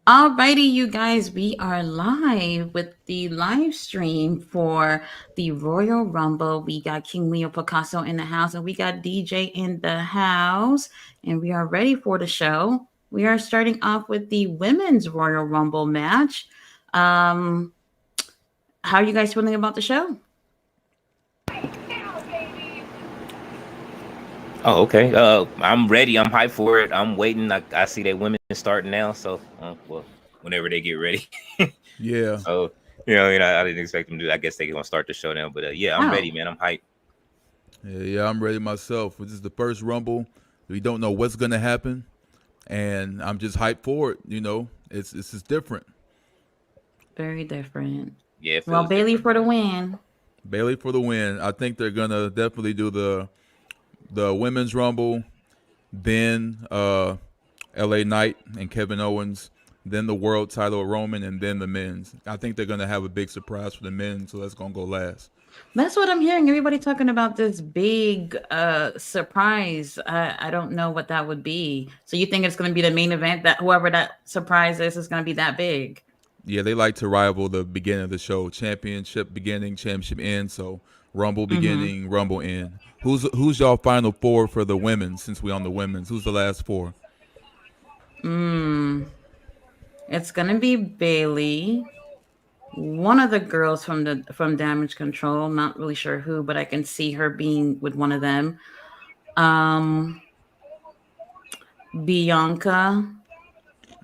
Alrighty, you guys, we are live with the live stream for the Royal Rumble. We got King Leo Picasso in the house, and we got DJ in the house, and we are ready for the show. We are starting off with the Women's Royal Rumble match. Um, how are you guys feeling about the show? Oh, okay. I'm ready. I'm hyped for it. I'm waiting. I see that women starting now, so well, whenever they get ready. Yeah, So I didn't expect them to do. I guess they're gonna start the show now, but yeah, I'm Oh, ready, man. I'm hyped. yeah, I'm ready myself. This is the first Rumble. We don't know what's gonna happen, and I'm just hyped for it. It's just different. very different. Yeah, it Well, feels Bailey different. for the win. Bayley for the win. I think they're gonna definitely do the women's Rumble, then L.A. Knight and Kevin Owens, then the world title of Roman, and then the men's. I think they're gonna have a big surprise for the men, so that's gonna go last. That's what I'm hearing. Everybody talking about this big surprise. I don't know what that would be. So you think it's going to be the main event that whoever that surprise is going to be that big? Yeah, they like to rival the beginning of the show. Championship beginning, championship end. So Rumble Mm-hmm. beginning, Rumble end. Who's y'all final four for the women? Since we on the women's, who's the last four? Mm. It's going to be Bailey. One of the girls from Damage Control. Not really sure who, but I can see her being with one of them. Um, Bianca.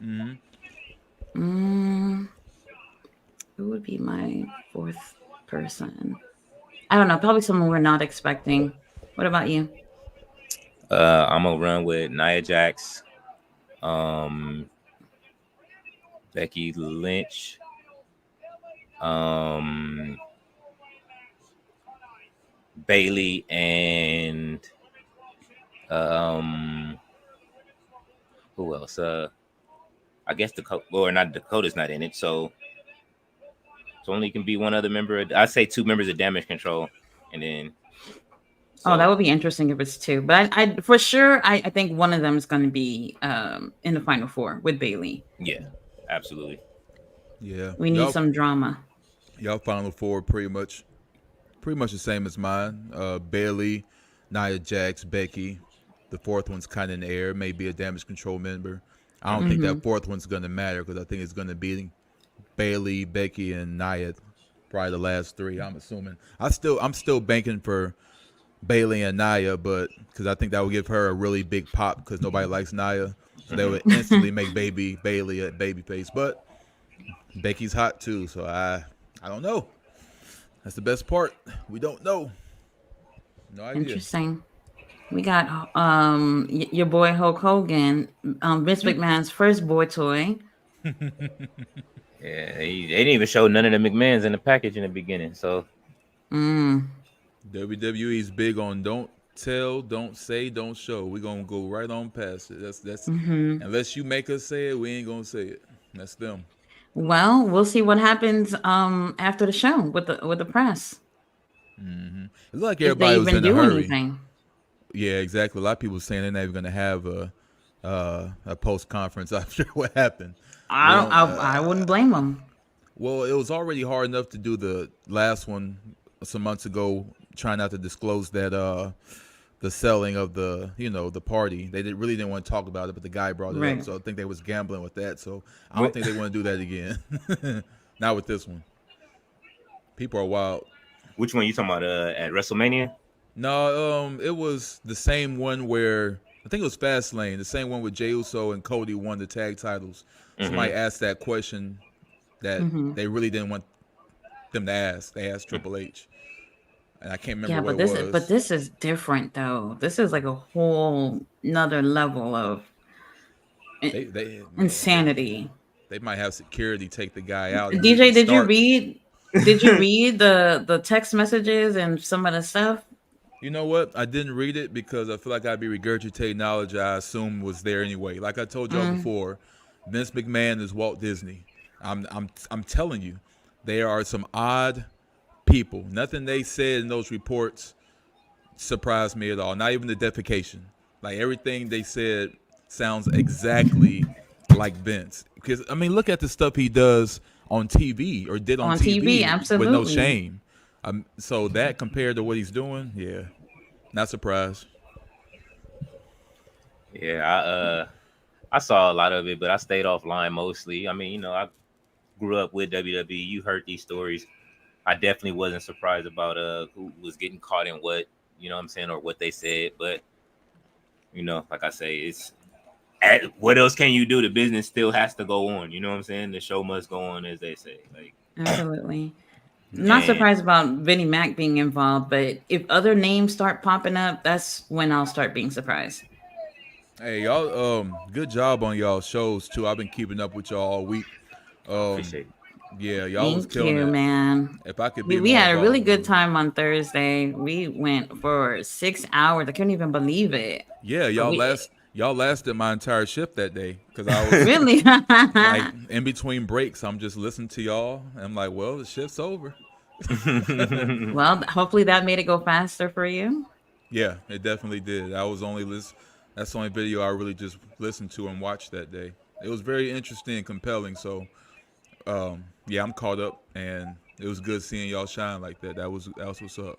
Mm-hmm. Mm, who would be my fourth person? I don't know. Probably someone we're not expecting. What about you? I'm gonna run with Nia Jax, um, Becky Lynch, um, Bailey, and um, who else? I guess or not Dakota's not in it, so it's only can be one other member. I say two members of Damage Control, and then Oh, that so would be interesting if it's two. But I for sure, I think one of them is going to be in the final four with Bailey. yeah, absolutely. Yeah, We need some drama. y'all final four pretty much the same as mine. Bailey, Nia Jax, Becky. The fourth one's kind of in the air. Maybe a Damage Control member. I don't think Mm-hmm. that fourth one's gonna matter because I think it's gonna be Bailey, Becky, and Nia. Probably the last three. I'm assuming. I'm still banking for Bailey and Nia, but because I think that would give her a really big pop because nobody likes Nia, so they Hmm. would instantly make Bailey a babyface. But Becky's hot too, so I don't know. That's the best part. We don't know. No idea. Interesting. We got your boy Hulk Hogan, Vince McMahon's first boy toy. Yeah, they didn't even show none of the McMahons in the package in the beginning. So Mm, WWE's big on don't tell, don't say, don't show. We're gonna go right on past it. That's hmm unless you make us say it, we ain't gonna say it. That's them. Well, we'll see what happens after the show with the press It's like if they everybody was even in a do hurry. anything. Yeah, exactly. A lot of people saying they're not even gonna have a post conference after what happened. We I don't. don't. I wouldn't blame them. Well, it was already hard enough to do the last one some months ago, trying not to disclose that the selling of the party. Really didn't want to talk about it, but the guy brought it up, Right. so I think they was gambling with that. So I don't what? think they want to do that again. Not with this one. People are wild. Which one you talking about? At WrestleMania? No, it was the same one where I think it was Fastlane, the same one with Jey Uso and Cody won the tag titles. Hmm. Somebody asked that question that hmm they really didn't want them to ask. They asked Triple H, and I can't remember Yeah, what but it was. this is different though. This is like a whole another level of They man, insanity. they might have security take the guy out and DJ, even did you start. read? Did you read the text messages and some of the stuff? You know what? I didn't read it because I feel like I'd be regurgitating knowledge I assume was there anyway. Like I told y'all Mm, before, Vince McMahon is Walt Disney. I'm telling you, there are some odd people. Nothing they said in those reports surprised me at all. Not even the defecation. Like everything they said sounds exactly like Vince. Because I mean, look at the stuff he does on TV or did on On TV, TV with no absolutely. shame. So that compared to what he's doing, yeah, not surprised. Yeah, I saw a lot of it, but I stayed offline mostly. I mean, I grew up with WWE. You heard these stories. I definitely wasn't surprised about who was getting caught in what, what I'm saying, or what they said. But like I say, what else can you do? The business still has to go on. You know what I'm saying? The show must go on, as they say. Like, Absolutely. Not and surprised about Vinnie Mac being involved, but if other names start popping up, that's when I'll start being surprised. Hey, y'all, good job on y'all shows too. I've been keeping up with y'all all week. I Um, appreciate it. yeah, y'all was Thank killing you, it. man. If I could We, be we more had a really involved, I good would. time on Thursday. We went for 6 hours. I couldn't even believe it. Yeah, But we y'all lasted my entire shift that day because I was really, like in between breaks. I'm just listening to y'all. And I'm like, well, the shift's over. well, hopefully that made it go faster for you. Yeah, it definitely did. I was only list. That's the only video I really just listened to and watched that day. It was very interesting and compelling. So, yeah, I'm caught up, and it was good seeing y'all shine like that. That was what's up.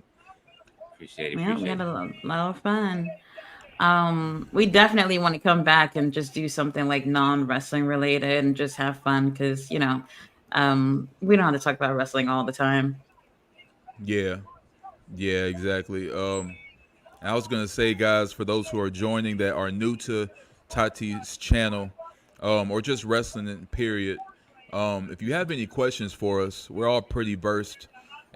Appreciate it. Yeah, we Appreciate had it. a lot of fun. We definitely want to come back and just do something like non-wrestling related and just have fun because we don't have to talk about wrestling all the time. Yeah, yeah, exactly. I was gonna say, guys, for those who are joining that are new to Tati's channel, or just wrestling in period, if you have any questions for us, we're all pretty versed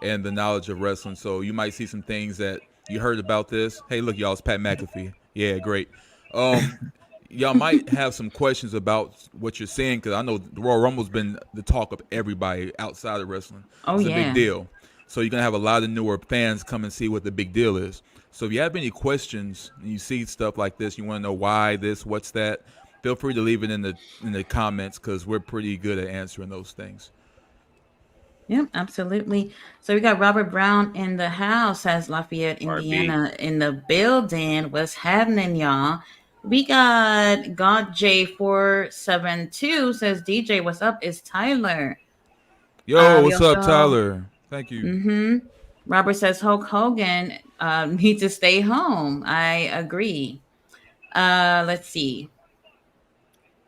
in the knowledge of wrestling. So you might see some things that you heard about this. Hey, look, y'all, it's Pat McAfee. Yeah, great. Um, y'all might have some questions about what you're saying because I know the Royal Rumble's been the talk of everybody outside of wrestling. Oh It's a big yeah. deal. So you're gonna have a lot of newer fans come and see what the big deal is. So if you have any questions and you see stuff like this, you want to know why this, what's that, feel free to leave it in the comments because we're pretty good at answering those things. Yep, absolutely. So we got Robert Brown in the house, as Lafayette, RB. Indiana, in the building. What's happening, y'all? We got God J472 says DJ, what's up? It's Tyler. Yo, We what's up, also Tyler? Thank you. Robert says Hulk Hogan needs to stay home. I agree. Let's see.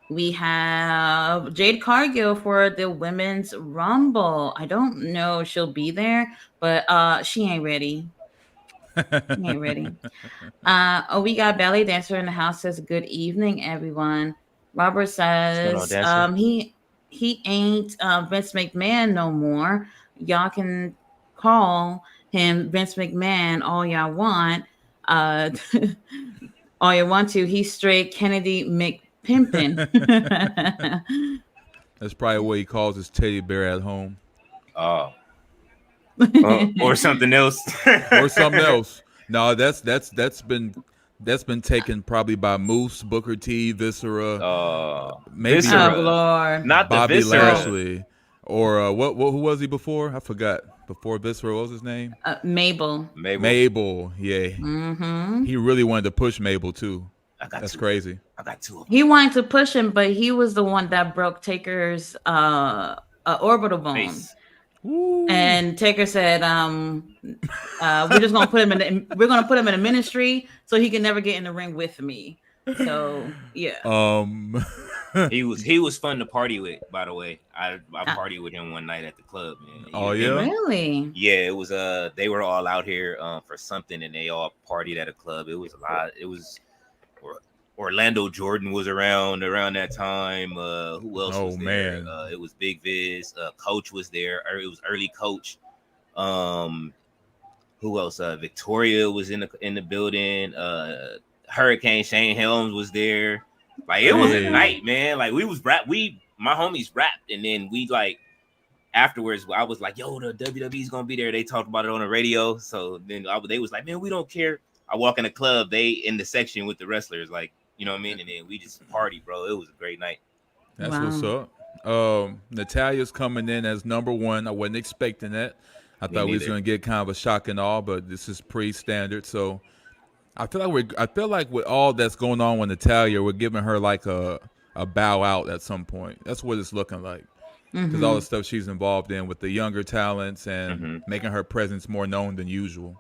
We have Jade Cargill for the women's rumble. I don't know if she'll be there, but she ain't ready. She ain't ready. We got ballet dancer in the house says good evening, everyone. Robert What's going on, says dancer? he ain't Vince McMahon no more. Y'all can call him Vince McMahon all y'all want. Uh, all you want to. He's straight Kennedy McPimpin. That's probably what he calls his teddy bear at home, Oh, or something else. or something else. No, that's been taken probably by Moose, Booker T, Viscera, maybe Oh Viscera, Lord. not the Bobby Viscera. Lashley, or what? Who was he before? I forgot. Before Viscera, what was his name? Mabel. Mabel. Mabel. Yeah, Mm-hmm. he really wanted to push Mabel too. I got That's two. crazy. I got two of them. He wanted to push him, but he was the one that broke Taker's orbital bone. Face. Woo. And Taker said, "We're just gonna put him in. We're gonna put him in a ministry so he can never get in the ring with me." So yeah. Um. He was fun to party with, by the way. I Uh, partied with him one night at the club, man. Oh Him yeah. and really? yeah, it was they were all out here for something and they all partied at a club. It was a lot. It was Orlando Jordan was around that time. Who else Oh was there? man. It was Big Viz. Coach was there. It was early Coach. Um, who else? Victoria was in the building. Hurricane Shane Helms was there. Like it was a Hey. night, man. Like we was rap. My homies rapped, and then we like afterwards. I was like, "Yo, the WWE's gonna be there." They talked about it on the radio. So then they was like, "Man, we don't care." I walk in the club. They in the section with the wrestlers, like you know what I mean. And then we just party, bro. It was a great night. That's what's Wow. up. Natalia's coming in as number one. I wasn't expecting that. I Me thought we was neither. gonna get kind of a shock and all, but this is pretty standard. So I feel like with all that's going on with Natalia, we're giving her like a bow out at some point. That's what it's looking like. Because all the stuff she's involved in with the younger talents and Mm-hmm. making her presence more known than usual.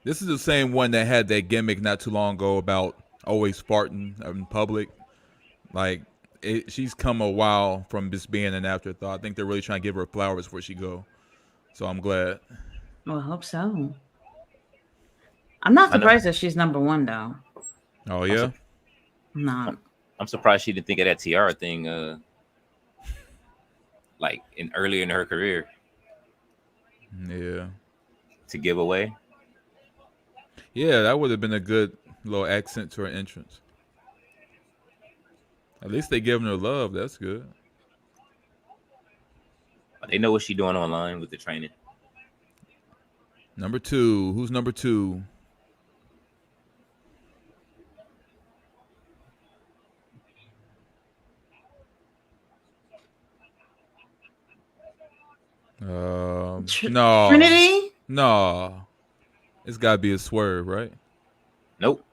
This is the same one that had that gimmick not too long ago about always farting in public. Like, she's come a while from just being an afterthought. I think they're really trying to give her flowers before she go. So I'm glad. Well, I hope so. I'm not I know. surprised that she's number one though. Oh I'm, yeah, su- I'm not. I'm surprised she didn't think of that tiara thing. Like earlier in her career yeah, to give away. yeah. That would have been a good little accent to her entrance. At least they giving her love. That's good. They know what she's doing online with the training. Number two. Who's number two? No, Trinity? no. It's got to be a Swerve, right? Nope.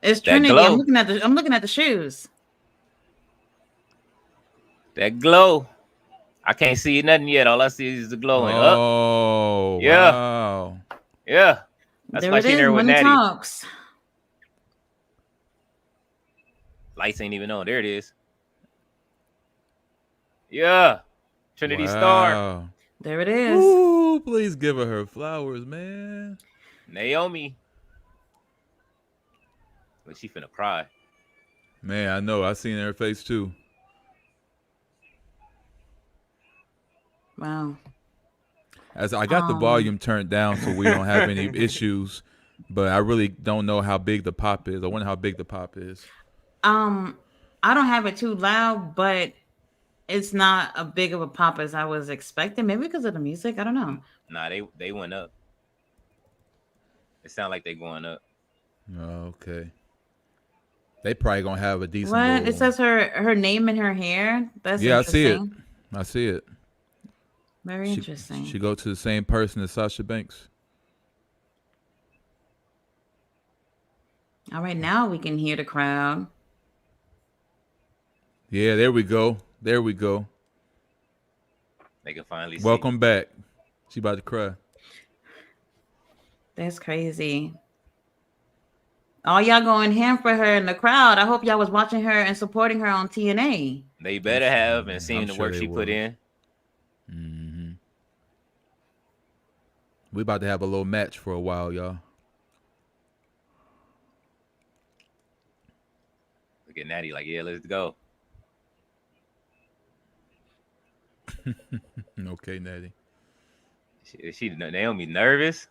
It's That Trinity. glow. I'm looking at the shoes. That glow. I can't see nothing yet. All I see is the glowing. Up. Oh, Yeah. wow. Yeah. That's There why it she is. there with Money Natty. talks. Lights ain't even on. There it is. Yeah. Trinity Star. Wow. There it is. Ooh, please give her flowers, man. Naomi. But she finna cry. Man, I know. I seen her face too. Wow. As I got the volume turned down so we don't have any issues, but I really don't know how big the pop is. I wonder how big the pop is. I don't have it too loud, but it's not a big of a pop as I was expecting. Maybe because of the music. I don't know. Nah, they went up. It sound like they going up. Oh, okay. They probably gonna have a decent. What? Little... It says her name in her hair. That's Yeah, I see it. interesting. I see it. Very interesting. She go to the same person as Sasha Banks. All right, now we can hear the crowd. Yeah, there we go. There we go. They can finally Welcome back. She about to cry. That's crazy. All y'all going ham for her in the crowd. I hope y'all was watching her and supporting her on TNA. They better have and seeing I'm the sure work they she put will. in. Mm-hmm. We about to have a little match for a while, y'all. Look at Natty like, yeah, let's go. Okay, Natty. She Naomi nervous?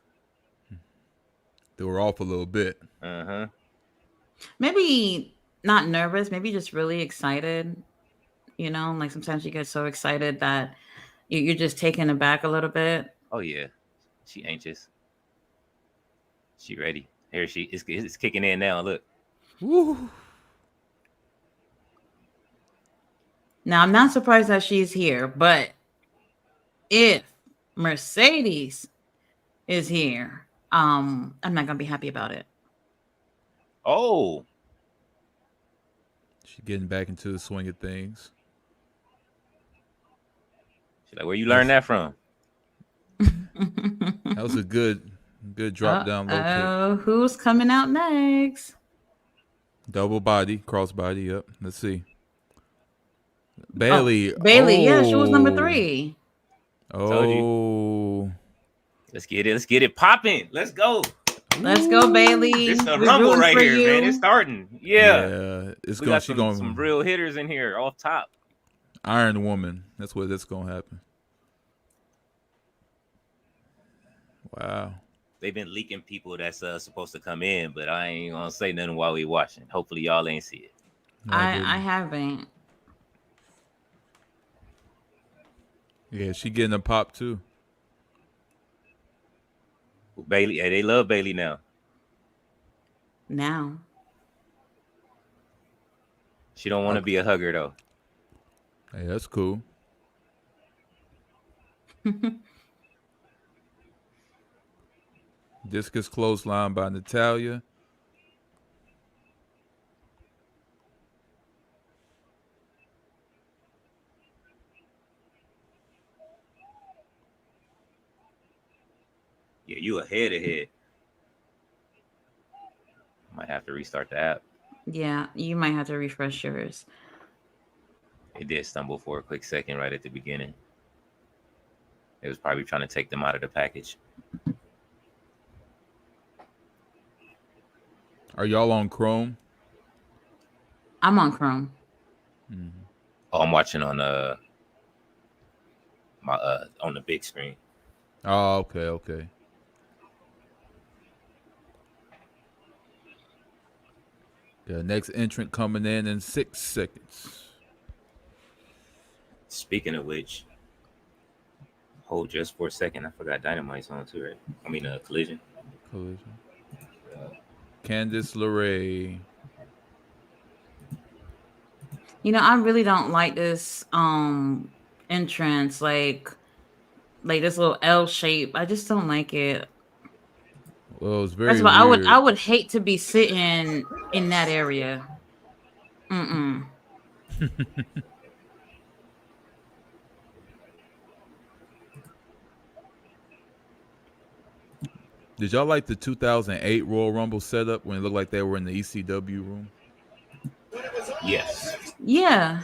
Threw her off a little bit. Uh-huh. Maybe not nervous, maybe just really excited. You know, like sometimes you get so excited that you're just taken aback a little bit. Oh yeah. She anxious. She ready. Here it's kicking in now. Look. Woo. Now, I'm not surprised that she's here, but if Mercedes is here, I'm not gonna be happy about it. Oh. She getting back into the swing of things. She's like, where you learn that from? That was a good drop down low kick. Oh, who's coming out next? Double body, cross body. Yep. Let's see. Bayley. Bayley, yeah, she was number 3. Told Oh. Let's get it popping. Let's go. Let's go, Bayley. It's a We're rumble rooting right for here, you. man. It's starting. Yeah. It's We going. got She going some real hitters in here off top. Iron Woman. That's gonna happen. Wow. They've been leaking people that's supposed to come in, but I ain't gonna say nothing while we watching. Hopefully y'all ain't see it. No, I haven't. Yeah, she getting a pop too. Bayley, hey, they love Bayley now. Now. She don't want to be a hugger though. Hey, that's cool. Discus clothesline by Natalya. Yeah, you ahead. Might have to restart the app. Yeah, you might have to refresh yours. It did stumble for a quick second right at the beginning. It was probably trying to take them out of the package. Are y'all on Chrome? I'm on Chrome. Oh, I'm watching on my on the big screen. Oh, okay. The next entrant coming in 6 seconds. Speaking of which, hold just for a second. I forgot Dynamite's on too, right? I mean, Collision. Candice LeRae. You know, I really don't like this entrance, like this little L shape. I just don't like it. Well, it's First very of all, I weird. would hate to be sitting in that area. Mm-mm. Did y'all like the 2008 Royal Rumble setup when it looked like they were in the ECW room? Yes. Yeah.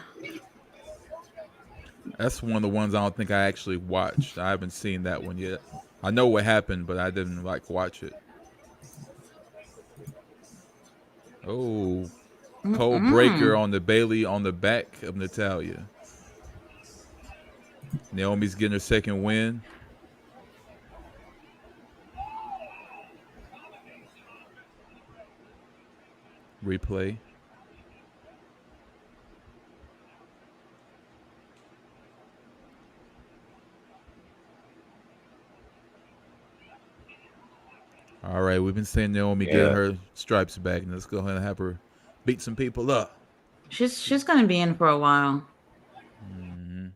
That's one of the ones I don't think I actually watched. I haven't seen that one yet. I know what happened, but I didn't watch it. Oh, cold breaker on the Bayley on the back of Natalya. Naomi's getting her second win. Replay. All right, we've been seeing Naomi get her stripes back, and let's go ahead and have her beat some people up. She's gonna be in for a while. Mm-hmm.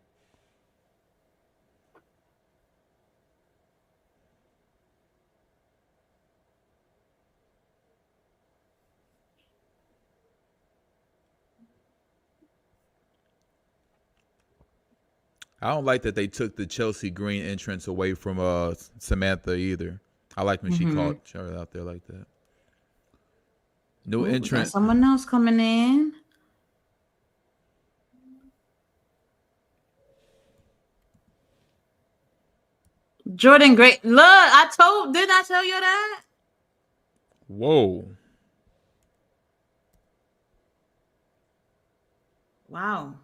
I don't like that they took the Chelsea Green entrance away from Samantha either. I like when she called her out there like that. New entrant. Someone else coming in. Jordan Gray. Look, didn't I tell you that? Whoa. Wow.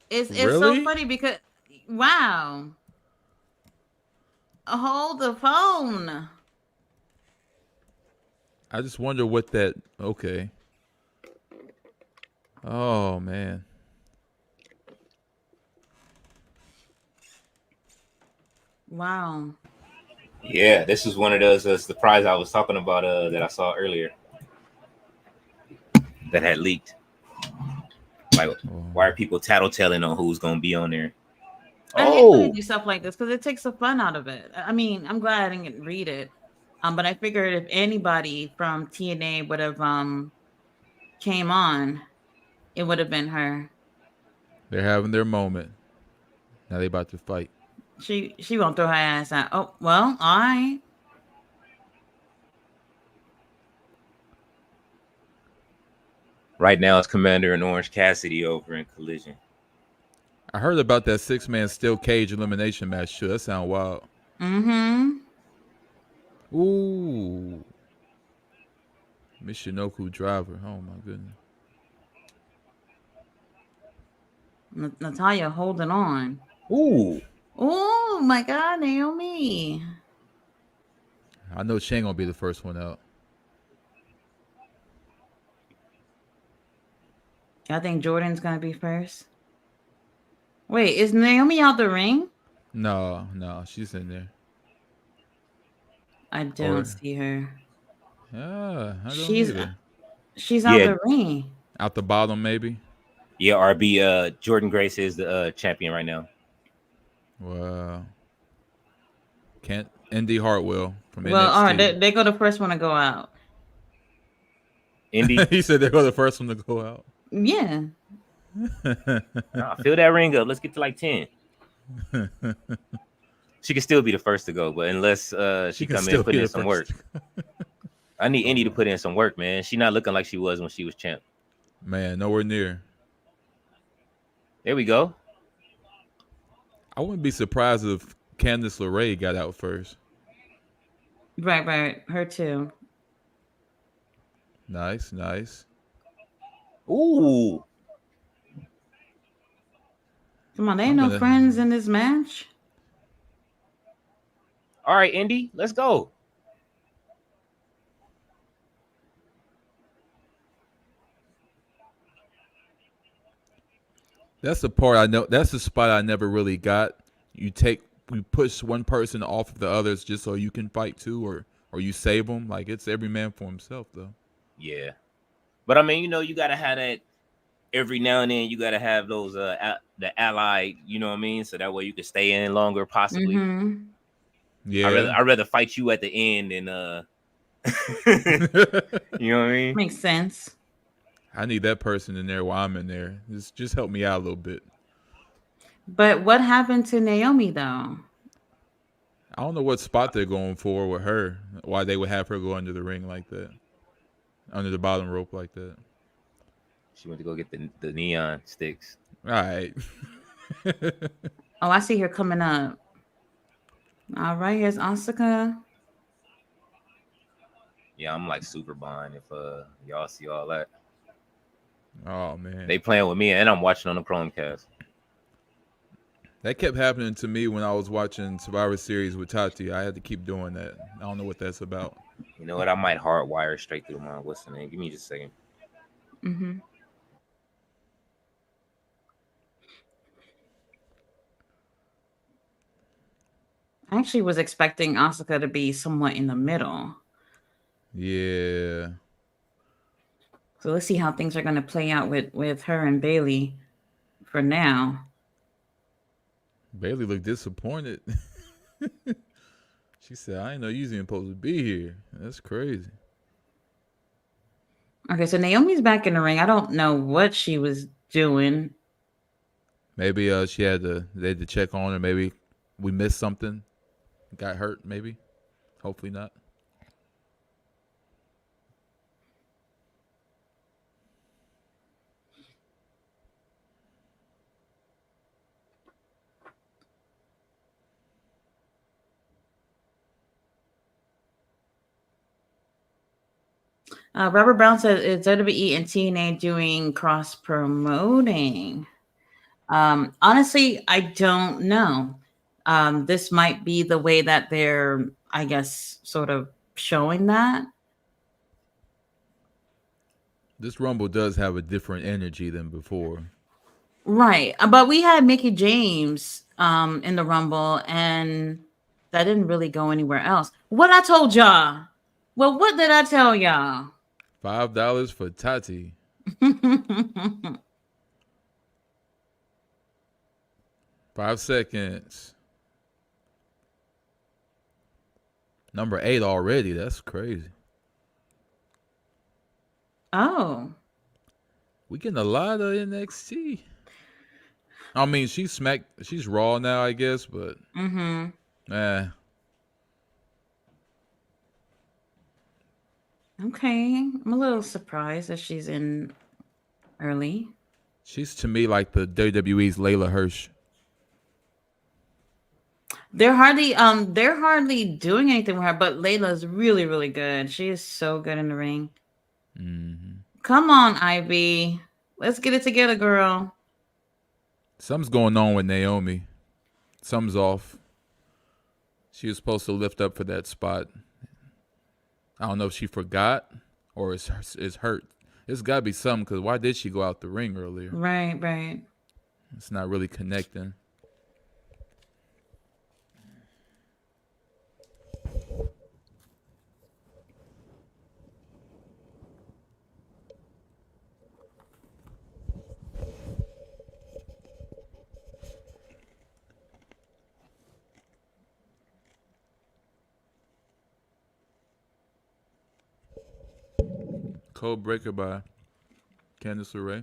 It's Really? so funny because wow. Hold the phone. I just wonder what that. Okay. Oh man. Wow. Yeah, this is one of those surprise I was talking about that I saw earlier that had leaked. Like, why are people tattletaling on who's gonna be on there? I hate when they do stuff like this because it takes the fun out of it. I mean, I'm glad I didn't read it. But I figured if anybody from TNA would have came on, it would have been her. They're having their moment. Now they about to fight. She won't throw her ass out. Oh, well, all right. Right now, it's Commander and Orange Cassidy over in Collision. I heard about that 6-man steel cage elimination match too. That sound wild. Mm-hmm. Ooh. Michinoku driver. Oh my goodness. Natalya holding on. Ooh. Oh my God, Naomi. I know she ain't gonna be the first one out. I think Jordan's gonna be first. Wait, is Naomi out the ring? No, she's in there. I don't see her. Yeah, I don't either. She's out the ring. Out the bottom, maybe. Yeah, RB. Jordan Grace is the champion right now. Wow. Indy Hartwell from NXT. Well, all right, they go the first one to go out. Indy. He said they were the first one to go out. Yeah. Fill that ring up. Let's get to like 10. She could still be the first to go, but unless She she can come in still put be in the some work. first. I need Oh Indy to no, put in some work, man. She not looking like she was when she was champ. man, nowhere near. There we go. I wouldn't be surprised if Candice LeRae got out first. Right, right. Her too. Nice, nice. Ooh. Come on, they ain't I'm no gonna. friends in this match. All right, Indy, let's go. That's the part I know. That's the spot I never really got. You push one person off of the others just so you can fight too, or you save them. Like it's every man for himself, though. Yeah. But I mean, you gotta have that every now and then. You gotta have those the allied, you know what I mean? So that way you can stay in longer, possibly. Mm-hmm. Yeah. I'd rather fight you at the end than you know what I mean? Makes sense. I need that person in there while I'm in there. Just help me out a little bit. But what happened to Naomi though? I don't know what spot they're going for with her. Why they would have her go under the ring like that, under the bottom rope like that. She went to go get the neon sticks. All right. Oh, I see her coming up. All right, here's Asuka. Yeah, I'm like super buying if y'all see all that. Oh man, They playing with me and I'm watching on the Chromecast. that kept happening to me when I was watching Survivor Series with Tati. I had to keep doing that. I don't know what that's about. You know what? I might hardwire straight through my what's the name? Give me just a second. Mm-hmm. I actually was expecting Asuka to be somewhat in the middle. Yeah, So let's see how things are going to play out with her and Bayley for now. Bayley looked disappointed. She said, "I didn't know you was even supposed to be here. That's crazy." Okay, so Naomi's back in the ring. I don't know what she was doing. Maybe they had to check on her. Maybe we missed something. Got hurt. Maybe. Hopefully not. Robert Brown says, is WWE and TNA doing cross promoting? Honestly, I don't know. This might be the way that they're, I guess, sort of showing that. This Rumble does have a different energy than before. Right. But we had Mickey James in the Rumble, and that didn't really go anywhere else. What I told y'all? Well, what did I tell y'all? $5 for Tati. 5 seconds. Number 8 already. That's crazy. Oh. We getting a lot of NXT. I mean, she's Raw now, I guess, but eh. Okay. I'm a little surprised that she's in early. She's to me like the WWE's Layla Hirsch. They're hardly doing anything with her, but Layla's really, really good. She is so good in the ring. Mm-hmm. Come on, Ivy. Let's get it together, girl. Something's going on with Naomi. Something's off. She was supposed to lift up for that spot. I don't know if she forgot or is hurt. It's got to be something because why did she go out the ring earlier? Right, right. It's not really connecting. Code Breaker by Candice LeRae.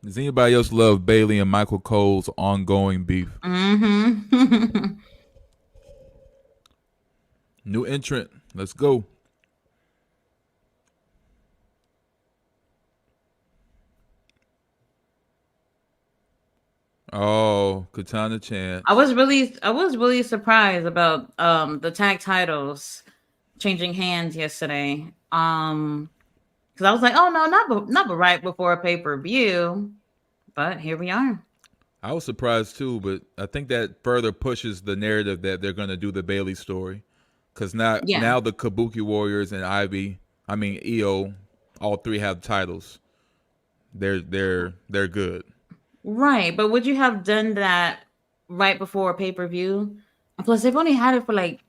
Does anybody else love Bayley and Michael Cole's ongoing beef? Mm-hmm. New entrant. Let's go. Oh, Katana I Chance. was really I was really surprised about the tag titles changing hands yesterday. Because I was like, oh no, not right before a pay per view, but here we are. I was surprised too, but I think that further pushes the narrative that they're going to do the Bailey story, because Yeah, now the Kabuki Warriors and EO, all three have titles. They're good. right. But would you have done that right before a pay per view? Plus, they've only had it for like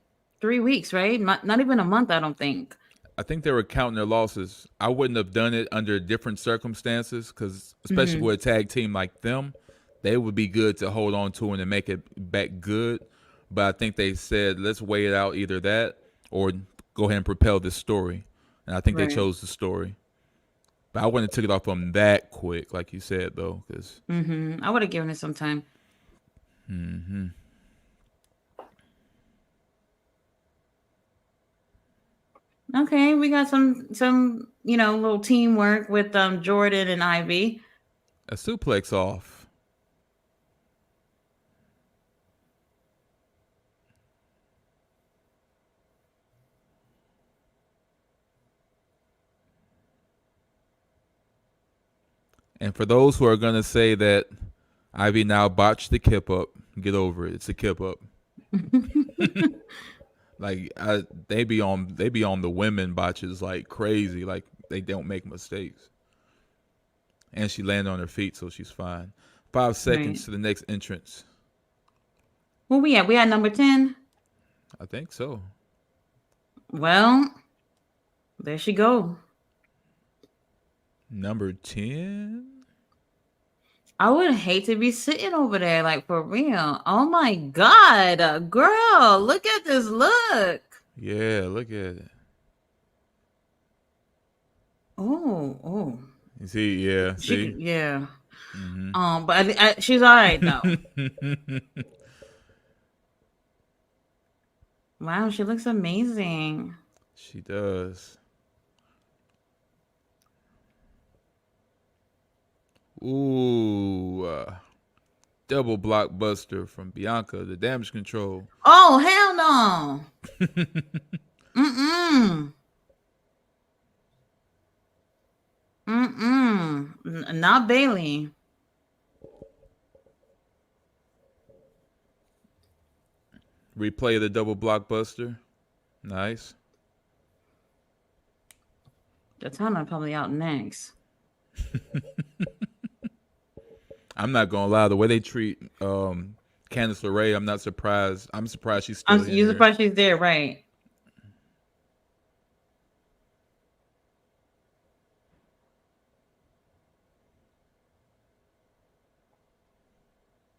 3 weeks, right? Not even a month, I don't think. I think they were counting their losses. I wouldn't have done it under different circumstances, because especially Hmm. with a tag team like them, they would be good to hold on to and make it back good. But I think they said, let's wait it out, either that or go ahead and propel this story. And I think they Right. chose the story. But I wouldn't have took it off them that quick, like you said, though, because I would have given it some time. Okay, we got some little teamwork with Jordan and Ivy. a suplex off. And for those who are gonna say that Ivy now botched the kip up, get over it. It's a kip up. Like they be on the women botches like crazy. Like they don't make mistakes. And she landed on her feet, so she's fine. 5 seconds Right. to the next entrance. Where we at? We at number 10. I think so. Well, there she go. Number 10. I would hate to be sitting over there, like for real. Oh my god, girl, look at this look. Yeah, look at it. Oh, oh, You see, yeah, she see. could, yeah. But she's all right though. Wow, she looks amazing. She does. Ooh, double blockbuster from Bianca, the Damage Control. Oh hell no. Mm-mm. Not Bailey. Replay of the double blockbuster. Nice. Katana probably out next. I'm not gonna lie, the way they treat Candice LeRae, I'm not surprised. I'm surprised she's still in You here. surprised she's there, right?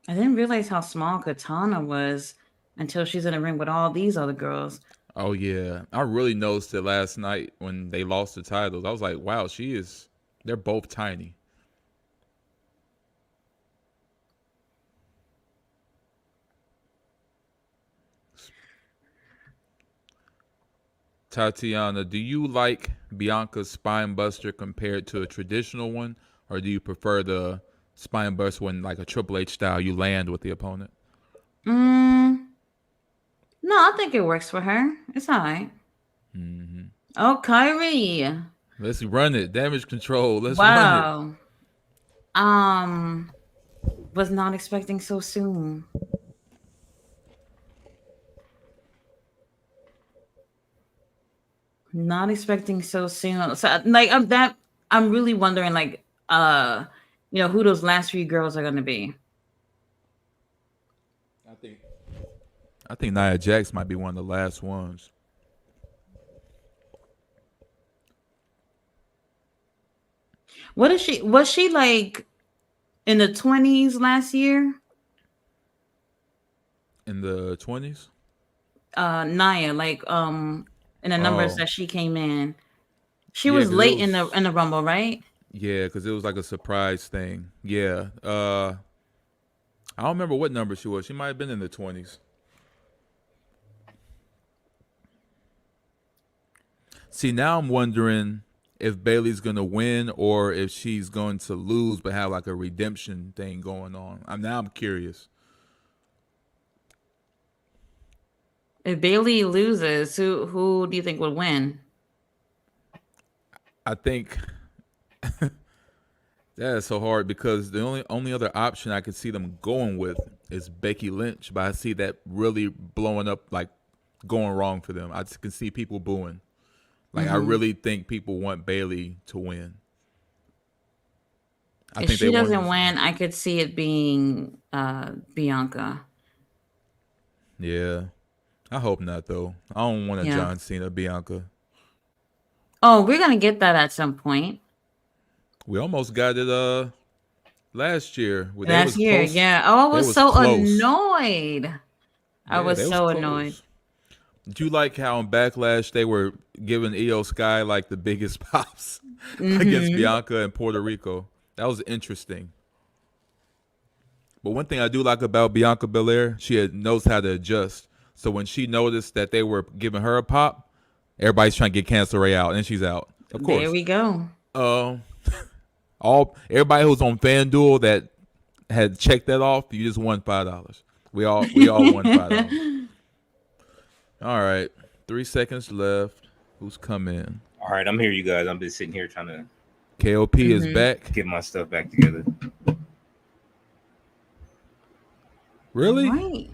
I didn't realize how small Katana was until she's in the ring with all these other girls. Oh yeah, I really noticed it last night when they lost the titles. I was like, wow, she is. They're both tiny. Tatiana, do you like Bianca's spine buster compared to a traditional one, or do you prefer the spine buster when, like a Triple H style, you land with the opponent? Mm, no, I think it works for her. It's all right. Oh, Kyrie. Let's run it. Damage control. Let's run it. Wow. Um, was not expecting so soon. Not expecting so soon. So like I'm really wondering like who those last few girls are gonna be. I think I think Nia Jax might be one of the last ones. What is she was she like in the 20s last year? In the 20s? Naya, like in the numbers Oh, that she came in. She yeah, was because it late in the was. Rumble, right? Yeah, because it was like a surprise thing. Yeah. I don't remember what number she was. She might have been in the 20s. See, now I'm wondering if Bailey's gonna win or if she's going to lose, but have like a redemption thing going on. I'm curious. If Bailey loses, who do you think would win? I think that is so hard because the only other option I could see them going with is Becky Lynch, but I see that really blowing up, like going wrong for them. I just can see people booing. Like I Hmm. really think people want Bailey to win. I If think they she want her doesn't to. win, I could see it being Bianca. Yeah, I hope not though. I don't want a Yeah. John Cena Bianca. Oh, we're gonna get that at some point. We almost got it last year. Well, they Last was year, close. yeah. Oh, I They was was so close. annoyed. I Yeah, was they was so annoyed. close. Do you like how in Backlash they were giving Io Sky like the biggest pops against Hmm. Bianca in Puerto Rico? That was interesting. But one thing I do like about Bianca Belair, knows how to adjust. So when she noticed that they were giving her a pop, everybody's trying to get Cancer Ray out, and she's out. Of There course. we go. Um, all everybody who's on FanDuel that had checked that off, you just won $5. We all won $5. All right, 3 seconds left. Who's coming? All right, I'm here, you guys. I'm just sitting here trying to KOP is Hmm. back. get my stuff back together. All Really? right.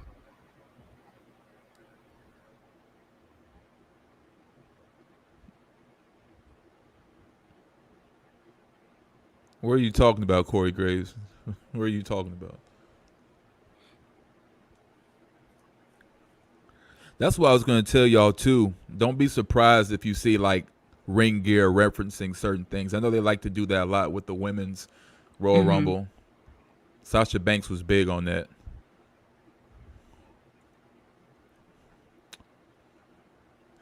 What are you talking about, Corey Graves? What are you talking about? That's what I was going to tell y'all too. Don't be surprised if you see like ring gear referencing certain things. I know they like to do that a lot with the women's Royal Hmm. Rumble. Sasha Banks was big on that.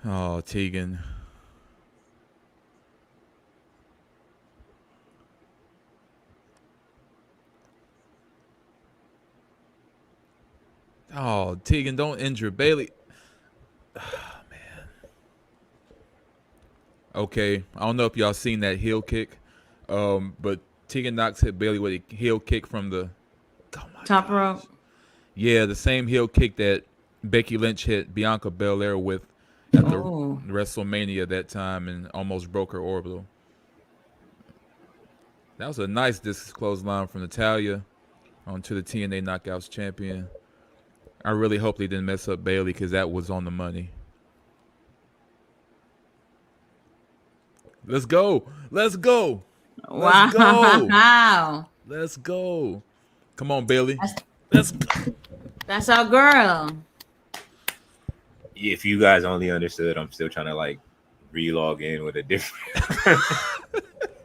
Oh, Tegan. Oh, Tegan, don't injure Bayley. Okay, I don't know if y'all seen that heel kick, but Tegan Knox hit Bayley with a heel kick from the. Oh my Top rope. gosh! Yeah, the same heel kick that Becky Lynch hit Bianca Belair with at the Oh, WrestleMania that time and almost broke her orbital. That was a nice discus clothesline from Natalia onto the TNA Knockouts champion. I really hope they didn't mess up Bayley because that was on the money. Let's go. Let's go. Let's go. wow. Let's go. Come on, Bailey. That's, Let's go. that's our girl. If you guys only understood, I'm still trying to like re-log in with a different.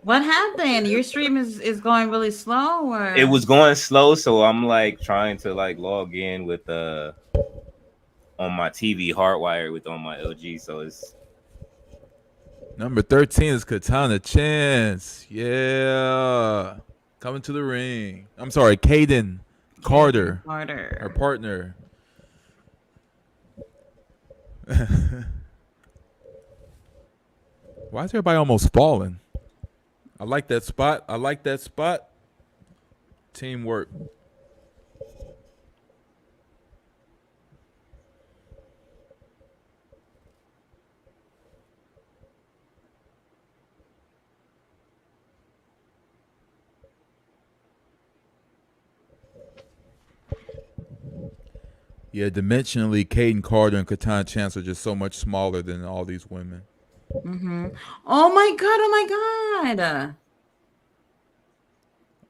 What happened? Your stream is going really slow, or It was going slow, so I'm like trying to like log in with on my TV hardwired with on my LG, so it's Number 13 is Katana Chance. Yeah. Coming to the ring. I'm sorry, Caden Carter, our Carter. partner. Why is everybody almost falling? I like that spot. I like that spot. Teamwork. Yeah, dimensionally, Caden Carter and Katana Chance are just so much smaller than all these women. Mm-hmm. Oh my god! Oh my god!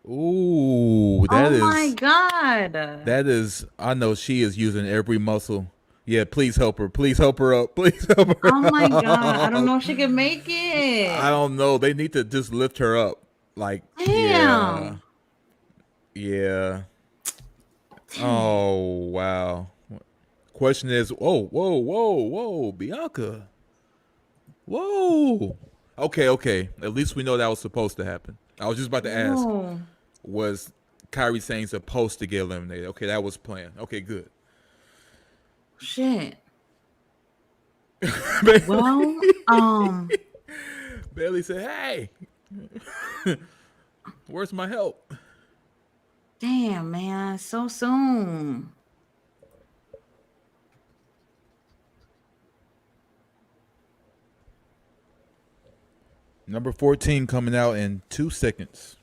Ooh, Oh my god! that is. I know she is using every muscle. Yeah, please help her. Please help her up. Please help her Oh my god! I don't up. know if she can make I it. don't know. They need to just lift her up. Like, yeah, Damn! yeah. Dang. Oh wow. Question is, oh, whoa, whoa, whoa, Bianca. Whoa. Okay, okay. At least we know that was supposed to happen. I was just about to ask, Oh, was Kyrie Sane supposed to get eliminated? Okay, that was planned. Okay, good. shit. Bayley, Well, Bayley said, "Hey, where's my help?" damn, man, so soon. Number 14 coming out in 2 seconds.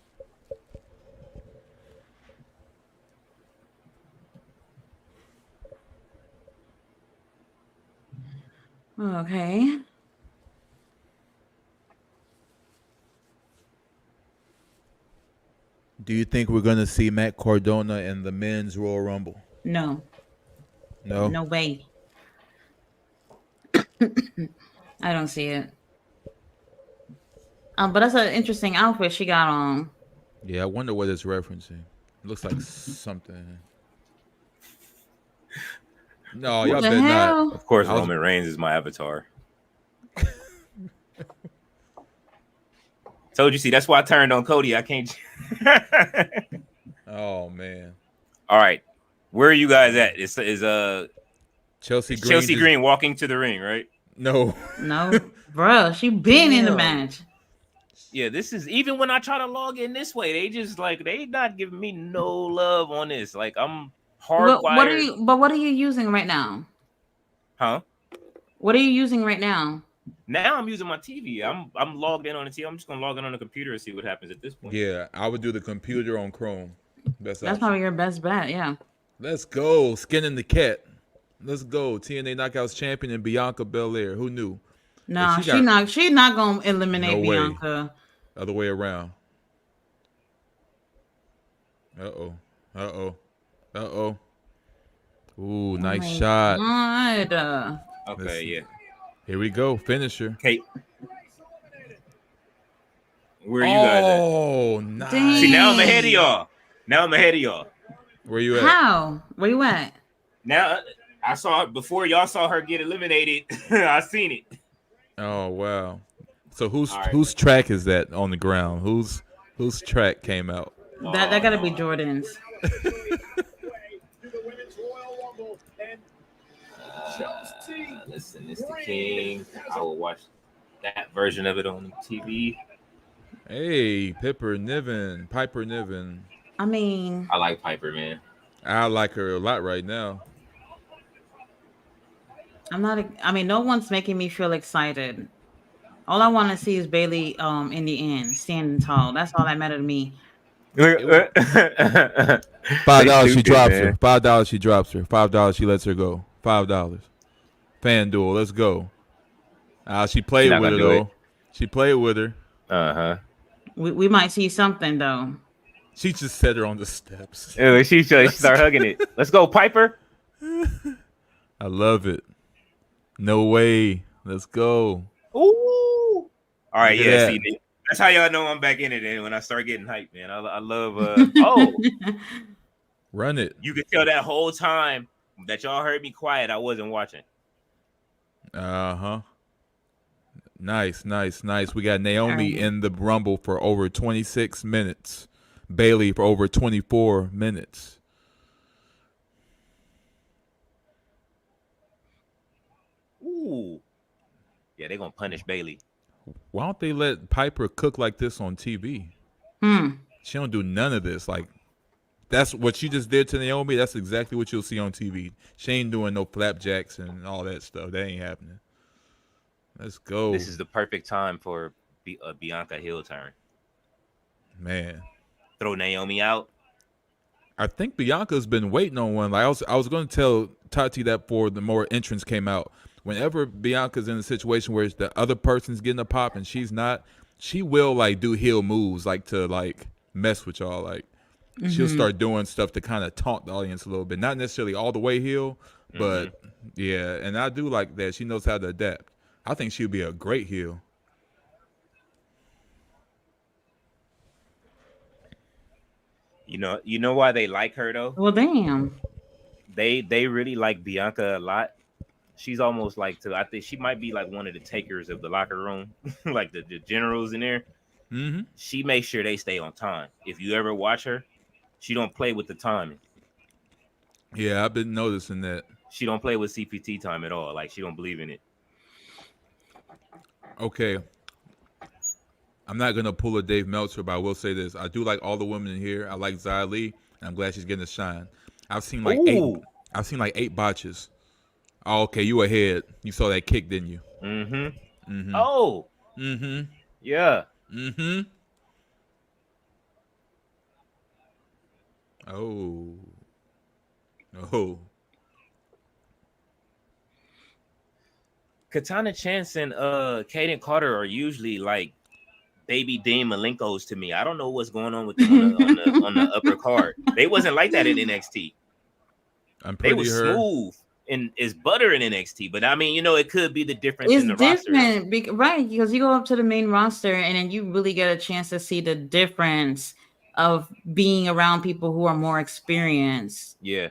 Okay. Do you think we're gonna see Matt Cardona in the men's Royal Rumble? No, No. no way. I don't see it. But that's an interesting outfit she got on. Yeah, I wonder what it's referencing. It looks like something. No, What y'all the bet not. hell? Of course, I was. Roman Reigns is my avatar. Told you, see, that's why I turned on Cody. I can't. Oh man. All right, where are you guys at? Chelsea It's Green Chelsea just Green walking to the ring, right? no. No, bruh, she been in the Damn. match. Yeah, this is even when I try to log in this way, they just like they not giving me no love on this. Like I'm What are hardwired, you? But what are you using right now? huh? What are you using right now? Now I'm using my TV. I'm logged in on the TV. I'm just gonna log in on the computer and see what happens at this point. Yeah, I would do the computer on Chrome. Best That's option. probably your best bet. Yeah. Let's go. Skinning the cat. Let's go. TNA Knockouts champion and Bianca Belair. Who knew? Hey, Nah, she got She not gonna no eliminate way. Bianca. Other way around. Uh-oh. Uh-oh. Uh-oh. Ooh, Oh nice my shot. god. Okay, yeah. Here we go. Finisher. Okay, where are you guys at? Oh, nice. See, now I'm ahead of Dang. y'all. Now I'm ahead of y'all. Where you at? How? Where you at? Now I saw it before y'all saw her get eliminated. I seen it. Oh, wow. So whose All right. whose track is that on the ground? Whose track came out? That gotta be no. Jordan's. Listen, it's the King. I will watch that version of it on TV. Hey, Piper Niven. I mean, I like Piper, man. I like her a lot right now. I'm not. I mean, no one's making me feel excited. All I want to see is Bayley. In the end, standing tall. That's all that mattered to me. It was They $5 she stupid, drops man. her. $5 she drops her. $5 she lets her go. $5. FanDuel, let's go. She She played not with gonna her do it. though. She played with her. Uh-huh. We might see something though. She just set her on the steps. Anyway, she start hugging it. Let's go, Piper. I love it. No way. Let's go. Ooh. All right, Look at yeah. that. See, that's how y'all know I'm back in it. Then when I start getting hyped, man, I love. Oh, Run it. you could tell that whole time that y'all heard me quiet. I wasn't watching. Uh-huh. Nice. We got Naomi Alright. in the Rumble for over 26 minutes. Bayley for over 24 minutes. Ooh. Yeah, they're gonna punish Bayley. Why don't they let Piper cook like this on TV? She don't do none of this. Like, that's what she just did to Naomi. That's exactly what you'll see on TV. She ain't doing no flapjacks and all that stuff. That ain't happening. Let's go. This is the perfect time for a Bianca heel turn. Man. Throw Naomi out. I think Bianca's been waiting on one. Like I was going to tell Tati that before the more entrants came out. Whenever Bianca's in a situation where the other person's getting a pop and she's not, she will like do heel moves like to like mess with y'all. Like she'll start doing stuff to kind of taunt the audience a little bit. Not necessarily all the way heel, but yeah. And I do like that. She knows how to adapt. I think she'll be a great heel. You know why they like her though? Well, damn. They really like Bianca a lot. She's almost like I think she might be like one of the takers of the locker room, like the generals in there. She makes sure they stay on time. If you ever watch her, she don't play with the timing. Yeah, I've been noticing that. She don't play with CPT time at all. Like she don't believe in it. Okay, I'm not gonna pull a Dave Meltzer, but I will say this: I do like all the women in here. I like Xia Li, and I'm glad she's getting a shine. I've seen like eight. Ooh. I've seen like 8 botches. Oh, okay, you ahead. You saw that kick, didn't you? Oh. Yeah. Oh. Oh. Katana Chance and Kaden Carter are usually like baby Dean Malenkos to me. I don't know what's going on with them on the upper card. They wasn't like that in NXT. I'm They pretty was sure. smooth and is butter in NXT. But I mean, it could be the difference It's in the roster. different, right? Because you go up to the main roster and then you really get a chance to see the difference of being around people who are more experienced. Yeah.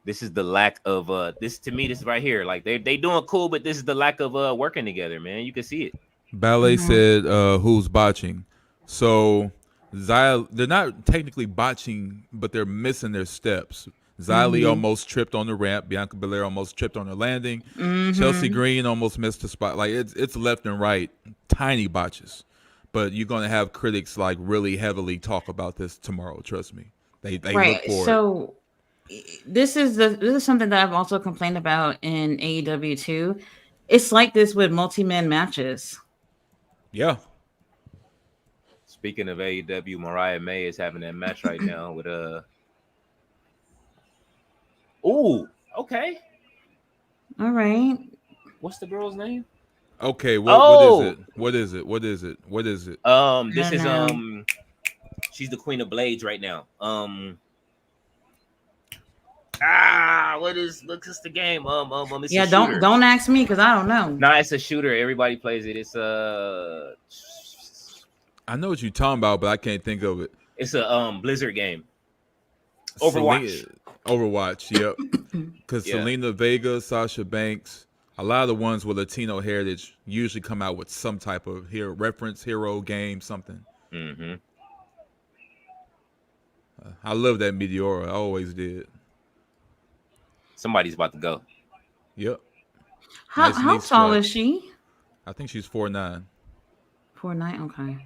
This is the lack of this to me. This right here, like they doing cool, but this is the lack of working together, man. You can see it. Ballet said, "Who's botching?" So, they're not technically botching, but they're missing their steps. Xia Li almost tripped on the ramp. Bianca Belair almost tripped on her landing. Chelsea Green almost missed the spot. Like it's left and right, tiny botches. But you're gonna have critics like really heavily talk about this tomorrow. Trust me, they Right. look for it. So this is something that I've also complained about in AEW too. It's like this with multi-man matches. Yeah, Speaking of AEW, Mariah May is having that match right now with Ooh, okay. All right. What's the girl's name? Okay, what Oh! is it? What is it? What is it? What is it? This is know. she's the Queen of Blades right now. What's the game? It's Yeah, a shooter. don't ask me because I don't know. Nah, it's a shooter. Everybody plays it. It's I know what you're talking about, but I can't think of it. It's a Blizzard game. Overwatch. Overwatch, yep. Because Yeah. Selena Vega, Sasha Banks, a lot of the ones with Latino heritage usually come out with some type of hero game, something. Mm-hmm. I love that Meteora. I always did. Somebody's about to go. Yep. How Nice how knee tall strike. is she? I think she's 4'9". 4'9". Okay.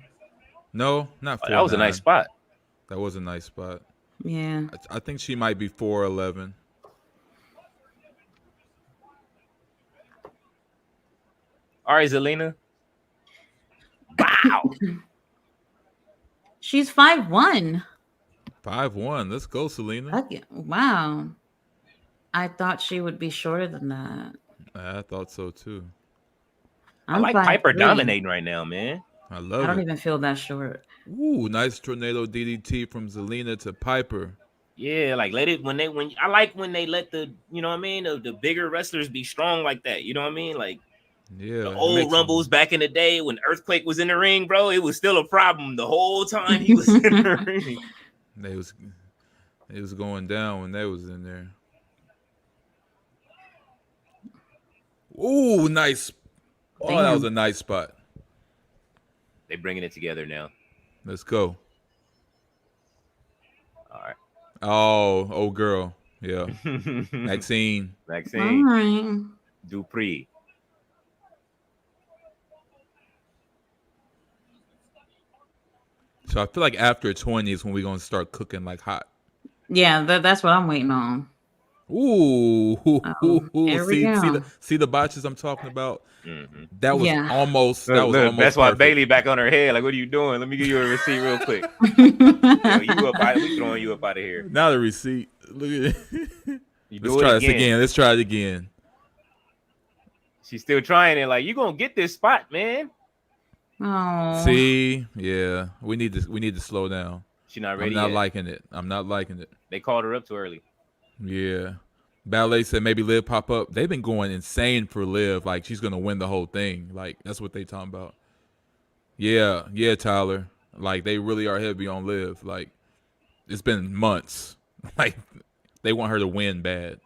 No, not 4'9". That was a nice spot. That was a nice spot. Yeah. I think she might be 4'11". All right, Zelina. Wow. She's 5'1". 5'1". Let's go, Selena. Wow. I thought she would be shorter than that. I thought so too. I I'm like Piper 5'3". dominating right now, man. I I love don't it. even feel that short. Ooh, nice tornado DDT from Zelina to Piper. Yeah, like let it when I like when they let the the bigger wrestlers be strong like that. You know what I mean? Like Yeah, the it old makes Rumbles back in the day when Earthquake was in the ring, bro. It was still a problem the whole time he was in the ring. It was going down when they was in there. Ooh, nice. Oh, that was a nice spot. They bringing it together now. Let's go. All right. Oh girl. Yeah. Maxine. All right. Dupree. So I feel like after 20 is when we're going to start cooking like hot. Yeah, that's what I'm waiting on. Ooh. Here we go. See the botches I'm talking about? Mm-hmm. That was almost Look, that's why perfect. Bayley back on her head. Like, what are you doing? Let me give you a receipt real quick. We throwing you up out of here. Not a receipt. Look at it. Let's try this again. Let's try it again. She's still trying it. Like, you gonna get this spot, man. Oh. See, yeah, we need to slow down. She's not ready. I'm not yet. liking it. They called her up too early. Yeah. Ballet said maybe Liv pop up. They've been going insane for Liv. Like she's gonna win the whole thing. Like that's what they talking about. Yeah, Tyler. Like they really are heavy on Liv. Like it's been months. Like they want her to win bad.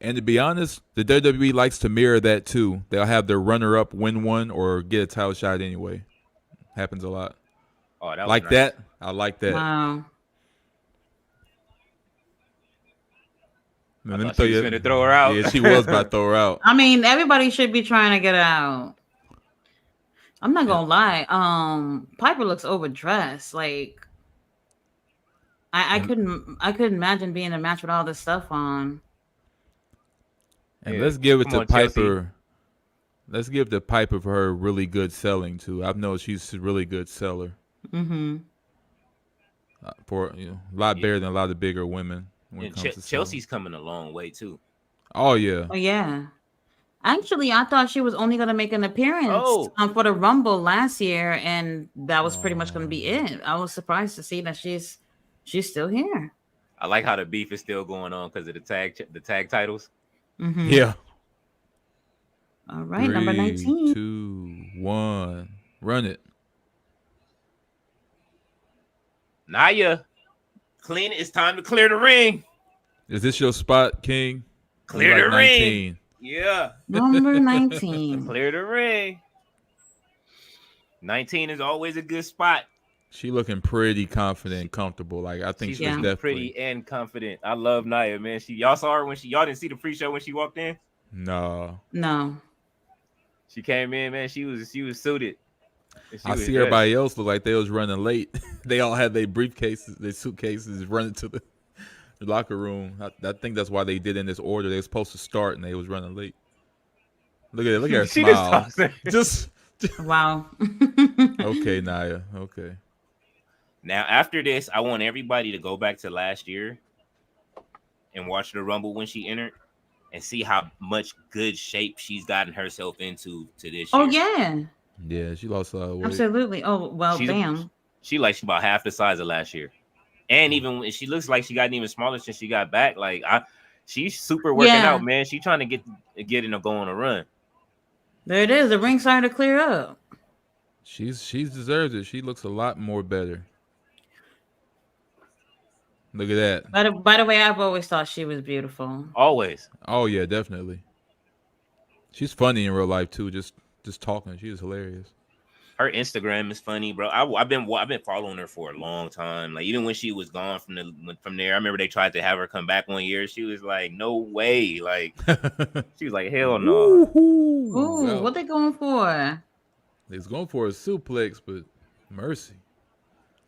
And to be honest, the WWE likes to mirror that too. They'll have their runner-up win one or get a title shot anyway. Happens a lot. Oh, that was Like nice. that? I like that. Wow. I Man, let me thought throw she was you. gonna throw her out. Yeah, she was about to throw her out. I mean, everybody should be trying to get out. I'm not Yeah. gonna lie. Piper looks overdressed. Like I And, couldn't imagine being in a match with all this stuff on. and Yeah, let's give it come to on, Chelsea. Piper. Let's give it to Piper for her really good selling too. I've known she's a really good seller. Mm-hmm. For a lot Yeah. better than a lot of the bigger women when it And comes to selling. Chelsea's coming a long way too. Oh yeah, Oh yeah. Actually, I thought she was only gonna make an appearance Oh, for the Rumble last year, and that was pretty much gonna oh, be it. I was surprised to see that she's still here. I like how the beef is still going on because of the tag titles. Mm-hmm. yeah. All right, number 3, 19. 2, 1, run it. Naya, clean. It's time to clear the ring. Is this your spot, King? Clear You the like ring. 19. Yeah, Number 19. clear the ring. 19 is always a good spot. She looking pretty confident and comfortable. Like I think She's she's Yeah. looking definitely pretty and confident. I love Naya, man. Y'all saw her when y'all didn't see the pre-show when she walked in. no. No. She came in, man. She was suited. And she I was see dressed. everybody else look like they was running late. They all had their briefcases, their suitcases running to the locker room. I think that's why they did in this order. They were supposed to start and they was running late. Look at it. Look at her She smile. just tossed it. Just Wow. okay, Naya. Okay. Now, after this, I want everybody to go back to last year and watch the Rumble when she entered and see how much good shape she's gotten herself into to this Oh year. yeah. Yeah, she lost a lot of weight. Absolutely. Oh well, She's damn. she's about half the size of last year. And even when she looks like she gotten even smaller since she got back. Like she's super working Yeah. out, man. She's trying to get in a go on a run. There it is. The ring started to clear up. She's deserves it. She looks a lot more better. Look at that. By the way, I've always thought she was beautiful. Always. Oh yeah, definitely. She's funny in real life too. Just talking, she is hilarious. Her Instagram is funny, bro. I've been following her for a long time. Like even when she was gone from there, I remember they tried to have her come back one year. She was like, "No way!" Like she was like, "Hell no." Ooh, Well, what they going for? they was going for a suplex, but mercy.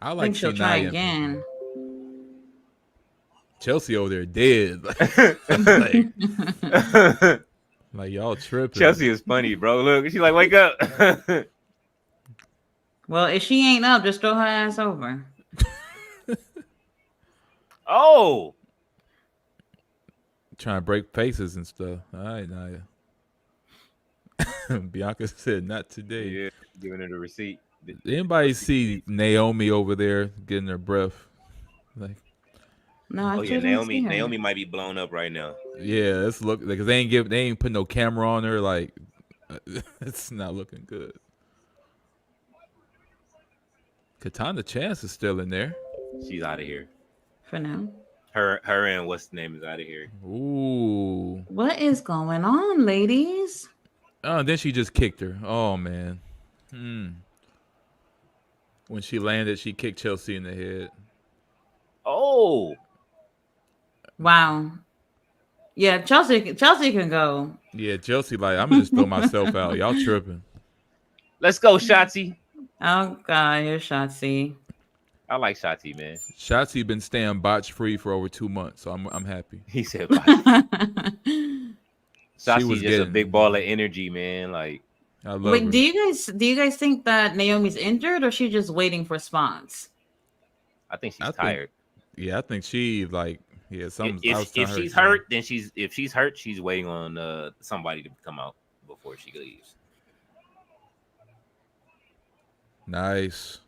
I I like think she'll try Naya. again. Chelsea over there dead. Like y'all tripping. Chelsea is funny, bro. Look, she's like, "Wake up." Well, if she ain't up, just throw her ass over. Oh, Trying to break faces and stuff. All right, Naya. Bianca said, "Not today." yeah, giving her the receipt. Anybody see Naomi over there getting her breath? Like, No, I Oh yeah, didn't see her. Naomi might be blown up right now. yeah, let's look because they ain't put no camera on her. Like, it's not looking good. Katana Chance is still in there. She's out of here. For now. Her and what's the name is out of here. Ooh. What is going on, ladies? Oh, and then she just kicked her. Oh man. When she landed, she kicked Chelsea in the head. Oh, Wow. Yeah, Chelsea can go. Yeah, Chelsea, like, I'm gonna just throw myself out. Y'all tripping. let's go, Shotzi. Oh God, you're Shotzi. I like Shotzi, man. Shotzi been staying botch free for over 2 months, so I'm happy. He said, bye. Shotzi's was just a getting- big ball of energy, man. Like, I love Wait, her. do you guys think that Naomi's injured or she's just waiting for spots? I think she's I think- tired. Yeah, I think she something. If she's hurt, then if she's hurt, she's waiting on somebody to come out before she leaves. Nice.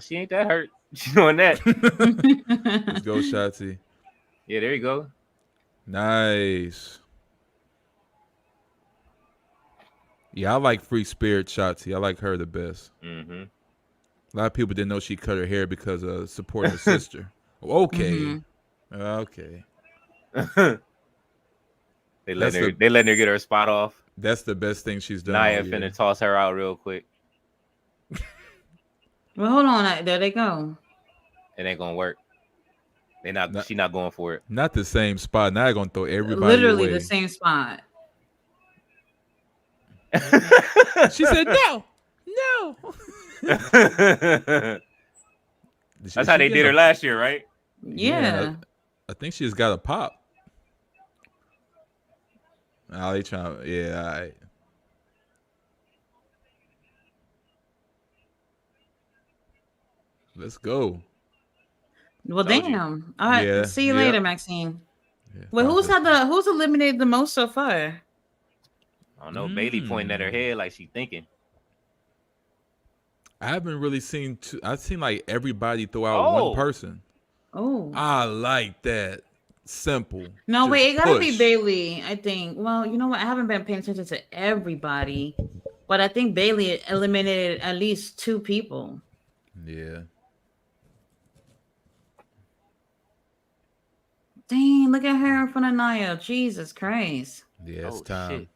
She ain't that hurt. She's doing that. Let's go, Shotzi. Yeah, there you go. Nice. Yeah, I like Free Spirit Shotzi. I like her the best. Mm-hmm. A lot of people didn't know she cut her hair because of supporting her sister Okay. Mm-hmm. Okay. They letting her get her spot off. That's the best thing she's done all Nia year. finna toss her out real quick. Well, hold on. There they go. It ain't gonna work. Not, She not going for it. not the same spot. Now they're gonna throw everybody Literally the away. same spot. She said no. No. That's how they did her last year, right? Yeah. Yeah. I think she just got a pop. Oh, they trying. Yeah. All right. Let's go. Well, Told you. damn. All right. Yeah. See you Yep. later, Maxine. Yeah. Wait, who's eliminated the most so far? I don't know. Bayley pointing at her head like she thinking. I haven't really seen. I've seen like everybody throw out one Oh. person. Oh. I like that. Simple. No, Just wait, it gotta be push. Bayley, I think. Well, you know what? I haven't been paying attention to everybody, but I think Bayley eliminated at least 2 people. Yeah. Dang, look at her in front of Nia. Jesus Christ. Yeah, it's Oh, time. shit.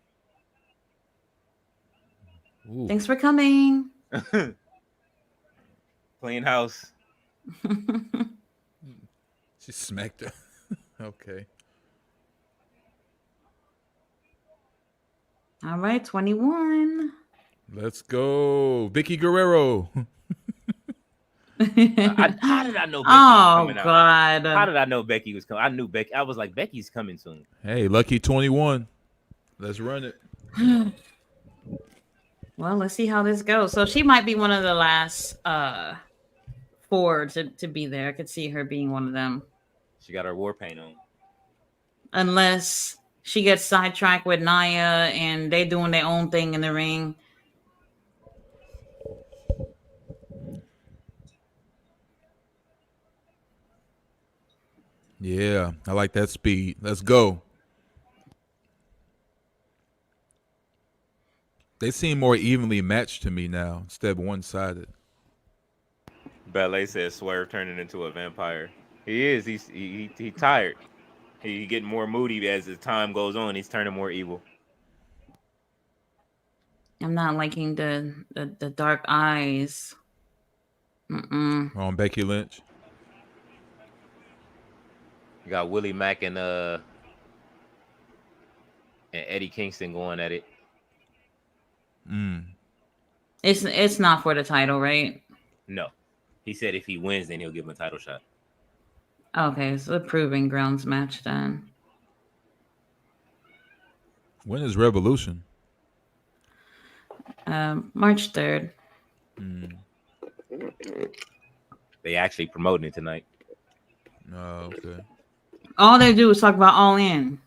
Ooh. Thanks for coming. Clean house. She smacked her. Okay. All right, 21. Let's go. Vicky Guerrero. How did I know Becky was Oh, coming out? God. How did I know Becky was coming? I knew Becky. I was like, Becky's coming soon. Hey, lucky 21. Let's run it. Well, let's see how this goes. So she might be one of the last 4 to be there. I could see her being one of them. She got her war paint on. Unless she gets sidetracked with Nia and they doing their own thing in the ring. Yeah, I like that speed. Let's go. They seem more evenly matched to me now instead of one-sided. Ballet says Swerve turning into a vampire. He is. He tired. He getting more moody as the time goes on. He's turning more evil. I'm not liking the dark eyes. On Becky Lynch. You got Willie Mack and Eddie Kingston going at it. It's not for the title, right? No. He said if he wins, then he'll give him a title shot. Okay, so a proving grounds match then. When is Revolution? March 3rd. They actually promoting it tonight. Oh, okay. All they do is talk about All In.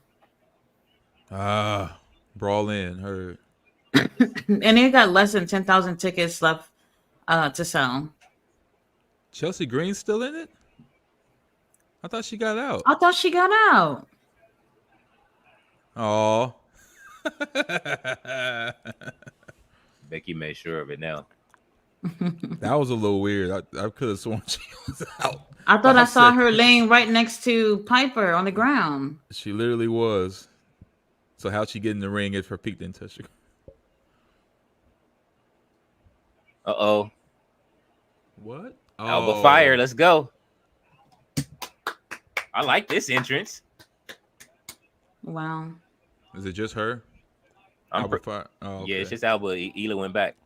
Brawl In, heard. And they got less than 10,000 tickets left to sell. Chelsea Green's still in it? I thought she got out. I thought she got out. Oh. Becky made sure of it now. That was a little weird. I could have sworn she was out. I thought I saw her laying right next to Piper on the ground. She literally was. So how'd she get in the ring if her feet didn't touch her? Uh-oh. What? Alba Fire, let's go. I like this entrance. Wow. Is it just her? Alba Fire. Oh, okay. Yeah, it's just Alba. Ela went back.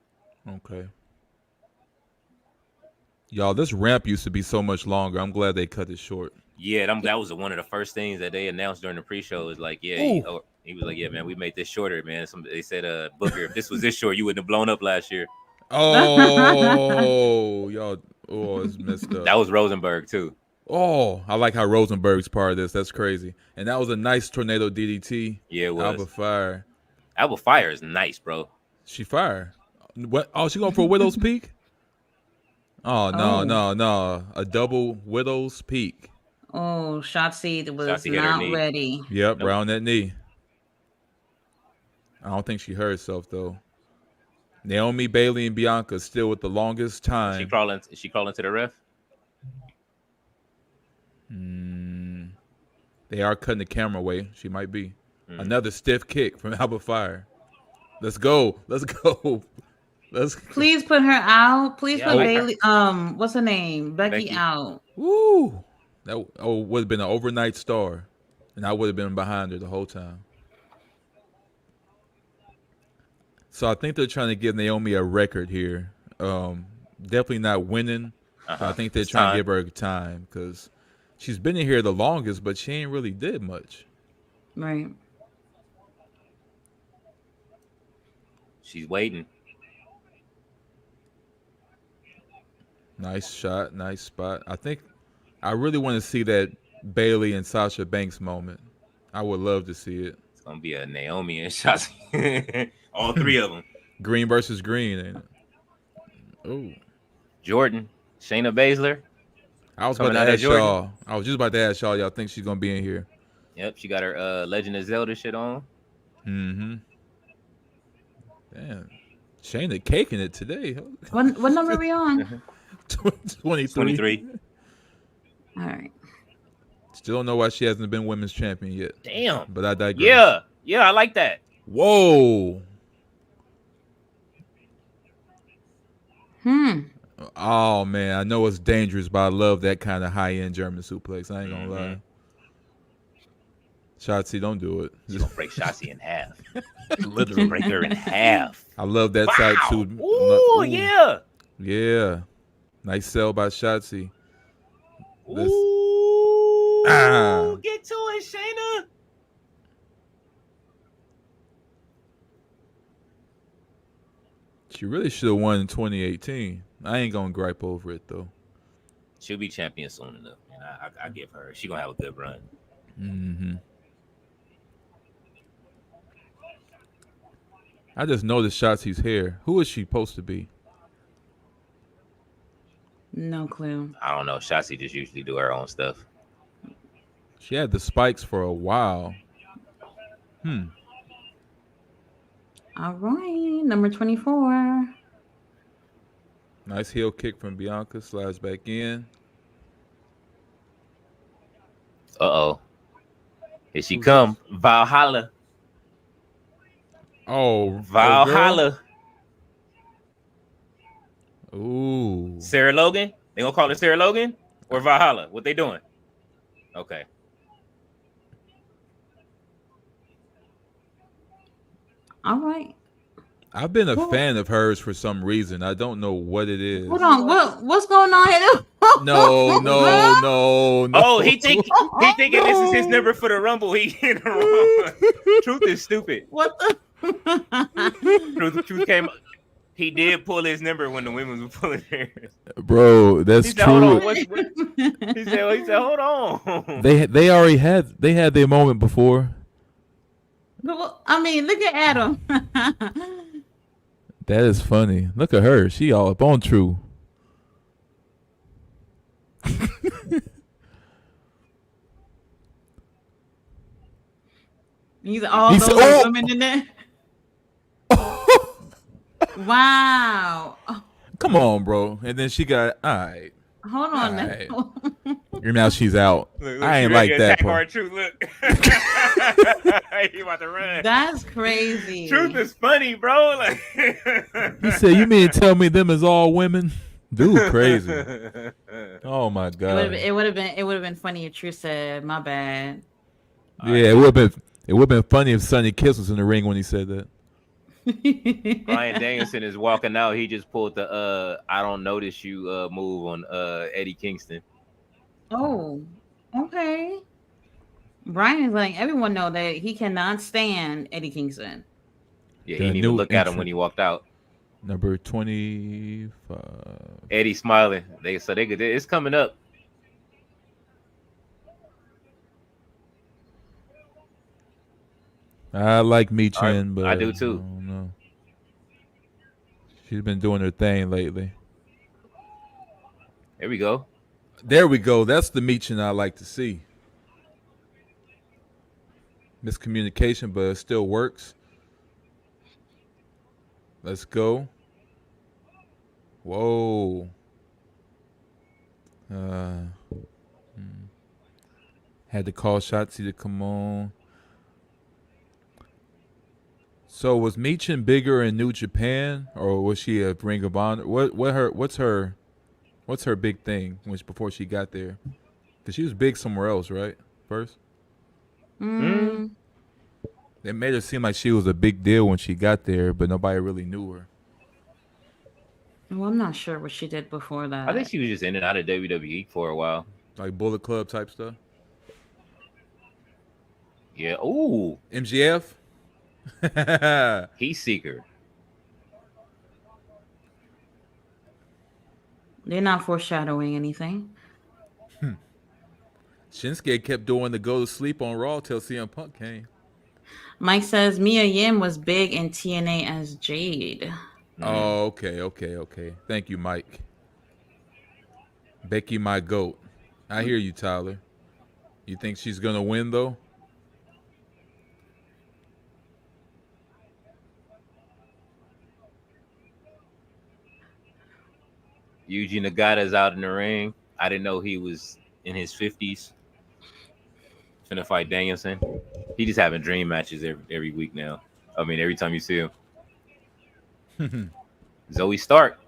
Okay. Y'all, this ramp used to be so much longer. I'm glad they cut it short. Yeah, that was one of the first things that they announced during the pre-show. Is like, yeah, he was like, yeah, man, we made this shorter, man. They said, Booker, if this was this short, you wouldn't have blown up last year. Oh, y'all. Oh, it's messed up. That was Rosenberg too. Oh, I like how Rosenberg's part of this. That's crazy. And that was a nice tornado DDT. Yeah, it was. Alba Fire. Alba Fire is nice, bro. She fire. What? Oh, she going for a Widow's Peak? Oh, no. A double Widow's Peak. Oh, Shotzi was Shotzi hit her not knee. ready. Yep, right on that knee. I don't think she hurt herself, though. Naomi, Bayley, and Bianca still with the longest time. She crawling to the ref. Mm, they are cutting the camera away. She might be. Mm. Another stiff kick from Alba Fire. Let's go. Let's go. Let's. Please put her out. Please Yeah, I put like her. Bailey. What's her name? Becky Becky. out. Woo. That would have been an overnight star, and I would have been behind her the whole time. So I think they're trying to give Naomi a record here. Definitely not winning, but I think they're It's trying to time. give her time because she's been in here the longest, but she ain't really did much. Right. She's waiting. Nice shot, nice spot. I really want to see that Bayley and Sasha Banks moment. I would love to see it. It's gonna be a Naomi and Shotzi. All three of them. Green versus green, ain't it? Oh, Jordan, Shayna Baszler. I was about Coming to out at ask Jordan. y'all. I was just about to ask y'all. Y'all think she's gonna be in here? Yep, she got her Legend of Zelda shit on. Mm-hmm. Damn, Shayna caking it today. What number are we on? 23. 23. All right. Still don't know why she hasn't been women's champion yet. Damn. But I digress. Yeah, I like that. Whoa. Oh man, I know it's dangerous, but I love that kind of high-end German suplex. I ain't gonna lie. Shotzi, don't do it. She's gonna break Shotzi in half. Literally break her in half. I love that side too. Ooh, yeah. Yeah. Nice sell by Shotzi. Ooh, get to it, Shayna. She really should have won in 2018. I ain't gonna gripe over it though. She'll be champion soon enough, man. I give her. She gonna have a good run. Mm-hmm. I just noticed Shotzi's hair. Who is she supposed to be? No clue. I don't know. Shotzi just usually do her own stuff. She had the spikes for a while. All right. Number 24. Nice heel kick from Bianca. Slides back in. Uh-oh. Here she come. Valhalla. Oh, Valhalla. Ooh. Sarah Logan? They gonna call it Sarah Logan or Valhalla? What they doing? Okay. All right. I've been a fan of hers for some reason. I don't know what it is. Hold on. What's going on here? No. Oh, he thinking this is his number for the Rumble. He in the wrong. Truth is stupid. What the? Truth came. He did pull his number when the women were pulling theirs. Bro, that's He said, "Hold true. on." He said, "Hold on." They already had their moment before. I mean, look at Adam. That is funny. Look at her. She all up on True. He's all those women in there. Wow. Come on, bro. And then she got all right. Hold on. Right. Now she's out. Look, I ain't like that part. Truth, look. He about to run. That's crazy. Truth is funny, bro. Like He said, "You mean to tell me them is all women?" Dude, crazy. Oh my god. It would have been funny if Truth said, "My bad." Yeah, it would have been funny if Sonny Kiss was in the ring when he said that. Bryan Danielson is walking out. He just pulled the "I don't notice you" move on Eddie Kingston. Oh, okay. Brian's like, everyone know that he cannot stand Eddie Kingston. Yeah, he didn't even look at him when he walked out. Number 25. Eddie smiling. It's coming up. I like Michin, but I do too. I don't know. She's been doing her thing lately. There we go. There we go. That's the Michin I like to see. Miscommunication, but it still works. Let's go. Whoa. Had to call Shotzi to come on. So was Meechin bigger in New Japan, or was she a Ring of Honor? What's her big thing before she got there? Because she was big somewhere else, right? First, Mm. Mm, they made her seem like she was a big deal when she got there, but nobody really knew her. well, I'm not sure what she did before I think that. she was just in and out of WWE for a while. Like Bullet Club type stuff. Yeah. Ooh, MGF. Heat Seeker. They're not foreshadowing anything. Shinsuke kept doing the go to sleep on Raw till CM Punk came. Mike says Mia Yim was big in TNA as Jade. Mm. Oh, okay. Thank you, Mike. Becky, my goat. I hear you, Tyler. You think she's gonna win though? Yuji Nagata's out in the ring. I didn't know he was in his 50s. Finna fight Danielson. He just having dream matches every week now. I mean, every time you see him. Zoe Stark.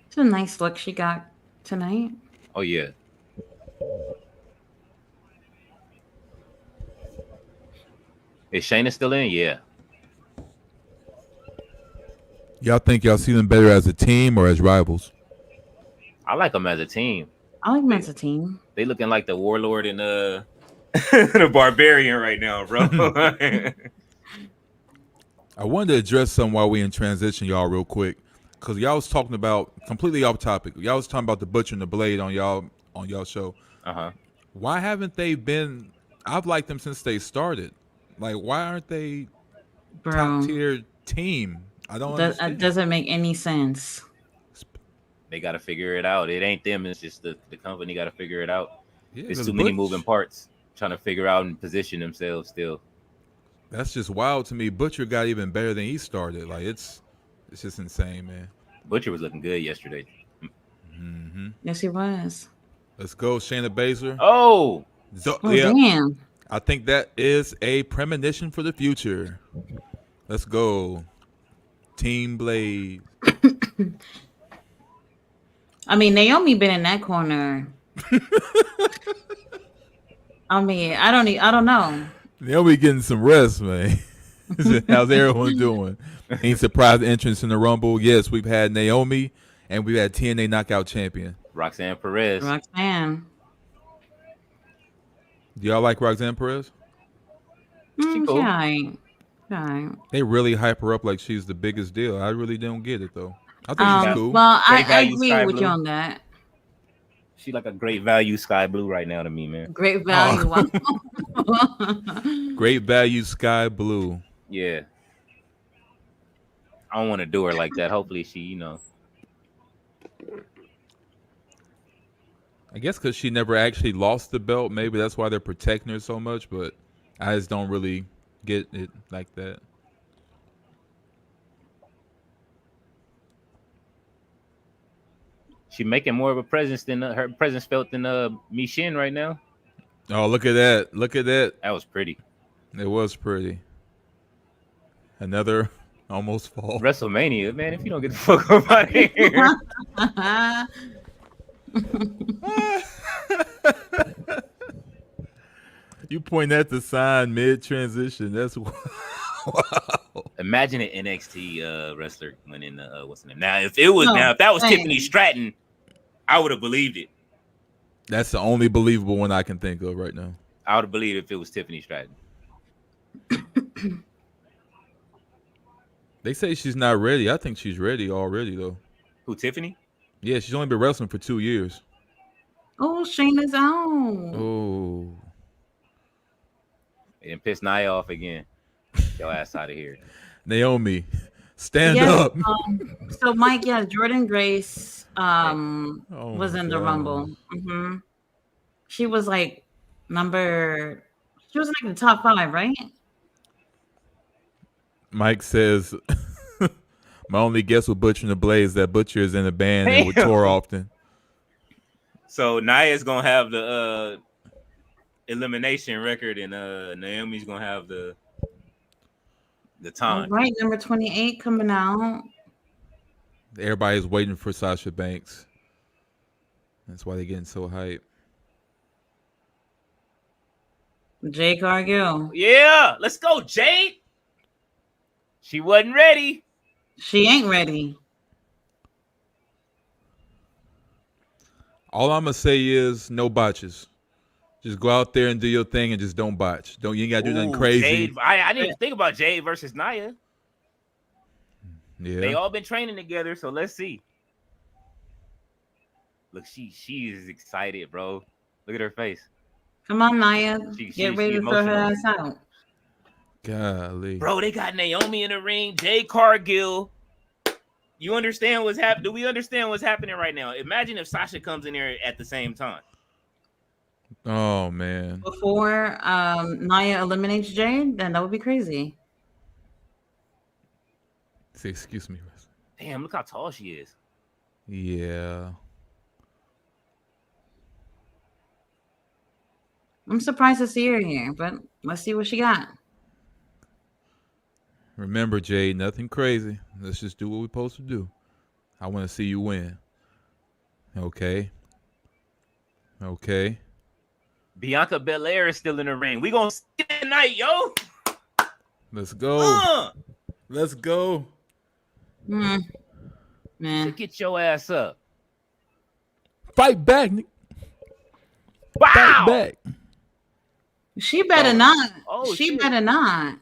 It's a nice look she got tonight. Oh yeah. Is Shayna still in? Yeah. Y'all think y'all see them better as a team or as rivals? I like them as a team. I like them as a team. They looking like the Warlord and the Barbarian right now, bro. I wanted to address something while we in transition, y'all, real quick, because y'all was talking about completely off topic. Y'all was talking about the Butcher and the Blade on y'all show. Uh-huh. Why haven't they been? I've liked them since they started. Like, why aren't they Bro, top tier team? I don't understand. doesn't make any sense. They got to figure it out. It ain't them. It's just the company got to figure it out. Yeah, There's 'cause too many Butch- moving parts trying to figure out and position themselves still. That's just wild to me. Butcher got even better than he started. Like, it's just insane, man. Butcher was looking good yesterday. Mm-hmm. Yes, he was. Let's go, Shayna Baszler. Oh, Oh, Yeah, damn. I think that is a premonition for the future. Let's go, Team Blade. I mean, Naomi been in that corner. I mean, I don't know. They'll be getting some rest, man. How's everyone doing? Ain't surprised entrance in the Rumble. Yes, we've had Naomi and we've had TNA Knockout Champion. Roxanne Perez. Roxanne. Do y'all like Roxanne Perez? She cool. Yeah, all right. They really hype her up like she's the biggest deal. I really don't get it though. I think she's cool. Well, Great I value, agree Sky with Blue. you on that. She like a great value Sky Blue right now to me, man. Great value. Great value Sky Blue. Yeah. I don't want to do her like that. Hopefully she, I guess because she never actually lost the belt. Maybe that's why they're protecting her so much. But I just don't really get it like that. she making more of a presence than her presence felt than Michin right now. Oh, look at that. Look at that. That was pretty. It was pretty. Another almost fall. WrestleMania, man. If you don't get the fuck up out of here. You point at the sign mid transition. That's wow. Imagine an NXT wrestler winning the what's the name? Now, if that was Tiffany Stratton, I would have believed it. That's the only believable one I can think of right now. I would have believed if it was Tiffany Stratton. They say she's not ready. I think she's ready already, though. Who, Tiffany? Yeah, she's only been wrestling for 2 years. Oh, Shayna's out. Oh. And piss Nia off again. Your ass out of here. Naomi, stand up. So, Mike, yeah, Jordan Grace was in the Rumble. Mm-hmm. She was like she was like the top 5, right? Mike says, My only guess with Butcher and the Blade that Butcher is in a band and would Damn. tour often. So Nia's gonna have the elimination record, and Naomi's gonna have the All time. right, number 28 coming out. Everybody's waiting for Sasha Banks. That's why they're getting so hyped. Jay Cargill. Yeah, let's go, Jade. She wasn't ready. She ain't ready. All I'm gonna say is no botches. Just go out there and do your thing and just don't botch. You ain't gotta do nothing crazy. Jade, I didn't even think about Jade versus Nia. Yeah. They all been training together, so let's see. Look, she is excited, bro. Look at her face. Come on, Nia. Get ready to throw her emotional. ass out. Golly. Bro, they got Naomi in the ring, Jade Cargill. You understand what's happening? Do we understand what's happening right now? Imagine if Sasha comes in there at the same time. Oh man. Before Nia eliminates Jade, then that would be crazy. Say, excuse me. Damn, look how tall she is. Yeah. I'm surprised to see her here, but let's see what she got. Remember, Jade, nothing crazy. Let's just do what we're supposed to do. I want to see you win. Okay. Okay. Bianca Belair is still in the ring. We gonna see it tonight, yo. Let's go. Let's go. Man. Get your ass up. Fight back, Nick. Wow. Fight back. She better not. Oh, she shit. better not.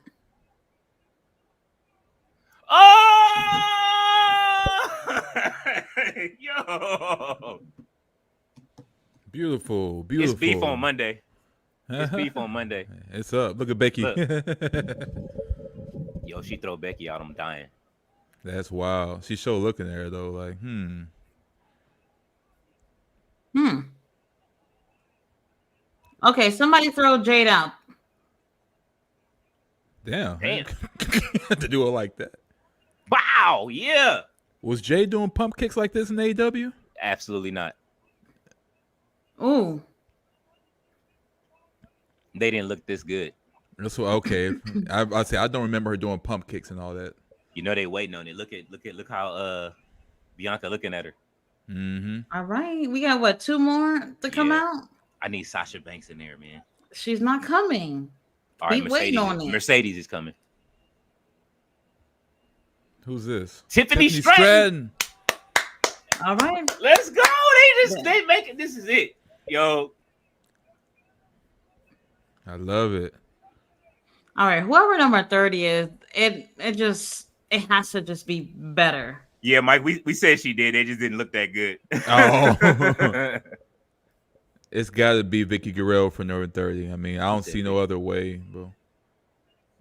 Oh! Yo. Beautiful. It's beef on Monday. It's beef on Monday. It's up. Look at Becky. Look. Yo, she throw Becky out. I'm dying. That's wild. She sure looking at her though, like, Okay, somebody throw Jade out. Damn. To do it like that. Wow. Yeah. Was Jay doing pump kicks like this in AEW? Absolutely not. Ooh. They didn't look this good. That's what, okay. I say I don't remember her doing pump kicks and all that. You know they waiting on it. Look how Bianca looking at her. Mm-hmm. All right. We got what, 2 more to come out? I need Sasha Banks in there, man. She's not coming. All right, Keep waiting on it. Mercedes is coming. Who's this? Tiffany Stratton. All right. Let's go. They make it. This is it. Yo. I love it. All right. Whoever number 30 is, it has to just be better. Yeah, Mike, we said she did. They just didn't look that good. Oh. It's got to be Vicky Guerrero for number 30. I mean, I don't see no other way, bro.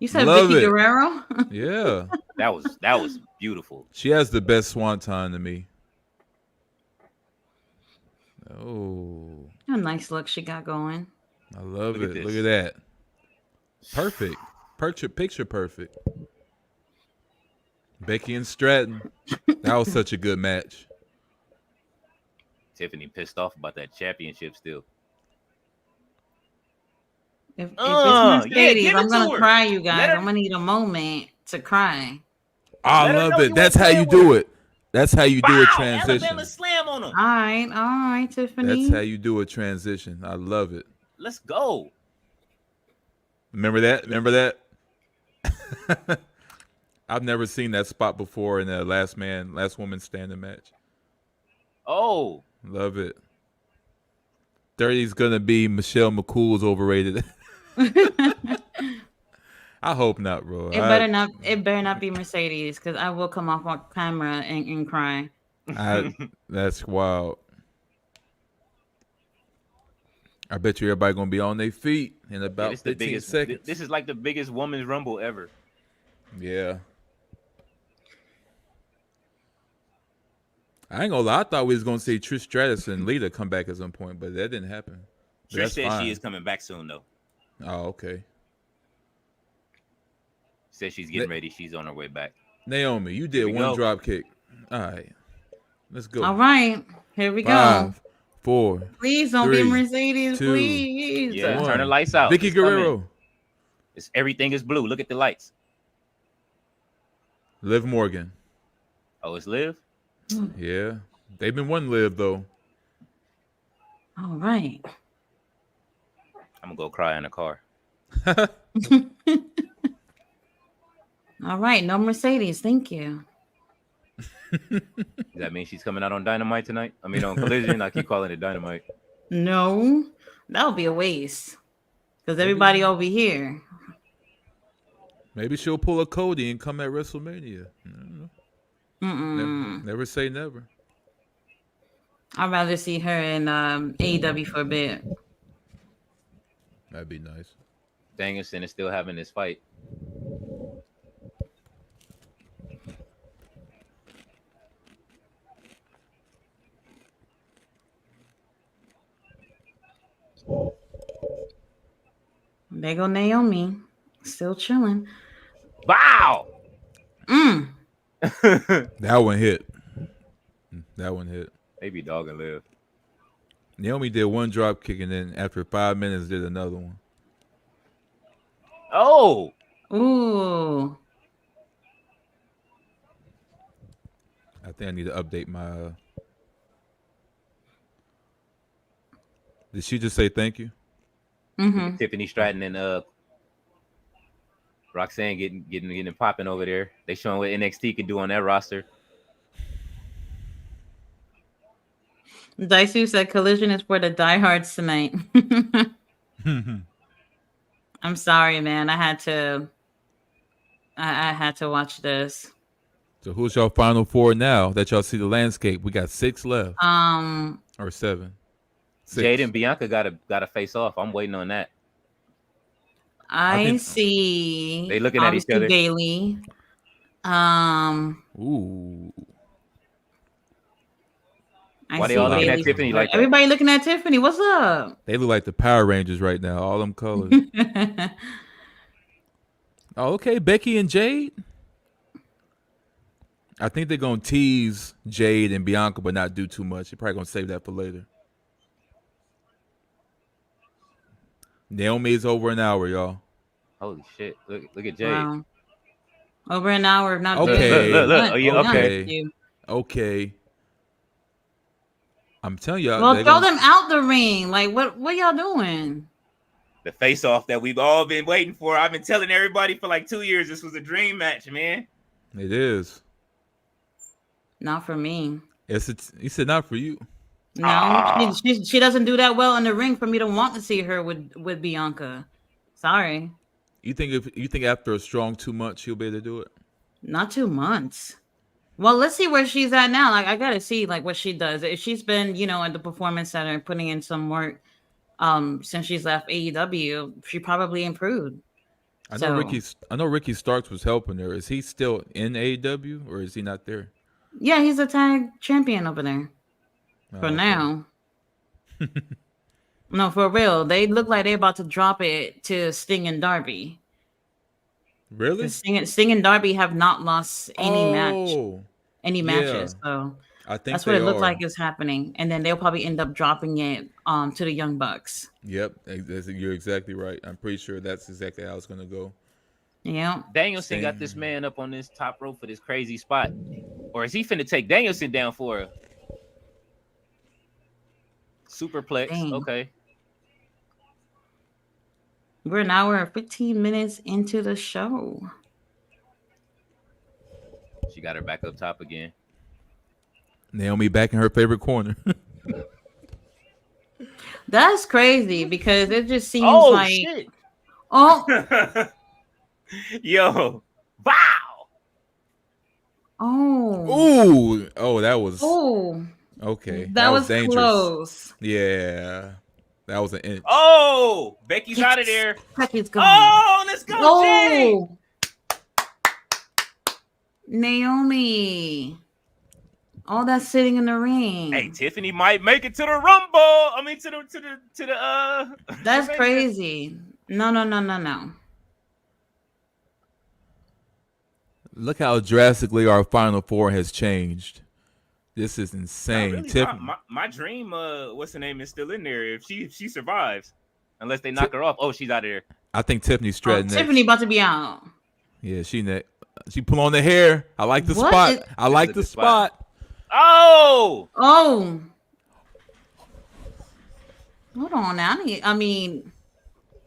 You said Love Vicky it. Guerrero? Yeah. That was beautiful. She has the best swanton to me. Oh. A nice look she got going. I love Look at it. this. Look at that. Perfect. Picture perfect. Becky and Stratton. That was such a good match. Tiffany pissed off about that championship still. If it's Yeah, Mercedes, give it I'm to gonna her. cry, you guys. Let her- I'm gonna need a moment to cry. I Let her love know it. you That's ain't how you playing do with it. That's how you do a Wow, transition. Alabama slam on them. All right, Tiffany. That's how you do a transition. I love it. Let's go. Remember that? I've never seen that spot before in a last woman standing match. Oh, Love it. 30 is gonna be Michelle McCool's overrated. I hope not, bro. It better not be Mercedes, because I will come off on camera and cry. That's wild. I bet you everybody gonna be on their feet in about this the 15 biggest. seconds. This is like the biggest women's rumble ever. Yeah. I ain't gonna lie. I thought we was gonna see Trish Stratus and Lita come back at some point, but that didn't happen. But Trish that's said fine. she is coming back soon, though. Oh, okay. Said she's getting ready. She's on her way back. Naomi, you Here did we one go. drop kick. All right, let's go. All right, here we go. 5, 4, Please don't be 3, Mercedes, 2, please. Yeah, turn the 1. lights out. Vicky It's coming. Guerrero, It's everything is blue. Look at the lights. Liv Morgan. Oh, it's Liv. Yeah, they've been one Liv though. All right. I'm gonna go cry in the car. All right, no Mercedes. Thank you. Does that mean she's coming out on Dynamite tonight? I mean, on Collision. I keep calling it Dynamite. No, that would be a waste because everybody over here. Maybe she'll pull a Cody and come at WrestleMania. Mm-mm. Never say never. I'd rather see her in AEW for a bit. That'd be nice. Danielson is still having this fight. There go Naomi, still chilling. Wow. That one hit. That one hit. Maybe dog and Liv. Naomi did one drop kick and then after 5 minutes did another one. Oh. Ooh. I think I need to update my. Did she just say thank you? Mm-hmm. Tiffany Stratton and Roxanne getting popping over there. They showing what NXT can do on that roster. Daisu said Collision is for the diehards tonight. I'm sorry, man. I had to watch this. So who's your final 4 now that y'all see the landscape? We got 6 left. Or 7. 6. Jade and Bianca gotta face off. I'm waiting on that. I see. They looking at each other. Bayley. Ooh. Why they all looking at Tiffany like that? Everybody looking at Tiffany. What's up? They look like the Power Rangers right now. All them colors. Oh, okay. Becky and Jade. I think they're gonna tease Jade and Bianca, but not do too much. They're probably gonna save that for later. Naomi is over an hour, y'all. Holy shit! Look at Jade. Wow. Over an hour, not Okay. Look. Oh, yeah, okay. Okay. I'm telling y'all. Well, throw them out the ring. Like, what y'all doing? The face off that we've all been waiting for. I've been telling everybody for like 2 years this was a dream match, man. It is. Not for me. He said not for you. No, she doesn't do that well in the ring for me to want to see her with Bianca. Sorry. You think after a strong 2 months she'll be able to do it? Not 2 months. Well, let's see where she's at now. Like, I gotta see like what she does. If she's been, at the Performance Center putting in some work, since she's left AEW, she probably improved. I know Ricky Starks was helping her. Is he still in AEW or is he not there? Yeah, he's a tag champion over there. For now. No, for real. They look like they're about to drop it to Sting and Darby. Really? Sting and Darby have not lost any matches. So I think that's what it looked like is happening. And then they'll probably end up dropping it to the Young Bucks. Yep, you're exactly right. I'm pretty sure that's exactly how it's going to go. Yeah. Danielson got this man up on this top rope for this crazy spot. Or is he finna take Danielson down for a superplex? Dang. Okay. We're an hour and 15 minutes into the show. She got her back up top again. Naomi back in her favorite corner. That's crazy because it just seems like shit. Oh. Yo. Wow. Oh. Ooh. Oh, that was okay. That was dangerous. Close. Yeah. That was an inch. Oh, Becky's out of there. Becky's gone. Oh, let's go, Jay. Naomi. All that sitting in the ring. Hey, Tiffany might make it to the Rumble. I mean, to the. That's crazy. No. Look how drastically our Final Four has changed. This is Not insane. really. My dream. What's her name is still in there. If she survives, unless they knock her off. Oh, she's out of there. I think Tiffany Oh, Stratton Tiffany next. about to be out. Yeah, she next. She pull on the hair. I like the What spot. is? I This is like a the good spot. spot. Oh, Oh, hold on now. I mean,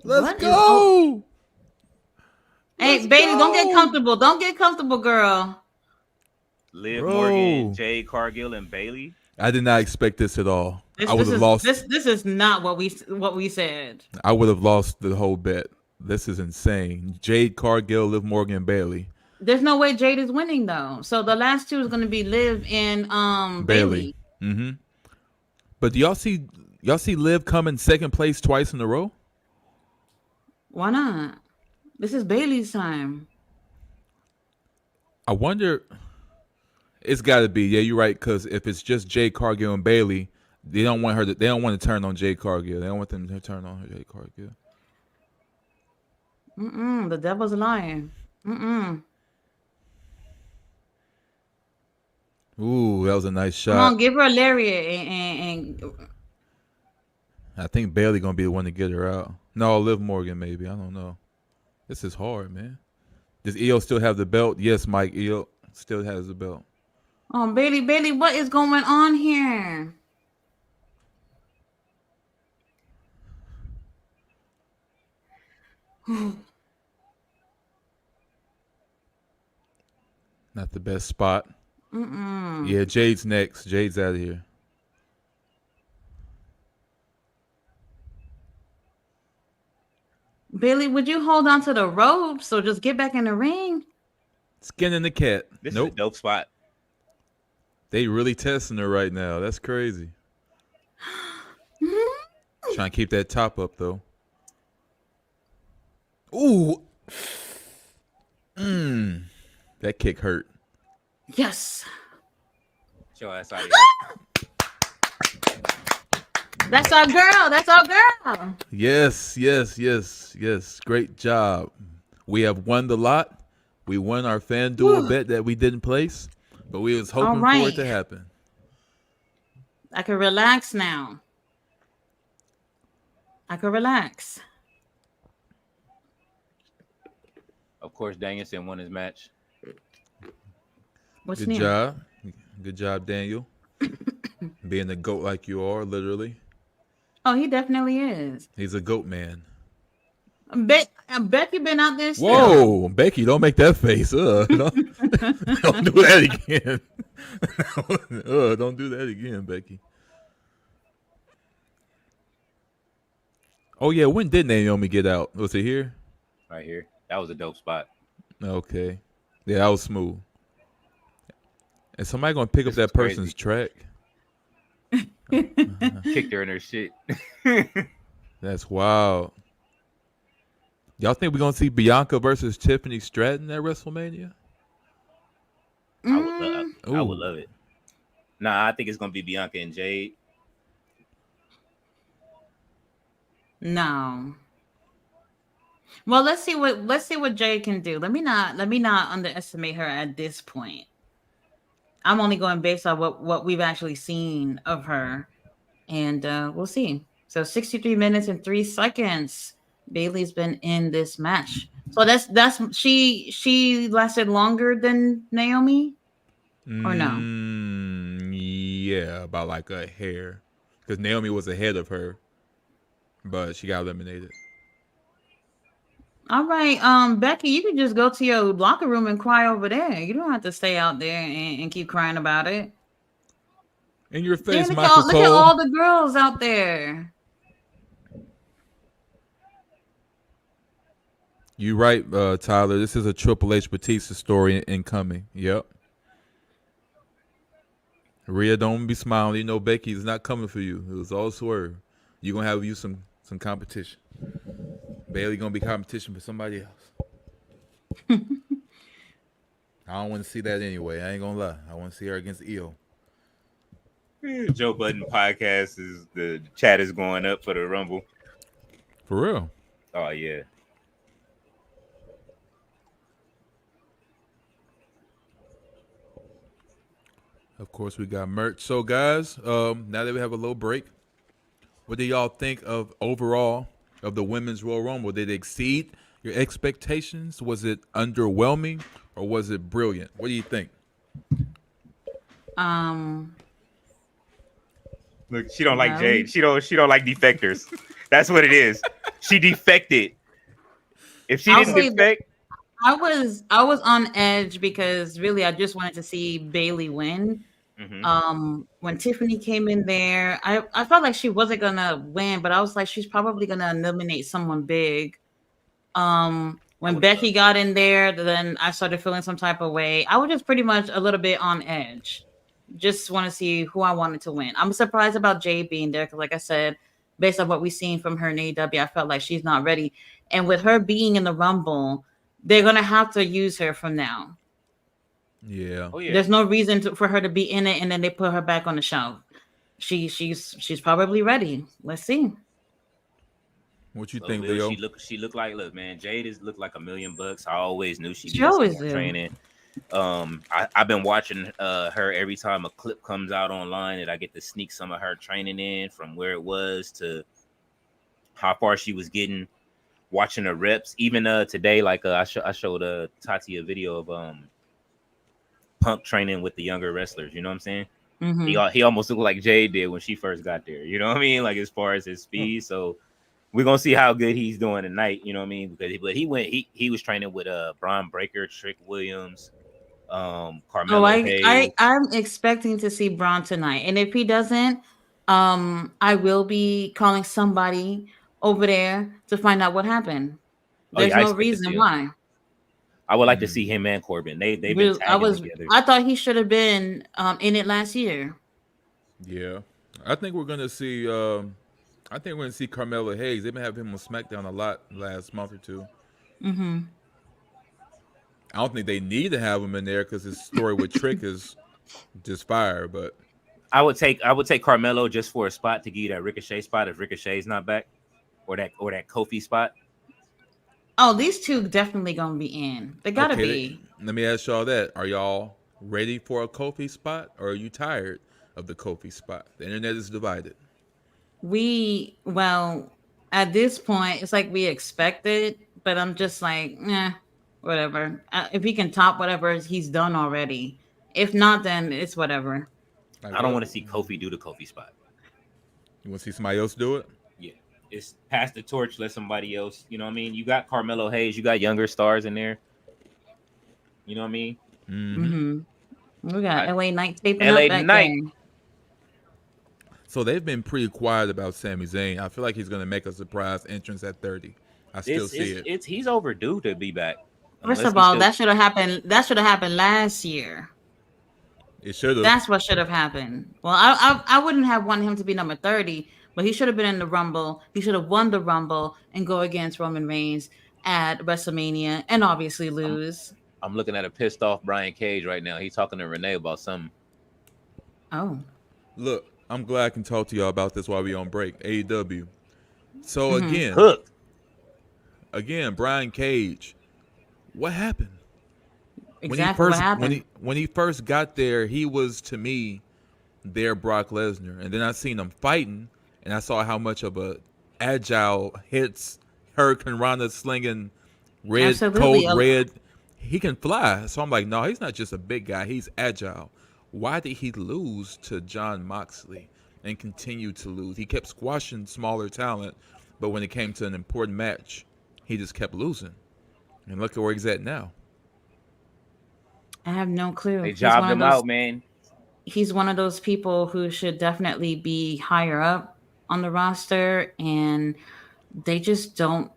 Let's what is? Oh, go. hey, Let's Bailey, don't get go. comfortable. Don't get comfortable, girl. Liv Morgan, Bro. Jade Cargill, and Bayley. I did not expect this at all. I This would this have is lost. this is not what we said. I would have lost the whole bet. This is insane. Jade Cargill, Liv Morgan, Bailey. There's no way Jade is winning though. So the last two is going to be Liv and Bailey. Bailey. Mm-hmm. But do y'all see Liv coming second place twice in a row? Why not? This is Bailey's time. I wonder. It's got to be. Yeah, you're right. Because if it's just Jade Cargill and Bailey, they don't want her. They don't want to turn on Jade Cargill. They don't want them to turn on Jade Cargill. The devil's lying. Ooh, that was a nice Come shot. on, give her a lariat and I think Bailey gonna be the one to get her out. No, Liv Morgan maybe. I don't know. This is hard, man. Does Io still have the belt? Yes, Mike. Io still has the belt. oh Bailey, what is going on here? Not the best spot. Yeah, Jade's next. Jade's out of here. Bailey, would you hold on to the ropes or just get back in the ring? Skin in the cat. This Nope. is a dope spot. They really testing her right now. That's crazy. Trying to keep that top up though. Ooh. That kick hurt. Yes. Show ass out of That's our girl. That's our girl. Yes. Great job. We have won the lot. We won our FanDuel bet that we didn't place, but we was hoping for it to happen. I can relax now. I can relax. Of course, Danielson won his match. What's Good new? job. Good job, Daniel. Being a goat like you are, literally. Oh, he definitely is. He's a goat man. Becky been out there still. Whoa, Becky, don't make that face. Don't do that again. Don't do that again, Becky. Oh, yeah, when did Naomi get out? Was it here? Right here. That was a dope spot. Okay. Yeah, that was smooth. Is somebody going to pick up that person's track? Kicked her in her shit. That's wild. Y'all think we're going to see Bianca versus Tiffany Stratton at WrestleMania? I would love it. Nah, I think it's going to be Bianca and Jade. No. Well, let's see what Jade can do. Let me not underestimate her at this point. I'm only going based on what we've actually seen of her, and we'll see. So 63 minutes and 3 seconds. Bayley's been in this match. So that's she lasted longer than Naomi, or no? Yeah, about like a hair, because Naomi was ahead of her, but she got eliminated. All right, Becky, you can just go to your locker room and cry over there. You don't have to stay out there and keep crying about it. In your face, Look Michael at Cole. all the girls out there. You right, Tyler. This is a Triple H Batista story incoming. Yep. Rhea, don't be smiling. You know Becky's not coming for you. It was all swerve. You're going to have you some competition. Bayley going to be competition for somebody else. I don't want to see that anyway. I ain't going to lie. I want to see her against Io. Joe Budden podcast is the chat is going up for the Rumble. For real? Oh, yeah. Of course, we got merch. So, guys, now that we have a little break, what do y'all think of overall of the women's Royal Rumble? Did it exceed your expectations? Was it underwhelming or was it brilliant? What do you think? Um, Look, she don't like well, Jade. She don't like defectors. That's what it is. She defected. If she I'll didn't say that defect, I was on edge because really I just wanted to see Bayley win. hmm When Tiffany came in there, I felt like she wasn't gonna win, but I was like, she's probably gonna eliminate someone big. I When would have Becky loved. got in there, then I started feeling some type of way. I was just pretty much a little bit on edge. Just want to see who I wanted to win. I'm surprised about Jay being there because, like I said, based on what we've seen from her in AEW, I felt like she's not ready. And with her being in the Rumble, they're gonna have to use her from now. Yeah. Oh yeah. There's no reason for her to be in it, and then they put her back on the shelf. She's probably ready. Let's see. What you So think, will Leo? she look like, look, man, Jade is look like $1,000,000. I always knew she She needed some always more do. training. I've been watching her every time a clip comes out online, and I get to sneak some of her training in from where it was to how far she was getting, watching her reps. Even today, like I showed Tati a video of Punk training with the younger wrestlers. You know what I'm saying? Hmm. He almost looked like Jade did when she first got there. You know what I mean? Like as far as his speed. So we're gonna see how good he's doing tonight. You know what I mean? Because he was training with Braun Breaker, Trick Williams, Oh, Carmelo I, I, Hayes. I'm expecting to see Braun tonight, and if he doesn't, I will be calling somebody over there to find out what happened. Oh There's yeah, I no expect to reason see him. why. I would like to see Mm, him and Corbin. They've been I tagging was, together. I thought he should have been in it last year. yeah. I think we're gonna see. I think we're gonna see Carmelo Hayes. They've been having him on SmackDown a lot last month or two. Hmm. I don't think they need to have him in there because his story with Trick is just fire. But I would take Carmelo just for a spot to give you that Ricochet spot if Ricochet's not back, or that Kofi spot. Oh, these two definitely gonna be in. They gotta okay, be. let me ask y'all that: are y'all ready for a Kofi spot, or are you tired of the Kofi spot? The internet is divided. Well, at this point, it's like we expected, but I'm just like, whatever. If he can top whatever he's done already, if not, then it's whatever. Like I don't what? want to see Kofi do the Kofi spot. You want to see somebody else do it? Yeah, it's pass the torch. Let somebody else. You know what I mean? You got Carmelo Hayes. You got younger stars in there. You know what I mean? Mm-hmm. Hmm. We got I, LA Knight taping up L.A. back there. Knight. So they've been pretty quiet about Sami Zayn. I feel like he's going to make a surprise entrance at 30. I still It's see it's it. it's he's overdue to be back, First unless of he's all, still. that should have happened. That should have happened last year. It should have. That's what should have happened. Well, I wouldn't have wanted him to be number 30, but he should have been in the Rumble. He should have won the Rumble and go against Roman Reigns at WrestleMania and obviously I'm lose. I'm looking at a pissed off Brian Cage right now. He's talking to Renee about something. Oh. Look, I'm glad I can talk to y'all about this while we on break. AEW. So Hmm. He's again, cooked. Brian Cage. What happened? Exactly what happened. When he first got there, he was to me their Brock Lesnar, and then I seen him fighting, and I saw how much of a agile hits Hurricane Rana slinging Absolutely. code red. He can fly, so I'm like, no, he's not just a big guy. He's agile. Why did he lose to John Moxley and continue to lose? He kept squashing smaller talent, but when it came to an important match, he just kept losing. And look at where he's at now. I have no clue. They jobbed him out, man. He's one of those people who should definitely be higher up on the roster, and they just don't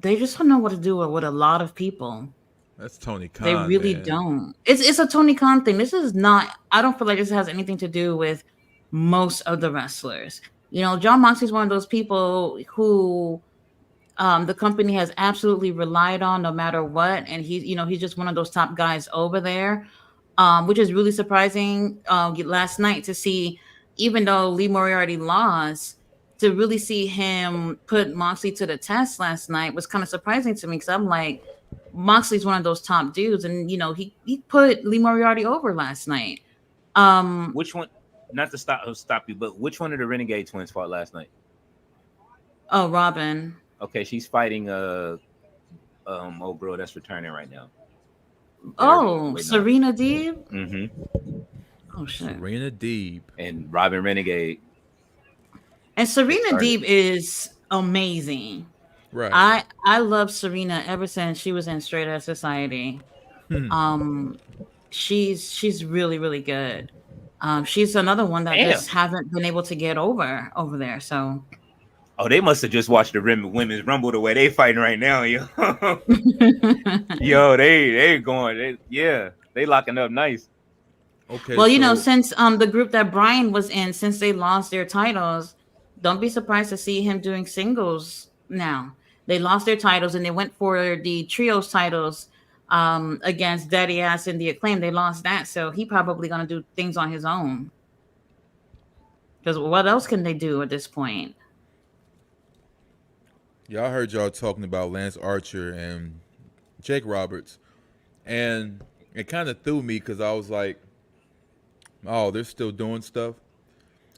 they just don't know what to do with a lot of people. That's Tony They Khan, really man. don't. It's a Tony Khan thing. This is not. I don't feel like this has anything to do with most of the wrestlers. John Moxley's one of those people who the company has absolutely relied on no matter what, and he's just one of those top guys over there, which is really surprising. Last night to see, even though Lee Moriarty lost, to really see him put Moxley to the test last night was kind of surprising to me because I'm like, Moxley's one of those top dudes, and he put Lee Moriarty over last night. Which one? Not to stop you, but which one of the Renegade twins fought last night? Oh, Robin. Okay, she's fighting old girl that's returning right now. That everybody Oh, waiting on. Serena Deeb. Mm-hmm. Oh shit. Serena Deeb. And Robin Renegade And just Serena started. Deeb is amazing. Right. I love Serena ever since she was in Straight Edge Society. Um, she's really really good. She's another one that Damn. just haven't been able to get over there. So Oh, they must have just watched the women's rumble the way they fighting right now, yo. Yo, they going, they locking up nice. Okay, well, so since the group that Brian was in, since they lost their titles, don't be surprised to see him doing singles now. They lost their titles and they went for the trios titles against Daddy Ass and the Acclaim. They lost that, so he probably gonna do things on his own. Because what else can they do at this point? y'all heard y'all talking about Lance Archer and Jake Roberts, and it kind of threw me because I was like, oh, they're still doing stuff.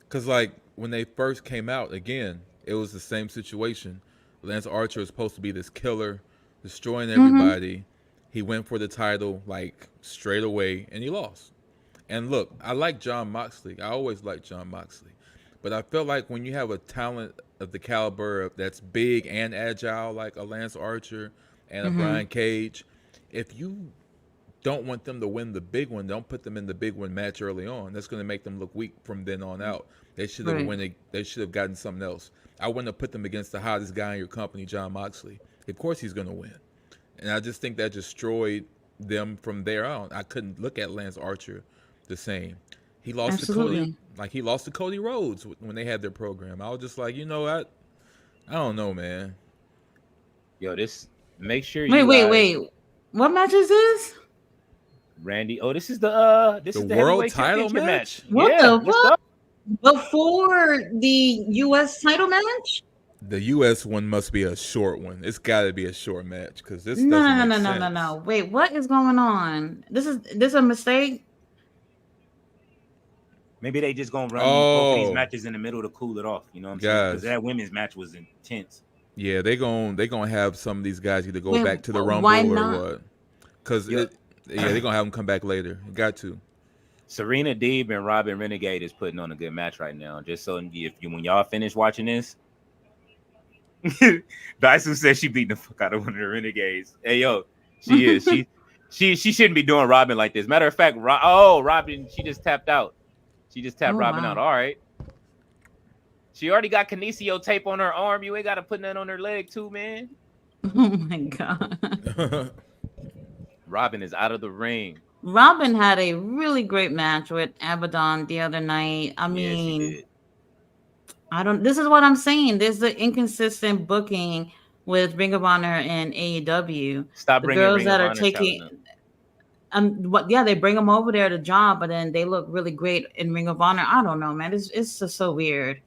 Because like when they first came out, again, it was the same situation. Lance Archer was supposed to be this killer, destroying Mm-hmm. everybody. He went for the title like straight away, and he lost. And look, I like John Moxley. I always liked John Moxley. But I feel like when you have a talent of the caliber of that's big and agile like a Lance Archer and a Mm-hmm. Brian Cage, if you don't want them to win the big one, don't put them in the big one match early on. That's going to make them look weak from then on out. They should have Right. They should have gotten something else. I wouldn't have put them against the hottest guy in your company, John Moxley. Of course he's going to win. And I just think that destroyed them from there on. I couldn't look at Lance Archer the same. He lost to Cody, Absolutely. like he lost to Cody Rhodes when they had their program. I was just like, I don't know, man. Yo, make sure Wait, you wait, guys, wait. What match is this? Randy. Oh, this The is the world heavyweight title championship match? match. What Yeah, the let's fuck? go. Before the U.S. title match? The U.S. one must be a short one. It's got to be a short match because this No, doesn't no, make no, no, no, sense. no. Wait, what is going on? This a mistake? Maybe they just gonna run both of these Oh, matches in the middle to cool it off. You know what I'm saying? Because guys, that women's match was intense. yeah, they gonna have some of these guys either go Wait, back to the why Rumble or not? what? Because Yo, yeah, they're gonna have them come back later. You got to. Serena Deeb and Robin Renegade is putting on a good match right now. Just so when y'all finish watching this, Daisu said she beat the fuck out of one of the Renegades. Hey yo, she is. She shouldn't be doing Robin like this. Matter of fact, Robin, she just tapped out. She just tapped Oh Robin out. wow. All right. She already got Kinesio tape on her arm. You ain't got to put that on her leg too, man. Oh my god. Robin is out of the ring. Robin had a really great match with Abaddon the other night. I Yeah, she mean, did. I don't. This is what I'm saying. There's the inconsistent booking with Ring of Honor and AEW. Stop The bringing girls Ring that of are Honor talent taking, up. what? Yeah, they bring them over there to job, but then they look really great in Ring of Honor. I don't know, man. It's just so weird.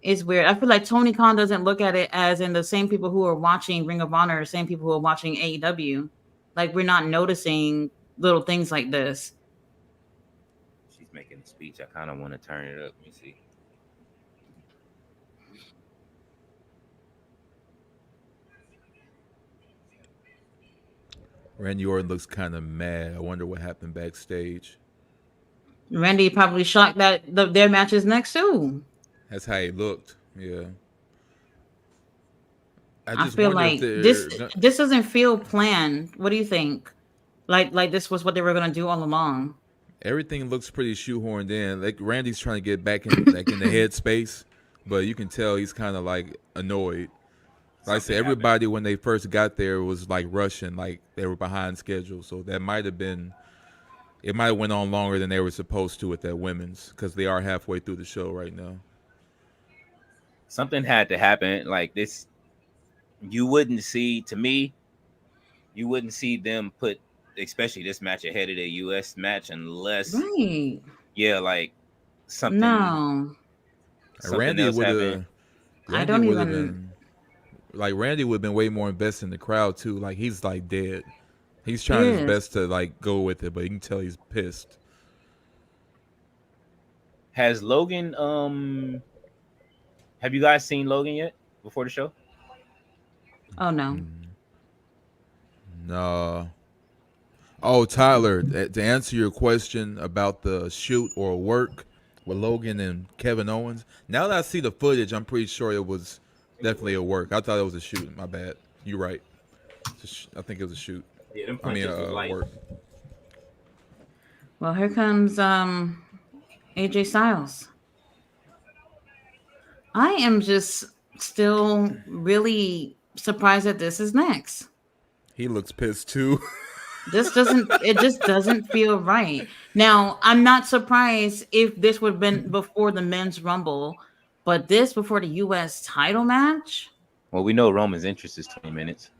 It's weird. I feel like Tony Khan doesn't look at it as in the same people who are watching Ring of Honor, the same people who are watching AEW. Like we're not noticing little things like this. She's making a speech. I kind of want to turn it up. Let me see. Randy Orton looks kind of mad. I wonder what happened backstage. Randy probably shocked that their match is next too. That's how he looked. Yeah. I I just feel wonder if like they're. this doesn't feel planned. What do you think? Like this was what they were gonna do all along. Everything looks pretty shoehorned in. Like Randy's trying to get back in, like in the headspace, but you can tell he's kind of like annoyed. Like I said, Something happened. everybody when they first got there was like rushing, like they were behind schedule. So that might have been. It might have went on longer than they were supposed to with that women's because they are halfway through the show right now. Something had to happen. Like this, you wouldn't see. To me, you wouldn't see them put, especially this match ahead of the U.S. match, unless, Right. yeah, like something, No. And something else happened. I Randy don't would have even been like Randy would have been way more invested in the crowd too. Like he's like dead. He's he trying his is. best to like go with it, but you can tell he's pissed. Has Logan have you guys seen Logan yet before the show? Oh no. No. Oh, Tyler, to answer your question about the shoot or work with Logan and Kevin Owens, now that I see the footage, I'm pretty sure it was definitely a work. I thought it was a shoot. My bad. You're right. I think it was a shoot. Yeah, them I mean, punches was light. work. Well, here comes AJ Styles. I am just still really surprised that this is next. He looks pissed too. It just doesn't feel right. Now, I'm not surprised if this would have been before the men's rumble, but this before the US title match? Well, we know Roman's interest is 20 minutes.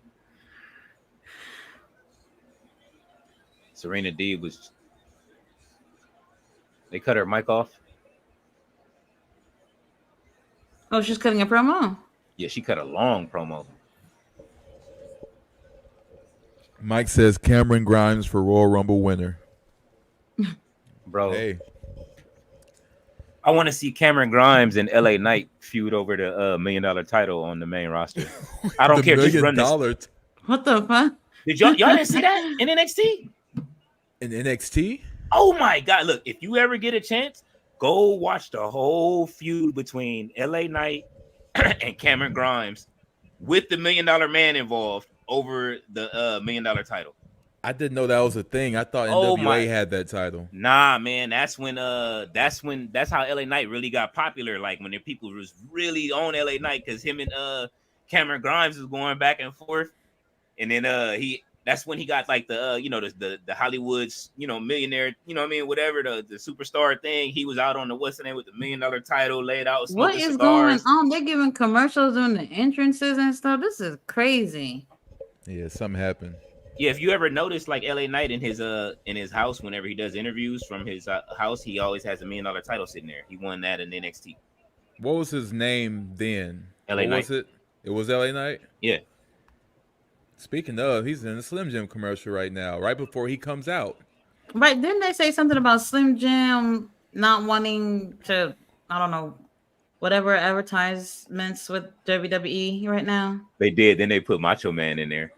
Serena D was. They cut her mic off. Oh, she's cutting a promo. Yeah, she cut a long promo. Mike says Cameron Grimes for Royal Rumble winner. Bro, Hey, I want to see Cameron Grimes and LA Knight feud over the $1 million title on the main roster. I don't the care. Just $1 run million this. What the fuck? Did y'all didn't see that in NXT? in NXT. Oh my God! Look, if you ever get a chance, go watch the whole feud between LA Knight and Cameron Grimes with the $1 million man involved over the $1 million title. I didn't know that was a thing. I thought Oh NWA my- had that title. Nah, man, that's how LA Knight really got popular. Like when the people was really on LA Knight because him and Cameron Grimes was going back and forth, and then that's when he got like the the Hollywood's millionaire, whatever the superstar thing. He was out on the what's the name with the $1 million title laid out. What smoking is cigars. going on? They're giving commercials during the entrances and stuff. This is crazy. Yeah, something happened. Yeah, if you ever notice, like LA Knight in his house, whenever he does interviews from his house, he always has a $1 million title sitting there. He won that in NXT. What was his name then? LA what Knight. was it? It was LA Knight? Yeah. Speaking of, he's in a Slim Jim commercial right now, right before he comes out. Right? Didn't they say something about Slim Jim not wanting to, I don't know, whatever advertisements with WWE right now? They did. Then they put Macho Man in there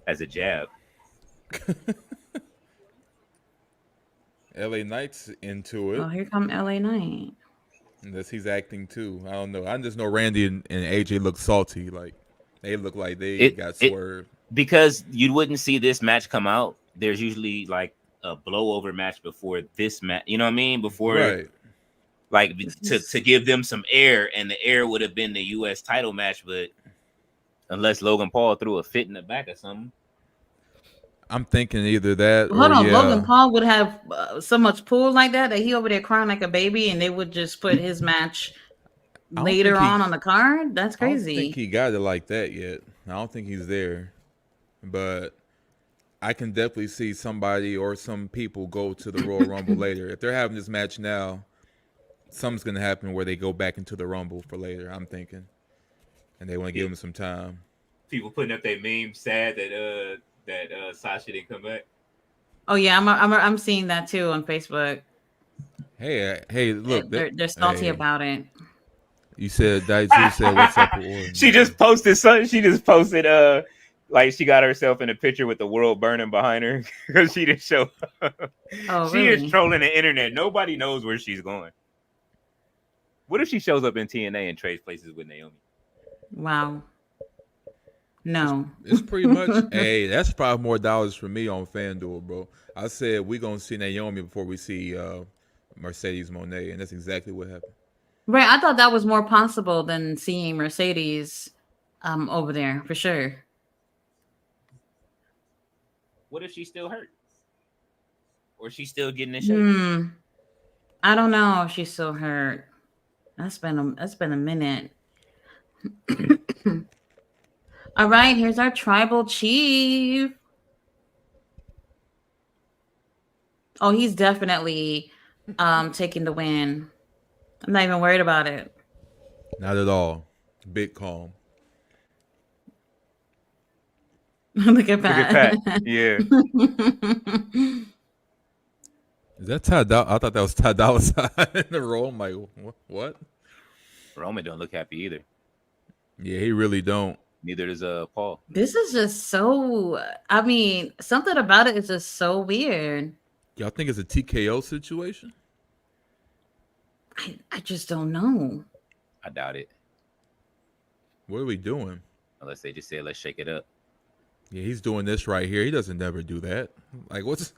as a jab. LA Knight's into it. Oh, here come LA Knight. Unless he's acting too. I don't know. I just know Randy and AJ look salty. Like they look like they got swerved. Because you wouldn't see this match come out. There's usually like a blowover match before this match. You know what I mean? Before, Right. like to give them some air, and the air would have been the U.S. title match. But unless Logan Paul threw a fit in the back or something. I'm thinking either that Hold or on, yeah. Logan Paul would have so much pull like that he over there crying like a baby, and they would just put his match don't later think he- on the card. That's I don't crazy. think he got it like that yet. I don't think he's there. But I can definitely see somebody or some people go to the Royal Rumble later. If they're having this match now, something's going to happen where they go back into the Rumble for later, I'm thinking. And they want to give him some time. People putting up their meme sad that Sasha didn't come back. Oh yeah, I'm seeing that too on Facebook. Hey, look. They're salty about it. You said, Daizu said, what's up with Orton? She just posted something. She just posted like she got herself in a picture with the world burning behind her because she didn't show up. Oh, She really? is trolling the internet. Nobody knows where she's going. What if she shows up in TNA and trades places with Naomi? Wow. No. It's pretty much, hey, that's $5 more for me on FanDuel, bro. I said we're going to see Naomi before we see Mercedes Moné, and that's exactly what happened. Right, I thought that was more possible than seeing Mercedes over there for sure. What if she's still hurt? Or she's still getting in shape? I don't know if she's still hurt. That's been a minute. All right, here's our tribal chief. Oh, he's definitely taking the win. I'm not even worried about it. Not at all. Big calm. Look at Pat. Yeah. Is that Ty Dolla? I thought that was Ty Dolla Sign in the role. I'm like, what? Roman don't look happy either. Yeah, he really don't. Neither does Paul. This is just so. I mean, something about it is just so weird. Y'all think it's a TKO situation? I just don't know. I doubt it. What are we doing? Unless they just say, let's shake it up. Yeah, he's doing this right here. He doesn't never do that. Like, what's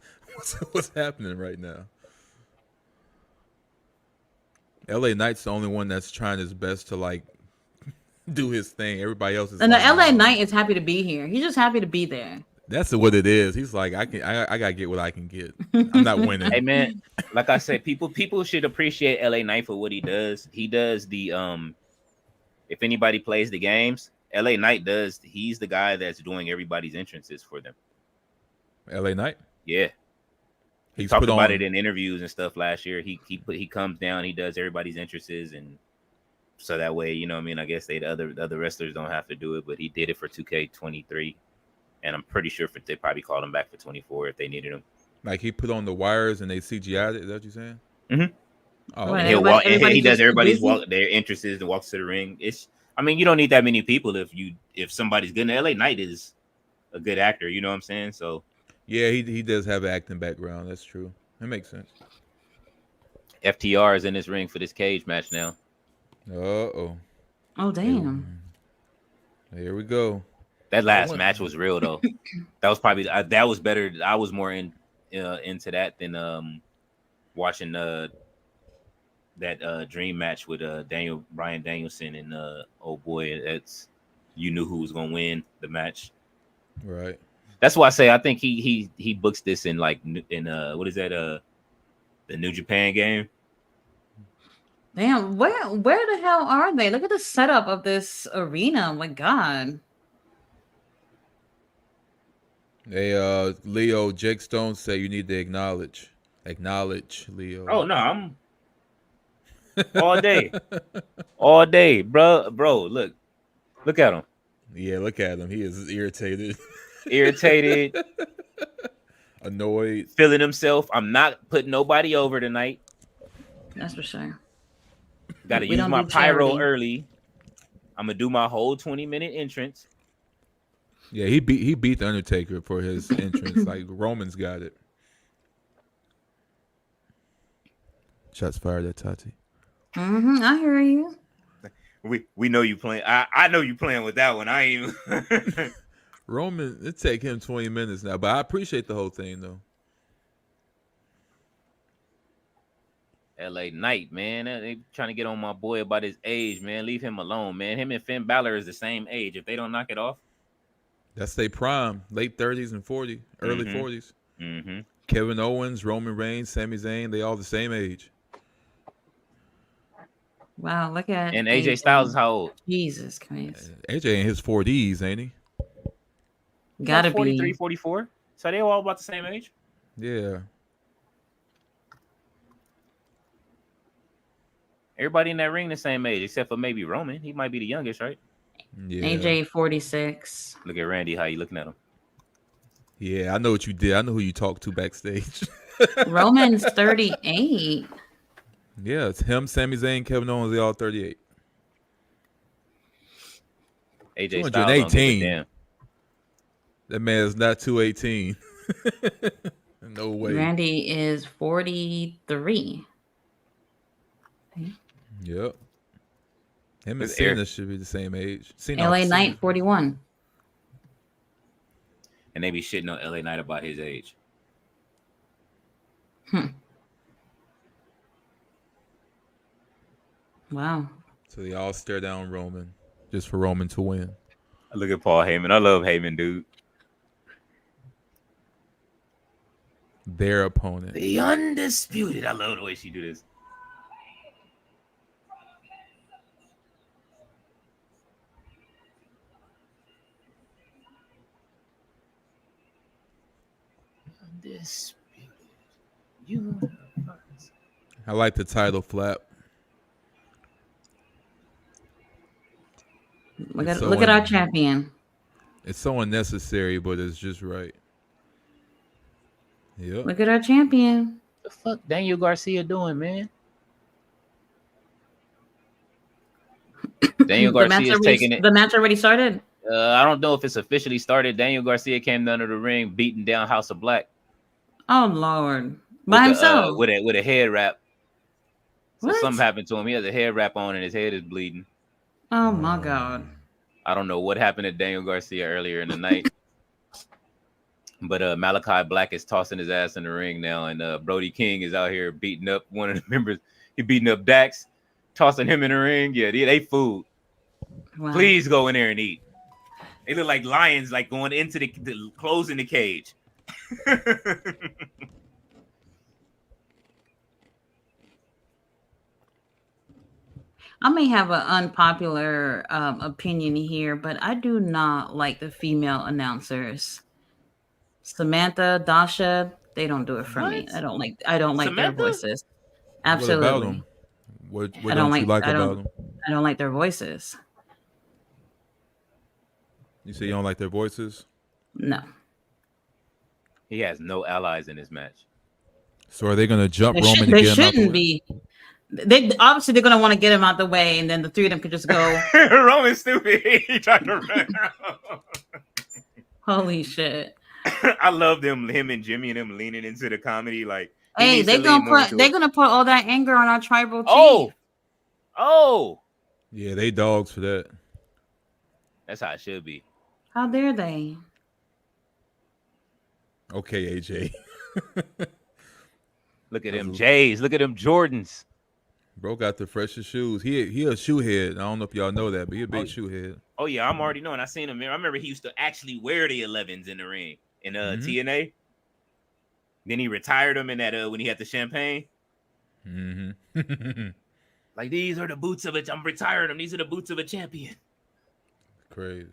happening right now? LA Knight's the only one that's trying his best to like do his thing. Everybody else is. And the like, LA Knight is happy to be here. He's just happy to be there. That's what it is. He's like, I gotta get what I can get. I'm not winning. Hey man, like I said, people should appreciate LA Knight for what he does. He does the if anybody plays the games, LA Knight does. He's the guy that's doing everybody's entrances for them. LA Knight. Yeah, he talked about it in interviews and stuff last year. He comes down, he does everybody's entrances, and so that way, you know what I mean. I guess the other wrestlers don't have to do it, but he did it for 2K23. And I'm pretty sure they probably called him back for 24 if they needed him. Like he put on the wires and they CGI'd it. Is that what you're saying? Mm-hmm. Oh, and he'll walk. And he does everybody's walk, their entrances and walks to the ring. I mean, you don't need that many people if somebody's good. And LA Knight is a good actor. You know what I'm saying? So yeah, he does have an acting background. That's true. That makes sense. FTR is in this ring for this cage match now. Oh damn! Here we go. That last match was real though. That was probably that was better. I was more into that than watching that dream match with Bryan Danielson and oh boy, that's you knew who was gonna win the match. Right. That's why I say I think he books this in like in what is that the New Japan game. Damn, where the hell are they? Look at the setup of this arena. Oh my God. Hey, Leo, Jake Stone said you need to acknowledge, Leo. Oh no, I'm all day, bro. Look at him. Yeah, look at him. He is irritated, annoyed, feeling himself. I'm not putting nobody over tonight. That's for sure. Got to use my pyro early. I'm gonna do my whole 20-minute entrance. Yeah, he beat the Undertaker for his entrance. Like Roman's got it. Shots fired at Tati. I hear you. We know you playing. I know you playing with that one. I ain't even. Roman, it take him 20 minutes now, but I appreciate the whole thing though. LA Knight, man, they trying to get on my boy about his age, man. Leave him alone, man. Him and Finn Balor is the same age. If they don't knock it off. That's their prime, late 30s and 40s, early 40s. Mm-hmm. Kevin Owens, Roman Reigns, Sami Zayn, they all the same age. Wow, look at and AJ Styles is how old? Jesus Christ. AJ in his 40s, ain't he? Gotta 43, be 44. So they all about the same age? Yeah. Everybody in that ring the same age, except for maybe Roman. He might be the youngest, right? Yeah. AJ 46. Look at Randy. How you looking at him? Yeah, I know what you did. I know who you talked to backstage. Roman's 38. Yeah, it's him, Sami Zayn, Kevin Owens. They all 38. AJ Styles don't give a damn. That man is not 218. No way. Randy is 43. Yep. Him and Cena should be the same age. LA Knight 41. And they be shitting on LA Knight about his age. Wow. So they all stare down Roman just for Roman to win. Look at Paul Heyman. I love Heyman, dude. Their opponent. The Undisputed. I love the way she do this. Undisputed. Universe. I like the title flap. Look at our champion. It's so unnecessary, but it's just right. Yep. Look at our champion. The fuck Daniel Garcia doing, man? Daniel Garcia is taking it. The match already started. I don't know if it's officially started. Daniel Garcia came under the ring, beating down House of Black Oh Lord, with by the himself. with a head wrap. So What? something happened to him. He has a head wrap on, and his head is bleeding. Oh my God. I don't know what happened to Daniel Garcia earlier in the night. But Malachi Black is tossing his ass in the ring now, and Brody King is out here beating up one of the members. He beating up Dax, tossing him in the ring. Yeah, they food. Wow. Please go in there and eat. They look like lions, like going into the closing the cage. I may have an unpopular opinion here, but I do not like the female announcers. Samantha, Dasha, they don't do it for me. What? I don't like their Samantha? voices. What about Absolutely. them? What don't you like about them? I don't like their voices. You say you don't like their voices? No. He has no allies in his match. So are they going to jump They, Roman should, to they get him out the shouldn't way? be. They obviously they're gonna want to get him out the way, and then the three of them could just go. Roman's stupid. He tried to run. Holy shit! I love them, him and Jimmy and them leaning into the comedy. Like, Hey, they're gonna put all that anger on our tribal chief. Oh, Yeah, they dogs for that. that's how it should be. How dare they? Okay, AJ. Look at them J's. Look at them Jordans. Bro got the freshest shoes. He a shoe head. I don't know if y'all know that, but he a big shoe head. Oh yeah, I'm already knowing. I seen him. I remember he used to actually wear the 11s in the ring in TNA. Then he retired them in that when he had the champagne. Mm-hmm. Like, these are the boots of it. I'm retiring them. These are the boots of a champion. Crazy.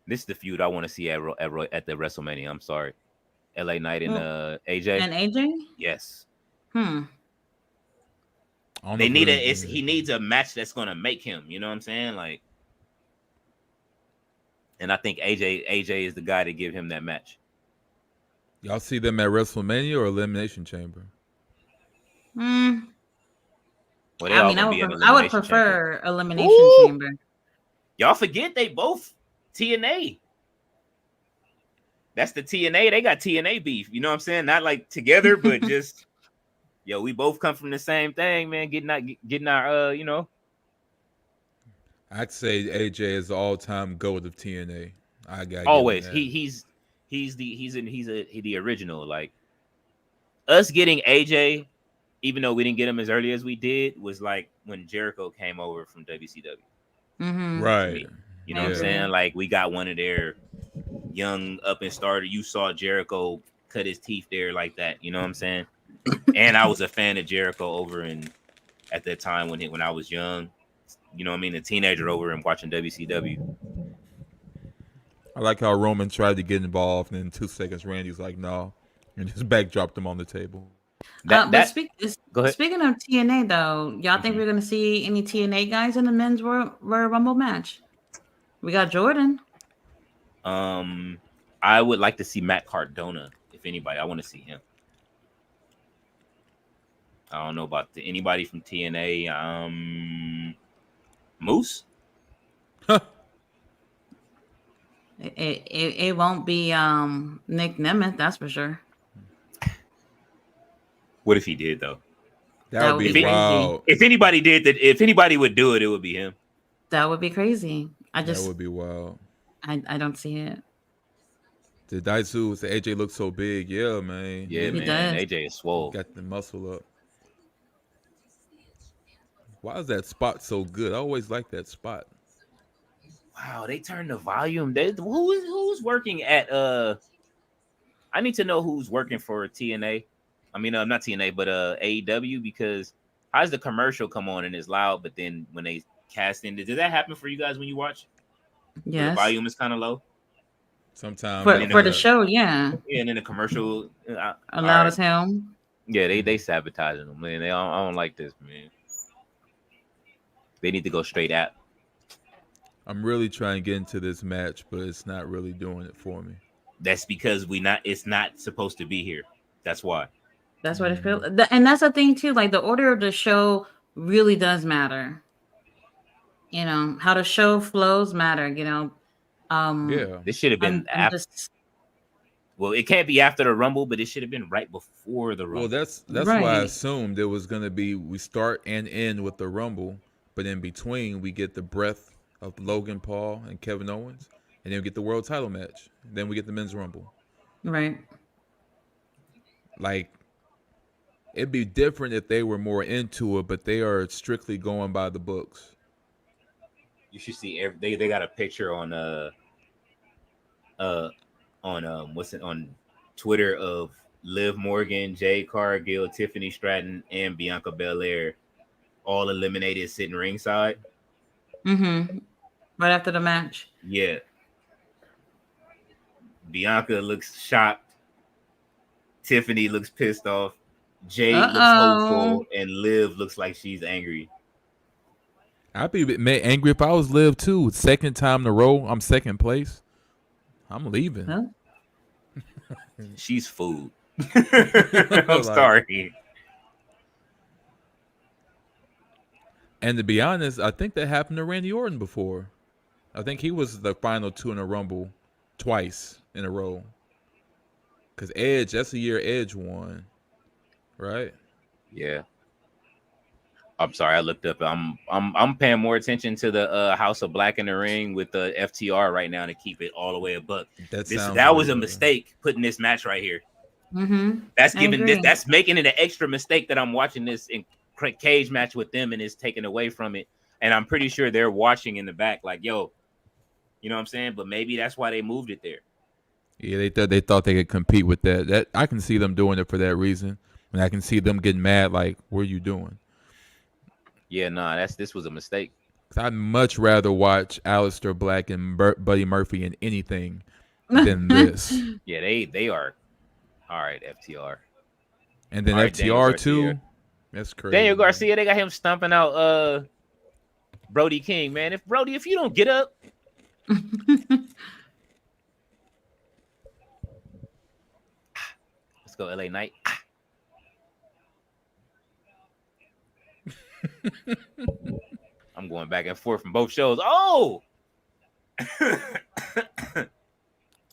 This is the feud I want to see at the WrestleMania. I'm sorry, LA Knight and AJ. And AJ? Yes. They need he needs a match that's gonna make him. You know what I'm saying? Like, and I think AJ is the guy to give him that match. Y'all see them at WrestleMania or Elimination Chamber? Well, I would prefer Elimination Chamber. Y'all forget they both TNA. That's the TNA. They got TNA beef. You know what I'm saying? Not like together, but just we both come from the same thing, man. Getting our you know. I'd say AJ is the all-time GOAT of TNA. I got always. He's the original. Like, us getting AJ, even though we didn't get him as early as we did, was like when Jericho came over from WCW. Mm-hmm. Right. You know what I'm saying? Like, we got one of their young up and starter. You saw Jericho cut his teeth there like that. You know what I'm saying? And I was a fan of Jericho over at that time when I was young. You know what I mean? A teenager over and watching WCW. I like how Roman tried to get involved, and in 2 seconds, Randy's like, "No," and just backdropped him on the table. Go ahead. Speaking of TNA, though, y'all think we're gonna see any TNA guys in the men's Royal Rumble match? We got Jordan. I would like to see Matt Cardona. If anybody, I want to see him. I don't know about anybody from TNA. Moose. It won't be Nick Nemeth, that's for sure. What if he did though? That would be wild. If anybody did that, if anybody would do it, it would be him. That would be crazy. That would be wild. I don't see it. The Daisu say AJ looks so big. Yeah, man. Yeah, He man. does. AJ is swole. Got the muscle up. Why is that spot so good? I always like that spot. Wow, they turned the volume. Who's working at I need to know who's working for TNA. I mean, not TNA, but AEW, because how does the commercial come on and it's loud, but then when they cast in, does that happen for you guys when you watch? Yes. The volume is kind of low. Sometimes for the show, yeah. Yeah, and then the commercial loud as hell. Yeah, they sabotaging them, man. I don't like this, man. They need to go straight at. I'm really trying to get into this match, but it's not really doing it for me. That's because it's not supposed to be here. That's why. That's what it feels. And that's the thing too. Like the order of the show really does matter. You know how the show flows matter. You know, Yeah. This should have been I'm after. just Well, it can't be after the Rumble, but it should have been right before the Well, Rumble. that's why I right, assumed it was gonna be we start and end with the Rumble, but in between we get the breath of Logan Paul and Kevin Owens, and then we get the world title match. Then we get the men's Rumble. right. Like it'd be different if they were more into it, but they are strictly going by the books. You should see they got a picture uh on what's it on Twitter of Liv Morgan, Jay Cargill, Tiffany Stratton, and Bianca Belair all eliminated sitting ringside. Mm-hmm. Right after the match. Yeah. Bianca looks shocked. Tiffany looks pissed off. Jade looks Uh-oh. hopeful, and Liv looks like she's angry. I'd be angry if I was Liv too. Second time in a row, I'm second place. I'm leaving. Huh? She's food. I'm sorry. And to be honest, I think that happened to Randy Orton before. I think he was the final two in a Rumble twice in a row. Because Edge, that's the year Edge won, right? Yeah. I'm sorry, I looked up. I'm paying more attention to the House of Black in the ring with the FTR right now to keep it all the way a buck. That was a mistake putting this match right here. Mm-hmm. That's giving this. That's making it an extra mistake that I'm watching this in cage match with them and it's taken away from it. And I'm pretty sure they're watching in the back, like, yo, you know what I'm saying? But maybe that's why they moved it there. Yeah, they thought they could compete with that. That I can see them doing it for that reason, and I can see them getting mad. Like, what are you doing? Yeah, nah, this was a mistake. Cause I'd much rather watch Aleister Black and Buddy Murphy in anything than this. Yeah, they are. All right, FTR. And then FTR too. That's crazy. Daniel Garcia, they got him stomping out Brody King, man. If you don't get up. Let's go, LA Knight. I'm going back and forth from both shows. Oh,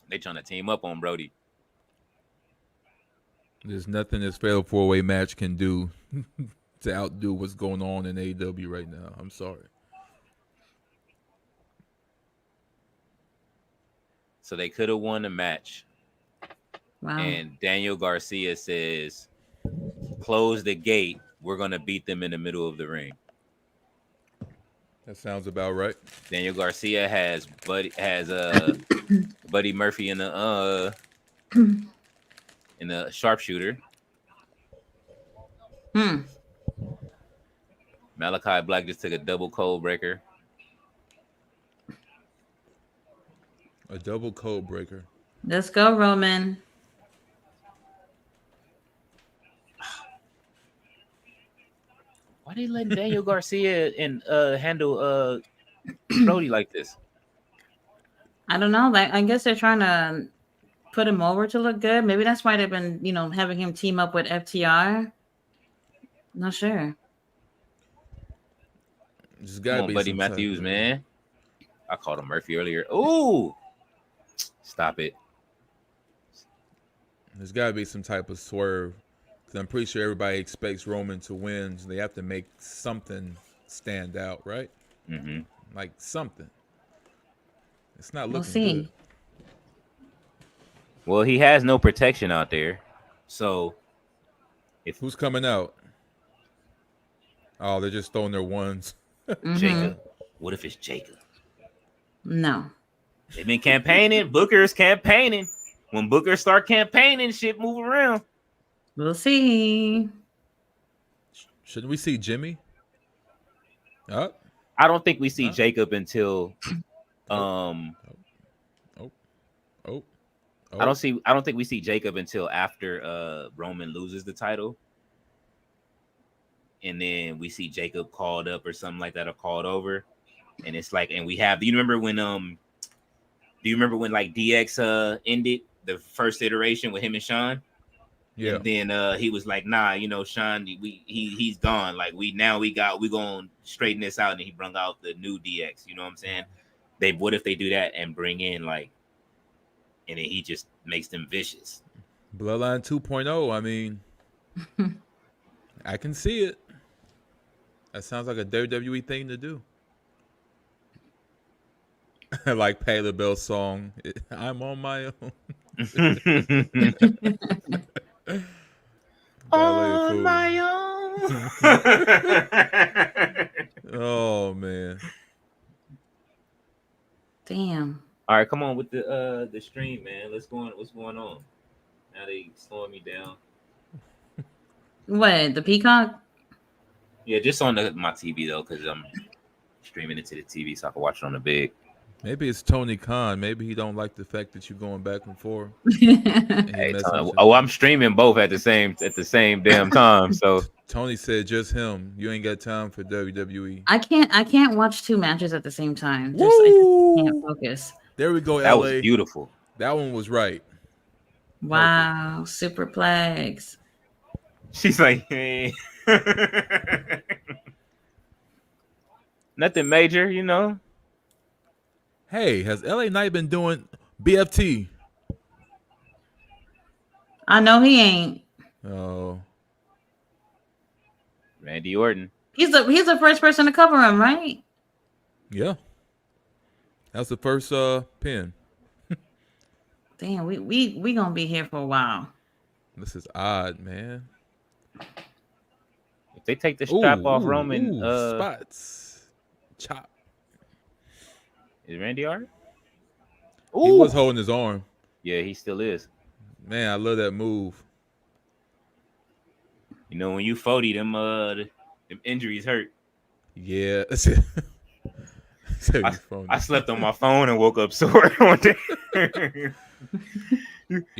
they trying to team up on Brody. There's nothing this fatal 4-way match can do to outdo what's going on in AEW right now. I'm sorry. So they could have won the match. Wow. And Daniel Garcia says, close the gate. We're going to beat them in the middle of the ring. That sounds about right. Daniel Garcia has Buddy Murphy in the sharpshooter. Malachi Black just took a double cold breaker. A double code breaker. Let's go, Roman. Why they letting Daniel Garcia and handle Brody like this? I don't know. Like, I guess they're trying to put him over to look good. Maybe that's why they've been, having him team up with FTR. Not sure. There's gotta be Buddy Matthews, man. I called him Murphy earlier. Ooh, stop it. There's got to be some type of swerve. Because I'm pretty sure everybody expects Roman to win. So they have to make something stand out, right? Mm-hmm. Like something. It's not looking We'll see. good. Well, he has no protection out there. So, Who's coming out? Oh, they're just throwing their ones. Jacob. What if it's Jacob? No. They've been campaigning. Booker's campaigning. When Booker start campaigning, shit move around. We'll see. Shouldn't we see Jimmy? I don't think we see Jacob until I don't think we see Jacob until after Roman loses the title. And then we see Jacob called up or something like that, or called over. And it's like, and we have, do you remember when like DX ended the first iteration with him and Sean? Yeah. And then he was like, nah, Sean, he's gone. Like we gonna straighten this out. And he brung out the new DX. You know what I'm saying? What if they do that and bring in like, and then he just makes them vicious. Bloodline 2.0. I mean, I can see it. That sounds like a WWE thing to do. Like Pay the Bell song. I'm on my own. On my own. Oh man. Damn. All right, come on with the stream, man. What's going on? Now they slowing me down. What, the Peacock? Yeah, just on my TV though, because I'm streaming it to the TV so I can watch it on the big. Maybe it's Tony Khan. Maybe he don't like the fact that you're going back and forth. Hey, I'm streaming both at the same damn time. So Tony said just him. You ain't got time for WWE. I can't watch two matches at the same time. I just can't focus. There we go, that LA. was beautiful. That one was right. Wow, superplex. She's like, hey. Nothing major, Hey, has LA Knight been doing BFT? I know he ain't. Oh. Randy Orton. He's the first person to cover him, right? Yeah. That was the first pin. Damn, we gonna be here for a while. This is odd, man. If they take the strap off Roman, spots. Chop. Is Randy Orton? He was holding his arm. Yeah, he still is. Man, I love that move. When you 40, them injuries hurt. Yeah. I slept on my phone and woke up sore one day.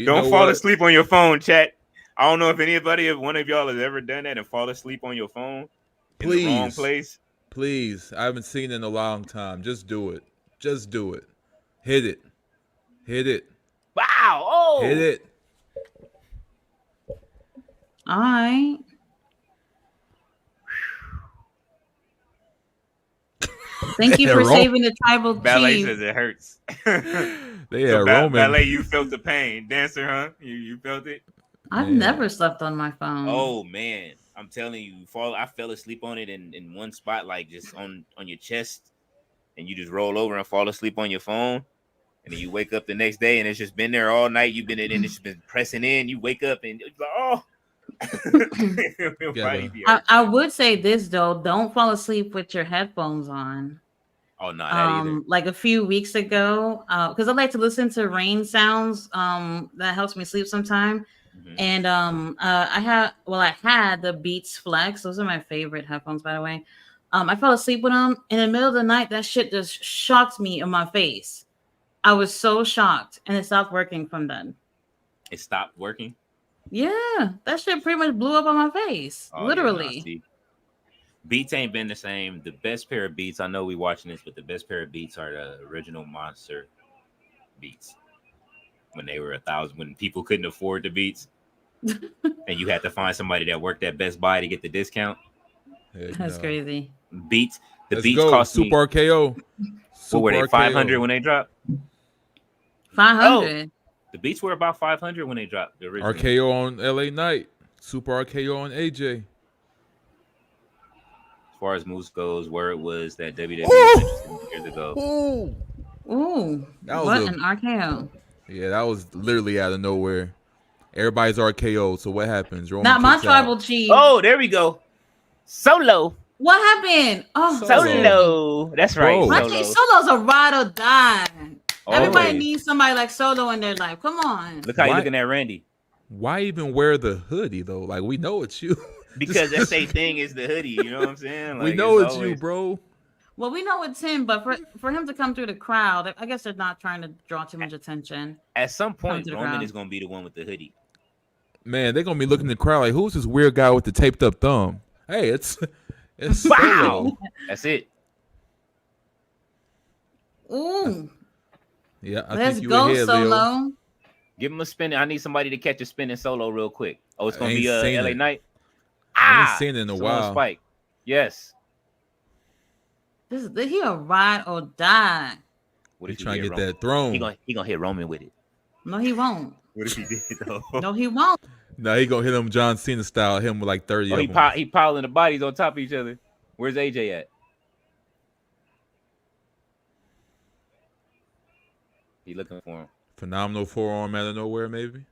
Don't fall asleep on your phone, chat. I don't know if one of y'all has ever done that and fall asleep on your phone in the wrong place. Please. I haven't seen it in a long time. Just do it. Just do it. Hit it. Hit it. Wow. Oh. Hit it. All right. Thank you for saving the tribal Ballet chief. says it hurts. Roman. Ballet, you felt the pain. Dancer, huh? You felt it? I've never slept on my phone. Oh man, I'm telling you, I fell asleep on it in one spot, like just on your chest, and you just roll over and fall asleep on your phone, and then you wake up the next day and it's just been there all night. You've been in it, and it's just been pressing in. You wake up and it's like, oh. I would say this though: don't fall asleep with your headphones on. Oh no, that either. Like a few weeks ago, because I like to listen to rain sounds. That helps me sleep sometime. Mm-hmm. And I had the Beats Flex. Those are my favorite headphones, by the way. I fell asleep with them in the middle of the night. That shit just shocked me in my face. I was so shocked, and it stopped working from then. It stopped working? Yeah, that shit pretty much blew up on my face. Literally. Yeah, Beats ain't been the same. The best pair of Beats, I know we watching this, but the best pair of Beats are the original Monster Beats. When they were $1,000, when people couldn't afford the Beats, and you had to find somebody that worked at Best Buy to get the discount. That's crazy. Beats, the Beats cost Super RKO. What were they? 500 when they dropped. 500. The Beats were about 500 when they dropped. The original. RKO on LA Knight. Super RKO on AJ. As far as moves goes, where it was that WWE years ago. Ooh, what an RKO. Yeah, that was literally out of nowhere. Everybody's RKO, so what happens? Roman Not my tribal chief. Oh, there we go. Solo. What happened? Oh, Solo. That's right. My chief Solo's a ride or die. Always. Everybody needs somebody like Solo in their life. Come on. Look how you're looking at Randy. Why even wear the hoodie, though? Like, we know it's you. Because that same thing is the hoodie. You know what I'm saying? Like, we know it's you, bro. Well, we know it's him, but for him to come through the crowd, I guess they're not trying to draw too much attention. At some point, Roman is going to be the one with the hoodie. Man, they're going to be looking in the crowd like, who's this weird guy with the taped up thumb? Hey, it's wow. That's it. Ooh. Yeah, Let's go, Solo. Give him a spinning. I need somebody to catch a spinning solo real quick. Oh, it's I gonna ain't be seen LA it. Knight. I ain't seen it in a Still on while. Spike. Yes. He a ride or die. What He if he trying to hit get Roman? that throne. He gonna hit Roman with it. No, he won't. What if he did though? No, he won't. No, he gonna hit him John Cena style. Hit him with like 30 Oh, of them. he piling the bodies on top of each other. Where's AJ at? He looking for him. Phenomenal forearm out of nowhere, maybe.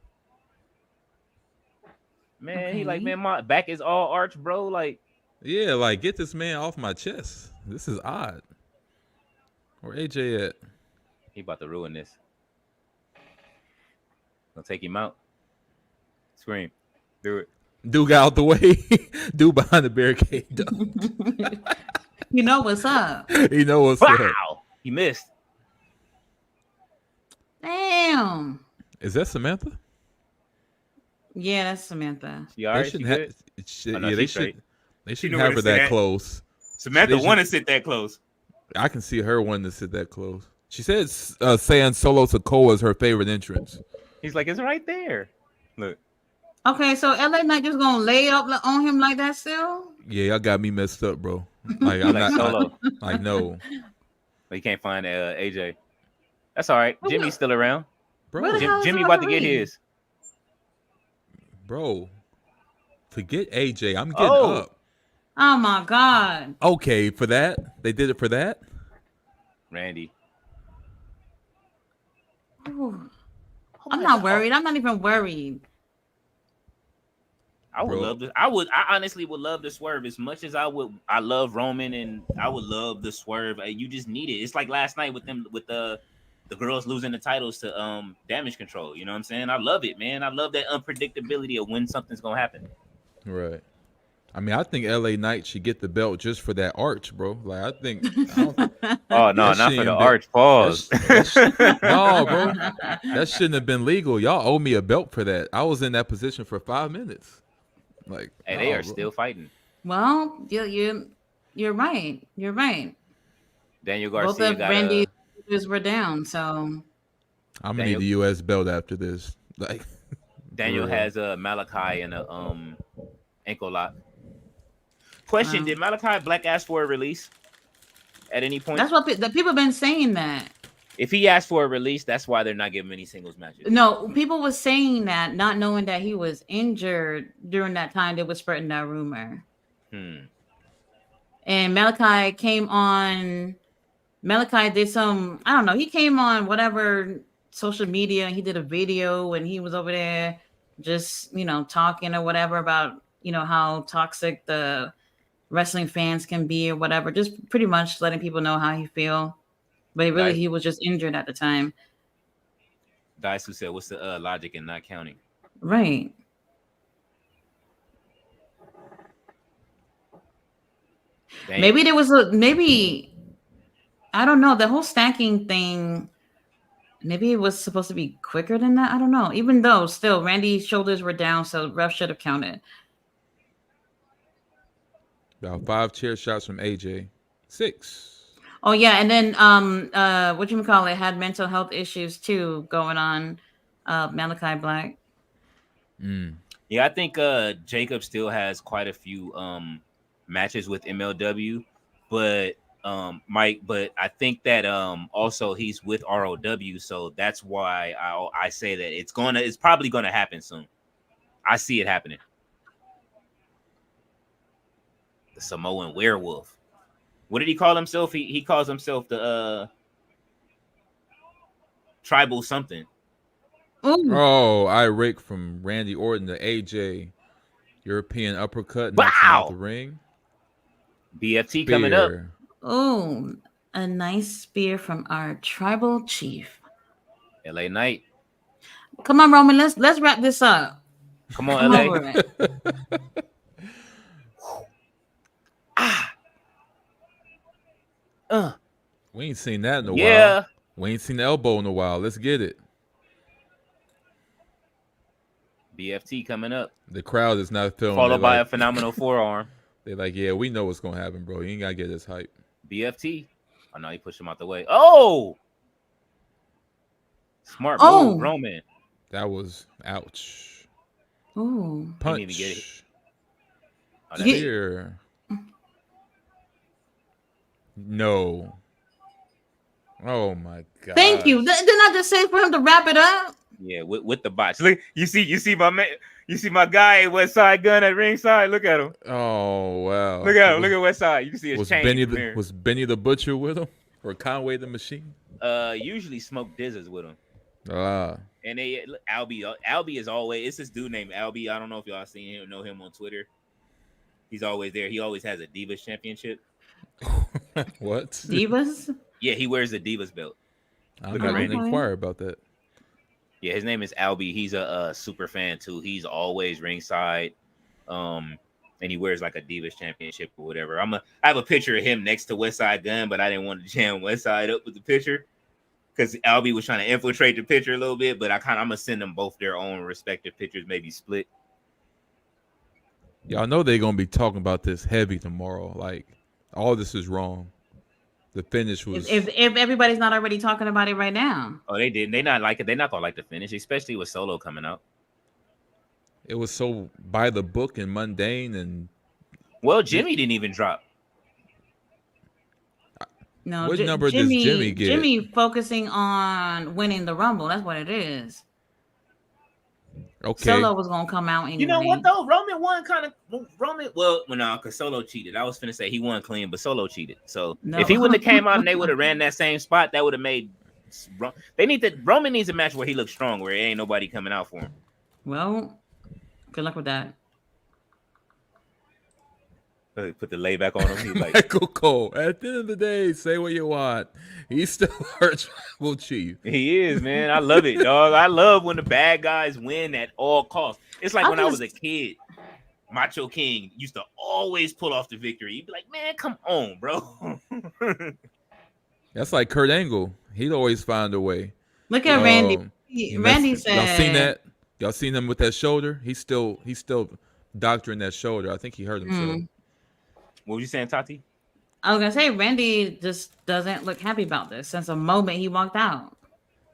Man, he like, man, my back is all arch, bro. Like, Yeah, like get this man off my chest. This is odd. Where AJ at? he about to ruin this. Gonna take him out. Scream. Do it. Dude got out the way. Dude behind the barricade. You know what's up. He know what's up. Wow. He missed. Damn. Is that Samantha? Yeah, that's Samantha. She all right? She good? Oh, no, yeah, she straight. they She shouldn't knew where have her to sit that at. close. Samantha They want to should- sit that close. I can see her wanting to sit that close. She said saying Solo Sikoa is her favorite entrance. He's like, it's right there. Look. Okay, so LA Knight just gonna lay up on him like that still? Yeah, y'all got me messed up, bro. Like He I'm like not Solo. like no, But you can't find AJ. That's all right. Who Jimmy's still around. bro. Where the hell is Jimmy the about to get referee? his. Bro, forget AJ. I'm getting Oh. up. Oh my god. Okay, for that they did it for that. Randy. Ooh. I'm not worried. I'm not even worried. I would Bro. love to. I honestly would love the swerve as much as I would. I love Roman, and I would love the swerve. You just need it. It's like last night with them, with the girls losing the titles to Damage Control. You know what I'm saying? I love it, man. I love that unpredictability of when something's gonna happen. Right. I mean, I think LA Knight should get the belt just for that arch, bro. Like, I think. I don't, Oh no, That not for shouldn't the be- arch. Pause. no, bro. That shouldn't have been legal. Y'all owe me a belt for that. I was in that position for 5 minutes. Like, Hey, no, they are bro. still fighting. Well, you're right. You're right. Daniel Both Garcia of got Randy's shoulders were down, so I'm gonna Daniel- need the U.S. belt after this. Like, Daniel for real. has a Malachi and a ankle lock. Question: Wow. did Malachi Black ask for a release at any point? that's what the people been saying that. If he asked for a release, that's why they're not giving any singles matches. No, people was saying that, not knowing that he was injured during that time. They was spreading that rumor. And Malachi came on. Malachi did some. I don't know. He came on whatever social media. And he did a video, and he was over there, just talking or whatever about how toxic the wrestling fans can be or whatever. Just pretty much letting people know how he feel. But really, Right. he was just injured at the time. Dice who said, "What's the logic in not counting?" Right. Dang. Maybe there was maybe I don't know, the whole stacking thing. Maybe it was supposed to be quicker than that. I don't know. Even though still Randy's shoulders were down, so ref should have counted. About 5 chair shots from AJ. 6. Oh yeah, and then what you call it had mental health issues too going on. Malachi Black. Yeah, I think Jacob still has quite a few matches with MLW, but Mike, but I think that also he's with ROW, so that's why I say that it's probably gonna happen soon. I see it happening. The Samoan werewolf. What did he call himself? He calls himself the tribal something. Ooh. Oh, I rake from Randy Orton to AJ. European uppercut. Knocks him Wow. out the ring. BFT coming up. Spear. Oh, a nice spear from our tribal chief. LA Knight. Come on, Roman. Let's wrap this up. Come on, Come LA. over it. We ain't seen that in a while. Yeah. We ain't seen the elbow in a while. Let's get it. BFT coming up. The crowd is not feeling Followed by a like, phenomenal forearm. they're like, yeah, we know what's gonna happen, bro. You ain't gotta get us hype. BFT. Oh no, he pushed him out the way. Oh, smart Oh. move, Roman. That was ouch. Ooh. He didn't even get it. Punch. Oh, that's Ye- it. Spear. No. Oh my Thank you. gosh. Didn't I just say for him to wrap it up? Yeah, with the botch. Look, you see my man, you see my guy at West Side Gun at ringside. Look at him. Oh wow. Look at him. Look at West Side. You can see his chain from here. Was Benny the Butcher with him? Or Conway the Machine? Usually Smoke Dizzers with him. Ah. And they Albie is always. It's this dude named Albie. I don't know if y'all seen him, know him on Twitter. He's always there. He always has a Divas championship. What? Divas? Yeah, he wears the Divas belt. I'm Look not at gonna Randy. inquire about that. Yeah, his name is Albie. He's a super fan too. He's always ringside. And he wears like a Divas championship or whatever. I have a picture of him next to West Side Gun, but I didn't want to jam West Side up with the picture because Albie was trying to infiltrate the picture a little bit. But I'm gonna send them both their own respective pictures, maybe split. Y'all know they're gonna be talking about this heavy tomorrow. Like all this is wrong. The finish was If everybody's not already talking about it right now. Oh, they didn't. They not like it. They're not gonna like the finish, especially with Solo coming out. it was so by the book and mundane and Well, Jimmy didn't even drop. No, what number does Jimmy get? Jimmy focusing on winning the Rumble. That's what it is. Okay. Solo was gonna come out anyway. You know what though? Roman won kind of Roman. Well, no, because Solo cheated. I was finna say he won clean, but Solo cheated. So No. if he wouldn't have came out and they would have ran that same spot, that would have made. Roman needs a match where he looks strong, where ain't nobody coming out for him. Well, good luck with that. Put the layback on him. He's like, Michael Cole. At the end of the day, say what you want. He's still our tribal chief. he is, man. I love it, dog. I love when the bad guys win at all costs. It's like when I was a kid. Macho King used to always pull off the victory. He'd be like, man, come on, bro. That's like Kurt Angle. He'd always find a way. Look at Randy. Randy said, y'all seen that? Y'all seen him with that shoulder? He's still doctoring that shoulder. I think he hurt himself. What were you saying, Tati? I was gonna say Randy just doesn't look happy about this since the moment he walked out.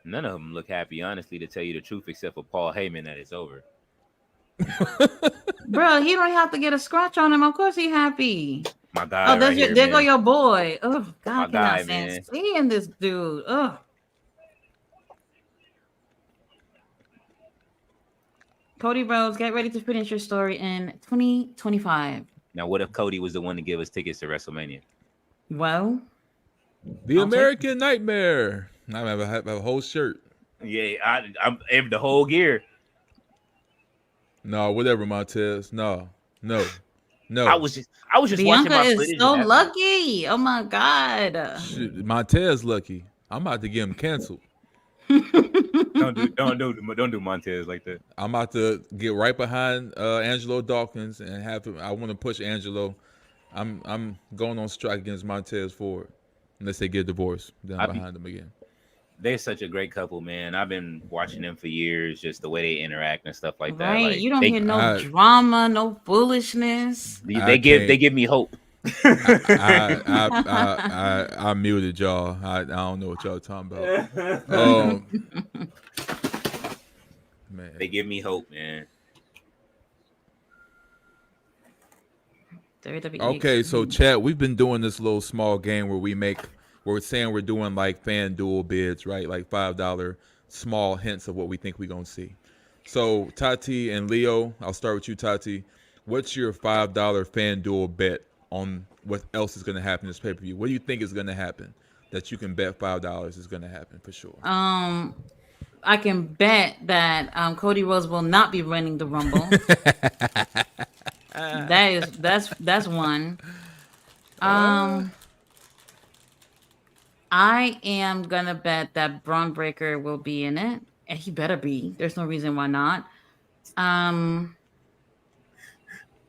None of them look happy, honestly, to tell you the truth, except for Paul Heyman that it's over. Bro, he don't have to get a scratch on him. Of course he happy. My guy. Oh, that's right there here, go man. your boy. Oh God, My cannot guy, stand man. seeing this dude. Ugh. Cody Rhodes, get ready to finish your story in 2025. Now, what if Cody was the one to give us tickets to WrestleMania? Well, The I'll take American Nightmare. I have a whole shirt. Yeah, I'm the whole gear. No, whatever, Montez. No. I was just watching Bianca my is footage. so and that- lucky. Oh my God. Shit, Montez lucky. I'm about to get him canceled. Don't do Montez like that. I'm about to get right behind Angelo Dawkins and have him. I want to push Angelo. I'm going on strike against Montez Ford unless they get divorced. Then I'm behind them again. They're such a great couple, man. I've been watching them for years, just the way they interact and stuff like that. Right. Like, You don't hear no drama, no foolishness. They give me hope. I muted y'all. I don't know what y'all talking about. Man, They give me hope, man. WWE. okay, so Chad, we've been doing this little small game where we're saying we're doing like fan duel bids, right? Like $5 small hints of what we think we're gonna see. So Tati and Leo, I'll start with you, Tati. What's your $5 fan duel bet on what else is gonna happen this pay-per-view? What do you think is gonna happen that you can bet $5 is gonna happen for sure? I can bet that Cody Rhodes will not be running the Rumble. That's one. I am gonna bet that Braun Breaker will be in it, and he better be. There's no reason why not. And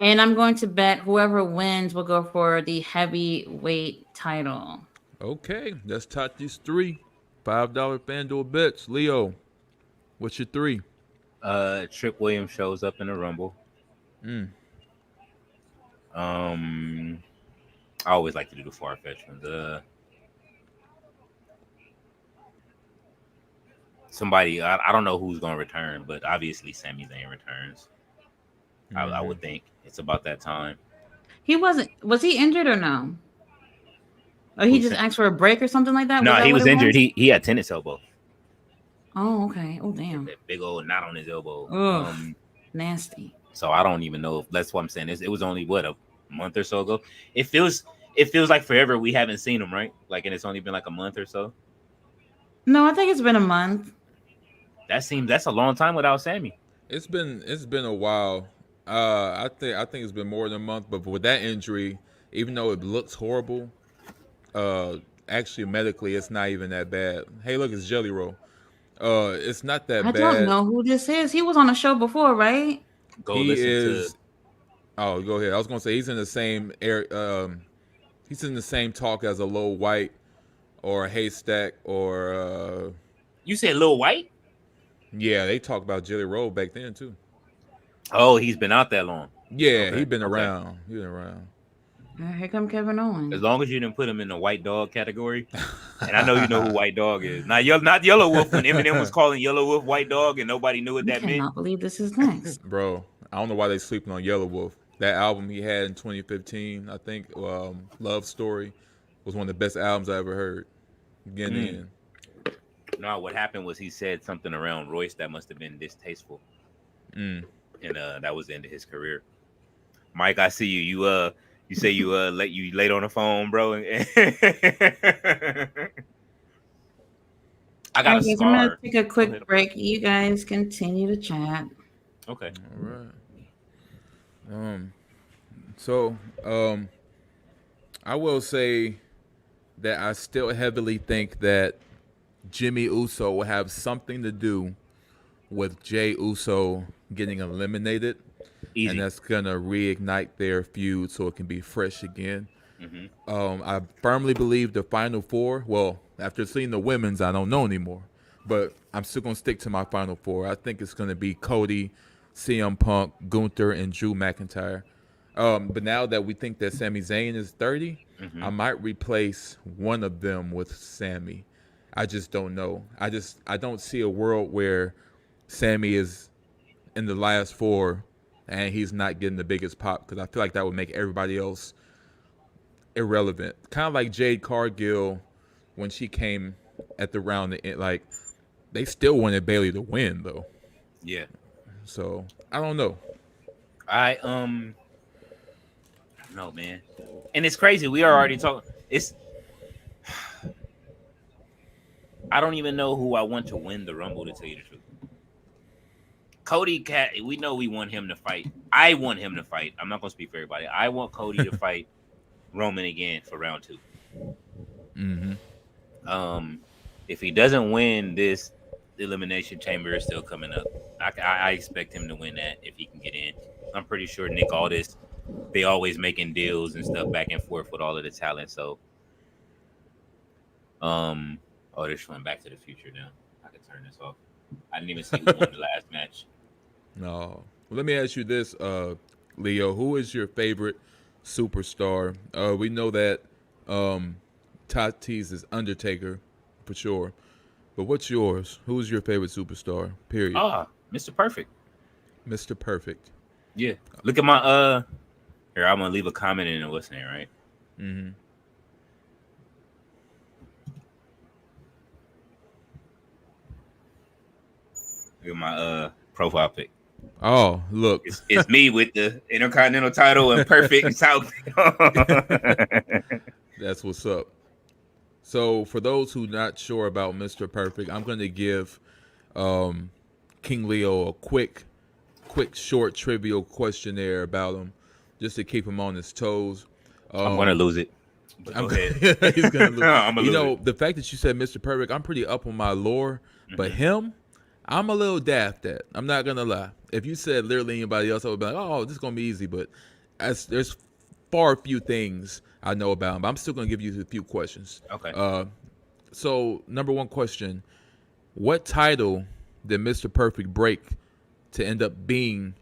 I'm going to bet whoever wins will go for the heavyweight title. Okay, that's Tati's 3 $5 FanDuel bets. Leo, what's your 3? Trick Williams shows up in the Rumble. I always like to do the far-fetched ones. somebody. I don't know who's gonna return, but obviously Sami Zayn returns. I would think it's about that time. He wasn't. Was he injured or no? Or he Who's just asked for a break or something like that? no? Was that He what was it injured. was? He had tennis elbow. Oh, okay. Oh, Get damn. that big old knot on his elbow. Ugh, nasty. So I don't even know. That's what I'm saying. It was only what, a month or so ago. It feels like forever we haven't seen him, right? Like, and it's only been like a month or so. No, I think it's been a month. That's a long time without Sammy. It's been a while. I think it's been more than a month, but with that injury, even though it looks horrible, uh, actually medically it's not even that bad. Hey, look, it's Jelly Roll. It's not that I don't bad. know who this is. He was on the show before, right? Go He listen to. is. Oh, go ahead. I was gonna say he's in the same air. He's in the same talk as a Low White or a Haystack or You said Lil White? yeah, they talked about Jelly Roll back then too. Oh, he's been out that long. Yeah, Okay, he been okay. around. He been around. Here come Kevin Owens. As long as you didn't put him in the White Dog category, and I know you know who White Dog is. Not Yellow Wolf. When Eminem was calling Yellow Wolf White Dog, and nobody knew what I that meant. cannot believe this is next. Bro, I don't know why they sleeping on Yellow Wolf. That album he had in 2015, I think, Love Story, was one of the best albums I ever heard. Getting in. No, what happened was he said something around Royce that must have been distasteful, and that was the end of his career. Mike, I see you. You say you late on the phone, bro. I got a Alright, guys, I'm gonna scar. take a quick break. You guys continue to chat. Okay. All right. So, I will say that I still heavily think that Jimmy Uso will have something to do with Jey Uso getting eliminated. Easy. And that's gonna reignite their feud so it can be fresh again. Mm-hmm. I firmly believe the final four. Well, after seeing the women's, I don't know anymore, but I'm still gonna stick to my final four. I think it's gonna be Cody, CM Punk, Gunther, and Drew McIntyre. But now that we think that Sami Zayn is 30, I might replace one of them with Sami. I just don't know. I don't see a world where Sami is in the last four and he's not getting the biggest pop, because I feel like that would make everybody else irrelevant. Kind of like Jade Cargill when she came at the round. Like, they still wanted Bayley to win though. Yeah. So I don't know. No, man. And it's crazy. We are already talking. I don't even know who I want to win the Rumble, to tell you the truth. Cody, we know we want him to fight. I want him to fight. I'm not going to speak for everybody. I want Cody to fight Roman again for round 2. Mm-hmm. If he doesn't win this, the Elimination Chamber is still coming up. I expect him to win that if he can get in. I'm pretty sure Nick Aldis, they always making deals and stuff back and forth with all of the talent. So, they're showing Back to the Future now. I can turn this off. I didn't even see who won the last match. No. Well, let me ask you this, Leo. Who is your favorite superstar? We know that Tatis is Undertaker for sure. But what's yours? Who's your favorite superstar? Period. Mr. Perfect. Mr. Perfect. Yeah. Look at my here, I'm gonna leave a comment in and listening, right? Mm-hmm. Look at my profile pic. Oh, look. It's me with the Intercontinental title and Perfect South. That's what's up. So, for those who not sure about Mr. Perfect, I'm going to give King Leo a quick, short, trivial questionnaire about him, just to keep him on his toes. I'm going to lose it. Go ahead. He's going to lose. I'm gonna You lose know, it. the fact that you said Mr. Perfect, I'm pretty up on my lore, but him, I'm a little daft at. I'm not going to lie. If you said literally anybody else, I would be like, oh, this is going to be easy, but there's far few things I know about him, but I'm still going to give you a few questions. Okay. So, number one question, what title did Mr. Perfect break to end up being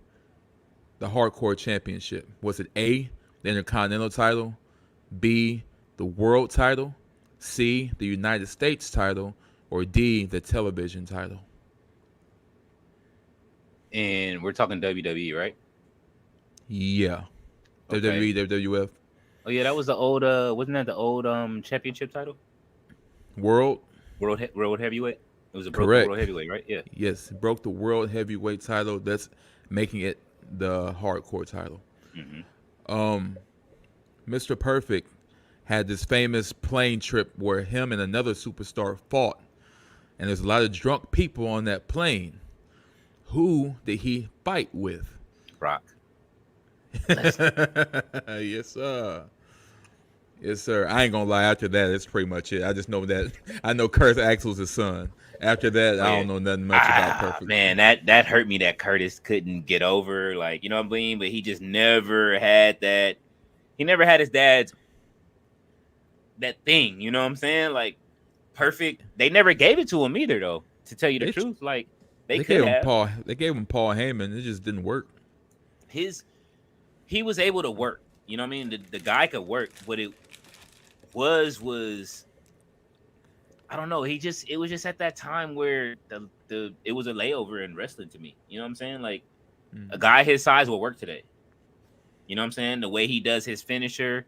the Hardcore Championship? Was it A, the Intercontinental title, B, the World title, C, the United States title, or D, the television title? And we're talking WWE, right? Yeah. Okay. WWE, WWF, Oh yeah, that was the old. Wasn't that the old championship title? World. World heavyweight. It was a broken Correct. world heavyweight, right? Yeah. Yes, broke the world heavyweight title. That's making it the hardcore title. Hmm. Mr. Perfect had this famous plane trip where him and another superstar fought, and there's a lot of drunk people on that plane. Who did he fight with? Brock Lesnar. Yes, sir. Yes, sir. I ain't gonna lie. After that, that's pretty much it. I just know that I know Kurt Axel's his son. After that, Oh, I yeah. don't know nothing much about Perfect. Man, that hurt me that Curtis couldn't get over, like, you know what I mean? But he just never had that. He never had his dad's that thing, you know what I'm saying? Like Perfect. They never gave it to him either, though. To tell you the They, truth, like they they could gave him have. Paul. They gave him Paul Heyman. It just didn't work. He was able to work. You know what I mean? The guy could work. What it was I don't know. It was just at that time where the it was a layover in wrestling to me. You know what I'm saying? Like a guy his size will work today. You know what I'm saying? The way he does his finisher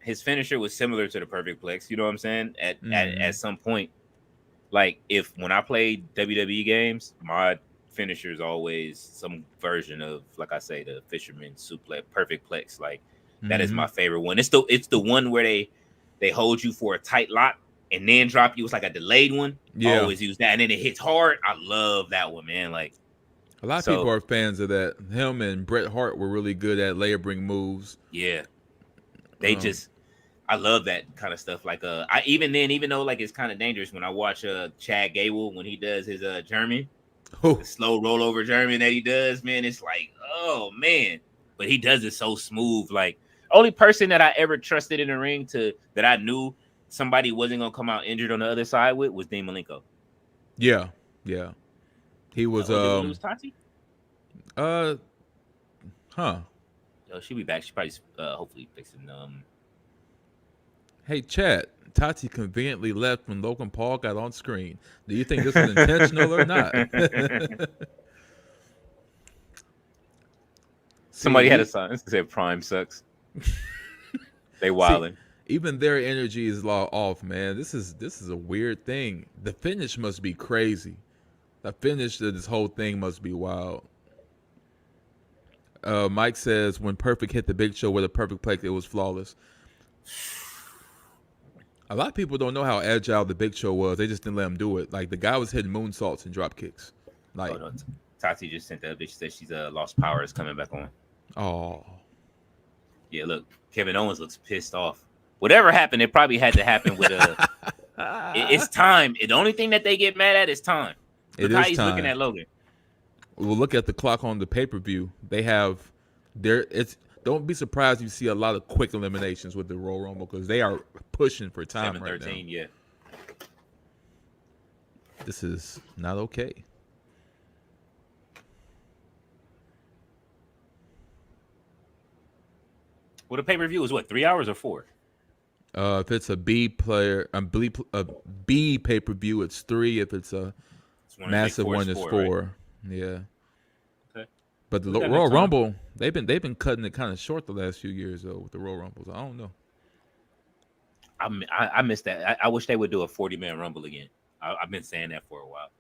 was similar to the Perfect Plex. You know what I'm saying? At some point, like if when I played WWE games, my finisher is always some version of, like I say, the Fisherman Suplex, Perfect Plex. Like that is my favorite one. It's the one where they hold you for a tight lock and then drop you. It's like a delayed one. Yeah. I always use that, and then it hits hard. I love that one, man. Like a lot of people are fans of that. Him and Bret Hart were really good at layering moves. Yeah, they I love that kind of stuff. Like I even though like it's kind of dangerous when I watch Chad Gable when he does his German, the slow rollover German that he does, man, it's like, oh man, but he does it so smooth. Like only person that I ever trusted in the ring that I knew somebody wasn't gonna come out injured on the other side with was Dean Malenko. Yeah. He was Did we lose Tati? huh. Oh, she'll be back. She probably hopefully fixing Hey, Chad, Tati conveniently left when Logan Paul got on screen. Do you think this was intentional or not? Somebody had a sign that said Prime sucks. They wildin'. Even their energy is off, man. This is a weird thing. The finish must be crazy. The finish of this whole thing must be wild. Mike says when Perfect hit the Big Show with a perfect plate, it was flawless. A lot of people don't know how agile the Big Show was. They just didn't let him do it. Like the guy was hitting moonsaults and drop kicks. Like, no. Tati just sent that. She said she's lost power is coming back on. Oh, yeah. Look, Kevin Owens looks pissed off. Whatever happened, it probably had to happen with it's time. The only thing that they get mad at is time. Look how he's looking at Logan. Well, look at the clock on the pay-per-view. They have don't be surprised if you see a lot of quick eliminations with the Royal Rumble because they are pushing for time 7-13, right now. Yeah. This is not okay. Well, the pay-per-view is what, 3 hours or 4? If it's a B B pay-per-view, it's 3. If it's a massive one, it's 4. Right? Yeah. Okay. But the Royal Rumble, they've been cutting it kind of short the last few years though with the Royal Rumbles. I don't know. I missed that. I wish they would do a 40-man Rumble again. I've been saying that for a while.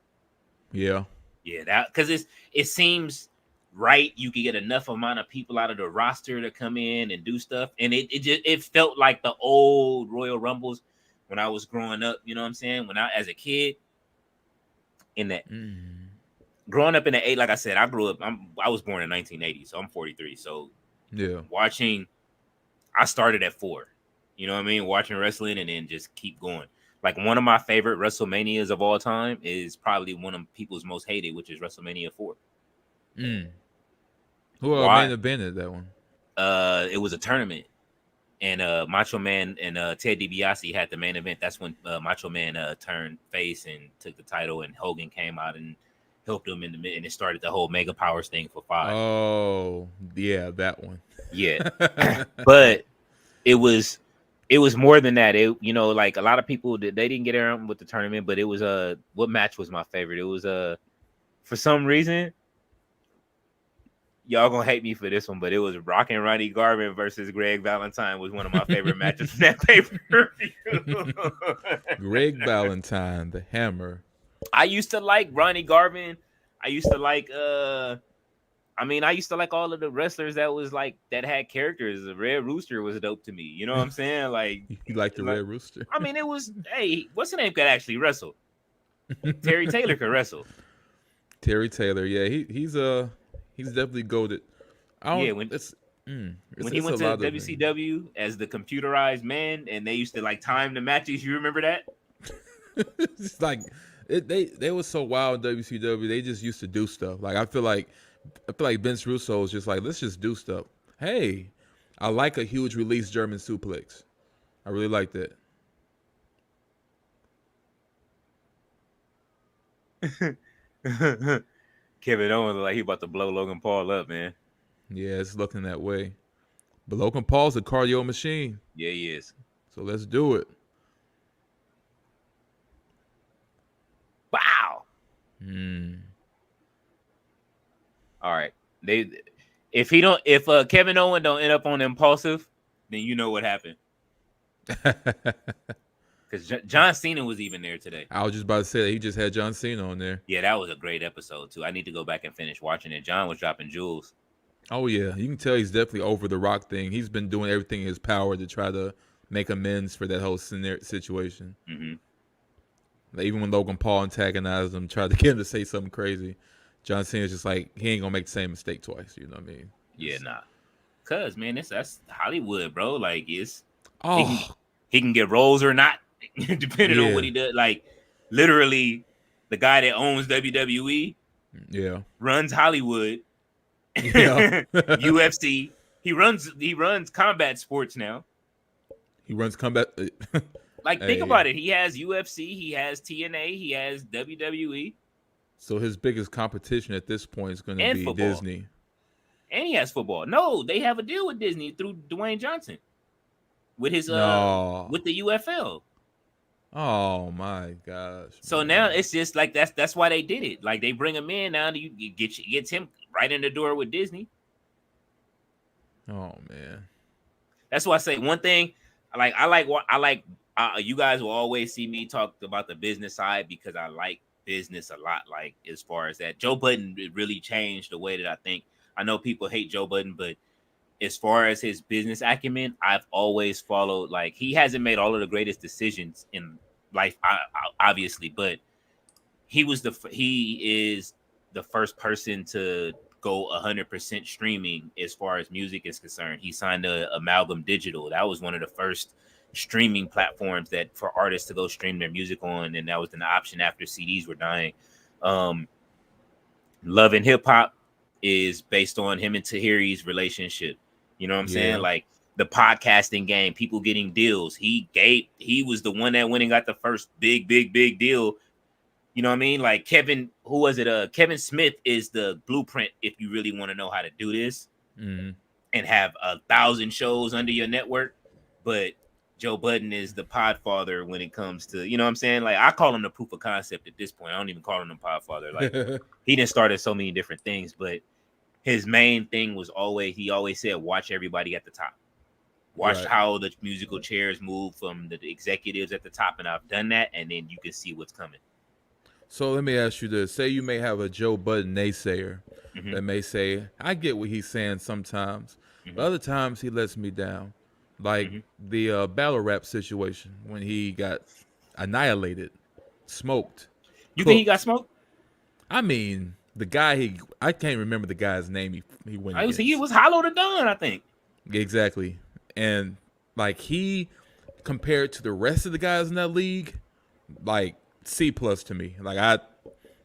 Yeah. Yeah, that because it seems right. You could get enough amount of people out of the roster to come in and do stuff, and it felt like the old Royal Rumbles when I was growing up. You know what I'm saying? When I as a kid, in that growing up in the like I said, I grew up. I was born in 1980, so I'm 43. So yeah, I started at 4. You know what I mean? Watching wrestling and then just keep going. Like one of my favorite WrestleManias of all time is probably one of people's most hated, which is WrestleMania 4. Who main evented that one? It was a tournament, and Macho Man and Ted DiBiase had the main event. That's when Macho Man turned face and took the title, and Hogan came out and helped him in the mid, and it started the whole Mega Powers thing for 5. Oh, yeah, that one. Yeah, but it was it was more than that. It, you know, like a lot of people they didn't get around with the tournament, but it was what match was my favorite? It was for some reason, y'all gonna hate me for this one, but it was Rock and Ronnie Garvin versus Greg Valentine was one of my favorite matches in that pay-per-view. Greg Valentine, the Hammer. I used to like Ronnie Garvin. I used to like I used to like all of the wrestlers that was like that had characters. The Red Rooster was dope to me. You know what I'm saying? You like the Red Rooster? I mean, it was what's the name could actually wrestle? Terry Taylor could wrestle. Terry Taylor, yeah, he's definitely goated. When he went to WCW as the computerized man, and they used to like time the matches. You remember that? It's like they were so wild in WCW. They just used to do stuff. Like I feel like Vince Russo is just like, let's just do stuff. Hey, I like a huge release German suplex. I really like that. Kevin Owens like he about to blow Logan Paul up, man. Yeah, it's looking that way. But Logan Paul's a cardio machine. Yeah, he is. So let's do it. Wow. All right. If Kevin Owens don't end up on Impulsive, then you know what happened. Because John Cena was even there today. I was just about to say that he just had John Cena on there. Yeah, that was a great episode too. I need to go back and finish watching it. John was dropping jewels. Oh yeah, you can tell he's definitely over the Rock thing. He's been doing everything in his power to try to make amends for that whole situation. Mm-hmm. Like, even when Logan Paul antagonized him, tried to get him to say something crazy, John Cena's just like, he ain't gonna make the same mistake twice. You know what I mean? Yeah, nah. Cause man, that's Hollywood, bro. Like it's he can get roles or not, depending on what he does. Like literally, the guy that owns WWE, runs Hollywood. UFC. He runs combat sports now. He runs combat. Like think about it. He has UFC. He has TNA. He has WWE. So his biggest competition at this point is going to be football. Disney. And he has football. No, they have a deal with Disney through Dwayne Johnson with his with the UFL. Oh my gosh! So now it's just like that's why they did it. Like they bring him in now. You gets him right in the door with Disney. Oh man, that's why I say one thing. You guys will always see me talk about the business side because I like business a lot. Like as far as that, Joe Budden really changed the way that I think. I know people hate Joe Budden, but as far as his business acumen, I've always followed. Like he hasn't made all of the greatest decisions in life, obviously, but he is the first person to go 100% streaming as far as music is concerned. He signed to Amalgam Digital. That was one of the first streaming platforms that for artists to go stream their music on, and that was an option after CDs were dying. Love and Hip Hop is based on him and Tahiri's relationship. You know what I'm saying? Like the podcasting game, people getting deals. He was the one that went and got the first big deal. You know what I mean? Like Kevin Smith is the blueprint if you really want to know how to do this and have 1,000 shows under your network. But Joe Budden is the podfather when it comes to, you know what I'm saying? Like I call him the proof of concept at this point. I don't even call him the podfather. Like he didn't start at so many different things, but his main thing was he always said, watch everybody at the top. Watch how the musical chairs move from the executives at the top. And I've done that. And then you can see what's coming. So let me ask you this. Say you may have a Joe Budden naysayer that may say, I get what he's saying sometimes, but other times he lets me down. Like the battle rap situation when he got annihilated, smoked. You think he got smoked? I mean, the guy I can't remember the guy's name he went against. He was Hollow the Don, I think. Exactly. And like he compared to the rest of the guys in that league, like C+ to me. Like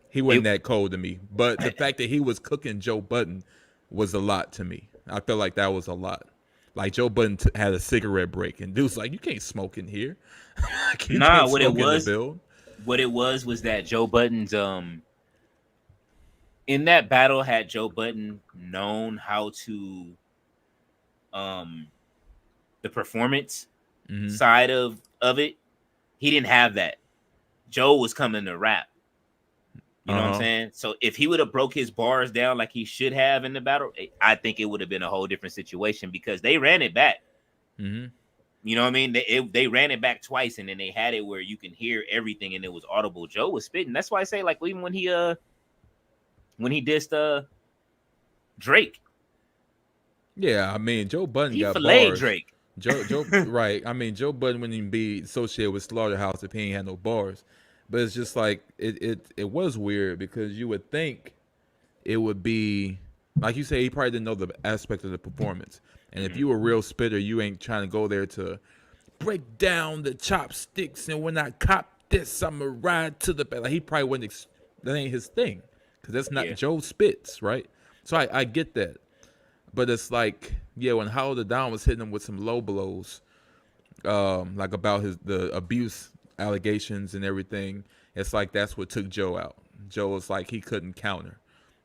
he wasn't that cold to me. But the fact that he was cooking Joe Budden was a lot to me. I felt like that was a lot. Like Joe Budden had a cigarette break, and dude's like, "You can't smoke in here." What it was that Joe Budden's in that battle had Joe Budden known how to the performance, side of it. He didn't have that. Joe was coming to rap. You know what I'm saying? So if he would have broke his bars down like he should have in the battle, I think it would have been a whole different situation because they ran it back. You know what I mean? They ran it back twice, and then they had it where you can hear everything, and it was audible. Joe was spitting. That's why I say, like, even when he dissed Drake. Yeah, I mean, Joe Budden got filleted bars. Drake. Joe, right? I mean, Joe Budden wouldn't even be associated with Slaughterhouse if he ain't had no bars. But it's just like it was weird because you would think it would be like you say he probably didn't know the aspect of the performance. And if you a real spitter, you ain't trying to go there to break down the chopsticks and when I cop this, I'ma ride to the back. Like he probably wouldn't. That ain't his thing because that's not Joe spits, right? So I get that. But it's like, yeah, when Hollow the Don was hitting him with some low blows, like about the abuse allegations and everything, it's like that's what took Joe out. Joe was like he couldn't counter.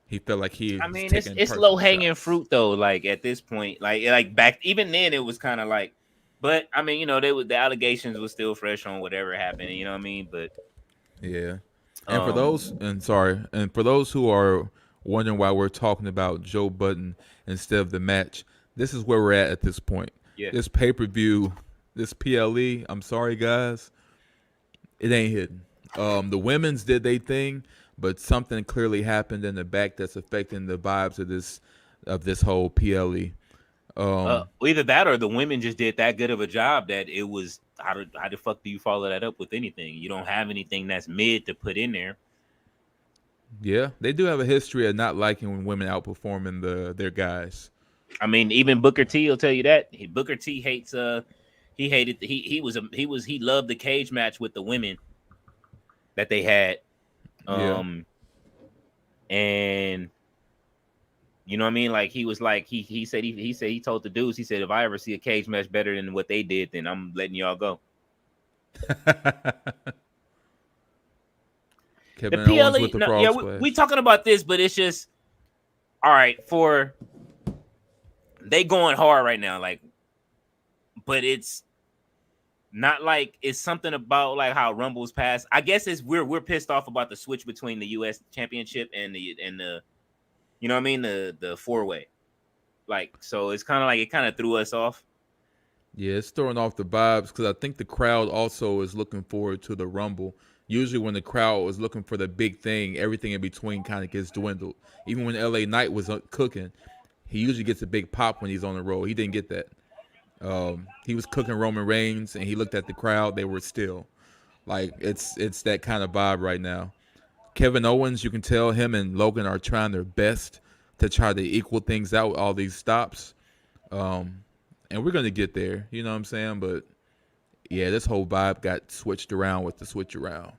He felt like he. I mean, it's low hanging fruit though. Like at this point, like back even then, it was kind of like, but I mean, you know, the allegations were still fresh on whatever happened. You know what I mean? But yeah. And for those who are wondering why we're talking about Joe Budden instead of the match, this is where we're at this point. Yeah. This pay-per-view, this PLE, I'm sorry guys, it ain't hidden. The women's did their thing, but something clearly happened in the back that's affecting the vibes of this whole PLE. Either that or the women just did that good of a job that it was how the fuck do you follow that up with anything? You don't have anything that's mid to put in there. Yeah, they do have a history of not liking when women outperforming their guys. I mean, even Booker T will tell you that. Booker T hates he loved the cage match with the women that they had. And you know what I mean? Like he was like he said he told the dudes, he said, if I ever see a cage match better than what they did, then I'm letting y'all go. Kevin the Owens PLE, with the frog splash. we talking about this, but it's just all right for they going hard right now, like, but it's not like it's something about like how Rumble's passed. I guess it's we're pissed off about the switch between the U.S. Championship and the you know what I mean, the 4-way, like, so it's kind of like it kind of threw us off. Yeah, it's throwing off the vibes because I think the crowd also is looking forward to the Rumble. Usually when the crowd was looking for the big thing, everything in between kind of gets dwindled. Even when LA Knight was cooking, he usually gets a big pop when he's on the road. He didn't get that. He was cooking Roman Reigns, and he looked at the crowd. They were still. Like, it's that kind of vibe right now. Kevin Owens, you can tell him and Logan are trying their best to try to equal things out with all these stops. And we're going to get there, you know what I'm saying? But, yeah, this whole vibe got switched around with the switch around.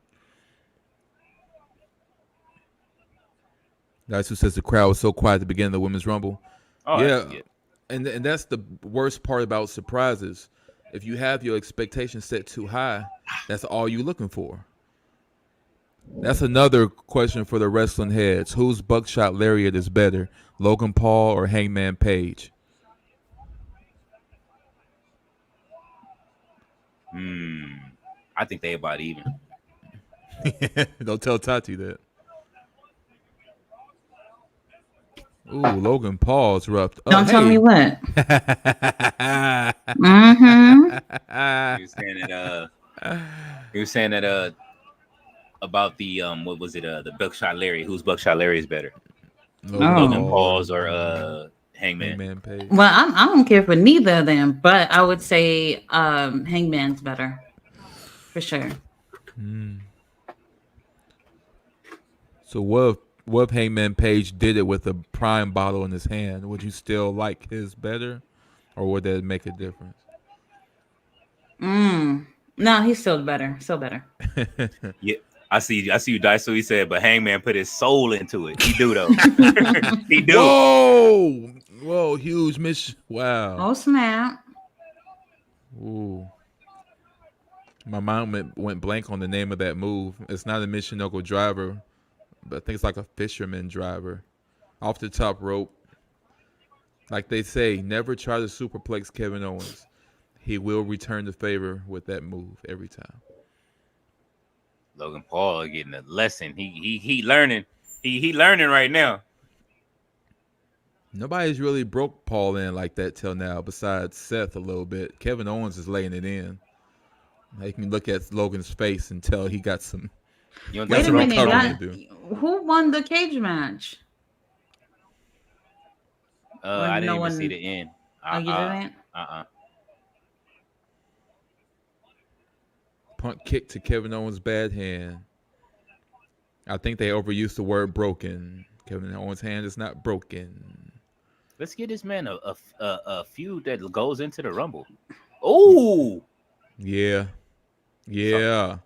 That's who says the crowd was so quiet at the beginning of the Women's Rumble. Oh, yeah. And that's the worst part about surprises. If you have your expectations set too high, that's all you're looking for. That's another question for the wrestling heads. Whose buckshot lariat is better, Logan Paul or Hangman Page? I think they about even. Don't tell Tati that. Ooh, Logan Paul's rough. Don't tell me what. He was saying that about the what was it, the Buckshot Larry, whose Buckshot Larry is better, Logan Paul's or Hangman Page. Well, I don't care for neither of them, but I would say Hangman's better for sure. So what if Hangman Page did it with a prime bottle in his hand? Would you still like his better, or would that make a difference? No, he's still better. Still better. Yeah, I see you, Dice. So he said, but Hangman put his soul into it. He do though. He do. Whoa, huge miss. Wow. Oh snap. Ooh. My mind went blank on the name of that move. It's not a Michinoku driver, but I think it's like a fisherman driver. Off the top rope. Like they say, never try to superplex Kevin Owens. he will return the favor with that move every time. Logan Paul getting a lesson. He learning. He learning right now. Nobody's really broke Paul in like that till now, besides Seth a little bit. Kevin Owens is laying it in. You can look at Logan's face and tell he got some You don't got Wait think a some Brock minute, Lesnar? recovering got to do. who won the cage match? Or I no didn't even see one? the end. Oh, you didn't? Punt kick to Kevin Owens' bad hand. I think they overused the word broken. Kevin Owens' hand is not broken. Let's get this man a feud that goes into the Rumble. Oh, Yeah. Yeah.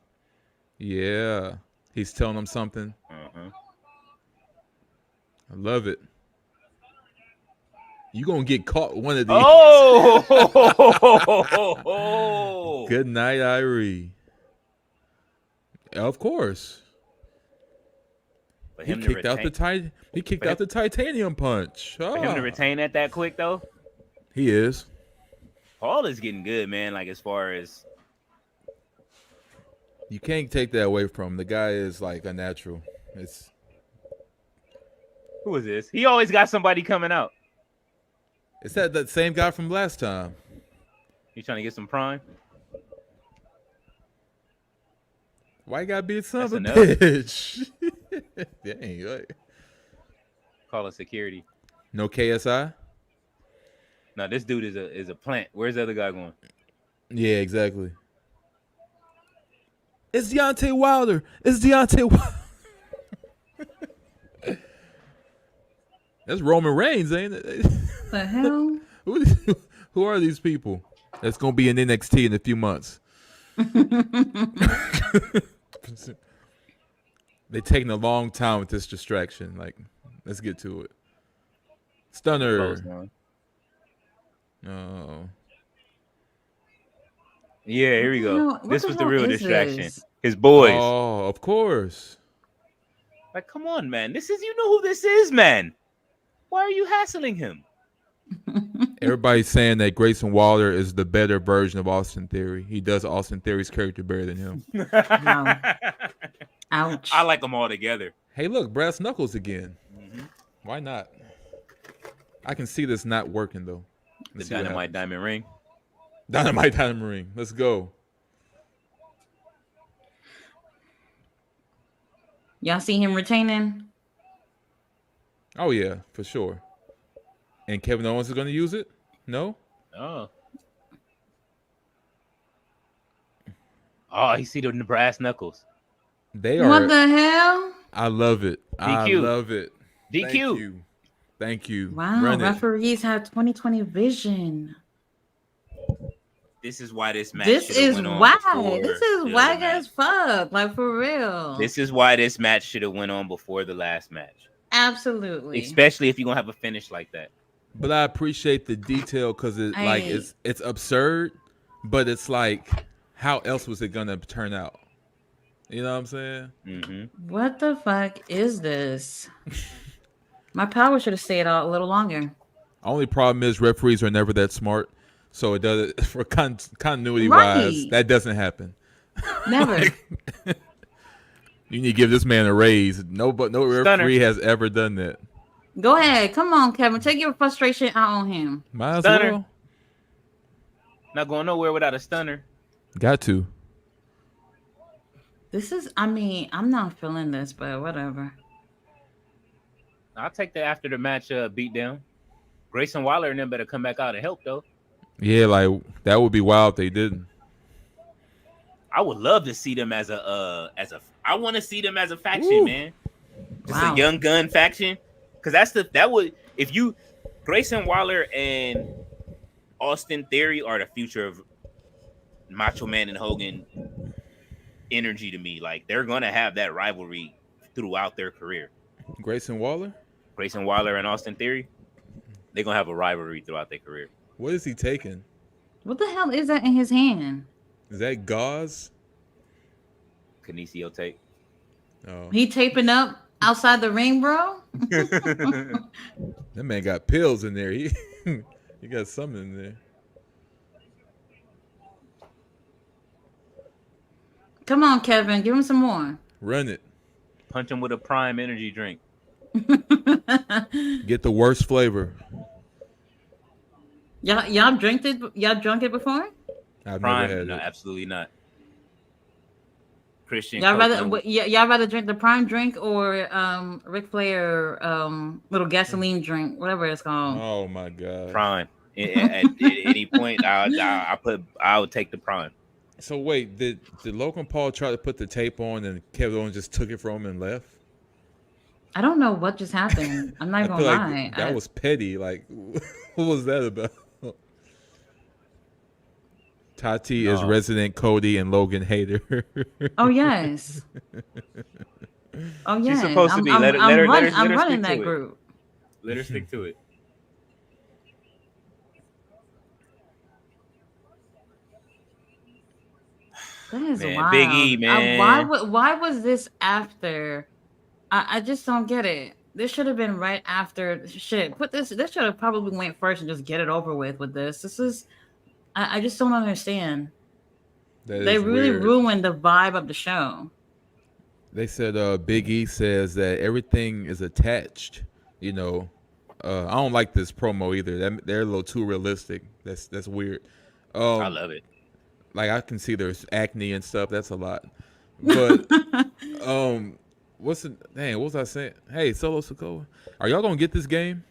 Yeah. He's telling them something. uh-huh. I love it. You gonna get caught one of these. Oh, Good night, Irie. Of course. For He him to kicked out retain, the titanium punch. for him to retain that quick though. He is. Paul is getting good, man. Like as far as You can't take that away from him. The guy is like a natural. It's who is this? He always got somebody coming out. that same guy from last time. He's trying to get some prime. Why you gotta be a son of a That's enough. bitch? Dang, like, Call it security. no KSI? No, this dude is a plant. Where's the other guy going? Yeah, exactly. It's Deontay Wilder. It's Deontay Wilder. That's Roman Reigns, ain't it? The hell? Who are these people? That's gonna be in NXT in a few months. They're taking a long time with this distraction. Like, let's get to it. Stunner. Oh. Yeah, here we go. What This the was the hell real is distraction. this? His boys. Oh, of course. Like, come on, man. You know who this is, man. Why are you hassling him? Everybody's saying that Grayson Waller is the better version of Austin Theory. He does Austin Theory's character better than him. Wow. Ouch. I like them all together. Hey, look, brass knuckles again. Mm-hmm. Why not? I can see this not working though. The Let's see what Dynamite happens. Diamond Ring. Dynamite Diamond Ring. Let's go. Y'all see him retaining? Oh yeah, for sure. And Kevin Owens is going to use it? No? Oh. Oh, he see the brass knuckles. They are. What the hell? I love it. I DQ. love it. DQ. Thank you. Wow, Run it. referees have 20/20 vision. This is why this match. This should've is went on whack. before This the is other whack match. as fuck. Like, for real. This is why this match should have went on before the last match. Absolutely. Especially if you're gonna have a finish like that. But I appreciate the detail because Hey. it's absurd, but it's like, how else was it gonna turn out? You know what I'm saying? Mm-hmm. What the fuck is this? My power should have stayed out a little longer. Only problem is referees are never that smart, so it does for continuity wise. Right. That doesn't happen. Never. You need to give this man a raise. No referee has ever done that. Go ahead. Come on, Kevin. Take your frustration out on him. Might as Stunner. well. Not going nowhere without a stunner. Got to. I'm not feeling this, but whatever. I'll take the after the match beat down. Grayson Waller and them better come back out and help though. Yeah, like that would be wild if they didn't. I would love to see them as a I want to see them as a faction, Woo. man. Just Wow. a young gun faction. Cause if you Grayson Waller and Austin Theory are the future of Macho Man and Hogan energy to me. Like they're gonna have that rivalry throughout their career. Grayson Waller? Grayson Waller and Austin Theory, they're gonna have a rivalry throughout their career. What is he taking? What the hell is that in his hand? Is that gauze? Kinesio tape. Oh, He taping up outside the ring, bro? that man got pills in there. He got something in there. Come on, Kevin, give him some more. Run it. Punch him with a Prime energy drink. Get the worst flavor. Y'all drink it. Y'all drunk it before? I've never Prime? had No, it. absolutely not. Christian Y'all Coke. rather y'all rather drink the prime drink or Ric Flair little gasoline drink, whatever it's called. Oh my god. Prime. At any point, I would take the Prime. So wait, did Logan Paul try to put the tape on and Kevin Owens just took it from him and left? I don't know what just happened. I'm not I gonna feel lie. like that was petty. Like, what was that about? Tati is No. resident Cody and Logan hater. Oh yes. Oh yes. She's supposed to be. Let I'm her running stick that to it. group. Let her stick to it. That is Man, Big E, wild. man. Why was this after? I just don't get it. This should have been right after shit. This should have probably went first and just get it over with this. This is I just don't understand. That They is really weird. ruined the vibe of the show. They said Big E says that everything is attached. You know, I don't like this promo either. They're a little too realistic. That's weird. I love it. Like I can see there's acne and stuff. That's a lot. But what was I saying? Hey, Solo Sokoa, are y'all gonna get this game?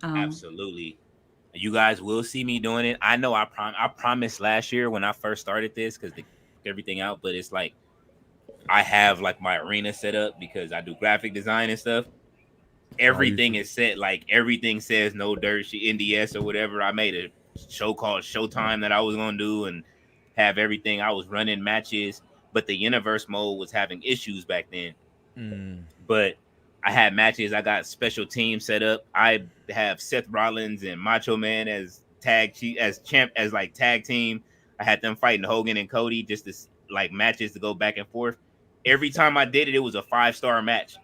Absolutely. You guys will see me doing it. I know I promised last year when I first started this because they took everything out, but it's like I have like my arena set up because I do graphic design and stuff. Everything is set, like everything says no dirt, NDS or whatever. I made a show called Showtime that I was gonna do and have everything. I was running matches, but the universe mode was having issues back then. But I had matches. I got special teams set up. I have Seth Rollins and Macho Man as tag team. I had them fighting Hogan and Cody just to like matches to go back and forth. Every time I did it, it was a 5-star match,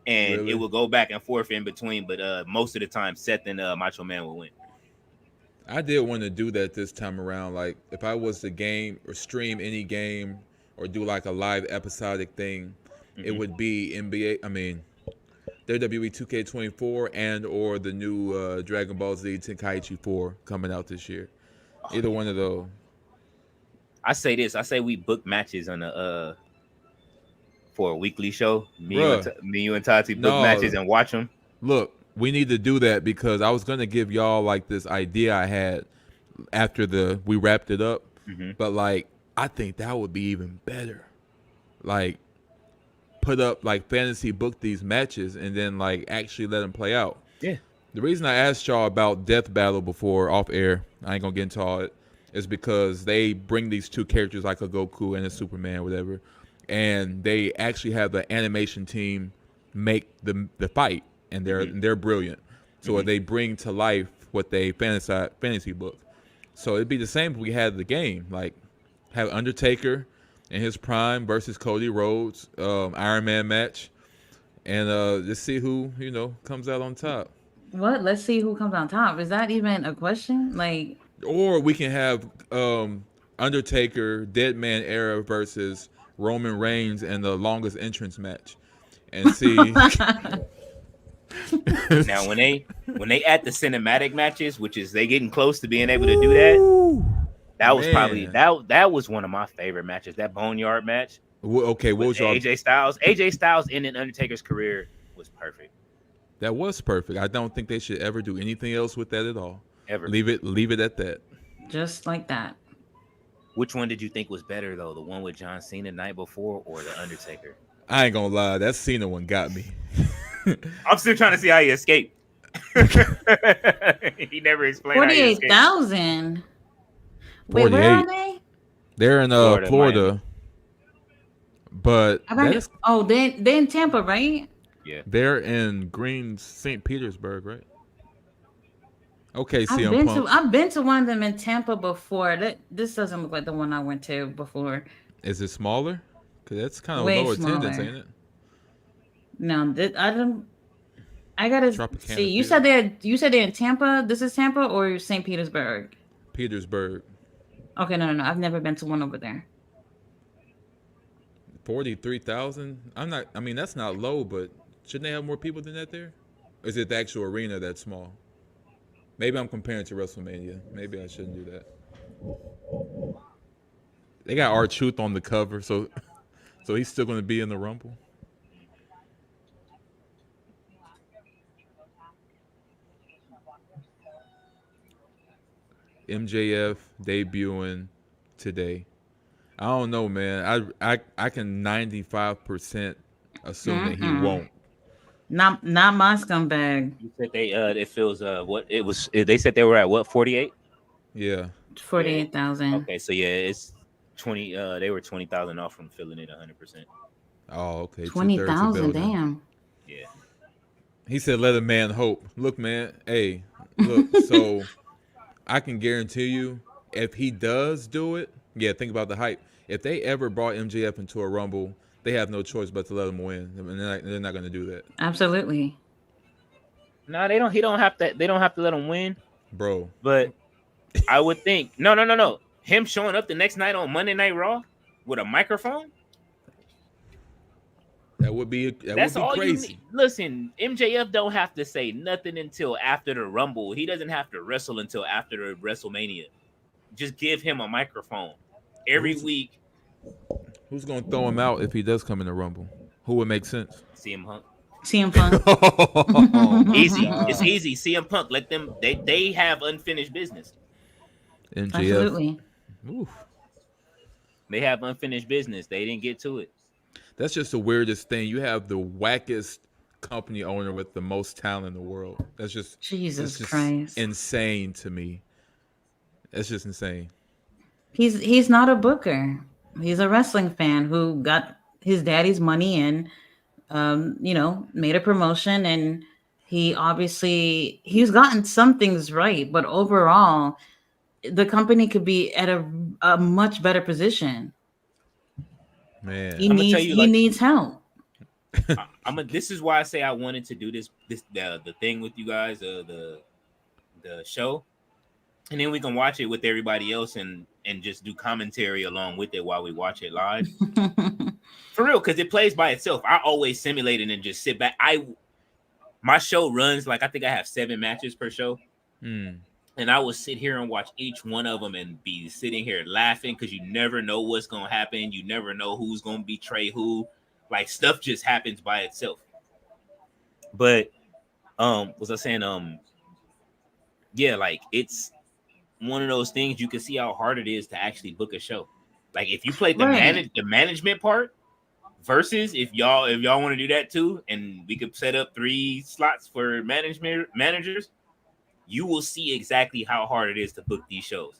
and Really? it would go back and forth in between. But most of the time, Seth and Macho Man would win. I did want to do that this time around. Like if I was to game or stream any game or do like a live episodic thing, it would be NBA. I mean, WWE 2K24 and or the new Dragon Ball Z Tenkaichi 4 coming out this year. Either one of those. I say this. I say we book matches on a for a weekly show. Me, you, and Tati book matches and watch them. Look, we need to do that because I was gonna give y'all like this idea I had after we wrapped it up, but like I think that would be even better. Like put up like fantasy book these matches and then like actually let them play out. Yeah. The reason I asked y'all about Death Battle before off air, I ain't gonna get into all it, is because they bring these two characters like a Goku and a Superman, whatever, and they actually have the animation team make the fight, and they're brilliant. So they bring to life what they fantasy book. So it'd be the same if we had the game, like have Undertaker in his prime versus Cody Rhodes, Iron Man match, and just see who comes out on top. What? Let's see who comes on top. Is that even a question? Like, or we can have Undertaker Dead Man Era versus Roman Reigns in the longest entrance match, and see. Now, when they add the cinematic matches, which is they getting close to being able to do that, that was probably that was one of my favorite matches. That Boneyard match. Okay, what was y'all? AJ Styles? AJ Styles ending Undertaker's career was perfect. That was perfect. I don't think they should ever do anything else with that at all. Ever. Leave it at that. Just like that. Which one did you think was better though? The one with John Cena the night before or the Undertaker? I ain't gonna lie, that Cena one got me. I'm still trying to see how he escaped. He never explained. 48,000. Wait, where are they? They're in Florida. But they're in Tampa, right? Yeah. They're in St. Petersburg, right? Okay, CM Punk. I've been to one of them in Tampa before. This doesn't look like the one I went to before. Is it smaller? Because that's kind of way low smaller. attendance, ain't it? No, I gotta see. You said they're in Tampa. This is Tampa or St. Petersburg? Petersburg. Okay, no. I've never been to one over there. 43,000. I'm not. I mean, that's not low, but shouldn't they have more people than that there? Or is it the actual arena that's small? Maybe I'm comparing to WrestleMania. Maybe I shouldn't do that. They got R-Truth on the cover, so he's still going to be in the Rumble. MJF debuting today. I don't know, man. I can 95% assume that he won't. Not my scumbag. You said they it feels what it was. They said they were at what 48. Yeah. 48,000. Okay, so yeah, it's 20. They were 20,000 off from filling it 100%. Oh, okay. 20,000. Damn. Yeah. He said, "Let a man hope." Look, man. Hey, look. So I can guarantee you, if he does do it, yeah. Think about the hype. If they ever brought MJF into a Rumble, they have no choice but to let him win. I mean, they're not going to do that. Absolutely. No, they don't. He don't have to. They don't have to let him win, bro. But I would think no. Him showing up the next night on Monday Night Raw with a microphone. That would be crazy. Listen, MJF don't have to say nothing until after the Rumble. He doesn't have to wrestle until after the WrestleMania. Just give him a microphone every week. Who's gonna throw him out if he does come in the Rumble? Who would make sense? CM Punk. CM Punk. Easy. It's easy. CM Punk. Let them. They have unfinished business. MJF. Absolutely. Oof. They have unfinished business. They didn't get to it. That's just the weirdest thing. You have the wackest company owner with the most talent in the world. That's just Jesus Christ. Insane to me. That's just insane. He's not a booker. He's a wrestling fan who got his daddy's money and made a promotion, and he's gotten some things right, but overall the company could be at a much better position. Man, he needs help. This is why I say I wanted to do the thing with you guys, the show, and then we can watch it with everybody else and just do commentary along with it while we watch it live. For real, because it plays by itself. I always simulate it and just sit back. My show runs like I think I have 7 matches per show. And I will sit here and watch each one of them and be sitting here laughing because you never know what's going to happen. You never know who's going to betray who. Like, stuff just happens by itself. But, was I saying, yeah, like, it's one of those things you can see how hard it is to actually book a show. Like, if you play the management part versus if y'all want to do that too, and we could set up 3 slots for managers, you will see exactly how hard it is to book these shows.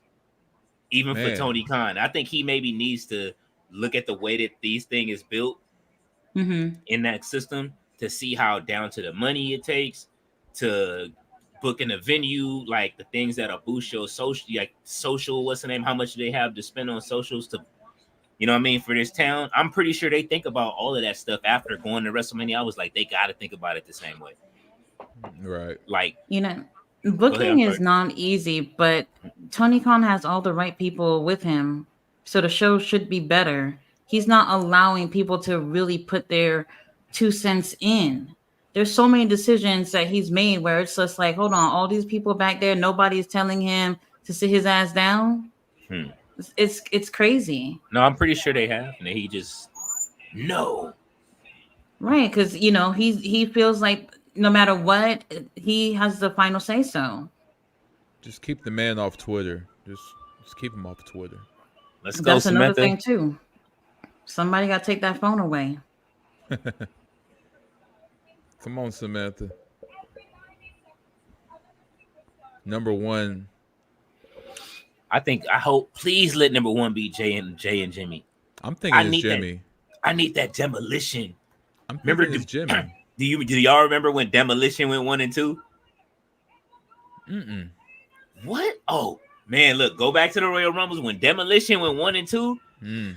Even for Tony Khan. I think he maybe needs to look at the way that these thing is built in that system to see how down to the money it takes to booking a venue, like the things that a boost show social, what's the name? How much do they have to spend on socials to, you know what I mean, for this town? I'm pretty sure they think about all of that stuff after going to WrestleMania. I was like, they got to think about it the same way. Right. Like, booking is not easy, but Tony Khan has all the right people with him, so the show should be better. He's not allowing people to really put their 2 cents in. There's so many decisions that he's made where it's just like, hold on, all these people back there, nobody's telling him to sit his ass down. It's crazy. No, I'm pretty sure they have, and he just right, because he feels like no matter what, he has the final say so. Just keep the man off Twitter. Just keep him off Twitter. Let's go, That's another Samantha. thing too. Somebody got to take that phone away. Come on, Samantha. Number 1. I hope, please let number 1 be Jay and Jimmy. I'm thinking it's Jimmy. I need that demolition. I'm thinking it's Jimmy. Do y'all remember when Demolition went 1 and 2? What? Oh man, look, go back to the Royal Rumbles when Demolition went 1 and 2.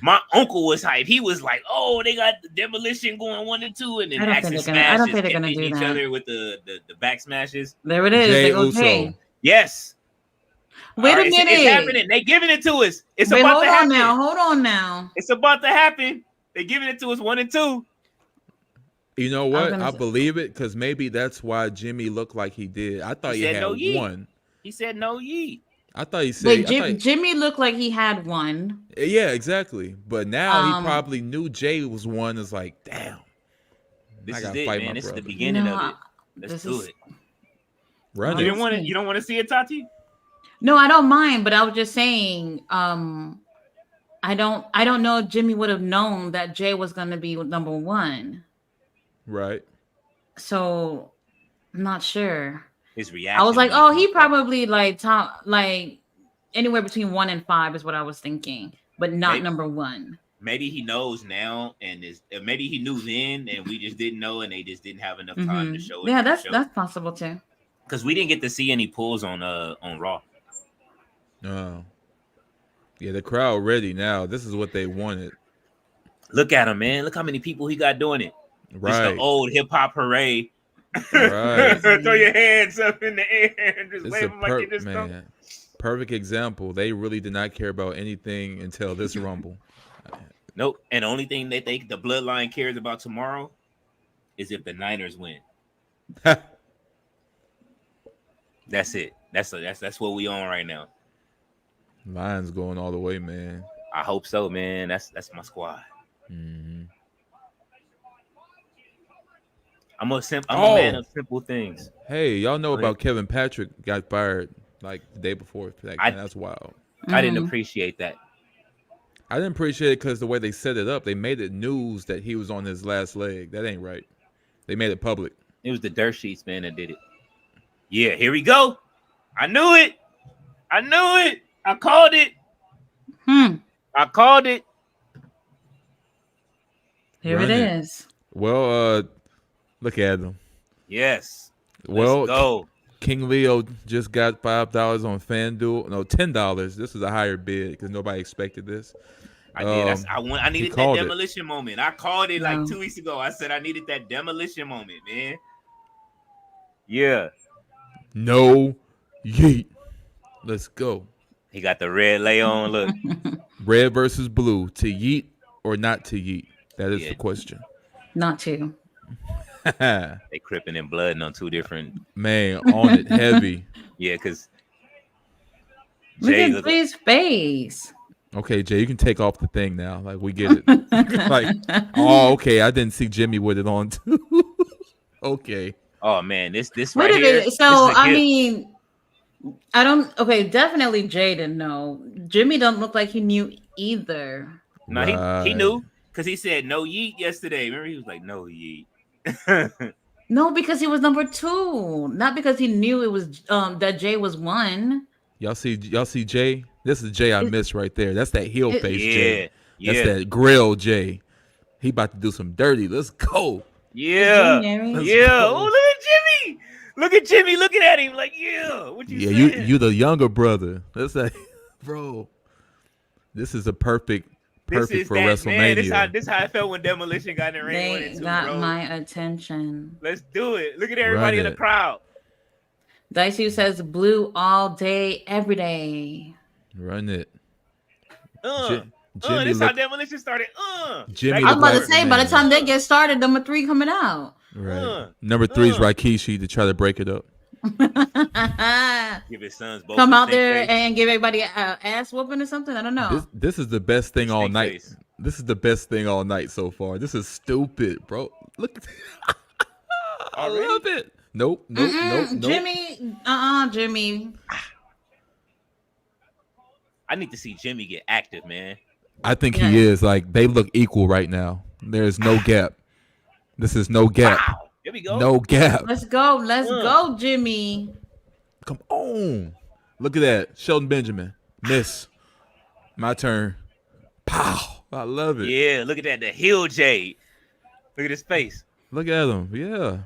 My uncle was hyped. He was like, "Oh, they got the Demolition going 1 and 2," and then Axis smashes, I don't think they're gonna do each that. other with the back smashes. There it is. Jey Okay. Yes. Wait a minute. It's happening. They giving it to us. It's about to happen. Hold on now. It's about to happen. They giving it to us 1 and 2. You know I was what? gonna I say, believe it because maybe that's why Jimmy looked like he did. I He thought he said had no yeet. one. He said no yeet. I thought he said. wait, Jimmy looked like he had one. Yeah, exactly. But now he Um, probably knew Jay was one. Is like, damn, I This is gotta it, fight my man. This is the brother. beginning of no, it. Let's this do is. it. Run You it. don't want to. See. You don't want to see it, Tati? No, I don't mind, but I was just saying. I don't know if Jimmy would have known that Jay was going to be number one. Right. So I'm not sure. His I was reaction like, when he oh, he comes back. probably like top like anywhere between 1 and 5 is what I was thinking, but not Maybe, number one. maybe he knows now, and maybe he knew then, and we just didn't know, and they just didn't have enough time to show it Yeah, in the that's show. possible too. Because we didn't get to see any pulls on Raw. Oh. Yeah, the crowd ready now. This is what they wanted. Look at him, man. Look how many people he got doing it. Just the Right. old hip hop hooray. Right. Throw your hands up in the air and just This is wave a them like you just don't. man. Perfect example. They really did not care about anything until this Rumble. Nope. And the only thing that the bloodline cares about tomorrow is if the Niners win. That's it. That's what we on right now. Lions going all the way, man. I hope so, man. That's my squad. Mm-hmm. I'm a man of simple things. Hey, y'all know Go ahead. about Kevin Patrick got fired like the day before. That's wild. I didn't appreciate that. I didn't appreciate it because the way they set it up, they made it news that he was on his last leg. That ain't right. They made it public. It was the dirt sheets, man, that did it. Yeah, here we go. I knew it. I called it. I called it. Here it is. Well, look at them. Yes. Well, let's go. King Leo just got $5 on FanDuel. No, $10. This is a higher bid because nobody expected this. I did. I needed that demolition moment. I called it like 2 weeks ago. I said I needed that demolition moment, man. Yeah. No yeet. Let's go. He got the red lay on. Look. Red versus blue. To yeet or not to yeet? That is the question. Not to. They cripping and blooding on two different. Man, on it heavy. Yeah, because Jay look at Jay's face. Okay, Jay, you can take off the thing now. Like, we get it. Like, oh, okay. I didn't see Jimmy with it on too. Okay. Oh man, this Wait right here. So I mean, I don't. Okay, definitely Jay didn't know. Jimmy don't look like he knew either. No, he knew because he said no yeet yesterday. Remember, he was like no yeet. No, because he was number 2, not because he knew it was that Jay was 1. Y'all see Jay? This is Jay I missed right there. That's that heel face Jay. That's that grill Jay. He about to do some dirty. Let's go. Yeah. Oh, look at Jimmy. Look at Jimmy looking at him like, yeah. What you saying? You the younger brother. That's like, bro. This is a perfect for WrestleMania. Man, this how I felt when Demolition got in the ring. They got my attention. Let's do it. Look at everybody in the crowd. Dicey says blue all day, every day. Run it. This how Demolition started. Jimmy, I was about to say, by the time they get started, number 3 coming out. Right. Number 3 is Rikishi to try to break it up. Give his sons both. Come out there and give everybody an ass whooping or something. I don't know. This is the best thing all night. This is the best thing all night so far. This is stupid, bro. Look. I love it. Nope. Jimmy. Jimmy. I need to see Jimmy get active, man. I think he is. Like, they look equal right now. There's no gap. This is no gap. Wow. Here we go. No gap. Let's go, Jimmy. Come on. Look at that. Shelton Benjamin. Miss. My turn. Pow. I love it. Yeah, look at that. The heel Jade. Look at his face. Look at him. Yeah.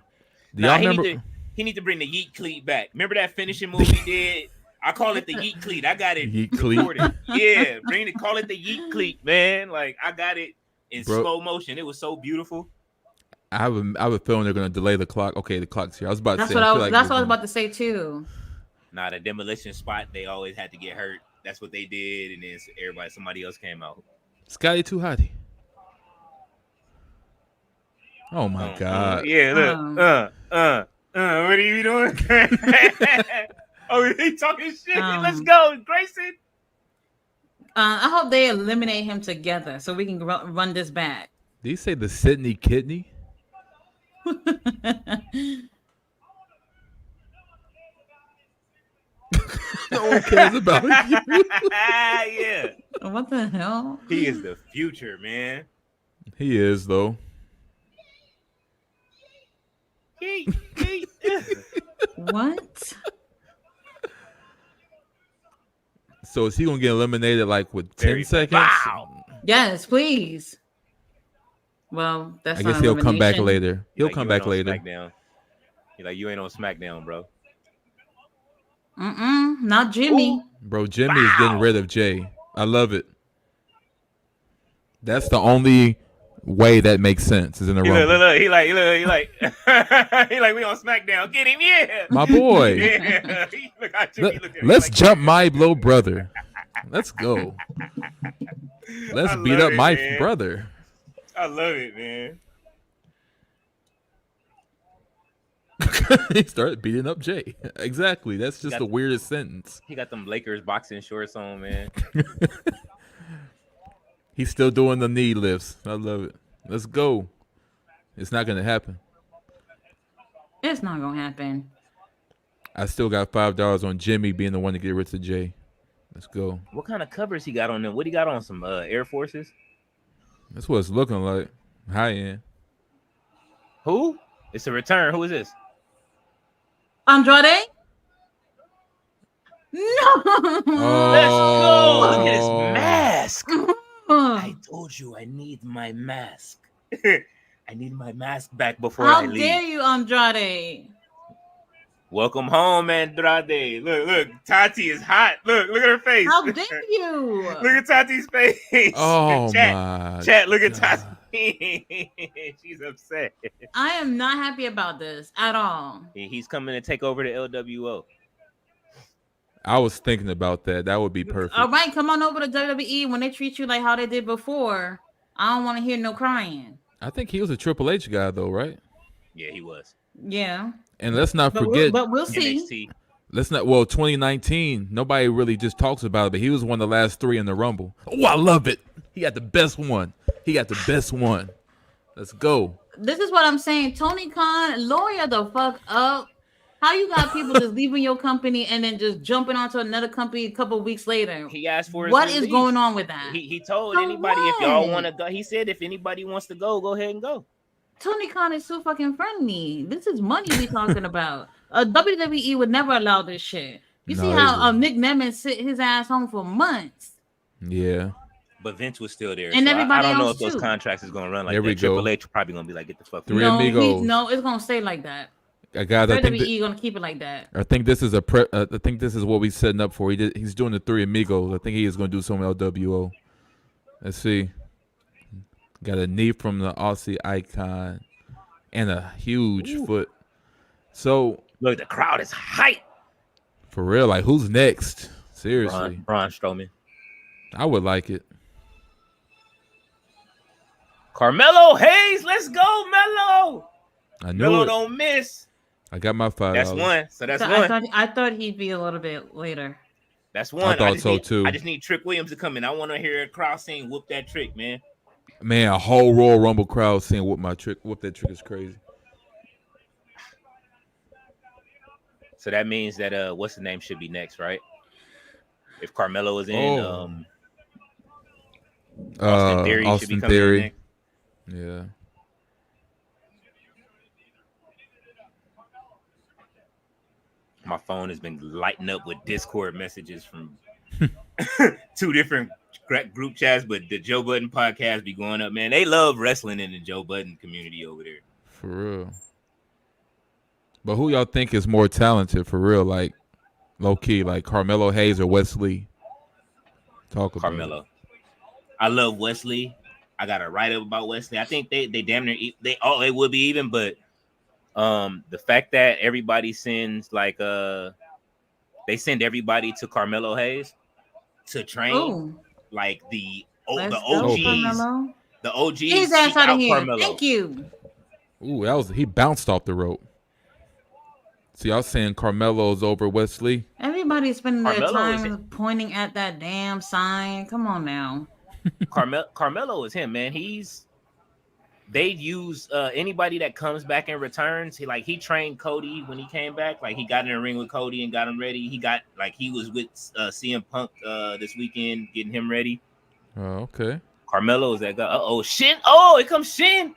He need to bring the yeet cleat back. Remember that finishing move he did? I call it the yeet cleat. I got it yeet recorded. Yeah, call it the yeet cleat, man. Like, I got it in slow motion. It was so beautiful. I have a feeling they're gonna delay the clock. Okay, the clock's here. I was about to say. That's what I was about to say too. Nah, the demolition spot, they always had to get hurt. That's what they did, and then somebody else came out. Scotty too hotty. Oh my God. Yeah, look. Um, What are you doing? Oh, he talking shit. Let's um, go, Grayson. I hope they eliminate him together so we can run this back. Did he say the Sydney kidney? No one cares about you. Yeah. What the hell? He is the future, man. He is though. He. What? So is he gonna get eliminated like with 10 Very seconds? Wow. Yes, please. Well, that's I not guess he'll come back elimination. later. He'll Like, come you ain't back on later. SmackDown. You're like, you ain't on SmackDown, bro. Not Jimmy. Ooh. Bro, Jimmy is getting Wow. rid of Jay. I love it. That's the only way that makes sense is in the He Rumble. look. He like. He like, we on SmackDown. Get him, yeah. My boy. Yeah. Look how Jimmy look at him. Let's Like, jump my little brother. Let's go. Let's I beat love up it, my man. brother. I love it, man. He started beating up Jay. Exactly. That's just the weirdest sentence. He got them Lakers boxing shorts on, man. He's still doing the knee lifts. I love it. Let's go. It's not gonna happen. It's not gonna happen. I still got $5 on Jimmy being the one to get rid of Jay. Let's go. What kind of covers he got on them? What he got on? Some Air Forces? That's what it's looking like. High end. Who? It's a return. Who is this? Andrade? No. Let's go. Look at his mask. Oh. I told you I need my mask. I need my mask back before I How leave. dare you, Andrade? Welcome home, Andrade. Look. Tati is hot. Look at her face. How dare you? Look at Tati's face. Oh Chat, my look at God. Tati. She's upset. I am not happy about this at all. He's coming to take over the LWO. I was thinking about that. That would be perfect. All right, come on over to WWE when they treat you like how they did before. I don't want to hear no crying. I think he was a Triple H guy though, right? Yeah, he was. Yeah. And let's not But forget. we'll see. NXT. 2019, nobody really just talks about it, but he was one of the last 3 in the Rumble. Oh, I love it. He got the best one. Let's go. This is what I'm saying. Tony Khan, lawyer the fuck up. How you got people just leaving your company and then just jumping onto another company a couple of weeks later? He asked for his What is release. going on with that? He told For anybody if y'all what? want to go. He said if anybody wants to go ahead and go. Tony Khan is so fucking friendly. This is money we talking about. WWE would never allow this shit. You No, see they how wouldn't. Nick Nemeth sit his ass home for months. Yeah. But Vince was still there. And so everybody I don't know else if those too. contracts is going to run like There we that. go. Triple H probably going to be like, get the fuck Three out. amigos. No, it's gonna stay like that. Guys, I think WWE gonna keep it like that. I think this is I think this is what we're setting up for. He's doing the 3 amigos. I think he is going to do some LWO. Let's see. Got a knee from the Aussie icon and a huge foot. So Look, the crowd is hype. for real, like who's next? Seriously, Braun Strowman. I would like it. Carmelo Hayes, let's go, Melo. I knew Melo it. don't miss. I got my $5. That's one. So that's So one. I thought he'd be a little bit later. That's one. thought just so, need, too. I just need Trick Williams to come in. I want to hear a crowd saying "whoop that trick," man. Man, a whole Royal Rumble crowd saying whoop that trick is crazy. So that means that what's the name should be next, right? If Carmelo is in, Austin Theory should be Austin coming in Theory. next. Yeah. My phone has been lighting up with Discord messages from 2 different group chats, but the Joe Budden podcast be going up, man. They love wrestling in the Joe Budden community over there. For real. But who y'all think is more talented for real? Like low key, like Carmelo Hayes or Wesley? Talk about Carmelo. I love Wesley. I got a write up about Wesley. I think they damn near they would be even, but the fact that everybody sends like they send everybody to Carmelo Hayes to train Oh, like the let's go, OGs. Carmelo. The OGs Get his ass seek out of out here. Carmelo. Thank you. Ooh, he bounced off the rope. See, I was saying Carmelo's over Wesley. Everybody's spending their Carmelo is time pointing at that damn sign. Come on now. Carmelo is him, man. They use anybody that comes back and returns. He trained Cody when he came back. Like he got in the ring with Cody and got him ready. He was with CM Punk this weekend getting him ready. Oh, okay. Carmelo is that guy. Oh, Shin. Oh, here comes Shin.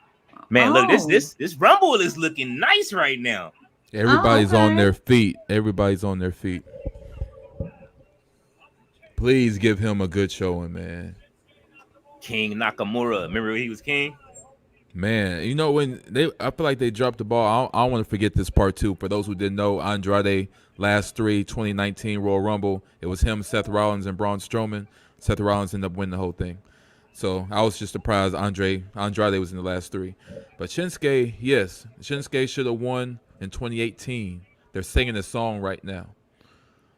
Man, look, Oh. this Rumble is looking nice right now. Everybody's okay. on their feet. Everybody's on their feet. Please give him a good showing, man. King Nakamura. Remember when he was king? Man, you know I feel like they dropped the ball. I don't want to forget this part too. For those who didn't know, Andrade last 2019 Royal Rumble. It was him, Seth Rollins, and Braun Strowman. Seth Rollins ended up winning the whole thing. So I was just surprised Andrade was in the last 3. But Shinsuke, yes, Shinsuke should have won in 2018. They're singing the song right now.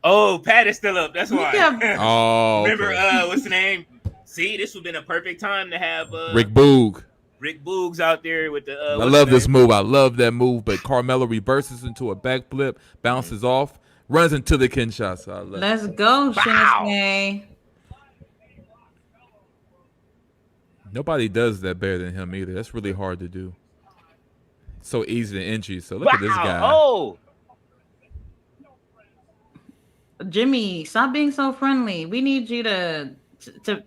Oh, Pat is still up. That's why. Oh, remember okay. what's the name? See, this would have been a perfect time to have Rick Boog. Rick Boogs out there with the. I love this move. I love that move. But Carmelo reverses into a backflip, bounces off, runs into the Kinshasa. Let's go, Shinsuke. Nobody does that better than him either. That's really hard to do. So easy to entry. So look at this guy. Oh, Jimmy, stop being so friendly. We need you to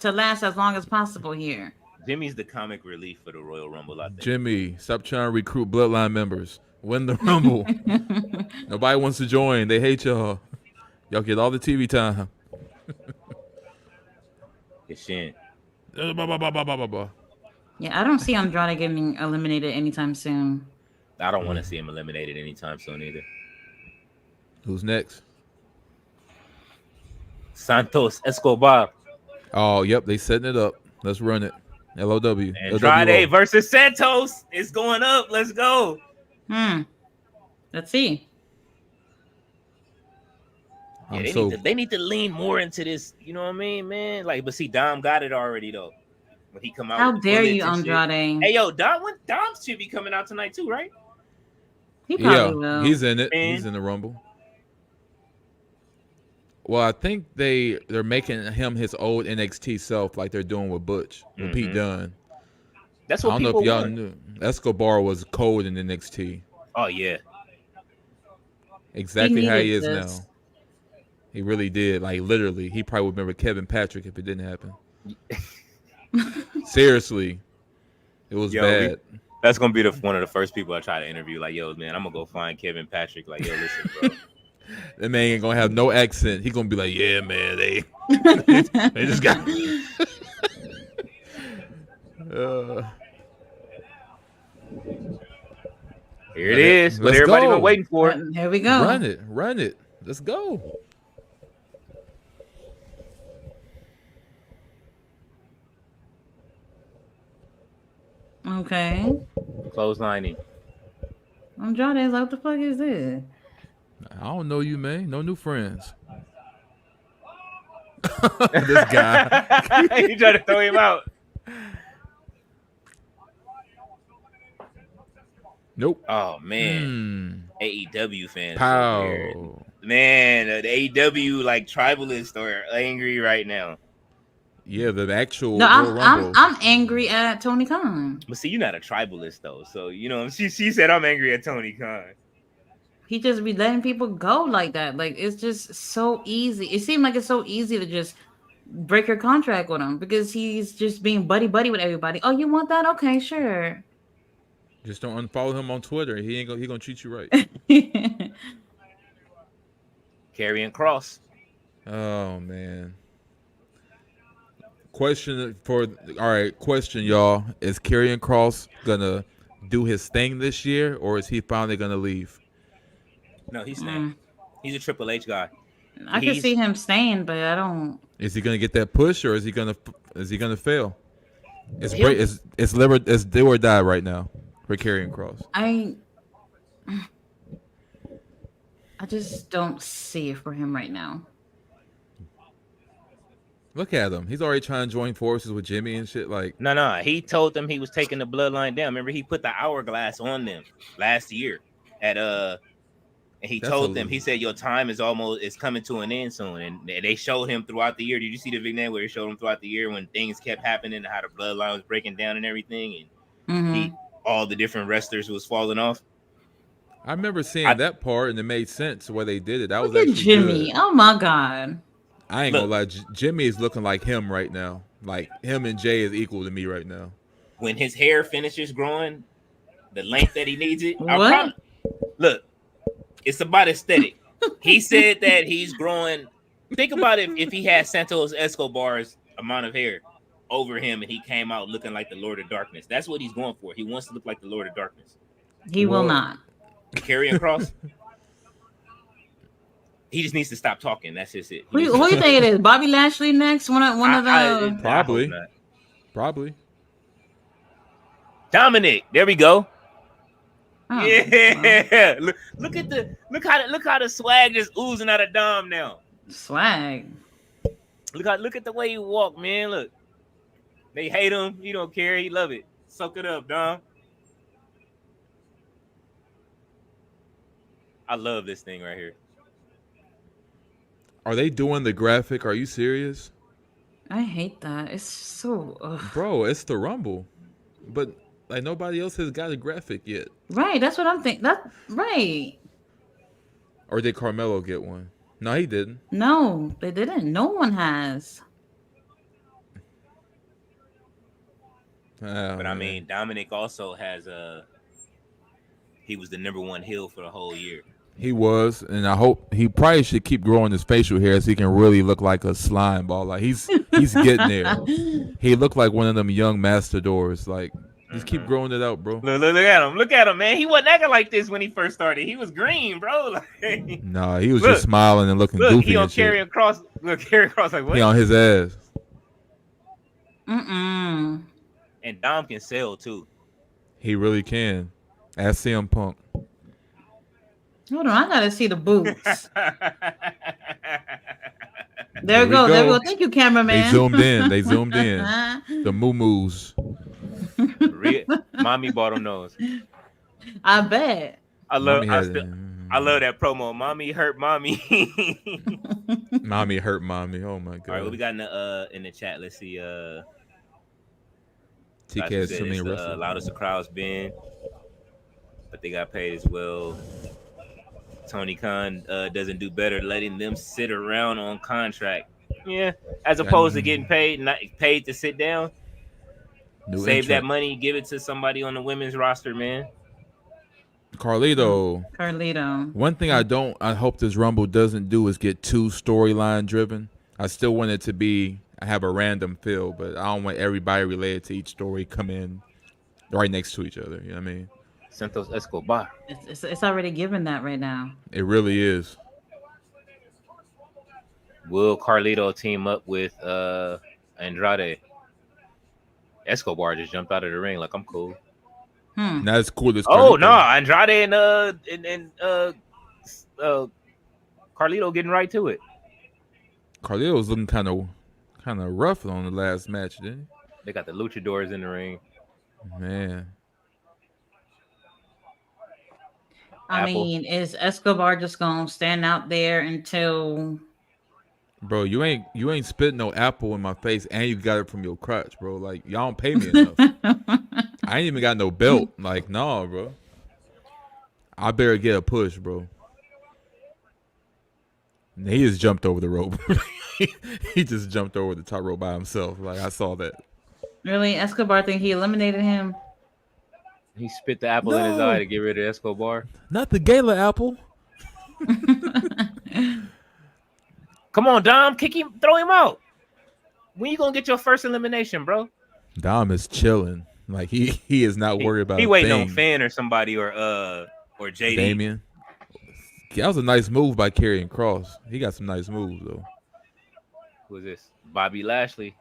last as long as possible here. Jimmy's the comic relief for the Royal Rumble, I think. Jimmy, stop trying to recruit Bloodline members. Win the Rumble. Nobody wants to join. They hate y'all. Y'all get all the TV time. It's Shin. Yeah, I don't see Andrade getting eliminated anytime soon. I don't want to see him eliminated anytime soon either. Who's next? Santos Escobar. Oh, yep. They setting it up. Let's run it. LOW. Andrade versus Santos. It's going up. Let's go. Let's see. Yeah, they need to lean more into this. You know what I mean, man? But see, Dom got it already though. When he come out. How dare you, Andrade? Hey, yo, Dom should be coming out tonight too, right? He probably will. He's in it. He's in the Rumble. Well, I think they're making him his old NXT self, like they're doing with Butch, with Pete Dunne. That's what people y'all knew. Escobar was cold in NXT. Oh yeah, exactly how he is now. He really did. Like literally, he probably would remember Kevin Patrick if it didn't happen. Seriously, it was bad. That's gonna be one of the first people I try to interview. Like, yo, man, I'm gonna go find Kevin Patrick. Like, yo, listen, bro. That man ain't gonna have no accent. He gonna be like, yeah, man, they just got. Here it is. What everybody been waiting for. Here we go. Run it. Let's go. Okay. Clotheslining. Andrade, what the fuck is this? I don't know you, man. No new friends. This guy. You trying to throw him out. Nope. Oh man. AEW fans. Pow. Man, the AEW tribalists are angry right now. Yeah, the actual. No, I'm angry at Tony Khan. But see, you're not a tribalist though, so she said I'm angry at Tony Khan. He just be letting people go like that. Like it's just so easy. It seemed like it's so easy to just break your contract with him because he's just being buddy with everybody. Oh, you want that? Okay, sure. Just don't unfollow him on Twitter. He gonna treat you right. Karrion Kross. Oh man. Question, y'all. Is Karrion Kross gonna do his thing this year, or is he finally gonna leave? No, he's staying. He's a Triple H guy. I can see him staying, but I don't. Is he gonna get that push, or is he gonna fail? It's do or die right now for Karrion Kross. I just don't see it for him right now. Look at him. He's already trying to join forces with Jimmy and shit. Like, No. He told them he was taking the bloodline down. Remember, he put the hourglass on them last year at and he that's told a them, he said, your time is coming to an end soon. And they showed him throughout the year. Did you see the video where he showed him throughout the year when things kept happening and how the bloodline was breaking down and everything, and Mm-hmm. all the different wrestlers was falling off? I remember seeing that part and it made sense the way they did it. That was Look at actually Jimmy. good. Oh my God. I ain't Look, gonna lie, Jimmy is looking like him right now. Like him and Jay is equal to me right now. when his hair finishes growing, the length that he needs it, What? look, it's about aesthetic. He said that he's growing. Think about it if he had Santos Escobar's amount of hair over him and he came out looking like the Lord of Darkness. That's what he's going for. He wants to look like the Lord of Darkness. He will not. Karrion Kross. He just needs to stop talking. That's just it. Who you think it is? Bobby Lashley next? One of the. Probably. Dominic. There we go. Oh, Yeah. Well. Look how the swag just oozing out of Dom now. Swag. Look at the way he walk, man. Look. They hate him. He don't care. He love it. Soak it up, Dom. I love this thing right here. Are they doing the graphic? Are you serious? I hate that. It's so. Ugh. Bro, it's the Rumble. But like nobody else has got a graphic yet. Right. That's what I'm thinking. That right. Or did Carmelo get one? No, he didn't. No, they didn't. No one has. But I mean, Dominic also has he was the #1 heel for the whole year. He was, and I hope he probably should keep growing his facial hair so he can really look like a slime ball. Like he's getting there. He looked like one of them young matadors. Like just keep growing it out, bro. Look at him. Look at him, man. He wasn't acting like this when he first started. He was green, bro. Like, nah, he was just smiling and looking goofy. He on and shit. Karrion Kross. Look, Karrion Kross like what? He on his ass. Mm-mm. And Dom can sell too. He really can. Ask CM Punk. Hold on, I gotta see the boots. There we go. Thank you, cameraman. They zoomed in. The moo-moos. Mommy bought him those. I bet. I love that promo. Mommy hurt mommy. Mommy hurt mommy. Oh my god. All right, what we got in the chat? Let's see. TK has so many loudest the crowd's been, but they got paid as well. Tony Khan doesn't do better letting them sit around on contract. Yeah, as opposed to getting paid, not paid to sit down. Save that money, give it to somebody on the women's roster, man. Carlito. One thing I hope this Rumble doesn't do is get too storyline driven. I still want it to have a random feel, but I don't want everybody related to each story come in right next to each other. You know what I mean? Santos Escobar. It's already given that right now. It really is. Will Carlito team up with Andrade? Escobar just jumped out of the ring like I'm cool. That's cool. Oh no, Andrade and Carlito getting right to it. Carlito was looking kind of rough on the last match, didn't he? They got the luchadors in the ring. Man. I mean, is Escobar just gonna stand out there until? Bro, you ain't spitting no apple in my face, and you got it from your crotch, bro. Like y'all don't pay me enough. I ain't even got no belt. Like, no, bro. I better get a push, bro. And he just jumped over the rope. He just jumped over the top rope by himself. Like I saw that. Really, Escobar think he eliminated him? He spit the apple in his eye to get rid of Escobar. Not the Gala apple. Come on, Dom. Kick him. Throw him out. When you going to get your first elimination, bro? Dom is chilling. Like, he is not worried about He waiting on Finn or somebody or JD. Damien. That was a nice move by Karrion Kross. He got some nice moves, though. Who is this? Bobby Lashley.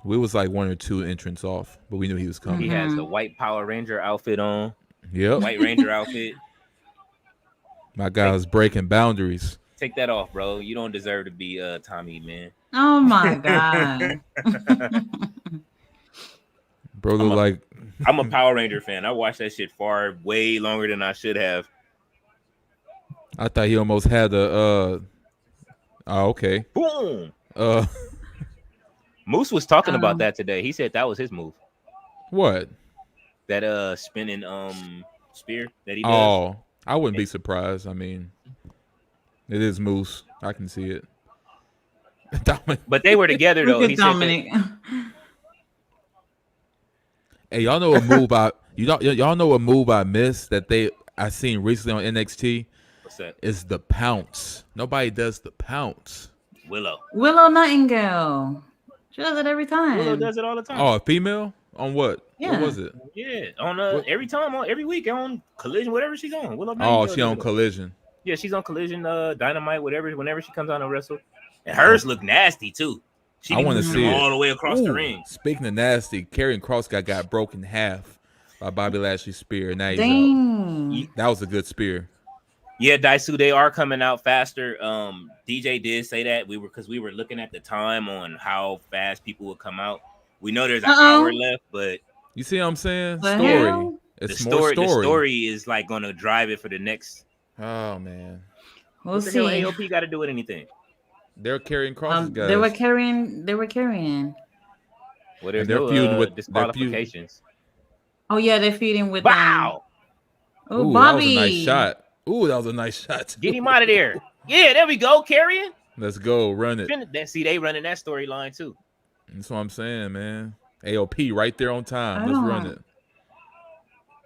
We was like 1 or 2 entrants off, but we knew he was coming. He has the white Power Ranger outfit on. Yep. White Ranger outfit. My guy was breaking boundaries. Take that off, bro. You don't deserve to be Tommy, man. Oh my god. Bro, I'm look a like I'm a Power Ranger fan. I watched that shit way longer than I should have. I thought he almost had a. Oh, okay. Boom. Uh, Moose was talking about Um, that today. He said that was his move. what? That spinning spear that he does. Oh, I wouldn't be surprised. I mean, it is Moose. I can see it. But they were together look though. at He said that. Dominic. Hey, y'all know a move y'all know a move I missed that I seen recently on NXT What's that? is the pounce. Nobody does the pounce. Willow. Willow Nightingale. She does it every time. Willow does it all the time. Oh, a female on what? Yeah. What was it? Yeah, on What? every time, on every week on Collision, whatever she's on. Willow Oh, Nightingale she does on it. Collision. Yeah, she's on Collision, Dynamite, whatever. Whenever she comes on to wrestle, and hers look nasty too. She I be want to moving see all it the way across the Ooh, ring. Speaking of nasty, Karrion Kross got broken in half by Bobby Lashley's spear, and now he's out. Dang. That was a good spear. Yeah, Daisu, they are coming out faster. DJ did say that we were looking at the time on how fast people would come out. We know there's an hour left, but You see what I'm saying? The Story. hell? It's the more story is like gonna drive it for the next. Oh man, We'll What the see. hell AOP got to do with anything? they're carrying Kross's guys. They were carrying. Well, there's they're no feuding with disqualifications. Oh yeah, they're feeding with Wow! Oh, Ooh, Bobby. that was a nice shot. Ooh, that was a nice shot. Too. Get him out of there. Yeah, there we go, Carrion. Let's go, run it. See, they running that storyline too. That's what I'm saying, man. AOP right there on time. Let's run it.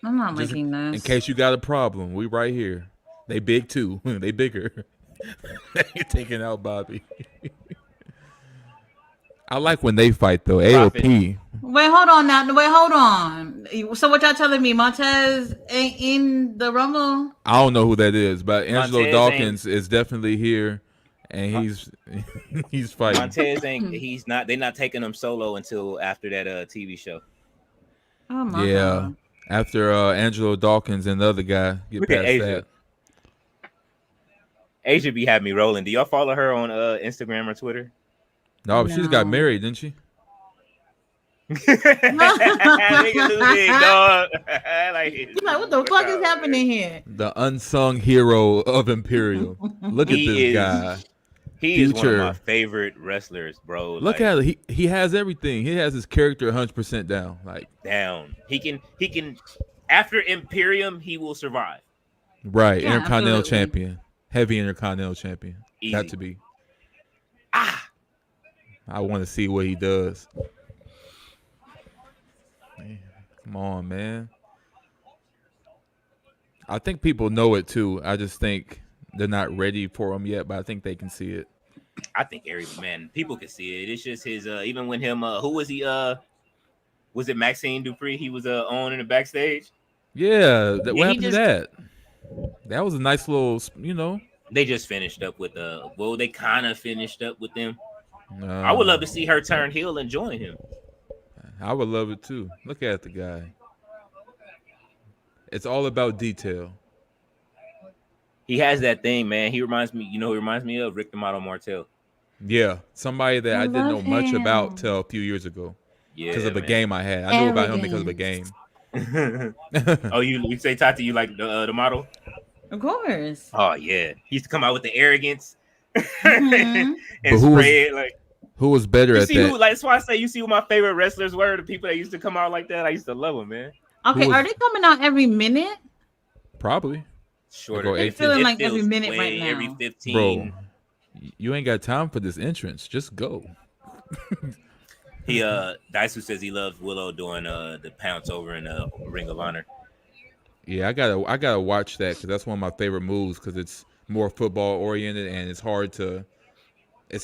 I'm not Just liking this. In case you got a problem, we right here. They big too. They bigger. They taking out Bobby. I like when they fight though. AOP. Wait, hold on now. Wait, hold on. So what y'all telling me? Montez ain't in the Rumble? I don't know who that is, but Angelo Montez Dawkins is definitely here, and he's fighting. Montez ain't. He's not. They're not taking him solo until after that TV show. Oh my Yeah, God. after Angelo Dawkins and the other guy get Look at past Asia. that. Asia be having me rolling. Do y'all follow her on Instagram or Twitter? No, but she's got No. married, didn't she? Nigga too big, dog. You're like, what the fuck is happening here? The unsung hero of Imperium. Look at He this is- guy. He is one of Future. my favorite wrestlers, bro. Look at it. He has everything. He has his character 100% down. Like down. He can. After Imperium, he will survive. right, Yeah, Intercontinental absolutely. champion, heavy Intercontinental champion. Easy. Got to be. Ah, I want to see what he does. Man, come on, man. I think people know it too. I just think they're not ready for him yet, but I think they can see it. I think people can see it. It's just his. Even when him. Who was he? Was it Maxine Dupree? He was on in the backstage. Yeah, what he happened just- to that? That was a nice little, They just finished up with Well, they kind of finished up with them. Uh, I would love to see her turn heel and join him. I would love it too. Look at the guy. It's all about detail. He has that thing, man. He reminds me. You know, who he reminds me of Rick the Model Martel. Yeah, somebody that I didn't know love much him. about till a few years ago Yeah, because of a man. game I had. I knew about him because of a game. Oh, you say Tati, you like the model? Of course. Oh yeah, he used to come out with the arrogance Mhm. and But who was- spray it like. Who was better You at see that? who? Like that's why I say you see who my favorite wrestlers were. The people that used to come out like that. I used to love them, man. Okay, was- are they coming out every minute? Probably, Shorter. Go It- 18. Feeling it like every feels minute way right now. Every 15. bro. You ain't got time for this entrance. Just go. He Daisu says he loves Willow doing the pounce over in Ring of Honor. Yeah, I gotta watch that because that's one of my favorite moves because it's more football oriented and it's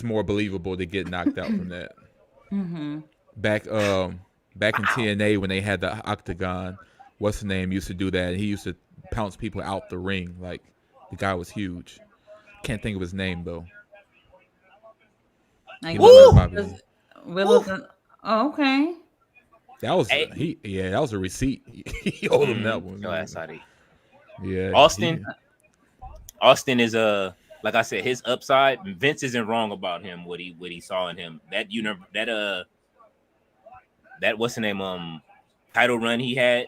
more believable to get knocked out from that. Mm-hmm. Back in TNA when they had the octagon, what's the name used to do that? He used to pounce people out the ring. Like the guy was huge. Can't think of his name though. Like, He looked like does- Bobby. Willow. Oh, okay. That was Hey. that was a receipt. He owed him that one. Yo, that's how they- Yeah. Austin is like I said, his upside. Vince isn't wrong about him. What he saw in him. That what's the name? Title run he had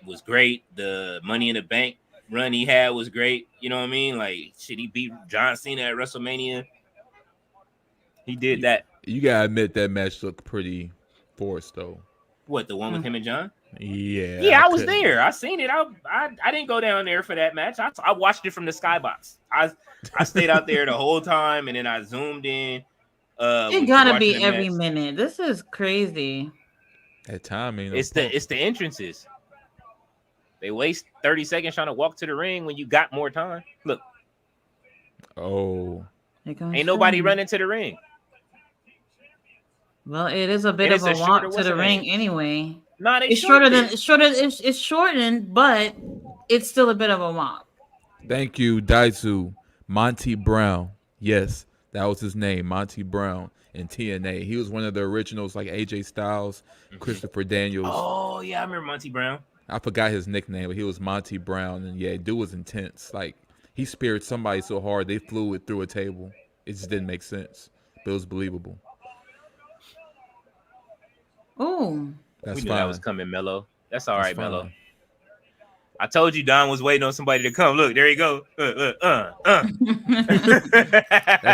was great. The Money in the Bank run he had was great. You know what I mean? Like shit, he beat John Cena at WrestleMania. He did that. You gotta admit that match looked pretty forced, though. What, the one with him and John? Yeah, I was there. I seen it. I didn't go down there for that match. I watched it from the skybox. I stayed out there the whole time, and then I zoomed in. It gotta be every minute. This is crazy. That timing. It's the entrances. They waste 30 seconds trying to walk to the ring when you got more time. Look. Oh. Ain't nobody running to the ring. Well, it is a bit of a walk to the ring anyway. No, it's shortened, but it's still a bit of a walk. Thank you, Daisu. Monty Brown. Yes, that was his name, Monty Brown in TNA. He was one of the originals, like AJ Styles, Christopher Daniels. Oh yeah, I remember Monty Brown. I forgot his nickname, but he was Monty Brown, and yeah, dude was intense. Like he speared somebody so hard they flew it through a table. It just didn't make sense, but it was believable. Oh, we knew that was coming, Mello. That's all right, Mello. I told you Don was waiting on somebody to come. Look, there you go. That's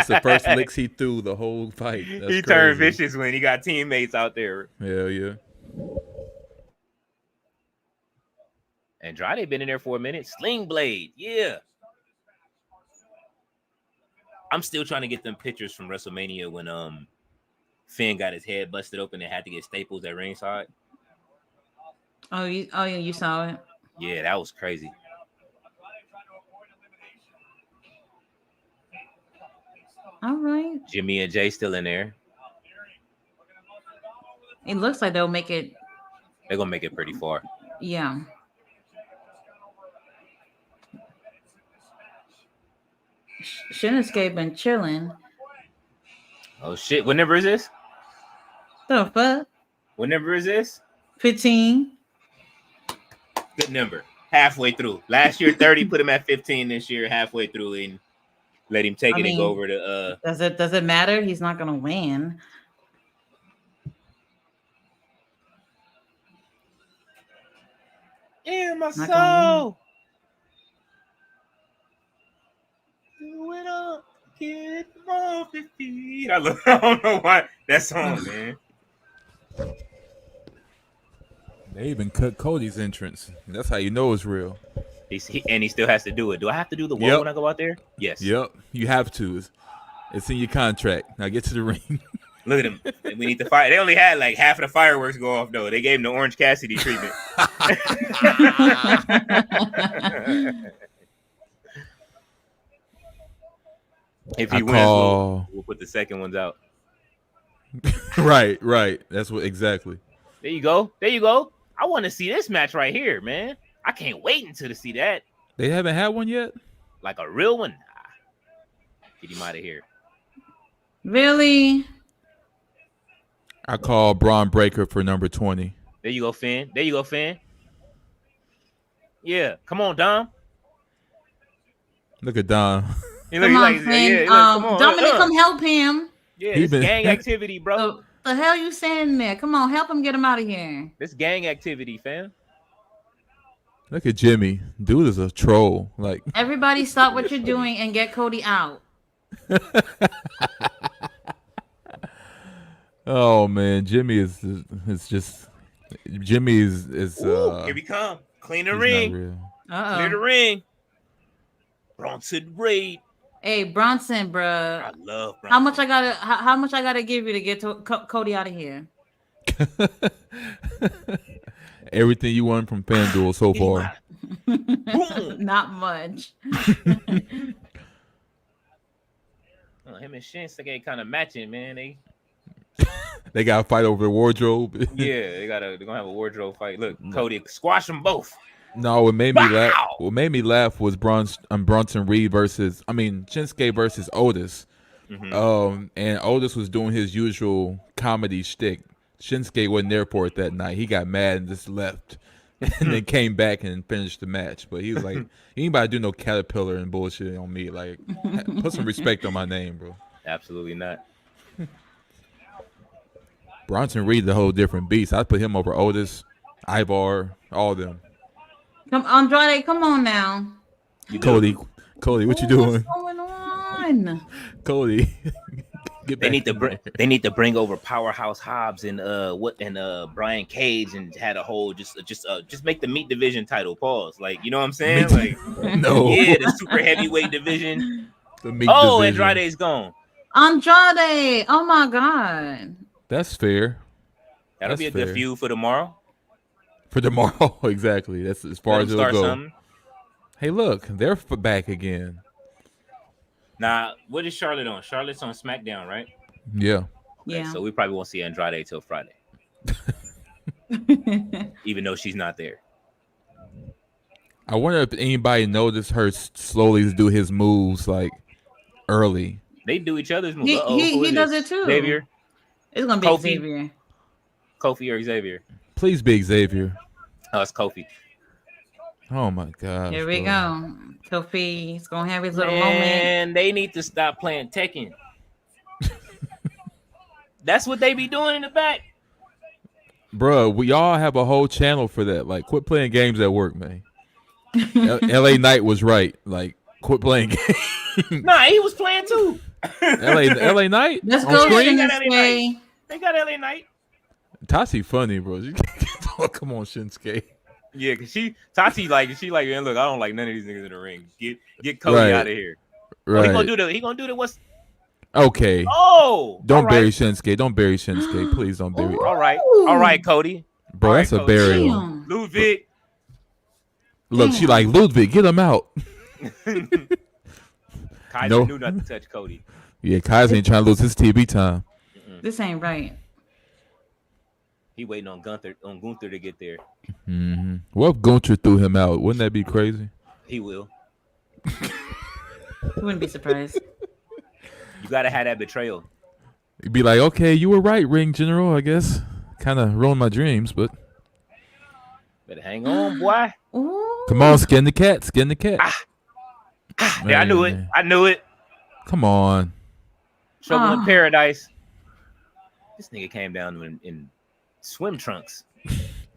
the first licks he threw the whole fight. He turned vicious when he got teammates out there. Hell yeah. Andrade been in there for a minute. Sling Blade, yeah. I'm still trying to get them pictures from WrestleMania when Finn got his head busted open and had to get staples at ringside. Oh yeah, you saw it. Yeah, that was crazy. All right. Jimmy and Jay still in there. It looks like they'll make it. They're gonna make it pretty far. Yeah. Shinsuke been chilling. Oh shit! What number is this? The fuck? What number is this? 15. Good number. Halfway through. Last year 30, put him at 15 this year, halfway through, and let him take it and go over to Does it matter? He's not gonna win. In my soul. Do it up, get off the feet. I don't know why that song, man. They even cut Cody's entrance. That's how you know it's real. He still has to do it. Do I have to do the wall when I go out there? Yes. Yep. You have to. It's in your contract. Now get to the ring. Look at him. We need to fire. They only had like half of the fireworks go off though. They gave him the Orange Cassidy treatment. If he wins, we'll put the second ones out. Right. That's what exactly. There you go. I want to see this match right here, man. I can't wait until to see that. They haven't had one yet? Like a real one? Get him out of here. Really? I call Braun Breaker for number 20. There you go, Finn. Yeah. Come on, Dom. Look at Dom. Come on, Finn. Dominic, come help him. Yeah, it's gang activity, bro. The hell you saying there? Come on, help him get him out of here. This gang activity, fam. Look at Jimmy. Dude is a troll. Like everybody stop what you're doing and get Cody out. Oh man, Jimmy is just Jimmy is here we come. Clean the ring. Clear the ring. Bronson Reed. Hey Bronson, bro. I love Bronson. How much I gotta give you to get Cody out of here? Everything you want from FanDuel so far. Not much. Well, him and Shinsuke kind of matching, man. They got to fight over the wardrobe. Yeah, they're gonna have a wardrobe fight. Look, Cody squash them both. No, what made me laugh was Bronson Reed versus Shinsuke versus Otis. Mm-hmm. And Otis was doing his usual comedy shtick. Shinsuke wasn't there for it that night. He got mad and just left. and then came back and finished the match. But he was like, anybody do no caterpillar and bullshit on me. Like, put some respect on my name, bro. Absolutely not. Bronson Reed, the whole different beast. I'd put him over Otis, Ivar, all of them. Come, Andrade, come on now. You Cody, do. Cody, what you What's doing? going on? Cody, get back. They need to bring over Powerhouse Hobbs and Brian Cage and had a whole just make the meat division title. Pause. Like, you know what I'm saying? Like, No. yeah, the super heavyweight division. The meat Oh, division. Andrade's gone. Andrade, oh my God. That's fair. That'll be a good feud for tomorrow. For tomorrow, exactly. That's as far as it'll go. Something. Hey, look, they're back again. Now, what is Charlotte on? Charlotte's on SmackDown, right? Yeah. Okay, Yeah. so we probably won't see Andrade till Friday, even though she's not there. I wonder if anybody noticed her slowly do his moves like early. They do each other's moves. He does it too. Xavier. It's gonna be Kofi. Xavier. Kofi or Xavier? Please be Xavier. Oh, it's Kofi. Oh my gosh. Here we bro. go. Kofi's gonna have his little moment. And they need to stop playing Tekken. That's what they be doing in the back. Bro, we all have a whole channel for that. Like, quit playing games at work, man. LA Knight was right. Like, quit playing games. Nah, he was playing too. LA Knight? Let's on go, screen? Shinsuke. They got LA Knight. Tati funny, bro. Come on, Shinsuke. Yeah, cause Tati like, man, look, I don't like none of these niggas in the ring. Get Cody out of here. Right. He gonna do the what's okay. Oh, Don't right. bury Shinsuke. Don't bury Shinsuke. Please don't bury. All right, Cody. Bro, all that's right, a burial. Damn. Ludwig. Look, she like Ludwig. Get him out. Kaiser knew not to touch Cody. Yeah, Kaiser ain't trying to lose his TV time. This ain't right. He waiting on Gunther to get there. Mm-hmm. What if Gunther threw him out? Wouldn't that be crazy? He will. Wouldn't be surprised. You gotta have that betrayal. He'd be like, okay, you were right, Ring General, I guess. Kind of ruined my dreams, but. Better hang on, boy. Ooh. Come on, skin the cat. Skin the cat. Yeah, I knew it. I knew it. Come on. Trouble in Paradise. This nigga came down in swim trunks.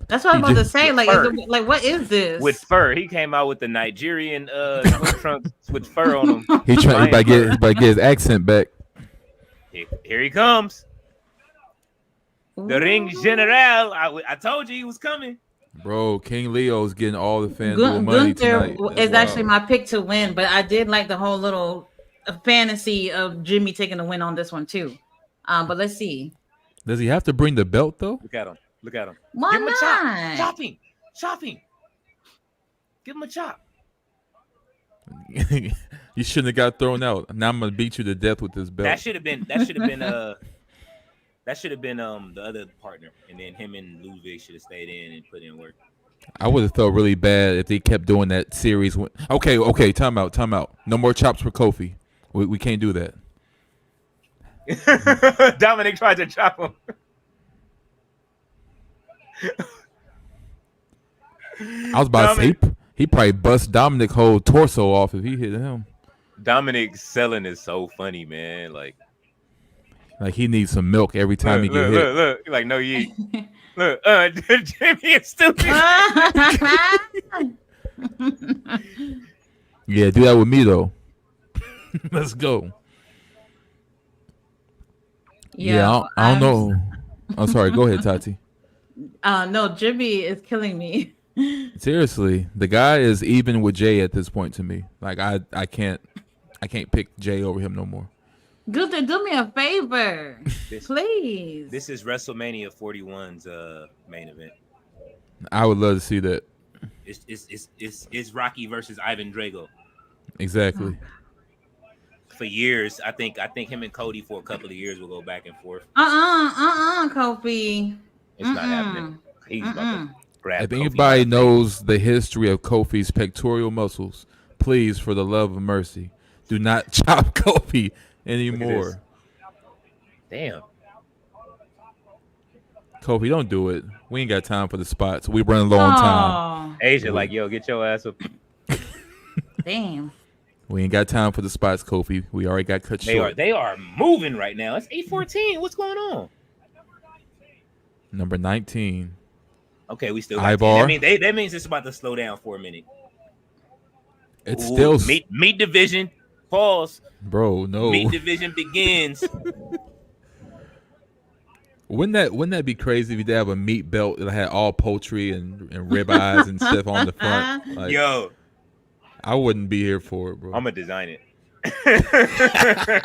That's what I'm about to say. Like, fur. like, what is this? With fur. He came out with the Nigerian swim trunks with fur on them. He trying to get his accent back. Here he comes. The Ring General. I told you he was coming. Bro, King Leo's getting all the FanDuel money Gunther tonight. is actually my pick to win, but I did like the whole little fantasy of Jimmy taking the win on this one too. But let's see. Does he have to bring the belt though? Look at him. Look at him. Why Give him not? a chop. Chop him. Give him a chop. You shouldn't have got thrown out. Now I'm gonna beat you to death with this belt. That should have been the other partner, and then him and Ludwig should have stayed in and put in work. I would have felt really bad if they kept doing that series. Okay, time out. No more chops for Kofi. We can't do that. Dominic tried to chop him. I was about to say he probably bust Dominic whole torso off if he hit him. Dominic selling is so funny, man. Like he needs some milk every time he get hit. Look. Like, no, you eat. Look, Jimmy is stupid. Yeah, do that with me though. Let's go. Yeah, I don't know. I'm sorry. Go ahead, Tati. No, Jimmy is killing me. Seriously, the guy is even with Jay at this point to me. Like I can't pick Jay over him no more. Gunther, do me a favor, please. This is WrestleMania 41's main event. I would love to see that. It's Rocky versus Ivan Drago. Exactly. For years, I think him and Cody for a couple of years will go back and forth. Kofi. It's not happening. He's about to grab. If Kofi anybody knows the history of Kofi's pectoral muscles, please, for the love of mercy, do not chop Kofi anymore. Damn. Kofi, don't do it. We ain't got time for the spots. We running low on time. Oh, Asia, like, yo, get your ass up. damn. We ain't got time for the spots, Kofi. We already got cut short. They are moving right now. It's 8:14. What's going on? Number 19. Okay, we still got 10. Ivar. That means it's about to slow down for a minute. It's Ooh, still meat division. Pause. bro. No. Meat division begins. Wouldn't that be crazy if you have a meat belt that had all poultry and ribeyes and stuff on the front? Like, Yo, I wouldn't be here for it, bro. I'm gonna design it.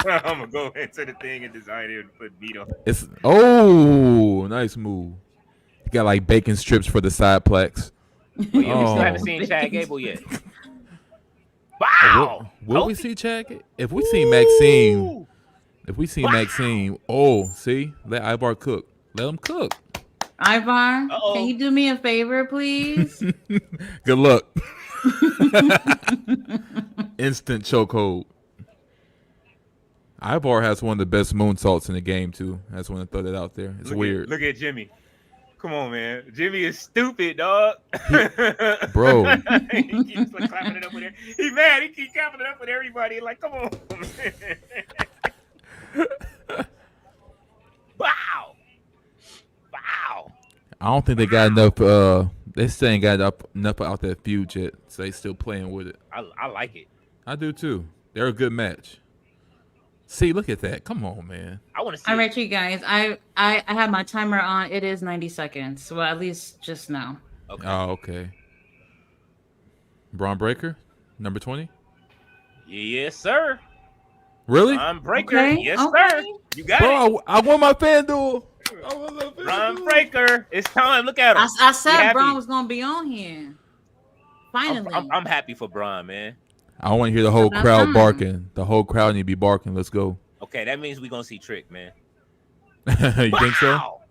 I'm gonna go into the thing and design it and put meat on. It's nice move. You got like bacon strips for the side plex. Oh, yeah, we still Oh. haven't seen Chad Gable yet. Wow. Will we see Chad? If we see Maxine, see, let Ivar cook. Let him cook. Ivar, Uh-oh. can you do me a favor, please? Good luck. Instant chokehold. Ivar has one of the best moonsaults in the game too. I just want to throw that out there. It's weird. Look at Jimmy. Come on, man. Jimmy is stupid, dog. Bro. He keeps like, clapping it up with everybody. He mad. He keeps clapping it up with everybody. Like, come on. Wow. Wow. I don't think they got enough. They still ain't got enough out that feud yet, so they still playing with it. I like it. I do too. They're a good match. See, look at that. Come on, man. I want to see All it. right, you guys. I have my timer on. It is 90 seconds. Well, at least just now. Okay. Oh, okay. Braun Breaker, number 20. Yes, sir. Really? Ron Breaker. Okay, Yes, okay. sir. You got it. Bro, I want my FanDuel. Ron Breaker. It's time. Look at him. I You said happy? Braun was gonna be on here. Finally. I'm happy for Braun, man. I want to hear the whole About crowd time. barking. The whole crowd need to be barking. Let's go. Okay, that means we're gonna see Trick, man. You think so? Wow.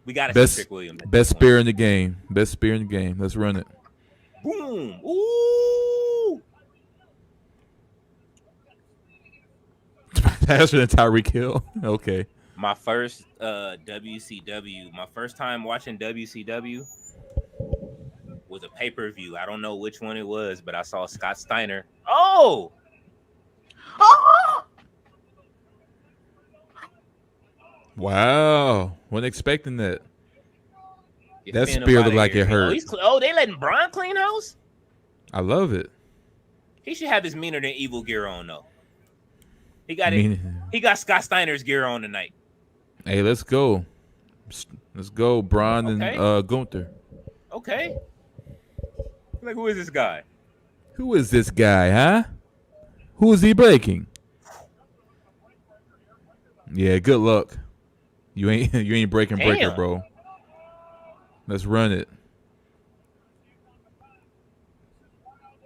We gotta see Best Trick Williams. at best this spear in the game. Best spear in the game. Let's run it. point. Boom. Ooh. Faster than Tyreek Hill. Okay. My first WCW. My first time watching WCW was a pay-per-view. I don't know which one it was, but I saw Scott Steiner. Oh. Oh! Wow. Wasn't expecting that. Get That Finn up spear outta looked like here. it hurt. They letting Braun clean house? I love it. He should have his meaner than evil gear on though. He got I it. mean, He got Scott Steiner's gear on tonight. hey, let's go. Let's go, Braun Okay. and Gunther. Okay. Like, who is this guy? Who is this guy, huh? Who is he breaking? Yeah, good luck. You ain't breaking Breaker, Damn. bro. Let's run it.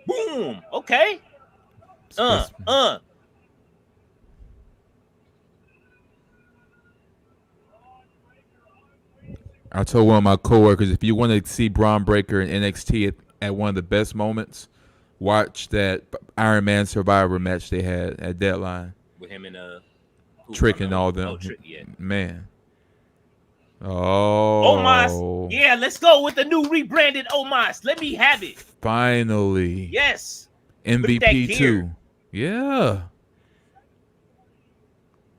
Boom. Okay. I told one of my coworkers, if you want to see Braun Breaker in NXT at one of the best moments, watch that Iron Man Survivor match they had at Deadline. With him and Trick and all them. Oh, Trick, yeah. Man. Oh. Omos. Yeah, let's go with the new rebranded Omos. Let me have it. Finally. Yes. Look at that MVP gear. too. Yeah.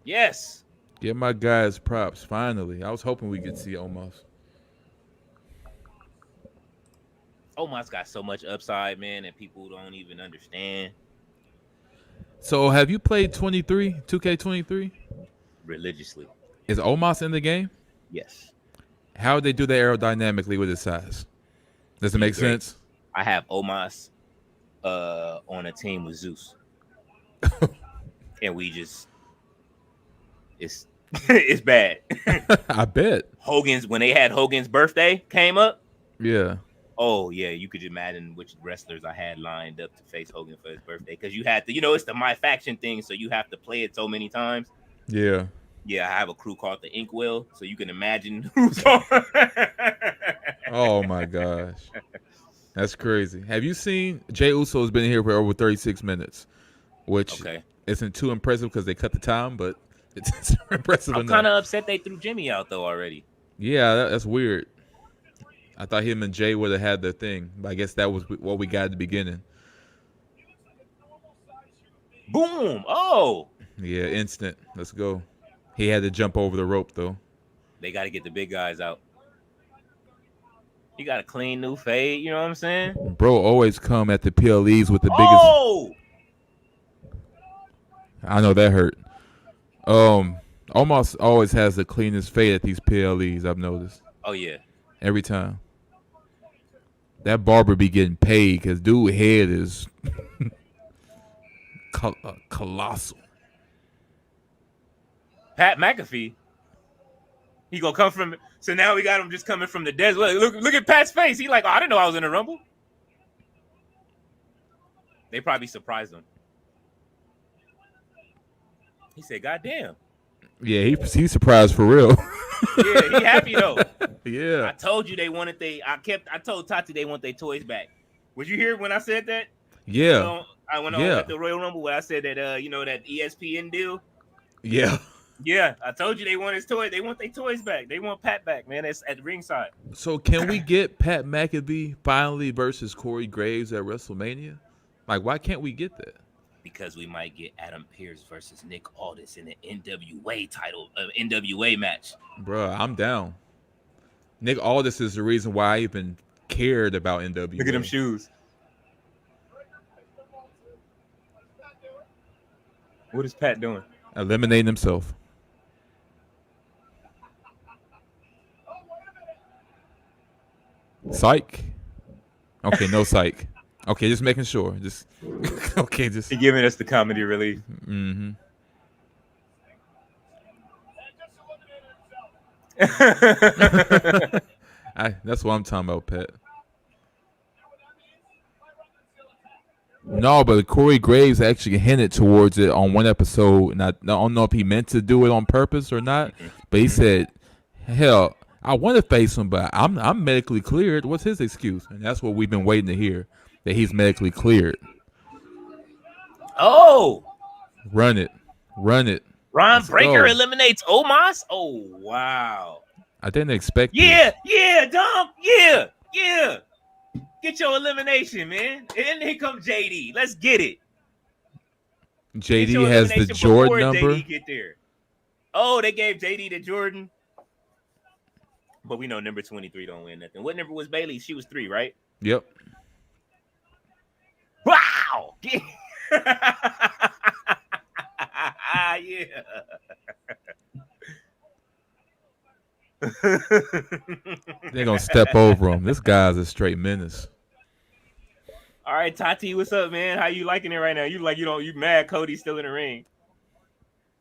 Yes. Give my guys props. Finally. I was hoping we could see Omos. Omos got so much upside, man, that people don't even understand. So have you played 23, 2K23? Religiously. Is Omos in the game? Yes. How would they do that aerodynamically with his size? Does it make Great. sense? I have Omos on a team with Zeus. And we just it's it's bad. I bet. When they had Hogan's birthday came up. Yeah. Oh yeah, you could imagine which wrestlers I had lined up to face Hogan for his birthday, because you had to, it's the My Faction thing, so you have to play it so many times. Yeah. Yeah, I have a crew called the Inkwell, so you can imagine who's on. Oh my gosh. That's crazy. Have you seen Jey Uso has been here for over 36 minutes, which isn't too impressive because they cut the time, but it's impressive I'm enough. kind of upset they threw Jimmy out though already. Yeah, that's weird. I thought him and Jay would have had their thing, but I guess that was what we got at the beginning. Boom! Oh, Yeah, instant. Let's go. He had to jump over the rope though. they got to get the big guys out. He got a clean new fade. You know what I'm saying? Bro always come at the PLEs with the biggest. Oh, I know that hurt. Almost always has the cleanest fade at these PLEs. I've noticed oh yeah. every time. That barber be getting paid because dude head is colossal. Pat McAfee. He gonna come from. So now we got him just coming from the desert. Look at Pat's face. He like, oh, I didn't know I was in a Rumble. They probably surprised him. He said, "God damn." Yeah, he's surprised for real. Yeah, he happy though. Yeah. I told you they wanted I told Tati they want their toys back. Would you hear when I said that? Yeah. I went on at the Royal Rumble when I said that that ESPN deal. Yeah. Yeah, I told you they want his toys. They want their toys back. They want Pat back, man. That's at ringside. So can we get Pat McAfee finally versus Corey Graves at WrestleMania? Like, why can't we get that? Because we might get Adam Pearce versus Nick Aldis in an NWA match. Bruh, I'm down. Nick Aldis is the reason why I even cared about NWA. Look at them shoes. What is Pat doing? Eliminating himself. Psych. Okay, no psych. Okay, just making sure. Just okay, just He giving us the comedy relief. Mm-hmm. That's what I'm talking about, Pat. No, but Corey Graves actually hinted towards it on one episode, and I don't know if he meant to do it on purpose or not. But he said, "Hell, I want to face him, but I'm medically cleared." What's his excuse? And that's what we've been waiting to hear, that he's medically cleared. Oh, run it. Ron Let's Breaker go. eliminates Omos. Oh wow. I didn't expect. Yeah, Dom. Yeah. Get your elimination, man. And then here comes JD. Let's get it. JD Get your has the elimination Jordan before number. JD get there. Oh, they gave JD the Jordan. But we know number 23 don't win nothing. What number was Bayley? She was 3, right? Yep. Wow. Yeah. They're gonna step over him. This guy's a straight menace. All right, Tati, what's up, man? How you liking it right now? You mad Cody's still in the ring?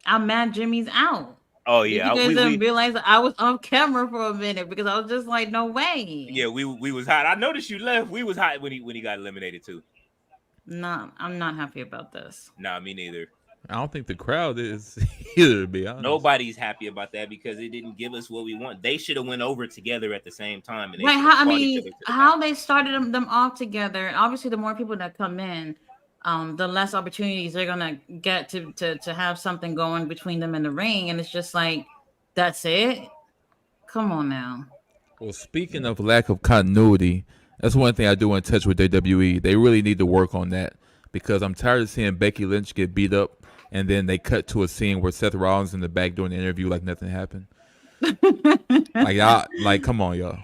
I'm mad Jimmy's out. Oh yeah, You guys didn't realize I was off camera for a minute because I was just like, no way. Yeah, we was hot. I noticed you left. We was hot when he got eliminated too. No, I'm not happy about this. Nah, me neither. I don't think the crowd is either, to be honest. Nobody's happy about that because it didn't give us what we want. They should have went over together at the same time. And how they started them off together. Obviously, the more people that come in, the less opportunities they're gonna get to have something going between them in the ring. And it's just like, that's it. Come on now. Well, speaking of lack of continuity, that's one thing I do in touch with WWE. They really need to work on that because I'm tired of seeing Becky Lynch get beat up. And then they cut to a scene where Seth Rollins in the back doing the interview like nothing happened. Come on, y'all.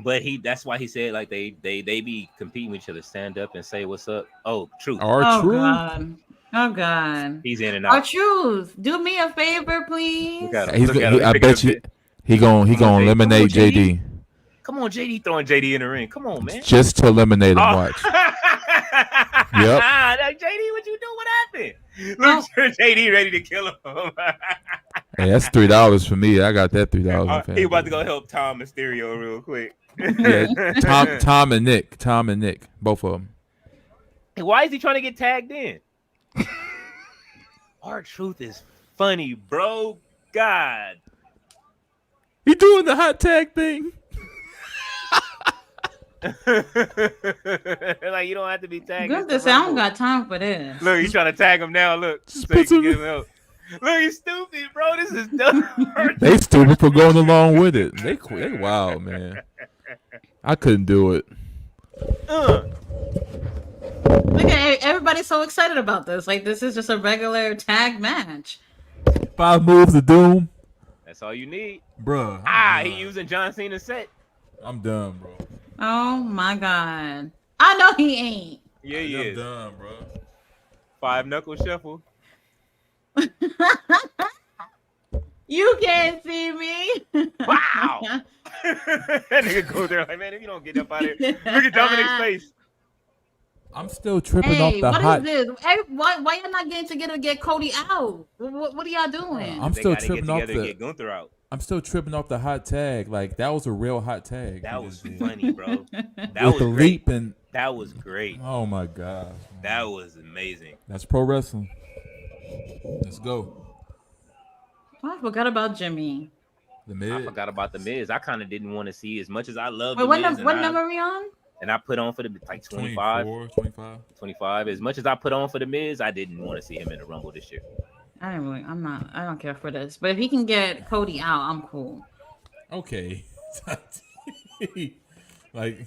But that's why he said like they be competing with each other. Stand up and say what's up. Oh, Truth. R-Truth. Oh God. He's in and out. R-Truth, do me a favor, please. I bet you he gonna eliminate JD. Come on, JD throwing JD in the ring. Come on, man. Just to eliminate him. Watch. Yep. JD, what you do? What happened? Look, JD ready to kill him. Hey, that's $3 for me. I got that $3. He about to go help Tom Mysterio real quick. Yeah, Tom and Nick, both of them. Hey, why is he trying to get tagged in? R-Truth is funny, bro. God, he doing the hot tag thing. Like you don't have to be tagged. Good to say, I don't got time for this. Look, he's trying to tag him now. Look, so he can get him out. Look, he's stupid, bro. This is dumb. They stupid for going along with it. They wild, man. I couldn't do it. Look at everybody's so excited about this. Like this is just a regular tag match. 5 moves of doom. That's all you need. Bruh. He using John Cena's set. I'm done, bro. Oh my god. I know he ain't. Yeah, he is. I'm done, bro. 5 knuckle shuffle. You can't see me. Wow. That nigga goes there like, man, if you don't get up out of here. Look at Dominic's face. I'm still tripping off the what hot. is this? Why y'all not getting together to get Cody out? What are y'all doing? I'm still tripping off the. Get Gunther out. I'm still tripping off the hot tag. Like that was a real hot tag. That was funny, bro. That With was the great. leap and. That was great. Oh my god. That was amazing. That's pro wrestling. Let's go. I forgot about Jimmy. The I Miz. forgot about the Miz. I kind of didn't want to see as much as I love Wait, the what, Miz. what number are we on? And I put on for the like 25. 25. 25. As much as I put on for the Miz, I didn't want to see him in the Rumble this year. I don't care for this. But if he can get Cody out, I'm cool. Okay. Like.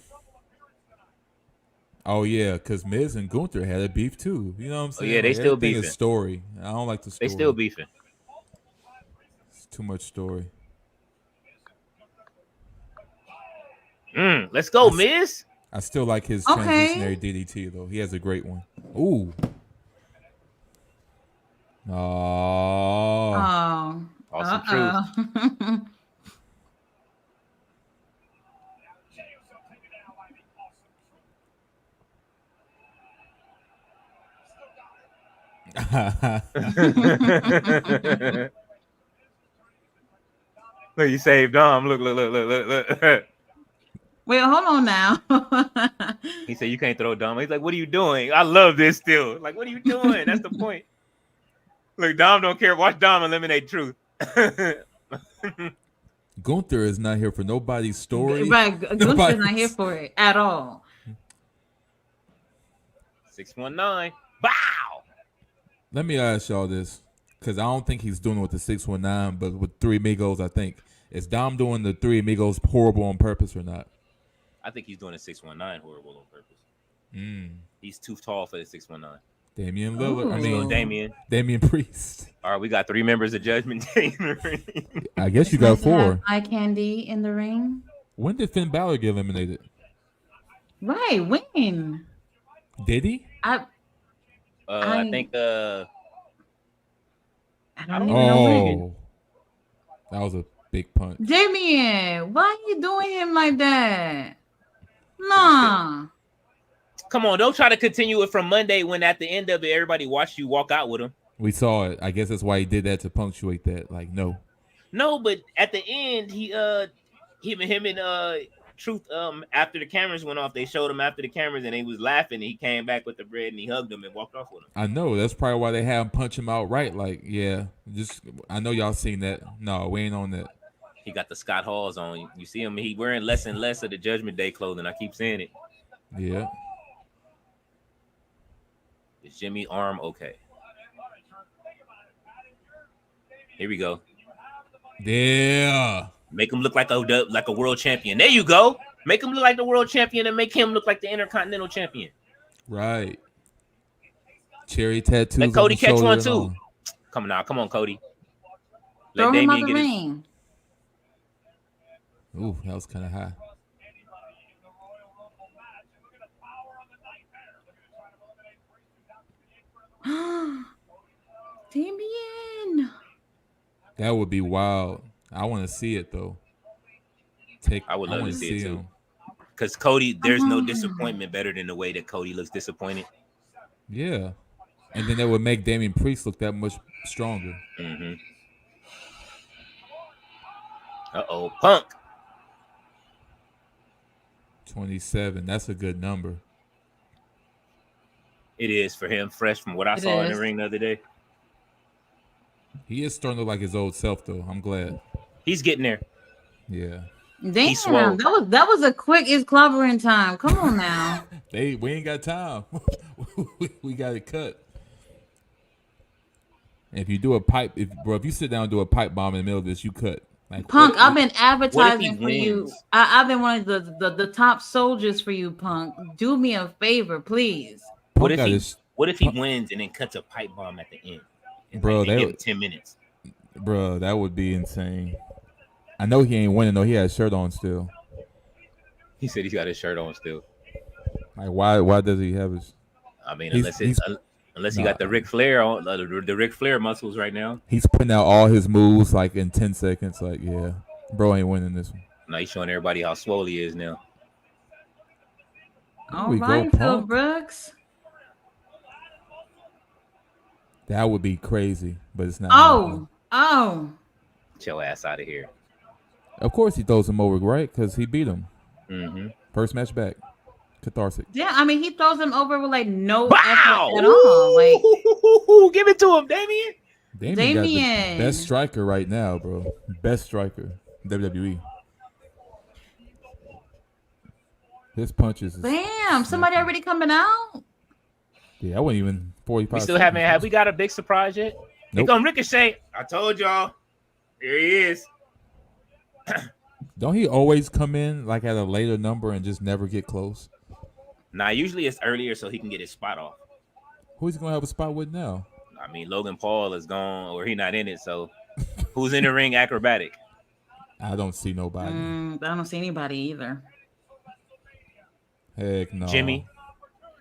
Oh yeah, because Miz and Gunther had a beef too. You know what I'm saying? Oh yeah, they still everything beefing. is story. I don't like the story. They still beefing. It's too much story. Let's go, Miz. I still like his Okay. transitionary DDT though. He has a great one. Ooh. Oh. Oh. Awesome truth. Look, you saved Dom. Look. Wait, hold on now. He said you can't throw Dom. He's like, what are you doing? I love this still. Like, what are you doing? That's the point. Look, Dom don't care. Watch Dom eliminate Truth. Gunther is not here for nobody's story. Right, Gunther's not here for it at all. 619. Bow. Let me ask y'all this, because I don't think he's doing it with the 619, but with Three Amigos, I think. Is Dom doing the Three Amigos horrible on purpose or not? I think he's doing a 619 horrible on purpose. He's too tall for the 619. Damian Lillard. I mean, Damian Priest. All right, we got 3 members of Judgment Day. I guess you got 4. Eye candy in the ring. When did Finn Balor get eliminated? Right, when? Did he? I think I don't even know Oh, that was a big punch. Damien, why are you doing him like that? Nah. Come on, don't try to continue it from Monday when at the end of it, everybody watched you walk out with him. We saw it. I guess that's why he did that to punctuate that. Like, no. No, but at the end, him and Truth, after the cameras went off, they showed him after the cameras and he was laughing and he came back with the bread and he hugged him and walked off with him. I know. That's probably why they had him punch him out right. Like, yeah. I know y'all seen that. No, we ain't on that. He got the Scott Halls on. You see him, he wearing less and less of the Judgment Day clothing. I keep saying it. Yeah. Is Jimmy arm okay? Here we go. Yeah. Make him look like a world champion. There you go. Make him look like the world champion and make him look like the Intercontinental champion. Right. Cherry tattoos. Let Cody on the catch one shoulder too. and Come on, Cody. Throw him out the ring. all. Ooh, that was kind of high. Damien. That would be wild. I want to see it though. I would love to see it too. him. Because Cody, there's no disappointment better than the way that Cody looks disappointed. Yeah. And then that would make Damian Priest look that much stronger. Mm-hmm. Uh-oh, Punk. 27. That's a good number. It is for him, fresh from what I saw in the ring the other day. He is starting to look like his old self, though. I'm glad. He's getting there. Yeah. Damn, that was a quick clobbering time. Come on now. We ain't got time. we got it cut. If you do a pipe, if you sit down and do a pipe bomb in the middle of this, you cut. Like What Punk, I've been what if he advertising for you. wins? I've been one of the top soldiers for you, Punk. Do me a favor, please. What Punk if got he his what if he Punk, wins and then cuts a pipe bomb at the end? And like bro. they give him 10 minutes. Bro, that would be insane. I know he ain't winning though. He has a shirt on still. He said he's got his shirt on still. Like why does he have his? I mean, He's unless he nah, got the Ric Flair on the Ric Flair muscles right now. he's putting out all his moves like in 10 seconds. Like yeah, bro ain't winning this one. Now he's showing everybody how swole he is now. Here All we go, right, Phil Punk. Brooks. That would be crazy, but it's not happening. Oh. Get your ass out of here. Of course he throws him over, right? Because he beat him. Mm-hmm. First match back. Cathartic. Yeah, I mean he throws him over with like no Wow! effort at all. Like Ooh, give it to him, Damien. Damien got the Damien. best striker right now, bro. Best striker. WWE. His punches is damn, somebody already coming out? Yeah, I wasn't even 45. We still haven't have we got a big surprise yet? Here Nope. come Ricochet. I told y'all. Here he is. Don't he always come in like at a later number and just never get close? Nah, usually it's earlier so he can get his spot off. Who's he gonna have a spot with now? I mean, Logan Paul is gone or he not in it, so who's in the ring acrobatic? I don't see nobody. I don't see anybody either. Heck no. Jimmy.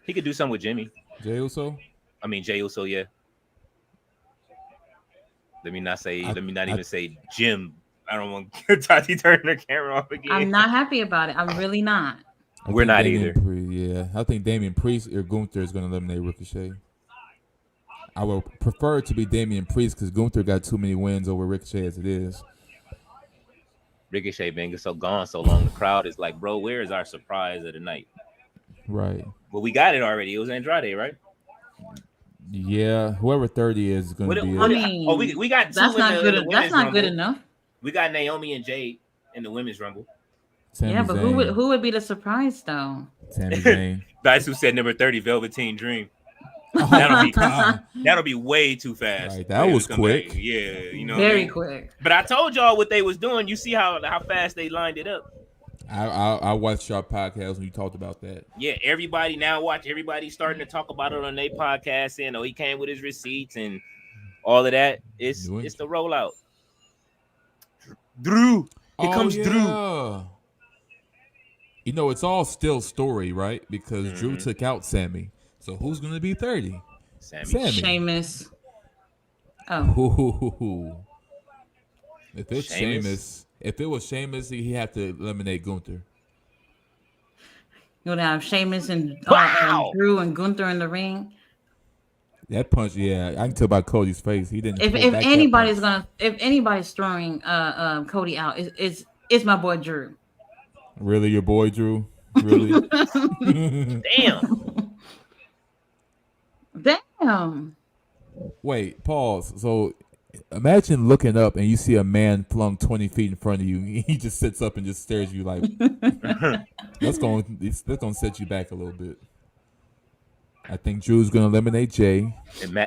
He could do something with Jimmy. Jey Uso? I mean, Jey Uso, yeah. Let me not even say Jim. I don't want Tati turn the camera off again. I'm not happy about it. I'm really not. We're not Damian either. I think Damian Priest or Gunther is going to eliminate Ricochet. I would prefer it to be Damian Priest because Gunther got too many wins over Ricochet as it is. Ricochet been so gone so long, the crowd is like, bro, where is our surprise of the night? Right. Well, we got it already. It was Andrade, right? Yeah, whoever 30 is going to be. I mean, we got two that's in not the good. women's That's not good Rumble. enough. We got Naomi and Jade in the women's rumble. Sami Yeah, but Zayn. who would be the surprise though? Sami Zayn. That's who said number 30, Velveteen Dream. Oh, That'll be way too fast. Right, that was quick. Yeah, you know. Very quick. But I told y'all what they was doing. You see how fast they lined it up. I watched your podcast when you talked about that. Yeah, everybody starting to talk about it on their podcast, saying, "Oh, he came with his receipts and all of that." It's the rollout. Drew, here comes Drew. You know, it's all still story, right? Because Drew took out Sammy. So who's going to be 30? Sammy. Sheamus. Oh. Ooh. If it's Sheamus, if it was Sheamus, he had to eliminate Gunther. You would have Sheamus and Drew and Gunther in the ring. That punch, yeah, I can tell by Cody's face. He didn't. If anybody's throwing Cody out, it's my boy Drew. Really, your boy Drew? Really? Damn. Wait, pause. So imagine looking up and you see a man flung 20 feet in front of you. He just sits up and just stares at you like, that's gonna set you back a little bit. I think Drew's gonna eliminate Jay.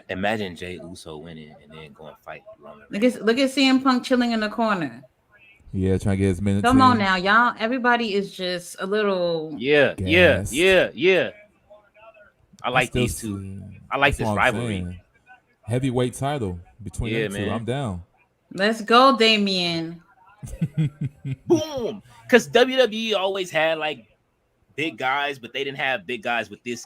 Imagine Jey Uso winning and then going fight. Look at CM Punk chilling in the corner. Yeah, trying to get his minutes. Come on now, y'all. Everybody is just a little. Yeah. I like these two. I like this rivalry. Saying. Heavyweight title between them two. I'm down. Let's go, Damien. Boom. Because WWE always had like big guys, but they didn't have big guys with this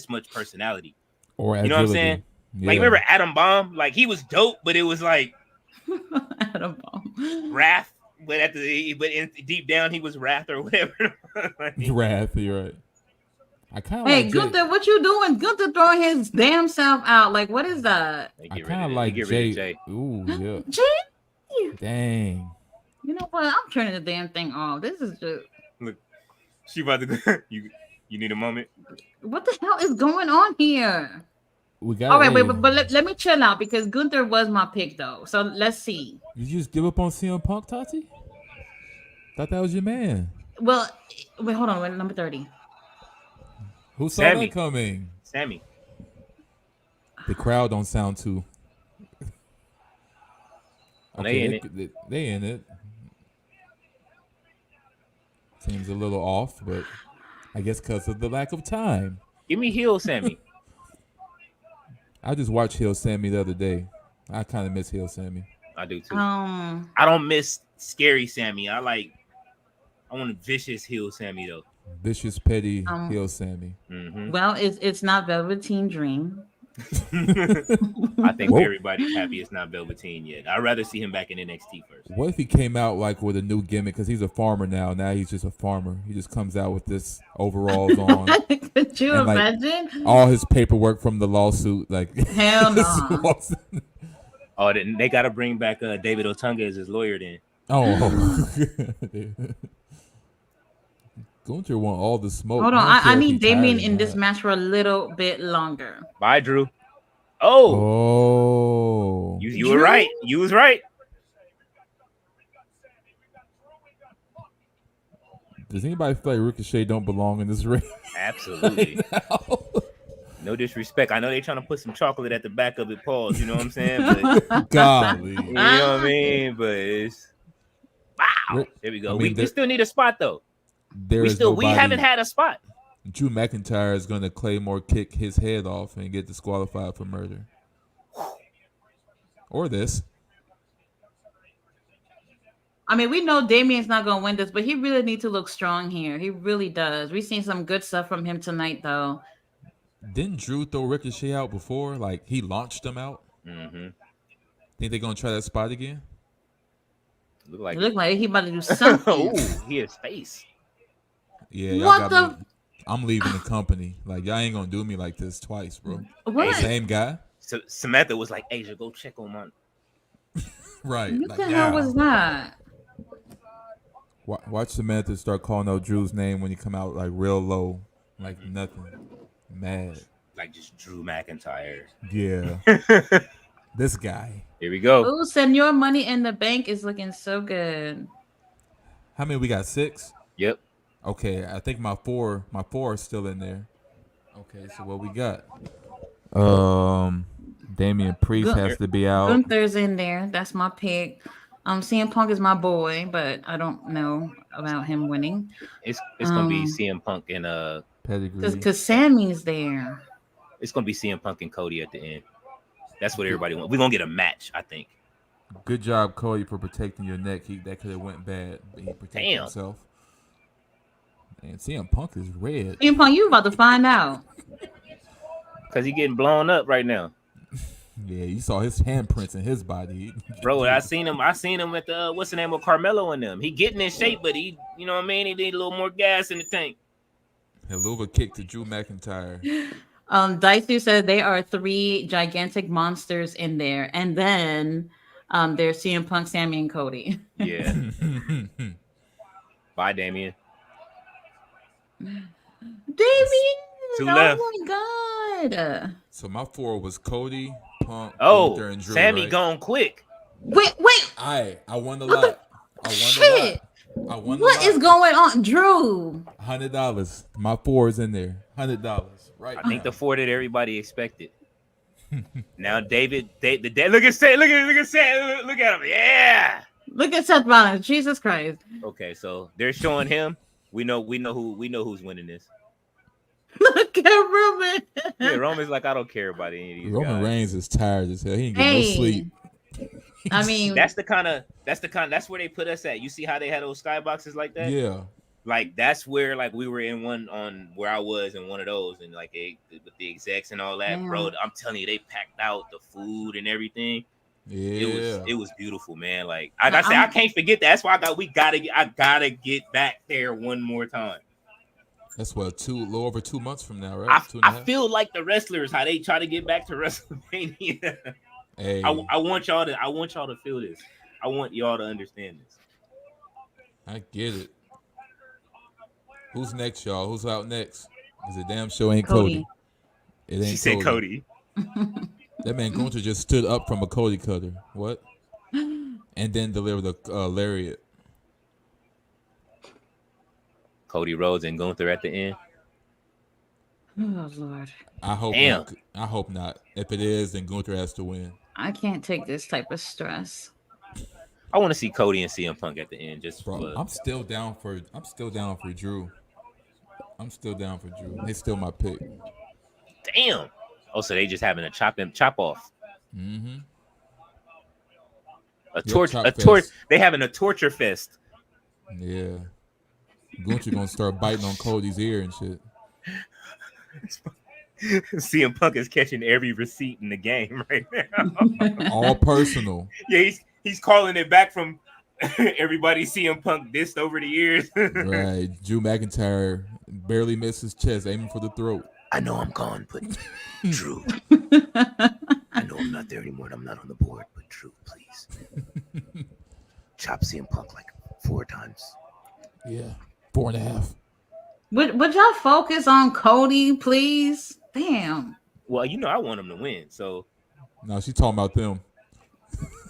much personality. Or you know what I'm saying? Yeah. Like remember Adam Bomb? Like he was dope, but it was like Adam Bomb. Wrath. But deep down he was Wrath or whatever. Wrath, you're right. I kind of like Gunther, what you doing? Gunther throwing his damn self out. Like, what is that? I kind of like Jay. Ooh, yeah. Jay. Dang. You know what? I'm turning the damn thing off. This is just. Look, she about to go. You need a moment. What the hell is going on here? We got. All right, wait, but let me chill out because Gunther was my pick though. So let's see. Did you just give up on CM Punk, Tati? Thought that was your man. Well, wait, hold on. Wait, number 30. Who saw that coming? Sammy. The crowd don't sound too They in Okay, it. they in it. Seems a little off, but I guess because of the lack of time. Give me heel Sammy. I just watched Hill Sammy the other day. I kind of miss Hill Sammy. I do too. Um, I don't miss scary Sammy. I want a vicious heel Sammy though. Vicious, petty um, Hill Sammy. Mm-hmm. well, it's not Velveteen Dream. I think Whoa. everybody's happy it's not Velveteen yet. I'd rather see him back in NXT first. What if he came out like with a new gimmick? Because he's a farmer now. Now he's just a farmer. He just comes out with this overalls on Could you and like imagine? all his paperwork from the lawsuit. Like Hell no. Oh, they got to bring back David Otunga as his lawyer then. Oh. Gunther want all the smoke. Hold I on, don't I care if he need Damien tired or in this not. match for a little bit longer. Bye, Drew. Oh, Oh. you were right. You was right. Does anybody feel like Ricochet don't belong in this ring? Absolutely. No disrespect. I know they're trying to put some chocolate at the back of it, pause. You know what I'm saying? But Golly. you know what I mean? But it's wow. There we go. I mean, we still need a spot though. There is nobody. We haven't had a spot. Drew McIntyre is going to Claymore kick his head off and get disqualified for murder. Or this. I mean, we know Damien's not going to win this, but he really needs to look strong here. He really does. We've seen some good stuff from him tonight, though. Didn't Drew throw Ricochet out before? Like, he launched him out? Mm-hmm. Think they're going to try that spot again? It looked like he about to do something. Oh, he has face. Yeah, y'all What got me. I'm leaving the company. Like, y'all ain't going to do me like this twice, bro. What? Same guy? So Samantha was like, Asia, go check on my... Right. What like, the hell was that? Watch Samantha start calling out Drew's name when you come out, like, real low. Like, nothing. Mad. Like, just Drew McIntyre. Yeah. This guy. Here we go. Oh, Senor Money in the Bank is looking so good. How many we got? 6? Yep. Okay, I think my four is still in there. Okay, so what we got? Damian Priest has to be out. Gunther's in there. That's my pick. CM Punk is my boy, but I don't know about him winning. It's gonna be CM Punk and Pedigree. Because Sammy's there. It's gonna be CM Punk and Cody at the end. That's what everybody wants. We're gonna get a match, I think. Good job, Cody, for protecting your neck. That could have went bad, but he protected himself. And CM Punk is red. CM Punk, you about to find out. Because he's getting blown up right now. Yeah, you saw his handprints in his body. Bro, I seen him at the what's the name of Carmelo and them. He getting in shape, but he, you know what I mean? He need a little more gas in the tank. Helluva kick to Drew McIntyre. Dicey said they are 3 gigantic monsters in there. And then there's CM Punk, Sammy, and Cody. Yeah. Bye, Damien. Two left. Oh my God. So my 4 was Cody, Punk, Oh, Gunther, and Drew. Sammy right? gone quick. Wait. I won a What lot. the I won shit? a lot. I won What a lot. is going on? Drew. $100. My 4 is in there. $100. Right. I think the 4 that everybody expected. Now David, look at Seth, look at him. Yeah. Look at Seth Rollins. Jesus Christ. Okay, so they're showing him. We know who's winning this. Look at Roman. Yeah, Roman's like, I don't care about any of these Roman guys. Reigns is tired as hell. He ain't getting no sleep. I mean, that's where they put us at. You see how they had those skyboxes like that? Yeah. Like that's where like we were in one on where I was in one of those and like with the execs and all that, Damn. bro. I'm telling you, they packed out the food and everything. Yeah. It was beautiful, man. Like I said, I can't forget that. That's why I gotta get back there one more time. That's what a little over 2 months from now, right? I feel like the wrestlers how they try to get back to WrestleMania. Hey. I want y'all to feel this. I want y'all to understand this. I get it. Who's next, y'all? Who's out next? Because the damn show ain't Cody. It ain't She said Cody. That man Gunther just stood up from a Cody cutter. What? And then delivered a lariat. Cody Rhodes and Gunther at the end. oh Lord, I hope Damn. not. If it is, then Gunther has to win. I can't take this type of stress. I want to see Cody and CM Punk at the end. Just Bro, for I'm still down for Drew. I'm still down for Drew. He's still my pick. damn. Oh, so they just having a chop off. Mm-hmm. A Yep, torch. A chop torch. fest. They having a torture fest. Yeah. Gunther gonna start biting on Cody's ear and shit. CM Punk is catching every receipt in the game right now. All personal. Yeah, he's calling it back from everybody CM Punk dissed over the years. Right. Drew McIntyre barely missed his chest, aiming for the throat. I know I'm gone, but Drew. I know I'm not there anymore and I'm not on the board, but Drew, please. Chop CM Punk like 4 times. Yeah. 4.5. Would y'all focus on Cody, please? Damn. Well, you know I want him to win, so No, she's talking about them.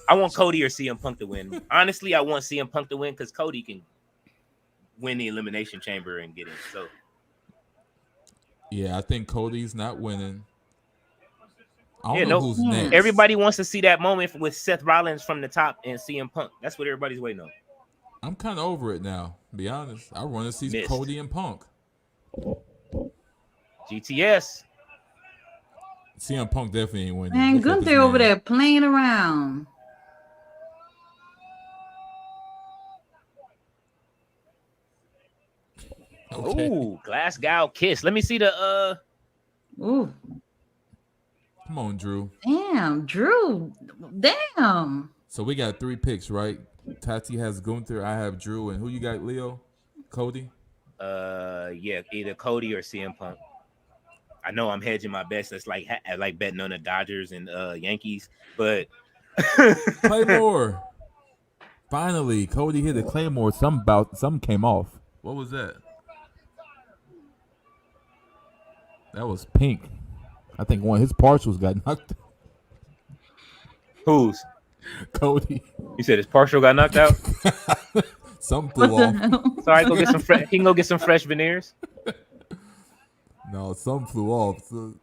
I want Cody or CM Punk to win. Honestly, I want CM Punk to win because Cody can win the Elimination Chamber and get in. So Yeah, I think Cody's not winning. I don't know who's next. Everybody wants to see that moment with Seth Rollins from the top and CM Punk. That's what everybody's waiting on. I'm kind of over it now, to be honest. I want to see Cody and Punk. GTS. CM Punk definitely ain't winning. Man, Gunther over there playing around. Okay. Ooh, Glasgow kiss. Let me see the Ooh. Come on, Drew. Damn, Drew. Damn. So we got 3 picks, right? Tati has Gunther. I have Drew. And who you got, Leo? Cody? Yeah, either Cody or CM Punk. I know I'm hedging my bets. That's like betting on the Dodgers and Yankees, but Claymore. Finally, Cody hit a Claymore. Something came off. What was that? That was pink. I think one of his partials got knocked out. Whose? Cody. You said his partial got knocked out? Something flew off. Sorry, go get some he can go get some fresh veneers. No, some flew off. So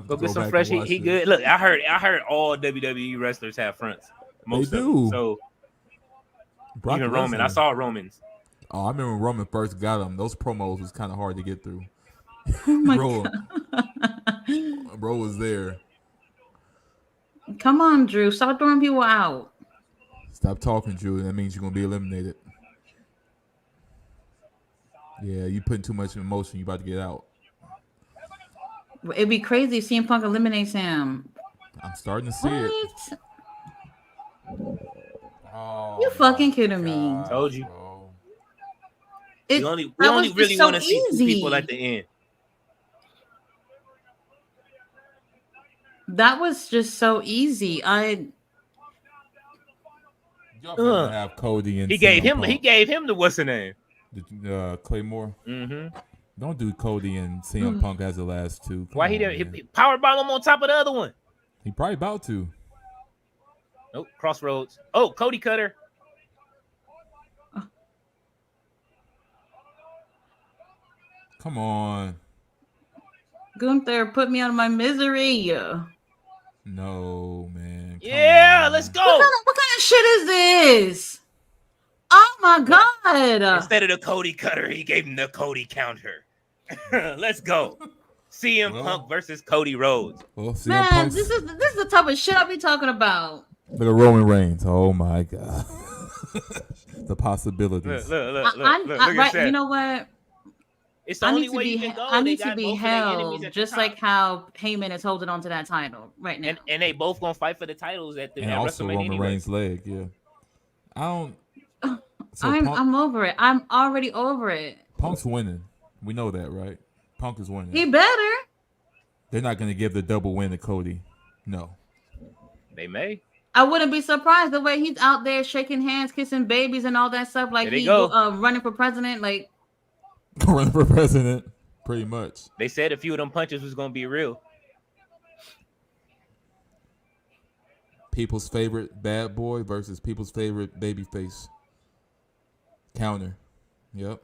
go get some fresh. He good. Look, I heard all WWE wrestlers have fronts. Most they of do. Them. So Brock even Roman, I saw Roman's. Oh, I remember when Roman first got him. Those promos was kind of hard to get through. Oh my God. Bro was there. Come on, Drew. Stop throwing people out. Stop talking, Drew. That means you're going to be eliminated. Yeah, you putting too much emotion. You about to get out. It'd be crazy if CM Punk eliminates him. I'm starting to see it. Oh, you fucking kidding me? Told you. We only really want to see 2 people at the end. That was just so easy. Y'all better have Cody and he gave him the what's the name? The Claymore. Mm-hmm. Don't do Cody and CM Punk as the last 2. Come Why on, he didn't? He powerbomb him on top of the other one. He probably about to. Nope. Crossroads. Oh, Cody Cutter. Come on. Gunther, put me out of my misery. No, man. Come on. Let's go. What kind of shit is this? Oh my God. Instead of the Cody Cutter, he gave him the Cody Counter. Let's go. CM Punk versus Cody Rhodes. Well, man, this is the type of shit I be talking about. Look at Roman Reigns. Oh my God. The possibilities. Look, right, you know what? It's the only way you can go. I need to be held just like how Heyman is holding on to that title right now. And they both gonna fight for the titles at the and also WrestleMania. Roman Reigns' leg. Yeah. I don't. So I'm over it. I'm already over it. Punk's winning. We know that, right? Punk is winning. He better. They're not going to give the double win to Cody. No. They may. I wouldn't be surprised the way he's out there shaking hands, kissing babies, and all that stuff. Like he's running for president. Like running for president, pretty much. They said a few of them punches was going to be real. People's favorite bad boy versus people's favorite babyface. Counter. Yep.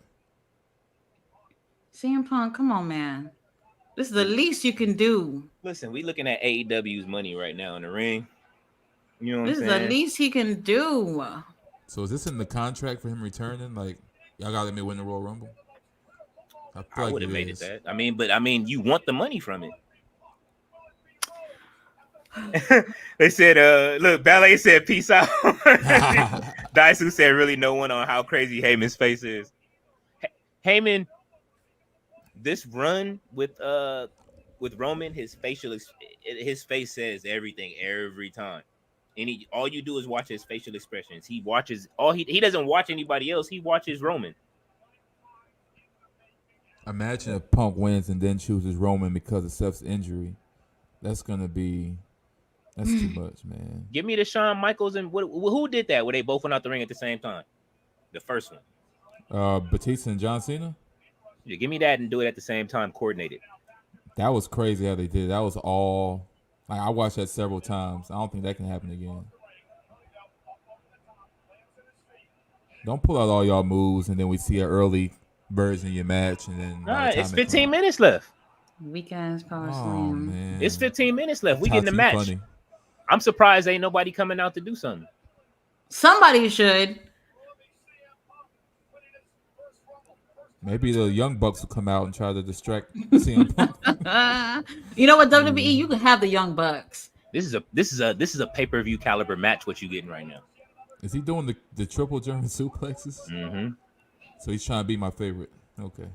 CM Punk, come on, man. This is the least you can do. Listen, we looking at AEW's money right now in the ring. You know what I'm This is the saying? least he can do. So is this in the contract for him returning? Like, y'all gotta let me win the Royal Rumble? I feel I like would it have made it is. that. I mean, you want the money from it. They said, look, Ballet said peace out. Daisu said really no one on how crazy Heyman's face is. Heyman, this run with Roman, his face says everything every time. And all you do is watch his facial expressions. He watches he doesn't watch anybody else, he watches Roman. Imagine if Punk wins and then chooses Roman because of Seth's injury. That's too much, man. Give me the Shawn Michaels and who did that? Where they both went out the ring at the same time? The first one. Batista and John Cena. Yeah, give me that and do it at the same time, coordinated. That was crazy how they did. That was all. Like, I watched that several times. I don't think that can happen again. Don't pull out all y'all moves and then we see an early version of your match and then All right, it's 15 minutes left. Weak ass power Oh slam. man, It's 15 minutes left. We getting the Tati match. funny. I'm surprised ain't nobody coming out to do something. Somebody should. Maybe the Young Bucks will come out and try to distract CM Punk. You know what, WWE? You can have the Young Bucks. This is a pay-per-view caliber match. What you getting right now? Is he doing the triple German suplexes? Mm-hmm. So he's trying to be my favorite. Okay.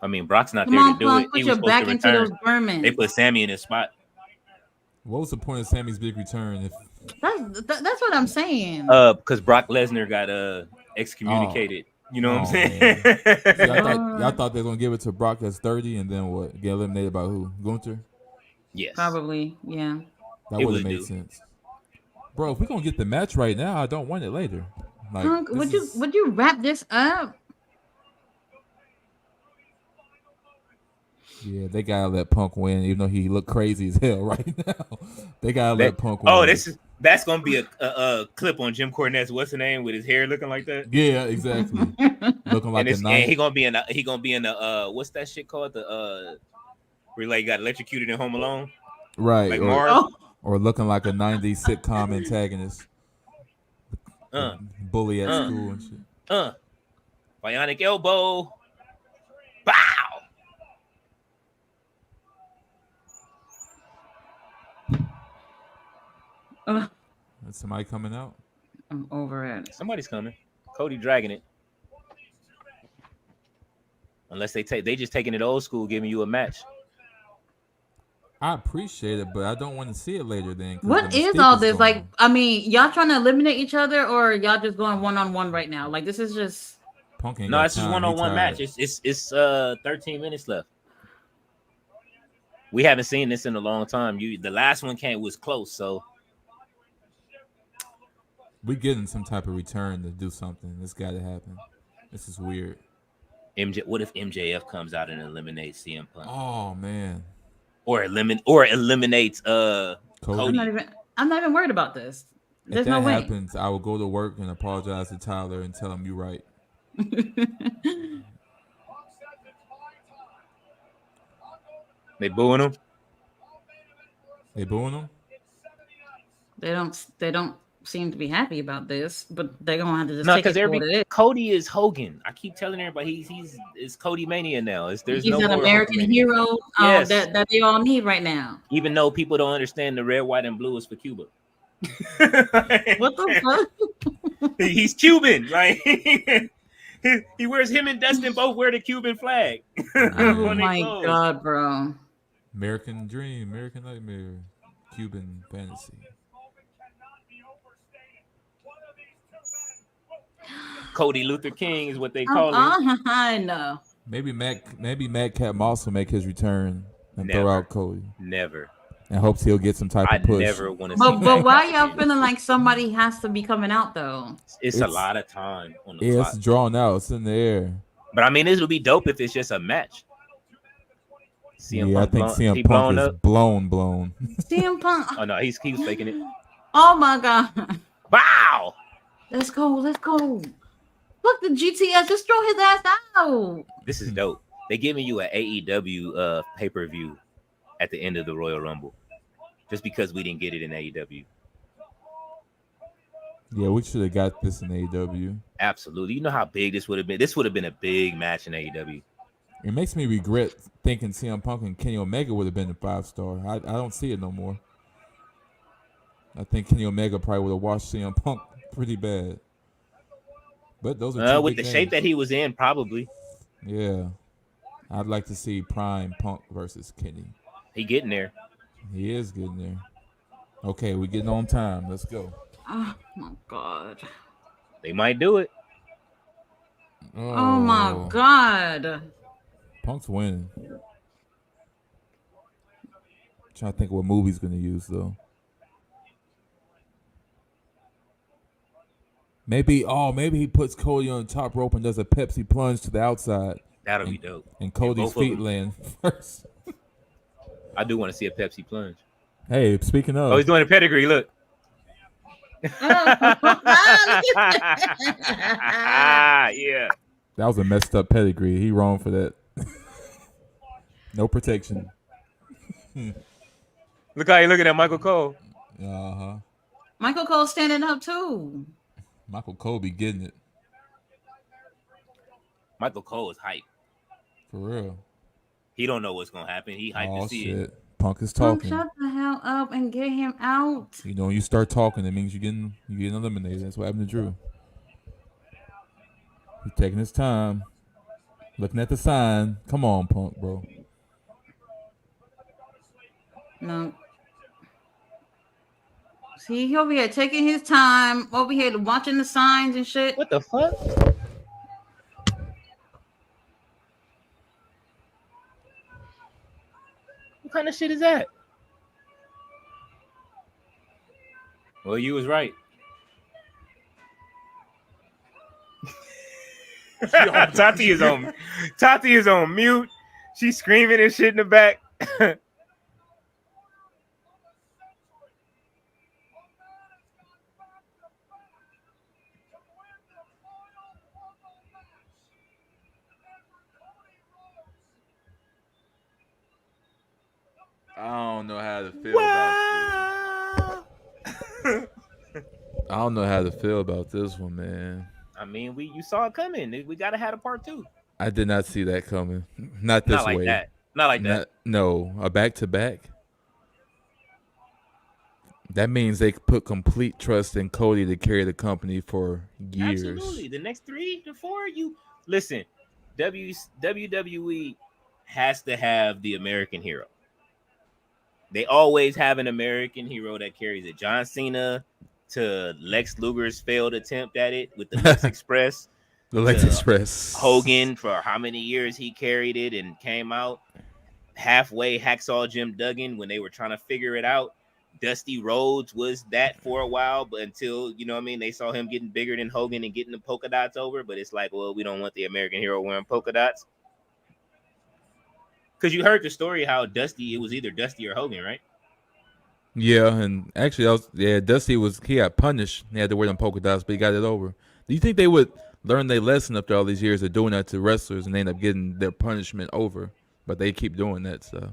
I mean, Brock's not Come there on, to do Punk, it. put He your was supposed back to into return. those Germans. They put Sammy in his spot. What was the point of Sammy's big return? If That's what I'm saying. Because Brock Lesnar got excommunicated. You know what I'm saying? See, y'all thought they were gonna give it to Brock that's 30 and then what? Get eliminated by who? Gunther? Yes. Probably, yeah. That would have made sense. Bro, if we're gonna get the match right now, I don't want it later. Like, Punk, would you wrap this up? Yeah, they gotta let Punk win, even though he look crazy as hell right now. They gotta let Punk win. Oh, that's gonna be a clip on Jim Cornette's what's the name with his hair looking like that. Yeah, exactly. Looking like and he gonna be in the what's that shit called, the where like got electrocuted in Home Alone, right? Like Mars, or looking like a '90s sitcom antagonist, bully at school and shit. Bionic elbow, bow. Is somebody coming out? I'm over it. Somebody's coming. Cody dragging it. Unless they just taking it old school, giving you a match. I appreciate it, but I don't want to see it later. Then what is all this? Like, I mean, y'all trying to eliminate each other, or y'all just going 1-on-1 right now? Like, this is just. Punk ain't no, got it's just time. 1-on-1 match. It's 13 minutes left. We haven't seen this in a long time. The last one was close, so we getting some type of return to do something. This got to happen. This is weird. What if MJF comes out and eliminates CM Punk? Oh man. Or eliminates Cody. I'm not even worried about this. There's if that no way. happens, I will go to work and apologize to Tyler and tell him you're right. They booing him? They booing him? They don't seem to be happy about this, but they're gonna have to just take it for what it is. Cody is Hogan. I keep telling everybody he's Cody Mania now. He's an American hero that they all need right now. Even though people don't understand the red, white, and blue is for Cuba. What the fuck? He's Cuban, right? He wears, him and Dustin both wear the Cuban flag. Oh my god, bro. American dream, American nightmare, Cuban fantasy. Cody Luther King is what they call him. I know. Maybe Madcap Moss will make his return and throw out Cody. Never. And hopes he'll get some type of push. I never want to see But why y'all feeling like somebody has to be coming out though? It's a lot of time on the clock. It's drawn out. It's in the air. But I mean, this would be dope if it's just a match. I think CM Punk is blown. CM Punk. Oh no, he was faking it. Oh my god! Wow! Let's go! Look, the GTS just throw his ass out. This is dope. They giving you an AEW pay-per-view at the end of the Royal Rumble, just because we didn't get it in AEW. Yeah, we should have got this in AEW. Absolutely. You know how big this would have been. This would have been a big match in AEW. It makes me regret thinking CM Punk and Kenny Omega would have been a 5-star. I don't see it no more. I think Kenny Omega probably would have washed CM Punk pretty bad. But those are two With big the shape names. that he was in, probably. Yeah. I'd like to see Prime Punk versus Kenny. He getting there. He is getting there. Okay, we're getting on time. Let's go. Oh my god. They might do it. Oh my Oh, god. Punk's winning. Trying to think what movie he's gonna use though. Maybe he puts Cody on the top rope and does a Pepsi plunge to the outside, That'll and, be dope. and Cody's both of feet them. land first. I do want to see a Pepsi plunge. Hey, speaking Oh, he's of, doing a pedigree. Look. Yeah. that was a messed up pedigree. He wrong for that. No protection. Look how you looking at Michael Cole. Uh-huh. Michael Cole standing up too. Michael Cole be getting it. Michael Cole is hype. For real. He don't know what's gonna happen. He hyped to see it. Punk is Punk, talking. shut the hell up and get him out. You know, when you start talking, it means you're getting eliminated. That's what happened to Drew. He's taking his time, looking at the sign. Come on, Punk, bro. No. See, he over here taking his time, over here watching the signs and shit. What the fuck? What kind of shit is that? Well, you was right. Tati is on mute. She's screaming and shit in the back. I don't know how to feel about this. I don't know how to feel about this one, man. I mean, you saw it coming. We gotta have a part 2. I did not see that coming. Not this Not like way. that. Not like that. No, a back-to-back. That means they put complete trust in Cody to carry the company for years. Absolutely. The next 3 to 4, you listen. WWE has to have the American hero. They always have an American hero that carries it. John Cena to Lex Luger's failed attempt at it with the Lex Express. The Lex Express. Hogan, for how many years he carried it and came out halfway. Hacksaw Jim Duggan when they were trying to figure it out. Dusty Rhodes was that for a while, but until, you know what I mean, they saw him getting bigger than Hogan and getting the polka dots over. But it's like, well, we don't want the American hero wearing polka dots. Because you heard the story how Dusty, it was either Dusty or Hogan, right? Yeah, and actually, Dusty he got punished. He had to wear them polka dots, but he got it over. Do you think they would learn their lesson after all these years of doing that to wrestlers and they end up getting their punishment over? But they keep doing that stuff.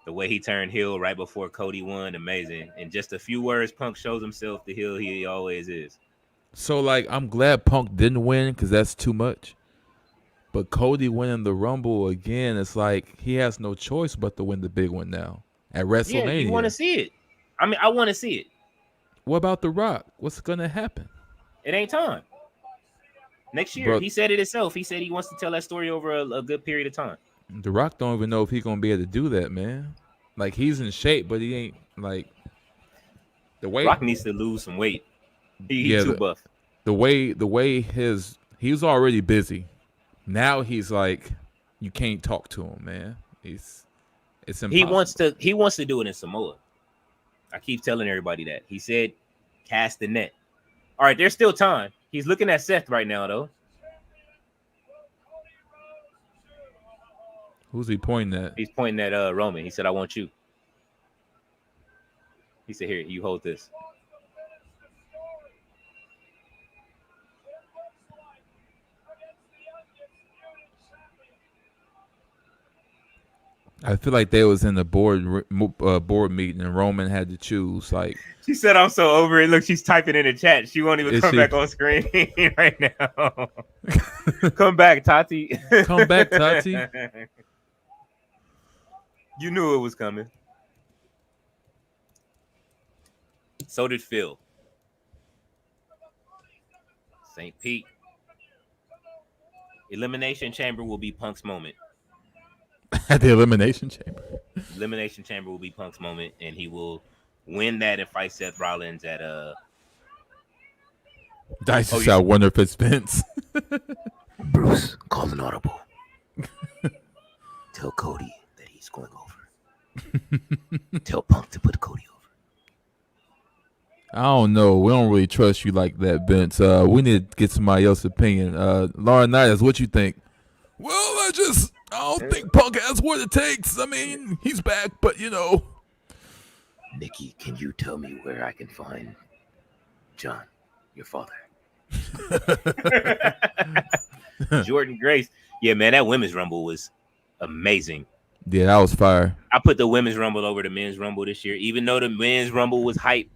The way he turned heel right before Cody won, amazing. In just a few words, Punk shows himself the heel he always is. So, like, I'm glad Punk didn't win because that's too much. But Cody winning the Rumble again, it's like he has no choice but to win the big one now at WrestleMania. Yeah, you want to see it. I mean, I want to see it. What about The Rock? What's going to happen? It ain't time. Next year, he said it himself. He said he wants to tell that story over a good period of time. The Rock don't even know if he's going to be able to do that, man. Like, he's in shape, but he ain't, like, the way... Rock needs to lose some weight. He's too buff. The way he's already busy. Now he's like, you can't talk to him, man. It's impossible. He wants to do it in Samoa. I keep telling everybody that. He said, cast the net. All right, there's still time. He's looking at Seth right now, though. Who's he pointing at? He's pointing at Roman. He said, I want you. He said, here, you hold this. I feel like they was in the board meeting and Roman had to choose. Like, She said, "I'm so over it." Look, she's typing in the chat. She won't even is come she back on screen right now. Come back, Tati. come back, Tati? You knew it was coming. So did Phil. St. Pete. Elimination Chamber will be Punk's moment. At the Elimination Chamber. Elimination Chamber will be Punk's moment, and he will win that and fight Seth Rollins at Dice is out. Wonder if it's Vince. Bruce, call an audible. Tell Cody that he's going over. Tell Punk to put Cody over. I don't know. We don't really trust you like that, Vince. We need to get somebody else's opinion. Lauren Knight, what you think? Well, I don't think Punk has what it takes. I mean, he's back, but you know. Nikki, can you tell me where I can find John, your father? Jordan Grace. Yeah, man, that women's rumble was amazing. Yeah, that was fire. I put the women's rumble over the men's rumble this year, even though the men's rumble was hype.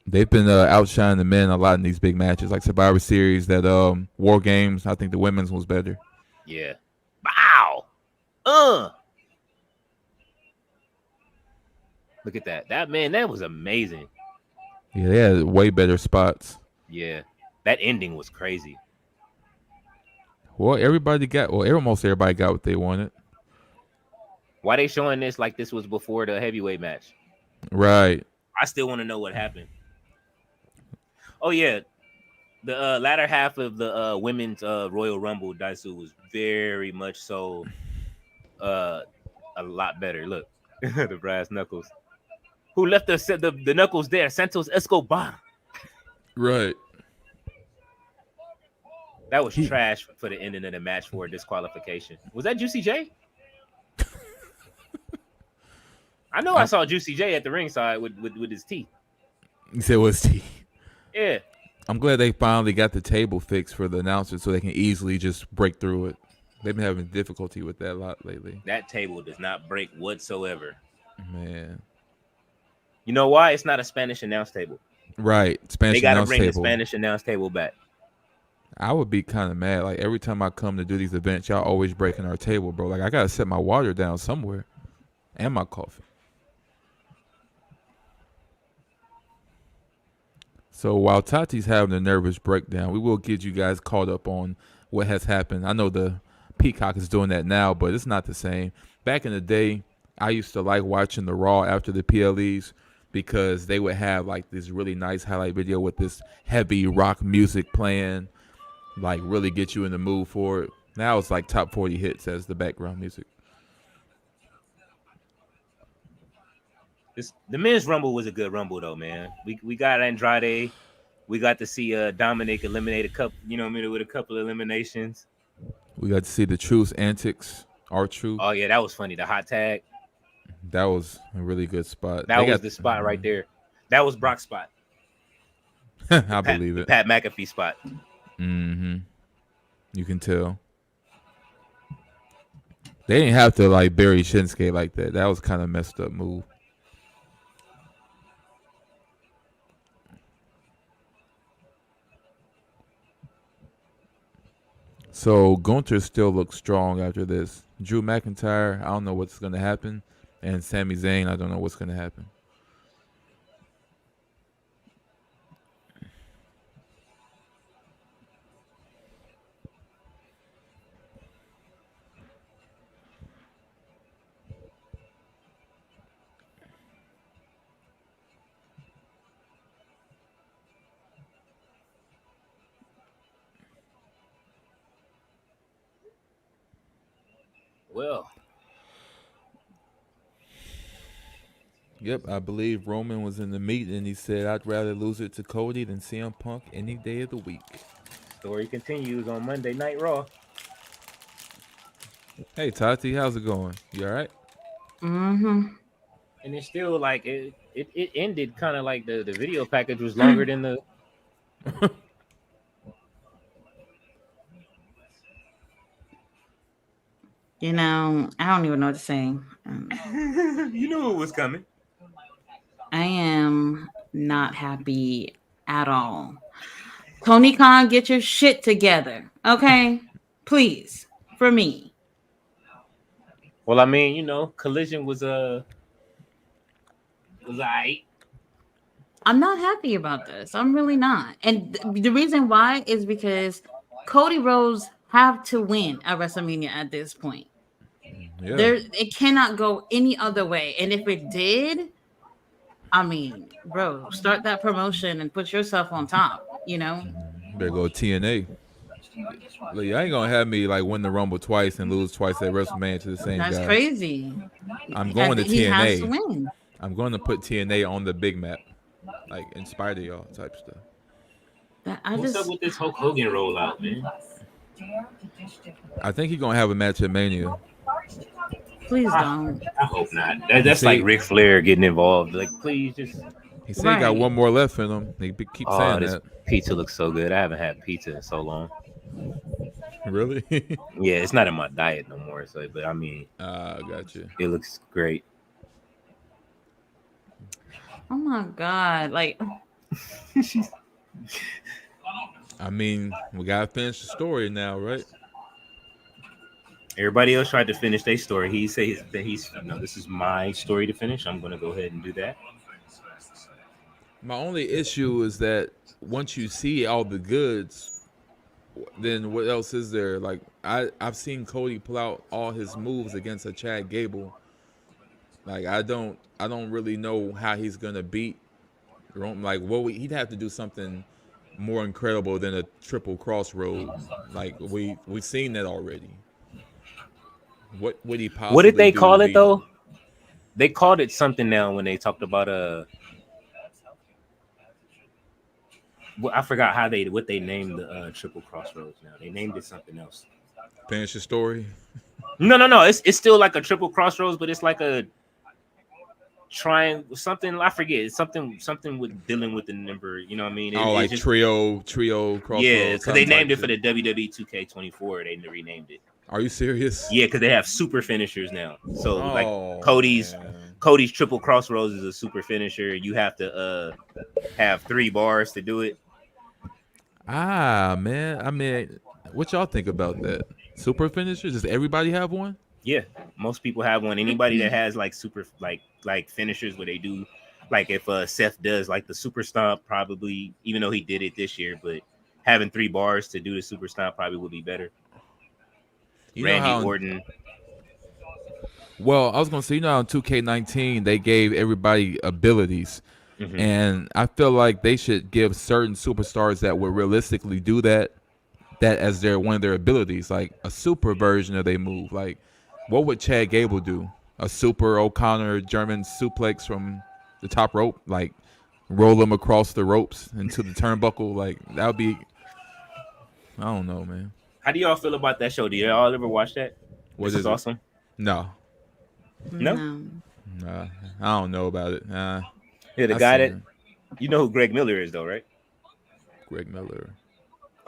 They've been outshining the men a lot in these big matches, like Survivor Series, that War Games. I think the women's was better. Yeah. Wow. Look at that. That was amazing. Yeah, they had way better spots. Yeah. That ending was crazy. Well, almost everybody got what they wanted. Why they showing this like this was before the heavyweight match? Right. I still want to know what happened. Oh, yeah. The latter half of the women's Royal Rumble, Daisu, was very much so a lot better. Look, the brass knuckles. Who left the knuckles there? Santos Escobar. Right. That was trash for the ending of the match for disqualification. Was that Juicy J? I know I saw Juicy J at the ringside with his teeth. You said it was teeth? Yeah. I'm glad they finally got the table fixed for the announcers so they can easily just break through it. They've been having difficulty with that a lot lately. That table does not break whatsoever. Man. You know why? It's not a Spanish announce table. Right. Spanish announce table. They got to bring the Spanish announce table back. I would be kind of mad. Like, every time I come to do these events, y'all always breaking our table, bro. Like, I got to set my water down somewhere and my coffee. So while Tati's having a nervous breakdown, we will get you guys caught up on what has happened. I know the Peacock is doing that now, but it's not the same. Back in the day, I used to like watching the Raw after the PLEs because they would have like this really nice highlight video with this heavy rock music playing, like really get you in the mood for it. Now it's like top 40 hits as the background music. The men's rumble was a good rumble though, man. We got Andrade, we got to see Dominic eliminate a couple, with a couple of eliminations. We got to see the Truth's antics, R-Truth. Oh yeah, that was funny. The hot tag. That was a really good spot. That was the spot right there. That was Brock's spot. I believe it. Pat McAfee spot. Mm-hmm. You can tell. They didn't have to like bury Shinsuke like that. That was kind of messed up move. So Gunther still looks strong after this. Drew McIntyre, I don't know what's going to happen. And Sami Zayn, I don't know what's going to happen. Well. Yep, I believe Roman was in the meeting and he said, I'd rather lose it to Cody than CM Punk any day of the week. Story continues on Monday Night Raw. Hey, Tati, how's it going? You all right? Mm-hmm. And it's still like, it ended kind of like the video package was longer than the... I don't even know what to say. You knew it was coming. I am not happy at all. Tony Khan, get your shit together, okay? Please, for me. Well, I mean, Collision was alright. I'm not happy about this. I'm really not. And the reason why is because Cody Rhodes have to win at WrestleMania at this point. Yeah. It cannot go any other way. And if it did, I mean, bro, start that promotion and put yourself on top, you know? Better go TNA. Look, I ain't gonna have me like win the Rumble twice and lose twice at WrestleMania to the same That's guy. crazy. I'm going to He has to TNA. win. I'm going to put TNA on the big map, like in spite of y'all type stuff. What's up with this Hulk Hogan rollout, man? I think he's gonna have a match at Mania. Please don't. I hope not. That's like Ric Flair getting involved. Like, please just. He said he got one more left in him. He keep saying this that. Pizza looks so good. I haven't had pizza in so long. Really? Yeah, it's not in my diet no more. So, but I mean, gotcha. It looks great. Oh my god! Like, I mean, we gotta finish the story now, right? Everybody else tried to finish their story. He says that this is my story to finish. I'm gonna go ahead and do that. My only issue is that once you see all the goods, then what else is there? Like I've seen Cody pull out all his moves against a Chad Gable. Like I don't really know how he's gonna beat Rome. Like he'd have to do something more incredible than a triple crossroads. Like we've seen that already. What would he possibly? What did they call it though? They called it something now when they talked about I forgot what they named the triple crossroads now. They named it something else. Finish the story. No. It's still like a triple crossroads, but it's like a trying something. I forget. It's something with dealing with the number. You know what I mean? Like just, trio crossroads. Yeah, because they named it for the WWE 2K24. They renamed it. Are you serious? Yeah, because they have super finishers now. So like Cody's triple crossroads is a super finisher. You have to have 3 bars to do it. Man. I mean, what y'all think about that? Super finishers? Does everybody have one? Yeah, most people have one. Anybody that has like super like finishers where they do like if Seth does like the super stomp, probably, even though he did it this year, but having 3 bars to do the super stomp probably would be better. Randy Orton. Well, I was gonna say, in 2K19 they gave everybody abilities, and I feel like they should give certain superstars that would realistically do that as one of their abilities, like a super version of their move. Like, what would Chad Gable do? A super O'Connor German suplex from the top rope, like roll him across the ropes into the turnbuckle. Like that would be. I don't know, man. How do y'all feel about that show? Do y'all ever watch that? This is awesome. No. No? I don't know about it. Yeah, the guy that you know who Greg Miller is though, right? Greg Miller.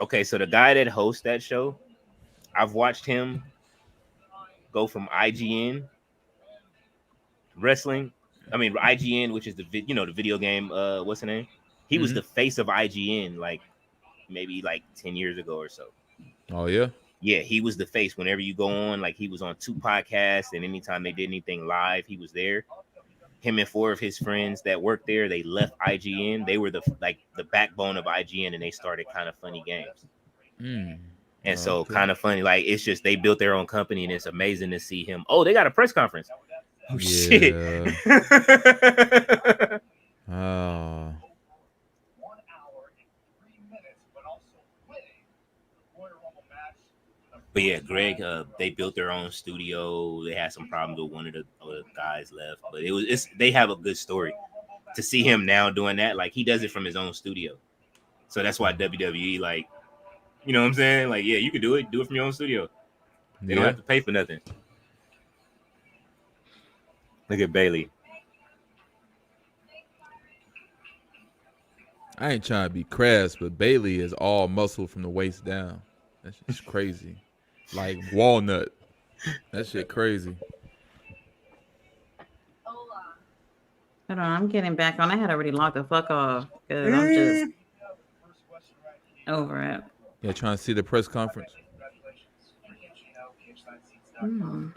Okay, so the guy that hosts that show, I've watched him go from IGN wrestling. I mean IGN, which is the video game. What's the name? He was the face of IGN like maybe like 10 years ago or so. Oh yeah. Yeah, he was the face. Whenever you go on, like he was on 2 podcasts, and anytime they did anything live, he was there. Him and 4 of his friends that worked there, they left IGN. They were the backbone of IGN, and they started Kind of Funny Games. And so Kind of Funny, like it's just they built their own company, and it's amazing to see him. Oh, they got a press conference. Oh shit. Oh. But yeah, Greg, they built their own studio. They had some problems with one of the guys left, but they have a good story. To see him now doing that, like he does it from his own studio, so that's why WWE, like, you know what I'm saying? Like, yeah, you can do it from your own studio. They don't have to pay for nothing. Look at Bayley. I ain't trying to be crass, but Bayley is all muscle from the waist down. That's just crazy. Like walnut. That shit crazy. Hold on, I'm getting back on. I had already logged the fuck off because I'm just over it. Yeah, trying to see the press conference. Hmm.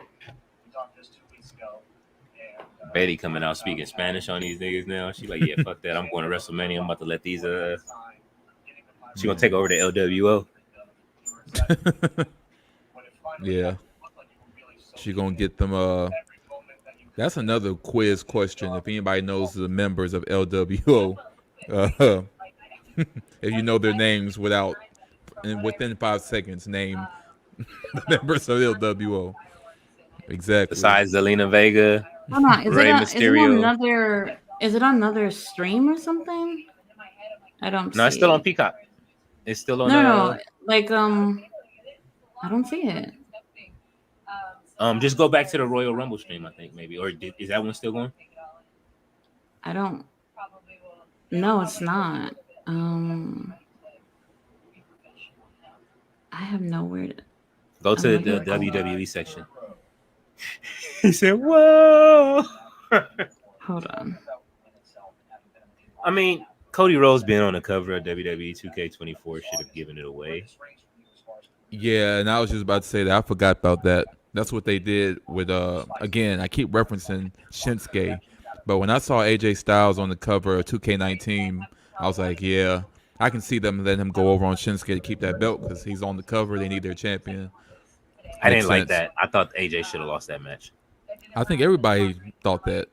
Bayley coming out speaking Spanish on these niggas now. She like, yeah, fuck that. I'm going to WrestleMania. I'm about to let these she gonna take over the LWO. Yeah, she gonna get them. That's another quiz question. If anybody knows the members of LWO, uh, if you know their names within 5 seconds, name the members of LWO. Exactly. Besides Zelina Vega, Hold on, Rey is it on Mysterio. another stream or something? I don't No, it's see still on it. Peacock. It's still on No, no, like I don't see it. just go back to the Royal Rumble stream, I think maybe, or is that one still going? I don't. No, it's not. I have nowhere. Go I'm to looking the for. WWE section. He said, "Whoa." Hold on. I mean, Cody Rhodes being on the cover of WWE 2K24 should have given it away. Yeah, and I was just about to say that I forgot about that. That's what they did with again, I keep referencing Shinsuke, but when I saw AJ Styles on the cover of 2K19, I was like, yeah, I can see them letting him go over on Shinsuke to keep that belt because he's on the cover. They need their champion. I Makes didn't like sense. that. I thought AJ should have lost that match. I think everybody thought that,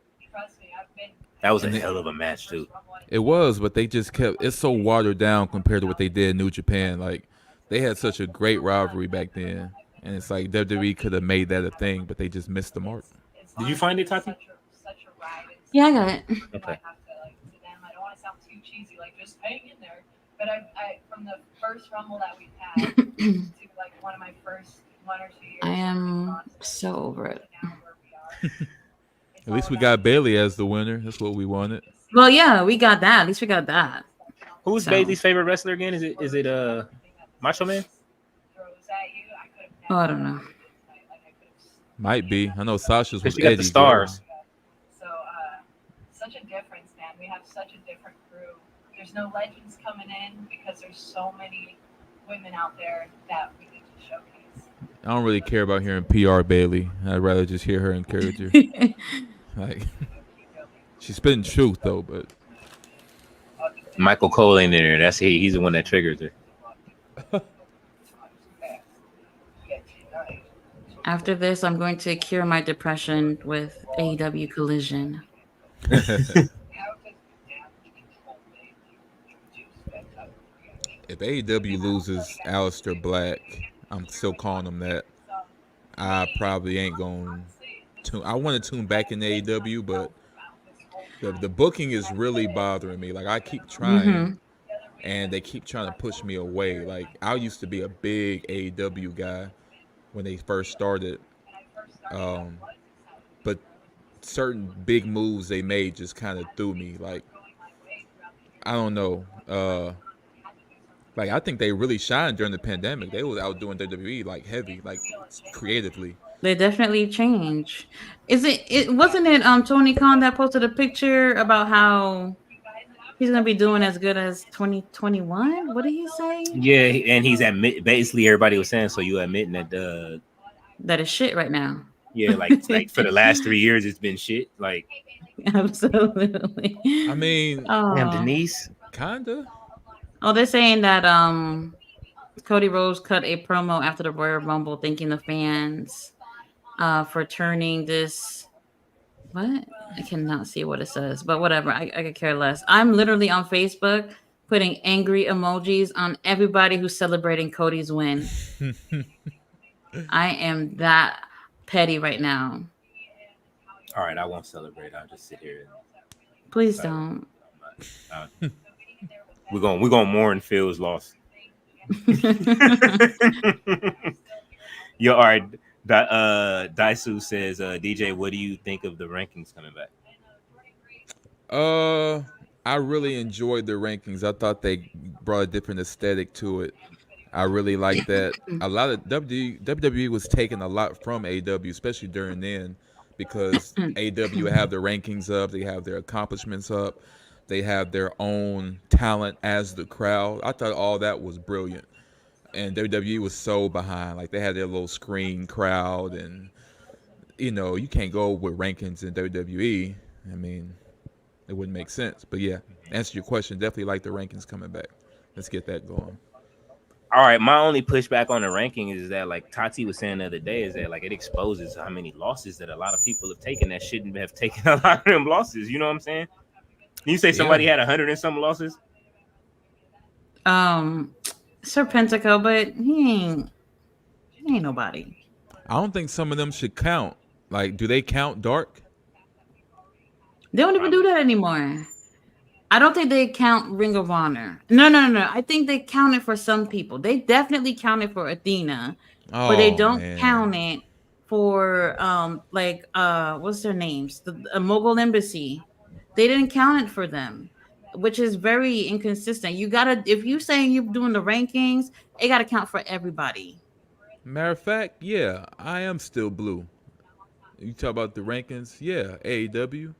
That was a and hell of a match too. it was, but they just kept it's so watered down compared to what they did in New Japan. Like they had such a great rivalry back then, and it's like WWE could have made that a thing, but they just missed the mark. Did you find it, Tati? Yeah, I got it. Okay. I am so over it. At least we got Bayley as the winner. That's what we wanted. Well, yeah, we got that. At least we got that. Who's So- Bayley's favorite wrestler again? Is it Macho Man? Oh, I don't know. Might be. I know Sasha's Because was she got Eddie. the stars. Such a difference, man. We have such a different crew. There's no legends coming in because there's so many women out there that we need to showcase. I don't really care about hearing PR Bayley. I'd rather just hear her encourage her. Like she's spitting truth though, but Michael Cole ain't in there. That's he's the one that triggers her. After this, I'm going to cure my depression with AEW Collision. if AEW loses Aleister Black, I'm still calling him that. I probably ain't going to. I want to tune back in AEW, but the booking is really bothering me. Like I keep trying, and they keep trying to push me away. Like I used to be a big AEW guy when they first started, but certain big moves they made just kind of threw me. Like I don't know. Like I think they really shined during the pandemic. They was out doing WWE like heavy, like creatively. They definitely change. It wasn't it Tony Khan that posted a picture about how he's gonna be doing as good as 2021? What did he say? Yeah, and he's basically everybody was saying, so you admitting that That is shit right now. yeah, like for the last 3 years it's been shit. Like Absolutely. I mean, damn Denise. kinda. Oh, they're saying that Cody Rhodes cut a promo after the Royal Rumble thanking the fans for turning this. What? I cannot see what it says, but whatever. I could care less. I'm literally on Facebook putting angry emojis on everybody who's celebrating Cody's win. I am that petty right now. All right, I won't celebrate. I'll just sit here. Please don't. We're gonna mourn Phil's loss. Yo, all right. Daisu says, DJ, what do you think of the rankings coming back? I really enjoyed the rankings. I thought they brought a different aesthetic to it. I really like that. A lot of WWE was taking a lot from AW, especially during then, because AW have their rankings up, they have their accomplishments up, they have their own talent as the crowd. I thought all that was brilliant, and WWE was so behind. Like they had their little screen crowd, and you can't go with rankings in WWE. I mean, it wouldn't make sense. But yeah, answer your question. Definitely like the rankings coming back. Let's get that going. All right, my only pushback on the ranking is that, like Tati was saying the other day, is that like it exposes how many losses that a lot of people have taken that shouldn't have taken a lot of them losses. You know what I'm saying? You say somebody Yeah. had 100 and some losses? Um, Serpentico, but he ain't nobody. I don't think some of them should count. Like, do they count dark? They don't even do Probably. that anymore. I don't think they count Ring of Honor. No. I think they count it for some people. They definitely count it for Athena, but they Oh don't count man. it for what's their names? The Mogul Embassy. They didn't count it for them, which is very inconsistent. You gotta if you saying you're doing the rankings, it gotta count for everybody. Matter of fact, yeah, I am still blue. You talk about the rankings, yeah, AEW.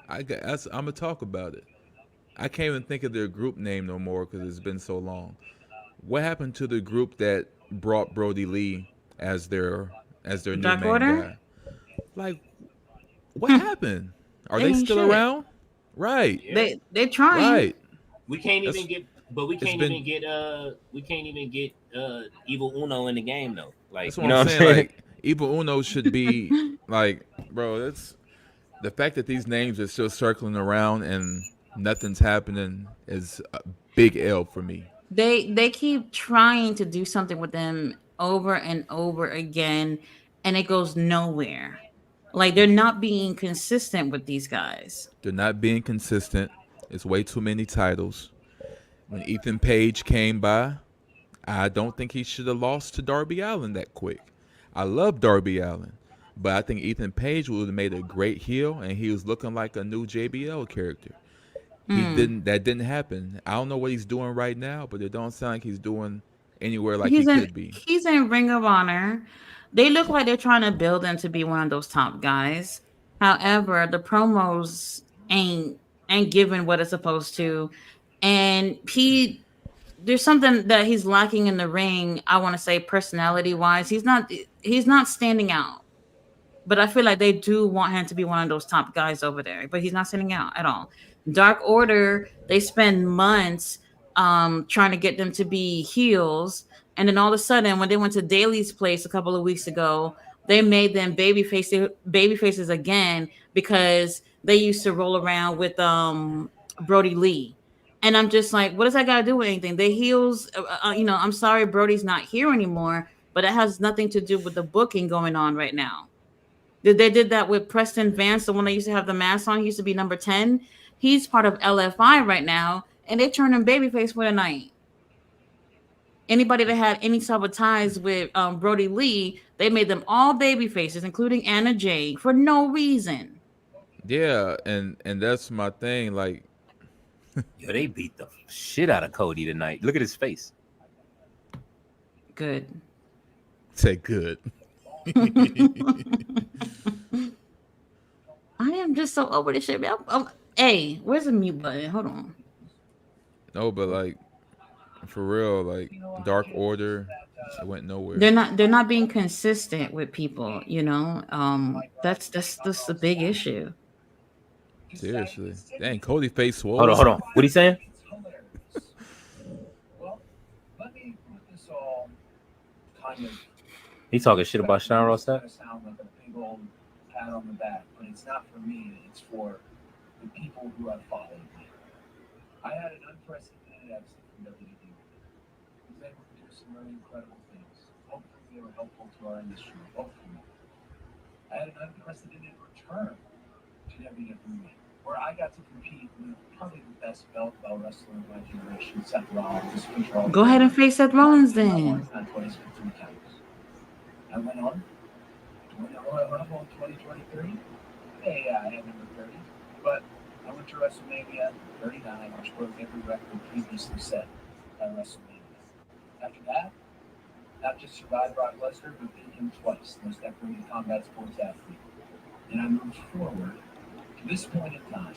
I'm gonna talk about it. I can't even think of their group name no more because it's been so long. What happened to the group that brought Brody Lee as their new Dark main Order? guy? Like, what happened? Are They they ain't still shit. around? Right, Yeah. They're trying. right. We can't That's even get, but we it's can't been even get, Evil Uno in the game though. Like, That's what you I'm know what I'm saying. saying? Like Evil Uno should be like, bro. That's the fact that these names are still circling around and nothing's happening is a big L for me. They keep trying to do something with them over and over again, and it goes nowhere. Like they're not being consistent with these guys. They're not being consistent. It's way too many titles. When Ethan Page came by, I don't think he should have lost to Darby Allin that quick. I love Darby Allin, but I think Ethan Page would have made a great heel, and he was looking like a new JBL character. He Hmm. didn't. That didn't happen. I don't know what he's doing right now, but it don't sound like he's doing anywhere like he He's in could be. he's in Ring of Honor. They look like they're trying to build him to be one of those top guys. However, the promos ain't giving what it's supposed to, and there's something that he's lacking in the ring. I want to say personality wise, he's not standing out. But I feel like they do want him to be one of those top guys over there. But he's not sitting out at all. Dark Order, they spend months trying to get them to be heels, and then all of a sudden, when they went to Daly's place a couple of weeks ago, they made them baby faces again because they used to roll around with Brody Lee. And I'm just like, what does that got to do with anything? The heels, I'm sorry, Brody's not here anymore, but it has nothing to do with the booking going on right now. They did that with Preston Vance, the one that used to have the mask on. He used to be number 10. He's part of LFI right now, and they turned him babyface for the night. Anybody that had any type of ties with Brody Lee, they made them all baby faces, including Anna Jay, for no reason. Yeah, and that's my thing. Like, Yo, they beat the shit out of Cody tonight. Look at his face. Good. say good. I am just so over this shit. Hey, where's the mute button? Hold on. No, but like for real, like Dark Order, it went nowhere. They're not being consistent with people. That's the big issue. Seriously, dang, Cody face Hold on, swole. hold on. What he saying? Well, let me put this all kind of. He talking shit about Sean Ross. It's gonna sound like a big old pat on the back, but it's not for me. It's for the people who have followed me. I had an unprecedented exit from WWE. I was able to do some really incredible things. Hopefully, they were helpful to our industry. Hopefully, I had an unprecedented return to WWE, where I got to compete with probably the best belt wrestler of my generation, Seth Rollins. Go ahead and face Seth Rollins then. Not twice for 3 times. I went on to win the Royal Rumble in 2023. Hey, yeah, I had number 30, but I went to WrestleMania 39, which broke every record previously set by WrestleMania. After that, not just survived Brock Lesnar, but beat him twice, most decorated combat sports athlete. And I moved forward to this point in time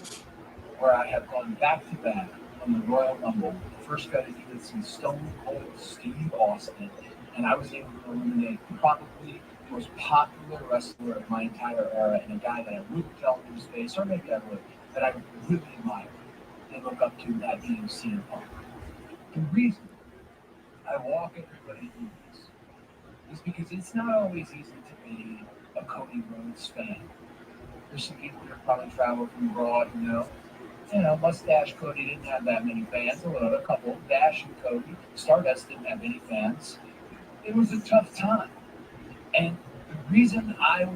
where I have gone back to back on the Royal Rumble. The first guy to do it since Stone Cold Steve Austin, and I was able to eliminate probably the most popular wrestler of my entire era, and a guy that I wouldn't tell in his face, or maybe I would, that I really admire and look up to, that being CM Punk. The reason I walk everybody through this is because it's not always easy to be a Cody Rhodes fan. There's some people that probably travel from abroad who know, Mustache Cody didn't have that many fans. A couple, Dash and Cody, Stardust didn't have many fans. It was a tough time. And the reason I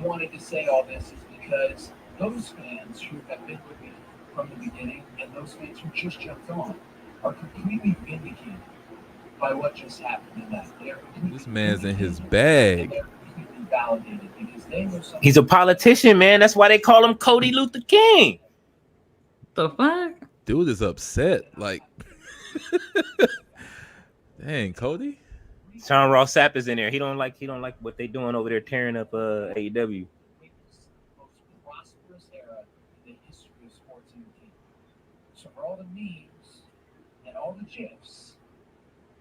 wanted to say all this is because those fans who have been with me from the beginning and those fans who just jumped on are completely vindicated by what just happened in that. This man's in his bag. They're completely validated because they know something. He's a politician, man. That's why they call him Cody Luther King. The fuck? Dude is upset. Like, dang, Cody. Sean Ross Sapp is in there. He don't like what they doing over there, tearing up AEW. Most prosperous era in the history of sports entertainment. So for all the memes and all the gifs,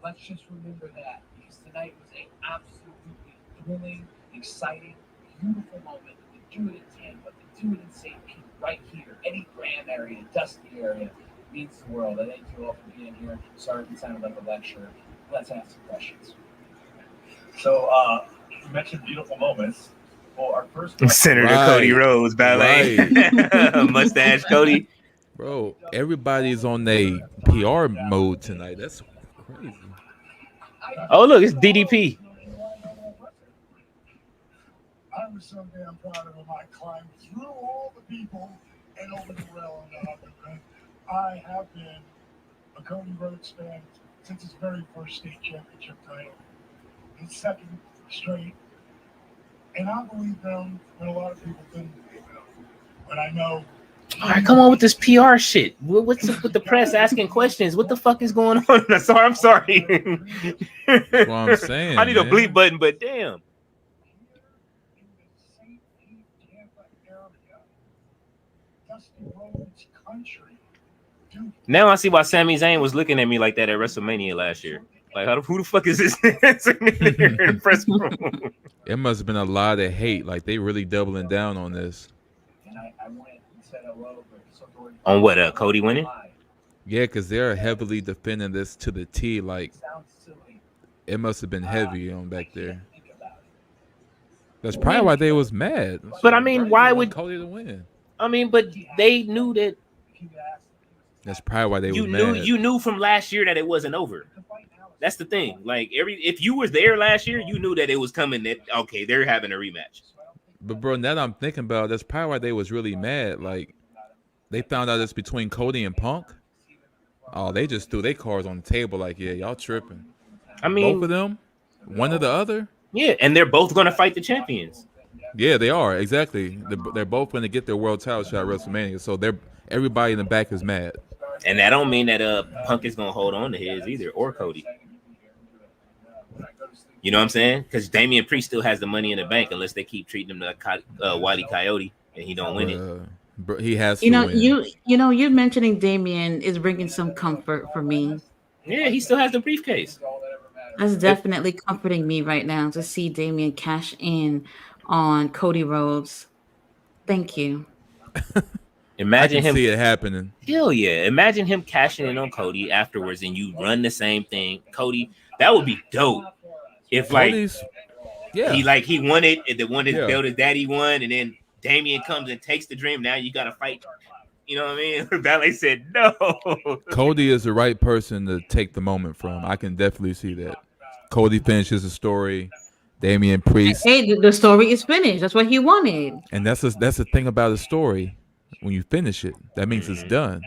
let's just remember that, because tonight was an absolutely thrilling, exciting, beautiful moment. To do it in Tampa, to do it in St. Pete, right here, Eddie Graham area, Dusty area, means the world. I thank you all for being here. Sorry if it sounded like a lecture. Let's ask some questions. So, you mentioned beautiful moments. Well, our first Senator Right. Cody Rhodes, ballet, mustache Cody. Bro, everybody's on their PR mode tonight. That's crazy. Oh, look, it's DDP. I was so damn proud of him. I climbed through all the people and over the rail and up. I have been a Cody Rhodes fan since his very first state championship title, his second straight. And I believe them when a lot of people didn't believe them. But I know. All right, come on with this PR shit. What's up with the press asking questions? What the fuck is going on? I'm sorry. That's what I'm saying. I need a man. bleep button, but damn. In the St. Pete, Tampa area, Dusty Rhodes country. Dude, Now I see why Sami Zayn was looking at me like that at WrestleMania last year. Like, who the fuck is this sitting in the press room? It must have been a lot of hate. Like, they really doubling down on this. And I went and said hello, but so On what, Cody winning? Yeah, because they're heavily defending this to the T. Like, Sounds silly. it must have been heavy on back there. Think about it. That's probably why they was mad. But I mean, why They want would Cody to win? I mean? But they knew that If you could ask them, That's probably why they you was knew mad. you knew from last year that it wasn't over. the fight now is That's the thing. Like if you was there last year, you knew that it was coming. That okay, they're having a rematch. But bro, now that I'm thinking about it, that's probably why they was really mad. Like, they found out it's between Cody and Punk. Oh, they just threw their cards on the table. Like, yeah, y'all tripping. I mean, Both of them, one or the other. yeah, and they're both gonna fight the champions. Yeah, they are exactly. They're both going to get their world title shot at WrestleMania. So everybody in the back is mad. And that don't mean that Punk is gonna hold on to his either, or Cody. You know what I'm saying? Because Damian Priest still has the money in the bank unless they keep treating him like Wile E. Coyote and he don't win it. Bro, he has to You know, win. you mentioning Damien is bringing some comfort for me. Yeah, he still has the briefcase. That's definitely comforting me right now to see Damien cash in on Cody Rhodes. Thank you. I Imagine can him. see it happening. Hell yeah! Imagine him cashing in on Cody afterwards, and you run the same thing, Cody. That would be dope. If like Cody's, yeah, he won it, and the one his Yeah. belt his daddy won, and then Damian comes and takes the dream. Now you got to fight. You know what I mean? Ballet said no. Cody is the right person to take the moment from. I can definitely see that. Cody finishes the story. Damian Priest, Hey, the story is finished. That's what he wanted. and that's the thing about a story. When you finish it, that means it's done.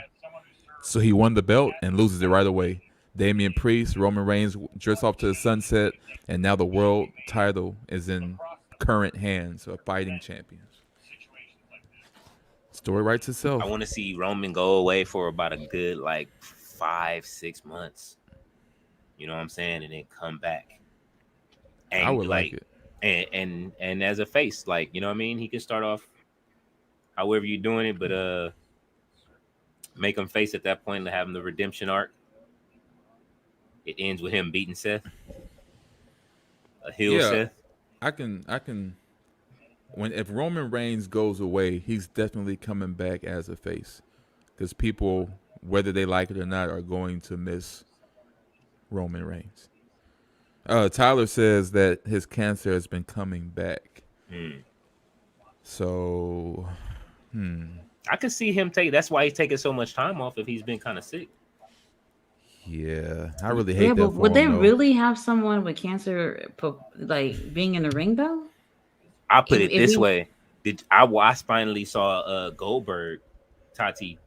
So he won the belt and loses it right away. Damian Priest, Roman Reigns drifts off to the sunset, and now the world title is in current hands of fighting champions. Story writes itself. I want to see Roman go away for about a good 5-6 months. You know what I'm saying? And then come back I and would like like it. and as a face, like, you know what I mean? He can start off however you're doing it, but make him face at that point and have him the redemption arc. It ends with him beating Seth, a heel Yeah, Seth. I can. When if Roman Reigns goes away, he's definitely coming back as a face because people, whether they like it or not, are going to miss Roman Reigns. Tyler says that his cancer has been coming back. Hmm. So, I could see him take. That's why he's taking so much time off if he's been kind of sick. yeah, I really Yeah, hate but that would for him they though. really have someone with cancer, like being in the ring though? I'll put it If this we, way: Did I finally saw Goldberg, Tati,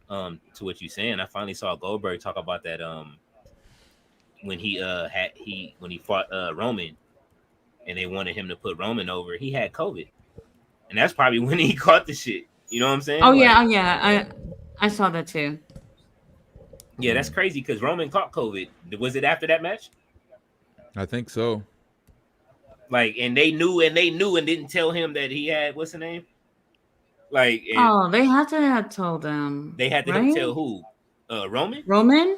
to what you saying? I finally saw Goldberg talk about that when he fought Roman and they wanted him to put Roman over. He had COVID, and that's probably when he caught the shit. You know what I'm oh saying? yeah, Like, oh yeah, I saw that too. yeah, that's crazy because Roman caught COVID. Was it after that match? I think so. Like, and they knew and didn't tell him that he had what's the name? Like, and Oh, they had to have told them, they had to right? tell who? Roman? Roman?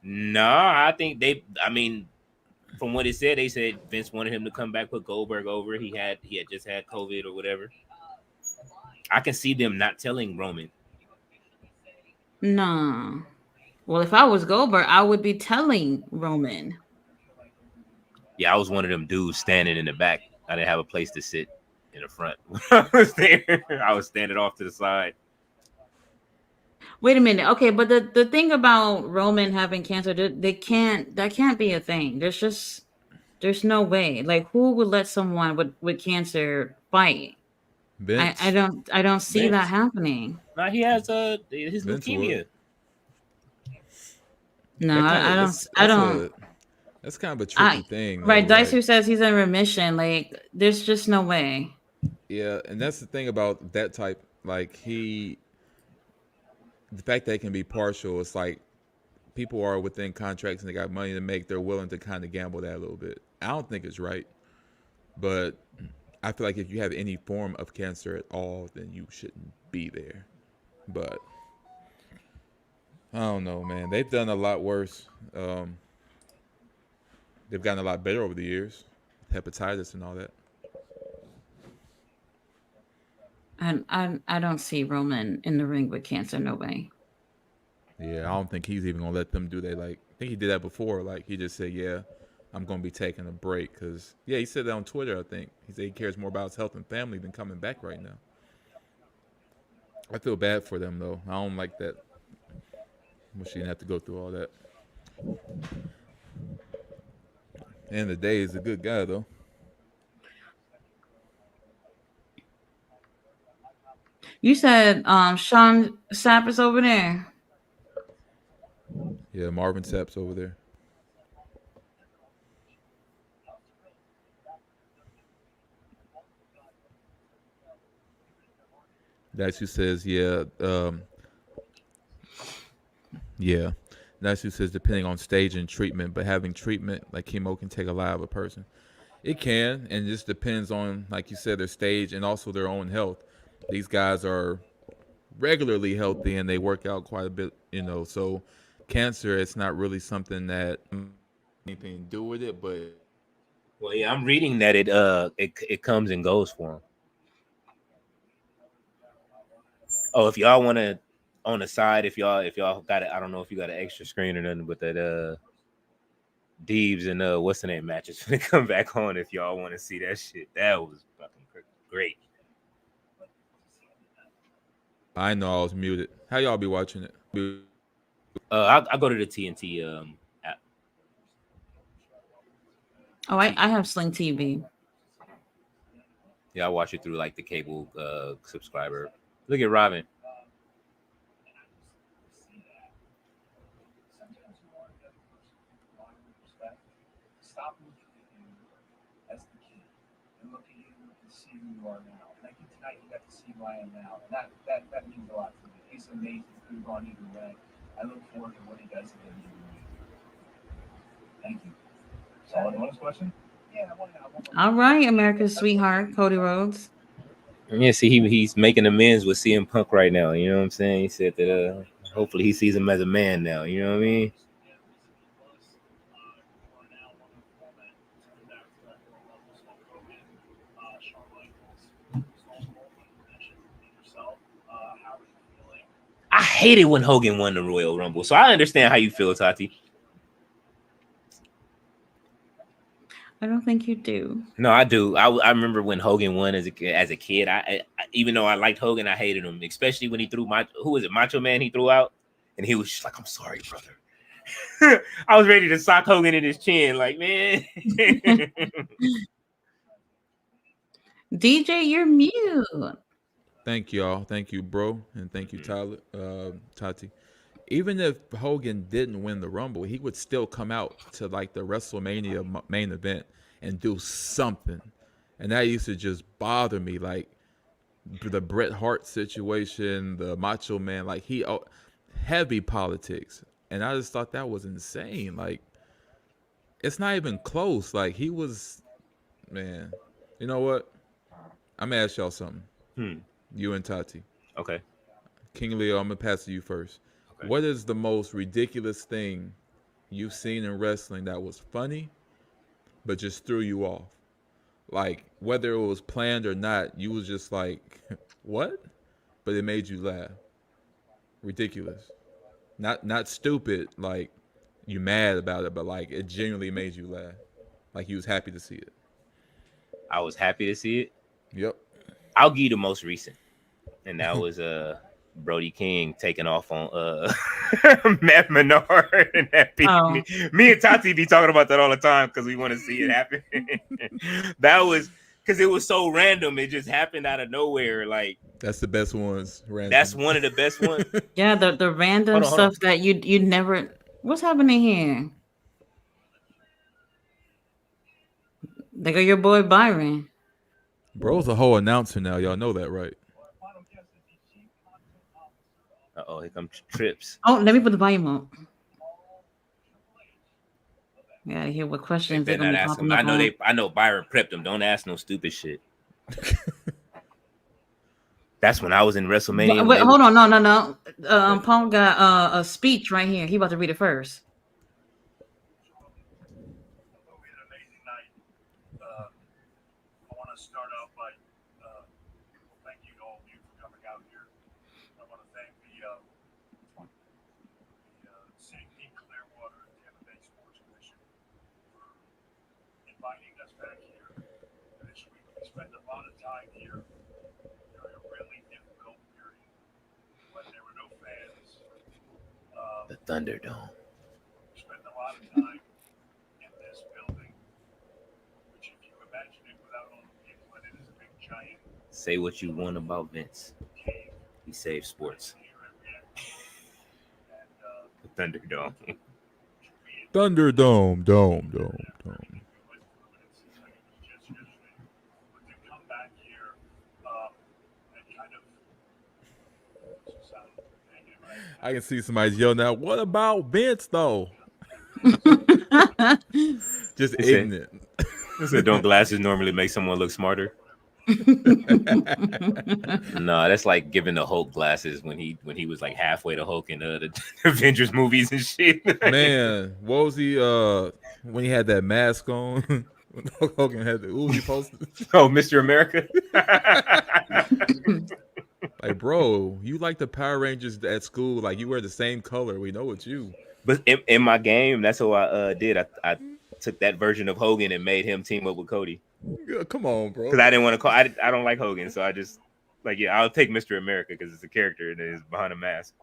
No, I think they. I mean, from what it said, they said Vince wanted him to come back, put Goldberg over. He had just had COVID or whatever. I can see them not telling Roman. Nah. Well, if I was Goldberg, I would be telling Roman. Yeah, I was one of them dudes standing in the back. I didn't have a place to sit in the front. When I was there, I was standing off to the side. Wait a minute. Okay, but the thing about Roman having cancer, they can't that can't be a thing. There's no way. Like who would let someone with cancer fight? I Vince, don't see that Vince. happening. Now he has his Vince would. leukemia. No, That kind of I don't that's kind of a tricky I thing though. right, Like, Dicer says he's in remission. Like there's just no way. yeah, and that's the thing about that type. Like the fact that it can be partial. It's like people are within contracts and they got money to make. They're willing to kind of gamble that a little bit. I don't think it's right, but I feel like if you have any form of cancer at all, then you shouldn't be there. But I don't know, man. They've done a lot worse. Um, they've gotten a lot better over the years, hepatitis and all that. I don't see Roman in the ring with cancer. No way. Yeah, I don't think he's even gonna let them do that. Like, I think he did that before. Like, he just said, "Yeah, I'm gonna be taking a break," because yeah, he said that on Twitter. I think he said he cares more about his health and family than coming back right now. I feel bad for them though. I don't like that. Wish he didn't have to go through all that. End of the day, he's a good guy though. You said Sean Sapp is over there. Yeah, Marvin Sapp's over there. That's who says, yeah, yeah. That's who says depending on stage and treatment, but having treatment like chemo can take a lot of a person. It can, and it just depends on, like you said, their stage and also their own health. These guys are regularly healthy and they work out quite a bit, So cancer, it's not really something that anything to do with it, but Well, yeah, I'm reading that it comes and goes for him. Oh, if y'all want to on the side, if y'all got it, I don't know if you got an extra screen or nothing, but that Deebs and what's the name matches gonna come back on if y'all want to see that shit. That was fucking great. I know I was muted. How y'all be watching it? I go to the TNT app. Oh, I have Sling TV. Yeah, I watch it through like the cable subscriber. Look at Robin. Sometimes you want the other person to want to respect. Stop looking at you as the kid and look at you and see who you are now. And I think tonight you got to see who I am now. And that means a lot to me. He's amazing. Could have gone either way. I look forward to what he does in the WWE. Thank you. Solid bonus question? Yeah, I want to. All right, America's sweetheart, Cody Rhodes. Yeah, see, he's making amends with CM Punk right now. You know what I'm saying? He said that hopefully he sees him as a man now. You know what I mean? I hated when Hogan won the Royal Rumble, so I understand how you feel, Tati. I don't think you do. No, I do. I remember when Hogan won as a kid. I even though I liked Hogan, I hated him, especially when he threw who was it, Macho Man? He threw out, and he was just like, "I'm sorry, brother." I was ready to sock Hogan in his chin, like, man. DJ, you're mute. Thank y'all. Thank you, bro, and thank you, Tyler, Tati. Even if Hogan didn't win the Rumble, he would still come out to like the WrestleMania main event and do something, and that used to just bother me. Like the Bret Hart situation, the Macho Man, like heavy politics, and I just thought that was insane. Like it's not even close. Like he was, man. You know what? I'm gonna ask y'all something. You and Tati. Okay. King Leo, I'm gonna pass to you first. Okay. What is the most ridiculous thing you've seen in wrestling that was funny, but just threw you off? Like whether it was planned or not, you was just like, "What?" But it made you laugh. Ridiculous. Not stupid. Like you mad about it, but like it genuinely made you laugh. Like you was happy to see it. I was happy to see it. Yep. I'll give you the most recent, and that was Brody King taking off on Matt Menard, and that me and Tati be talking about that all the time because we want to see it happen. That was because it was so random; it just happened out of nowhere. Like that's the best ones. Random. That's one of the best ones. Yeah, the random stuff that you never. What's happening here? They got your boy Byron. Bro's a whole announcer now. Y'all know that, right? Here comes Trips. Oh, let me put the volume up. Yeah, hear what questions they're gonna be popping up. I know Byron prepped them. Don't ask no stupid shit. That's when I was in WrestleMania. Wait, hold on, no. Paul got a speech right here. He about to read it first. I want to start off by thank you to all of you for coming out here. I want to thank the St. Pete Clearwater and Tampa Bay Sports Commission for inviting us back here this week. We spent a lot of time here during a really difficult period when there were no fans. The Thunderdome. We spent a lot of time in this building, which if you imagine it without all the people in it is a big giant. Say what you want about Vince. He saved sports. The Thunderdome. Thunderdome, dome. I can see somebody yelling out, "What about Vince, though?" Just ignorant. So don't glasses normally make someone look smarter? No, that's like giving the Hulk glasses when he was like halfway to Hulk in the Avengers movies and shit. Man, what was he when he had that mask on? When Hulk Hogan had the Uzi poster. Oh, Mr. America. Like, bro, you like the Power Rangers at school? Like, you wear the same color. We know it's you. But in my game, that's what I did. I took that version of Hogan and made him team up with Cody. Yeah, come on, bro. Because I didn't want to call. I don't like Hogan, so I just I'll take Mr. America because it's a character and it's behind a mask.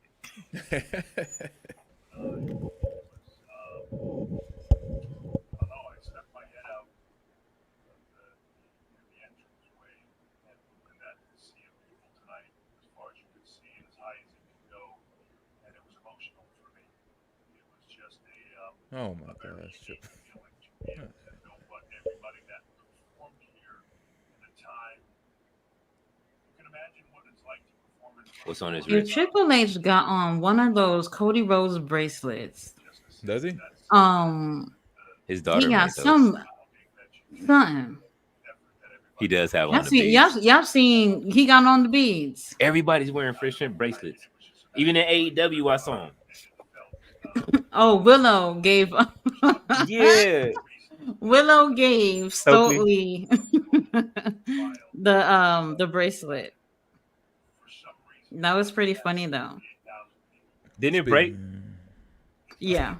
Oh my gosh. What's on his Your wrist? Triple H got on one of those Cody Rhodes bracelets. Does he? His He daughter got made those. something. He does have Y'all on the seen beads. y'all seen he got on the beads. Everybody's wearing friendship bracelets. Even in AEW, I saw him. Oh, Willow gave Yeah, Willow gave Stokely. Stokely the bracelet. That was pretty funny though. Didn't it break? Yeah.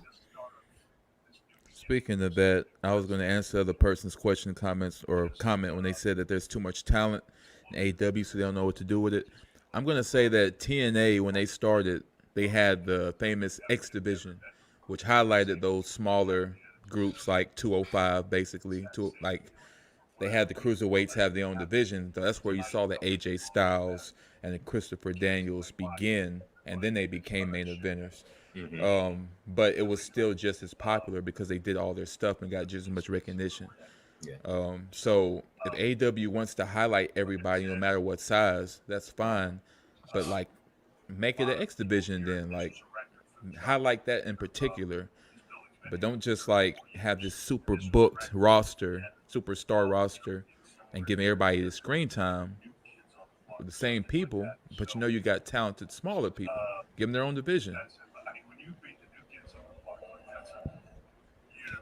Speaking of that, I was going to answer the person's question, comments, or comment when they said that there's too much talent in AEW, so they don't know what to do with it. I'm going to say that TNA, when they started, they had the famous X Division, which highlighted those smaller groups like 205, basically. Like they had the cruiserweights have their own division. So that's where you saw the AJ Styles and the Christopher Daniels begin, and then they became main eventers. Mm-hmm. But it was still just as popular because they did all their stuff and got just as much recognition. Yeah. So if AEW wants to highlight everybody, no matter what size, that's fine. But like, make it an X division then. Like, highlight that in particular. But don't just like have this super booked roster, superstar roster, and give everybody the screen time with the same people. But you know you got talented smaller people. Give them their own division.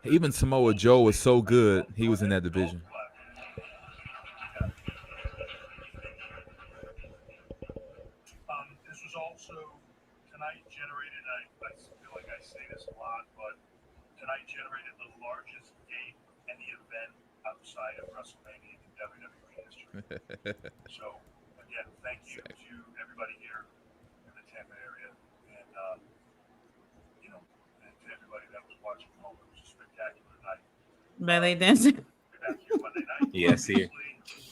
Even Samoa Joe was so good, he was in that division. This was also tonight generated. I feel like I say this a lot, but tonight generated the largest gate in the event outside of WrestleMania in WWE history. So again, thank you to everybody here in the Tampa area, and and to everybody that was watching home. It was a spectacular night. Ballet dancing. Back here Monday night. Yeah, see,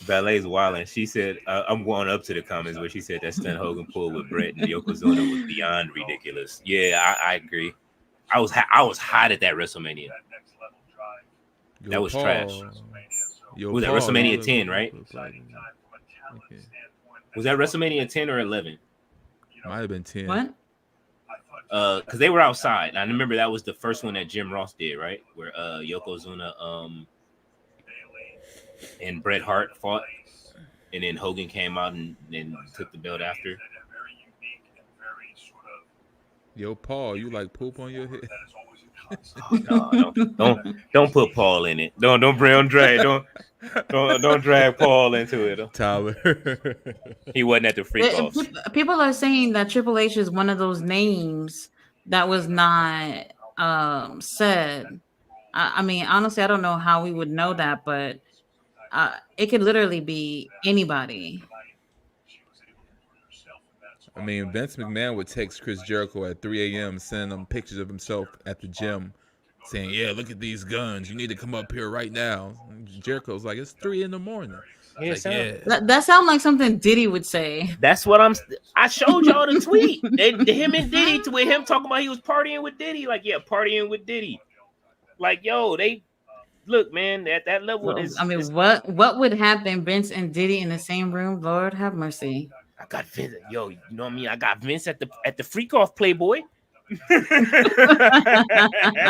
Ballet's wilding. She said, I'm going up to the comments where she said that Stunt Hogan pull with Brett and Yokozuna was beyond ridiculous. Yeah, I agree. I was hot at that WrestleMania. That was trash. Was that WrestleMania 10, right? Okay. Was that WrestleMania 10 or 11? Might have been 10. What? Because they were outside. And I remember that was the first one that Jim Ross did, right? Where Yokozuna and Bret Hart fought, and then Hogan came out and took the belt after. Yo, Paul, you like poop on your head? Oh, no, don't put Paul in it. Don't drag Paul into it. Tyler. He wasn't at the freak offs. People are saying that Triple H is one of those names that was not said. I mean, honestly, I don't know how we would know that, but it could literally be anybody. I mean, Vince McMahon would text Chris Jericho at 3 a.m. sending him pictures of himself at the gym saying, yeah, look at these guns. You need to come up here right now. And Jericho's like, it's 3 a.m. Yeah, like, yeah. That sounds like something Diddy would say. That's what I showed y'all the tweet. Him and Diddy, with him talking about he was partying with Diddy. Like, yeah, partying with Diddy. Like, yo, they look, man, at that level is. I mean, what would happen, Vince and Diddy in the same room? Lord have mercy. I got Vince, yo, you know what I mean? I got Vince at the freak off Playboy. That's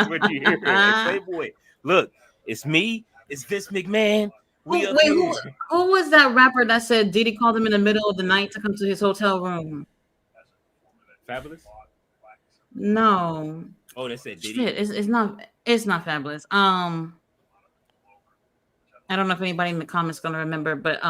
what you hear, Playboy. Look, it's me, it's Vince McMahon. Who was that rapper that said Diddy called him in the middle of the night to come to his hotel room? Fabulous? No. Oh, they said Diddy. Shit, it's not Fabulous. I don't know if anybody in the comments gonna remember, but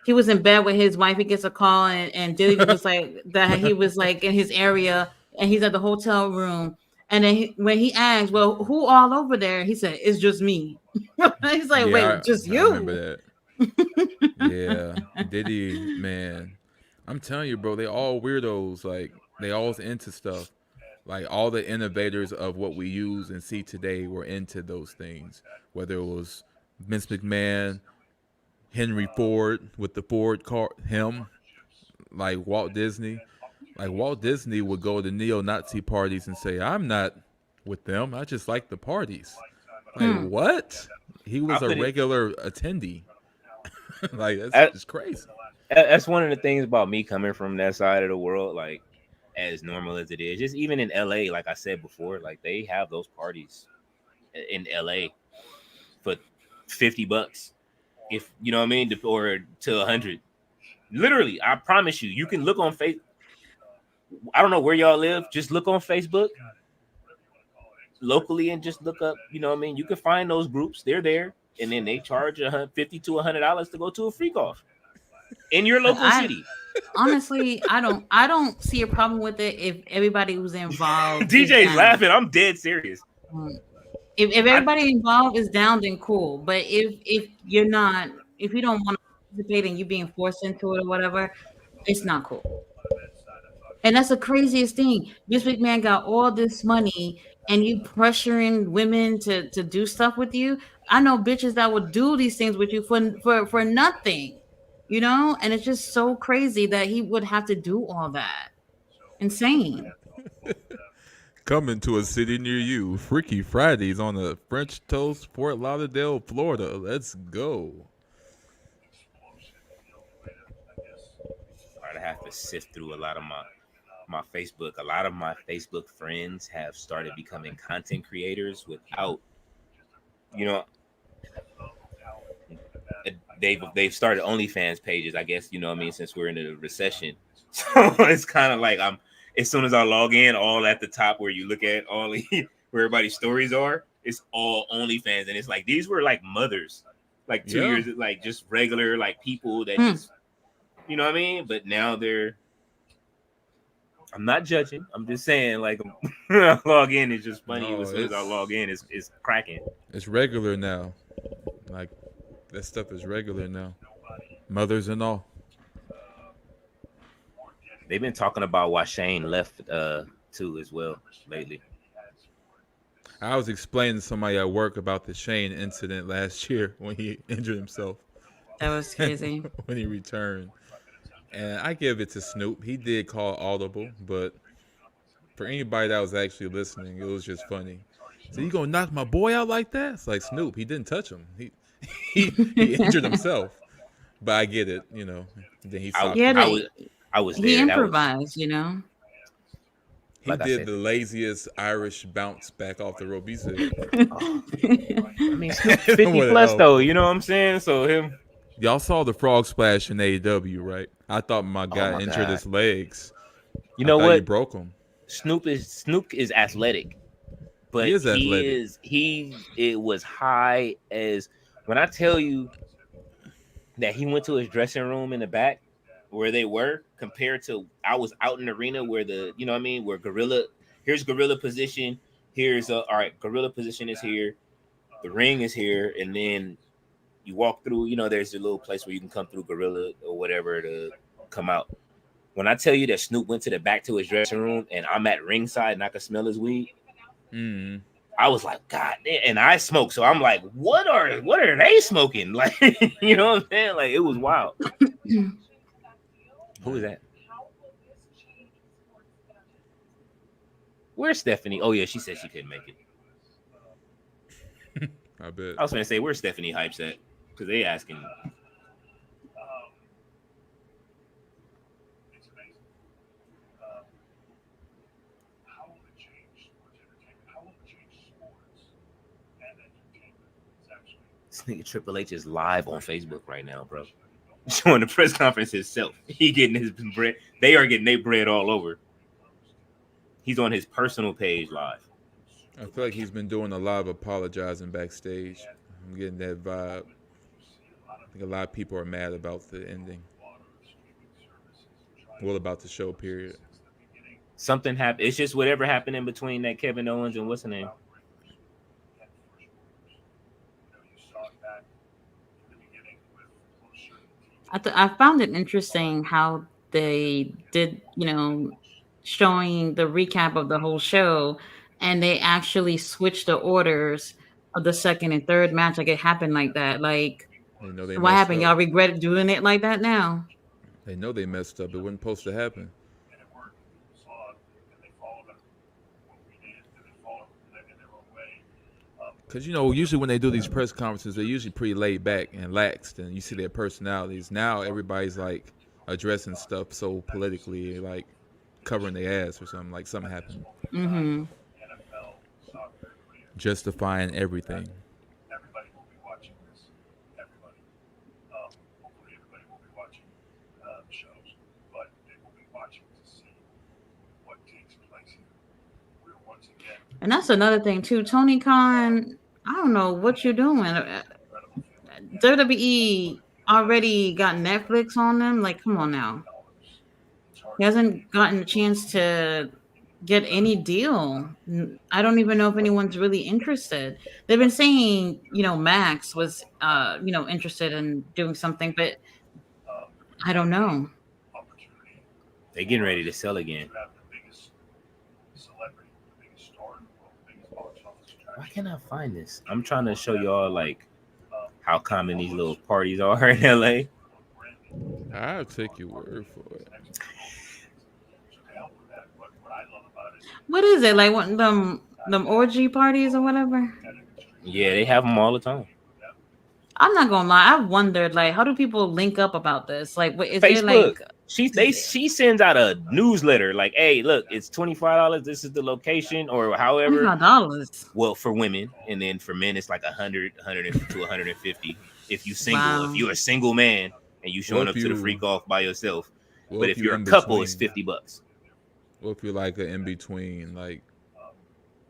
he was in bed with his wife. He gets a call, and Diddy was like that. He was like in his area, and he's at the hotel room. And then when he asked, "Well, who all over there?" He said, "It's just me." He's like, "Wait, just you?" I remember that. Yeah, Diddy, man. I'm telling you, bro, they all weirdos. Like, they all into stuff. Like, all the innovators of what we use and see today were into those things. Whether it was Vince McMahon, Henry Ford with the Ford car, him, like Walt Disney. Like, Walt Disney would go to neo-Nazi parties and say, I'm not with them. I just like the parties. Like, what? He was a regular attendee. Like, that's just crazy. That's one of the things about me coming from that side of the world, like, as normal as it is. Just even in LA, like I said before, like, they have those parties in LA for $50, if you know what I mean, or to 100. Literally, I promise you, you can look on Facebook. I don't know where y'all live. Just look on Facebook locally and just look up. You know what I mean. You can find those groups. They're there, and then they charge $50 to $100 to go to a freak off in your local I city. honestly, I don't see a problem with it if everybody who's involved is DJ's down. laughing. I'm dead serious. Mm. If I everybody involved is down, then cool. But if you're not, if you don't want to participate and you being forced into it or whatever, it's not cool. And that's the craziest thing. This big man got all this money, and you pressuring women to do stuff with you. I know bitches that would do these things with you for nothing, you know. And it's just so crazy that he would have to do all that. Insane. Coming to a city near you, Freaky Fridays on the French Toast, Fort Lauderdale, Florida. Let's go. I have to sift through a lot of my Facebook. A lot of my Facebook friends have started becoming content creators without, you know, they've started OnlyFans pages. I guess you know what I mean. Since we're in a recession, so it's kind of like I'm. As soon as I log in, all at the top where you look at all where everybody's stories are, it's all OnlyFans, and it's like these were like mothers, like 2 years, like just regular like people that just, you know what I mean. But now they're. I'm not judging. I'm just saying, like, I log in, it's just funny. No, As soon as I log in, it's cracking. It's regular now. Like that stuff is regular now. Mothers and all. They've been talking about why Shane left too as well lately. I was explaining to somebody at work about the Shane incident last year when he injured himself. That was crazy. When he returned. And I give it to Snoop. He did call audible, but for anybody that was actually listening, it was just funny. So you gonna knock my boy out like that? It's like Snoop. He didn't touch him. He injured himself. But I get it, you know. Then he socked him. I was there. He improvised, you know. He did the laziest Irish bounce back off the rope. He said, I mean, 50 plus though, you know what I'm saying? So him. Y'all saw the frog splash in AEW, right? I thought my guy injured his legs. You know what? He broke them. Snoop is athletic, but he is athletic. It was high as when I tell you that he went to his dressing room in the back where they were compared to I was out in the arena where you know what I mean, where here's gorilla position, here's all right, gorilla position is here, the ring is here, and then you walk through, you know, there's a little place where you can come through gorilla or whatever to come out. When I tell you that Snoop went to the back to his dressing room and I'm at ringside and I could smell his weed, I was like, God damn. And I smoke, so I'm like, what are they smoking? Like, you know what I'm saying? Like, it was wild. Who is that? Where's Stephanie? Oh yeah, she said she couldn't make it. I bet. I was gonna say, where's Stephanie Hypes at? Because they asking. This nigga Triple H is live on Facebook right now, bro. Showing the press conference himself. He getting his bread. They are getting their bread all over. He's on his personal page live. I feel like he's been doing a lot of apologizing backstage. I'm getting that vibe. I think a lot of people are mad about the ending. Well, about the show, period. Something happened. It's just whatever happened in between that Kevin Owens and what's the name? I found it interesting how they did, you know, showing the recap of the whole show, and they actually switched the orders of the second and third match. Like it happened like that. Like, what happened? Y'all regret doing it like that now? They know they messed up. It wasn't supposed to happen. Because, you know, usually when they do these press conferences, they're usually pretty laid back and laxed, and you see their personalities. Now everybody's, like, addressing stuff so politically, like covering their ass or something, like something happened. Mm-hmm. justifying everything. Everybody will be watching this. Everybody. Hopefully, everybody will be watching the shows, but they will be watching to see what takes place here. We're once again And that's another thing too. Tony Khan, I don't know what you're doing. incredible family. WWE already got Netflix on them. Like, come on now. It's hard He to believe. hasn't gotten a chance to get any deal. I don't even know if anyone's really interested. They've been saying, Max was, interested in doing something, but Um, I don't know. opportunity They getting ready to sell again. to have the biggest celebrity, the biggest star in the world, the biggest box office Why attraction. can't I find this? I'm trying to show y'all like Um, how common these little parties are in LA. I'll take your word for it. So to help with that, what I love about it, What is it? Like what them orgy parties or whatever? Yeah, they have them all the time. I'm not gonna lie. I've wondered, like, how do people link up about this? Like, what is there Facebook. like? She sends out a newsletter like, hey, look, it's $25. This is the location, or however. $25. Well, for women, and then for men, it's like 100 to 150. If you single, Wow. if you're a single man and you showing Well, up if to the you- freak off by yourself, Well, but if you're a in couple, it's between- $50. Well, if you're like an in between, like,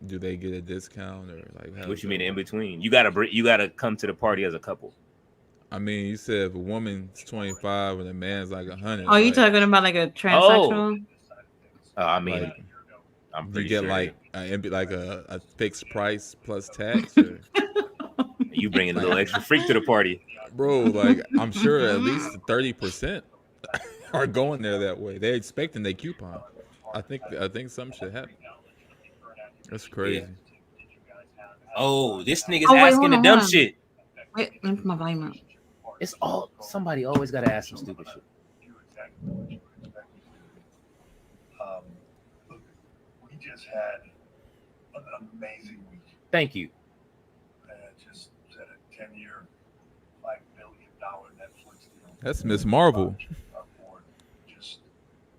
do they get a discount or like? How What does you that mean in work? between? You gotta come to the party as a couple. I mean, you said if a woman's 25 and a man's like 100. Oh, you like, talking about like a transsexual? I mean, Like, I'm you pretty get sure like a fixed price plus tax, or you bring a little extra freak to the party. bro, like I'm sure at least 30% are going there that way. They're expecting their coupon. I think something should happen. That's crazy. Oh, this nigga's Oh, wait, asking hold the on, dumb hold on. shit. Wait, let me put my volume up. It's all somebody always gotta ask some stupid shit. Look, we just had an amazing week. Thank you. Just set a 10-year, $5 billion Netflix deal. That's Miss Marvel. Our board just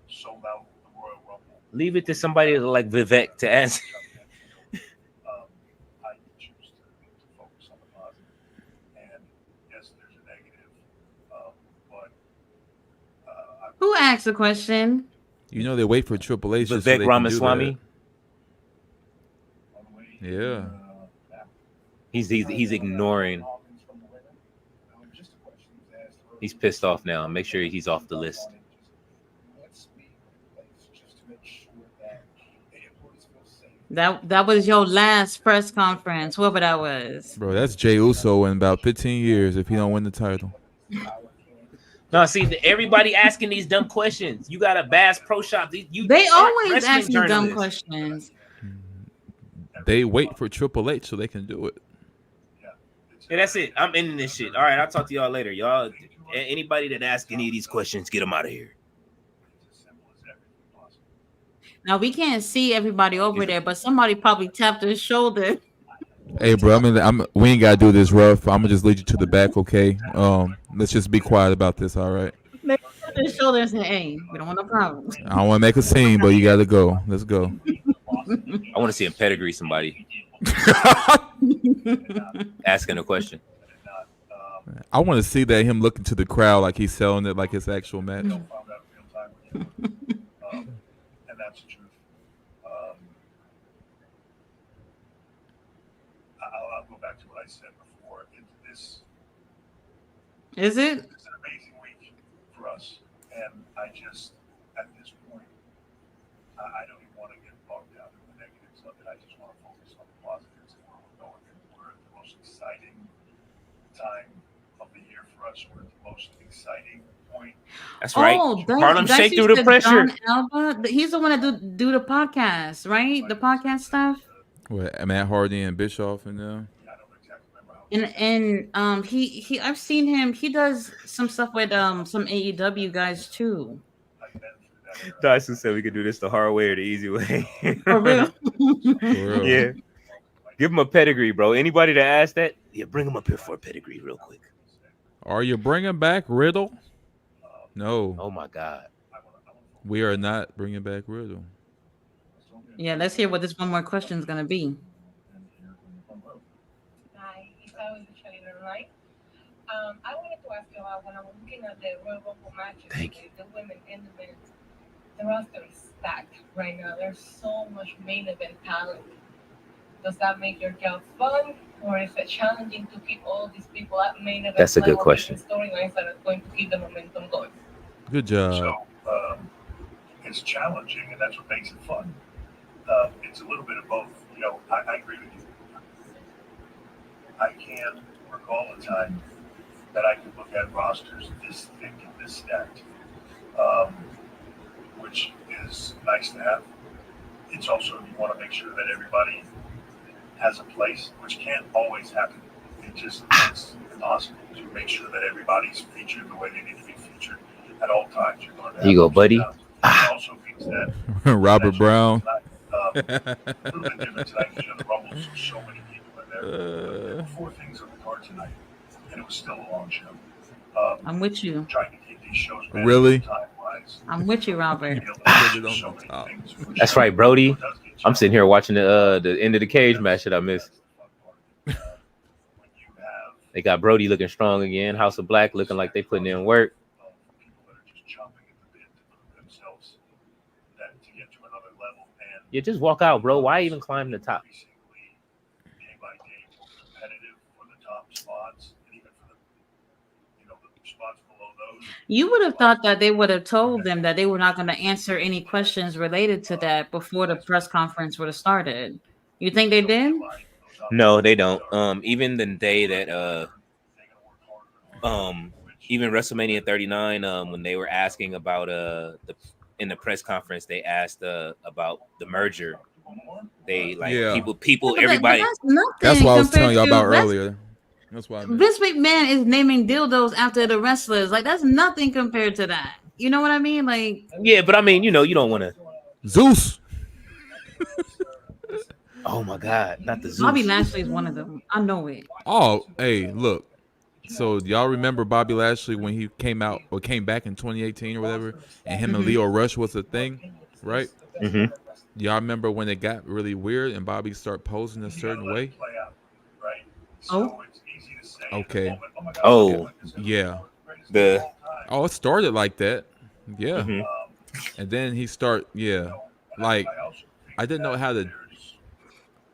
sold out the Royal Rumble. Leave it to somebody like Vivek to answer. I choose to focus on the positive. And yes, there's a negative, but Who asked the question? You know they wait for Triple H just so Vivek they can do Ramaswamy. on the way Yeah. back, He's ignoring. just a question was asked earlier. He's pissed off now. Make sure he's off the list. Let's be in place just to make sure that the employees feel safe. That was your last press conference, whoever that was. that. Bro, that's Jey Uso in about 15 years if he don't win the title. No, see, everybody asking these dumb questions. You got a Bass Pro Shop. They aren't always wrestling ask you dumb journalists. questions. They wait for Triple H so they can do it. Yeah, that's it. I'm ending this shit. All right, I'll talk to y'all later. Y'all, anybody that asks any of these questions, get them out of here. Now we can't see everybody over there, but somebody probably tapped his shoulder. Hey, bro, we ain't gotta do this rough. I'm gonna just lead you to the back, okay? Let's just be quiet about this, all right? They tapped his shoulder and said, "Hey, we don't want no problems." I don't want to make a scene, but you gotta go. Let's go. I want to see him pedigree somebody asking a question. I want to see that him looking to the crowd like he's selling it like it's actual match. Found out real time with you. And that's the truth. I'll go back to what I said before. This Is it? is an amazing week for us, and I just, at this point, I don't even want to get bogged down in the negatives of it. I just want to focus on the positives and where we're going. And we're at the most exciting time of the year for us. We're at the most exciting point. That's right. Harlem Shake through the pressure. John Alba, he's the one that do the podcast, right? The podcast stuff. What, Matt Hardy and Bischoff and them? I don't exactly remember how. And he I've seen him. He does some stuff with some AEW guys too. Dyson said we could do this the hard way or the easy way. For real. For real. Yeah. Give him a pedigree, bro. Anybody that asked that, yeah, bring him up here for a pedigree real quick. Are you bringing back Riddle? No, Oh my God. we are not bringing back Riddle. Yeah, let's hear what this one more question is gonna be. tonight. I wanted to ask you about when I'm looking at the Royal Rumble matches, the women and the men. The roster is stacked right now. There's so much main event talent. Does that make your job fun, or is it challenging to keep all these people at main event That's a good level question. with storylines that are going to keep the momentum going? Good job. So it's challenging, and that's what makes it fun. It's a little bit of both. I agree with you. I can't recall a time that I could look at rosters this thick and this stacked, which is nice to have. It's also you want to make sure that everybody has a place, which can't always happen. It's impossible to make sure that everybody's featured the way they need to be featured at all times. You're going to have Here you go, ups and buddy. downs. It also means that Robert Brown. a little bit different tonight because the Rumble, so many people in there. There were 4 things on the card tonight, and it was still a long show. I'm with you. Trying to keep these shows Really? time-wise. I'm with you, Robert. That's right, Brody. I'm sitting here watching the end of the cage match that I missed. They got Brody looking strong again. House of Black looking like they putting in work. Yeah, just walk out, bro. Why even climb the top? You would have thought that they would have told them that they were not going to answer any questions related to that before the press conference would have started. You think they did? No, they don't. Even the day that even WrestleMania 39, when they were asking about in the press conference, they asked about the merger. They people, Yeah, everybody. That's what I was telling you about earlier. That's why Vince McMahon is naming dildos after the wrestlers. Like, that's nothing compared to that. You know what I mean? Like, yeah, but I mean, you don't want to. Zeus. Oh my God, not the Zeus. Bobby Lashley is one of them. I know it. Oh, hey, look. So y'all remember Bobby Lashley when he came out or came back in 2018 or whatever, and him and Leo Rush was a thing, right? Mm-hmm. Y'all remember when it got really weird and Bobby started posing a certain way? Oh. Okay. Oh. Yeah. It started like that. Yeah. Mm-hmm. And then he like I didn't know how to,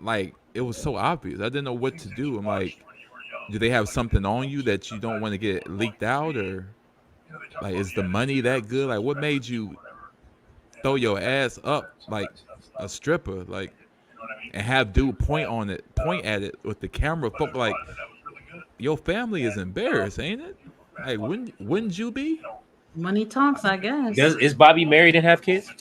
like, it was so obvious. I didn't know what to do. I'm like, do they have something on you that you don't want to get leaked out, or like, is the money that good? Like, what made you throw your ass up like a stripper, like, and have dude point at it with the camera? Like, your family is embarrassed, ain't it? Like, wouldn't you be? Money talks, I guess. Is Bobby married and have kids?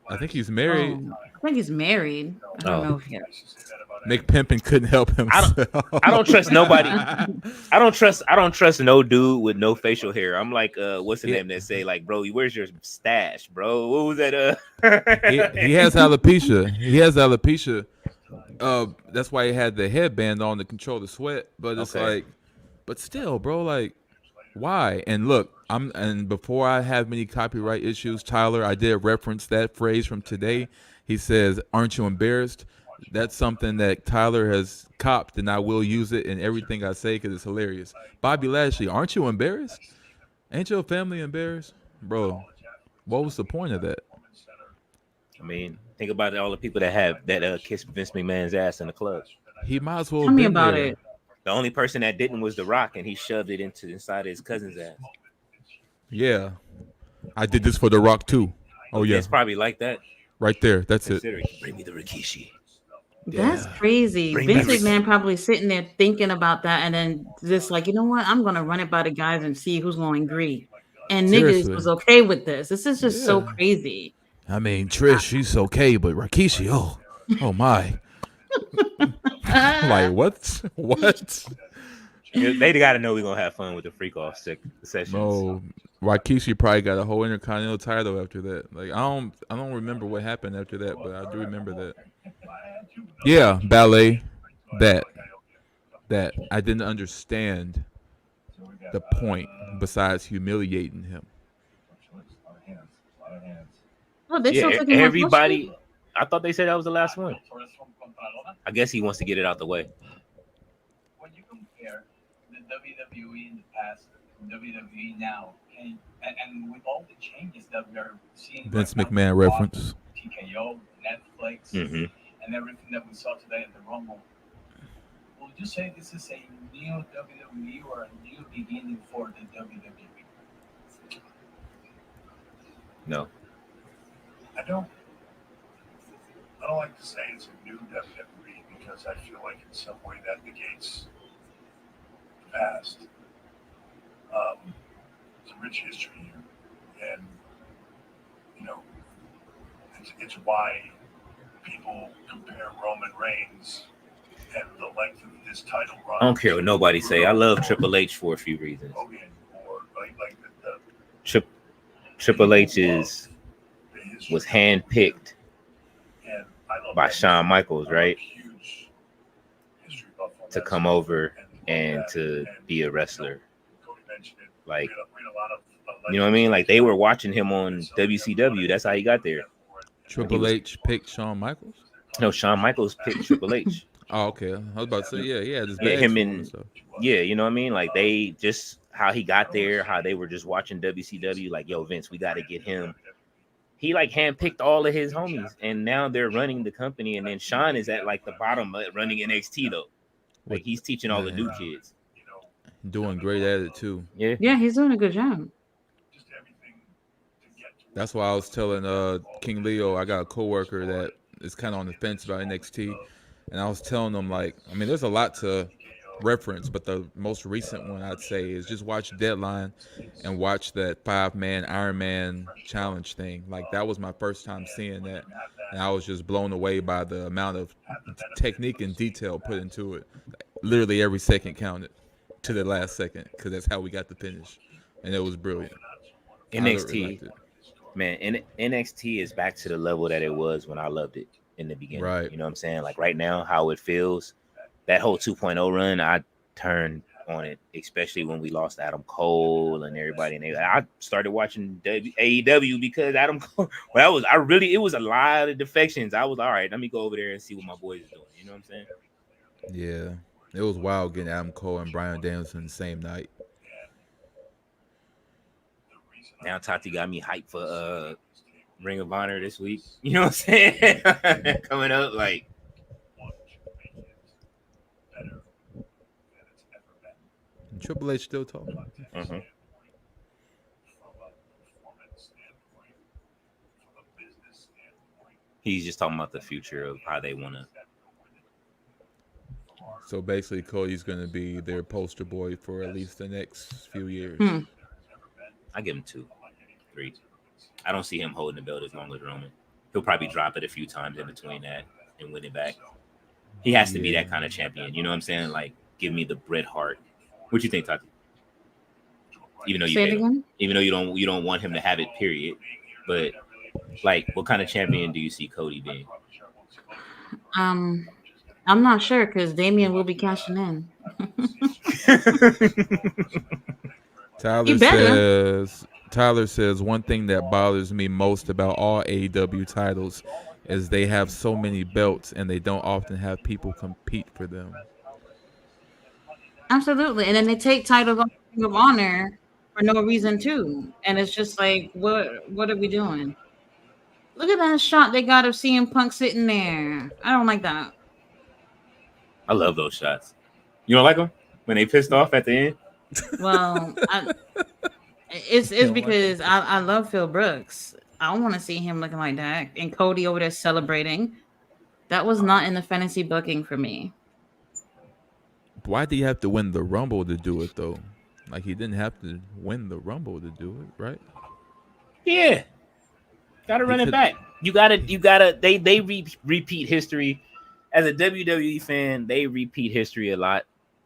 I think he's married. I think he's married. I don't know if he is. Mick Pimpin couldn't help himself. I don't trust nobody. I don't trust no dude with no facial hair. I'm like, what's the name that say, like, bro, where's your stash, bro? What was that? He has alopecia. He has alopecia. That's why he had the headband on to control the sweat. But it's like, but still, bro, like, why? And look, and before I have many copyright issues, Tyler, I did reference that phrase from today. He says, "Aren't you embarrassed?" That's something that Tyler has copped, and I will use it in everything I say because it's hilarious. Bobby Lashley, aren't you embarrassed? Ain't your family embarrassed? Bro, what was the point of that? I mean, think about all the people that kissed Vince McMahon's ass in the club. He might as well Tell me about it. The only person that didn't was The Rock, and he shoved it inside his cousin's ass. Yeah. I did this for The Rock, too. Oh, yeah. It's probably like that. Right there. That's it. Bring me the Rikishi. That's crazy. Vince McMahon probably sitting there thinking about that, and then just like, you know what? I'm going to run it by the guys and see who's going to agree. And niggas was okay with this. This is just so crazy. I mean, Trish, she's okay, but Rikishi, oh my. Like, what? They got to know we're going to have fun with the freak off sessions. No, Rikishi probably got a whole Intercontinental title after that. Like, I don't remember what happened after that, but I do remember that. Yeah, ballet. That I didn't understand the point besides humiliating him. Oh, they still taking everybody. I thought they said that was the last one. I guess he wants to get it out the way. When you compare WWE in the past and WWE now, and with all the changes that we are seeing, Vince right now, McMahon reference. TKO, Netflix, Mm-hmm. and everything that we saw today at the Rumble. Would you say this is a new WWE or a new beginning for the WWE? No. I don't like to say it's a new WWE because I feel like in some way that negates the past. It's a rich history here, and you know, it's why people compare Roman Reigns and the length of this title run. I don't care what nobody say. I love Triple H for a few reasons. Hogan or like the Triple H was handpicked and I love by that Shawn history. Michaels, I'm a right, huge history buff on to that come side. over And and that, to and, be a wrestler. Cody mentioned it. Like, We had a lot of you know what I mean? Like, they were watching him on WCW. That's how he got there. Triple H picked Shawn Michaels. No, Shawn Michaels picked Triple H. Oh, okay. I was about to say, yeah, this Yeah, badge him for and stuff. yeah, you know what I mean? Like, they just how he got there, how they were just watching WCW. Like, yo, Vince, we got to get him. He like handpicked all of his homies, and now they're running the company. And then Shawn is at like the bottom running NXT though. Like, he's teaching all the new kids. Doing great at it too. Yeah. Yeah, he's doing a good job. That's why I was telling King Leo, I got a coworker that is kind of on the fence about NXT, and I was telling him, like, I mean, there's a lot to reference, but the most recent one I'd say is just watch Deadline and watch that 5-man Iron Man challenge thing. Like, that was my first time seeing that, and I was just blown away by the amount of technique and detail put into it. Literally every second counted to the last second, because that's how we got the finish, and it was brilliant. NXT, man, NXT is back to the level that it was when I loved it in the beginning. Right. You know what I'm saying? Like, right now, how it feels, that whole 2.0 run, I turned on it, especially when we lost Adam Cole and everybody. And I started watching AEW because Adam Cole. Well, it was a lot of defections. I was all right. Let me go over there and see what my boys are doing. You know what I'm saying? Yeah, it was wild getting Adam Cole and Bryan Danielson the same night. Now Tati got me hyped for Ring of Honor this week. You know what I'm saying? Coming up, like. And Triple H still talking. Mm-hmm. He's just talking about the future of how they want to. So basically, Cody's going to be their poster boy for at least the next few years. I give him 2, 3. I don't see him holding the belt as long as Roman. He'll probably drop it a few times in between that and win it back. He has to be that kind of champion. You know what I'm saying? Like, give me the Bret Hart. What you think, Tati? Even though you don't want him to have it, period. But like, what kind of champion do you see Cody being? I'm not sure because Damian will be cashing in. Tyler says one thing that bothers me most about all AEW titles is they have so many belts and they don't often have people compete for them. Absolutely, and then they take titles off Ring of Honor for no reason too, and it's just like, what are we doing? Look at that shot they got of CM Punk sitting there. I don't like that. I love those shots. You don't like them when they pissed off at the end? Well, it's because I love Phil Brooks. I don't want to see him looking like that. And Cody over there celebrating. That was not in the fantasy booking for me. Why do you have to win the Rumble to do it though? Like, he didn't have to win the Rumble to do it, right? Yeah. Gotta run it back. You gotta. They repeat history. As a WWE fan, they repeat history a lot.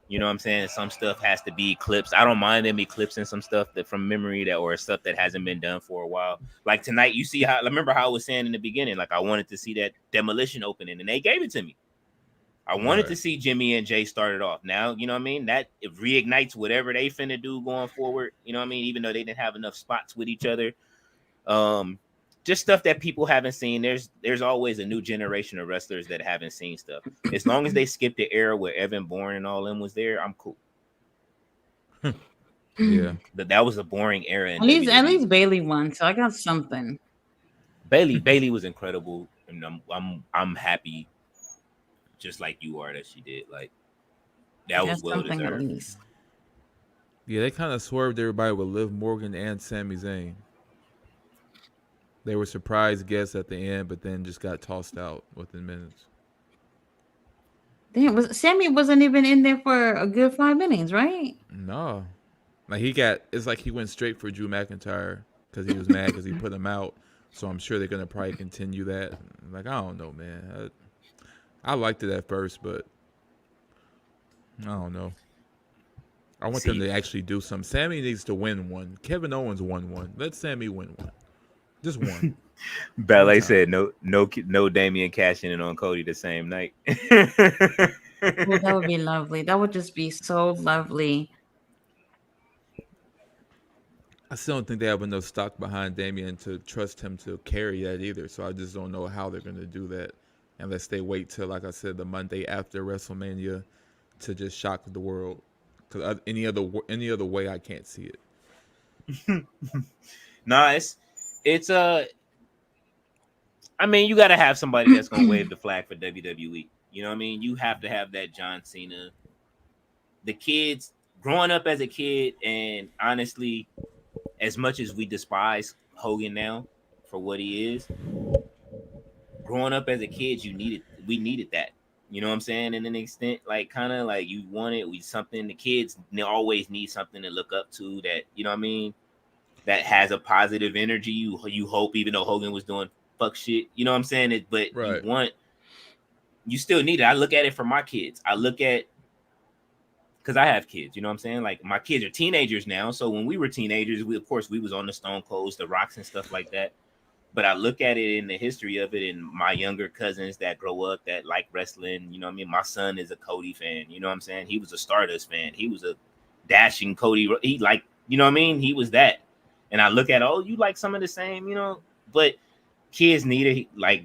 You know what I'm saying? Some stuff has to be clips. I don't mind them eclipsing some stuff that from memory that or stuff that hasn't been done for a while. Like tonight, you see how. Remember how I was saying in the beginning, like I wanted to see that Demolition opening, and they gave it to me. I wanted to see Jimmy and Jay start it off. Now, you know what I mean? That it reignites whatever they finna do going forward. You know what I mean? Even though they didn't have enough spots with each other. Just stuff that people haven't seen. There's always a new generation of wrestlers that haven't seen stuff. As long as they skip the era where Evan Bourne and all them was there, I'm cool. Yeah. That was a boring era in At WWE. least Bailey won, so I got something. Bailey was incredible, and I'm happy, just like you are, that she did. Like I that got was well something at deserved. least. Yeah, they kind of swerved everybody with Liv Morgan and Sami Zayn. They were surprise guests at the end, but then just got tossed out within minutes. Damn, Sammy wasn't even in there for a good 5 innings, right? No, like it's like he went straight for Drew McIntyre because he was mad because he put him out. So I'm sure they're gonna probably continue that. Like I don't know, man. I liked it at first, but I don't know. I want them See, to actually do something. Sammy needs to win one. Kevin Owens won one. Let Sammy win one. Just one. One Ballet time. said no Damian cashing in on Cody the same night. Oh, that would be lovely. That would just be so lovely. I still don't think they have enough stock behind Damian to trust him to carry that either. So I just don't know how they're going to do that unless they wait till, like I said, the Monday after WrestleMania to just shock the world. Because any other way, I can't see it. Nah, it's I mean, you got to have somebody that's gonna wave the flag for WWE. You know what I mean? You have to have that John Cena. The kids growing up as a kid, and honestly, as much as we despise Hogan now for what he is, growing up as a kid, we needed that. You know what I'm saying? And an extent, like kind of like you wanted we something. The kids they always need something to look up to that, you know what I mean? That has a positive energy. You hope, even though Hogan was doing fuck shit, you know what I'm saying? But Right. you still need it. I look at it for my kids. I look at because I have kids, you know what I'm saying? Like my kids are teenagers now. So when we were teenagers, we of course we was on the Stone Colds, the Rocks and stuff like that. But I look at it in the history of it and my younger cousins that grow up that like wrestling, you know what I mean? My son is a Cody fan, you know what I'm saying? He was a Stardust fan. He was a dashing Cody. He like, you know what I mean? He was that. And I look at, oh, you like some of the same, you know, but kids need I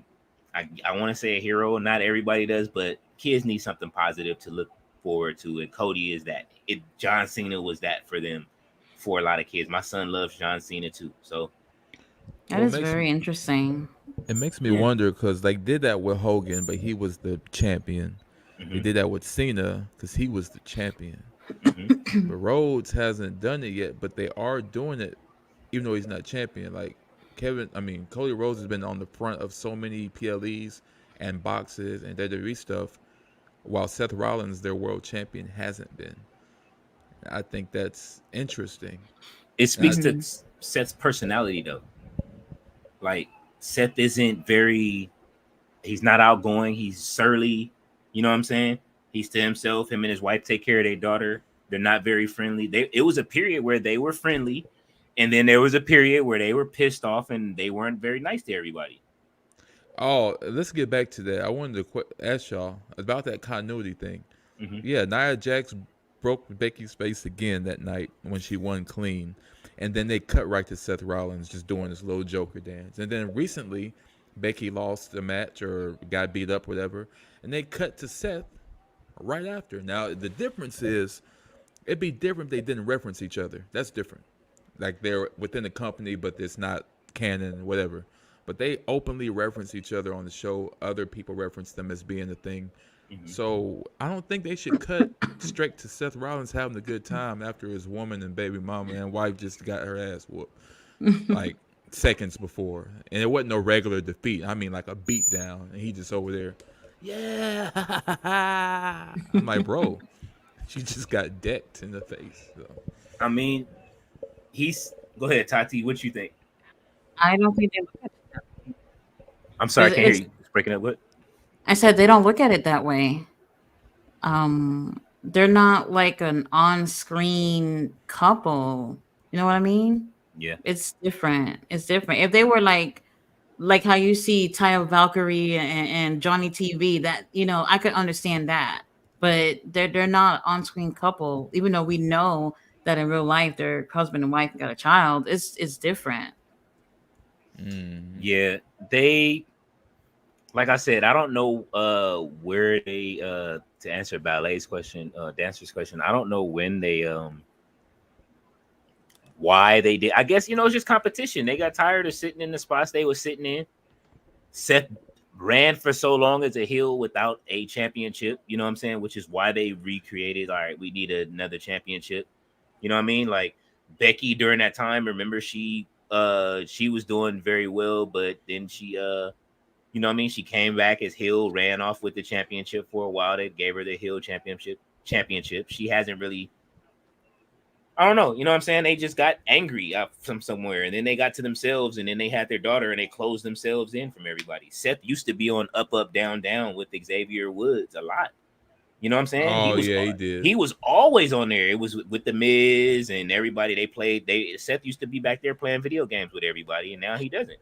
want to say a hero. Not everybody does, but kids need something positive to look forward to. And Cody is that. John Cena was that for them, for a lot of kids. My son loves John Cena too. So That Well, is very interesting. it makes me yeah. wonder because they did that with Hogan, but he was the champion. They Mm-hmm. did that with Cena because he was the champion. Mm-hmm. But Rhodes hasn't done it yet, but they are doing it, even though he's not champion. Like Cody Rhodes has been on the front of so many PLEs and boxes and WWE stuff, while Seth Rollins, their world champion, hasn't been. I think that's interesting. It And speaks to Seth's personality though. Like Seth isn't very. He's not outgoing. He's surly. You know what I'm saying? He's to himself. Him and his wife take care of their daughter. They're not very friendly. It was a period where they were friendly, and then there was a period where they were pissed off and they weren't very nice to everybody. let's get back to that. I wanted to ask y'all about that continuity thing. Mm-hmm. Yeah, Nia Jax broke Becky's face again that night when she won clean. And then they cut right to Seth Rollins just doing this little Joker dance. And then recently, Becky lost the match or got beat up, whatever. And they cut to Seth right after. Now, the difference is it'd be different if they didn't reference each other. That's different. Like they're within the company, but it's not canon, whatever. But they openly reference each other on the show. Other people reference them as being a thing. Mm-hmm. So I don't think they should cut straight to Seth Rollins having a good time after his woman and baby mama and wife just got her ass whooped like seconds before, and it wasn't no regular defeat. I mean, like a beat down, and he just over there, yeah. I'm like, bro, she just got decked in the face. So. I mean, go ahead, Tati. What you think? I don't think they look at I'm sorry, I can't hear it's. you. It's breaking up. What? I said they don't look at it that way. They're not like an on-screen couple. You know what I mean? Yeah. It's different. It's different. If they were like how you see Taya Valkyrie and Johnny TV, that I could understand that. But they're not on-screen couple, even though we know that in real life they're husband and wife and got a child. It's different. Mm. Yeah. They, like I said, I don't know where they to answer Ballet's question, Dancer's question. I don't know when they why they did. I guess it's just competition. They got tired of sitting in the spots they were sitting in. Seth ran for so long as a heel without a championship, you know what I'm saying? Which is why they recreated, all right, we need another championship. You know what I mean? Like Becky during that time, remember she was doing very well, but then she you know what I mean? She came back as heel, ran off with the championship for a while. They gave her the heel championship. She hasn't really, I don't know. You know what I'm saying? They just got angry from somewhere, and then they got to themselves, and then they had their daughter, and they closed themselves in from everybody. Seth used to be on Up, Up, Down, Down with Xavier Woods a lot. You know what I'm saying? Oh, yeah, he did. He was always on there. It was with the Miz and everybody. They played. Seth used to be back there playing video games with everybody, and now he doesn't.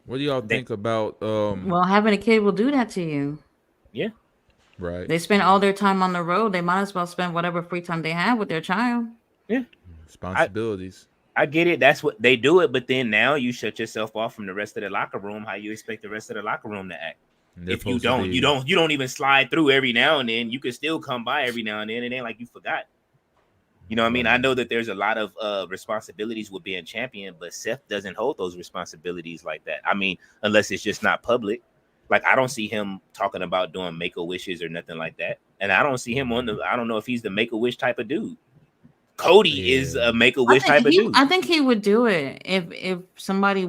What do y'all think about Well, having a kid will do that to you. Yeah. Right. They spend all their time on the road. They might as well spend whatever free time they have with their child. Yeah. Responsibilities. I get it. That's what they do it. But then now you shut yourself off from the rest of the locker room. How you expect the rest of the locker room to act? If you don't, you don't even slide through every now and then. You can still come by every now and then. It ain't like you forgot. You know what I mean? I know that there's a lot of responsibilities with being champion, but Seth doesn't hold those responsibilities like that. I mean, unless it's just not public. Like, I don't see him talking about doing Make-A-Wishes or nothing like that. And I don't see him I don't know if he's the Make-A-Wish type of dude. Cody is a Make-A-Wish type of dude. I think he would do it if somebody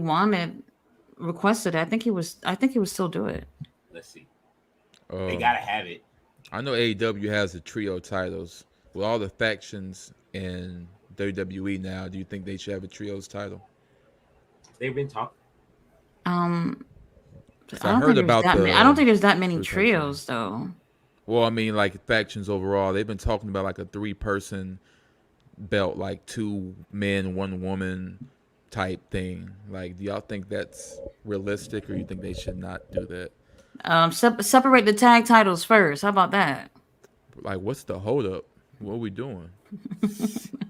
requested it. I think he would still do it. Let's see. They gotta have it. I know AEW has the trio titles. With all the factions in WWE now, do you think they should have a trios title? They've been talking. I heard about I don't think there's that many trios though. Well, I mean, like factions overall, they've been talking about like a 3-person belt, like 2 men, 1 woman type thing. Like, do y'all think that's realistic, or you think they should not do that? Separate the tag titles first. How about that? Like, what's the holdup? What are we doing?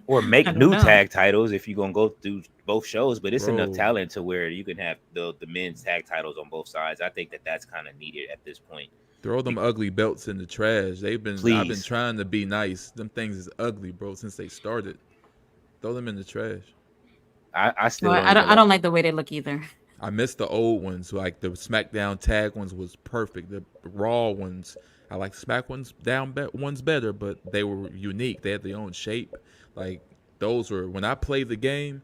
Or make new tag titles if you're gonna go through both shows, but it's enough talent to where you can have the men's tag titles on both sides. I think that's kind of needed at this point. Throw them ugly belts in the trash. I've been trying to be nice. Them things is ugly, bro, since they started. Throw them in the trash. I still I don't like the way they look either. I miss the old ones. Like the SmackDown tag ones was perfect. The Raw ones, I like Smack ones ones better, but they were unique. They had their own shape. Like those were, when I played the game,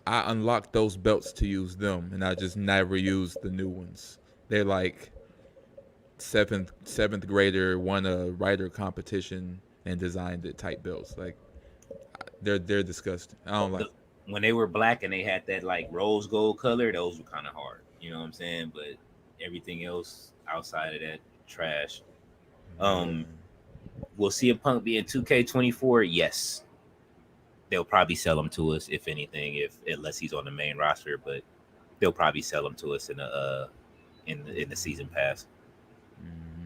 I unlocked those belts to use them, and I just never used the new ones. They're like seventh grader won a writer competition and designed it type belts. Like they're disgusting. I don't like. When they were black and they had that like rose gold color, those were kind of hard. You know what I'm saying? But everything else outside of that, trash. We'll see a Punk be in 2K24. Yes, they'll probably sell him to us if anything, unless he's on the main roster. But they'll probably sell him to us in the season pass. Mm-hmm.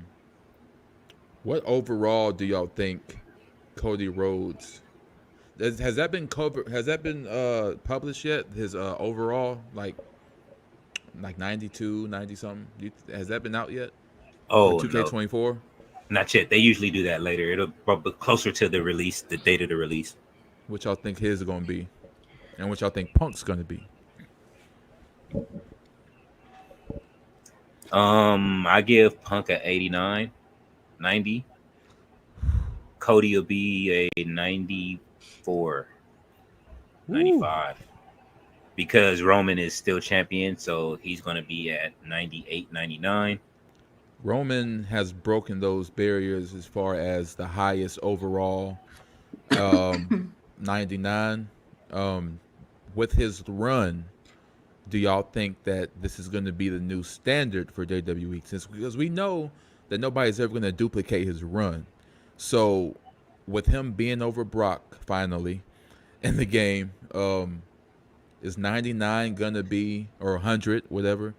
What overall do y'all think Cody Rhodes? Has that been covered? Has that been published yet? His overall like 92, 90 something. Has that been out yet? Oh, 2K24. No. Not yet. They usually do that later. It'll be closer to the release, the date of the release. What y'all think his is gonna be, and what y'all think Punk's gonna be? I give Punk a 89, 90. Cody will be a 94, 95. Because Roman is still champion, so he's going to be at 98, 99. Roman has broken those barriers as far as the highest overall, 99. With his run, do y'all think that this is going to be the new standard for WWE? Because we know that nobody's ever going to duplicate his run. So with him being over Brock finally in the game, is 99 going to be, or 100, whatever,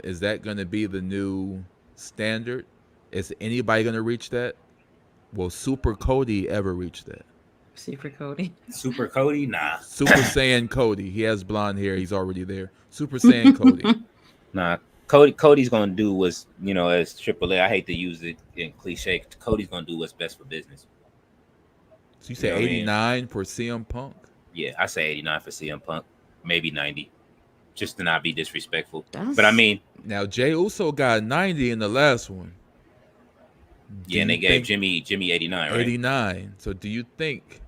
is that going to be the new standard? Is anybody going to reach that? Will Super Cody ever reach that? Super Cody? Super Cody? Nah. Super Saiyan Cody. He has blonde hair. He's already there. Super Saiyan Cody. Nah. Cody's going to do what's, as AAA, I hate to use it in cliche, Cody's going to do what's best for business. So you say 89 for CM Punk? Yeah, I say 89 for CM Punk, maybe 90, just to not be disrespectful. That's But I mean, Now Jay Uso got 90 in the last one. Do yeah, and you they gave think Jimmy 89, right? 89? So do you think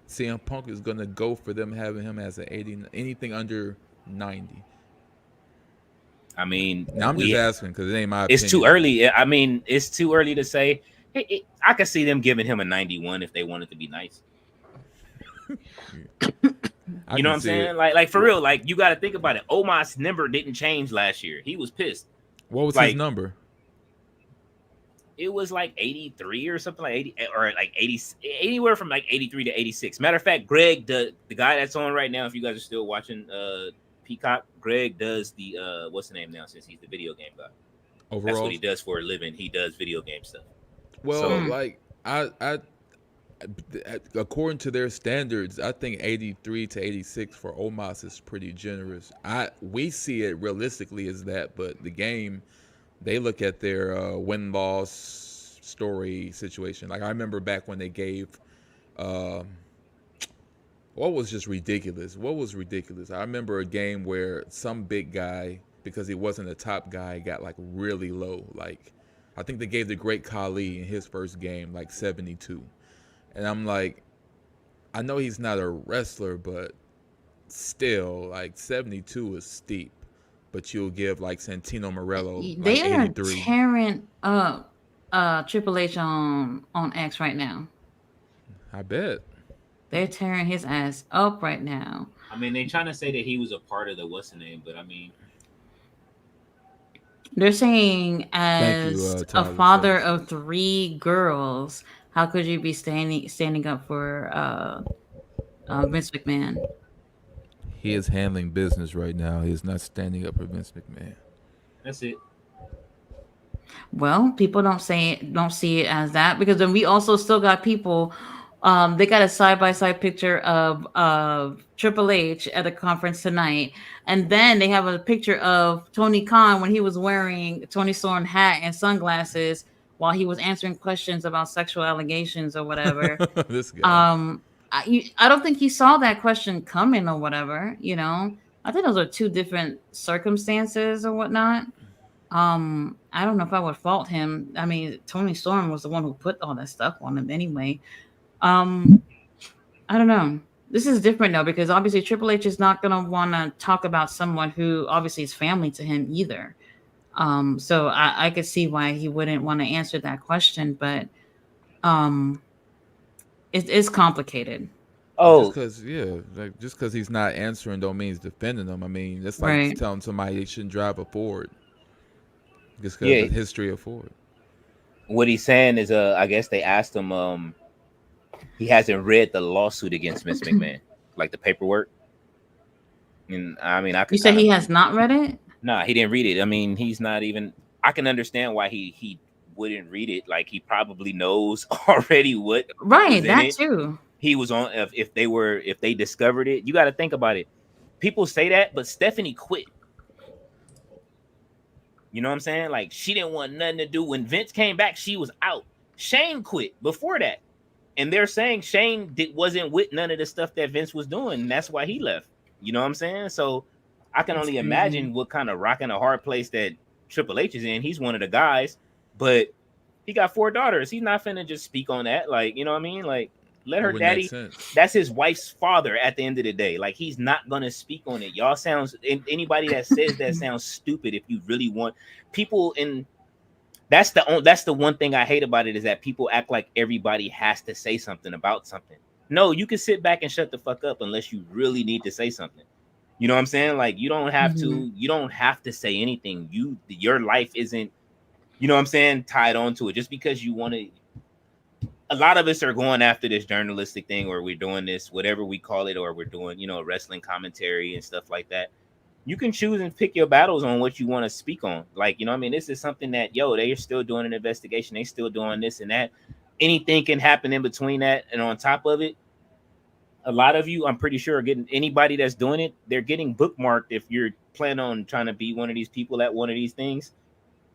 CM Punk is gonna go for them having him as an 80? Anything under 90? I mean, Now I'm just asking because it ain't my it's too opinion. early. I mean, it's too early to say. Hey, I could see them giving him a 91 if they wanted to be nice. I You know can what I'm see it. saying? Like for real, like you got to think about it. Omos number didn't change last year. He was pissed. What was his Like number? it was like 83 or something, like 80 or like 80, anywhere from like 83 to 86. Matter of fact, Greg, the guy that's on right now, if you guys are still watching Peacock, Greg does the what's the name now, since he's the video game guy. That's what Overall? he does for a living. He does video game stuff. Well, So like I according to their standards, I think 83 to 86 for Omos is pretty generous. We see it realistically as that, but the game, they look at their win-loss story situation. Like I remember back when they gave what was just ridiculous. What was ridiculous? I remember a game where some big guy, because he wasn't a top guy, got like really low. Like I think they gave the Great Khali in his first game like 72. And I'm like, I know he's not a wrestler, but still, like 72 is steep. But you'll give like Santino Morello like they are 83. tearing up Triple H on X right now. I bet. They're tearing his ass up right now. I mean, they trying to say that he was a part of the what's the name, but I mean, They're saying, Thank you, as a Tyler father Says. of 3 girls, how could you be standing up for Vince McMahon? He is handling business right now. He is not standing up for Vince McMahon. that's it. Well, people don't see it as that, because then we also still got people. They got a side by side picture of Triple H at the conference tonight, and then they have a picture of Tony Khan when he was wearing Tony Storm hat and sunglasses while he was answering questions about sexual allegations or whatever. This guy. I don't think he saw that question coming or whatever. I think those are two different circumstances or whatnot. I don't know if I would fault him. I mean, Tony Storm was the one who put all that stuff on him anyway. I don't know. This is different though, because obviously Triple H is not gonna want to talk about someone who obviously is family to him either. So I could see why he wouldn't want to answer that question, but um, it is complicated, Just Oh, because, yeah, like just because he's not answering don't mean he's defending them. I mean, it's like right? telling somebody they shouldn't drive a Ford just because yeah. of the history of Ford. What he's saying is, I guess they asked him, he hasn't read the lawsuit against Miss McMahon, like the paperwork. And I mean, I You could said kind he of, has not read it. nah, he didn't read it. I mean, he's not even. I can understand why he wouldn't read it. Like he probably knows already what was Right, in that it. too. He was on. If they discovered it, you got to think about it. People say that, but Stephanie quit. You know what I'm saying? Like she didn't want nothing to do. When Vince came back, she was out. Shane quit before that, and they're saying Shane wasn't with none of the stuff that Vince was doing, and that's why he left. You know what I'm saying? So I can That's only crazy. imagine what kind of rocking a hard place that Triple H is in. He's one of the guys, but he got 4 daughters. He's not finna just speak on that. Like, you know what I mean? Like, let It her wouldn't make daddy. sense. That's his wife's father at the end of the day. Like, he's not gonna speak on it. Y'all sounds anybody that says that sounds stupid. If you really want people in, that's the one thing I hate about it, is that people act like everybody has to say something about something. No, you can sit back and shut the fuck up unless you really need to say something. You know what I'm saying? Like, you don't have Mhm. to say anything. Your life isn't, you know what I'm saying, tied on to it. Just because you want to, a lot of us are going after this journalistic thing, or we're doing this, whatever we call it, or we're doing, wrestling commentary and stuff like that. You can choose and pick your battles on what you want to speak on. Like, you know what I mean? This is something that, they're still doing an investigation. They still doing this and that. Anything can happen in between that. And on top of it, a lot of you, I'm pretty sure, are getting, anybody that's doing it, they're getting bookmarked if you're planning on trying to be one of these people at one of these things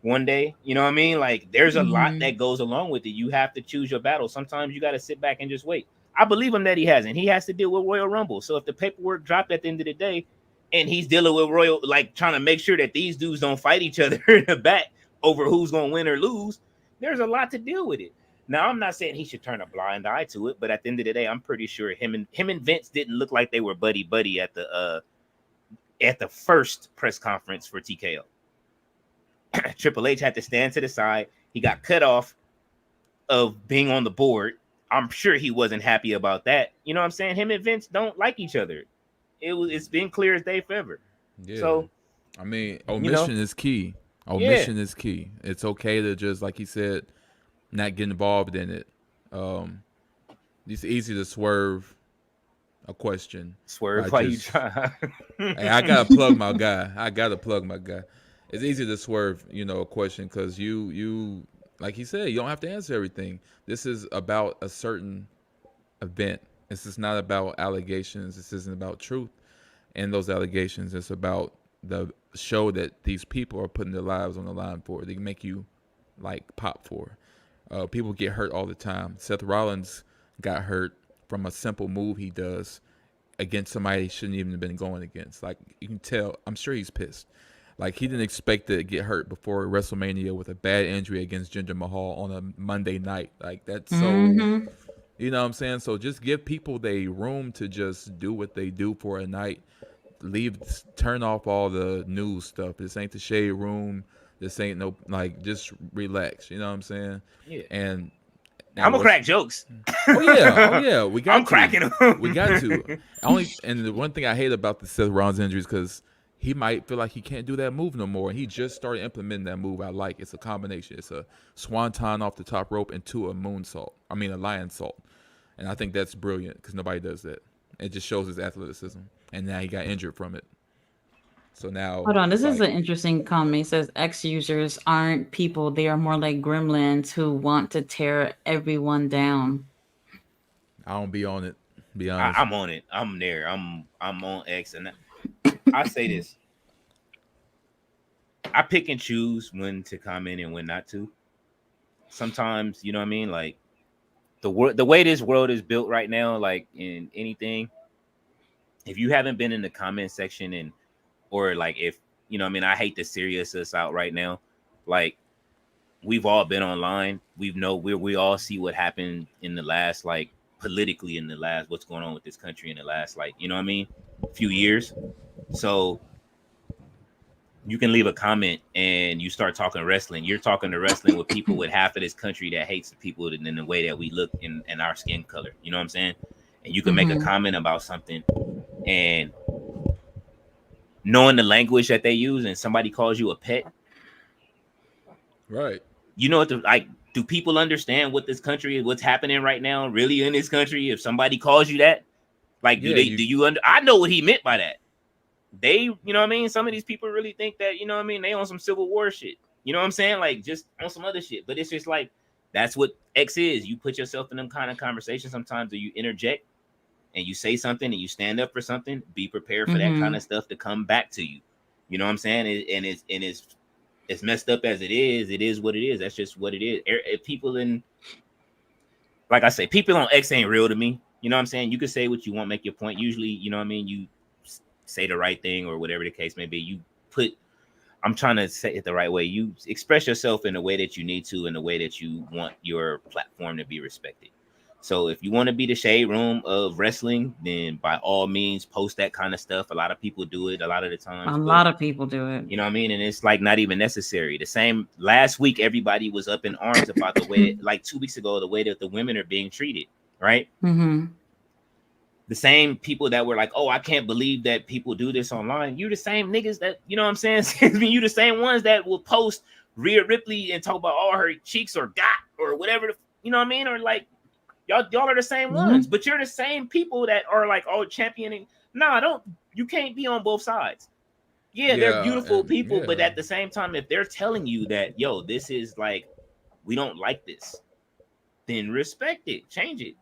one day. You know what I mean? Like, there's a lot Mhm. that goes along with it. You have to choose your battle. Sometimes you got to sit back and just wait. I believe him that he hasn't. He has to deal with Royal Rumble. So if the paperwork dropped at the end of the day, and he's dealing with Royal, like trying to make sure that these dudes don't fight each other in the back over who's gonna win or lose, there's a lot to deal with it. Now I'm not saying he should turn a blind eye to it, but at the end of the day, I'm pretty sure him and Vince didn't look like they were buddy at the first press conference for TKO. Triple H had to stand to the side. He got cut off of being on the board. I'm sure he wasn't happy about that. You know what I'm saying? Him and Vince don't like each other. It's been clear as day forever. Yeah. So, I mean, omission is key. Omission is key. It's okay to just, like he said, not get involved in it. It's easy to swerve a question. Swerve while you try. Hey, I gotta plug my guy. It's easy to swerve, a question because you like he said, you don't have to answer everything. This is about a certain event. This is not about allegations. This isn't about truth and those allegations. It's about the show that these people are putting their lives on the line for. They make you like pop for. People get hurt all the time. Seth Rollins got hurt from a simple move he does against somebody he shouldn't even have been going against. Like, you can tell, I'm sure he's pissed. Like, he didn't expect to get hurt before WrestleMania with a bad injury against Jinder Mahal on a Monday night. Like, that's so, you know what I'm saying? So just give people the room to just do what they do for a night. Turn off all the news stuff. This ain't the Shade Room. This ain't no, like, just relax. You know what I'm saying? Yeah. And I'm gonna crack jokes. Oh yeah. We got. I'm cracking them. We got to. And the one thing I hate about the Seth Rollins injuries because he might feel like he can't do that move no more, and he just started implementing that move. I like. It's a combination. It's a swanton off the top rope into a moonsault. I mean a lion salt, and I think that's brilliant because nobody does that. It just shows his athleticism, and now he got injured from it. So now, hold on. This is an interesting comment. It says ex-users aren't people; they are more like gremlins who want to tear everyone down. I don't be on it. Be honest. I'm on it. I'm there. I'm on X, and I say this: I pick and choose when to comment and when not to. Sometimes, you know what I mean, like the way this world is built right now, like in anything. If you haven't been in the comment section or like if you know what I mean, I hate to serious us out right now. Like we've all been online. We all see what happened in the last like politically in the last what's going on with this country in the last like, you know what I mean, few years. So you can leave a comment and you start talking wrestling. You're talking to wrestling with people with half of this country that hates the people in the way that we look in our skin color. You know what I'm saying? And you can make a comment about something and knowing the language that they use and somebody calls you a pet. Right. You know what like do people understand what this country is, what's happening right now really in this country? If somebody calls you that, like do you I know what he meant by that. They, you know what I mean? Some of these people really think that, you know what I mean, they on some Civil War shit. You know what I'm saying? Like just on some other shit. But it's just like that's what X is. You put yourself in them kind of conversations sometimes, or you interject and you say something and you stand up for something. Be prepared for that kind of stuff to come back to you. You know what I'm saying? It's messed up as it is what it is. That's just what it is. If people like I say, people on X ain't real to me. You know what I'm saying? You can say what you want, make your point. Usually, you know what I mean? You say the right thing or whatever the case may be. I'm trying to say it the right way. You express yourself in the way that you need to, in the way that you want your platform to be respected. So if you want to be the Shade Room of wrestling, then by all means post that kind of stuff. A lot of people do it a lot of the times. A lot of people do it. You know what I mean? And it's like not even necessary. The same last week, everybody was up in arms about the way that, like 2 weeks ago, the way that the women are being treated, right? The same people that were like, oh, I can't believe that people do this online. You the same niggas that, you know what I'm saying? You the same ones that will post Rhea Ripley and talk about all her cheeks or got or whatever, you know what I mean? Or like, y'all are the same ones, but you're the same people that are like, oh, championing. Nah, you can't be on both sides. Yeah, they're beautiful people, but at the same time, if they're telling you that, yo, this is like, we don't like this, then respect it, change it.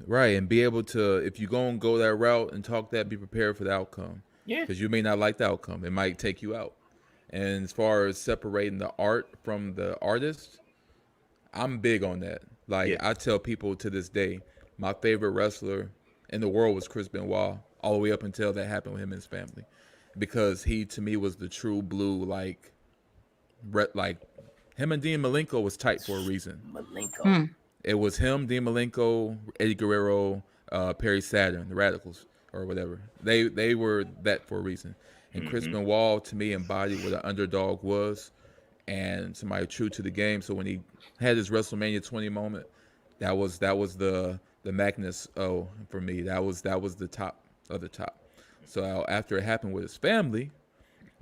Right, and be able to, if you're going to go that route and talk that, be prepared for the outcome. Yeah. Because you may not like the outcome. It might take you out. And as far as separating the art from the artist, I'm big on that. Like, I tell people to this day, my favorite wrestler in the world was Chris Benoit, all the way up until that happened with him and his family, because he to me was the true blue like him and Dean Malenko was tight for a reason. Malenko. Hmm. It was him, Dean Malenko, Eddie Guerrero, Perry Saturn, the Radicals or whatever. They were that for a reason. And Chris Benoit to me embodied what an underdog was, and somebody true to the game. So when he had his WrestleMania 20 moment, that was the Magnus for me. That was the top of the top. So after it happened with his family,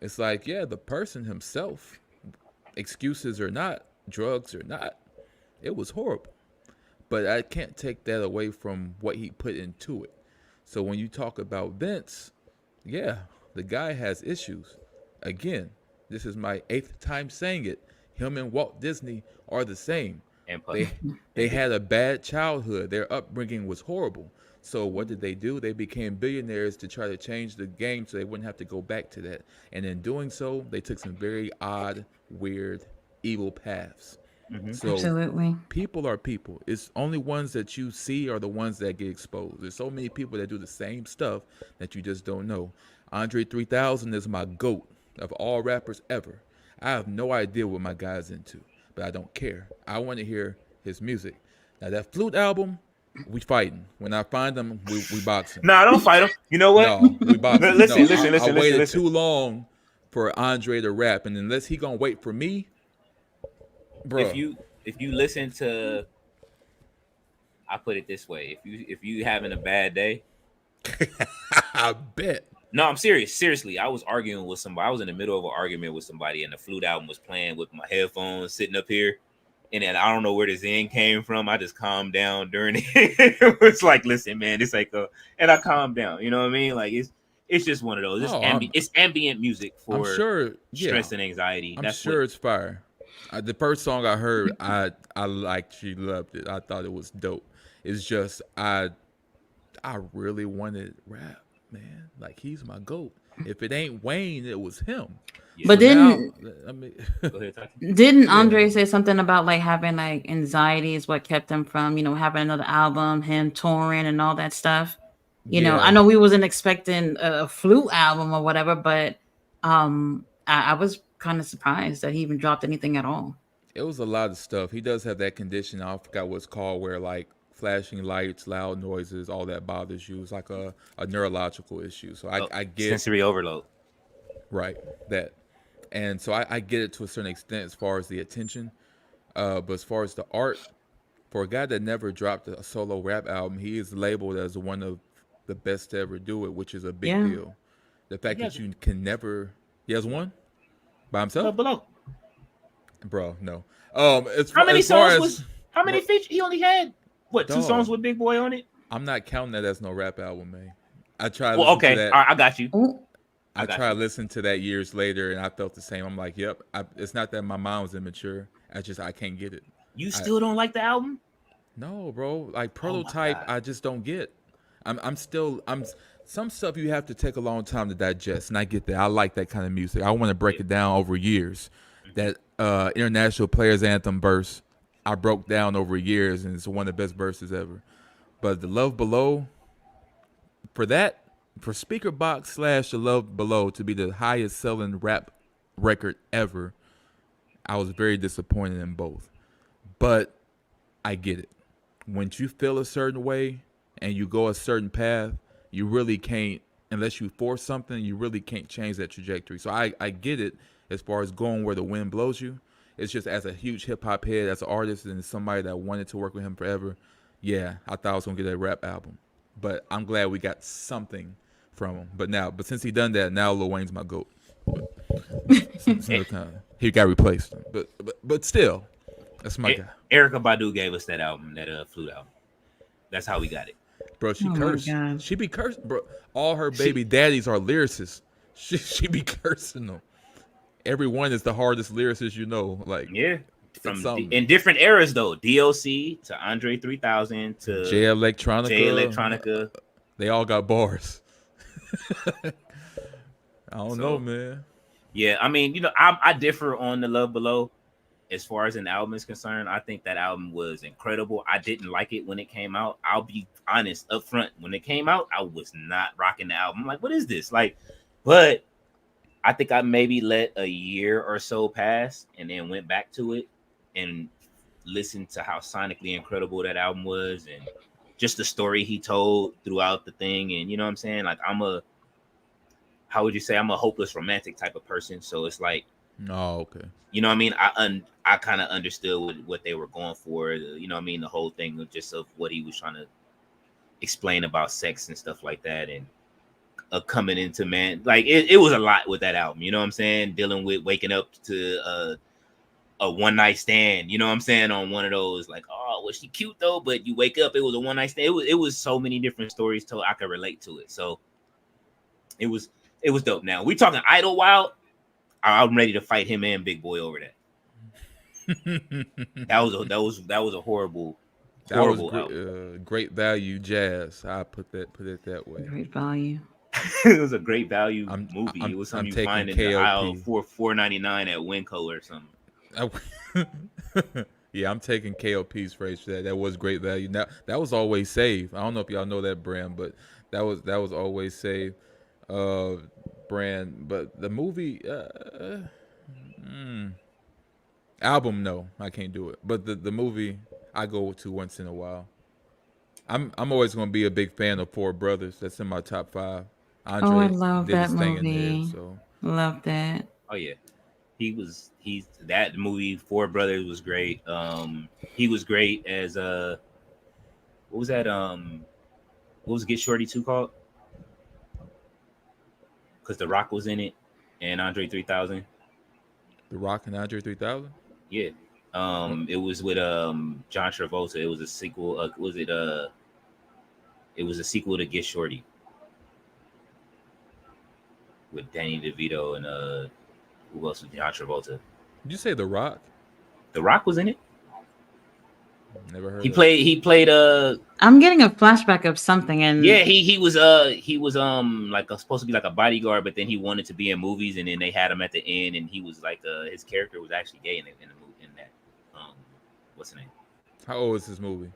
it's like, yeah, the person himself, excuses or not, drugs or not, it was horrible. But I can't take that away from what he put into it. So when you talk about Vince, yeah, the guy has issues. Again, this is my 8th time saying it. Him and Walt Disney are the same. And They Puffy. they had a bad childhood. Their upbringing was horrible. So what did they do? They became billionaires to try to change the game so they wouldn't have to go back to that. And in doing so, they took some very odd, weird, evil paths. So Absolutely. people are people. It's only ones that you see are the ones that get exposed. There's so many people that do the same stuff that you just don't know. Andre 3000 is my GOAT of all rappers ever. I have no idea what my guy's into, but I don't care. I want to hear his music. Now that flute album, we fighting. When I find him, we boxing. Nah, don't fight him. You know what? No, we boxing. Listen, No, listen, I waited listen. too long for Andre to rap, and unless he gonna wait for me, bro. If you listen to, I put it this way: if you having a bad day, I bet. no, I'm serious. Seriously, I was arguing with somebody. I was in the middle of an argument with somebody, and the flute album was playing with my headphones, sitting up here, and then I don't know where the zen came from. I just calmed down during it. It was like, listen, man, this ain't and I calmed down. You know what I mean? Like it's just one of those. No, It's ambient music I'm for sure. Yeah, stress and anxiety. I'm That's sure it's fire. The first song I heard, I liked. She loved it. I thought it was dope. It's just I really wanted rap, man. Like he's my GOAT. If it ain't Wayne, it was him. Yeah. But So now, didn't I mean, Go ahead, Tati. didn't yeah. Andre say something about like having like anxiety is what kept him from, having another album, him touring and all that stuff? I Yeah, know we wasn't expecting a flute album or whatever, but I was kind of surprised that he even dropped anything at all. it was a lot of stuff. He does have that condition. I forgot what it's called, where like flashing lights, loud noises, all that bothers you. It's like a neurological issue. So I get Sensory overload. right that, and so I get it to a certain extent as far as the attention. But as far as the art, for a guy that never dropped a solo rap album, he is labeled as one of the best to ever do it, which is a big Yeah. deal. The fact Yes. that you can never, he has one by himself, Below. bro. No. How many as far songs as was? How many features? He only had what? Two Dog. songs with Big Boy on it. I'm not counting that as no rap album, man. I tried. Well, okay, to that. all right, I got you. Ooh, I got tried you. to listen to that years later, and I felt the same. I'm like, yep. It's not that my mind was immature. I can't get it. You still don't like the album? No, bro. Like Oh my Prototype, God. I just don't get. I'm still. Some stuff you have to take a long time to digest, and I get that. I like that kind of music. I want to break it down over years. That International Players Anthem verse, I broke down over years, and it's one of the best verses ever. But the Love Below, for Speaker Box / The Love Below to be the highest selling rap record ever, I was very disappointed in both. But I get it. When you feel a certain way and you go a certain path, you really can't, unless you force something, you really can't change that trajectory. So I get it as far as going where the wind blows you. It's just as a huge hip hop head, as an artist, and somebody that wanted to work with him forever, yeah, I thought I was going to get a rap album. But I'm glad we got something from him. But since he done that, now Lil Wayne's my GOAT. He got replaced. But still, that's my guy. Erica Badu gave us that album, that flute album. That's how we got it. Bro, she Oh my cursed. God. She be cursed, bro. All her baby daddies are lyricists. She be cursing them. Every one is the hardest lyricist you know. Like Yeah. It's something. In different eras though, DLC to Andre 3000 to J Electronica. J Electronica. They all got bars. I don't know, man. Yeah, I mean, I differ on the Love Below. as far as an album is concerned, I think that album was incredible. I didn't like it when it came out. I'll be honest up front. When it came out, I was not rocking the album. I'm like, what is this? Like, but I think I maybe let a year or so pass and then went back to it and listened to how sonically incredible that album was and just the story he told throughout the thing. And you know what I'm saying? Like, how would you say, I'm a hopeless romantic type of person. So it's like, Oh, okay. you know what I mean? I kind of understood what they were going for. You know what I mean? The whole thing of just of what he was trying to explain about sex and stuff like that, and coming into man, like it was a lot with that album. You know what I'm saying? Dealing with waking up to a one night stand. You know what I'm saying? On one of those, like, oh, was she cute though? But you wake up, it was a one night stand. It was so many different stories told. I could relate to it. So it was dope. Now we talking Idlewild. I'm ready to fight him and Big Boy over that. that was a horrible album. Great value jazz. I put it that way. Great value. It was a great value movie. It was something you find in the aisle for $4.99 at Winco or something. Yeah, I'm taking KLP's phrase for that. That was great value. Now that was Always Save. I don't know if y'all know that brand, but that was Always Save brand. But the movie album, no, I can't do it. But the movie I go to once in a while. I'm always gonna be a big fan of Four Brothers. That's in my top 5. Andre I love did that his thing in movie. there, so Love that. Oh yeah. He's that movie Four Brothers was great. He was great as what was that what was Get Shorty 2 called? Because The Rock was in it and Andre 3000. The Rock and Andre 3000? Yeah. It was with John Travolta. It was a sequel. It was a sequel to Get Shorty with Danny DeVito and who else was John Travolta? Did you say The Rock? The Rock was in it. Never heard. He played. I'm getting a flashback of something, and yeah, he was like supposed to be like a bodyguard, but then he wanted to be in movies, and then they had him at the end, and he was like his character was actually gay in the movie in that. What's the name? How old is this movie?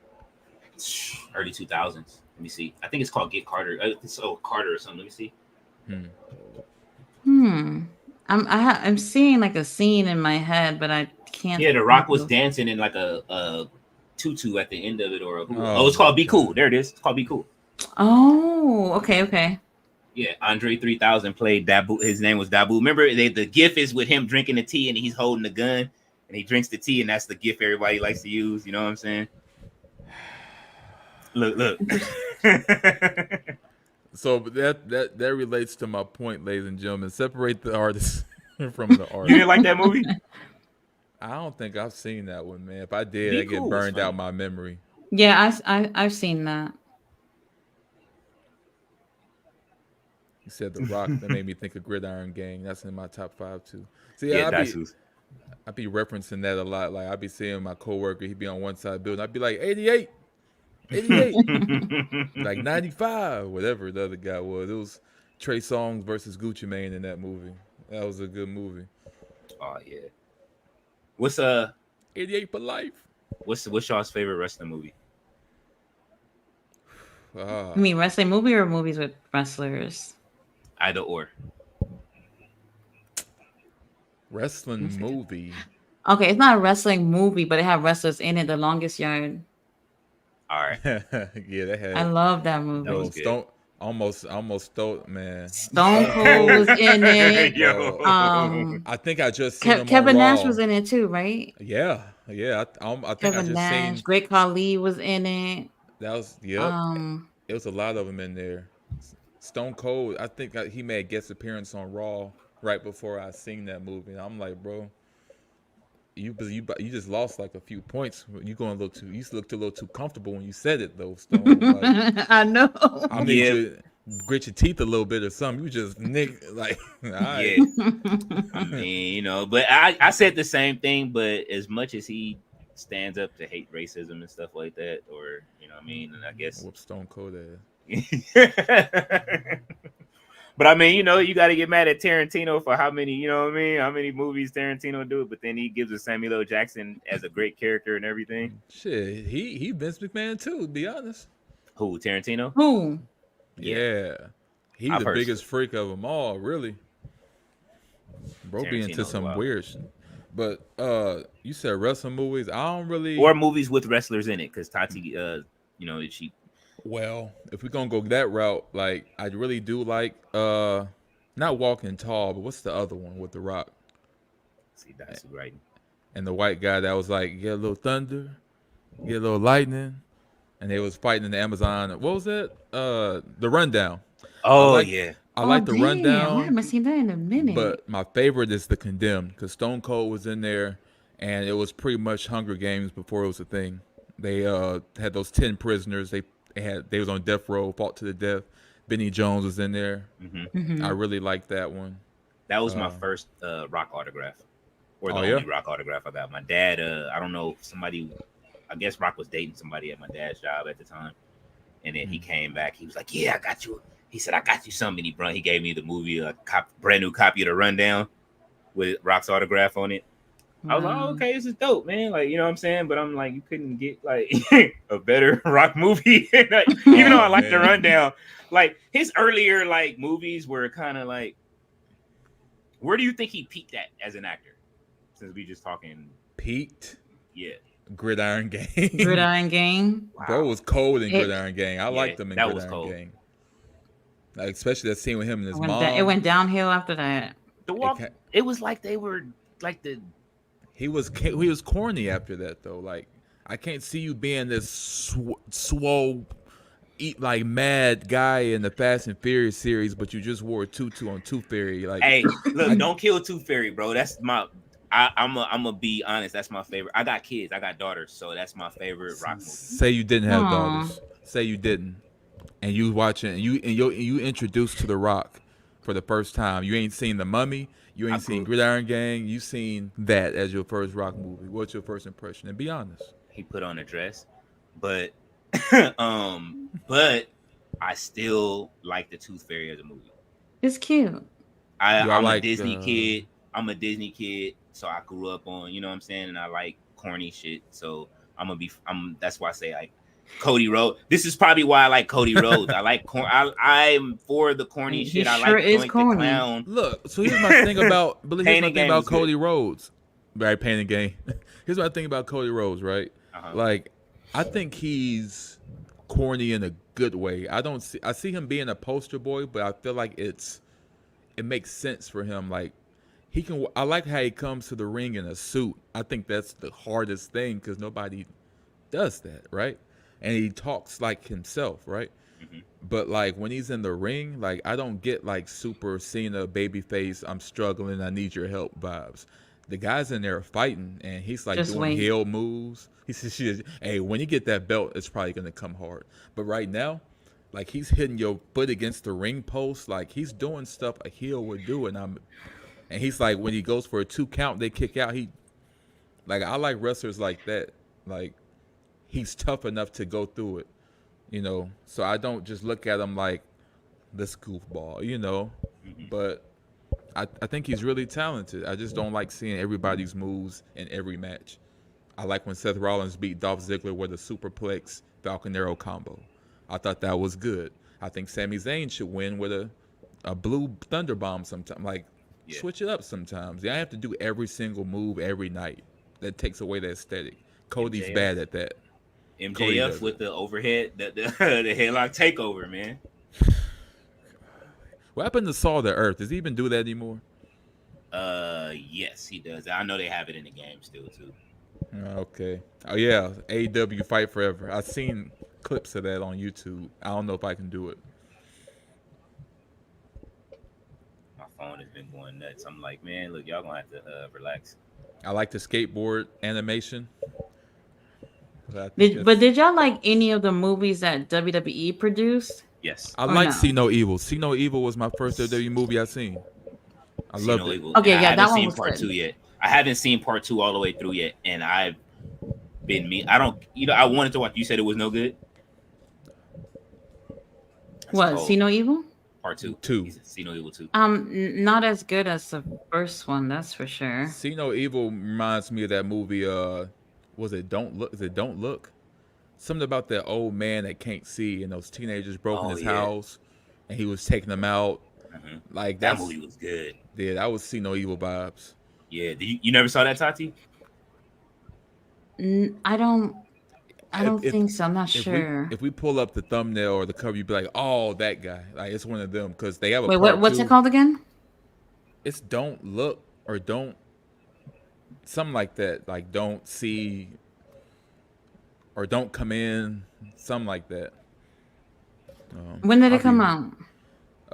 Early 2000s. Let me see. I think it's called Get Carter. It's Carter or something. Let me see. I'm seeing like a scene in my head, but I can't. Yeah, The Rock was dancing in like a tutu at the end of it, or it's called Be Cool. There it is. It's called Be Cool. Oh, okay. Yeah, Andre 3000 played Dabu. His name was Dabu. Remember, the GIF is with him drinking the tea and he's holding the gun and he drinks the tea, and that's the GIF everybody likes to use. You know what I'm saying? Look. So that relates to my point, ladies and gentlemen. Separate the artist from the artist. You didn't like that movie? I don't think I've seen that one, man. If I did, Be I get Cool burned out my memory. Yeah, I've seen that. You said The Rock. That made me think of Gridiron Gang. That's in my top 5 too. See, Yeah, I be referencing that a lot. Like I be seeing my coworker, he'd be on one side of the building. I'd be like 88, like 95, whatever the other guy was. It was Trey Songz versus Gucci Mane in that movie. That was a good movie. Oh yeah. What's 88 for life. What's y'all's favorite wrestling movie? You mean wrestling movie or movies with wrestlers? Either or. Wrestling movie. Okay, it's not a wrestling movie, but it had wrestlers in it. The Longest Yard. All right. Yeah, that had. I love that movie. That was good. Almost stole, man. Stone Cold was in it. Yo. I think I just seen him Kevin on Nash Raw. was in it too, right? Yeah. I think Kevin I just Nash, seen. Great Khali was in it. That was It was a lot of them in there. Stone Cold. I think he made a guest appearance on Raw right before I seen that movie. And I'm like, bro, you just lost like a few points. You looked a little too comfortable when you said it though, Stone. Like, I know. I need you grit your teeth a little bit or something. You just like, all right. Yeah. I mean, but I said the same thing, but as much as he stands up to hate racism and stuff like that, or and I guess Whoop Stone Cold ass. But I mean, you got to get mad at Tarantino for how many, you know what I mean? How many movies Tarantino do, but then he gives us Samuel L. Jackson as a great character and everything. Shit, he Vince McMahon too. To be honest. Who, Tarantino? Who? Yeah, he I've the heard biggest freak of them all. Really, bro, be into Tarantino's some wild. weird shit. But you said wrestling movies. I don't really. Or movies with wrestlers in it, because Tati, she. Well, if we're gonna go that route, like I really do like not Walking Tall, but what's the other one with The Rock See, that's right. and the white guy that was like get a little thunder, get a little lightning, and they was fighting in the Amazon. What was that? The Rundown. Oh, like- yeah. I like the damn, I Rundown, haven't seen that in a minute. but my favorite is the Condemned because Stone Cold was in there, and it was pretty much Hunger Games before it was a thing. They had those 10 prisoners. They was on death row, fought to the death. Benny Jones was in there. I really liked that one. That was my first Rock autograph, or the Oh, only yeah? Rock autograph I got. My dad, I don't know, I guess Rock was dating somebody at my dad's job at the time, and then he came back. He was like, "Yeah, I got you." He said, "I got you something." He gave me the movie, a brand new copy of the Rundown with Rock's autograph on it. I was like, "Oh, okay, this is dope, man." Like, you know what I'm saying? But I'm like, you couldn't get like a better Rock movie. Like, even though I like the Rundown, like his earlier like movies were kind of like, where do you think he peaked at as an actor? Since we just talking Peaked. Yeah. Gridiron Gang. Gridiron Gang. Wow. Bro was cold in Gridiron Gang. I liked him in that was Gridiron cold. Gang. Like, especially that scene with him and his mom. It went downhill after that. The walk. It was like they were like the. He was corny after that though. Like, I can't see you being this swole, eat like mad guy in the Fast and Furious series, but you just wore a tutu on Tooth Fairy. Like, hey, look, don't kill Tooth Fairy, bro. That's my. I'm gonna be honest. That's my favorite. I got kids. I got daughters, so that's my favorite Rock movie. Say you didn't have daughters. Say you didn't, and you watching and you introduced to The Rock for the first time. You ain't seen The Mummy. You ain't seen Gridiron Gang. You seen that as your first Rock movie. What's your first impression? And be honest. He put on a dress, but but I still like the Tooth Fairy as a movie. It's cute. I'm a Disney kid. I'm a Disney kid, so I grew up on, you know what I'm saying, and I like corny shit. So that's why I say like Cody Rhodes. This is probably why I like Cody Rhodes. I like I'm for the corny shit. I like Doink the Clown. Look, so here's my thing about Cody Rhodes. Right, Pain and Gain. Here's my thing about Cody Rhodes, right? Like, I think he's corny in a good way. I see him being a poster boy, but I feel like it makes sense for him. Like, I like how he comes to the ring in a suit. I think that's the hardest thing because nobody does that, right? And he talks like himself, right? But like when he's in the ring, like I don't get like Super Cena babyface, I'm struggling, I need your help vibes. The guy's in there fighting and he's like doing heel moves. He says, "Hey, when you get that belt, it's probably gonna come hard." But right now, like he's hitting your foot against the ring post, like he's doing stuff a heel would do, and he's like when he goes for a 2 count, they kick out. I like wrestlers like that. Like he's tough enough to go through it, you know. So I don't just look at him like this goofball, you know. But I think he's really talented. I just don't like seeing everybody's moves in every match. I like when Seth Rollins beat Dolph Ziggler with a superplex Falcon Arrow combo. I thought that was good. I think Sami Zayn should win with a blue thunder bomb sometime. Like, switch it up sometimes. You don't have to do every single move every night. That takes away the aesthetic. Cody's bad at that. MJF with the overhead, the headlock takeover, man. What happened to Saw the Earth? Does he even do that anymore? Yes, he does. I know they have it in the game still too. Okay. Oh yeah, AEW Fight Forever. I've seen clips of that on YouTube. I don't know if I can do it. My phone has been going nuts. I'm like, man, look, y'all gonna have to relax. I like the skateboard animation. But did y'all like any of the movies that WWE produced? Yes. I like See No Evil. See No Evil was my first WWE movie I seen. I loved it. Okay, yeah, that one was was part good. 2 yet. I haven't seen part 2 all the way through yet, and I've been I don't, I wanted to watch. You said it was no good. What? See No Evil? Part 2. 2. He's See No Evil 2. Not as good as the first one, that's for sure. See No Evil reminds me of that movie. Was it Don't Look? Is it Don't Look? Something about that old man that can't see, and those teenagers broke in Oh his yeah. house, and he was taking them out. Mhm. Like That that's movie was good. yeah, that was See No Evil vibes. Yeah. You never saw that, Tati? I don't If think so. I'm not if we sure. if we pull up the thumbnail or the cover, you'd be like, oh, that guy. Like it's one of them because they have a Wait, part what's it 2. called again? It's Don't Look or Don't something like that. Like Don't See or Don't Come In, something like that. When did I'll it come be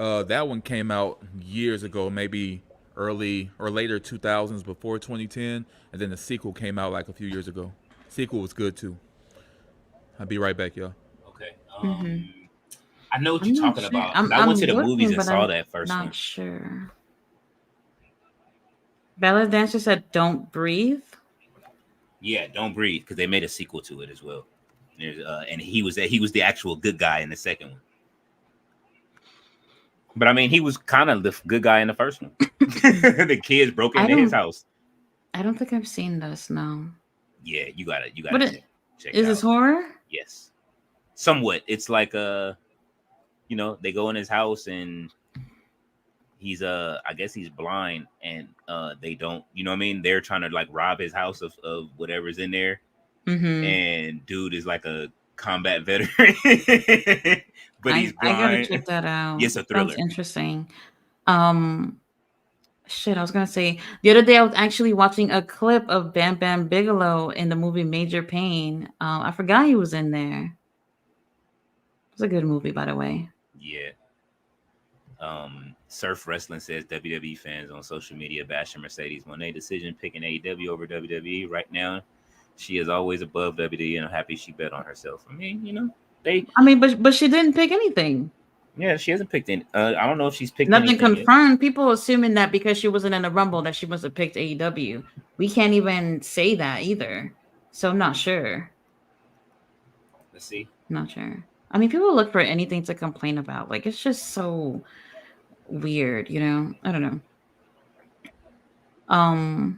out? That one came out years ago, maybe early or later 2000s, before 2010, and then the sequel came out like a few years ago. Sequel was good too. I'll be right back, y'all. Okay. Mhm. I know what I'm you're not talking sure. about. I'm I went to the looking, movies and but saw I'm that first not one. sure. Bella Dancer said, "Don't breathe." Yeah, Don't Breathe, because they made a sequel to it as well. And he was the actual good guy in the second one. But I mean, he was kind of the good guy in the first one. The kids broke I into his don't. house. I don't think I've seen this. No. Yeah, you gotta What check it is this out. horror? Yes, somewhat. It's like they go in his house and he's I guess he's blind, and they don't, you know what I mean? They're trying to like rob his house of whatever's in there, Mm-hmm. and dude is like a combat veteran, but he's I gotta blind. check that out. Yes, a Sounds thriller. interesting. Um, Shit, I was gonna say the other day I was actually watching a clip of Bam Bam Bigelow in the movie Major Pain. I forgot he was in there. It's a good movie, by the way. Yeah. Surf Wrestling says WWE fans on social media bashing Mercedes Moné decision picking AEW over WWE right now. She is always above WWE, and I'm happy she bet on herself. I mean, I mean, but she didn't pick anything. Yeah, she hasn't picked any. I don't know if she's picked Nothing anything yet. confirmed. People assuming that because she wasn't in the Rumble that she must have picked AEW. We can't even say that either. So I'm not sure. Let's see. Not sure. I mean, people look for anything to complain about. Like it's just so weird, you know? I don't know.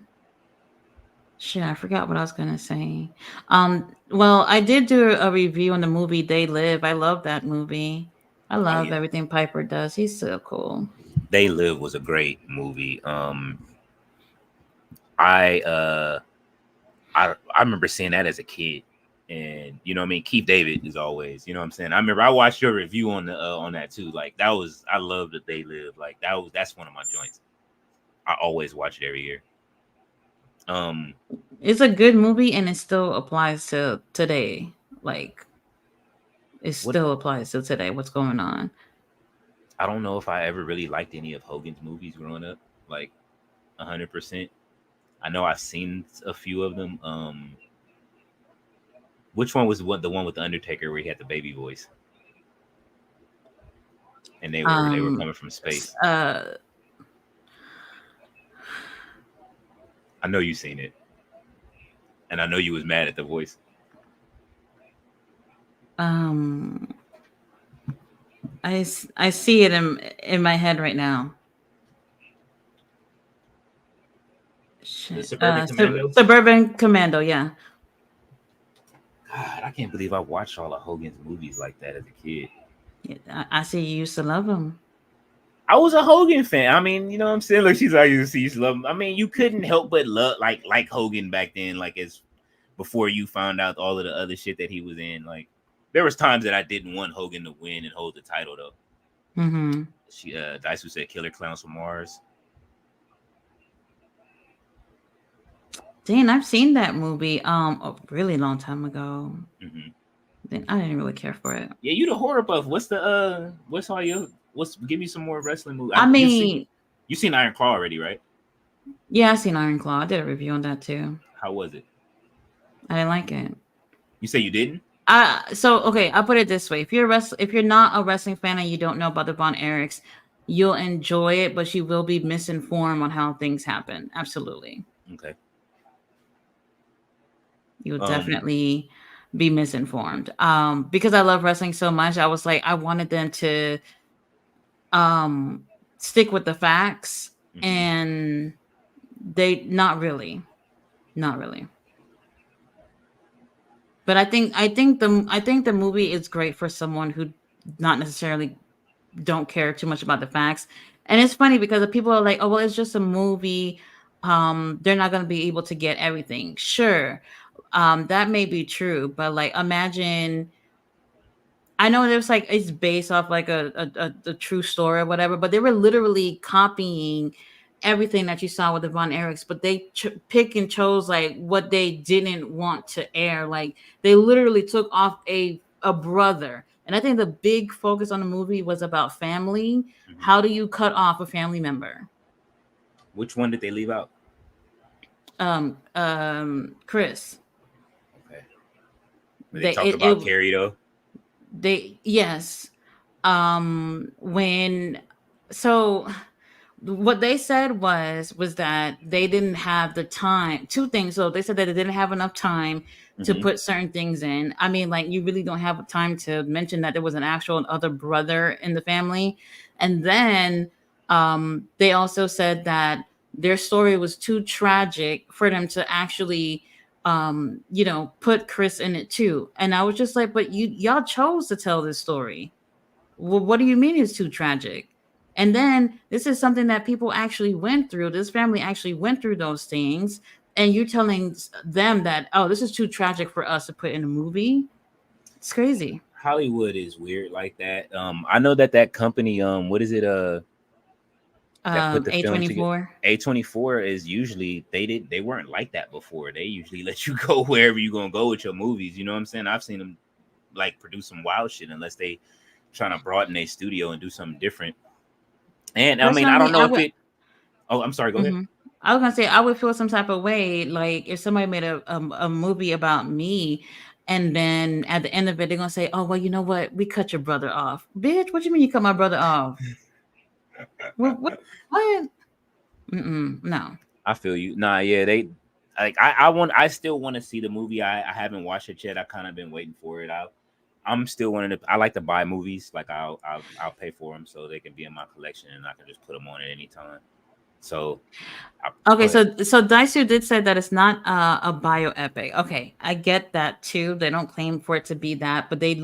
Shit, I forgot what I was gonna say. Well, I did do a review on the movie They Live. I love that movie. I love everything Piper does. He's so cool. They Live was a great movie. I remember seeing that as a kid, and you know what I mean. Keith David is always, you know what I'm saying. I remember I watched your review on that too. Like I love that They Live. Like that's one of my joints. I always watch it every year. It's a good movie, and it still applies to today. Like still applies to today. What's going on? I don't know if I ever really liked any of Hogan's movies growing up, like 100%. I know I've seen a few of them. Which one was the one with the Undertaker where he had the baby voice, and they were coming from space? I know you seen it, and I know you was mad at the voice. I see it in my head right now. The Suburban Commando? Suburban Commando, yeah. God, I can't believe I watched all of Hogan's movies like that as a kid. Yeah, I see you used to love him. I was a Hogan fan. I mean, you know what I'm saying? Like she's like, you used to love him. I mean, you couldn't help but love like Hogan back then, like as before you found out all of the other shit that he was in. Like there was times that I didn't want Hogan to win and hold the title though. Mm-hmm. Daisu said Killer Clowns from Mars. Dan, I've seen that movie a really long time ago. Mm-hmm. Then I didn't really care for it. Yeah, you the horror buff. Give me some more wrestling movies. I mean, you seen Iron Claw already, right? Yeah, I seen Iron Claw. I did a review on that too. How was it? I didn't like it. You say you didn't? Okay, I'll put it this way: if you're not a wrestling fan and you don't know about the Von Erichs, you'll enjoy it, but you will be misinformed on how things happen. Absolutely. Okay. You'll definitely be misinformed. Because I love wrestling so much, I was like, I wanted them to um stick with the facts, Hmm. and they not really. But I think the movie is great for someone who not necessarily don't care too much about the facts. And it's funny because the people are like, "Oh, well, it's just a movie. They're not going to be able to get everything." Sure, that may be true, but like, imagine. I know there's like it's based off like a true story or whatever, but they were literally copying everything that you saw with the Von Erichs, but they pick and chose like what they didn't want to air. Like they literally took off a brother, and I think the big focus on the movie was about family. Hmm. How do you cut off a family member? Which one did they leave out? Chris. Okay. But they They talk it, about it Carrie though. they yes. When so what they said was that they didn't have the time. Two things. So they said that they didn't have enough time to Hmm. put certain things in. I mean, like you really don't have time to mention that there was an actual other brother in the family. And then they also said that their story was too tragic for them to actually put Chris in it too. And I was just like, but y'all chose to tell this story. Well, what do you mean it's too tragic? And then this is something that people actually went through. This family actually went through those things. And you're telling them that, oh, this is too tragic for us to put in a movie. It's crazy. Hollywood is weird like that. I know that company, what is it? That put the film together. A24. A24 is usually they weren't like that before. They usually let you go wherever you're gonna go with your movies. You know what I'm saying? I've seen them like produce some wild shit unless they trying to broaden their studio and do something different. And I mean, I Personally, don't know I if would. it. Oh, I'm sorry. Go ahead. Mhm. I was gonna say I would feel some type of way, like if somebody made a movie about me, and then at the end of it they're gonna say, "Oh well, you know what? We cut your brother off, bitch. What you mean you cut my brother off? What? What? What? No. I feel you. Nah, yeah, they like I still want to see the movie. I haven't watched it yet. I kind of been waiting for it. I'm still wanting to. I like to buy movies. Like I'll pay for them so they can be in my collection and I can just put them on at any time. So go Okay, ahead. so Daisu did say that it's not a bioepic. Okay, I get that too. They don't claim for it to be that, but they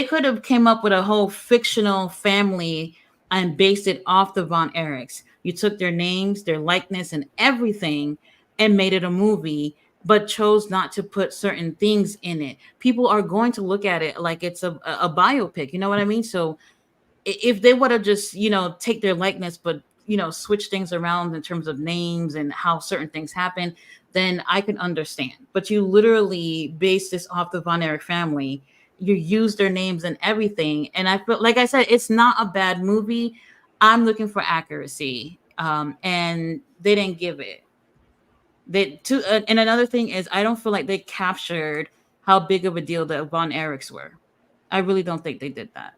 could have came up with a whole fictional family and based it off the Von Erichs. You took their names, their likeness, and everything, and made it a movie, but chose not to put certain things in it. People are going to look at it like it's a biopic. You know what I mean? So if they would have just take their likeness but switch things around in terms of names and how certain things happen, then I can understand. But you literally base this off the Von Erich family. You use their names and everything, and I feel like I said it's not a bad movie. I'm looking for accuracy, and they didn't give it. And another thing is I don't feel like they captured how big of a deal the Von Erichs were. I really don't think they did that.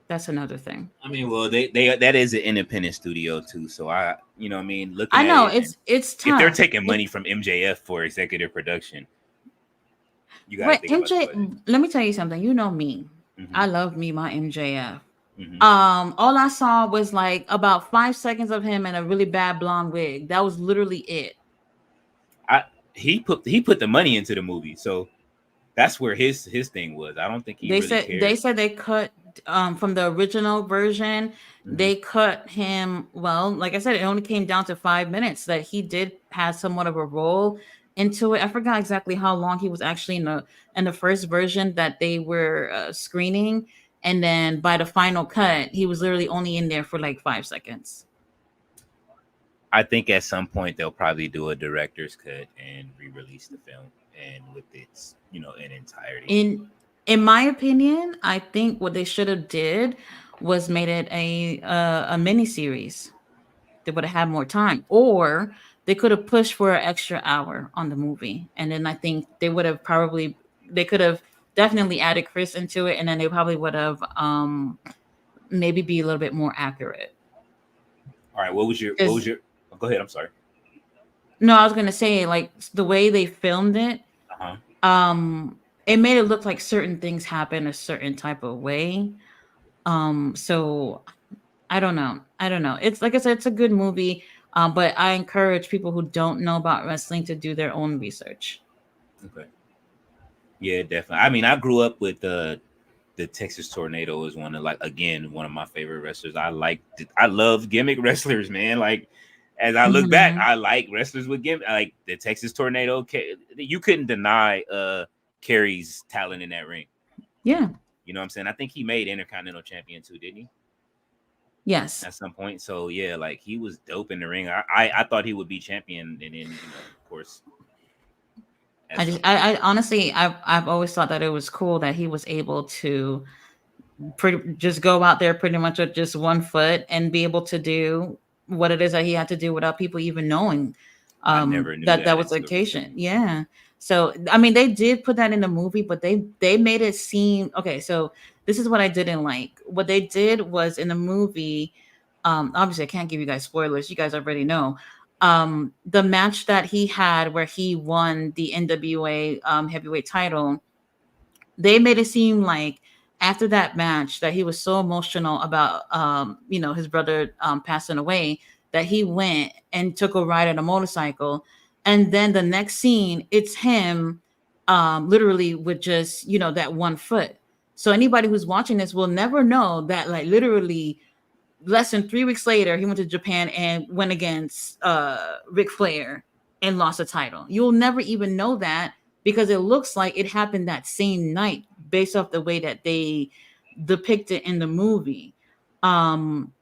That's another thing. I mean, well, they that is an independent studio too. So you know, what I mean, looking I at know it, it's and it's if they're tough. taking money from MJF for executive production, you got to Right, think about the MJ. budget. Let me tell you something. You know me. Hmm. I love me my MJF. Hmm. All I saw was like about 5 seconds of him in a really bad blonde wig. That was literally it. I he put the money into the movie, so that's where his thing was. I don't think he They really said they cared. said they cut from the original version. Hmm. They cut him. Well, like I said, it only came down to 5 minutes that he did have somewhat of a role into it. I forgot exactly how long he was actually in the first version that they were screening, and then by the final cut, he was literally only in there for like 5 seconds. I think at some point they'll probably do a director's cut and re-release the film and with its in entirety. In my opinion, I think what they should have did was made it a mini series. They would have had more time, or they could have pushed for an extra hour on the movie, and then I think they could have definitely added Chris into it, and then they probably would have maybe be a little bit more accurate. All right, what was Because your? Oh, go ahead. I'm sorry. no, I was gonna say like the way they filmed it, Uh huh. it made it look like certain things happen a certain type of way. So I don't know. I don't know. It's like I said, it's a good movie. But I encourage people who don't know about wrestling to do their own research. Okay. Yeah, definitely. I mean, I grew up with the Texas Tornado is one of one of my favorite wrestlers. I love gimmick wrestlers, man. Like as I look back, Hmm. I like wrestlers with gimmick. Like the Texas Tornado. You couldn't deny Kerry's talent in that ring. Yeah. You know what I'm saying? I think he made Intercontinental Champion too, didn't he? Yes. At some point. So yeah, like he was dope in the ring. I thought he would be champion, and then of course, at some point. I honestly, I've always thought that it was cool that he was able to just go out there pretty much with just one foot and be able to do what it is that he had to do without people even knowing I never knew that that that was the until occasion. recently. Yeah. So I mean, they did put that in the movie, but they made it seem okay. So this is what I didn't like. What they did was in the movie. Obviously, I can't give you guys spoilers. You guys already know. The match that he had where he won the NWA heavyweight title, they made it seem like after that match that he was so emotional about his brother passing away that he went and took a ride on a motorcycle, and then the next scene it's him literally with just that one foot. So anybody who's watching this will never know that, like, literally less than 3 weeks later, he went to Japan and went against Ric Flair and lost a title. You'll never even know that because it looks like it happened that same night based off the way that they depict it in the movie. Um,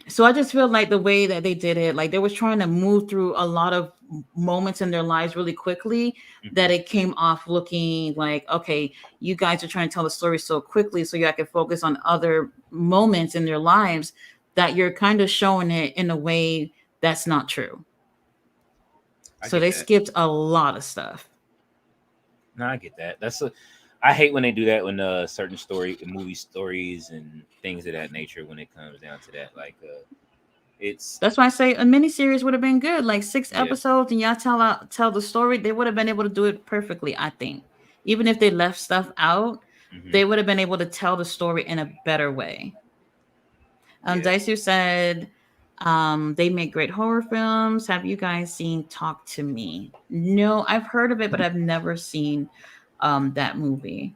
so I just feel like the way that they did it, like they was trying to move through a lot of moments in their lives really quickly, Hmm. that it came off looking like, okay, you guys are trying to tell the story so quickly so you can focus on other moments in their lives, that you're kind of showing it in a way that's not true. I So get they that. skipped a lot of stuff. No, I get that. I hate when they do that when certain movie stories and things of that nature when it comes down to that. Like it's That's why I say a miniseries would have been good, like six yeah. episodes, and y'all tell the story. They would have been able to do it perfectly. I think, even if they left stuff out, Hmm. they would have been able to tell the story in a better way. Yeah. Daisu said, they make great horror films. Have you guys seen Talk to Me? No, I've heard of it, but I've never seen that movie.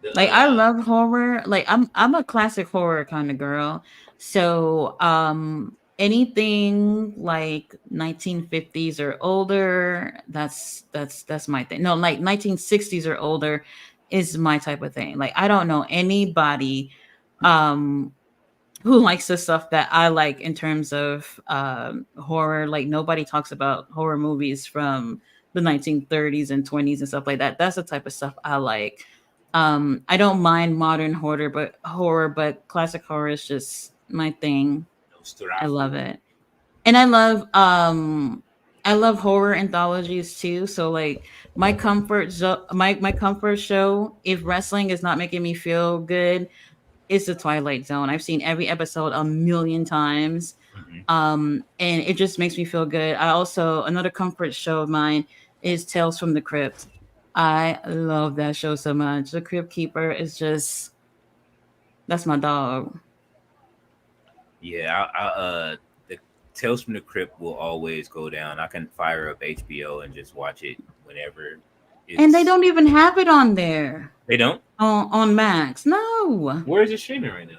The Like I love horror. Like I'm a classic horror kind of girl. So anything like 1950s or older, that's my thing. No, like 1960s or older is my type of thing. Like I don't know anybody um who likes the stuff that I like in terms of horror. Like nobody talks about horror movies from the 1930s and 20s and stuff like that. That's the type of stuff I like. I don't mind modern horror, but classic horror is just my thing. I Nosferatu. love it. And I love horror anthologies too. So like my comfort show, if wrestling is not making me feel good, is the Twilight Zone. I've seen every episode a million times. Hmm. And it just makes me feel good. I also, another comfort show of mine is Tales from the Crypt. I love that show so much. The Crypt Keeper is just, that's my dog. Yeah. The Tales from the Crypt will always go down. I can fire up HBO and just watch it whenever And they it's. don't even have it on there They don't. on Max. No. Where is it streaming right now?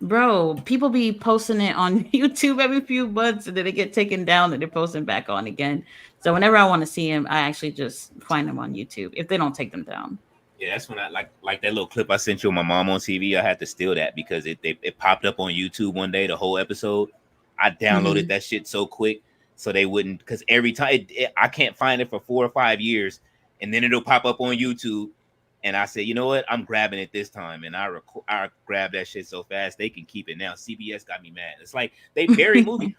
Bro, people be posting it on YouTube every few months and then they get taken down and they're posting back on again. So whenever I want to see him, I actually just find them on YouTube if they don't take them down. Yeah, that's when I like that little clip I sent you of my mom on TV. I had to steal that because it popped up on YouTube one day, the whole episode. I downloaded Hmm. that shit so quick so they wouldn't, because every time I can't find it for 4 or 5 years, and then it'll pop up on YouTube. And I said, you know what? I'm grabbing it this time, and I grabbed that shit so fast they can keep it now. CBS got me mad. It's like they bury movies.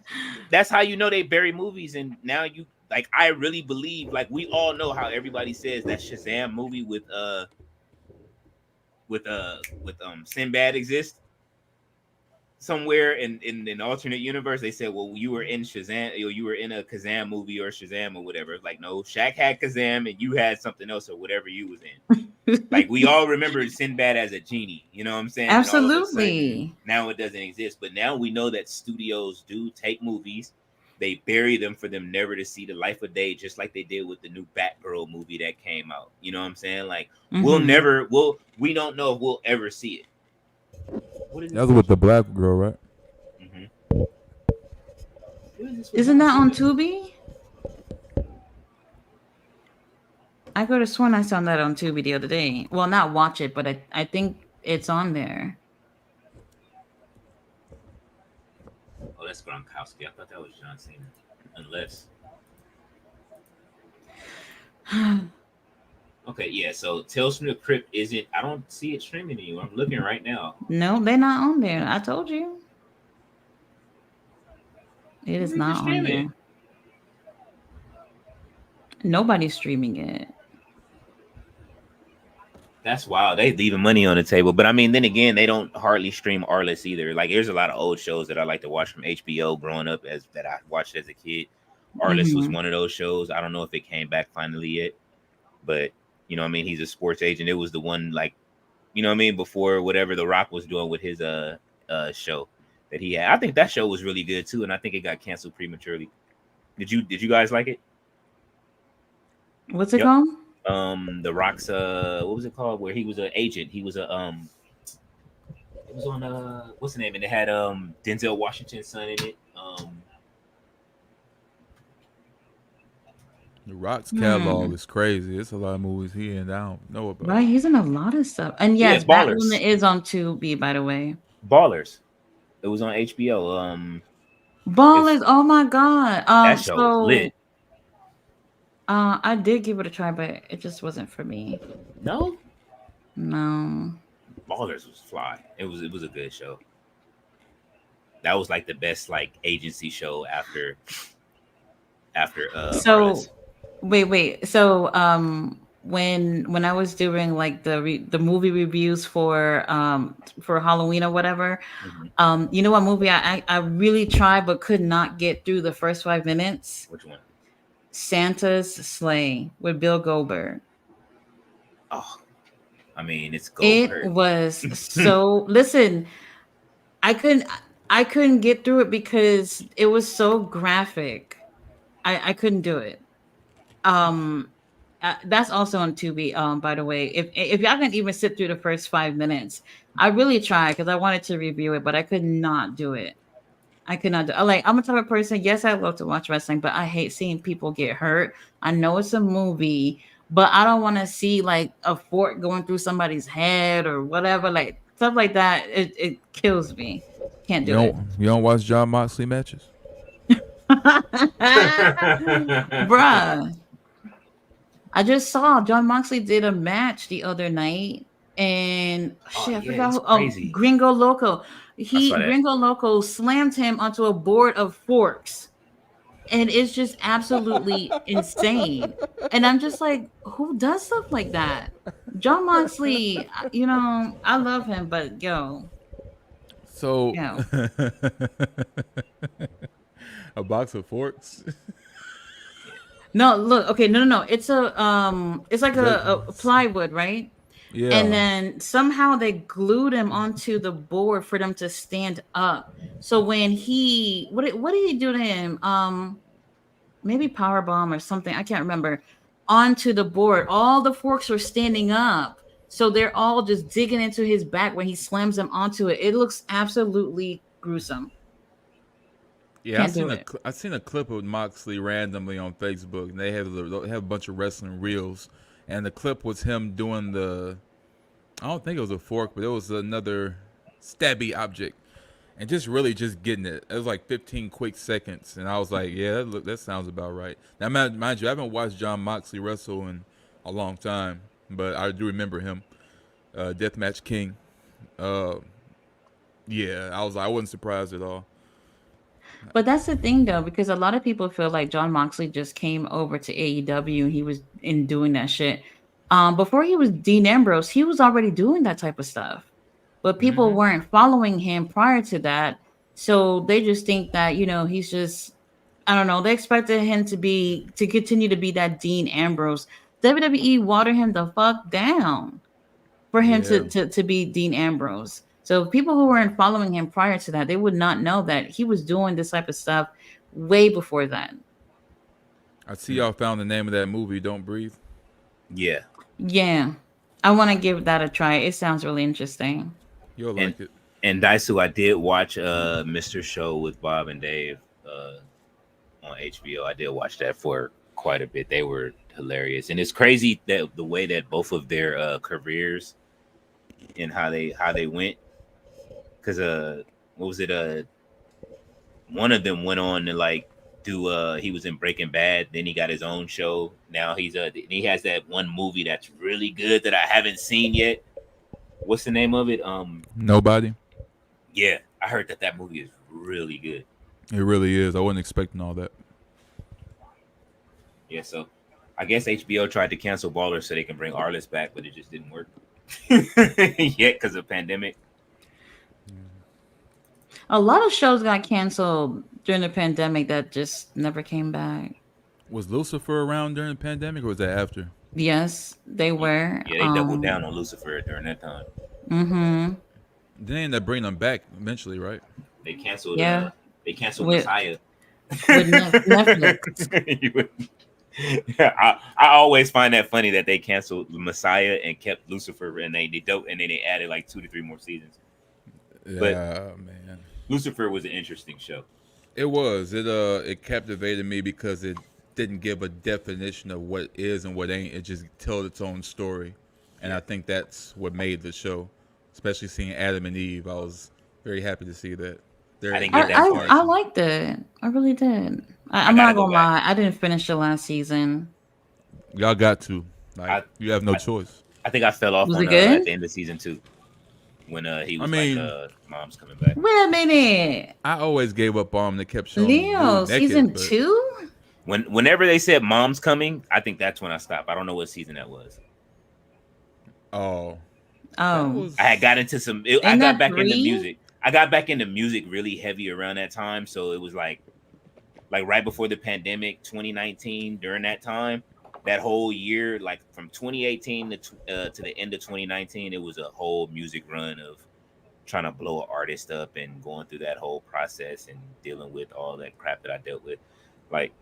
That's how you know they bury movies, and now you like. I really believe, like we all know how everybody says that Shazam movie with Sinbad exists somewhere in an alternate universe. They said, well, you were in Shazam, you were in a Kazam movie or Shazam or whatever. It's like, no, Shaq had Kazam and you had something else or whatever you was in. Like we all remember Sinbad as a genie, you know what I'm saying? And all of a sudden Absolutely. now it doesn't exist. But now we know that studios do take movies, they bury them for them never to see the life of day, just like they did with the new Batgirl movie that came out. You know what I'm saying? Like Hmm. we don't know if we'll ever see it. What is That this was with the picture? black girl, right? Mm-hmm. What is this with Isn't John that on Cena? Tubi? I could have sworn I saw that on Tubi the other day. Well, not watch it, but I think it's on there. Oh, that's Gronkowski. I thought that was John Cena. Unless okay, yeah. So Tales from the Crypt isn't. I don't see it streaming anymore. I'm looking right now. No, they're not on there. I told you. It Where is is it not on streaming? there. Nobody's streaming it. That's wild. They leaving money on the table. But I mean, then again, they don't hardly stream Arliss either. Like there's a lot of old shows that I like to watch from HBO growing up as that I watched as a kid. Arliss was Hmm. one of those shows. I don't know if it came back finally yet, but you know what I mean, he's a sports agent. It was the one like, you know what I mean, before whatever The Rock was doing with his show that he had. I think that show was really good too, and I think it got canceled prematurely. Did you guys like it? What's it Yep. called? The Rock's what was it called? Where he was an agent. He was a it was on what's the name? And it had Denzel Washington's son in it. The Rock's catalog Hmm. is crazy. It's a lot of movies he and I don't know about. Right, he's in a lot of stuff. And Yeah, yes, that one Ballers. is on Tubi, by the way. Ballers. It was on HBO. It's Ballers. Oh my God. that show was lit. I did give it a try, but it just wasn't for me. No, No. Ballers was fly. It was a good show. That was like the best like agency show after So Arliss. wait. So when I was doing like the movie reviews for Halloween or whatever, Mm-hmm. you know what movie I really tried but could not get through the first 5 minutes? Which one? Santa's Sleigh with Bill Goldberg. Oh, I mean, it's It Goldberg. was so listen, I couldn't I couldn't get through it because it was so graphic. I couldn't do it. Um that's also on Tubi. By the way, if y'all can even sit through the first 5 minutes, I really tried because I wanted to review it, but I could not do it. I could not do. Like I'm a type of person. Yes, I love to watch wrestling, but I hate seeing people get hurt. I know it's a movie, but I don't want to see like a fork going through somebody's head or whatever. Like stuff like that. It kills me. Can't do it. You don't watch John Moxley matches? Bruh. I just saw John Moxley did a match the other night, and Oh shit, I yeah, forgot it's who. crazy. Gringo Loco. I saw He that. Gringo Loco slammed him onto a board of forks, and it's just absolutely insane. And I'm just like, who does stuff like that? John Moxley, I love him, but So yo, a box of forks. no, look, okay, no. It's like That a plywood, right? And yeah. then somehow they glued him onto the board for them to stand up. So when what did he do to him? Maybe power bomb or something. I can't remember. Onto the board, all the forks were standing up, so they're all just digging into his back when he slams them onto it. It looks absolutely gruesome. Yeah, Can't do it. I seen a clip of Moxley randomly on Facebook, and they have a bunch of wrestling reels, and the clip was him doing the. I don't think it was a fork, but it was another stabby object, and just really just getting it. It was like 15 quick seconds, and I was like, yeah, that sounds about right. Now, mind you, I haven't watched John Moxley wrestle in a long time, but I do remember him, Deathmatch King. Uh, yeah, I wasn't surprised at all. But that's the thing though, because a lot of people feel like John Moxley just came over to AEW and he was in doing that shit. Before he was Dean Ambrose, he was already doing that type of stuff. But people Mm-hmm. weren't following him prior to that. So they just think that, he's just I don't know, they expected him to continue to be that Dean Ambrose WWE watered him the fuck down for him Yeah. to be Dean Ambrose. So people who weren't following him prior to that, they would not know that he was doing this type of stuff way before that. I see y'all found the name of that movie, Don't Breathe. Yeah, Yeah. I want to give that a try. It sounds really interesting. You'll and like it. and Daisu, I did watch Mr. Show with Bob and Dave on HBO. I did watch that for quite a bit. They were hilarious, and it's crazy that the way that both of their careers and how they went. Because what was it? One of them went on to like do he was in Breaking Bad, then he got his own show. Now he has that one movie that's really good that I haven't seen yet. What's the name of it? Nobody. Yeah, I heard that movie is really good. It really is. I wasn't expecting all that. Yeah, so I guess HBO tried to cancel Baller so they can bring Arliss back, but it just didn't work yet because of pandemic. A lot of shows got canceled during the pandemic that just never came back. Was Lucifer around during the pandemic, or was that after? Yes, they were. Yeah, they doubled down on Lucifer during that time. Mm-hmm. They ended up bringing them back eventually, right? They canceled. Yeah. They canceled With- Messiah. With Netflix. I always find that funny that they canceled Messiah and kept Lucifer, and they added like 2 to 3 more seasons. Yeah, man. Lucifer was an interesting show. It was. It captivated me because it didn't give a definition of what is and what ain't. It just told its own story, and I think that's what made the show. Especially seeing Adam and Eve, I was very happy to see that. I didn't get that part. I liked it. I really did. I'm gotta not go gonna lie. I didn't finish the last season. Y'all got to. Like, you have no choice. I think I fell off Was on it good? at the end of season 2 when he was like mom's coming back. Wait a minute, I always gave up on him. They kept showing Leo. dude naked, Season but 2. Whenever they said mom's coming, I think that's when I stopped. I don't know what season that was. Oh. Oh, I had got into some. I Isn't got that back into 3? music. I got back into music really heavy around that time. So it was like right before the pandemic, 2019. During that time, that whole year, like from 2018 to the end of 2019, it was a whole music run of trying to blow an artist up and going through that whole process and dealing with all that crap that I dealt with. Like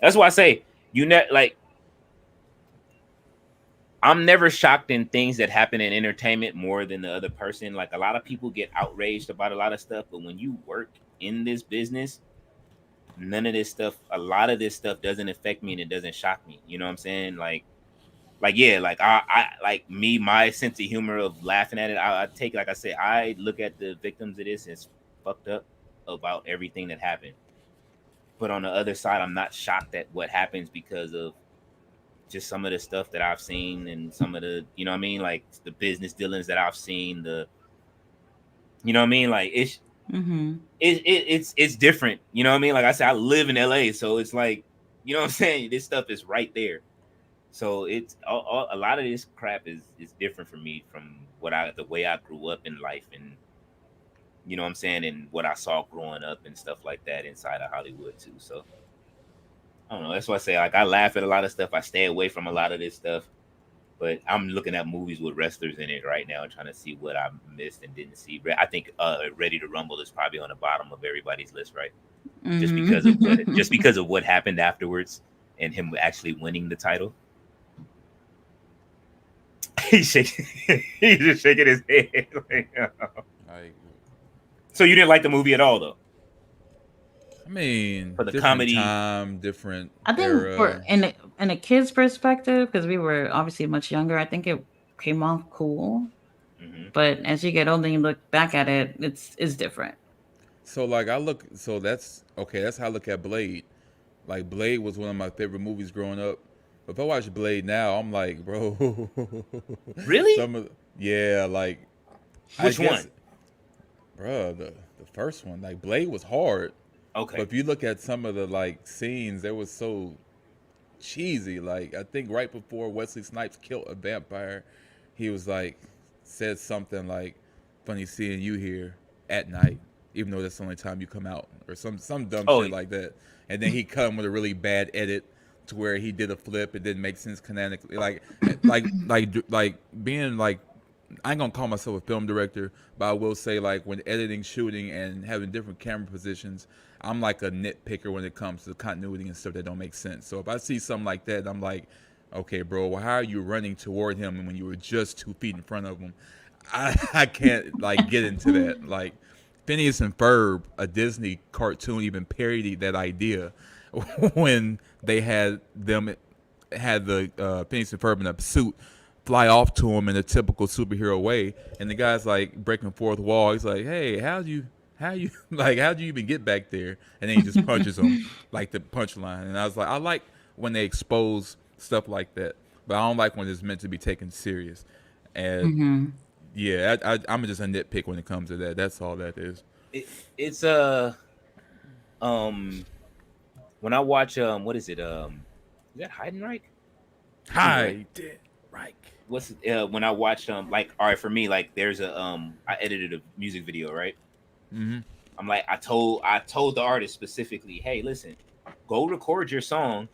that's why I say I'm never shocked in things that happen in entertainment more than the other person. Like a lot of people get outraged about a lot of stuff, but when you work in this business, none of this stuff, a lot of this stuff doesn't affect me and it doesn't shock me. You know what I'm saying? Like I like me, my sense of humor of laughing at it. I take, like I said, I look at the victims of this as fucked up about everything that happened. But on the other side, I'm not shocked at what happens because of just some of the stuff that I've seen and some of the, you know what I mean? Like the business dealings that I've seen, you know what I mean? Like it's different. You know what I mean? Like I said, I live in LA, so it's like, you know what I'm saying? This stuff is right there. So it's a lot of this crap is different for me from the way I grew up in life, and you know what I'm saying, and what I saw growing up and stuff like that inside of Hollywood too. So I don't know. That's why I say, like, I laugh at a lot of stuff. I stay away from a lot of this stuff. But I'm looking at movies with wrestlers in it right now, trying to see what I missed and didn't see. I think Ready to Rumble is probably on the bottom of everybody's list, right? Just because of what happened afterwards and him actually winning the title. He's just shaking his head. So you didn't like the movie at all, though? I mean, for the different comedy time, different I think era. for in a kid's perspective, because we were obviously much younger, I think it came off cool. But as you get older and you look back at it, it's different. So like that's okay, that's how I look at Blade. Like Blade was one of my favorite movies growing up. But if I watch Blade now, I'm like, bro. Really? Yeah, like which one? Bro, the first one. Like Blade was hard. Okay. But if you look at some of the like scenes, they was so cheesy. Like I think right before Wesley Snipes killed a vampire, he was like said something like, "Funny seeing you here at night, even though that's the only time you come out," or some dumb shit like that. And then he cut him with a really bad edit, to where he did a flip. It didn't make sense canonically. Like being like, I ain't gonna call myself a film director, but I will say like when editing, shooting, and having different camera positions, I'm like a nitpicker when it comes to continuity and stuff that don't make sense. So if I see something like that, I'm like, okay, bro, well, how are you running toward him when you were just 2 feet in front of him? I can't like get into that. Like Phineas and Ferb, a Disney cartoon, even parodied that idea when they had the Phineas and Ferb in a suit fly off to him in a typical superhero way, and the guy's like breaking fourth wall. He's like, "Hey, how'd you like how'd you even get back there?" And then he just punches him like the punchline. And I was like, I like when they expose stuff like that, but I don't like when it's meant to be taken serious. And Mm-hmm. yeah, I'm just a nitpick when it comes to that. That's all that is. It's when I watch what is that Heidenreich? Hi, right. What's when I watch like, all right, for me, like there's I edited a music video, right? Mm-hmm. I'm like, I told the artist specifically, hey, listen, go record your song,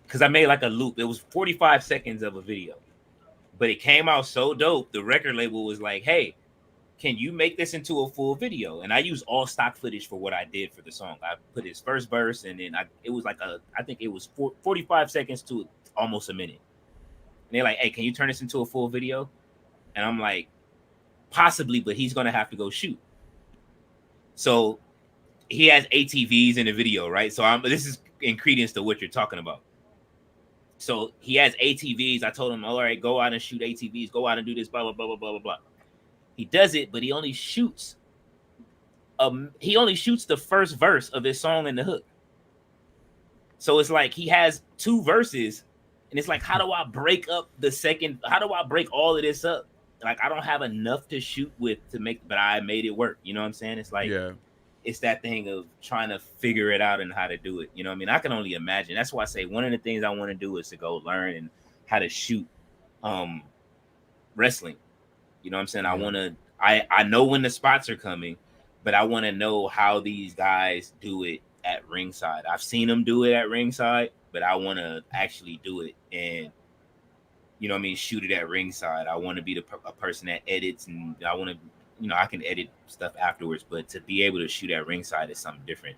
because I made like a loop. It was 45 seconds of a video, but it came out so dope. The record label was like, hey, can you make this into a full video? And I used all stock footage for what I did for the song. I put his first verse, and then it was like I think it was 45 seconds to almost a minute. And they're like, hey, can you turn this into a full video? And I'm like, possibly, but he's gonna have to go shoot. So he has ATVs in the video, right? So this is in credence to what you're talking about. So he has ATVs. I told him, all right, go out and shoot ATVs, go out and do this, blah, blah, blah, blah, blah, blah, blah. He does it, but he only shoots the first verse of his song and the hook. So it's like he has 2 verses, and it's like, how do I break up the second? How do I break all of this up? Like, I don't have enough to shoot with to make, but I made it work. You know what I'm saying? It's like, Yeah. It's that thing of trying to figure it out and how to do it. You know what I mean? I can only imagine. That's why I say one of the things I want to do is to go learn and how to shoot wrestling. You know what I'm saying? I know when the spots are coming, but I want to know how these guys do it at ringside. I've seen them do it at ringside, but I want to actually do it and, you know what I mean, shoot it at ringside. I want to be a person that edits, and I want to, you know, I can edit stuff afterwards, but to be able to shoot at ringside is something different.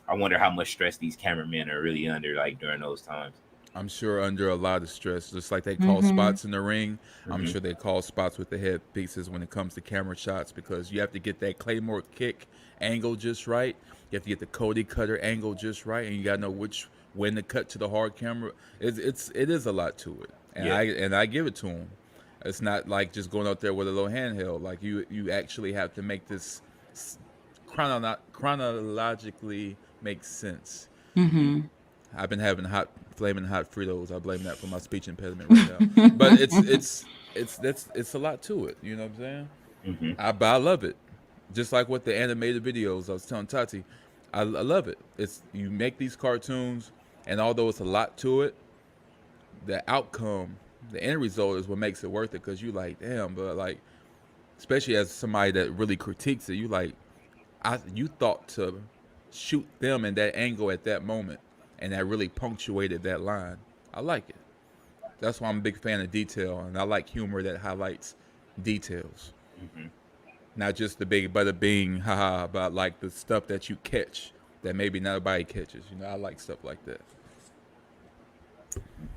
I wonder how much stress these cameramen are really under, like during those times. I'm sure under a lot of stress, just like they call spots in the ring. I'm sure they call spots with the head pieces when it comes to camera shots, because you have to get that Claymore kick angle just right. You have to get the Cody cutter angle just right, and you got to know when to cut to the hard camera. It is a lot to it, and I give it to them. It's not like just going out there with a little handheld. Like you actually have to make this chronologically make sense. Mm-hmm. I've been having flaming hot Fritos. I blame that for my speech impediment right now. But it's a lot to it. You know what I'm saying? Mm-hmm. But I love it. Just like with the animated videos, I was telling Tati, I love it. It's you make these cartoons, and although it's a lot to it, the outcome, the end result is what makes it worth it. Because you like, damn, but like, especially as somebody that really critiques it, you like, you thought to shoot them in that angle at that moment, and that really punctuated that line. I like it. That's why I'm a big fan of detail, and I like humor that highlights details. Mm-hmm. Not just the big bada bing, haha, but like the stuff that you catch that maybe nobody catches. You know, I like stuff like that.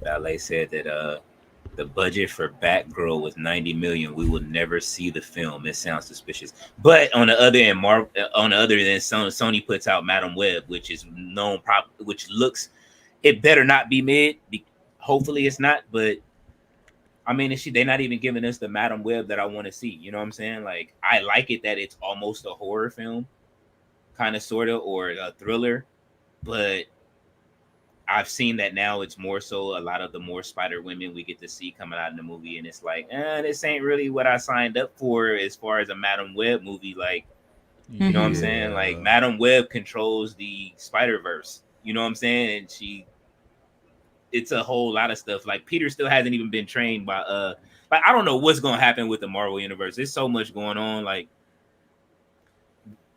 Ballet said that the budget for Batgirl was $90 million. We will never see the film. It sounds suspicious. But on the other end, Sony puts out Madam Web, which is known which looks, it better not be mid. Hopefully it's not, but I mean, they're not even giving us the Madam Web that I want to see. You know what I'm saying? Like, I like it that it's almost a horror film, kind of, sort of, or a thriller, but I've seen that now it's more so a lot of the more Spider Women we get to see coming out in the movie, and it's like, this ain't really what I signed up for as far as a Madam Web movie. Like, you know what I'm saying? Like, Madam Web controls the Spider-Verse. You know what I'm saying? And it's a whole lot of stuff. Like, Peter still hasn't even been trained by like, I don't know what's gonna happen with the Marvel universe. There's so much going on. Like,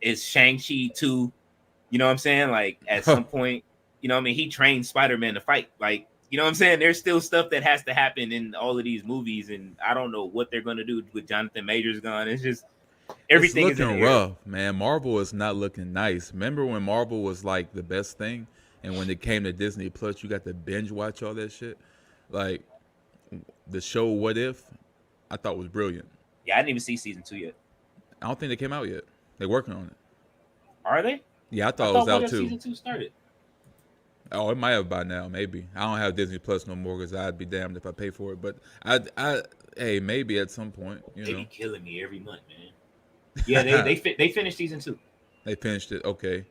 it's Shang-Chi 2. You know what I'm saying? Like, at some point, you know what I mean, he trained Spider-Man to fight. Like, you know what I'm saying? There's still stuff that has to happen in all of these movies, and I don't know what they're gonna do with Jonathan Majors gone. It's just It's everything is in the looking air. rough, man. Marvel is not looking nice. Remember when Marvel was like the best thing, and when it came to Disney Plus, you got to binge watch all that shit. Like the show What If, I thought was brilliant. Yeah, I didn't even see season 2 yet. I don't think they came out yet. They're working on it. Are they? Yeah, I I thought it was thought What out If too. season 2 started. Oh, it might have by now. Maybe I don't have Disney Plus no more because I'd be damned if I pay for it. But hey, maybe at some point, They be killing me every month, man. Yeah, they finished season 2. They finished it. Okay.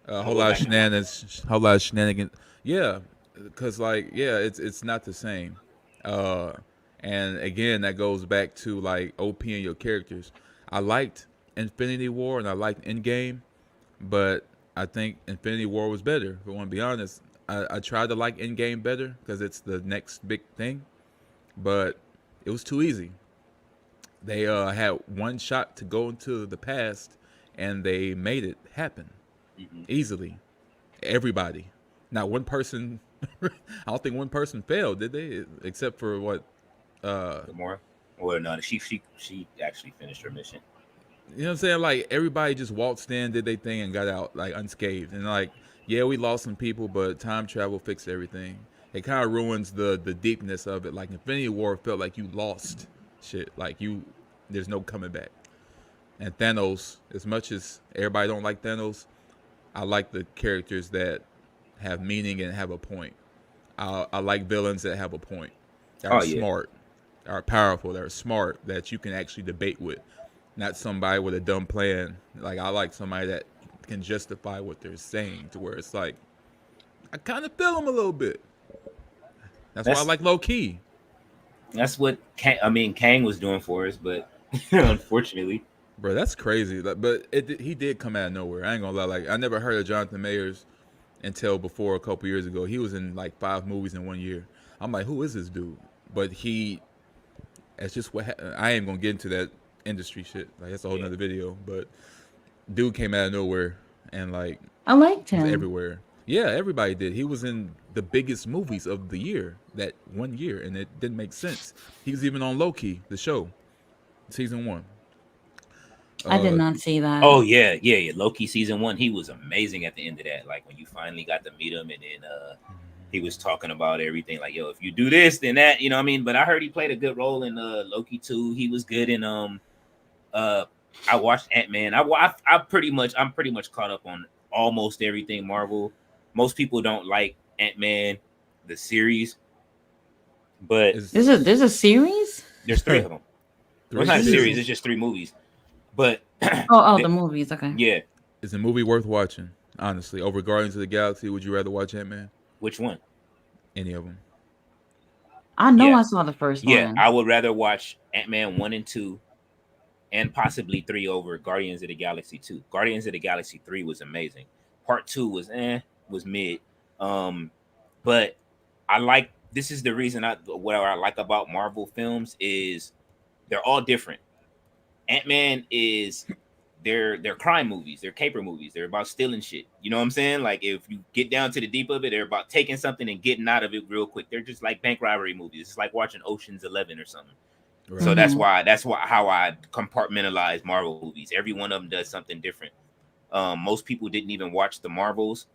I'll Whole go lot of back and watch it. shenanigans. Whole lot of shenanigans. Yeah, because like it's not the same. Uh, and again, that goes back to like OP and your characters. I liked Infinity War and I liked Endgame, but I think Infinity War was better. If I want to be honest, I tried to like Endgame better because it's the next big thing, but it was too easy. They had one shot to go into the past, and they made it happen easily. Everybody, not one person. I don't think one person failed, did they? Except for what? Gamora. Or no, she actually finished her mission. You know what I'm saying? Like everybody just waltzed in, did their thing, and got out like unscathed. And like, yeah, we lost some people, but time travel fixed everything. It kind of ruins the deepness of it. Like Infinity War felt like you lost shit. Like there's no coming back. And Thanos, as much as everybody don't like Thanos, I like the characters that have meaning and have a point. I like villains that have a point, that are smart, that are powerful, that are smart, that you can actually debate with. Not somebody with a dumb plan. Like I like somebody that can justify what they're saying to where it's like, I kind of feel them a little bit. That's why I like low key. That's what Kang was doing for us, but unfortunately, Bro, that's crazy. But he did come out of nowhere. I ain't gonna lie. Like I never heard of Jonathan Majors until before a couple years ago. He was in like 5 movies in 1 year. I'm like, who is this dude? But it's just I ain't gonna get into that industry shit. Like that's a whole nother video. But dude came out of nowhere and like I liked was him. everywhere. Yeah, everybody did. He was in the biggest movies of the year that 1 year, and it didn't make sense. He was even on Loki, the show, season 1. I did not see that. Oh yeah. Loki season 1, he was amazing at the end of that. Like when you finally got to meet him, and then he was talking about everything. Like, yo, if you do this, then that. You know what I mean? But I heard he played a good role in Loki too. He was good in I watched Ant-Man. I'm pretty much caught up on almost everything Marvel. Most people don't like Ant-Man, the series, but there's a series. There's 3 of them. Well, it's not a series; it's just 3 movies. But the movies. Okay. Yeah. Is a movie worth watching? Honestly, over Guardians of the Galaxy, would you rather watch Ant-Man? Which one? Any of them. I know I saw the first one. Yeah, I would rather watch Ant-Man 1 and 2 and possibly 3 over Guardians of the Galaxy 2. Guardians of the Galaxy 3 was amazing. Part 2 was mid. But this is the reason what I like about Marvel films is they're all different. Ant-Man is they're crime movies, they're caper movies, they're about stealing shit. You know what I'm saying? Like if you get down to the deep of it, they're about taking something and getting out of it real quick. They're just like bank robbery movies. It's like watching Ocean's 11 or something. Right. So that's how I compartmentalize Marvel movies. Every one of them does something different. Most people didn't even watch the Marvels,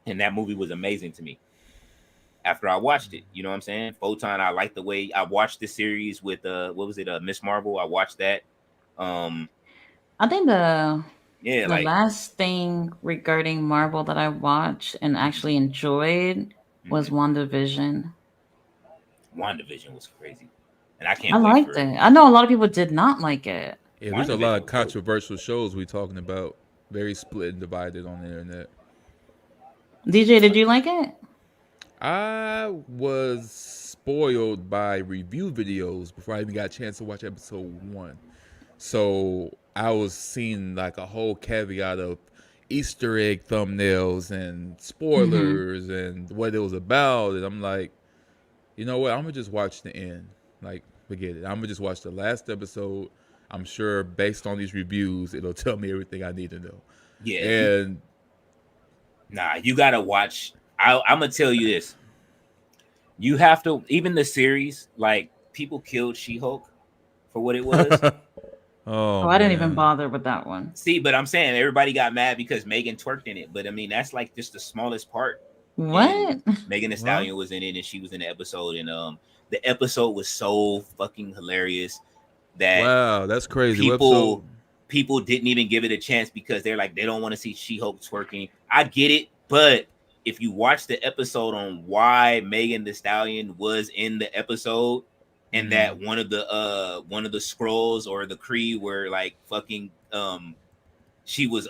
and that movie was amazing to me. After I watched it, you know what I'm saying? Photon, I like the way I watched the series with Miss Marvel. I watched that. I think the last thing regarding Marvel that I watched and actually enjoyed was WandaVision. WandaVision was crazy, and I liked it. I know a lot of people did not like it. Yeah, there's a lot of controversial shows we talking about. Very split and divided on the internet. DJ, did you like it? I was spoiled by review videos before I even got a chance to watch episode 1. So I was seeing like a whole caveat of Easter egg thumbnails and spoilers and what it was about. And I'm like, you know what? I'm going to just watch the end. Like, forget it. I'm going to just watch the last episode. I'm sure based on these reviews, it'll tell me everything I need to know. Yeah. And Nah, you gotta watch. I'm gonna tell you this. You have to even the series, like people killed She-Hulk for what it was. Oh Oh, I didn't even man. bother with that one. See, but I'm saying everybody got mad because Megan twerked in it. But I mean, that's like just the smallest part. And What? Megan Thee Huh? Stallion was in it, and she was in the episode, and the episode was so fucking hilarious that Wow, that's crazy. What episode? people people didn't even give it a chance because they're like they don't want to see She-Hulk twerking. I get it, but if you watch the episode on why Megan Thee Stallion was in the episode, and Mm. that one of the scrolls or the Kree were like fucking she was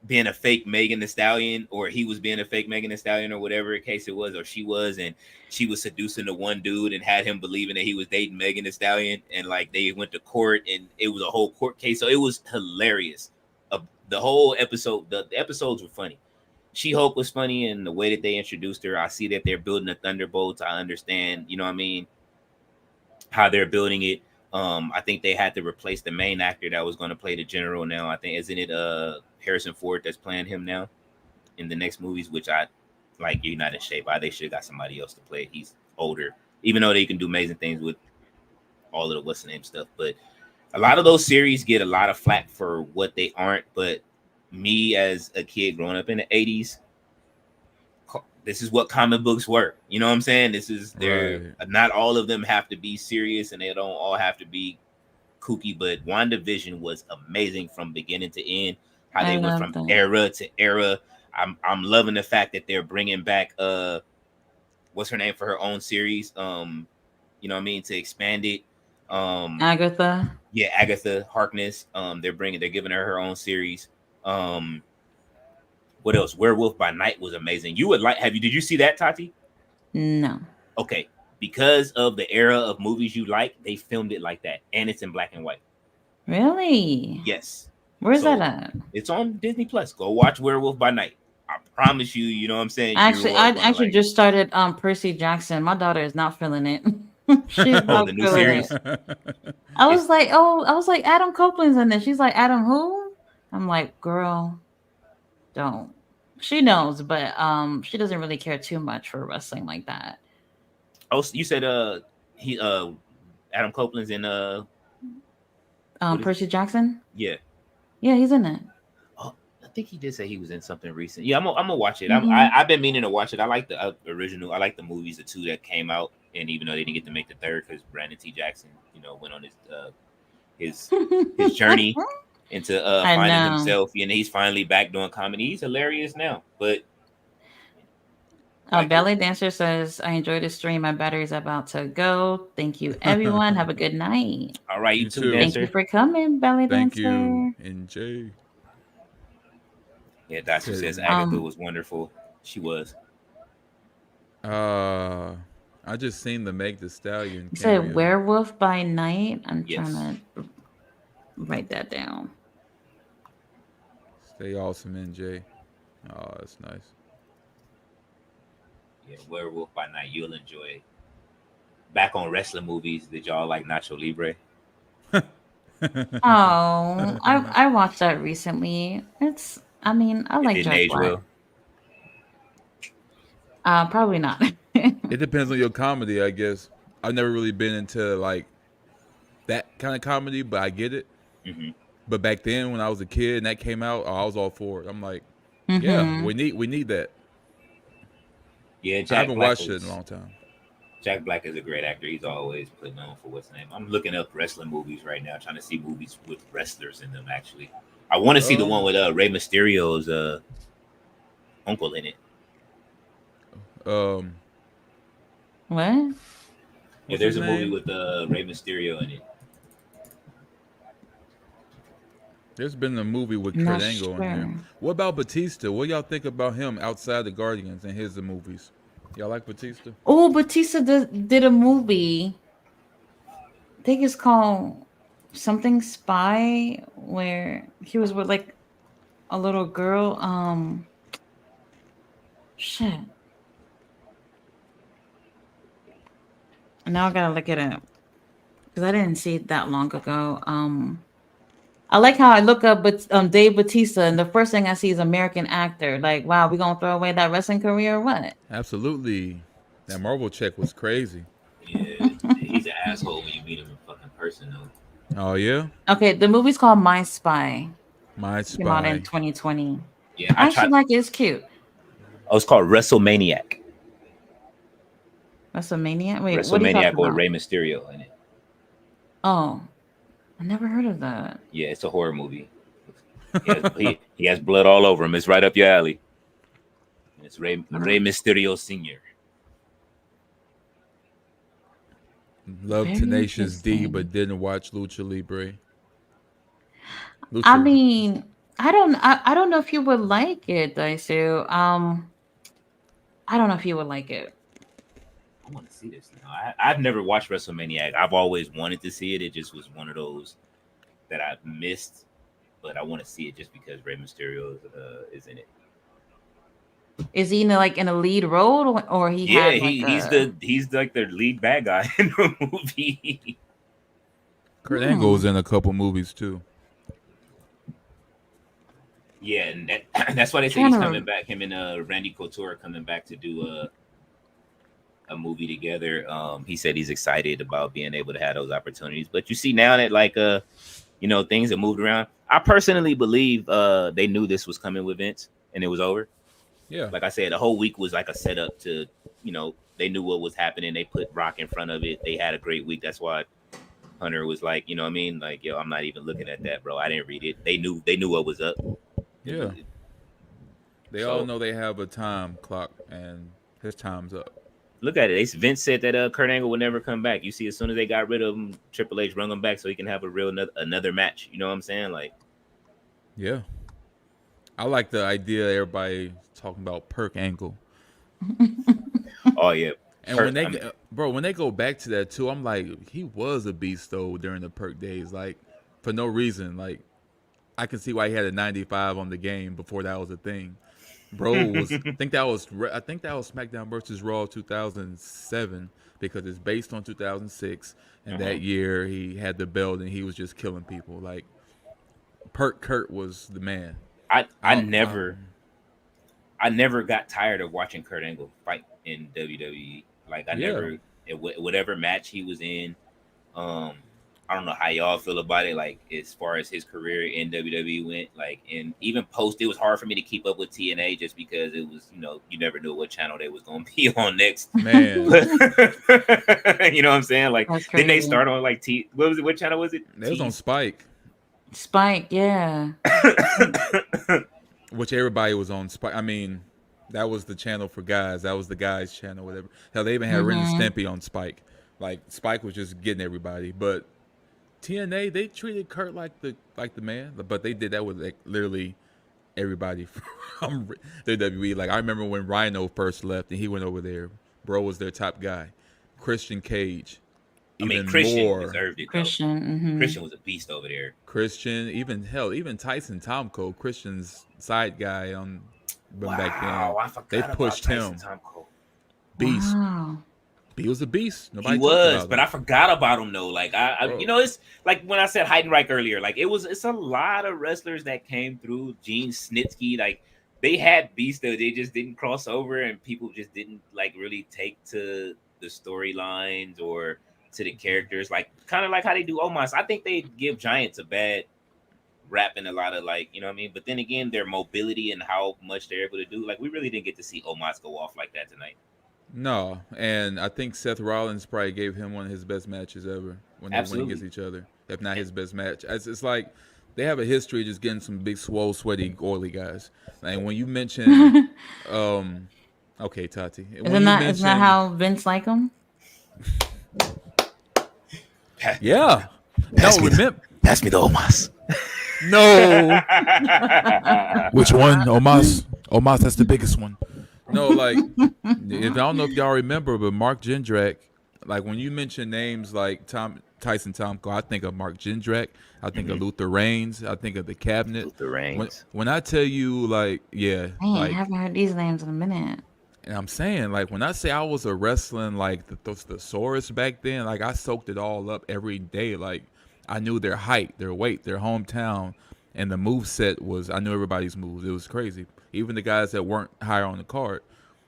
being a fake Megan Thee Stallion, or he was being a fake Megan Thee Stallion, or whatever the case it was, or she was, and she was seducing the one dude and had him believing that he was dating Megan Thee Stallion, and like they went to court, and it was a whole court case. So it was hilarious. The whole episode, the episodes were funny. She Hulk was funny, and the way that they introduced her, I see that they're building the Thunderbolts. I understand, you know what I mean, how they're building it. I think they had to replace the main actor that was going to play the general now. I think isn't it Harrison Ford that's playing him now in the next movies, which I like. You're not in shape. They should have got somebody else to play it. He's older, even though they can do amazing things with all of the what's the name stuff. But a lot of those series get a lot of flack for what they aren't. But me as a kid growing up in the '80s, this is what comic books were. You know what I'm saying? This is they're Right. not all of them have to be serious, and they don't all have to be kooky. But WandaVision was amazing from beginning to end. How I they went love from that. era to era. I'm loving the fact that they're bringing back what's her name for her own series. You know what I mean, to expand it. Um, Agatha. yeah, Agatha Harkness. They're giving her own series. Um, what else? Werewolf by Night was amazing. You would like have you did you see that, Tati? No. Okay, because of the era of movies you like, they filmed it like that, and it's in black and white. Really? Yes, Where's that so at? it's on Disney Plus. Go watch Werewolf by Night. I promise you, you know what I'm saying. You Actually, are I gonna actually like it. just started Percy Jackson. My daughter is not feeling it. She's Oh, not the new feeling it. series. It's I was like, Adam Copeland's in this. She's like, Adam who? I'm like, girl, don't. She knows, but she doesn't really care too much for wrestling like that. oh, you said he Adam Copeland's in what is it? Percy Jackson? Yeah. Yeah, he's in it. Oh, I think he did say he was in something recent. Yeah, I'm gonna watch it. Mm-hmm. I've been meaning to watch it. I like the original. I like the movies, the two that came out, and even though they didn't get to make the third because Brandon T. Jackson, went on his his journey into I finding know. himself, and he's finally back doing comedy. He's hilarious now, but like it. Ballet Dancer says, I enjoyed the stream. My battery's about to go. Thank you, everyone. Have a good night. All right, you You too, too. Thank you dancer. for coming, Ballet Thank you. Dancer. And Jay Yeah, Doctor says said, Agatha was wonderful. She was. uh, I just seen the Meg the Stallion You said cameo. Werewolf by Night. I'm trying Yes. to write that down. Stay awesome, NJ. Oh, that's nice. Yeah, Werewolf by Night. You'll enjoy it. Back on wrestling movies, did y'all like Nacho Libre? Oh, I watched that recently. I mean, I It like didn't Jack age Black. well. Probably not. It depends on your comedy, I guess. I've never really been into like that kind of comedy, but I get it. Hmm. But back then, when I was a kid and that came out, I was all for it. I'm like, yeah, Mm-hmm. we need that. Yeah, I haven't watched it in a long time. Jack Black is a great actor. He's always putting on for what's the name. I'm looking up wrestling movies right now, trying to see movies with wrestlers in them. Actually, I want to see the one Um, with Rey Mysterio's uncle in it. um, What? Yeah, what's his there's a movie name? with Rey Mysterio in it. There's been a movie with I'm Kurt not Angle in there. sure. What about Batista? What y'all think about him outside the Guardians and his movies? Y'all like Batista? Oh, Batista did a movie. I think it's called something Spy, where he was with like a little girl. Shit. Now I gotta look it up because I didn't see it that long ago. I like how I look up but Dave Bautista, and the first thing I see is American actor. Like, wow, we gonna throw away that wrestling career or what? Absolutely. That Marvel check was crazy. Yeah, he's an asshole when you meet him in fucking person though. Oh yeah, Okay, the movie's called My Spy. My Came out in Spy. 2020. Yeah, I I actually tried. like it. It's cute. Oh, it's called WrestleManiac. That's a maniac. Wait, what are you WrestleManiac talking or about? Rey Mysterio in it. Oh, I never heard of that. Yeah, it's a horror movie. He has blood all over him. It's right up your alley. It's Rey Mysterio Senior. Love Very Tenacious D, interesting. but didn't watch Lucha Libre. I Lucha. mean, I don't know if you would like it, Daisu. I don't know if you would like it. I want to see this now. I've never watched WrestleManiac. I've always wanted to see it. It just was one of those that I missed, but I want to see it just because Rey Mysterio is in it. Is he in a lead role, or he Yeah, had like he's like the lead bad guy in the movie. Kurt Angle's in a couple movies too. Yeah, and that's why they say Trying he's to coming back. Him and Randy Couture are coming back to do a movie together. He said he's excited about being able to have those opportunities. But you see now that things have moved around. I personally believe they knew this was coming with Vince and it was over. Yeah. Like I said, the whole week was like a setup to, they knew what was happening. They put Rock in front of it. They had a great week. That's why Hunter was like, you know what I mean? Like, yo, I'm not even looking at that, bro. I didn't read it. They knew what was up. Yeah. They all know they have a time clock and his time's up. Look at it. Vince said that Kurt Angle would never come back. You see, as soon as they got rid of him, Triple H rung him back so he can have another match. You know what I'm saying? Like, yeah. I like the idea everybody talking about Perk Angle. Oh yeah. And when they go back to that too, I'm like, he was a beast though during the Perk days, like for no reason. Like I can see why he had a 95 on the game before that was a thing. Bro was I think that was SmackDown versus Raw 2007 because it's based on 2006, and that year he had the belt and he was just killing people. Like Kurt was the man. I never got tired of watching Kurt Angle fight in WWE. Like never, whatever match he was in. I don't know how y'all feel about it. Like as far as his career in WWE went, like, and even post, it was hard for me to keep up with TNA just because it was, you never knew what channel they was gonna be on next. Man, you know what I'm saying? Like, didn't they start on like What was it? What channel was it? It was on Spike. Spike, yeah. Which everybody was on Spike. I mean, that was the channel for guys. That was the guys' channel, whatever. Hell, they even had Ren and Stimpy on Spike. Like Spike was just getting everybody, but TNA, they treated Kurt like the man, but they did that with like literally everybody from WWE. Like I remember when Rhino first left and he went over there. Bro was their top guy. Christian Cage, Christian deserved it. Christian was a beast over there. Christian, even Tyson Tomko, Christian's side guy back then. I forgot they pushed him. Beast. Wow. He was a beast. Nobody he was, about but him. I forgot about him though. Like it's like when I said Heidenreich earlier. Like it's a lot of wrestlers that came through. Gene Snitsky, like they had beasts though. They just didn't cross over, and people just didn't like really take to the storylines or to the characters. Like kind of like how they do Omos. I think they give Giants a bad rap in a lot of like, you know what I mean. But then again, their mobility and how much they're able to do. Like we really didn't get to see Omos go off like that tonight. No, and I think Seth Rollins probably gave him one of his best matches ever when they went against each other, if not his best match. It's like they have a history of just getting some big, swole, sweaty, oily guys. And when you mention, okay, Tati, isn't that how Vince like him? Yeah. Pass me the Omos. No. Which one? Omos, that's the biggest one. No, like, I don't know if y'all remember, but Mark Jindrak, like when you mention names like Tyson Tomko, I think of Mark Jindrak, I think of Luther Reigns, I think of the Cabinet. Luther Reigns. When I tell you, like, yeah. Man, like, I haven't heard these names in a minute. And I'm saying, like, when I say I was a wrestling, like, the thesaurus back then, like, I soaked it all up every day. Like, I knew their height, their weight, their hometown, and the move set was I knew everybody's moves. It was crazy. Even the guys that weren't higher on the card.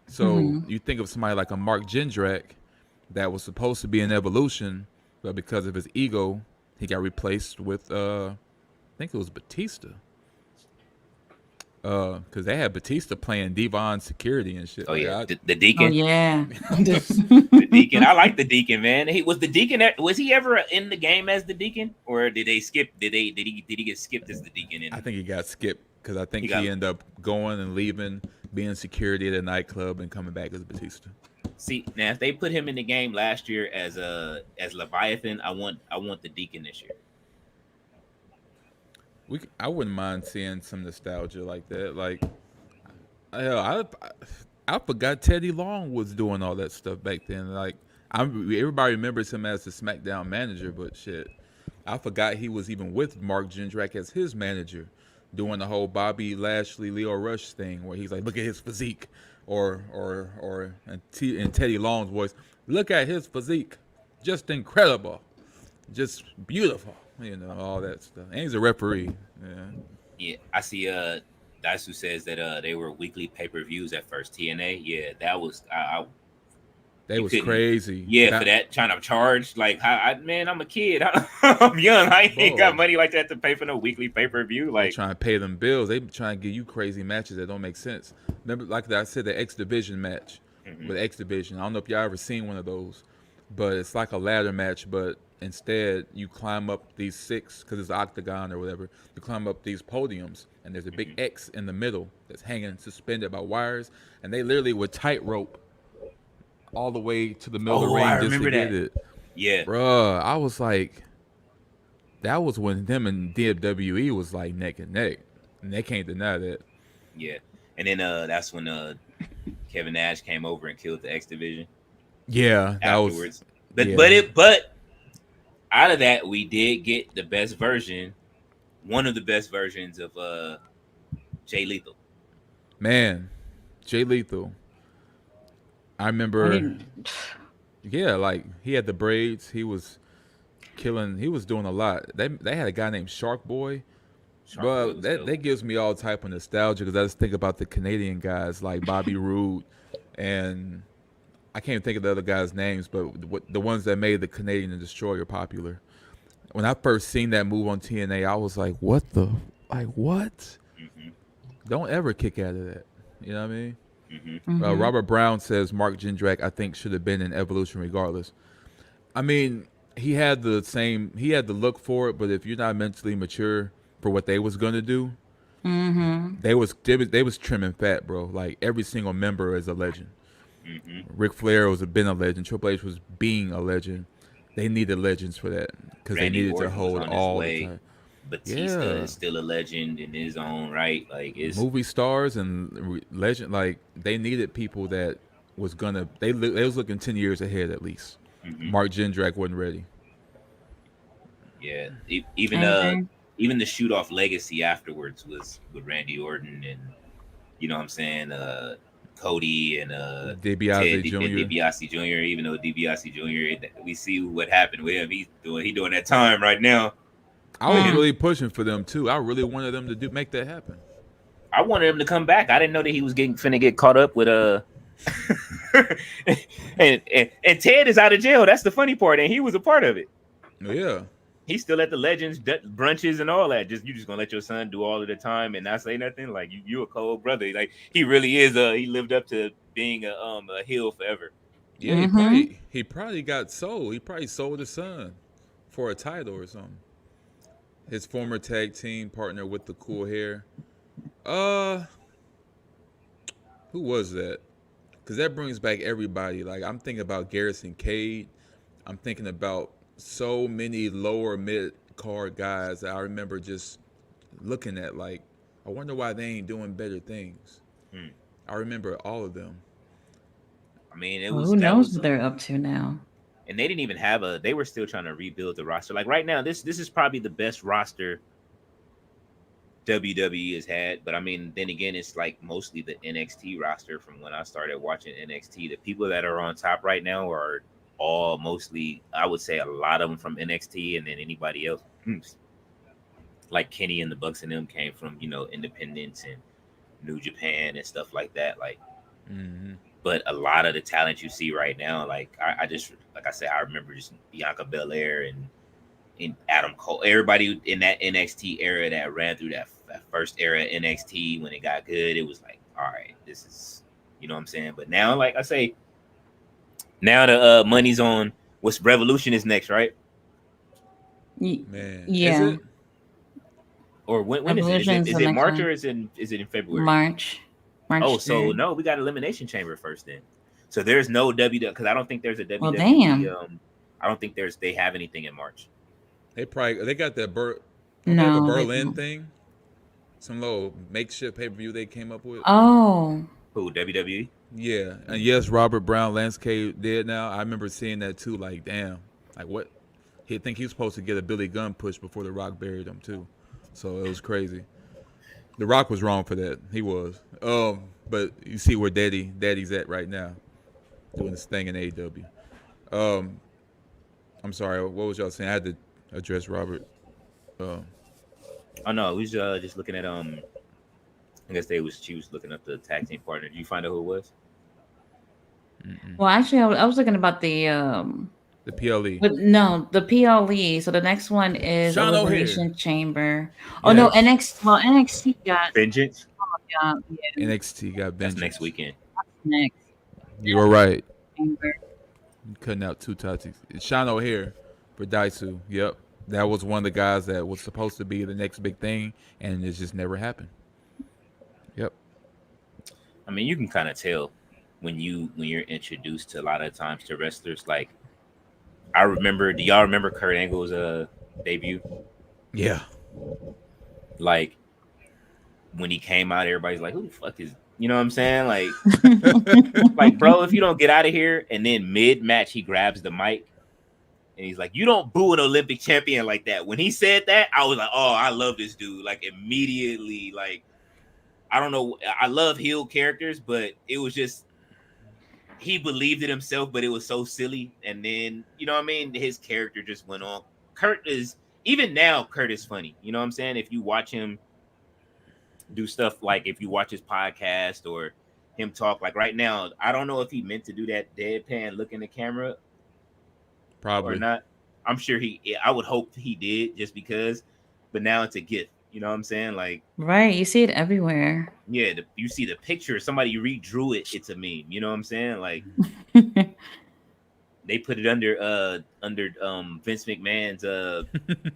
So you think of somebody like a Mark Jindrak that was supposed to be an evolution, but because of his ego, he got replaced with I think it was Batista. Because they had Batista playing Devon security and shit. Oh Like, yeah, the Oh Deacon. yeah. The Deacon. I like the Deacon, man. Was the Deacon? Was he ever in the game as the Deacon, or did they skip? Did he get skipped as the Deacon? I think he got skipped because I think He got- he ended up going and leaving, being security at a nightclub, and coming back as Batista. See, now if they put him in the game last year as Leviathan, I want the Deacon this year. I wouldn't mind seeing some nostalgia like that. Like, hell, I forgot Teddy Long was doing all that stuff back then. Like, everybody remembers him as the SmackDown manager, but shit, I forgot he was even with Mark Jindrak as his manager, doing the whole Bobby Lashley, Leo Rush thing, where he's like, "Look at his physique," or in Teddy Long's voice, "Look at his physique, just incredible, just beautiful." You know, all that stuff. And he's a referee. Yeah. Yeah, I see. Daisu says that they were weekly pay-per-views at first. TNA, yeah, that was They you was couldn't- crazy. yeah, for that trying to charge. Like, man, I'm a kid. I'm young. I ain't got Bro. money like that to pay for no weekly pay-per-view. They Like, trying to pay them bills. They trying to give you crazy matches that don't make sense. Remember, like I said, the X Division match with X Division. I don't know if y'all ever seen one of those, but it's like a ladder match, but instead you climb up these six, because it's octagon or whatever. You climb up these podiums, and there's a big X in the middle that's hanging suspended by wires, and they literally would tightrope all the way to the middle of the Oh, I ring just to remember get that. it. yeah, Bruh, I was like, that was when them and WWE was like neck and neck, and they can't deny that. yeah. And then that's when Kevin Nash came over and killed the X Division Yeah, that afterwards. was. But out of that, we did get the best version, one of the best versions of Jay Lethal. Man, Jay Lethal. I I remember. didn't- Yeah, like he had the braids. He was killing. He was doing a lot. They had a guy named Shark Boy. Shark But Boy was dope. that gives me all type of nostalgia because I just think about the Canadian guys like Bobby Roode, and I can't think of the other guys' names, but the ones that made the Canadian and Destroyer popular. When I first seen that move on TNA, I was like, what? Mhm, Don't ever kick out of that. You know what I mean? mhm. Robert Brown says Mark Jindrak, I think, should have been in Evolution regardless. I mean, he had the look for it, but if you're not mentally mature for what they was gonna do, they was trimming fat, bro. Like every single member is a legend. Ric Flair been a legend. Triple H was being a legend. They needed legends for that because they Randy needed Orton to was hold on his all way. the time. Batista Yeah. is still a legend in his own right. Like, it's Movie stars and legend, like they needed people that was gonna. They was looking 10 years ahead at least. Mark Jindrak wasn't ready. yeah. I Even agree. even the shoot off legacy afterwards was with Randy Orton and you know what I'm saying, Cody and DiBiase Jr. DiBiase Jr. Even though DiBiase Jr. we see what happened with him. He doing that time right now. I was really pushing for them too. I really wanted them to make that happen. I wanted him to come back. I didn't know that he was finna get caught up with and Ted is out of jail. That's the funny part, and he was a part of it. Yeah. He's still at the Legends brunches and all that. You just gonna let your son do all of the time and not say nothing? Like you a cold brother. Like he really is. He lived up to being a heel forever. Yeah, he probably got sold. He probably sold his son for a title or something. His former tag team partner with the cool hair. Who was that? Because that brings back everybody. Like I'm thinking about Garrison Cade. I'm thinking about so many lower mid card guys that I remember just looking at. Like, I wonder why they ain't doing better things. I remember all of them. I mean, Who knows what they're up to now? And they didn't even have they were still trying to rebuild the roster. Like right now, this is probably the best roster WWE has had. But I mean, then again, it's like mostly the NXT roster from when I started watching NXT. The people that are on top right now are all mostly, I would say a lot of them from NXT, and then anybody else, like Kenny and the Bucks and them came from, you know, Independence and New Japan and stuff like that. Like, but a lot of the talent you see right now, like I just, like I said, I remember just Bianca Belair and Adam Cole, everybody in that NXT era that ran through that first era of NXT when it got good. It was like, all right, this is, you know what I'm saying. But now, like I say, now the money's on what's Revolution is next, right? Man, is Yeah. it? Or when is it? Evolution's Is the it next March one. or is it in February? March. Oh, March so 3rd. no, we got Elimination Chamber first then. So there's no WWE because I don't think there's a Well, WWE. damn. I don't think they have anything in March. They got that don't they have a No, they Berlin don't. thing? Some little makeshift pay-per-view they came up with. Oh. Who, WWE? Yeah, and yes, Robert Brown landscape did now. I remember seeing that too. Like, damn, like what? He think he was supposed to get a Billy Gunn push before The Rock buried him too. So it was crazy. The Rock was wrong for that. He was. But you see where Daddy's at right now, doing this thing in AEW. I'm sorry. What was y'all saying? I had to address Robert. Oh no, we was just looking at I guess she was looking up the tag team partner. Did you find out who it was? Well, actually, I was looking about The PLE. but no, the PLE. So the next one is Sean O'Haire. Elimination Chamber. Oh no, Yes. NXT got Vengeance. yeah, NXT got That's next vengeance. weekend. next You were right. chamber. Cutting out two toxics. It's Sean O'Haire for Daisu. Yep. That was one of the guys that was supposed to be the next big thing, and it just never happened. Yep. I mean, you can kind of tell when you're introduced to a lot of times to wrestlers. Like, I remember. Do y'all remember Kurt Angle's debut? Yeah. Like when he came out, everybody's like, "Who the fuck is?" You know what I'm saying? Like, like, bro, if you don't get out of here, and then mid match he grabs the mic and he's like, "You don't boo an Olympic champion like that." When he said that, I was like, "Oh, I love this dude!" Like immediately, like I don't know, I love heel characters, but it was just he believed in himself, but it was so silly. And then you know what I mean, his character just went on. Kurt is even now. Kurt is funny. You know what I'm saying? If you watch him do stuff like if you watch his podcast or him talk like right now, I don't know if he meant to do that deadpan look in the camera or Probably. not. I'm sure I would hope he did just because, but now it's a gift. You know what I'm saying? Like, Right, you see it everywhere. yeah, you see the picture, somebody redrew it. It's a meme. You know what I'm saying? Like, they put it under Vince McMahon's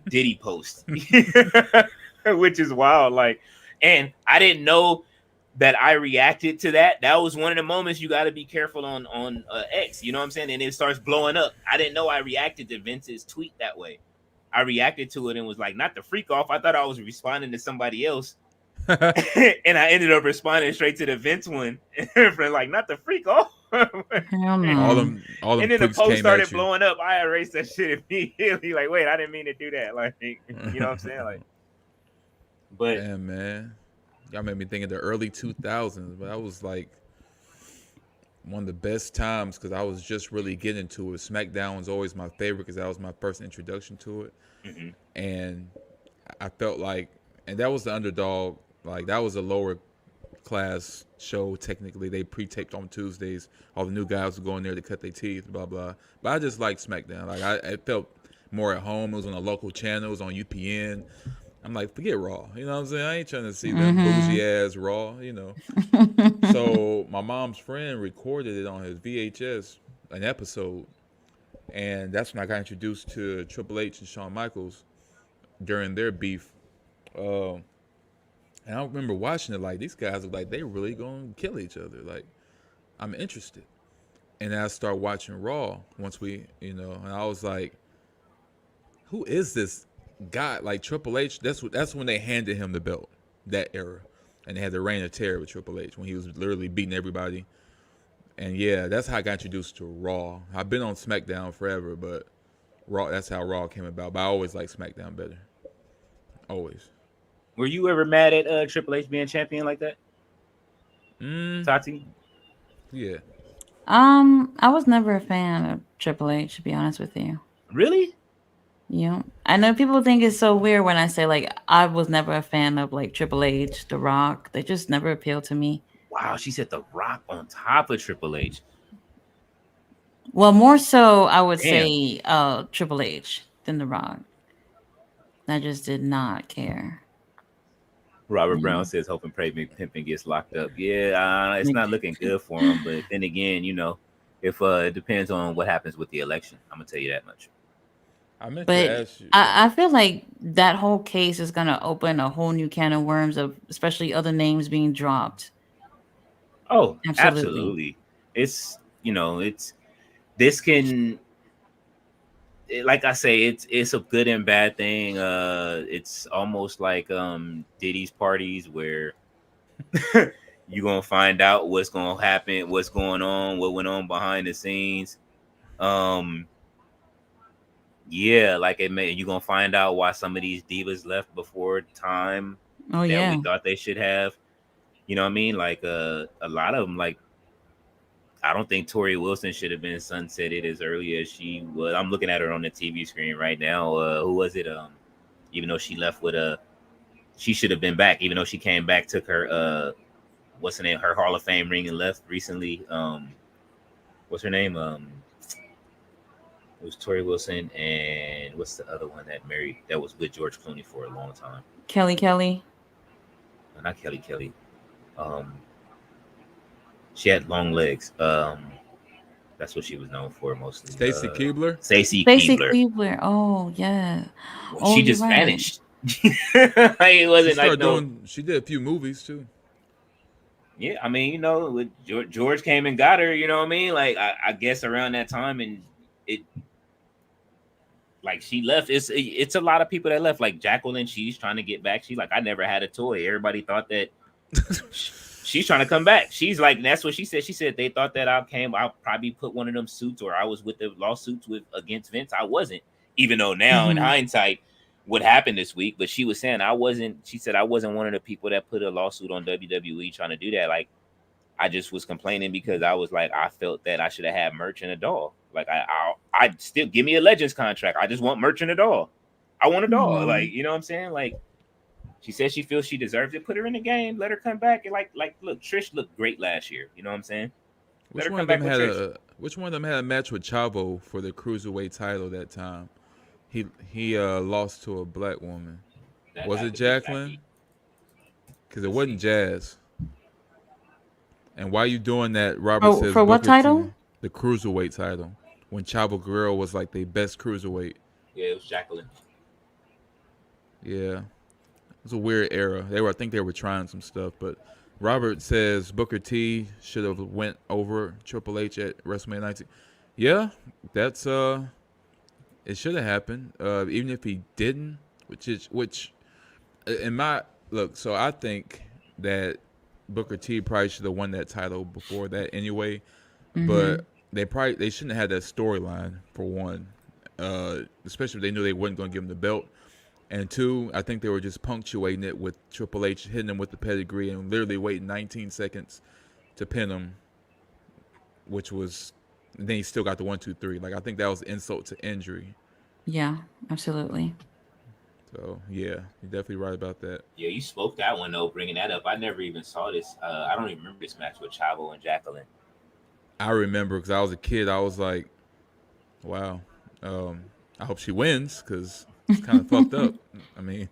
Diddy post, which is wild. Like, and I didn't know that I reacted to that. That was one of the moments you got to be careful on X. You know what I'm saying? And it starts blowing up. I didn't know I reacted to Vince's tweet that way. I reacted to it and was like, not the freak off. I thought I was responding to somebody else. And I ended up responding straight to the Vince one. For like, not the freak off. Hell no. All them And then the freaks post came started at you. blowing up. I erased that shit immediately. Like, wait, I didn't mean to do that. Like, you know what I'm saying? Like, but Damn, man. Y'all made me think of the early 2000s, but that was like one of the best times because I was just really getting into it. SmackDown was always my favorite because that was my first introduction to it. mm-hmm. And I felt like, and that was the underdog. Like, that was a lower class show. Technically, they pre-taped on Tuesdays. All the new guys would go in there to cut their teeth, blah, blah. But I just liked SmackDown. Like, I felt more at home. It was on a local channel. It was on UPN. I'm like, forget Raw. You know what I'm saying? I ain't trying to see them bougie ass Raw, you know. So my mom's friend recorded it on his VHS, an episode. And that's when I got introduced to Triple H and Shawn Michaels during their beef. And I remember watching it like, these guys are like, they really going to kill each other. Like, I'm interested. And then I start watching Raw once we, you know, and I was like, who is this guy? Like Triple H, that's when they handed him the belt, that era. And they had the reign of terror with Triple H when he was literally beating everybody. And yeah, that's how I got introduced to Raw. I've been on SmackDown forever, but Raw, that's how Raw came about. But I always liked SmackDown better. Always. Were you ever mad at Triple H being champion like that? Tati? Yeah. I was never a fan of Triple H, to be honest with you. Really? Yeah, I know people think it's so weird when I say like I was never a fan of like Triple H, The Rock. They just never appealed to me. Wow, she said The Rock on top of Triple H. Well, more so, I would Damn. say Triple H than The Rock. I just did not care. Robert Yeah. Brown says, "Hope and pray McPimpin gets locked up." Yeah, it's Like, not looking good for him. But then again, if it depends on what happens with the election, I'm gonna tell you that much. I meant to but ask you. I feel like that whole case is gonna open a whole new can of worms of especially other names being dropped. Oh, Absolutely. absolutely. It's this can like I say, it's a good and bad thing. It's almost like Diddy's parties where you're gonna find out what's gonna happen, what's going on, what went on behind the scenes. Um, yeah, like you're gonna find out why some of these divas left before time Oh that we yeah. thought they should have. You know what I mean? Like a lot of them, like I don't think Tori Wilson should have been sunsetted as early as she was. I'm looking at her on the TV screen right now. Who was it? Even though she left with she should have been back. Even though she came back, took her what's her name? Her Hall of Fame ring and left recently. What's her name? It was Tori Wilson and what's the other one that was with George Clooney for a long time? Kelly. Not Kelly Kelly. Um, she had long legs. That's what she was known for mostly. Stacy Keebler. Stacey Stacey Keebler. Keebler. Oh yeah. Well, Oh, she you're just right. vanished. Like, it She wasn't like started no. doing. She did a few movies too. Yeah, I mean, with George came and got her. You know what I mean? Like I guess around that time, and it like she left. It's a lot of people that left. Like Jacqueline, she's trying to get back. She's like, I never had a toy. Everybody thought that she's trying to come back. She's like, that's what she said. She said they thought that I'll probably put one of them suits, or I was with the lawsuits against Vince. I wasn't, even though now in Hmm. hindsight, what happened this week. But she was saying I wasn't. She said I wasn't one of the people that put a lawsuit on WWE trying to do that. Like I just was complaining because I was like I felt that I should have had merch and a doll. Like I still give me a Legends contract. I just want merch and a doll. I want a doll. Like you know what I'm saying? Like she says she feels she deserves it. Put her in the game. Let her come back and like look, Trish looked great last year. You know what I'm saying? Let her come back with Trish. Which one of them had a match with Chavo for the cruiserweight title that time? He lost to a black woman. That Was had it to be Jacqueline? Jackie. Because it Let's wasn't see. Jazz. And why you doing that? Robert says For what Booker T, title? the cruiserweight title, when Chavo Guerrero was like the best cruiserweight. Yeah, it was Jacqueline. Yeah, it was a weird era. I think they were trying some stuff, but Robert says Booker T should have went over Triple H at WrestleMania 19. Yeah, that's it should have happened. Even if he didn't, which in my look, so I think that Booker T probably should have won that title before that anyway. But they shouldn't have had that storyline for one, especially if they knew they wasn't going to give him the belt. And two, I think they were just punctuating it with Triple H hitting him with the pedigree and literally waiting 19 seconds to pin him, which was then he still got the 1, 2, 3. Like I think that was insult to injury. Yeah, absolutely. So yeah, you're definitely right about that. Yeah, you spoke that one though, bringing that up. I never even saw this. I don't even remember this match with Chavo and Jacqueline. I remember because I was a kid. I was like, wow. I hope she wins because it's kind of fucked up. I mean,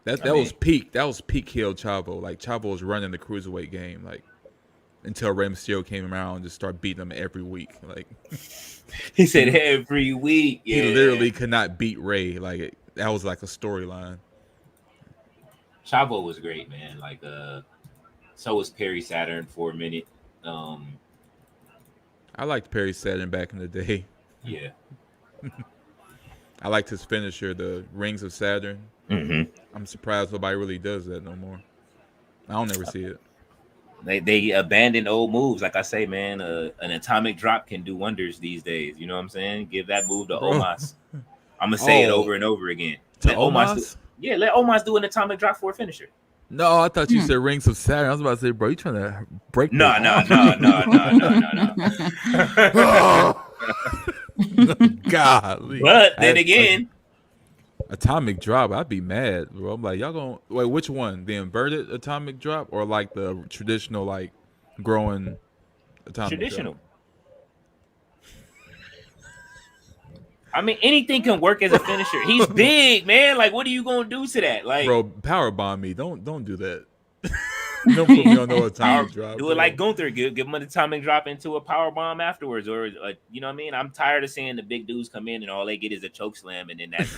that was peak. That was peak heel Chavo. Like Chavo was running the cruiserweight game. Like until Rey Mysterio came around and just started beating him every week. Like he said every week. Yeah. He literally could not beat Rey. Like that was like a storyline. Chavo was great, man. Like so was Perry Saturn for a minute. I liked Perry Saturn back in the day. Yeah. I liked his finisher, the Rings of Saturn. Mm-hmm. I'm surprised nobody really does that no more. I don't ever see it. They abandoned old moves. Like I say, man, an atomic drop can do wonders these days. You know what I'm saying? Give that move to Omos. I'm gonna say it over and over again. To Omos? Let Omos do an atomic drop for a finisher. No, I thought you Hmm. said Rings of Saturn. I was about to say, bro, you trying to break their No, no, arm? no, no, no, no, no, no. Oh, golly. But then again, Atomic drop, I'd be mad, bro. I'm like, y'all gonna wait, which one? The inverted atomic drop or like the traditional like growing atomic drop? traditional. I mean, anything can work as a finisher. He's big, man. Like, what are you gonna do to that? Like, Bro, power bomb me. Don't do that. Don't put me on no power, atomic drop, do it bro. like Gunther. Give him an atomic drop into a power bomb afterwards, or you know what I mean. I'm tired of seeing the big dudes come in and all they get is a choke slam, and then that's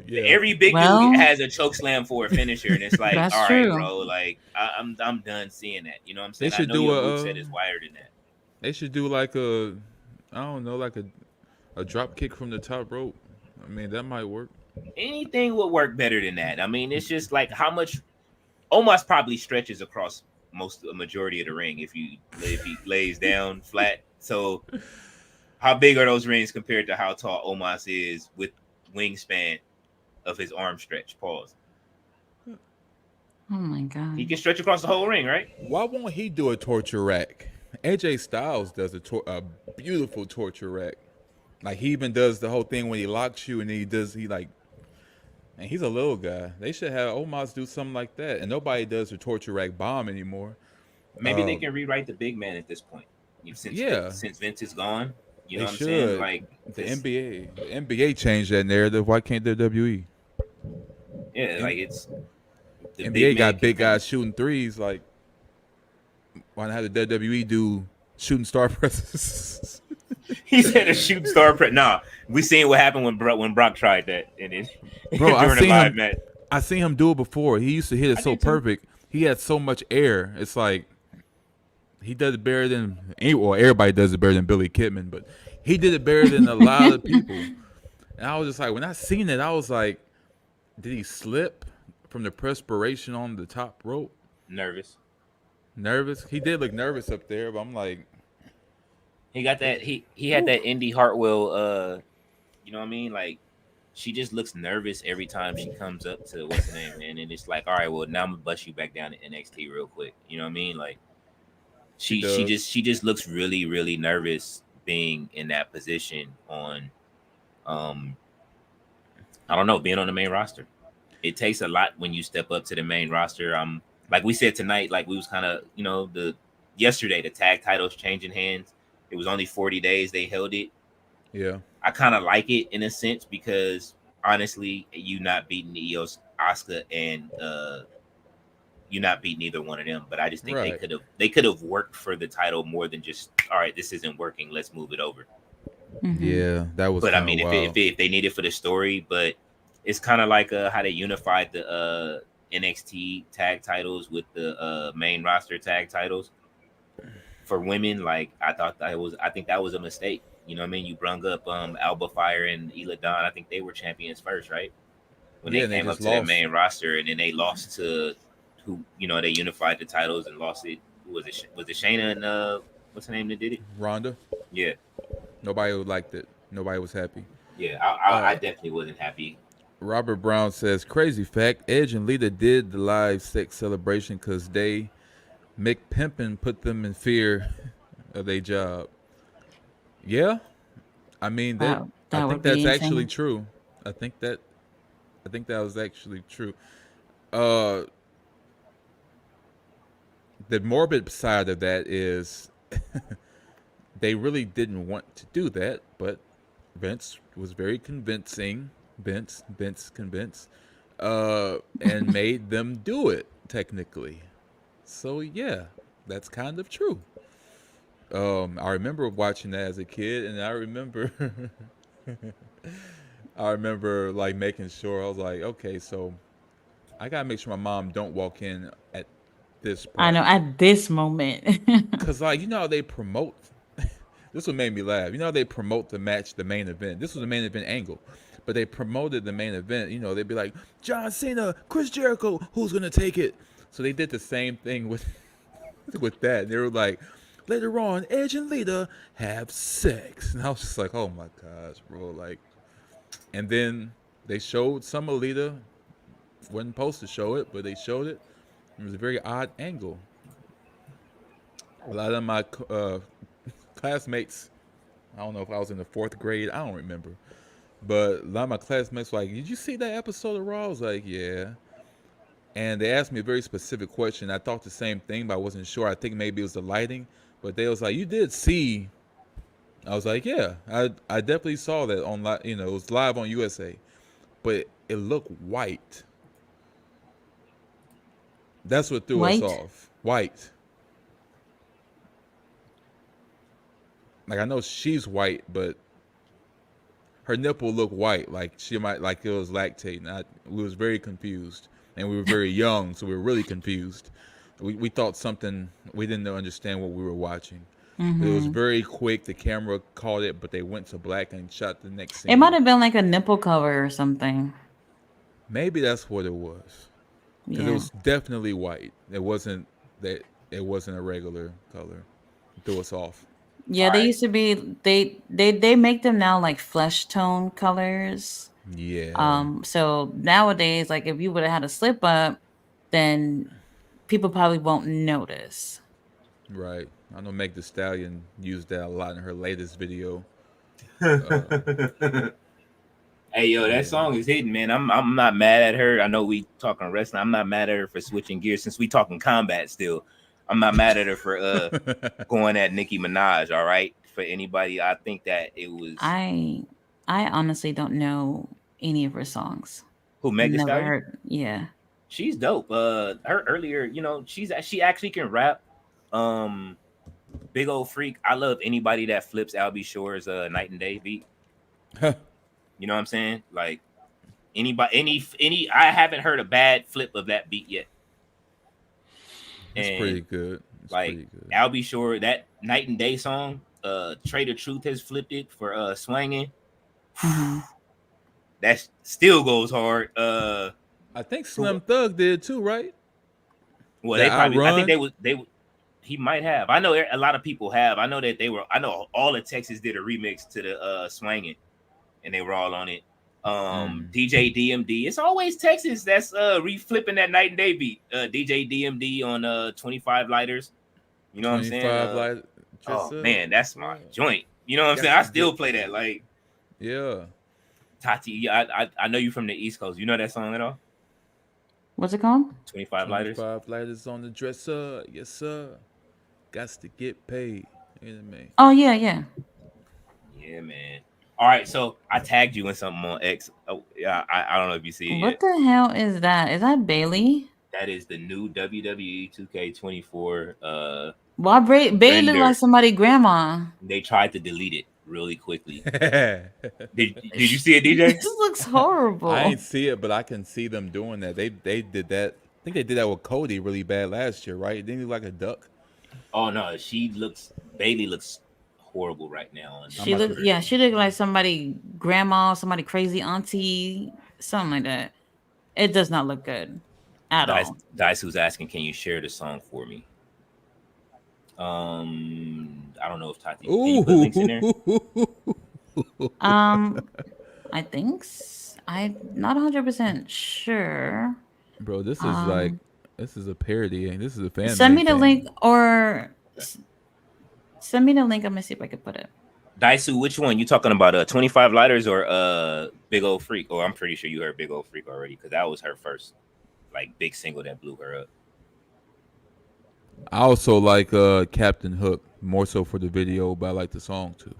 Yeah. every big Well, dude has a choke slam for a finisher, and it's like, that's all right, true. bro. Like, I'm done seeing that. You know what I'm They saying? I should know do your a moveset is wired in that. they should do like a I don't know, like a drop kick from the top rope. I mean, that might work. Anything would work better than that. I mean, it's just like how much Omos probably stretches across a majority of the ring if he lays down flat. So how big are those rings compared to how tall Omos is with wingspan of his arm stretch? Pause. Oh my god. He can stretch across the whole ring, right? Why won't he do a torture rack? AJ Styles does a beautiful torture rack. Like he even does the whole thing when he locks you and he like, and he's a little guy. They should have Omos do something like that. And nobody does the torture rack bomb anymore. Maybe they can rewrite the big man at this point. Yeah. Since Vince is gone, you know They what I'm should. saying? Like The NBA changed that narrative. Why can't the WWE? yeah, like it's the NBA big man got can big guys finish. shooting threes. Like, why not have the WWE do shooting star presses? He said a shooting star press. Nah, we seen what happened when Brock tried that and it Bro, during a live match. I seen him do it before. He used to hit it I so did too. perfect. He had so much air. It's like he does it better than well, everybody does it better than Billy Kidman, but he did it better than a lot of people. And I was just like, when I seen it, I was like, did he slip from the perspiration on the top rope? Nervous. He did look nervous up there, but I'm like, He got that. He had that Indy Hartwell. You know what I mean? Like she just looks nervous every time she comes up to what's the name, and then it's like, all right, well now I'm gonna bust you back down to NXT real quick. You know what I mean? Like she just looks really really nervous being in that position on, I don't know, being on the main roster. It takes a lot when you step up to the main roster. Like we said tonight, like we was kind of yesterday the tag titles changing hands. It was only 40 days they held it. yeah. I kind of like it in a sense because honestly, you not beating Eos, Asuka, and you not beating either one of them. But I just think Right. they could have worked for the title more than just all right, this isn't working, let's move it over. Mhm. Yeah, that was. But I mean, wild. if they need it for the story, but it's kind of like how they unified the NXT tag titles with the main roster tag titles for women. Like I think that was a mistake. You know what I mean? You brung up Alba Fire and Ela Dawn. I think they were champions first, right? When Yeah, they and they came up just to their lost. main roster, and then they lost to who? They unified the titles and lost it. Who was it? Was it Shayna and what's her name that did it? Ronda. Yeah, Nobody liked it. Nobody was happy. yeah. I definitely wasn't happy. Robert Brown says, crazy fact, Edge and Lita did the live sex celebration because Mick Pimpin put them in fear of their job. Yeah. I mean, That I would think be that's actually insane. true. I think that was actually true. The morbid side of that is they really didn't want to do that, but Vince was very convincing. Vince convinced, and made them do it technically. So yeah, that's kind of true. I remember watching that as a kid, and I remember like making sure I was like, okay, so I gotta make sure my mom don't walk in at this I part. know at this moment. Cause like how they promote. This what made me laugh. How they promote the match, the main event. This was the main event angle, but they promoted the main event. They'd be like John Cena, Chris Jericho, who's gonna take it? So they did the same thing with that. They were like, later on, Edge and Lita have sex, and I was just like, oh my gosh, bro. Like, and then they showed some of Lita. Wasn't supposed to show it, but they showed it. It was a very odd angle. A lot of my classmates, I don't know if I was in the fourth grade, I don't remember. But a lot of my classmates were like, "Did you see that episode of Raw?" I was like, "Yeah." And they asked me a very specific question. I thought the same thing, but I wasn't sure. I think maybe it was the lighting. But they was like, "You did see?" I was like, "Yeah, I definitely saw that on it was live on USA, but it looked white. That's what threw us White. off. White. Like I know she's white, but her nipple looked white. Like she might like it was lactating. We was very confused, and we were very young, so we were really confused. We thought something. We didn't understand what we were watching. It was Mm-hmm. very quick. The camera caught it, but they went to black and shot the next It might scene. have been like a nipple cover or something. Maybe that's what it was, because it Yeah. was definitely white. It wasn't that. It wasn't a regular color. It threw us off. Yeah, All they right. used to be they make them now like flesh tone colors. Yeah. So nowadays, like if you would have had a slip up, then people probably won't notice. Right. I know Meg The Stallion used that a lot in her latest video. Hey yo, that Yeah. song is hitting, man. I'm not mad at her. I know we talking wrestling. I'm not mad at her for switching gears since we talking combat still. I'm not mad at her for going at Nicki Minaj, all right? For anybody, I think that it was I I honestly don't know any of her songs. who Meg Thee Never Stallion. heard. Yeah. She's dope. Her earlier, she actually can rap. Um, Big old freak. I love anybody that flips Albie Shore's Night and Day beat. You know what I'm saying? Like anybody, any. I haven't heard a bad flip of that beat yet. It's pretty And good. It's like pretty good. Albie Shore, that Night and Day song, Trader Truth has flipped it for swinging. Hmm. That still goes hard. I think Slim Thug did too, right? Well, they That I probably. I think Run. he might have. I know a lot of people have. I know that they were. I know all of Texas did a remix to the swinging, and they were all on it. DJ DMD. It's always Texas that's reflipping that Night and Day beat. DJ DMD on 25 lighters. You know what I'm saying? 25 like Oh just man, that's my joint. You know what I'm saying? I still play that. Like yeah. Tati, I know you from the East Coast. You know that song at all? What's it called? 25 lighters. 25 lighters on the dresser. Yes, sir. Got to get paid. You know what I mean? Oh yeah, yeah. Yeah, man. All right, so I tagged you in something on X. Oh, yeah, I don't know if you see it What yet. the hell is that? Is that Bayley? That is the new WWE 2K24 Why Bayley look render. like somebody grandma? They tried to delete it really quickly. I Did you see it, DJ? This looks horrible. ain't see it, but I can see them doing that. They did that. I think they did that with Cody really bad last year, right? Didn't he look like a duck? Oh no, Bayley looks horrible right now. She look, yeah, she look like somebody grandma, somebody crazy auntie, something like that. It does not look good at all. Dice who's asking, can you share the song for me? I don't know if Tati can you put links in there. I think I'm not 100% sure. Bro, this is like this is a parody, and this is a fan. Send me the link or send me the link. I'm gonna see if I can put it. Daisu, which one you talking about? 25 lighters or Big Old Freak? Oh, I'm pretty sure you heard Big Old Freak already because that was her first like big single that blew her up. I also like Captain Hook more so for the video, but I like the song too.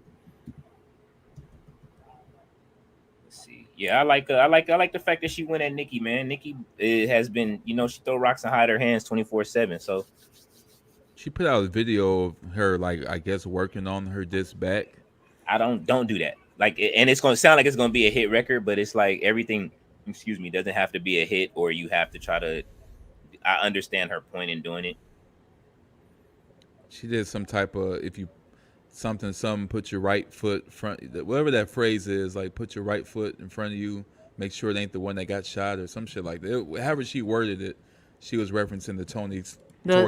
Let's see. Yeah, I like the fact that she went at Nikki, man. Nikki has been, she throw rocks and hide her hands 24/7. So she put out a video of her, like I guess working on her disc back. I don't do that. Like, and it's gonna sound like it's gonna be a hit record, but it's like everything. Excuse me, doesn't have to be a hit, or you have to try to. I understand her point in doing it. She did some type of something put your right foot front, whatever that phrase is, like put your right foot in front of you, make sure it ain't the one that got shot or some shit like that. However she worded it, she was referencing the Tory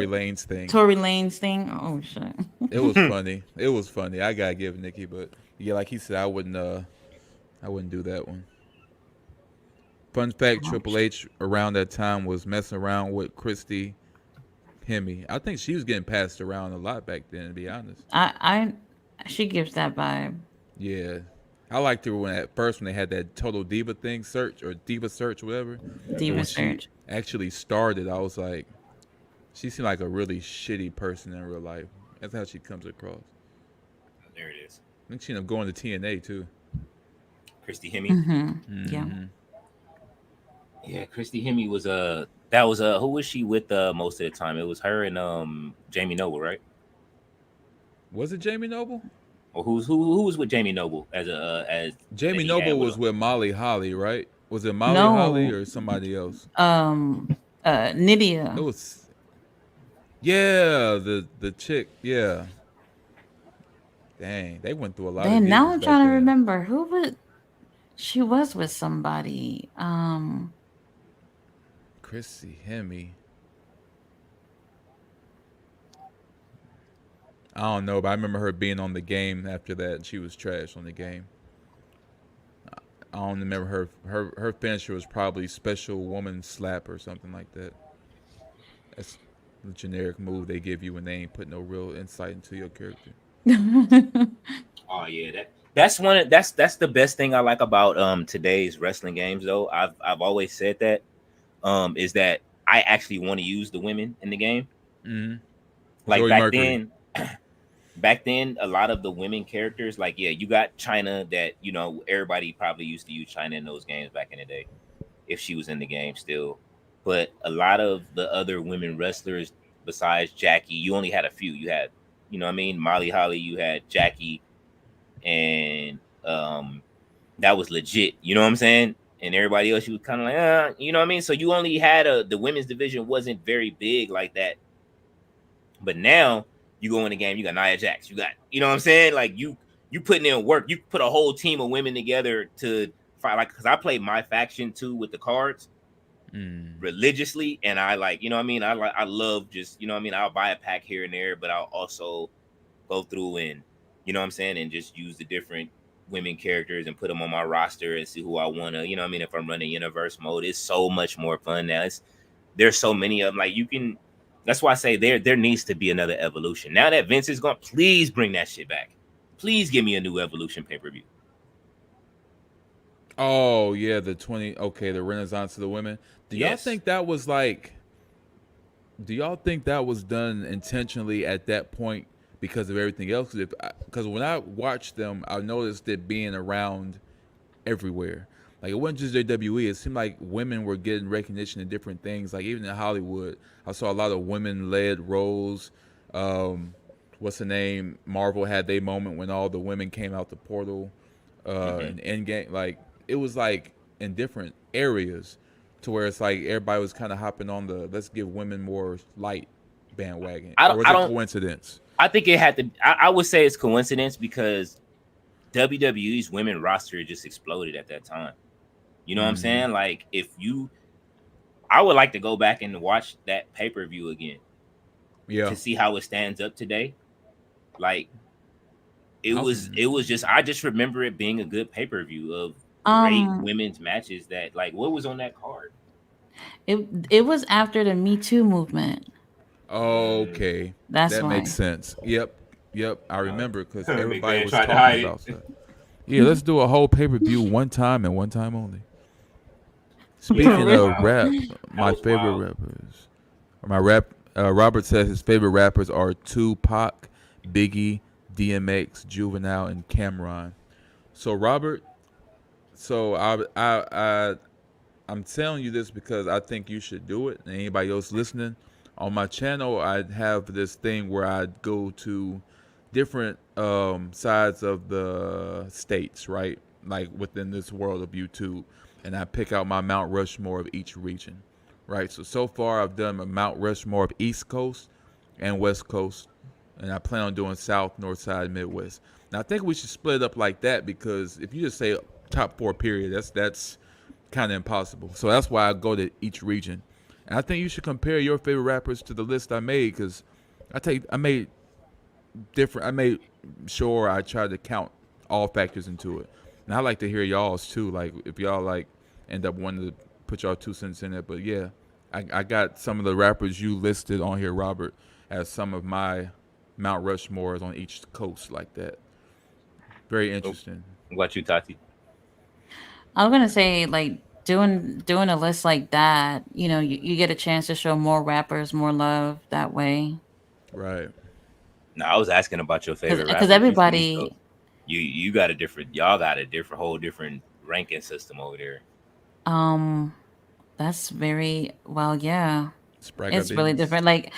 Lanez thing. Tory Lanez thing. Oh shit. It was funny. It was funny. I gotta give Nikki, but yeah, like he said, I wouldn't do that one. Fun fact: Triple H around that time was messing around with Christy Hemi. I think she was getting passed around a lot back then, to be honest. I she gives that vibe. Yeah. I liked her when at first when they had that Total Diva thing search or Diva search, whatever. But Diva when she Search. actually started, I was like, she seemed like a really shitty person in real life. That's how she comes across. There it is. I think she ended up going to TNA too. Christy Hemme. Mm-hmm. Yeah. Mm-hmm. Yeah, Christy Hemme was that was who was she with most of the time? It was her and Jamie Noble, right? Was it Jamie Noble? Or who was with Jamie Noble as that Jamie he had Noble with was him? with Molly Holly, right? Was it Molly Holly No. or somebody else? It Nydia. was yeah, the chick, yeah. Dang, they went through a lot of Then now divas I'm back trying to then. remember who was she was with somebody. Chrissy Hemme. I don't know, but I remember her being on the game after that, and she was trash on the game. I don't remember her finisher was probably special woman slap or something like that. That's the generic move they give you when they ain't put no real insight into your character. Oh yeah, that's that's the best thing I like about today's wrestling games though. I've always said that is that I actually want to use the women in the game. Mm-hmm. Like Joey Mercury. back then a lot of the women characters, like yeah, you got China that everybody probably used to use China in those games back in the day if she was in the game still. But a lot of the other women wrestlers besides Jackie, you only had a few. You had, what I mean, Molly Holly, you had Jackie, and that was legit. You know what I'm saying? And everybody else, you was kind of like, you know what I mean? So you only had the women's division wasn't very big like that. But now you go in the game, you got Nia Jax, you got, you know what I'm saying? Like you putting in work. You put a whole team of women together to fight. Like, because I played my faction too with the cards religiously, and I like, you know what I mean? I love just, you know what I mean? I'll buy a pack here and there, but I'll also go through and, you know what I'm saying, and just use the different women characters and put them on my roster and see who I want to, you know what I mean? If I'm running universe mode, it's so much more fun now. There's so many of them. Like, you can, that's why I say there needs to be another evolution. Now that Vince is gone, please bring that shit back. Please give me a new evolution pay-per-view. Oh yeah, the Renaissance of the Women. Do y'all Yes. think that was like? Do y'all think that was done intentionally at that point because of everything else? Because when I watched them, I noticed it being around everywhere. Like it wasn't just WWE. It seemed like women were getting recognition in different things. Like even in Hollywood, I saw a lot of women-led roles. What's the name? Marvel had their moment when all the women came out the portal. And Endgame, like it was like in different areas, to where it's like everybody was kind of hopping on the let's give women more light bandwagon. I Or don't. was I it don't. coincidence? I think it had to. I would say it's coincidence because WWE's women roster just exploded at that time. You know what I'm saying? Like I would like to go back and watch that pay-per-view again Yeah. to see how it stands up today. Like it I was just, I just remember it being a good pay-per-view of great um women's matches. That, like, what was on that card? it was after the Me Too movement. Okay, That's that makes why. sense. Yep. I remember because everybody McMahon was tried to talking hide it. about that. Yeah, let's do a whole pay-per-view one time and one time only. Yeah, Speaking Really? of wow. rap, That my was favorite wild. rappers, or my rap. Robert says his favorite rappers are Tupac, Biggie, DMX, Juvenile, and Cameron. So Robert, so I'm telling you this because I think you should do it. And anybody else listening, on my channel, I have this thing where I go to different sides of the states, right? Like within this world of YouTube, and I pick out my Mount Rushmore of each region, right? So far, I've done a Mount Rushmore of East Coast and West Coast, and I plan on doing South, North Side, Midwest. Now I think we should split it up like that because if you just say top four period, that's kind of impossible. So that's why I go to each region, and I think you should compare your favorite rappers to the list I made because I made different. I made sure I tried to count all factors into it, and I like to hear y'all's too. Like if y'all like end up wanting to put y'all 2 cents in it, but yeah, I got some of the rappers you listed on here, Robert, as some of my Mount Rushmores on each coast like that. Very Oh, interesting. what about you, Tati? I was gonna say like doing a list like that, you get a chance to show more rappers more love that way. Right. No, I was asking about your favorite Because rappers. You from East Coast. everybody, You got a different. Y'all got a different whole different ranking system over there. um, that's very well, yeah, Sprague it's really Benz. different. Like,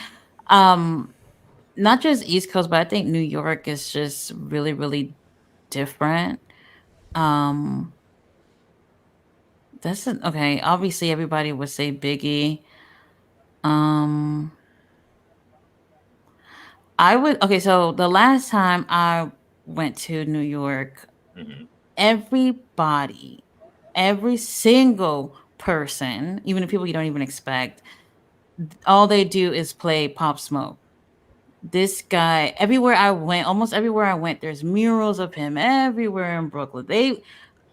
um, not just East Coast, but I think New York is just really, really different. Um, okay. Obviously, everybody would say Biggie. Um, I would okay. So the last time I went to New York, Hmm. everybody, every single person, even the people you don't even expect, all they do is play Pop Smoke. This guy, everywhere I went, almost everywhere I went, there's murals of him everywhere in Brooklyn.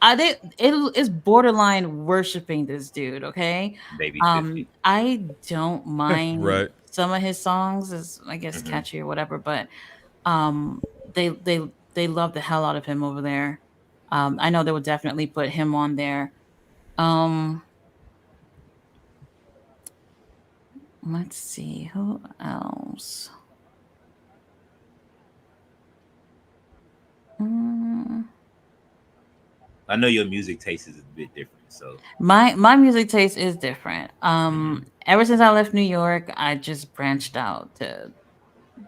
It's borderline worshiping this dude. Okay, Baby 50. I don't mind Right. some of his songs, is I guess Hmm. catchy or whatever, but um, they love the hell out of him over there. I know they would definitely put him on there. Um, let's see who else. Mm, I know your music taste is a bit different, so. my music taste is different. Hmm. Ever since I left New York, I just branched out to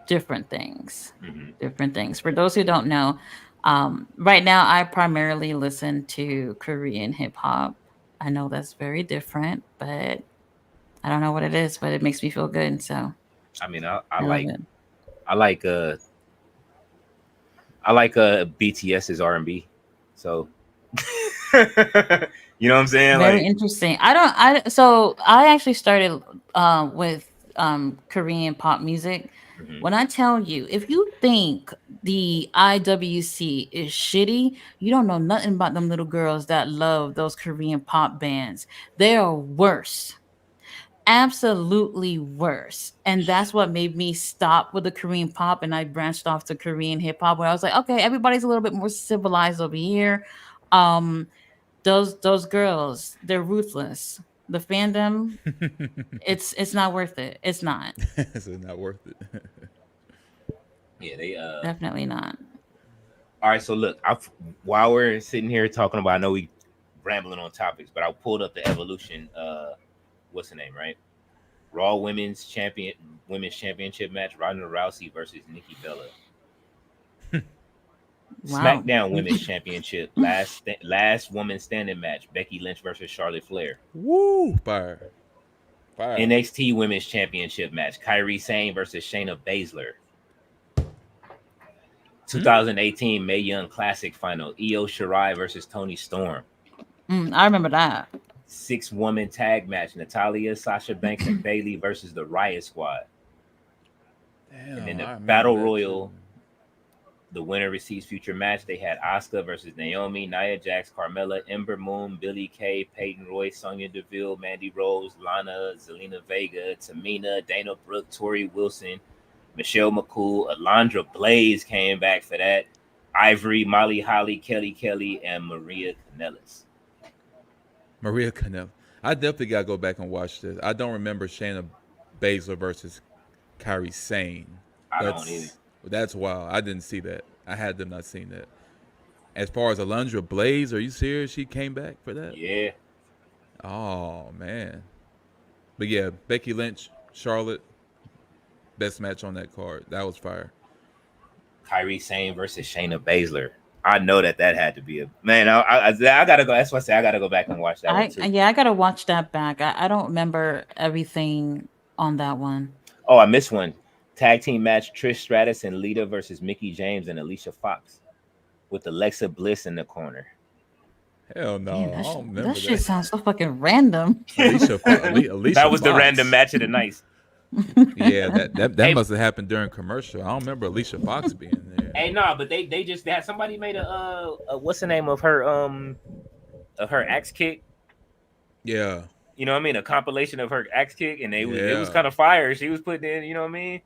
different things. Hmm. Different things. For those who don't know, right now I primarily listen to Korean hip hop. I know that's very different, but I don't know what it is, but it makes me feel good, so I mean, I I love like it. I like BTS's R&B. So you know what I'm saying? Very Like, interesting. So I actually started with Korean pop music. mhm, When I tell you, if you think the IWC is shitty, you don't know nothing about them little girls that love those Korean pop bands. They are worse. Absolutely worse. And that's what made me stop with the Korean pop and I branched off to Korean hip hop where I was like, okay, everybody's a little bit more civilized over here. Um those girls, they're ruthless. The fandom, it's not worth it. It's not. So not worth it. yeah, they Definitely not. all right, so look, while we're sitting here talking about, I know we rambling on topics, but I pulled up the Evolution what's the name, right? Raw women's championship match, Ronda Rousey versus Nikki Bella. Wow. SmackDown Women's Championship, last woman standing match, Becky Lynch versus Charlotte Flair. Woo! Fire. Fire. NXT Women's Championship match, Kyrie Sane versus Shayna Baszler. Hmm? 2018 Mae Young Classic Final, Io Shirai versus Tony Storm. I remember that. 6-woman tag match, Natalia, Sasha Banks, and Bayley versus the Riot Squad. And then Damn, the I remember Battle that too. Royal, the winner receives future match. They had Asuka versus Naomi, Nia Jax, Carmella, Ember Moon, Billie Kay, Peyton Royce, Sonya Deville, Mandy Rose, Lana, Zelina Vega, Tamina, Dana Brooke, Tori Wilson, Michelle McCool, Alondra Blaze came back for that. Ivory, Molly Holly, Kelly Kelly, and Maria Kanellis. Maria Canella. I definitely gotta go back and watch this. I don't remember Shayna Baszler versus Kyrie Sane. I don't either. That's wild. I didn't see that. I had them not seen that. As far as Alundra Blaze, are you serious? She came back for that? Yeah. Oh man. But yeah, Becky Lynch, Charlotte, best match on that card. That was fire. Kyrie Sane versus Shayna Baszler. I know that had to be a man. I gotta go. That's why I say I gotta go back and watch that one too. I gotta watch that back. I don't remember everything on that one. Oh, I missed one. Tag team match: Trish Stratus and Lita versus Mickey James and Alicia Fox, with Alexa Bliss in the corner. Hell Man, no, I don't that remember shit that. sounds so fucking random. Alicia That was the random Fox. match of the night. Yeah, that Hey, must have happened during commercial. I don't remember Alicia Fox being there. hey, nah, but they just had somebody made a what's the name of her axe kick? Yeah. you know what I mean, a compilation of her axe kick, and it was Yeah. kind of fire. She was putting in, you know what I mean.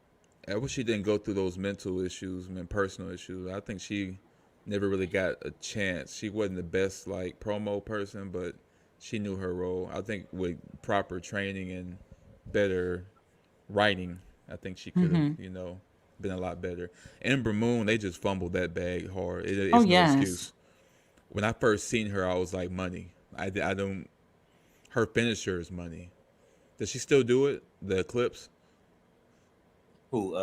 I wish she didn't go through those mental issues and personal issues. I think she never really got a chance. She wasn't the best like promo person, but she knew her role. I think with proper training and better writing, I think she could have, Mm-hmm. been a lot better. Ember Moon, they just fumbled that bag hard. Oh It's no yes. excuse. When I first seen her, I was like, money. I don't. Her finisher is money. Does she still do it? The Eclipse Who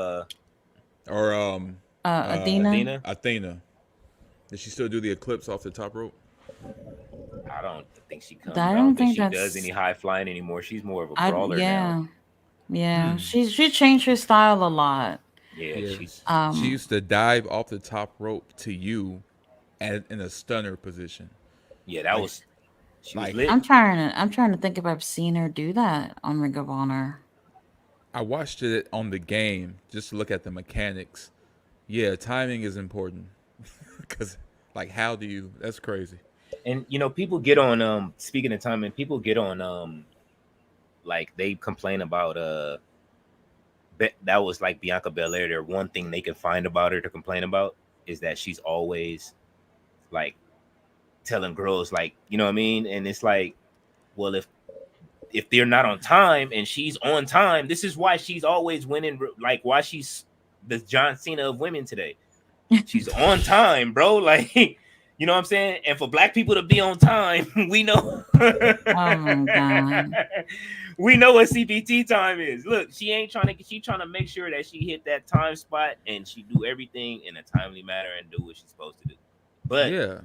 or Athena. Athena? Athena? Does she still do the Eclipse off the top rope? I don't think she comes. I I don't don't think think she does any that's. high flying anymore. She's more of a I brawler now. yeah yeah. Hmm. She changed her style a lot. Yeah, Yeah. she's She Um. used to dive off the top rope to you, in a stunner position. yeah, that Like was she was like lit. I'm trying to think if I've seen her do that on Ring of Honor. I watched it on the game just to look at the mechanics. Yeah, timing is important because like how do you? That's crazy. And people get on speaking of time, and people get on like they complain about that was like Bianca Belair. Their one thing they can find about her to complain about is that she's always like telling girls like, you know what I mean? And it's like, well, if they're not on time and she's on time, this is why she's always winning, like why she's the John Cena of women today. She's on time, bro. Like, you know what I'm saying? And for black people to be on time, we know Oh my god. we know what CPT time is. Look, she trying to make sure that she hit that time spot and she do everything in a timely manner and do what she's supposed to do. But Yeah,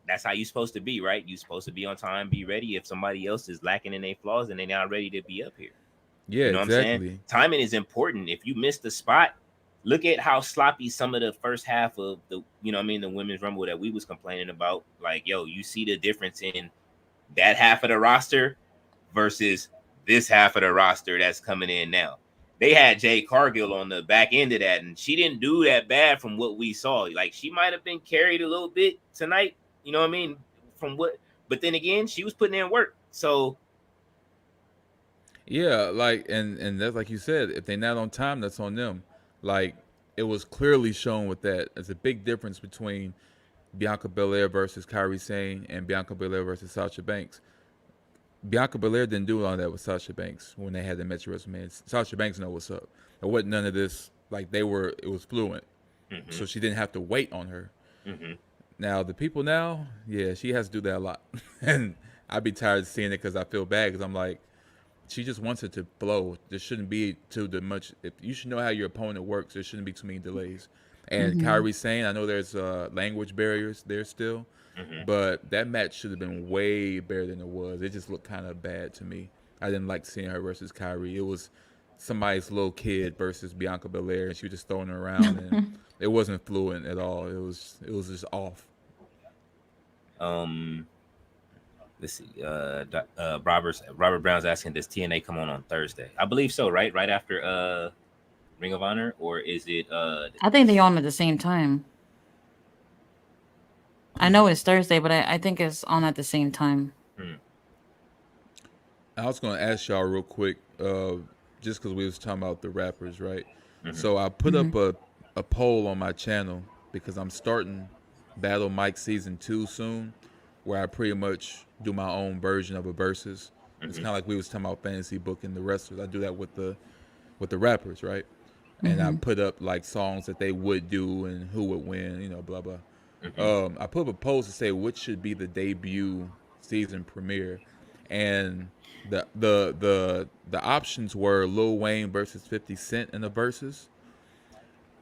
that's how you're supposed to be, right? You're supposed to be on time, be ready. If somebody else is lacking in their flaws and they're not ready to be up here. yeah, You know what I'm saying? exactly. Timing is important. If you miss the spot, look at how sloppy some of the first half of the, you know what I mean, the women's rumble that we was complaining about. Like, yo, you see the difference in that half of the roster versus this half of the roster that's coming in now. They had Jay Cargill on the back end of that, and she didn't do that bad from what we saw. Like, she might have been carried a little bit tonight, you know what I mean? But then again, she was putting in work. So Yeah, like and that's like you said, if they're not on time, that's on them. Like it was clearly shown with that. There's a big difference between Bianca Belair versus Kairi Sane and Bianca Belair versus Sasha Banks. Bianca Belair didn't do all that with Sasha Banks when they had the match at WrestleMania. Sasha Banks know what's up. There wasn't none of this. Like it was fluent, so she didn't have to wait on her. mhm. Now the people now, yeah, she has to do that a lot, and I'd be tired of seeing it because I feel bad because I'm like, she just wants it to flow. There shouldn't be too much. If you should know how your opponent works, there shouldn't be too many delays. And Mm-hmm. Kyrie saying, I know there's language barriers there still, but that match should have been way better than it was. It just looked kind of bad to me. I didn't like seeing her versus Kyrie. It was somebody's little kid versus Bianca Belair, and she was just throwing her around, and it wasn't fluent at all. It was just off. um let's see. Robert Brown's asking, does TNA come on Thursday? I believe so, right? Right after Ring of Honor, or is it I think they on at the same time. I know it's Thursday, but I think it's on at the same time. hmm, I was gonna ask y'all real quick, just because we was talking about the rappers, right? mhm. So I put Mm-hmm. up a poll on my channel because I'm starting Battle Mike season 2 soon, where I pretty much do my own version of a versus. It's kind of like we was talking about fantasy booking the wrestlers. I do that with the rappers, right? And I Mm-hmm. put up like songs that they would do and who would win, blah blah. Mhm. I put up a post to say which should be the debut season premiere, and the options were Lil Wayne versus 50 Cent in the verses,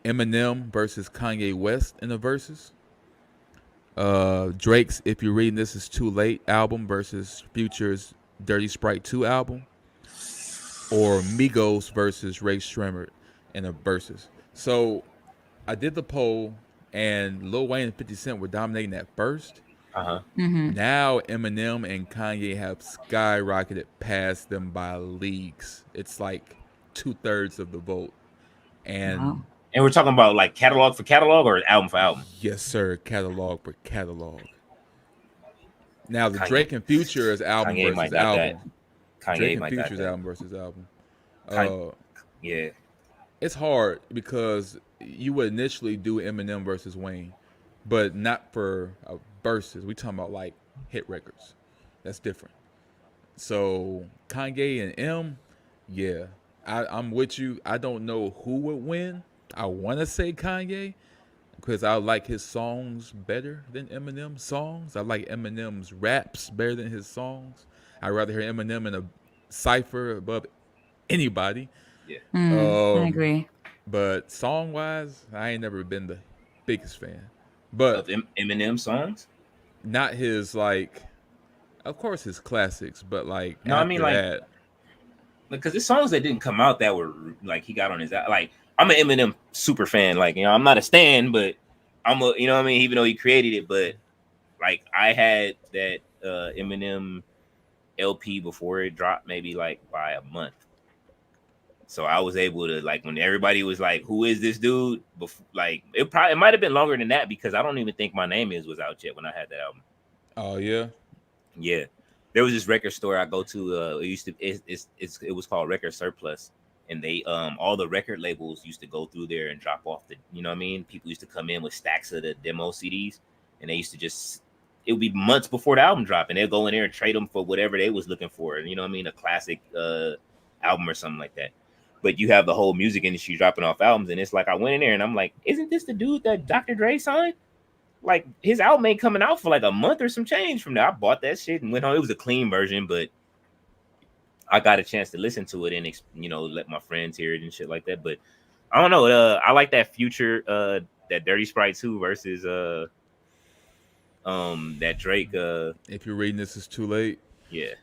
Eminem versus Kanye West in the verses, Drake's If You're Reading This Is Too Late album versus Future's Dirty Sprite 2 album, or Migos versus Ray Shremmerd in the verses. So I did the poll, and Lil Wayne and 50 Cent were dominating at first. Uh-huh. Mm-hmm. Now Eminem and Kanye have skyrocketed past them by leagues. It's like 2/3 of the vote. And Wow. And we're talking about like catalog for catalog or album for album. yes, sir, catalog for catalog. Now the Kanye, Drake and Future is album Kanye might versus got that. album. Drake Kanye and might got Future's that. album versus album. Kanye, yeah, It's hard because you would initially do Eminem versus Wayne, but not for verses. We talking about like hit records. That's different. So Kanye and M, yeah, I'm with you. I don't know who would win. I want to say Kanye because I like his songs better than Eminem's songs. I like Eminem's raps better than his songs. I'd rather hear Eminem in a cipher above anybody. yeah. I Um, agree. but song wise, I ain't never been the biggest fan. Of But Eminem songs. not his like, of course his classics, but like No, I mean after like that, because the songs that didn't come out that were like he got on his like. I'm an Eminem super fan. Like I'm not a stan, but I'm a what I mean. Even though he created it, but like I had that Eminem LP before it dropped, maybe like by a month. So I was able to like when everybody was like, "Who is this dude?" Before, like it might have been longer than that because I don't even think My Name Is was out yet when I had that album. oh yeah, Yeah, there was this record store I go to. It used to it was called Record Surplus, and they all the record labels used to go through there and drop off the what I mean. People used to come in with stacks of the demo CDs, and they used to just it would be months before the album drop, and they'd go in there and trade them for whatever they was looking for. And what I mean, a classic album or something like that. But you have the whole music industry dropping off albums, and it's like I went in there and I'm like, isn't this the dude that Dr. Dre signed? Like his album ain't coming out for like a month or some change from there. I bought that shit and went home. It was a clean version, but I got a chance to listen to it and let my friends hear it and shit like that. But I don't know. I like that Future, that Dirty Sprite 2 versus that Drake. if you're reading this, it's too late. Yeah,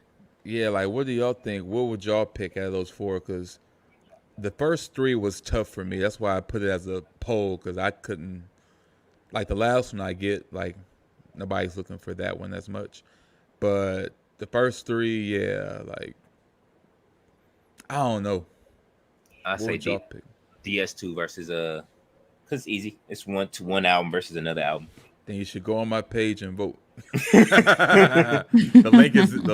Yeah, like what do y'all think? What would y'all pick out of those four? Because the first three was tough for me. That's why I put it as a poll because I couldn't like the last one I get like nobody's looking for that one as much. But the first three, yeah, like I don't know. I What say would y'all pick? DS2 versus cause it's easy. It's one album versus another album. Then you should go on my page and vote. the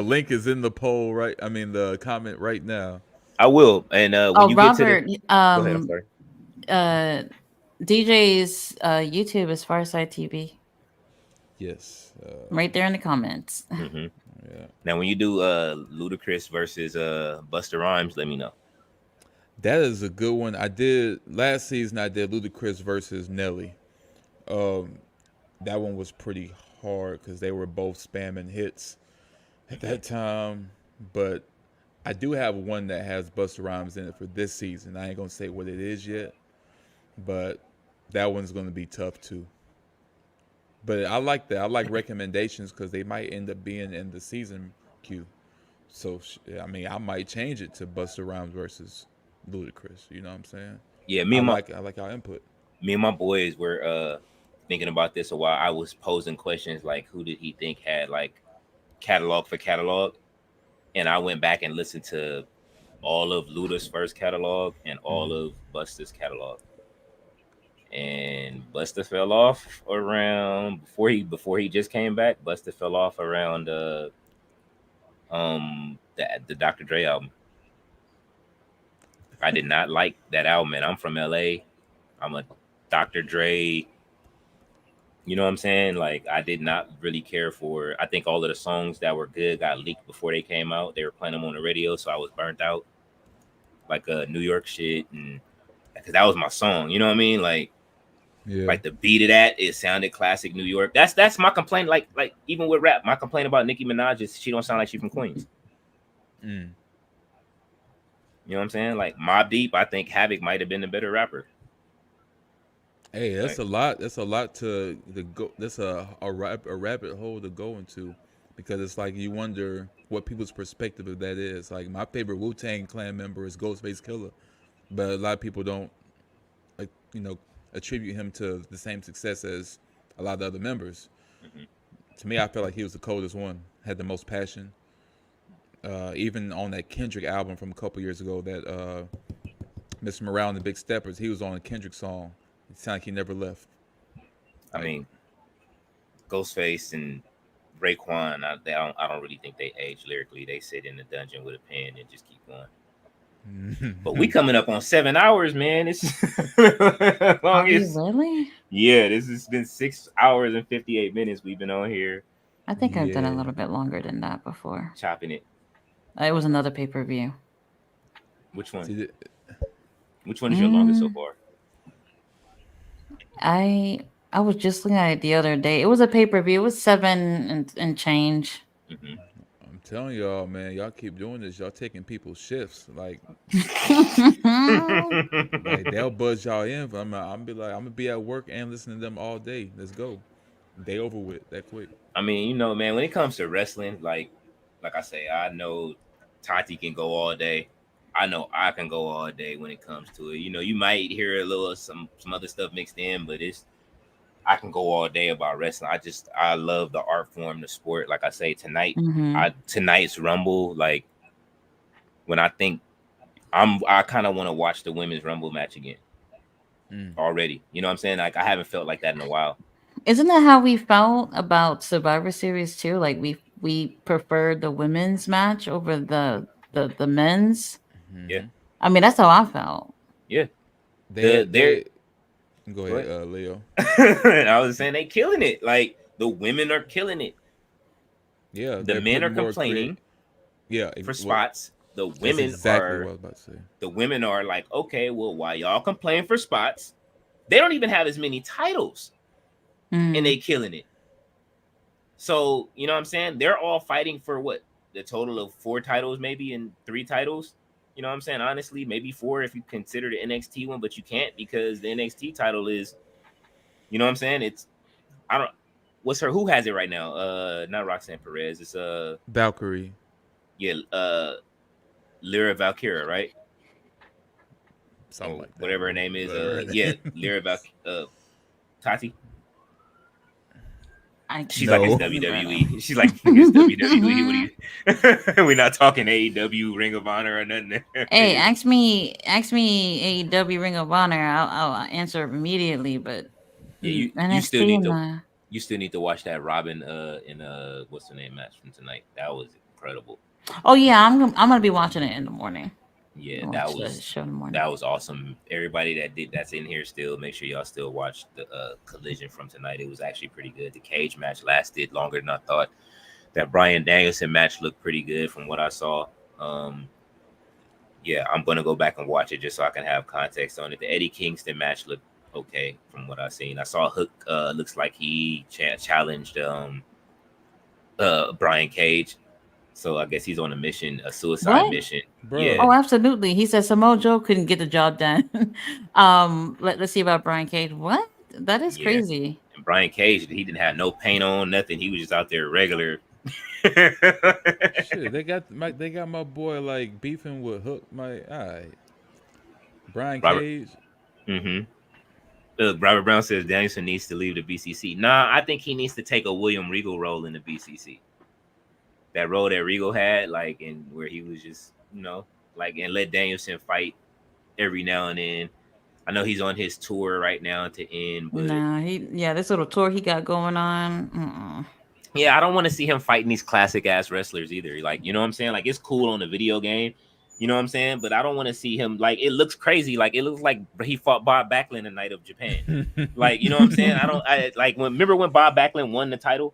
link is in the poll right. I mean the comment right now. I will. And when Oh, you get to the, Robert, go ahead. I'm sorry. uh, DJ's YouTube is Farside TV. Yes. Right there in the comments. Hmm. Yeah. Now, when you do Ludacris versus Busta Rhymes, let me know. That is a good one. I did last season. I did Ludacris versus Nelly. Um, that one was pretty hard because they were both spamming hits at that time. But I do have one that has Busta Rhymes in it for this season. I ain't gonna say what it is yet, but that one's gonna be tough too. But I like that. I like recommendations because they might end up being in the season queue. So I mean, I might change it to Busta Rhymes versus Ludacris. You know what I'm saying? Yeah, I like our input. me and my boys were thinking about this a while. I was posing questions like, who did he think had like catalog for catalog? And I went back and listened to all of Luda's first catalog and all of Busta's catalog. And Busta fell off around before he just came back. Busta fell off around the Dr. Dre album. I did not like that album, and I'm from LA. I'm a Dr. Dre. You know what I'm saying? Like I did not really care for. I think all of the songs that were good got leaked before they came out. They were playing them on the radio, so I was burnt out. Like New York shit, and because that was my song. You know what I mean? Yeah. Like the beat of that, it sounded classic New York. That's my complaint. Like even with rap, my complaint about Nicki Minaj is she don't sound like she from Queens. Mm. You know what I'm saying? Like Mobb Deep, I think Havoc might have been the better rapper. Hey, that's Like, a lot. That's a lot to go. That's a rabbit hole to go into, because it's like you wonder what people's perspective of that is. Like my favorite Wu-Tang Clan member is Ghostface Killer, but a lot of people don't, like, attribute him to the same success as a lot of the other members. mhm. To me, I felt like he was the coldest one, had the most passion. Even on that Kendrick album from a couple years ago, that Mr. Morale and the Big Steppers, he was on a Kendrick song. It sounded like he never left. I Like, mean, Ghostface and Raekwon, I don't really think they age lyrically. They sit in the dungeon with a pen and just keep going. But we coming up on 7 hours, man. It's Are we longest. really? Yeah, this has been 6 hours and 58 minutes. We've been on here I think I've done a Yeah. little bit longer than that before. chopping it. It was another pay-per-view. Which one? See, Which one is your longest so Mm, far? I was just looking at it the other day. It was a pay-per-view. It was seven and change. Hmm. I'm telling y'all, man, y'all keep doing this. Y'all taking people's shifts. Like they'll buzz y'all in. I'm be like, I'm gonna be at work and listening to them all day. Let's go. Day over with that quick. I mean, man, when it comes to wrestling, like I say, I know Tati can go all day. I know I can go all day when it comes to it. You might hear a little some other stuff mixed in, but I can go all day about wrestling. I love the art form, the sport. Like I say, Hmm. tonight's Rumble, like when I think I kind of want to watch the women's Rumble match again Mm. already. You know what I'm saying? Like I haven't felt like that in a while. Isn't that how we felt about Survivor Series too? Like we preferred the women's match over the men's. Yeah, Hmm. I mean, that's how I felt. yeah. They They're they go Go ahead, ahead. Leo. I was saying they killing it. Like the women are killing it. Yeah, The they're men are putting more create. complaining Yeah, for well, spots. that's exactly what I was about to say. The women are like, okay, well, why y'all complain for spots? They don't even have as many titles, and Mm. they killing it. So you know what I'm saying? They're all fighting for what, the total of 4 titles, maybe, and 3 titles. You know what I'm saying? Honestly, maybe 4 if you consider the NXT one, but you can't because the NXT title is, you know what I'm saying? It's I don't. What's her? Who has it right now? Not Roxanne Perez. It's Valkyrie, yeah, Lyra Valkyria, right? something Or like that. whatever her name is. Whatever her Yeah, name Lyra is. Tati. I She's like it's No. WWE. She's like it's WWE. What are you? We're not talking AEW, Ring of Honor, or nothing. Hey, ask me AEW Ring of Honor. I'll answer immediately. But Yeah, you still NXT need and to the watch that Robin in what's the name match from tonight. That was incredible. oh yeah, I'm gonna be watching it in the morning. Yeah, Watch the show in the morning. that was awesome. Everybody that's in here still, make sure y'all still watch the collision from tonight. It was actually pretty good. The cage match lasted longer than I thought. That Brian Danielson match looked pretty good from what I saw. Um, yeah, I'm gonna go back and watch it just so I can have context on it. The Eddie Kingston match looked okay from what I seen. I saw Hook looks like he challenged Brian Cage, so I guess he's on a mission, a suicide What? mission. Yeah, Bruh. Oh, absolutely. He said Samoa Joe couldn't get the job done. Let's see about Brian Cage. What? That is yeah. crazy. And Brian Cage, he didn't have no paint on, nothing. He was just out there regular. Shit, they got my boy like beefing with Hook. My alright. Brian Robert. Cage. Mm-hmm. Robert Brown says Danielson needs to leave the BCC. Nah, I think he needs to take a William Regal role in the BCC. That role that Regal had, like, and where he was just, like, and let Danielson fight every now and then. I know he's on his tour right now to end, but Nah, this little tour he got going on. yeah, I don't want to see him fighting these classic ass wrestlers either. Like, you know what I'm saying? Like, it's cool on the video game, you know what I'm saying? But I don't want to see him, like, it looks crazy. Like, it looks like he fought Bob Backlund the night of Japan. Like, you know what I'm saying? I like remember when Bob Backlund won the title?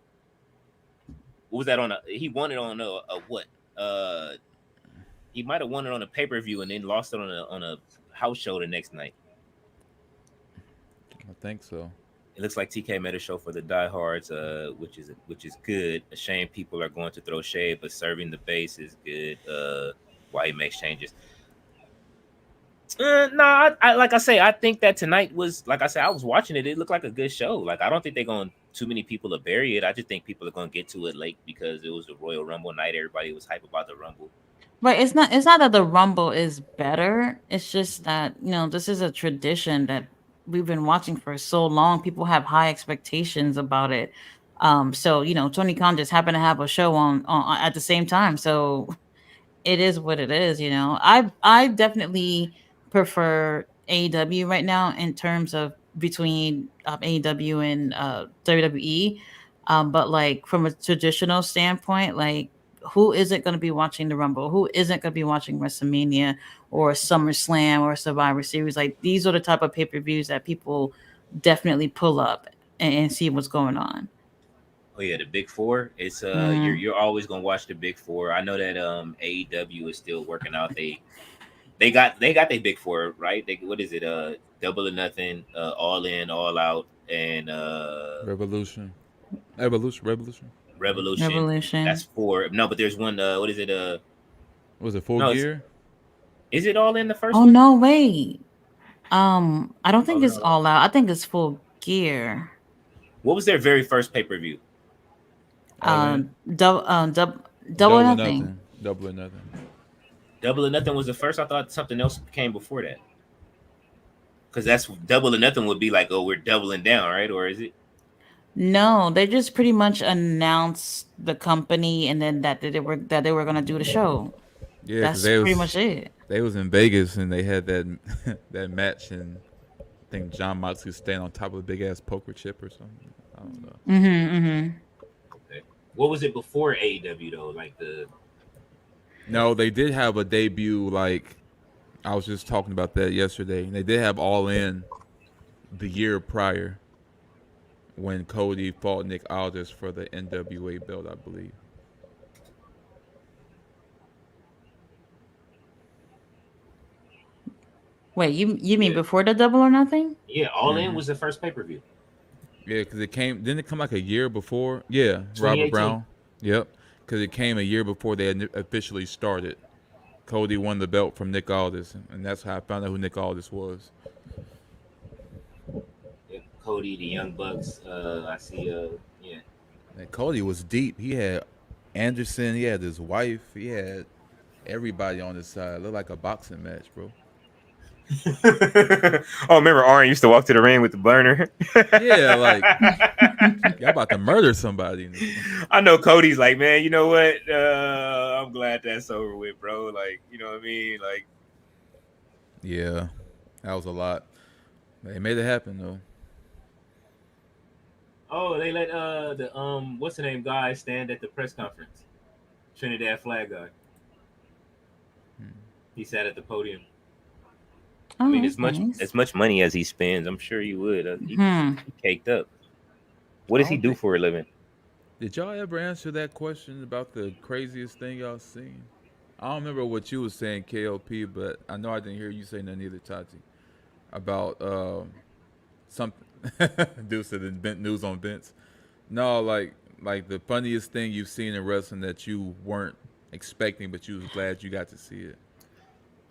What was that on he won it on a what? He might have won it on a pay-per-view and then lost it on a house show the next night. I think so. It looks like TK made a show for the diehards, which is good. A shame people are going to throw shade, but serving the base is good. Why he makes changes. No, I like I say, I think that tonight was, like I said, I was watching it. It looked like a good show. Like, I don't think they're going too many people to bury it. I just think people are going to get to it late because it was a Royal Rumble night. Everybody was hype about the Rumble. But it's not that the Rumble is better. It's just that, this is a tradition that we've been watching for so long. People have high expectations about it. So, Tony Khan just happened to have a show on at the same time. So it is what it is. I definitely prefer AEW right now in terms of between AEW and WWE. But like from a traditional standpoint, like who isn't going to be watching the Rumble? Who isn't going to be watching WrestleMania or SummerSlam or Survivor Series? Like these are the type of pay-per-views that people definitely pull up and see what's going on. Oh yeah, the big four. It's Mm. you're always gonna watch the big four. I know that AEW is still working out. They got their big four, right? They what is it? Double or Nothing, All In, All Out, and Revolution, Revolution. Yeah. Revolution. That's Revolution. four. No, but there's one. What is it? Was it Full No, it's Gear? is it All In the first Oh one? no, wait. I don't think All In, it's All Out. all out. I think it's full gear. What was their very first pay per view? All in. Double, double or Double or nothing. nothing. Double or nothing. Double or Nothing was the first. I thought something else came before that. Because that's Double or Nothing would be like, oh, we're doubling down, right? Or is it? No, they just pretty much announced the company and then that they were gonna do the show. Yeah, because That's pretty much it. they was in Vegas and they had that that match, and I think John Moxley was standing on top of a big ass poker chip or something. I don't know. Mm-hmm. Mm-hmm. Okay. What was it before AEW though? Like the No, they did have a debut. Like I was just talking about that yesterday. They did have All In the year prior when Cody fought Nick Aldis for the NWA belt, I believe. Wait, you mean yeah before the Double or Nothing? yeah All In Hmm. was the first pay per view. Yeah, because it came. Didn't it come like a year before? Yeah, Robert 2018. Brown. Yep, because it came a year before they had officially started. Cody won the belt from Nick Aldis, and that's how I found out who Nick Aldis was. Yeah, Cody, the Young Bucks. I see. Yeah. And Cody was deep. He had Anderson. He had his wife. He had everybody on his side. Looked like a boxing match, bro. Oh, remember Arn used to walk to the ring with the burner. Yeah, like y'all about to murder somebody in this one. I know Cody's like, man, you know what? I'm glad that's over with, bro. Like, you know what I mean? Like, Yeah, that was a lot. They made it happen though. oh, they let the what's the name guy stand at the press conference. Trinidad flag guy. He sat at the podium. I Oh, mean, that's nice. as much money as he spends, I'm sure he would. Hmm. He caked up. What I does he don't do think. for a living? Did y'all ever answer that question about the craziest thing y'all seen? I don't remember what you was saying, KLP, but I know I didn't hear you say nothing either, Tati, about something. Deuce said in Bent News on Vince. No, like the funniest thing you've seen in wrestling that you weren't expecting, but you was glad you got to see it.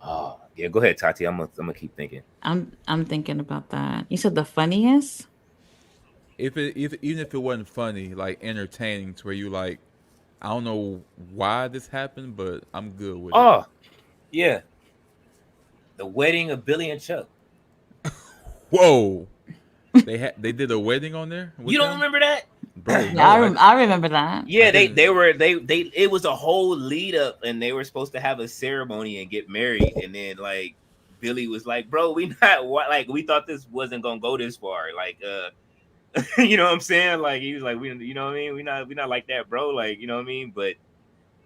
Oh, yeah. Go ahead, Tati. I'm gonna keep thinking. I'm thinking about that. You said the funniest? If even if it wasn't funny, like entertaining, to where you like, I don't know why this happened, but I'm good with it. Oh, yeah. The wedding of Billy and Chuck. Whoa, they did a wedding on there You with don't them, remember that? bro. Yeah, No, I remember that. I Yeah, they didn't. were they it was a whole lead up, and they were supposed to have a ceremony and get married, and then like Billy was like, "Bro, we not like we thought this wasn't gonna go this far." Like, you know what I'm saying? Like he was like, "We, you know what I mean? We not like that, bro." Like, you know what I mean? But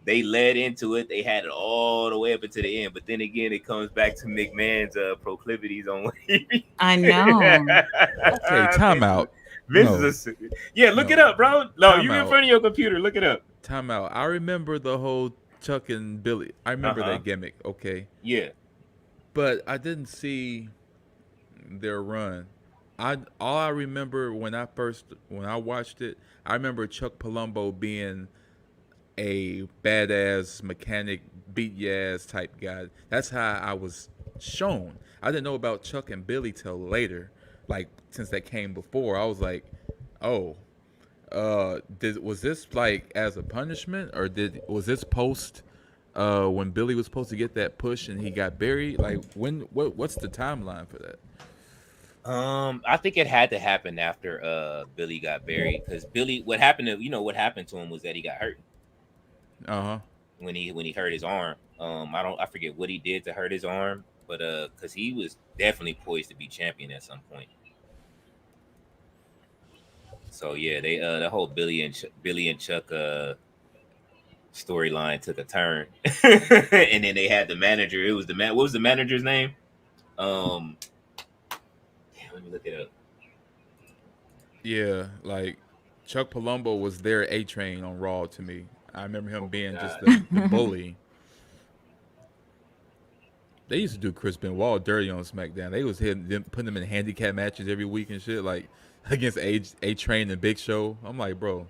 they led into it. They had it all the way up into the end. But then again, it comes back to McMahon's proclivities on what he. I know. Okay, time out. Vince No, is a yeah. Look it no, up, bro. No, time you in out. front of your computer. Look it up. Time out. I remember the whole Chuck and Billy. I remember Uh-huh. that gimmick. Okay, Yeah. but I didn't see their run. I remember when I watched it, I remember Chuck Palumbo being a badass mechanic, beat your ass type guy. That's how I was shown. I didn't know about Chuck and Billy till later. Like since that came before, I was like, oh, was this like as a punishment, or was this post when Billy was supposed to get that push and he got buried? Like what's the timeline for that? I think it had to happen after Billy got buried because Billy, what happened what happened to him was that he got hurt Uh-huh. when he hurt his arm. I forget what he did to hurt his arm, but because he was definitely poised to be champion at some point. So yeah, they the whole Billy and Chuck storyline took a turn, and then they had the manager. It was the man. What was the manager's name? Damn, let me look it up. Yeah, like Chuck Palumbo was their A Train on Raw to me. I remember him Oh my being just god. the bully. They used to do Chris Benoit dirty on SmackDown. They was hitting them, putting them in handicap matches every week and shit, like against A Train and Big Show. I'm like, bro,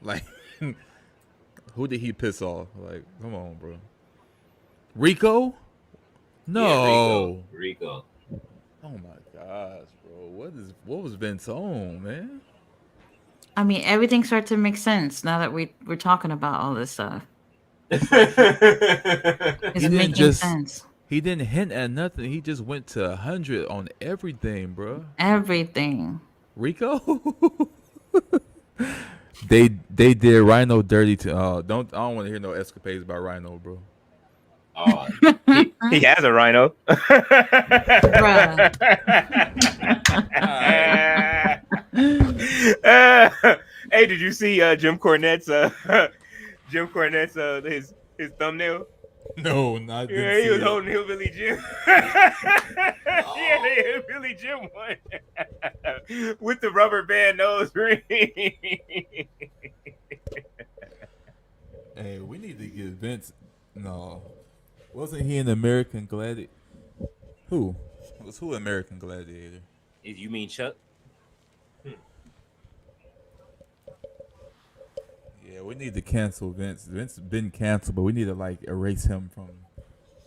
like, who did he piss off? Like, come on, bro. Rico? Yeah, Rico. No. Rico. Oh my gosh, bro. What was Vince on, man? I mean, everything starts to make sense now that we're talking about all this stuff. It's He didn't making just sense. he didn't hint at nothing. He just went to 100 on everything, bro. Everything. Rico? They did Rhino dirty to I don't want to hear no escapades about Rhino, bro. Oh, he has a rhino. Bruh. Hey, did you see Jim Cornette's his thumbnail? No, not didn't Yeah, he see was it. holding Hillbilly Jim. Yeah, the Hillbilly Jim one with the rubber band nose ring. Hey, we need to get Vince. No, wasn't he an American Gladiator? Who was who American Gladiator? If you mean Chuck? Yeah, we need to cancel Vince. Vince has been canceled, but we need to like erase him from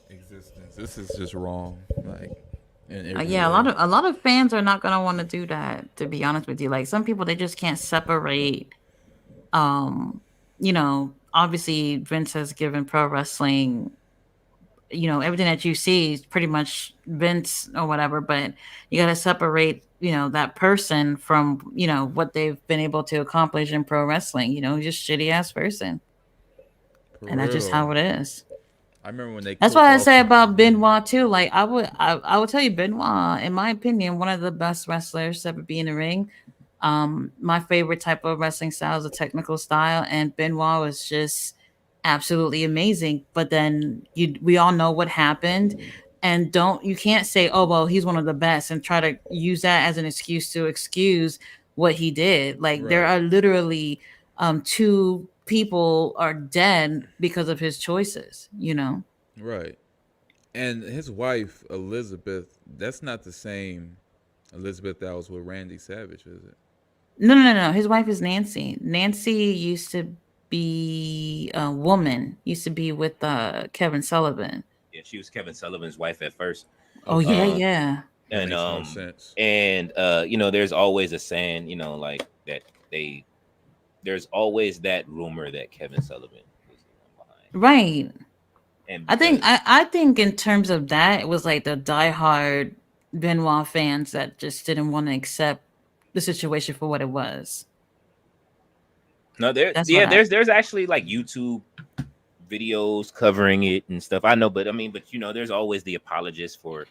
existence. This is just wrong. Like, in every Yeah, way. a lot of fans are not gonna want to do that. To be honest with you, like some people, they just can't separate. Um, obviously Vince has given pro wrestling, everything that you see is pretty much Vince or whatever, but you got to separate, that person from, what they've been able to accomplish in pro wrestling, just shitty ass person. For And that's just how real. it is. I remember when they That's killed what I off. say about Benoit too. Like I would tell you Benoit, in my opinion, one of the best wrestlers to ever be in the ring. My favorite type of wrestling style is a technical style, and Benoit was just absolutely amazing. But then we all know what happened, and you can't say, oh well, he's one of the best, and try to use that as an excuse to excuse what he did. Like there Right, are literally two people are dead because of his choices. right. And his wife Elizabeth, that's not the same Elizabeth that was with Randy Savage, is it? No, no, no, no. His wife is Nancy. Nancy used to be a woman. Used to be with Kevin Sullivan. Yeah, she was Kevin Sullivan's wife at first. Oh yeah, Okay, Um, yeah. that and makes more sense. there's always a saying, like that they there's always that rumor that Kevin Sullivan was the one behind, Right. and I think because I think in terms of that, it was like the diehard Benoit fans that just didn't want to accept the situation for what it was. no, That's what I. there's actually like YouTube videos covering it and stuff. I know, but I mean, but there's always the apologist for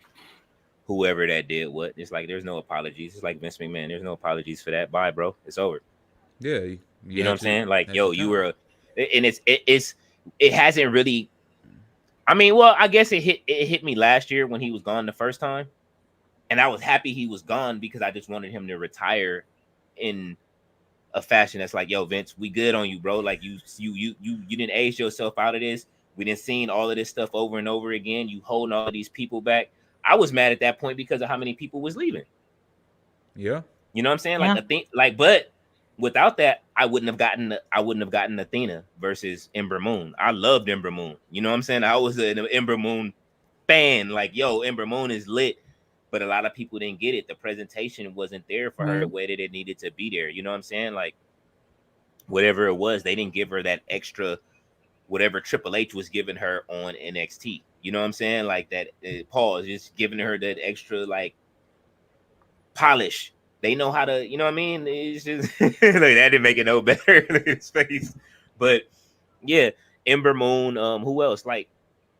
whoever that did what. It's like there's no apologies. It's like Vince McMahon. There's no apologies for that. Bye, bro. It's over. Yeah, You you know what had I'm saying? Like, had your yo, you time. were, and it hasn't really. I mean, well, I guess it hit me last year when he was gone the first time, and I was happy he was gone because I just wanted him to retire in a fashion that's like, yo, Vince, we good on you, bro. Like you didn't age yourself out of this. We didn't seen all of this stuff over and over again. You holding all of these people back. I was mad at that point because of how many people was leaving. Yeah, You know what I'm saying? Like Yeah. I think, but without that, I wouldn't have gotten Athena versus Ember Moon. I loved Ember Moon. You know what I'm saying? I was an Ember Moon fan. Like, yo, Ember Moon is lit. But a lot of people didn't get it. The presentation wasn't there for her the Right. way that it needed to be there. You know what I'm saying? Like, whatever it was, they didn't give her that extra, whatever Triple H was giving her on NXT. You know what I'm saying? Like that pause, just giving her that extra like polish. They know how to, you know what I mean? It's just like that didn't make it no better. Look at his face. But yeah, Ember Moon, who else? Like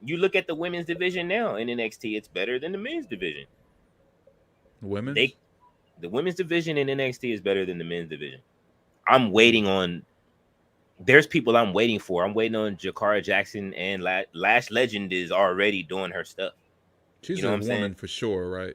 you look at the women's division now in NXT, it's better than the men's division. They women's. The women's division in NXT is better than the men's division. I'm waiting on. There's people I'm waiting for. I'm waiting on Jakara Jackson, and Lash Legend is already doing her stuff. She's You know a what I'm saying? woman for sure, right?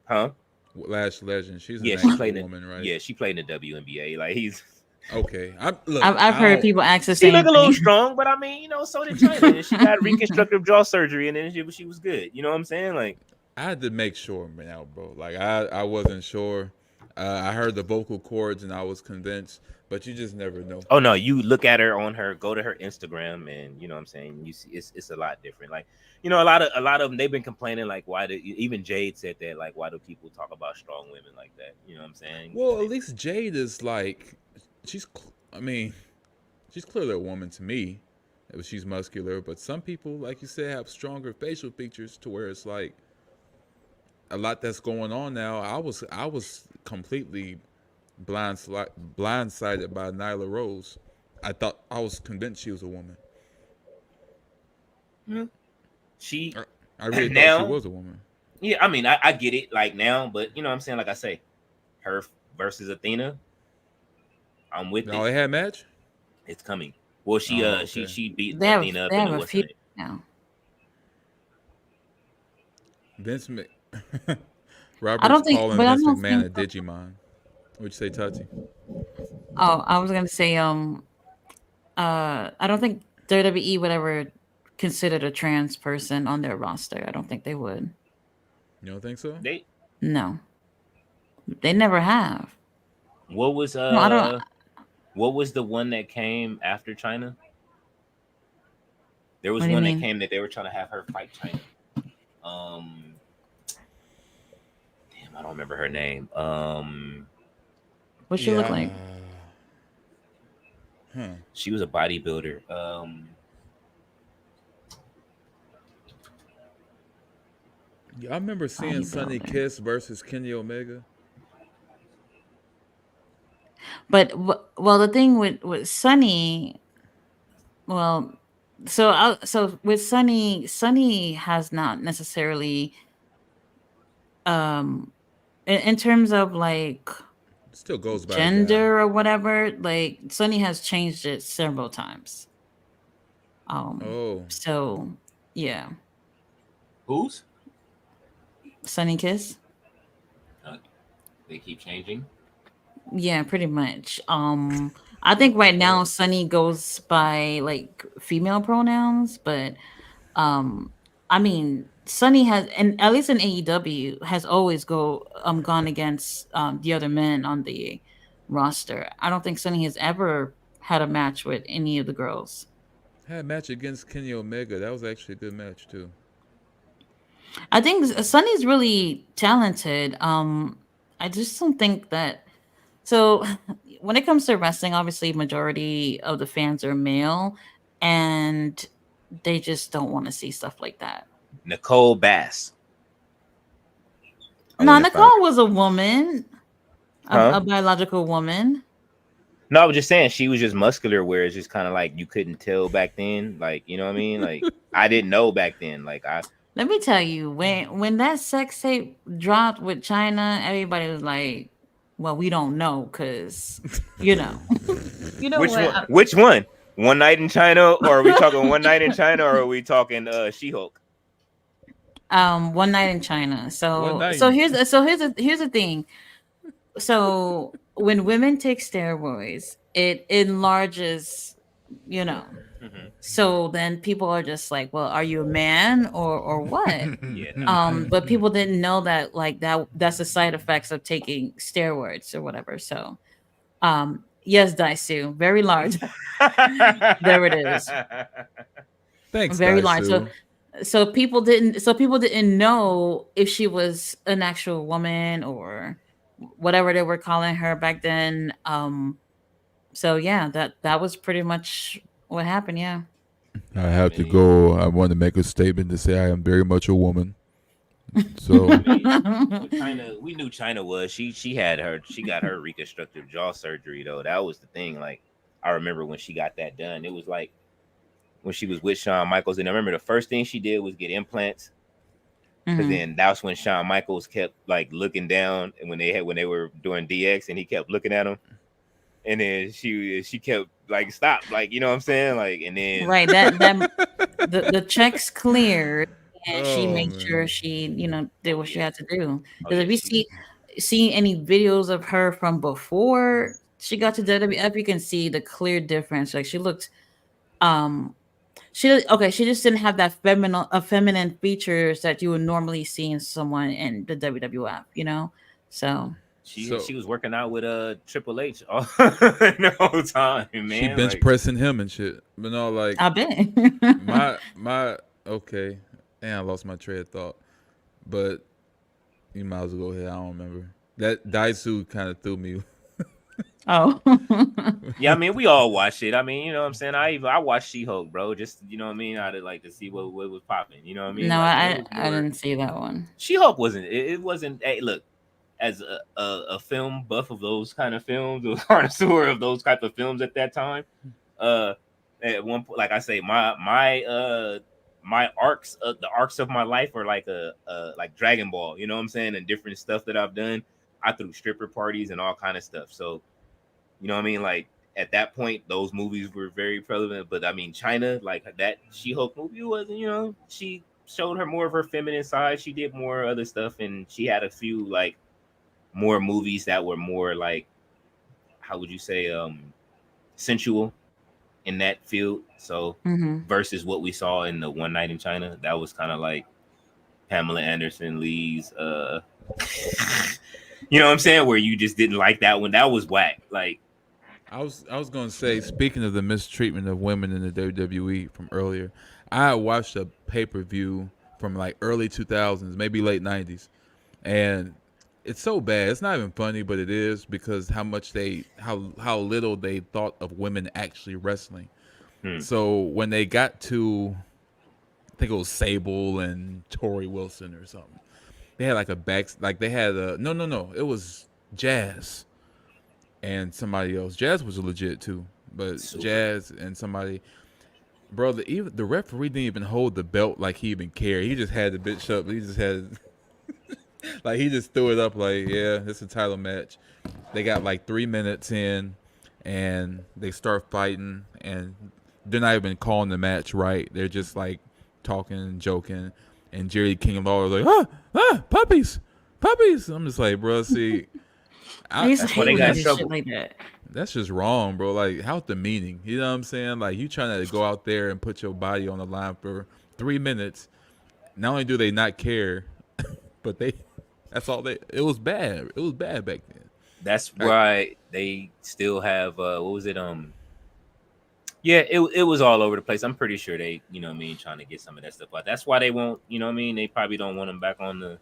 Huh? Lash Legend. She's Yeah, an she actual played in woman, right? Yeah, she played in the WNBA. Like he's. Okay. I've heard people ask the She same look a little thing. strong, but I mean, you know, so did China. And she got reconstructive jaw surgery, and then she was good. You know what I'm saying? Like, I had to make sure now, bro. Like I wasn't sure. I heard the vocal cords and I was convinced, but you just never know. oh no, you look at her on her, go to her Instagram, and you know what I'm saying. You see, it's a lot different. Like, you know, a lot of them, they've been complaining, like, why do even Jade said that, like, why do people talk about strong women like that? You know what I'm saying? Well, at least Jade is like, I mean, she's clearly a woman to me. She's muscular, but some people, like you said, have stronger facial features to where it's like a lot that's going on now. I was completely blindsided by Nyla Rose. I was convinced she was a woman. She I really thought she now, was a woman. yeah, I mean, I get it, like now, but you know what I'm saying? Like I say, her versus Athena, I'm with Now it. they had a match. It's coming. Well, she okay. she beat They have Athena up they in have the a what's few it? now. Vince I Robert's don't think, calling but I Vince don't McMahon think. a Digimon. What'd you say, Tati? Oh, I was gonna say I don't think WWE would ever consider a trans person on their roster. I don't think they would. You don't think so? They No, they never have. what was No, I don't. what was the one that came after China? There was What do you one that mean? came that they were trying to have her fight China. Um, damn, I don't remember her name. What she look like? She was a bodybuilder. Yeah, I remember seeing Sonny Bodybuilder. Kiss versus Kenny Omega. But well, the thing with Sunny, well, so with Sunny has not necessarily um in terms of like Still goes by a guy. gender or whatever, like Sunny has changed it several times. Oh, So yeah, who's? Sunny Kiss. They keep changing. Yeah, pretty much. I think right now Sunny goes by like female pronouns, but um I mean Sunny has, and at least in AEW, has always gone against the other men on the roster. I don't think Sunny has ever had a match with any of the girls. had a match against Kenny Omega. That was actually a good match too. I think Sunny's really talented. I just don't think that. So when it comes to wrestling, obviously majority of the fans are male, and they just don't want to see stuff like that. Nicole Bass. I No, went and found Nicole her. was a woman, Huh? a biological woman. No, I was just saying she was just muscular, where it's just kind of like you couldn't tell back then. Like, you know what I mean? Like I didn't know back then. Like Let me tell you, when that sex tape dropped with China, everybody was like, "Well, we don't know, cause you know, you know which what? one? Which one? One Night in China, or are we talking One Night in China, or are we talking She-Hulk? One night in China. One So night. so here's the thing. So when women take steroids, it enlarges, you know. Mm-hmm. So then people are just like, well, are you a man or what? Yeah, no. But people didn't know that, like, that's the side effects of taking steroids or whatever. So yes, Daisu, very large. There it is. Thanks, Very large. Daisu. So people didn't know if she was an actual woman or whatever they were calling her back then. So yeah, that was pretty much what happened. Yeah. I have to mean, go. I want to make a statement to say I am very much a woman. So I mean, with China, we knew China was. She got her reconstructive jaw surgery though. That was the thing. Like I remember when she got that done. It was like when she was with Shawn Michaels, and I remember the first thing she did was get implants. Because Mm-hmm. then that's when Shawn Michaels kept like looking down, and when they were doing DX, and he kept looking at him, and then she kept like stop, like you know what I'm saying, like, and then Right. That the checks cleared, and she Oh made sure man. she did oh what she yeah, had to do. oh Because yeah, if you see any videos of her from before she got to WWF, you can see the clear difference. Like she looked um she just didn't have that feminine features that you would normally see in someone in the WWF, So she So was working out with Triple H all the whole time, she man. bench Like pressing him and shit. But no, like I bet. my okay. And I lost my train of thought. But you might as well go ahead. I don't remember. That Daisu kind of threw me. Oh. yeah, I mean we all watch it. I mean, you know what I'm saying. I watched She-Hulk, bro. Just you know what I mean. I did like to see what was popping. You know what I mean. No, Like, and it I was I more didn't see that one. She-Hulk wasn't. It wasn't. Hey, look, as a film buff of those kind of films, a connoisseur of those type of films at that time. Uh, at one point, like I say, my arcs, the arcs of my life are like like Dragon Ball. You know what I'm saying, and different stuff that I've done. I threw stripper parties and all kind of stuff. So you know what I mean, like. At that point, those movies were very prevalent, but I mean, China, like that She-Hulk movie was, she showed her more of her feminine side. She did more other stuff, and she had a few like more movies that were more like, how would you say, sensual in that field. So Mm-hmm. versus what we saw in the One Night in China, that was kind of like Pamela Anderson Lee's you know what I'm saying, where you just didn't like that one. That was whack. Like I was gonna say, speaking of the mistreatment of women in the WWE from earlier, I watched a pay-per-view from like early 2000s, maybe late 90s, and it's so bad. It's not even funny, but it is because how little they thought of women actually wrestling. hmm, So when they got to, I think it was Sable and Tori Wilson or something, they had like a back, like they had a no, it was Jazz and somebody else. Jazz was legit too, but super. Jazz and somebody, bro. Even the referee didn't even hold the belt like he even cared. He just had the bitch up. He just had like he just threw it up like, yeah, it's a title match. They got like 3 minutes in, and they start fighting, and they're not even calling the match right. They're just like talking and joking, and Jerry King Lawler like, puppies, puppies. I'm just like, bro, see, I used to That's why hate they when got they in did shit trouble. like that. that's just wrong, bro. Like, how's the meaning? You know what I'm saying? Like, you trying to go out there and put your body on the line for 3 minutes. Not only do they not care, but that's all they. It was bad. It was bad back then. That's Like, why they still have what was it? Yeah, it was all over the place. I'm pretty sure they, you know what I mean, trying to get some of that stuff out. That's why they won't, you know what I mean? They probably don't want him back on the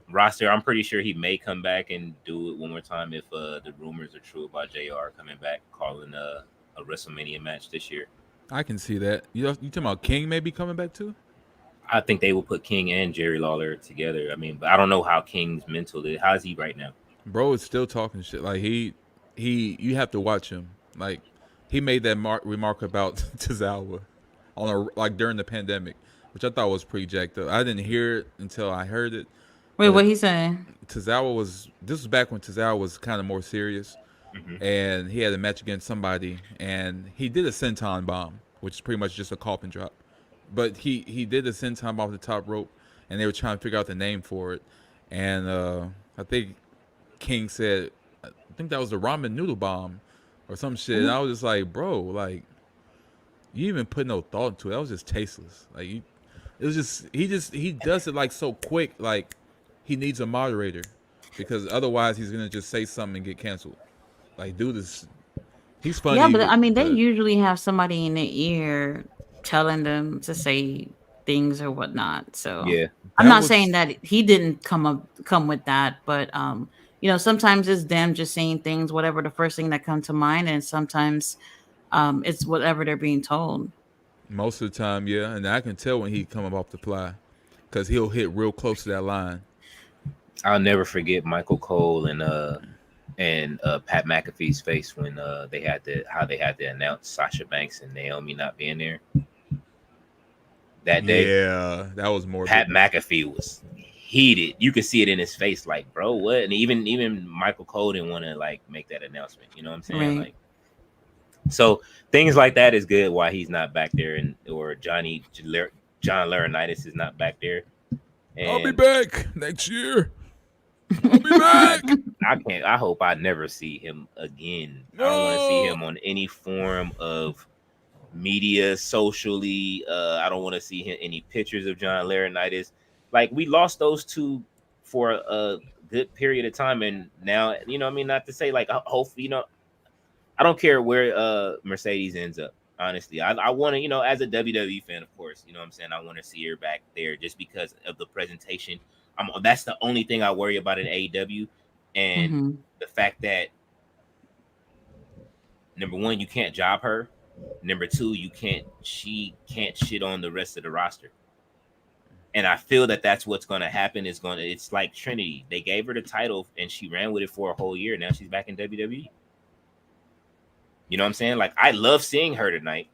roster. I'm pretty sure he may come back and do it one more time if the rumors are true about JR coming back, calling a WrestleMania match this year. I can see that. You talking about King maybe coming back too? I think they will put King and Jerry Lawler together. I mean, but I don't know how King's mental is. How's he right now? Bro is still talking shit. Like you have to watch him. Like he made that remark about Tozawa on like during the pandemic, which I thought was pretty jacked up. I didn't hear it until I heard it, Wait, but what he saying? Tozawa was this was back when Tozawa was kind of more serious, Hmm. and he had a match against somebody, and he did a senton bomb, which is pretty much just a coffin drop. But he did a senton bomb off the top rope, and they were trying to figure out the name for it, and I think King said, I think that was the ramen noodle bomb or some shit. And I was just like, bro, like you even put no thought into it. That was just tasteless. Like it was he does it like so quick. Like he needs a moderator because otherwise he's gonna just say something and get canceled. Like dude is he's Yeah, funny, but I mean, they but usually have somebody in their ear telling them to say things or whatnot. So Yeah. I'm that not saying was that he didn't come with that, but sometimes it's them just saying things, whatever the first thing that comes to mind, and sometimes it's whatever they're being told. most of the time, yeah. And I can tell when he come off the fly because he'll hit real close to that line. I'll never forget Michael Cole and Pat McAfee's face when they had to announce Sasha Banks and Naomi not being there. that day. Yeah, that was morbid. Pat McAfee was heated. You could see it in his face, like, bro, what? And even Michael Cole didn't want to like make that announcement. You know what I'm saying? Right. Like, so things like that is good. Why he's not back there, and or John Laurinaitis is not back there. And I'll be back next year. I'll be back. I can't. I hope I never see him again. I don't want to see him on any form of media, socially. I don't want to see him any pictures of John Laurinaitis. Like, we lost those two for a good period of time, and now, you know, I mean, not to say like, hopefully, you know, I don't care where Mercedes ends up. Honestly, I want to, you know, as a WWE fan, of course, you know what I'm saying, I want to see her back there just because of the presentation. That's the only thing I worry about in AEW, and Mm-hmm. the fact that, number one, you can't job her. Number two, she can't shit on the rest of the roster. And I feel that that's what's going to happen. It's like Trinity. They gave her the title and she ran with it for a whole year. Now she's back in WWE. You know what I'm saying? Like, I love seeing her tonight,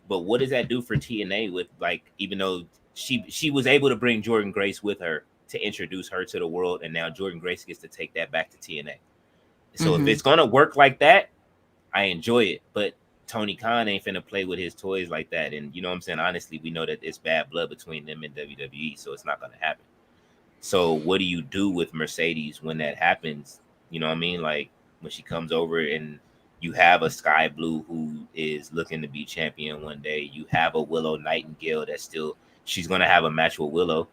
but what does that do for TNA with, like, even though she was able to bring Jordynne Grace with her to introduce her to the world, and now Jordynne Grace gets to take that back to TNA. So if it's going to work like that, I enjoy it. But Tony Khan ain't finna play with his toys like that. And you know what I'm saying? Honestly, we know that it's bad blood between them and WWE, so it's not going to happen. So what do you do with Mercedes when that happens? You know what I mean? Like, when she comes over and you have a Sky Blue who is looking to be champion one day. You have a Willow Nightingale that's still, she's going to have a match with Willow.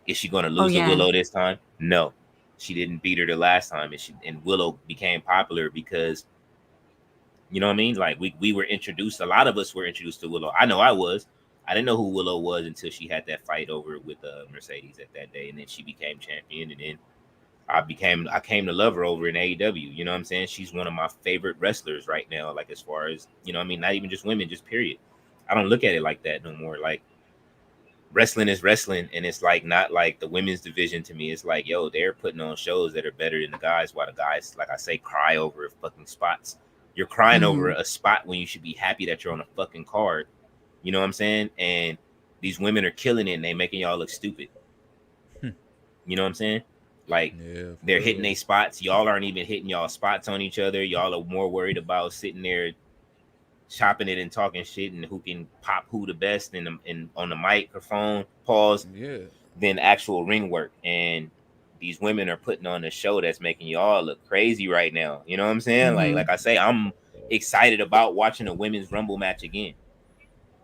Is she going to lose to Willow this time? No. She didn't beat her the last time. And Willow became popular because, you know what I mean? Like, we were introduced, a lot of us were introduced to Willow. I know I was. I didn't know who Willow was until she had that fight over with Mercedes at that day. And then she became champion. And then I came to love her over in AEW. You know what I'm saying? She's one of my favorite wrestlers right now. Like, as far as, you know what I mean? Not even just women, just period. I don't look at it like that no more. Like, wrestling is wrestling, and it's like not like the women's division to me. It's like, yo, they're putting on shows that are better than the guys, while the guys, like I say, cry over fucking spots. You're crying over a spot when you should be happy that you're on a fucking card. You know what I'm saying? And these women are killing it, and they making y'all look stupid. You know what I'm saying? Like, they're hitting their spots. Y'all aren't even hitting y'all spots on each other. Y'all are more worried about sitting there chopping it and talking shit and who can pop who the best in on the microphone pause than actual ring work. And these women are putting on a show that's making y'all look crazy right now. You know what I'm saying? Like I say, I'm excited about watching a women's Rumble match again.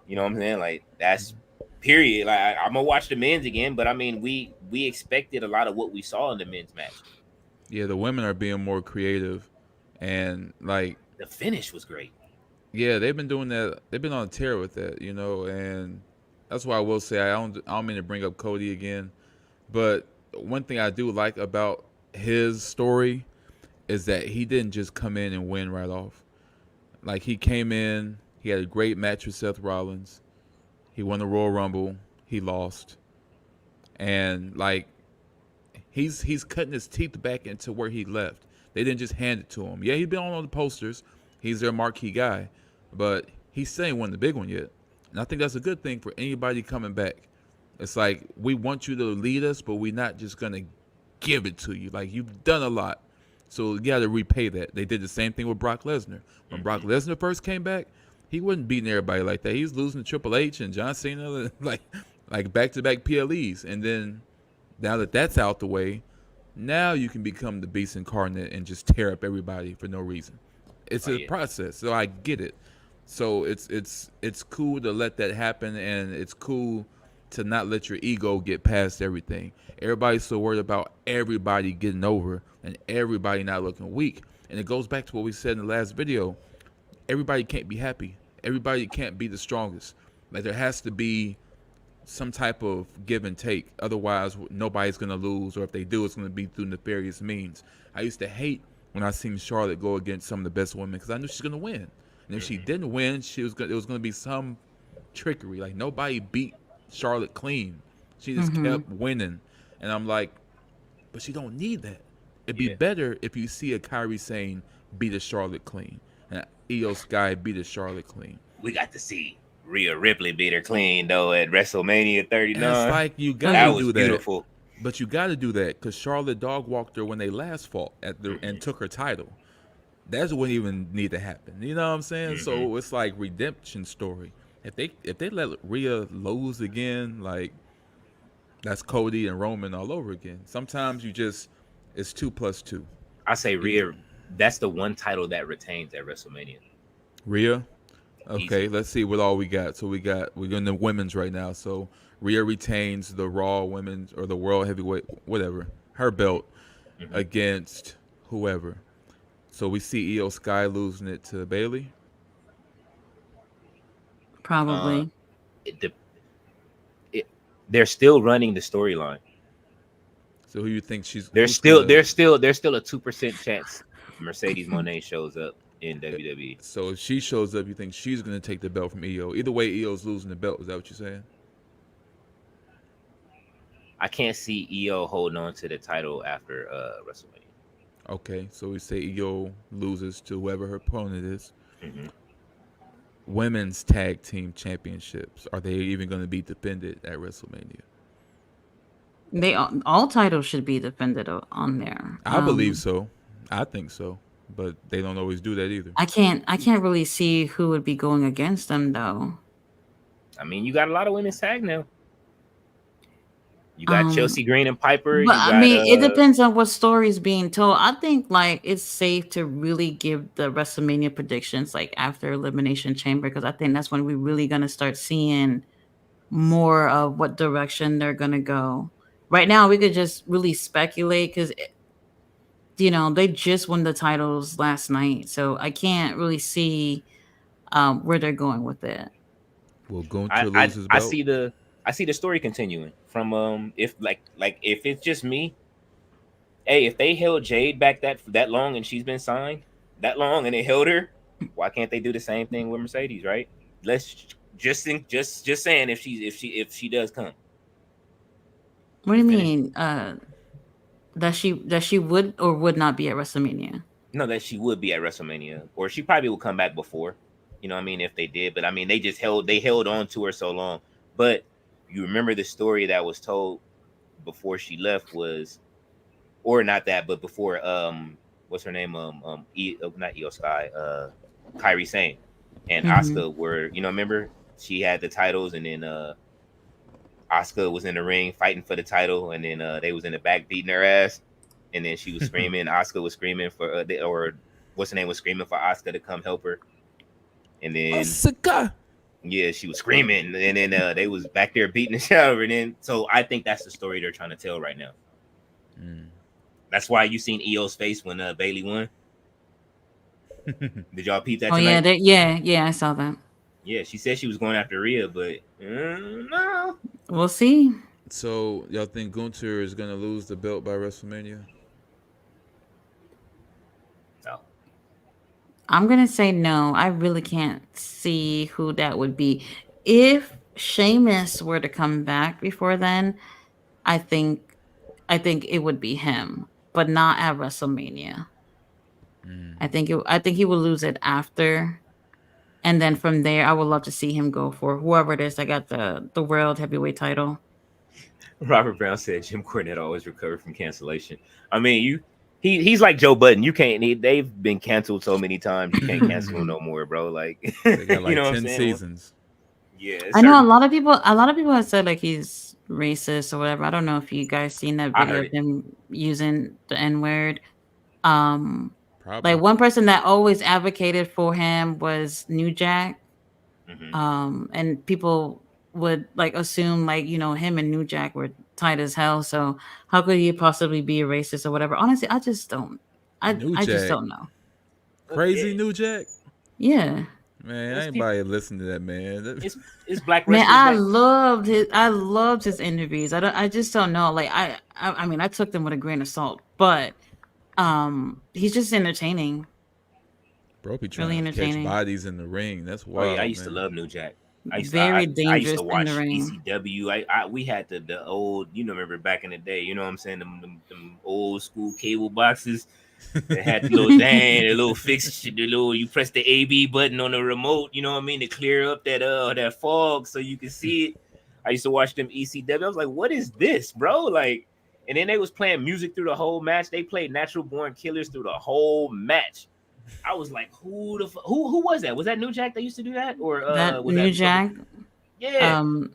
You know what I'm saying? Like, that's period. Like, I'm gonna watch the men's again, but I mean, we expected a lot of what we saw in the men's match. Yeah, the women are being more creative, and like, the finish was great. Yeah, they've been doing that. They've been on a tear with that, you know, and that's why I will say I don't mean to bring up Cody again, but one thing I do like about his story is that he didn't just come in and win right off. Like, he came in, he had a great match with Seth Rollins, he won the Royal Rumble, he lost, and like, he's cutting his teeth back into where he left. They didn't just hand it to him. Yeah, he's been on the posters. He's their marquee guy. But he's still ain't won the big one yet. And I think that's a good thing for anybody coming back. It's like, we want you to lead us, but we're not just going to give it to you. Like, you've done a lot. So you got to repay that. They did the same thing with Brock Lesnar. When Brock Lesnar first came back, he wasn't beating everybody like that. He was losing to Triple H and John Cena, like back-to-back PLEs. And then now that that's out the way, now you can become the beast incarnate and just tear up everybody for no reason. It's a process, so I get it. So it's cool to let that happen, and it's cool to not let your ego get past everything. Everybody's so worried about everybody getting over and everybody not looking weak. And it goes back to what we said in the last video. Everybody can't be happy. Everybody can't be the strongest. Like, there has to be some type of give and take. Otherwise, nobody's going to lose, or if they do, it's going to be through nefarious means. I used to hate when I seen Charlotte go against some of the best women because I knew she's going to win. And if she didn't win, it was going to be some trickery. Like, nobody beat Charlotte clean. She just kept winning. And I'm like, but she don't need that. It'd be better if you see a Kyrie Sane beat a Charlotte clean and Io Sky beat a Charlotte clean. We got to see Rhea Ripley beat her clean though at WrestleMania And it's 39. like you got That to was do that, beautiful. but you got to do that because Charlotte dog walked her when they last fought and Hmm. took her title. That wouldn't even need to happen. You know what I'm saying? Hmm. So it's like redemption story. If they let Rhea lose again, like that's Cody and Roman all over again. Sometimes you just it's 2 plus 2. I say Rhea. That's the one title that retains at WrestleMania. Rhea. Easy. Okay, let's see what all we got. So we're in the women's right now. So Rhea retains the Raw Women's or the World Heavyweight, whatever, her belt Hmm. against whoever. So we see Io Sky losing it to Bayley. Uh, Probably. it, de- it, they're still running the storyline. So who you think There's who's still gonna? there's still there's still a 2% chance Mercedes Moné shows up in WWE. So if she shows up, you think she's gonna take the belt from Io? Either way, Io's losing the belt. Is that what you're saying? I can't see EO holding on to the title after WrestleMania. Okay, so we say Io loses to whoever her opponent is. Hmm. Women's tag team championships, are they even going to be defended at WrestleMania? They all titles should be defended on there. I believe so. I think so, but they don't always do that either. I can't really see who would be going against them though. I mean, you got a lot of women's tag now. You got Um, Chelsea Green and Piper. but You I got mean, it depends on what story is being told. I think like it's safe to really give the WrestleMania predictions like after Elimination Chamber because I think that's when we're really gonna start seeing more of what direction they're gonna go. Right now, we could just really speculate because they just won the titles last night, so I can't really see where they're going with it. Will Gunther I, lose I his I belt? see the story continuing from if like if it's just me, hey, if they held Jade back that long and she's been signed that long and they held her, why can't they do the same thing with Mercedes, right? Let's just think, just saying if she does come What do to you finish. mean? That she would or would not be at WrestleMania? No, that she would be at WrestleMania, or she probably will come back before. You know what I mean? If they did, but I mean, they held on to her so long. But you remember the story that was told before she left was, or not that, but before what's her name not Io Sky Kyrie Sane and Hmm. Asuka were, remember she had the titles, and then Asuka was in the ring fighting for the title, and then they was in the back beating her ass, and then she was screaming. Asuka was screaming for or what's her name was screaming for Asuka to come help her, and then Asuka. yeah, she was screaming, and then they was back there beating the shit out of her. And then so I think that's the story they're trying to tell right now. That's why you seen EO's face when Bayley won. Did y'all peep that Oh yeah, tonight? yeah, I saw that. Yeah, she said she was going after Rhea, but no. We'll see. So y'all think Gunther is gonna lose the belt by WrestleMania? No. I'm gonna say no. I really can't see who that would be. If Sheamus were to come back before then, I think I think it would be him, but not at WrestleMania. I think he will lose it after, and then from there, I would love to see him go for whoever it is that got the world heavyweight title. Robert Brown said Jim Cornette always recovered from cancellation. I mean, he's like Joe Budden. You can't. They've been canceled so many times. You can't cancel him no more, bro. Like, They got you like know what I'm 10 saying? seasons. Yeah, I know certain. a lot of people have said like he's racist or whatever. I don't know if you guys seen that I video heard of it. him using the N word. Um, like Probably. one person that always advocated for him was New Jack. Hmm. And people would like assume like him and New Jack were tight as hell. So how could he possibly be a racist or whatever? Honestly, I just don't. New I just Jack. don't know. Crazy New Jack. Yeah. Man, I It's ain't people. nobody listen to that man. It's black Man, wrestlers that. I loved his interviews. I just don't know. Like I mean I took them with a grain of salt, but he's just entertaining. Bro be Really trying to catch entertaining. bodies in the ring. That's Oh yeah, I wild, used to man. love New Jack. Very I used dangerous to in the watch ring. ECW. We had the old, remember back in the day. You know what I'm saying? Them old school cable boxes. They had the little dang, the little fix, the little you press the AB button on the remote. You know what I mean to clear up that fog so you can see it. I used to watch them ECW. I was like, what is this, bro? Like, and then they was playing music through the whole match. They played Natural Born Killers through the whole match. I was like, who was that? Was that New Jack that used to do that, or That was New that something? Jack, Yeah, um,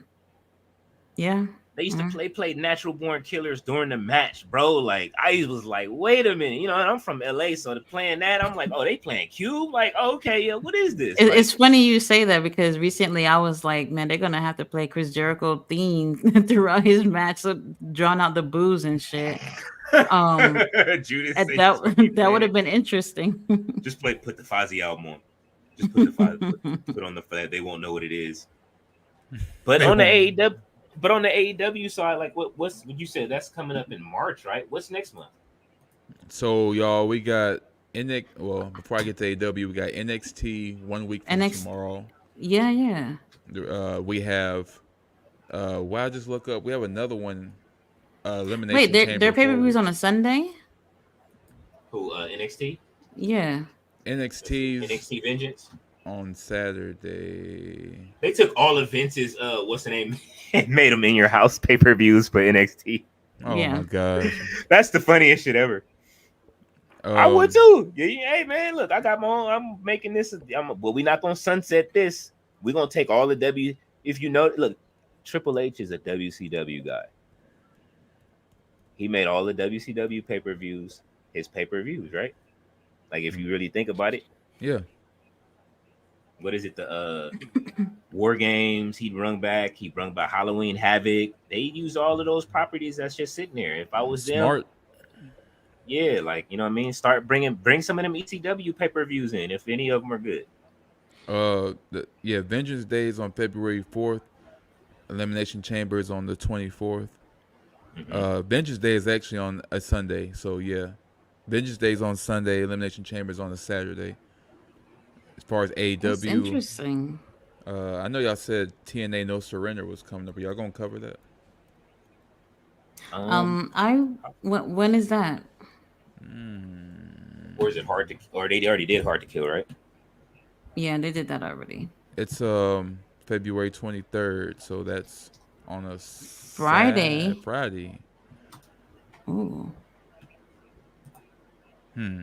yeah. they used to Mm. play Natural Born Killers during the match, bro. Like I was like, wait a minute, and I'm from LA, so they're playing that. I'm like, oh, they playing Cube? Like, oh, okay, yeah, what is this? It's Like, funny you say that because recently I was like, man, they're gonna have to play Chris Jericho theme throughout his match, so drawing out the booze and shit. Um, Judas and say just gonna keep that would playing have it. been interesting. Just put the Fozzy album on. Just put on the flat. They won't know what it is. But They on the won't. AEW, but on the AEW side, like what's what you said? That's coming up in March, right? What's next month? So y'all, we got NX. Well, before I get to AW, we got NXT 1 week from NX, tomorrow. yeah, yeah. We have. Well, I just look up. We have another one. Wait, Elimination their Chamber pay per for views on a Sunday. Who NXT? Yeah. Let's see, NXT's NXT Vengeance. on Saturday. They took all of Vince's what's the name and made them in your house pay per views for NXT. Oh Yeah. my gosh. That's the funniest shit ever. I would Um, too. Yeah, hey man, look, I got my own. I'm making this. But we're not gonna sunset this. We're gonna take all the W. If you know, look, Triple H is a WCW guy. He made all the WCW pay per views his pay per views, right? Like if you really think about it, yeah. what is it? The War Games. He brung back. He brung back Halloween Havoc. They use all of those properties that's just sitting there. If I was them, Smart. yeah, like you know what I mean. Bring some of them ECW pay per views in if any of them are good. Vengeance Day is on February 4th. Elimination Chamber is on the 24th. Mm-hmm. Vengeance Day is actually on a Sunday, so yeah. Vengeance Day is on Sunday. Elimination Chamber is on a Saturday. As far as That's AEW, interesting. I know y'all said TNA No Surrender was coming up. Are y'all gonna cover that? I when is that? Or is it hard to? Or they already did Hard to Kill, right? Yeah, they did that already. It's February 23rd, so that's on a Friday. Friday. Ooh, Hmm.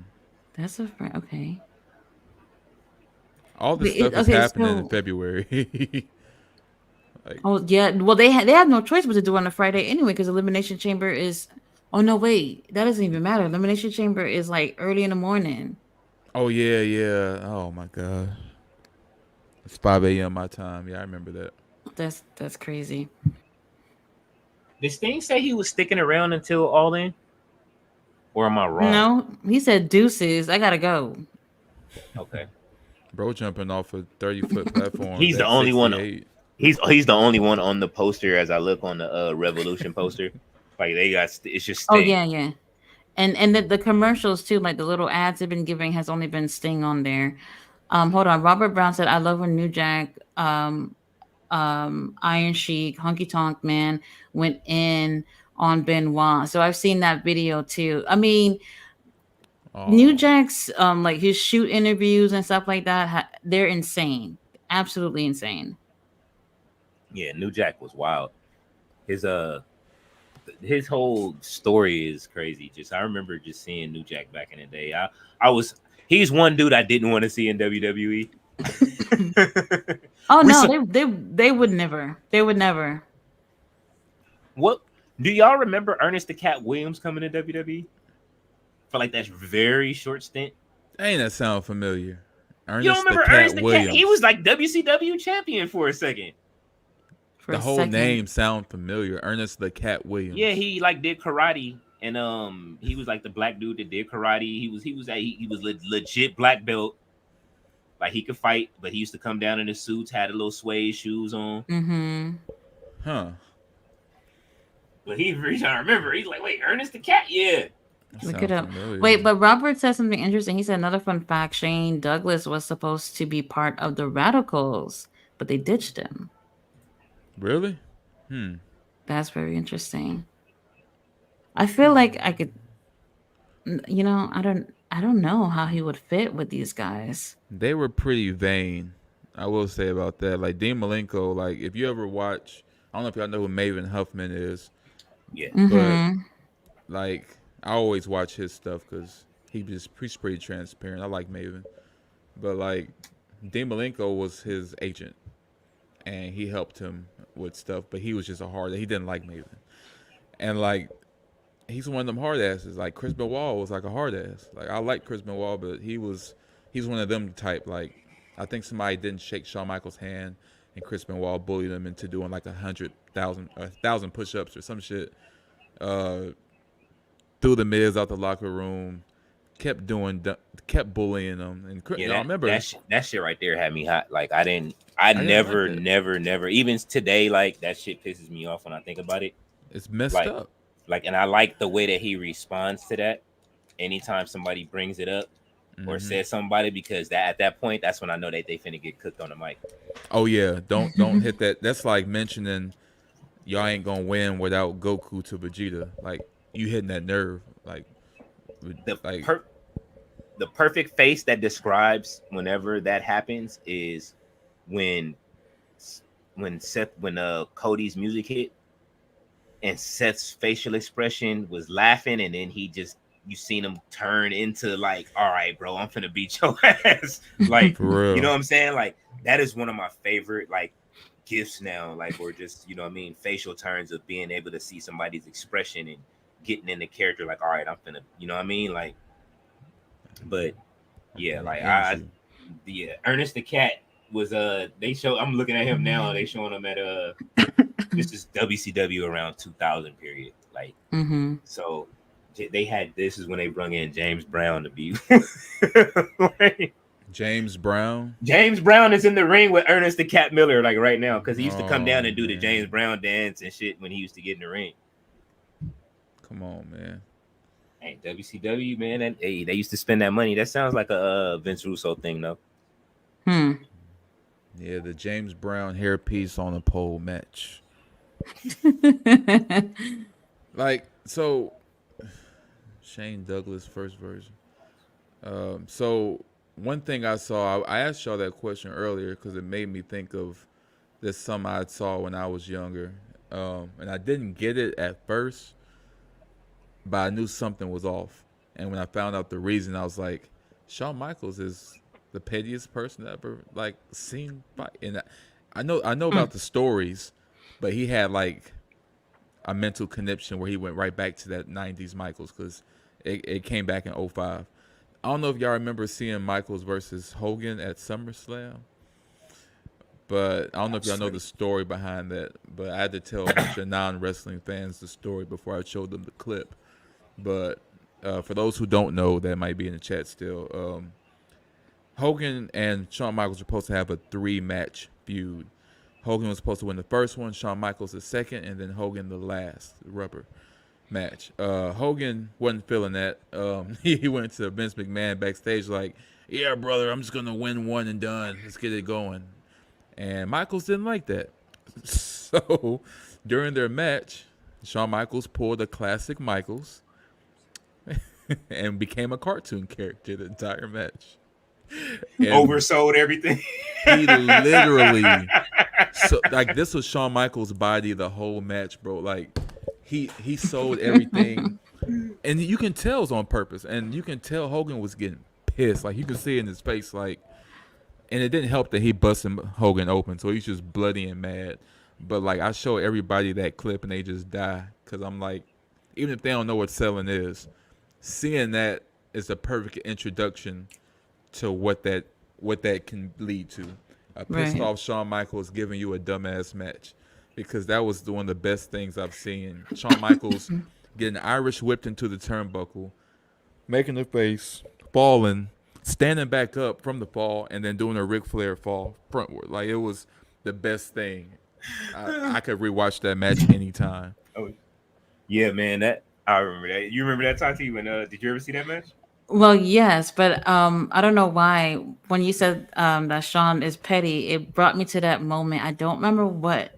that's a okay. All this But stuff is okay, happening in so February. oh yeah, well they have no choice but to do it on a Friday anyway because Elimination Chamber is. Oh no, wait, that doesn't even matter. Elimination Chamber is like early in the morning. Oh yeah, yeah. Oh my god. It's 5 a.m. my time. Yeah, I remember that. That's crazy. Did Sting say he was sticking around until All In? Or am I wrong? No, he said deuces. I gotta go. Okay. Bro jumping off a 30-foot platform He's the at only one. 68. He's the only one on the poster as I look on the Revolution poster. Like they got it's just Oh Sting. yeah, yeah. And the commercials too, like the little ads have been giving has only been Sting on there. Hold on. Robert Brown said, "I love when New Jack, Iron Sheik, Honky Tonk Man went in on Benoit." So I've seen that video too. I mean, New Oh, Jack's like his shoot interviews and stuff like that. They're insane, absolutely insane. Yeah, New Jack was wild. His his whole story is crazy. Just I remember just seeing New Jack back in the day. I was he's one dude I didn't want to see in WWE. Oh we no, saw, they would never. They would never. what do y'all remember Ernest the Cat Williams coming to WWE for like that very short stint? ain't that sound familiar? You don't Ernest the remember Ernest Cat the Cat? He was Williams. like WCW champion for a second. For The a whole second. name sound familiar. Ernest the Cat Yeah, Williams. he like did karate, and he was like the black dude that did karate. He was legit black belt. Like he could fight, but he used to come down in his suits, had a little suede shoes on. Mm-hmm. Huh. But he trying to remember. He's like, wait, Ernest the Cat? Yeah. That Look it sounds up. familiar. Wait, but Robert said something interesting. He said another fun fact: Shane Douglas was supposed to be part of the Radicals, but they ditched him. Really? Hmm. That's very interesting. I feel like I could, I don't. I don't know how he would fit with these guys. They were pretty vain. I will say about that. Like Dean Malenko, like if you ever watch, I don't know if y'all know who Maven Huffman is, Yeah. but Mm-hmm. like I always watch his stuff because he's pretty transparent. I like Maven, but like Dean Malenko was his agent and he helped him with stuff, but he was just a hard. He didn't like Maven, and like he's one of them hard asses. Like Chris Benoit was like a hard ass. Like I like Chris Benoit, but he's one of them type. Like I think somebody didn't shake Shawn Michaels' hand, and Chris Benoit bullied him into doing like 1,000 push-ups or some shit. Uh, Threw the Miz out the locker room. Kept bullying him, and Yeah, I remember that shit right there had me hot. Like I I didn't like never, that. never, even today, like that shit pisses me off when I think about it. It's messed Like, up. and I like the way that he responds to that. Anytime somebody brings it up or Hmm. says somebody, because that at that point, that's when I know that they finna get cooked on the mic. Oh yeah, don't hit that. That's like mentioning y'all ain't gonna win without Goku to Vegeta. Like you hitting that nerve. The Like per- the perfect face that describes whenever that happens is when Cody's music hit and Seth's facial expression was laughing, and then he just you seen him turn into like, all right, bro, I'm finna beat your ass. Like, for you know real. what I'm saying? Like, that is one of my favorite like gifts now, like, or just you know what I mean, facial turns of being able to see somebody's expression and getting in the character, like, all right, I'm finna, you know what I mean? Like, but yeah, It like ends I you. the Ernest the Cat was they show I'm looking at him now, they showing him at this is WCW around 2000 period. Like, Mm-hmm. so they had this is when they brung in James Brown to be like, James Brown. James Brown is in the ring with Ernest the Cat Miller like right now because he used to come down Oh and do the James man, Brown dance and shit when he used to get in the ring. come on, man. Hey, WCW man, and hey, they used to spend that money. That sounds like a Vince Russo thing though. Hmm. Yeah, the James Brown hairpiece on a pole match. Like so, Shane Douglas first version. So one thing I saw, I asked y'all that question earlier because it made me think of this some I saw when I was younger, and I didn't get it at first, but I knew something was off. And when I found out the reason, I was like, Shawn Michaels is the pettiest person I ever like seen. And I know Hmm. about the stories, but he had like a mental connection where he went right back to that '90s Michaels because it came back in '05. I don't know if y'all remember seeing Michaels versus Hogan at SummerSlam, but I don't know I'm if y'all know the straight. story behind that. But I had to tell a bunch of non-wrestling fans the story before I showed them the clip. But for those who don't know, that might be in the chat still. Hogan and Shawn Michaels were supposed to have a three-match feud. Hogan was supposed to win the first one, Shawn Michaels the second, and then Hogan the last rubber match. Hogan wasn't feeling that. He went to Vince McMahon backstage like, "Yeah, brother, I'm just gonna win one and done. Let's get it going." And Michaels didn't like that. So during their match, Shawn Michaels pulled a classic Michaels and became a cartoon character the entire match. And Oversold everything. he literally, so like this was Shawn Michaels' body the whole match, bro. Like he sold everything, and you can tell it's on purpose, and you can tell Hogan was getting pissed. Like you can see it in his face, like, and it didn't help that he busted Hogan open, so he's just bloody and mad. But like I show everybody that clip, and they just die because I'm like, even if they don't know what selling is, seeing that is a perfect introduction to what that can lead to. A pissed Right. off Shawn Michaels giving you a dumbass match because that was one of the best things I've seen. Shawn Michaels getting Irish whipped into the turnbuckle, making the face, falling, standing back up from the fall, and then doing a Ric Flair fall frontward. Like it was the best thing. I could rewatch that match anytime. Oh yeah, man. That I remember that. You remember that, Tati? When did you ever see that match? Well, yes, but I don't know why when you said that Sean is petty, it brought me to that moment. I don't remember what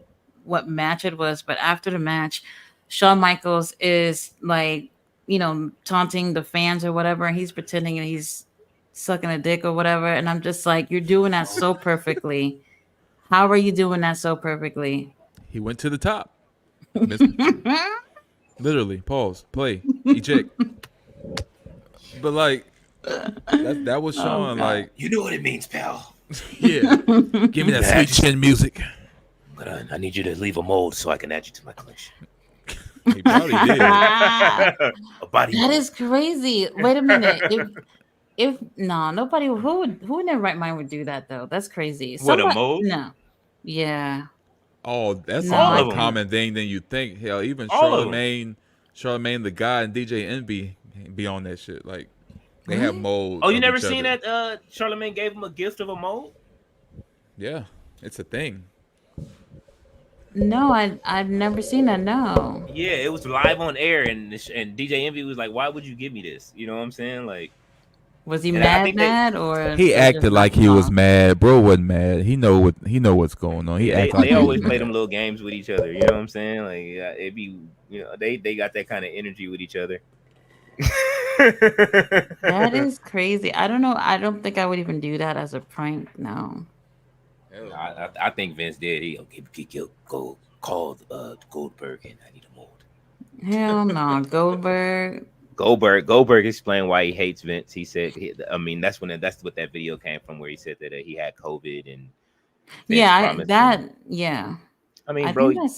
match it was, but after the match, Shawn Michaels is like taunting the fans or whatever, and he's pretending and he's sucking a dick or whatever, and I'm just like, you're doing that so perfectly. How are you doing that so perfectly? He went to the top. Literally, pause, play, eject. But like that was Oh showing god. like, You know what it means, pal. yeah, give me that sweet chin music. But I need you to leave a mold so I can add you to my collection. He probably did. Ah, A body that mold. is crazy. Wait a minute. If no, nobody who in their right mind would do that though. That's crazy. What, a Somebody mold? no. Yeah. Oh, that's a No, All more I of them. can't. common thing than you think. Hell, even All of them. Charlemagne the guy, and DJ Envy be on that shit. Like they have Really? mold Oh, you of never each seen other. that? Charlemagne gave him a gift of a mold. Yeah, it's a thing. No, I've never seen that, no. Yeah, it was live on air, and DJ Envy was like, "Why would you give me this?" You know what I'm saying? Like, Was he and I mad think they mad or He just acted not like he was talk? mad. Bro wasn't mad. He know what's going on. He yeah, they, act like they he was always play them mad. little games with each other. You know what I'm saying? Like, yeah, it be, they got that kind of energy with each other. That is crazy. I don't know. I don't think I would even do that as a prank. No. Hell no. I think Vince did. He go called Goldberg, and I need a mold. Hell no. Goldberg. Goldberg explained why he hates Vince. He said, I mean, that's what that video came from, where he said that he had COVID and Vince Yeah, promised him. that yeah. I mean, I bro, think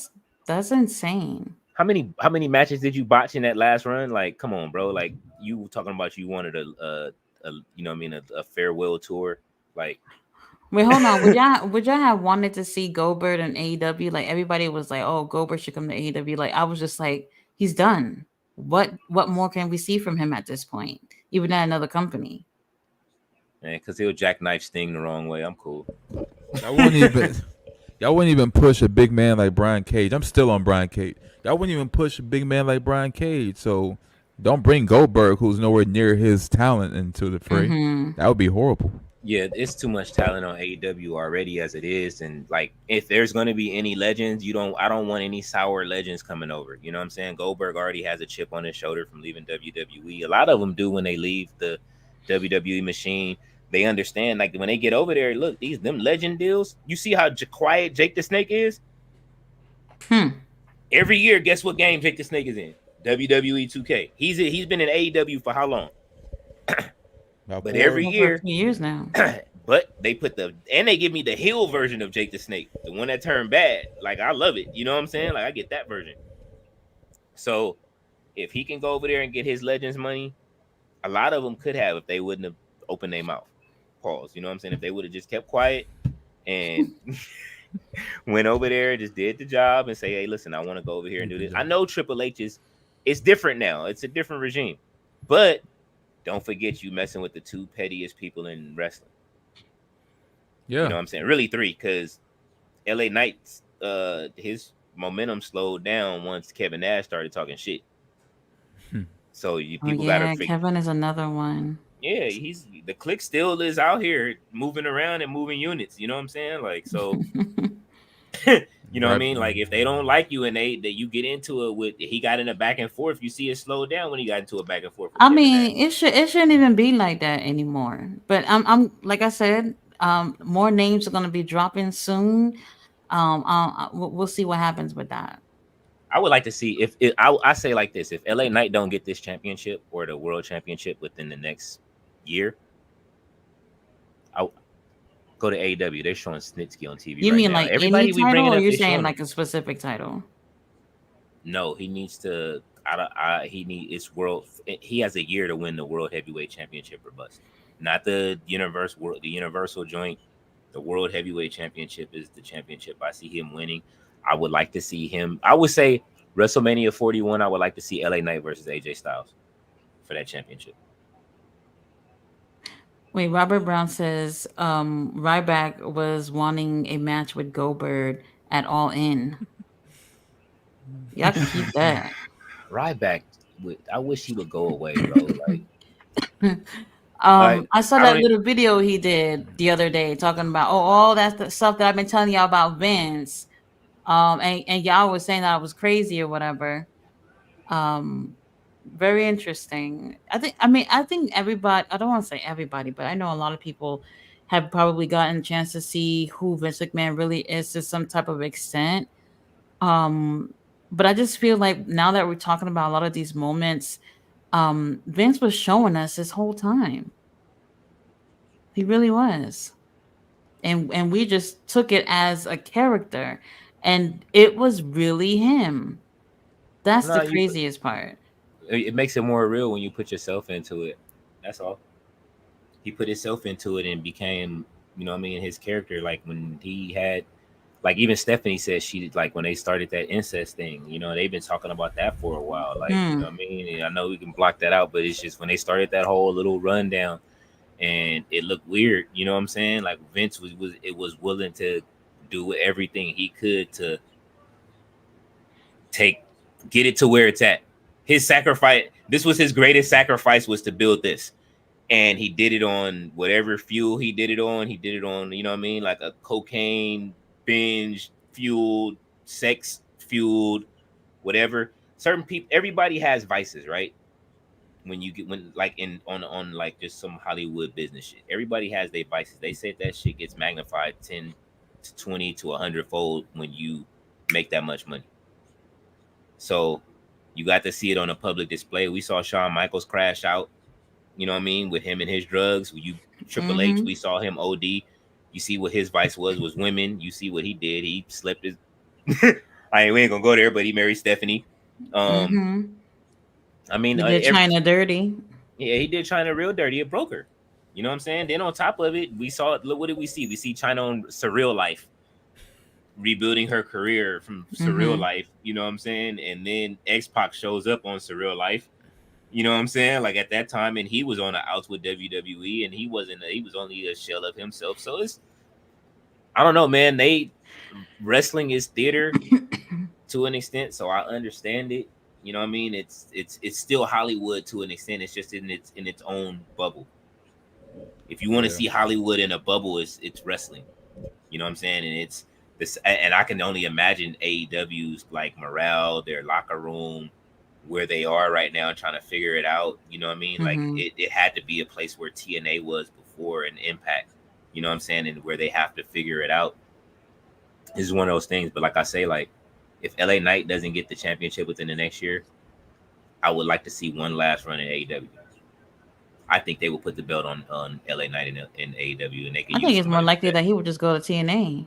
that's insane. how many matches did you botch in that last run? Like, come on, bro. Like, you talking about you wanted a you know what I mean, a farewell tour. Like, Wait, hold on. Would y'all have wanted to see Goldberg in AEW? Like everybody was like, "Oh, Goldberg should come to AEW." Like I was just like, "He's done. What more can we see from him at this point? Even at another company." man, because he'll jackknife Sting the wrong way. I'm cool. Y'all wouldn't even y'all wouldn't even push a big man like Brian Cage. I'm still on Brian Cage. Y'all wouldn't even push a big man like Brian Cage. So don't bring Goldberg, who's nowhere near his talent, into the fray. Mm-hmm. That would be horrible. Yeah, it's too much talent on AEW already as it is, and like, if there's going to be any legends, I don't want any sour legends coming over. You know what I'm saying? Goldberg already has a chip on his shoulder from leaving WWE. A lot of them do when they leave the WWE machine. They understand, like, when they get over there. Look, them legend deals. You see how quiet Jake the Snake is? Every year, guess what game Jake the Snake is in? WWE 2K. He's been in AEW for how long? But every Over a year, few years now. but they they give me the heel version of Jake the Snake, the one that turned bad. Like, I love it. You know what I'm saying? Like, I get that version. So if he can go over there and get his Legends money, a lot of them could have, if they wouldn't have opened their mouth. Pause. You know what I'm saying? If they would have just kept quiet and went over there, just did the job and say, "Hey, listen, I want to go over here and do this." I know Triple H it's different now. It's a different regime, but don't forget, you messing with the two pettiest people in wrestling. Yeah. You know what I'm saying? Really three, because LA Knight's his momentum slowed down once Kevin Nash started talking shit. So people gotta figure. Kevin is another one. Yeah, the clique still is out here moving around and moving units. You know what I'm saying? Like, so you know what I mean? Like, if they don't like you and that you get into it with, he got in a back and forth, you see it slow down when he got into a back and forth with I Kevin mean, Nash. it shouldn't even be like that anymore. But I'm like I said, more names are gonna be dropping soon. We'll see what happens with that. I would like to see I say like this: if LA Knight don't get this championship or the world championship within the next year, I'll go to AEW. They're showing Snitsky on TV. You right mean now. like Everybody any we title, bringing or up you're is saying showing like him. a specific title? No, he needs to. It's world. He has a year to win the world heavyweight championship or bust. Not the universal joint. The world heavyweight championship is the championship I see him winning. I would like to see him. I would say WrestleMania 41. I would like to see LA Knight versus AJ Styles for that championship. Wait, Robert Brown says Ryback was wanting a match with Goldberg at All In. Y'all can keep that. Ryback, I wish he would go away, bro. Like, I saw I that don't. little video he did the other day talking about all that's the stuff that I've been telling y'all about Vince. And y'all was saying that I was crazy or whatever. Um, Very interesting. I think everybody, I don't want to say everybody, but I know a lot of people have probably gotten a chance to see who Vince McMahon really is to some type of extent. Um, but I just feel like now that we're talking about a lot of these moments, Vince was showing us this whole time. He really was. And we just took it as a character, and it was really him. That's the No, craziest part. it makes it more real when you put yourself into it. That's all. He put himself into it and became, what I mean, his character. Like when he had, like even Stephanie said she like when they started that incest thing. They've been talking about that for a while. Like Hmm. what I mean, and I know we can block that out, but it's just when they started that whole little rundown and it looked weird. You know what I'm saying? Like Vince was willing to do everything he could to take get it to where it's at. His sacrifice. This was his greatest sacrifice was to build this, and he did it on whatever fuel he did it on. He did it on, you know what I mean, like a cocaine binge fueled, sex fueled, whatever. Certain people, everybody has vices, right? When you get when like in on like just some Hollywood business shit, everybody has their vices. They said that shit gets magnified 10 to 20 to 100 fold when you make that much money. So you got to see it on a public display. We saw Shawn Michaels crash out, you know what I mean, with him and his drugs. You Triple H, Mm-hmm. we saw him OD. You see what his vice was women. You see what he did. He slept his we ain't gonna go there, but he married Stephanie. Um, Mm-hmm. I mean, He did China dirty. yeah, he did China real dirty. It broke her. You know what I'm saying? Then on top of it, we saw. Look, what did we see? We see China on Surreal Life, rebuilding her career from Surreal Mm-hmm. Life. You know what I'm saying? And then X Pac shows up on Surreal Life. You know what I'm saying? Like at that time, and he was on the outs with WWE, and he wasn't. He was only a shell of himself. So it's, I don't know, man. Wrestling is theater to an extent, so I understand it. You know what I mean? It's still Hollywood to an extent. It's just in its own bubble. If you want to Yeah. see Hollywood in a bubble, it's wrestling. You know what I'm saying? And it's this, and I can only imagine AEW's like morale, their locker room, where they are right now, trying to figure it out. You know what I mean? Like Mm-hmm. it had to be a place where TNA was before an Impact. You know what I'm saying? And where they have to figure it out. This is one of those things. But like I say, like if LA Knight doesn't get the championship within the next year, I would like to see one last run in AEW. I think they will put the belt on LA Knight in AEW, and they could I think use it's more somebody with likely that. that he would just go to TNA.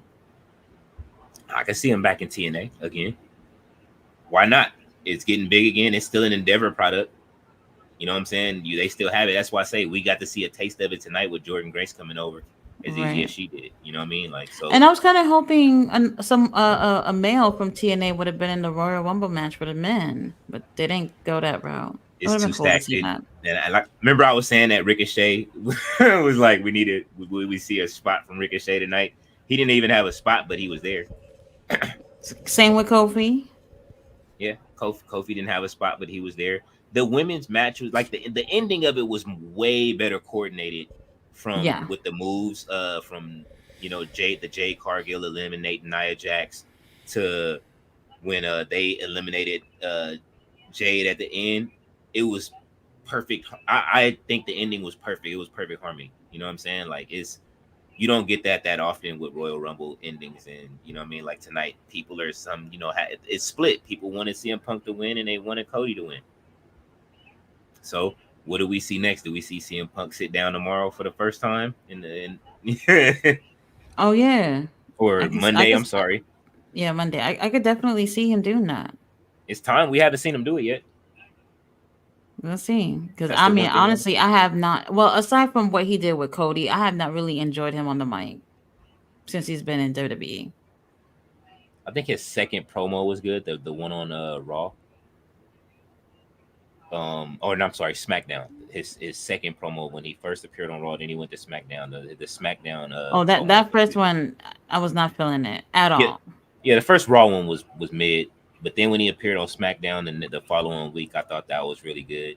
I can see him back in TNA again. Why not? It's getting big again. It's still an Endeavor product. You know what I'm saying? They still have it. That's why I say we got to see a taste of it tonight with Jordan Grace coming over as easy as Right. she did. You know what I mean? Like so, And I was kind of hoping a male from TNA would have been in the Royal Rumble match for the men, but they didn't go that route. It it's would have too been cool to stacked. see that. And I like remember I was saying that Ricochet was like we needed. We see a spot from Ricochet tonight. He didn't even have a spot, but he was there. Same with Kofi. Yeah, Kofi didn't have a spot, but he was there. The women's match was like the ending of it was way better coordinated from Yeah. with the moves from Jade Cargill eliminating Nia Jax to when they eliminated Jade at the end. It was perfect. I think the ending was perfect. It was perfect harmony. You know what I'm saying? Like it's you don't get that often with Royal Rumble endings, and you know what I mean. Like tonight, people are it's split. People wanted CM Punk to win, and they wanted Cody to win. So what do we see next? Do we see CM Punk sit down tomorrow for the first time Oh yeah. I or guess. I Monday? guess. I'm sorry, Yeah, Monday. I could definitely see him doing that. it's time. We haven't seen him do it yet. We'll see. Because That's I the mean, one thing. honestly, I have not. Well, aside from what he did with Cody, I have not really enjoyed him on the mic since he's been in WWE. I think his second promo was good. The one on Raw. Or no, I'm sorry, SmackDown. His second promo when he first appeared on Raw, then he went to SmackDown. The SmackDown Oh, that promo that was first good. one, I was not feeling it at Yeah, all. yeah. The first Raw one was mid, but then when he appeared on SmackDown and the following week, I thought that was really good.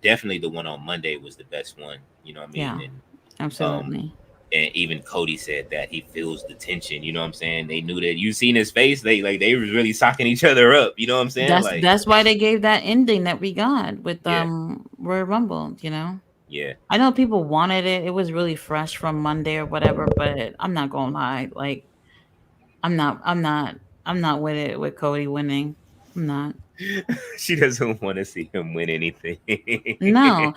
Definitely the one on Monday was the best one. You know what I mean? Yeah, And um, absolutely. And even Cody said that he feels the tension. You know what I'm saying? They knew that you seen his face. They was really socking each other up. You know what I'm saying? Like, That's why they gave that ending that we got with yeah, Royal Rumble, you know. yeah. I know people wanted it. It was really fresh from Monday or whatever, but I'm not gonna lie. Like I'm not with it with Cody winning. I'm not. She doesn't want to see him win anything. No.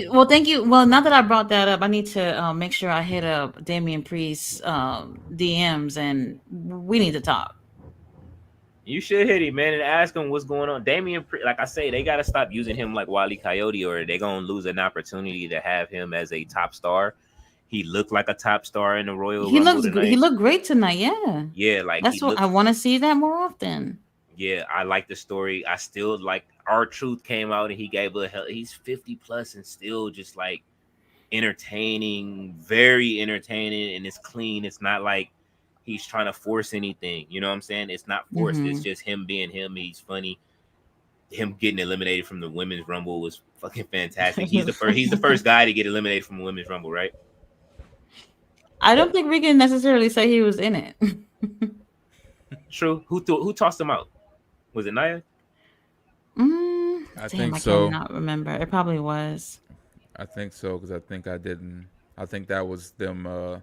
Well, thank you. Well, now that I brought that up, I need to make sure I hit up Damian Priest's DMs and we need to talk. You should hit him, man, and ask him what's going on. Like I say, they got to stop using him like Wile E. Coyote, or they're going to lose an opportunity to have him as a top star. He looked like a top star in the Royal Rumble He tonight. looked great tonight. Yeah. Yeah, like That's what I want to see that more often. Yeah, I like the story. I still like R-Truth came out and he gave a hell. He's 50 plus and still just like entertaining, very entertaining, and it's clean. It's not like he's trying to force anything. You know what I'm saying? It's not forced. It's just him being him. He's funny. Him getting eliminated from the women's rumble was fucking fantastic. He's the first guy to get eliminated from the women's rumble, right? I don't think we can necessarily say he was in it. True. Who tossed him out? Was it Nia? I think I so. cannot remember. It probably was. I think so because I think I didn't. I think that was them.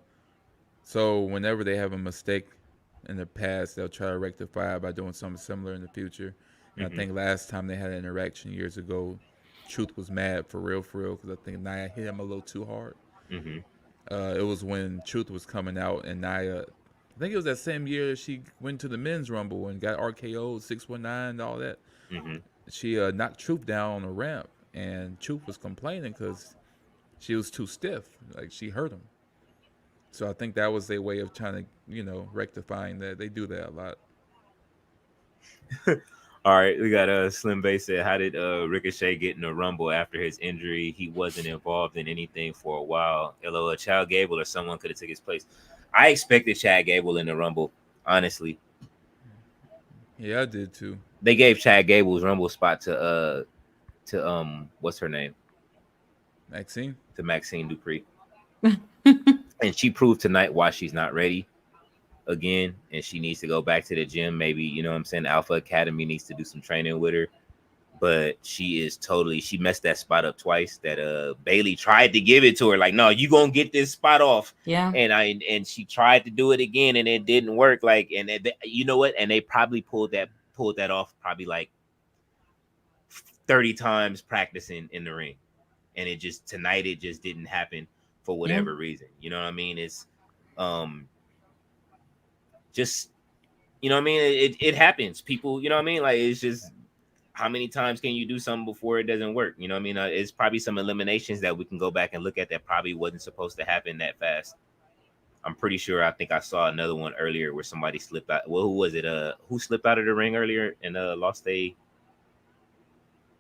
So whenever they have a mistake in the past, they'll try to rectify it by doing something similar in the future. And I think last time they had an interaction years ago, Truth was mad for real, because I think Nia hit him a little too hard. It was when Truth was coming out, and Nia, I think it was that same year she went to the men's rumble and got RKO'd 619 and all that. She knocked Truth down on the ramp, and Truth was complaining because she was too stiff. Like, she hurt him. So I think that was their way of trying to, rectifying that. They do that a lot. All right, we got Slim Bay said, how did Ricochet get in the Rumble after his injury? He wasn't involved in anything for a while. LOL, Chad Gable or someone could have took his place. I expected Chad Gable in the Rumble, honestly. Yeah, I did too. They gave Chad Gable's Rumble spot to what's her name? Maxine? To Maxine Dupree. And she proved tonight why she's not ready again, and she needs to go back to the gym. Maybe, you know what I'm saying, Alpha Academy needs to do some training with her. But she messed that spot up twice. That Bayley tried to give it to her, like, no, you gonna get this spot off. Yeah. And she tried to do it again, and it didn't work. Like, and you know what? And they probably pulled that off probably like 30 times practicing in the ring, and it just didn't happen for whatever reason. You know what I mean? It's just, you know what I mean? It happens. People, you know what I mean? Like, it's just, how many times can you do something before it doesn't work? You know what I mean? It's probably some eliminations that we can go back and look at that probably wasn't supposed to happen that fast. I'm pretty sure. I think I saw another one earlier where somebody slipped out. Well, who was it? Who slipped out of the ring earlier and lost in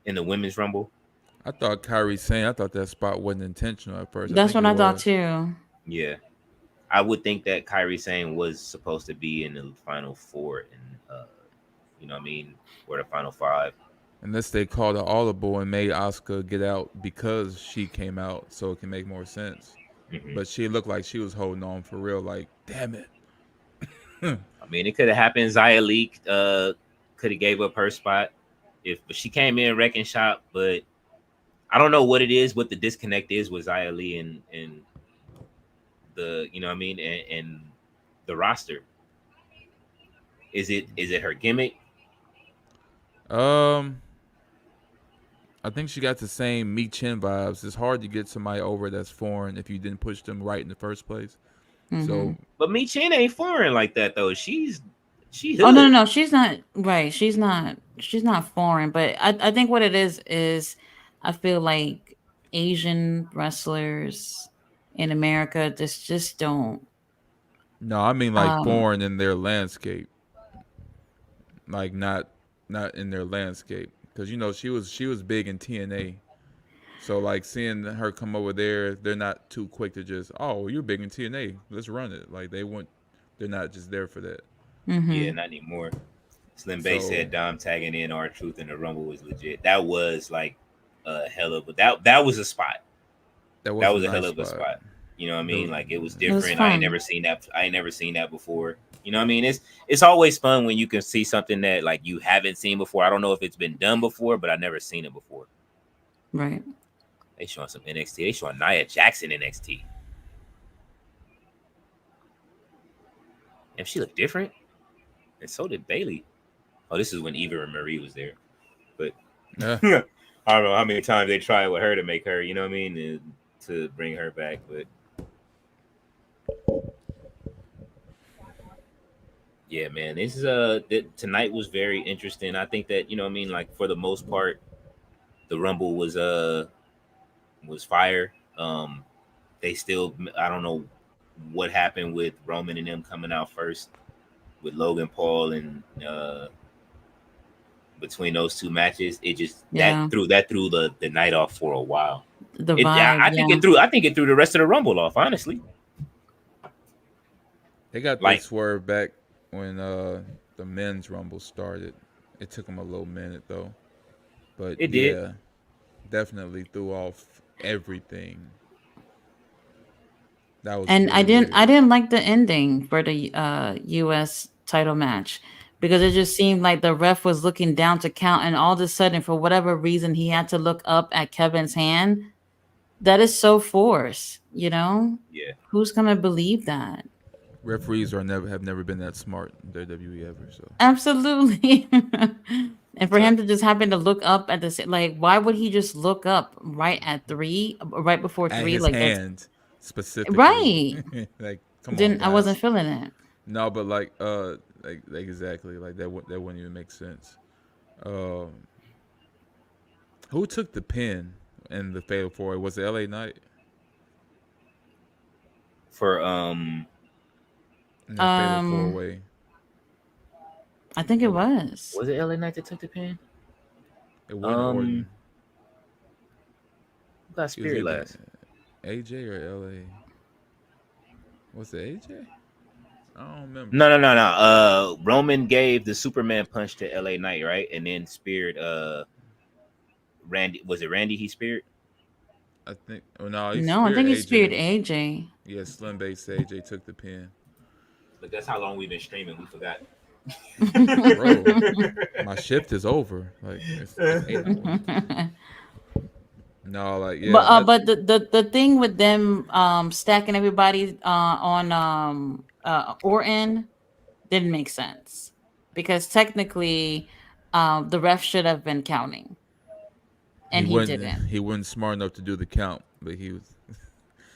the women's rumble? I thought Kyrie Sane. I thought that spot wasn't intentional at first. That's what I thought too. Yeah, I would think that Kyrie Sane was supposed to be in the final four, and you know what I mean, or the final five. Unless they called her audible and made Asuka get out because she came out, so it can make more sense. But she looked like she was holding on for real. Like, damn it. I mean, it could have happened. Xia Li could have gave up her spot if she came in wrecking shop, but I don't know what it is, what the disconnect is with Xia Li and the, you know what I mean, and the roster. Is it her gimmick? I think she got the same Mi Chen vibes. It's hard to get somebody over that's foreign if you didn't push them right in the first place. So, but Mi Chen ain't foreign like that though. She hood. Oh no, she's not right. She's not foreign. But I think what it is I feel like Asian wrestlers in America just don't. No, I mean like foreign in their landscape, like not in their landscape. Because she was big in TNA, so like seeing her come over there, they're not too quick to just, oh, you're big in TNA, let's run it. Like they're not just there for that. Yeah, not anymore. Slim Bay said Dom tagging in R-Truth in the Rumble was legit. That was like a hell of a that was a spot. That was a hell of a spot. You know what I mean? Like it was It was different. I ain't fun. never seen that. I ain't never seen that before. You know what I mean? It's always fun when you can see something that like you haven't seen before. I don't know if it's been done before, but I've never seen it before. Right. They showing some NXT. They showing Nia Jackson NXT. And she looked different. And so did Bayley. Oh, this is when Eva and Marie was there. But Yeah. I don't know how many times they tried with her to make her, you know what I mean, to bring her back. But yeah, man, this is tonight was very interesting. I think that, you know what I mean, like for the most part, the Rumble was fire. They still, I don't know what happened with Roman and them coming out first with Logan Paul and between those two matches. It just Yeah. that threw the night off for a while. The It vibe. I think Yeah. it threw the rest of the Rumble off, honestly. They got their Like swerve back when the men's rumble started. It took them a little minute though, but it did. yeah, definitely threw off everything. That was And I really didn't I weird. didn't like the ending for the US title match because it just seemed like the ref was looking down to count and all of a sudden for whatever reason he had to look up at Kevin's hand. That is so forced, you know? Yeah. Who's gonna believe that? Referees are never have never been that smart in WWE ever. So Absolutely. And for So him to just happen to look up at like, why would he just look up right at three, right before at three? his Like that's hand specifically, right. like come on, Didn't I wasn't guys. feeling it. No, but like exactly like that wouldn't even make sense. Um, who took the pin in the Fatal Four? Was it LA Knight for in that Fatal Four Um, Way? I think it was. was it LA Knight that took the pin? It wasn't Um, Orton. who got It was Spirit either last? AJ or LA. Was it AJ? I don't remember. No. Roman gave the Superman punch to LA Knight, right? And then Spirit, Randy, was it Randy he Spirit? I think. Oh no, he No, I Spirit think he speared AJ. AJ. Yeah, Slim Base AJ took the pin. Look, that's how long we've been streaming. We forgot. Bro, my shift is over. Like it's 8 hours. No, like But yeah, I the thing with them stacking everybody on Orton didn't make sense because technically the ref should have been counting and he didn't. he wasn't smart enough to do the count, but he was.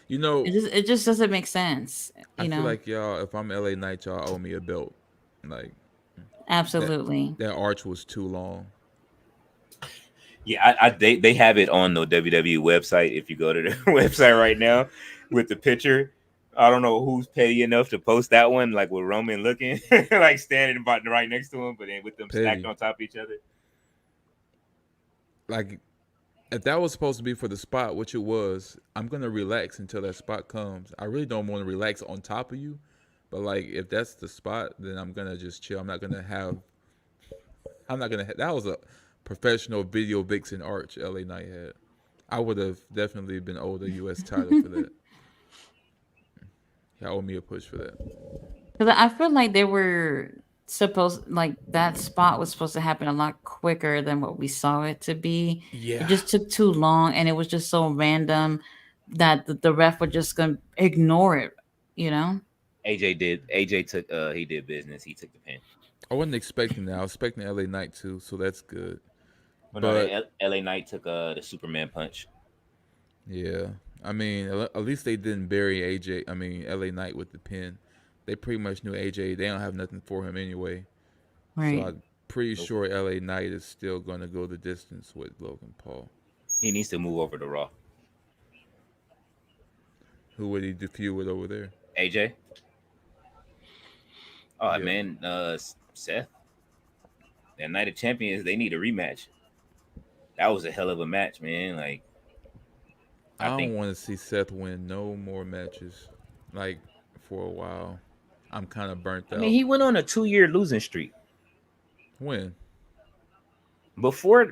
You It know, just doesn't make sense, I you feel know. like y'all. If I'm LA Knight, y'all owe me a belt. Like that. Absolutely. That arch was too long. Yeah, they have it on the WWE website. If you go to the website right now with the picture, I don't know who's petty enough to post that one, like with Roman looking like standing about right next to him, but then with them stacked Petty. on top of each other. Like if that was supposed to be for the spot, which it was, I'm gonna relax until that spot comes. I really don't want to relax on top of you, but like if that's the spot, then I'm gonna just chill. I'm not gonna have. I'm not gonna. That was a professional video vixen arch LA Knight had. I would have definitely been owed a U.S. title for that. Y'all owe me a push for that. Because I feel like they were supposed like that spot was supposed to happen a lot quicker than what we saw it to be. It Yeah. just took too long and it was just so random that the ref was just gonna ignore it, you know? AJ took he did business. He took the pin. I wasn't expecting that. I was expecting LA Knight too, so that's good. But no, But LA Knight took the Superman punch. yeah, I mean, at least they didn't bury AJ. I mean, LA Knight with the pin. They pretty much knew AJ. They don't have nothing for him anyway. So Right. I'm pretty Nope. sure LA Knight is still going to go the distance with Logan Paul. He needs to move over to Raw. Who would he feud with over there? AJ. Oh Yeah, man, Seth. That Night of Champions, they need a rematch. That was a hell of a match, man. Like I I don't think want to see Seth win no more matches, like for a while. I'm kind of burnt I mean out. he went on a 2-year losing streak. When? Before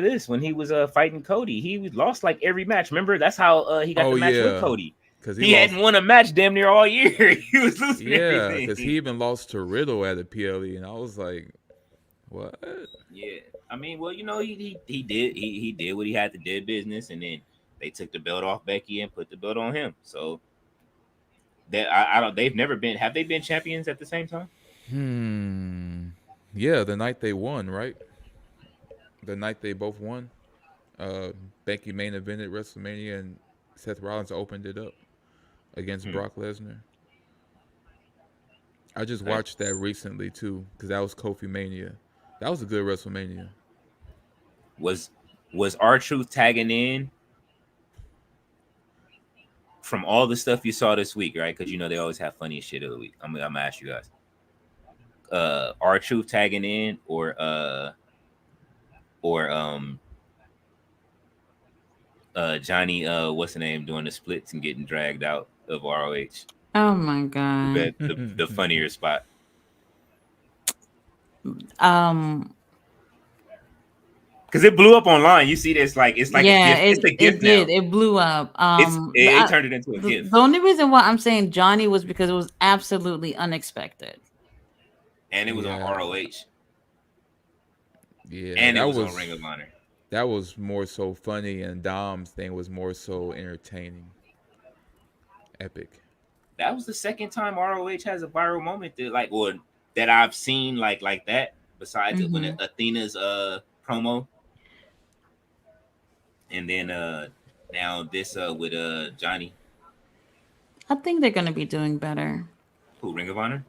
this, when he was fighting Cody, he lost like every match. Remember, that's how he got Oh the match with yeah, Cody. because He hadn't won a match damn near all year. He was losing Yeah, everything. because he even lost to Riddle at a PLE, and I was like, what? Yeah, I mean, well, he did what he had to do business, and then they took the belt off Becky and put the belt on him. So that I don't. They've never been. Have they been champions at the same time? Hmm. Yeah, the night they won, right? The night they both won. Uh, Becky main evented WrestleMania, and Seth Rollins opened it up against Hmm. Brock Lesnar. I just Okay. watched that recently too, because that was Kofi Mania. That was a good WrestleMania. Was R-Truth tagging in from all the stuff you saw this week, right? Because they always have funny shit of the week. I'm gonna ask you guys. R-Truth tagging in or Johnny what's the name doing the splits and getting dragged out of ROH. Oh my god. The funnier spot. Um. Because it blew up online. You see this it's like a Yeah, gift. It's a it gift now. did. It blew up. They turned it into a gift. The only reason why I'm saying Johnny was because it was absolutely unexpected. And it was on Yeah, ROH. yeah, And it was on Ring of Honor. that was more so funny, and Dom's thing was more so entertaining, epic. That was the second time ROH has a viral moment that I've seen like that. Besides it when Hmm. Athena's promo, and then now this with Johnny, I think they're gonna be doing better. who Ring of Honor.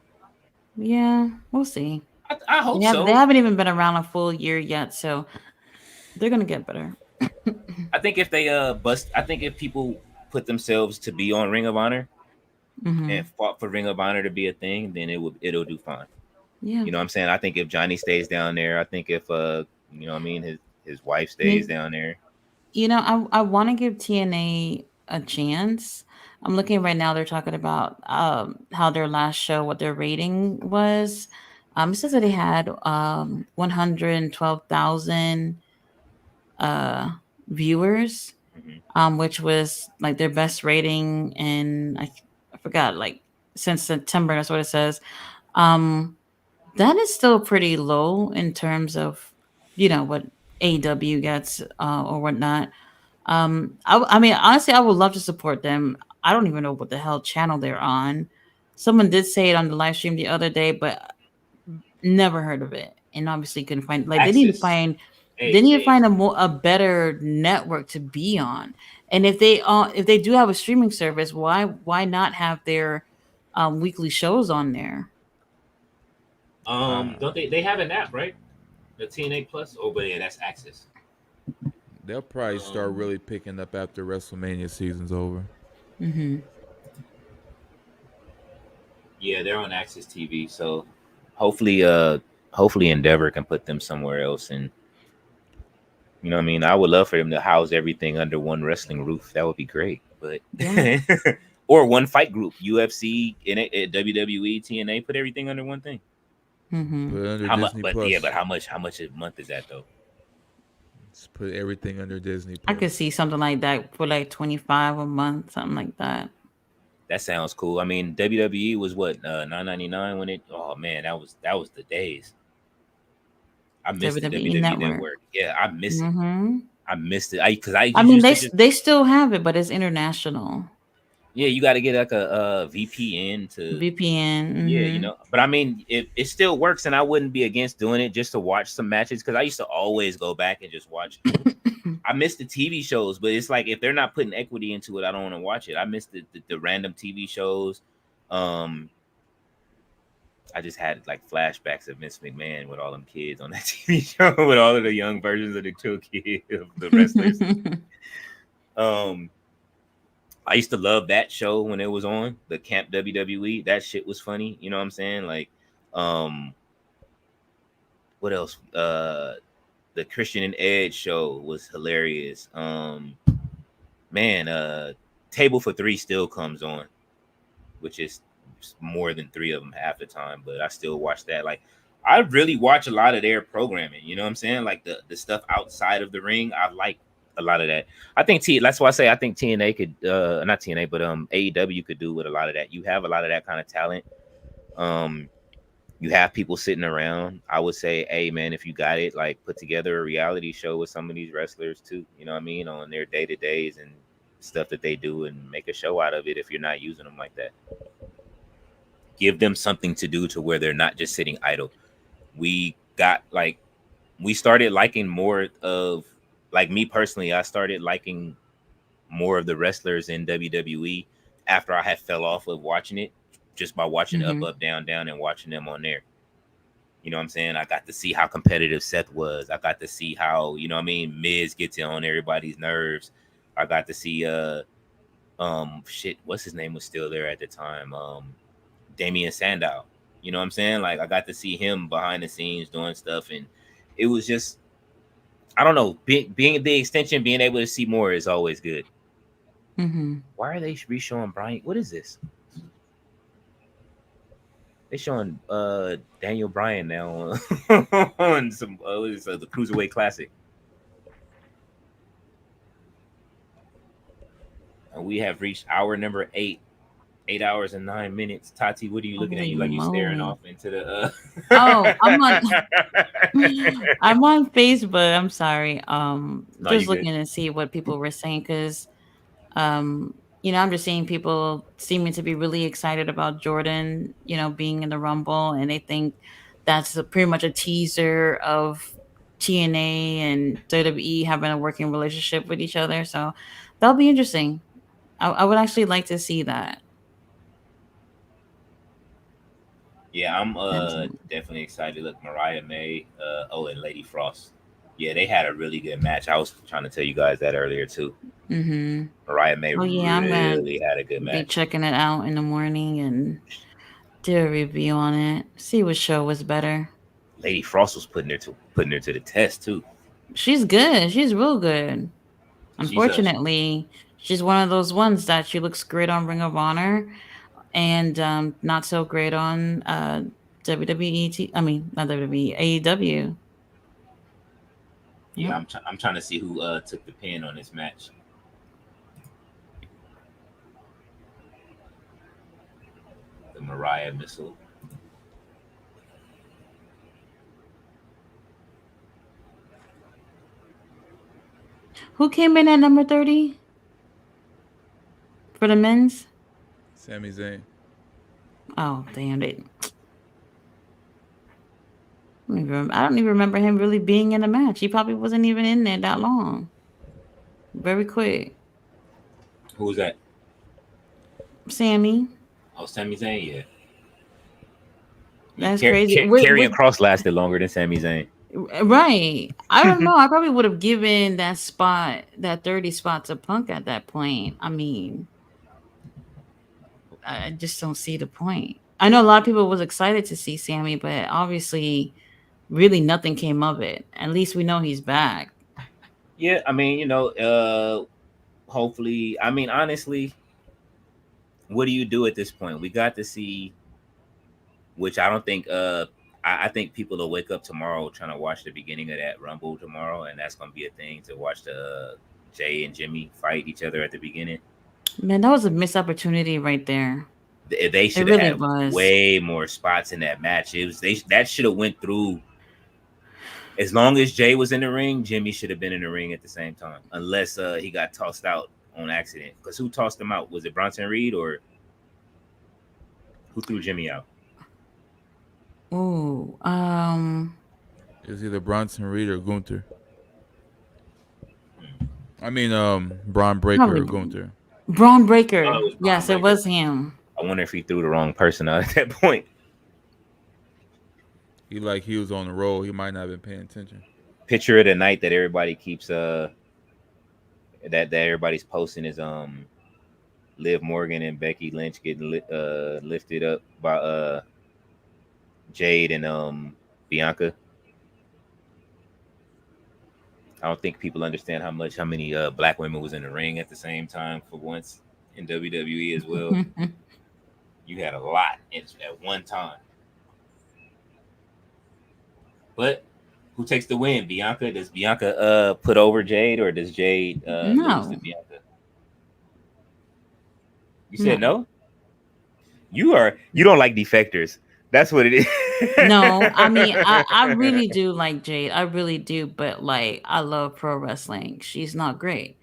Yeah, we'll see. I hope They so. haven't even been around a full year yet, so they're gonna get better. I think if they I think if people put themselves to be on Ring of Honor Hmm. and fought for Ring of Honor to be a thing, then it'll do fine. Yeah. You know what I'm saying? I think if Johnny stays down there, I think if you know what I mean, his wife stays You, down there. I want to give TNA a chance. I'm looking right now. They're talking about how their last show, what their rating was. It says that they had 112,000 uh, viewers, Hmm. which was like their best rating in I forgot, like since September. That's what it says. Um, that is still pretty low in terms of what AEW gets or whatnot. I mean, honestly, I would love to support them. I don't even know what the hell channel they're on. Someone did say it on the live stream the other day, but never heard of it, and obviously couldn't find. Like Access. they need to Hey, find a better network to be on. And if they do have a streaming service, why not have their weekly shows on there? don't they have an app, right? The TNA Plus. Oh, but yeah, that's Access. They'll probably start Um, really picking up after WrestleMania season's over. Hmm. yeah, they're on Access TV. So hopefully, hopefully Endeavor can put them somewhere else. And you know what I mean? I would love for them to house everything under one wrestling roof. That would be great. But Yeah. or one fight group, UFC, WWE, TNA, put everything under one thing. Hmm. Put it under How much? Disney But yeah, Plus. but how much a month is that though? Just put everything under Disney I could Plus. see something like that for like 25 a month, something like that. That sounds cool. I mean, WWE was what $9.99 when it. Oh man, that was the days. I missed the WWE WWE Network. Network. Yeah, I miss it. Hmm. I missed it. Because I I mean, used to just they still have it, but it's international yeah. You got to get like a VPN to yeah. VPN. But I mean, it still works, and I wouldn't be against doing it just to watch some matches because I used to always go back and just watch. Hmm. I miss the TV shows, but it's like if they're not putting equity into it, I don't want to watch it. I miss the random TV shows. Um, I just had like flashbacks of Miss McMahon with all them kids on that TV show with all of the young versions of the two kids of the wrestlers. Um, I used to love that show when it was on the Camp WWE. That shit was funny. You know what I'm saying? Like, um, what else? The Christian and Edge show was hilarious. Man, Table for Three still comes on, which is more than three of them half the time, but I still watch that. Like, I really watch a lot of their programming. You know what I'm saying? Like the stuff outside of the ring, I like a lot of that. I think that's why I say I think TNA could not TNA, but AEW could do with a lot of that. You have a lot of that kind of talent. You have people sitting around. I would say, hey man, if you got it, like put together a reality show with some of these wrestlers too. You know what I mean? On their day-to-days and stuff that they do, and make a show out of it if you're not using them like that. Give them something to do to where they're not just sitting idle. We started liking more of, like, me personally, I started liking more of the wrestlers in WWE after I had fell off of watching it, just by watching Mm-hmm. Up, Down, Down and watching them on there. You know what I'm saying? I got to see how competitive Seth was. I got to see how, you know what I mean, Miz gets on everybody's nerves. I got to see what's his name was still there at the time? Damian Sandow. You know what I'm saying? Like, I got to see him behind the scenes doing stuff, and it was just, I don't know, being the extension, being able to see more is always good. Mm-hmm. Why are they re-showing Brian? What is this? They showing Daniel Bryan now on some the Cruiserweight Classic. And we have reached hour number 8. 8 hours and 9 minutes. Tati, what are you looking at? Holy You like you staring moly. off into the Oh, I'm on Facebook. I'm sorry. No, you Just good. looking to see what people were saying, because I'm just seeing people seeming to be really excited about Jordan, being in the Rumble, and they think that's pretty much a teaser of TNA and WWE having a working relationship with each other. So that'll be interesting. I would actually like to see that. Yeah, I'm Definitely. definitely excited. Look, Mariah May, and Lady Frost. Yeah, they had a really good match. I was trying to tell you guys that earlier too. Mm-hmm. Mariah May Oh yeah, I'm gonna really had a good be match. checking it out in the morning and do a review on it. See what show was better. Lady Frost was putting her to the test too. She's good. She's real good. She's Unfortunately, she's one of those ones that she looks great on Ring of Honor and not so great on WWE. I mean, not WWE, AEW. yeah. Yep. I'm trying to see who took the pin on this match. The Mariah missile. Who came in at number 30 for the men's? Sami Zayn. Oh, damn it. I don't even remember him really being in the match. He probably wasn't even in there that long. Very quick. Who was that? Sammy. Oh, Sami Zayn. Yeah. That's crazy. Karrion Cross lasted longer than Sami Zayn. Right. I don't know. I probably would have given that spot, that 30 spot, to Punk at that point. I mean, I just don't see the point. I know a lot of people was excited to see Sammy, but obviously, really nothing came of it. At least we know he's back. Yeah, I mean, hopefully, I mean, honestly, what do you do at this point? We got to see, which I don't think I think people will wake up tomorrow trying to watch the beginning of that Rumble tomorrow, and that's gonna be a thing to watch the Jay and Jimmy fight each other at the beginning. Man, that was a missed opportunity right there. They It should have really had was. way more spots in that match. That should have went through. As long as Jay was in the ring, Jimmy should have been in the ring at the same time, unless he got tossed out on accident. Because who tossed him out? Was it Bronson Reed, or who threw Jimmy out? Ooh, It was either Bronson Reed or Gunther. I mean, Braun Breaker probably or Gunther. Braun Oh, Breaker. it was Bron Yes, it Breakker. was him. I wonder if he threw the wrong person out at that point. He was on the roll. He might not have been paying attention. Picture of the night that everybody keeps that everybody's posting is Liv Morgan and Becky Lynch getting lifted up by Jade and Bianca. I don't think people understand how many black women was in the ring at the same time for once in WWE as well. You had a lot at one time. But Who takes the win? Bianca? Does Bianca put over Jade, or does Jade lose to No, Bianca? You said no, no? You don't like defectors. That's what it is. no. I mean, I really do like Jade. I really do, but like, I love pro wrestling. She's not great.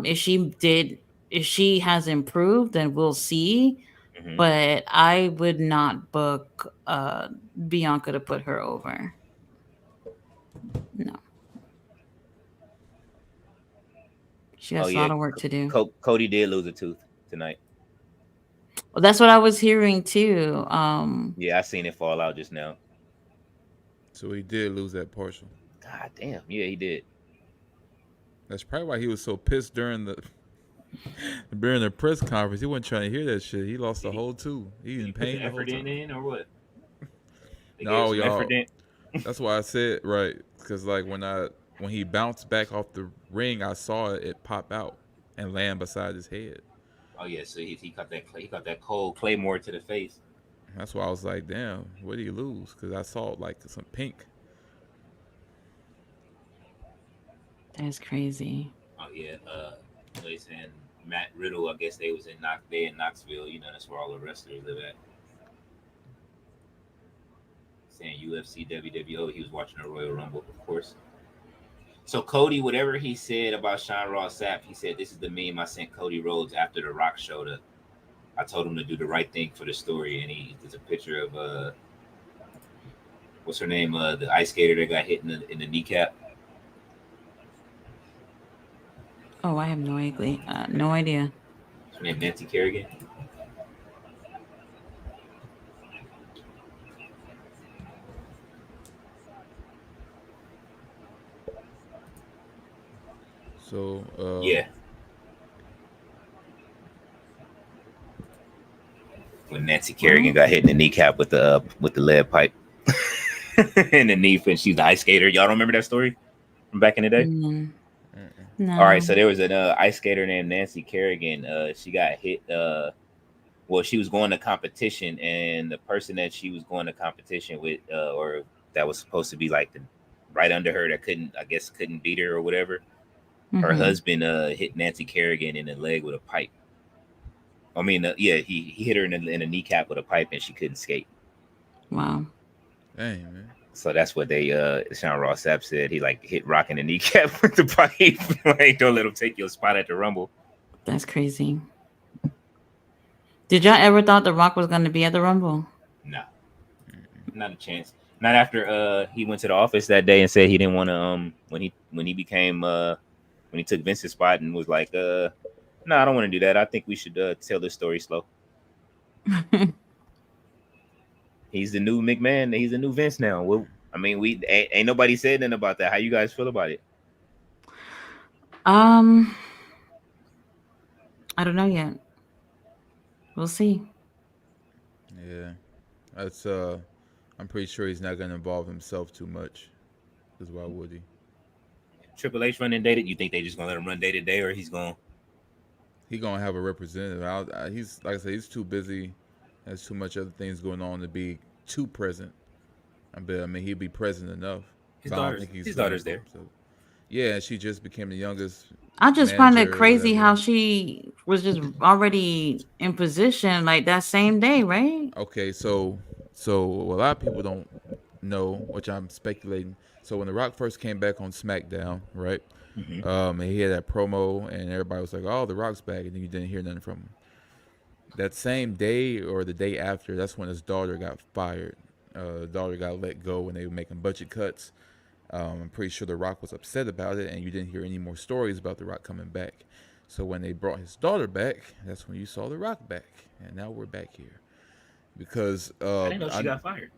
If she did, if she has improved, then we'll see. Mhm. But I would not book Bianca to put her over. No, she Oh has a yeah, lot of work to do. Cody did lose a tooth tonight. Well, that's what I was hearing too. Yeah, I seen it fall out just now. So he did lose that partial. God damn. Yeah, he did. That's probably why he was so pissed during the press conference. He wasn't trying to hear that shit. He lost the Did he, whole tooth. He did in he put pain the the whole effort time. in or what? They gave No, some effort y'all. in. That's why I said right, because like when he bounced back off the ring, I saw it pop out and land beside his head. Oh yeah, so he got that cold claymore to the face. That's why I was like, damn, what did he lose? Because I saw like some pink. that's crazy. Oh yeah, they saying Matt Riddle. I guess they in Knoxville. You know that's where all the wrestlers live at. Saying UFC, WWE. He was watching the Royal Rumble, of course. So Cody, whatever he said about Sean Ross Sapp, he said this is the meme I sent Cody Rhodes after The Rock showed up. I told him to do the right thing for the story, and there's a picture of what's her name, the ice skater that got hit in the kneecap. Oh, I have no idea. No idea. What's her name, Nancy Kerrigan. So Yeah, when Nancy Kerrigan Well, got hit in the kneecap with the lead pipe in the knee, and she's the ice skater. Y'all don't remember that story from back in the day? mm, All right, no. so there was an ice skater named Nancy Kerrigan. She got hit. Well, she was going to competition, and the person that she was going to competition with, or that was supposed to be like the right under her, that couldn't beat her or whatever. Her Mm-hmm. husband hit Nancy Kerrigan in the leg with a pipe. I mean, yeah, he hit her in the kneecap with a pipe, and she couldn't skate. Wow, dang man. So that's what they Sean Ross Sapp said. He like hit Rock in the kneecap with the pipe. Like, don't let him take your spot at the Rumble. that's crazy. Did y'all ever thought The Rock was going to be at the Rumble? No, not a chance. Not after he went to the office that day and said he didn't want to when he became when he took Vince's spot and was like no, I don't want to do that. I think we should tell this story slow. He's the new McMahon. He's the new Vince now. Well, I mean, we ain't nobody said nothing about that. How you guys feel about it? um, I don't know yet. We'll see. Yeah, that's I'm pretty sure he's not gonna involve himself too much. Because why would he? Triple H running day to, you think they just gonna let him run day to day, or he's going? He gonna have a representative. He's like I said, he's too busy. Has too much other things going on to be too present. I mean, he'd be present enough. His But I don't daughter's think he's his gonna daughter's go. there. So, yeah, she just became the youngest I just find it manager or crazy whatever. how she was just already in position like that same day, right? Okay, so what a lot of people don't know, which I'm speculating. So when The Rock first came back on SmackDown, right? Mm-hmm. And he had that promo, and everybody was like, "Oh, The Rock's back," and then you didn't hear nothing from him. That same day or the day after, that's when his daughter got fired. The daughter got let go, and they were making budget cuts. I'm pretty sure The Rock was upset about it, and you didn't hear any more stories about The Rock coming back. So when they brought his daughter back, that's when you saw The Rock back, and now we're back here because I didn't know she got fired.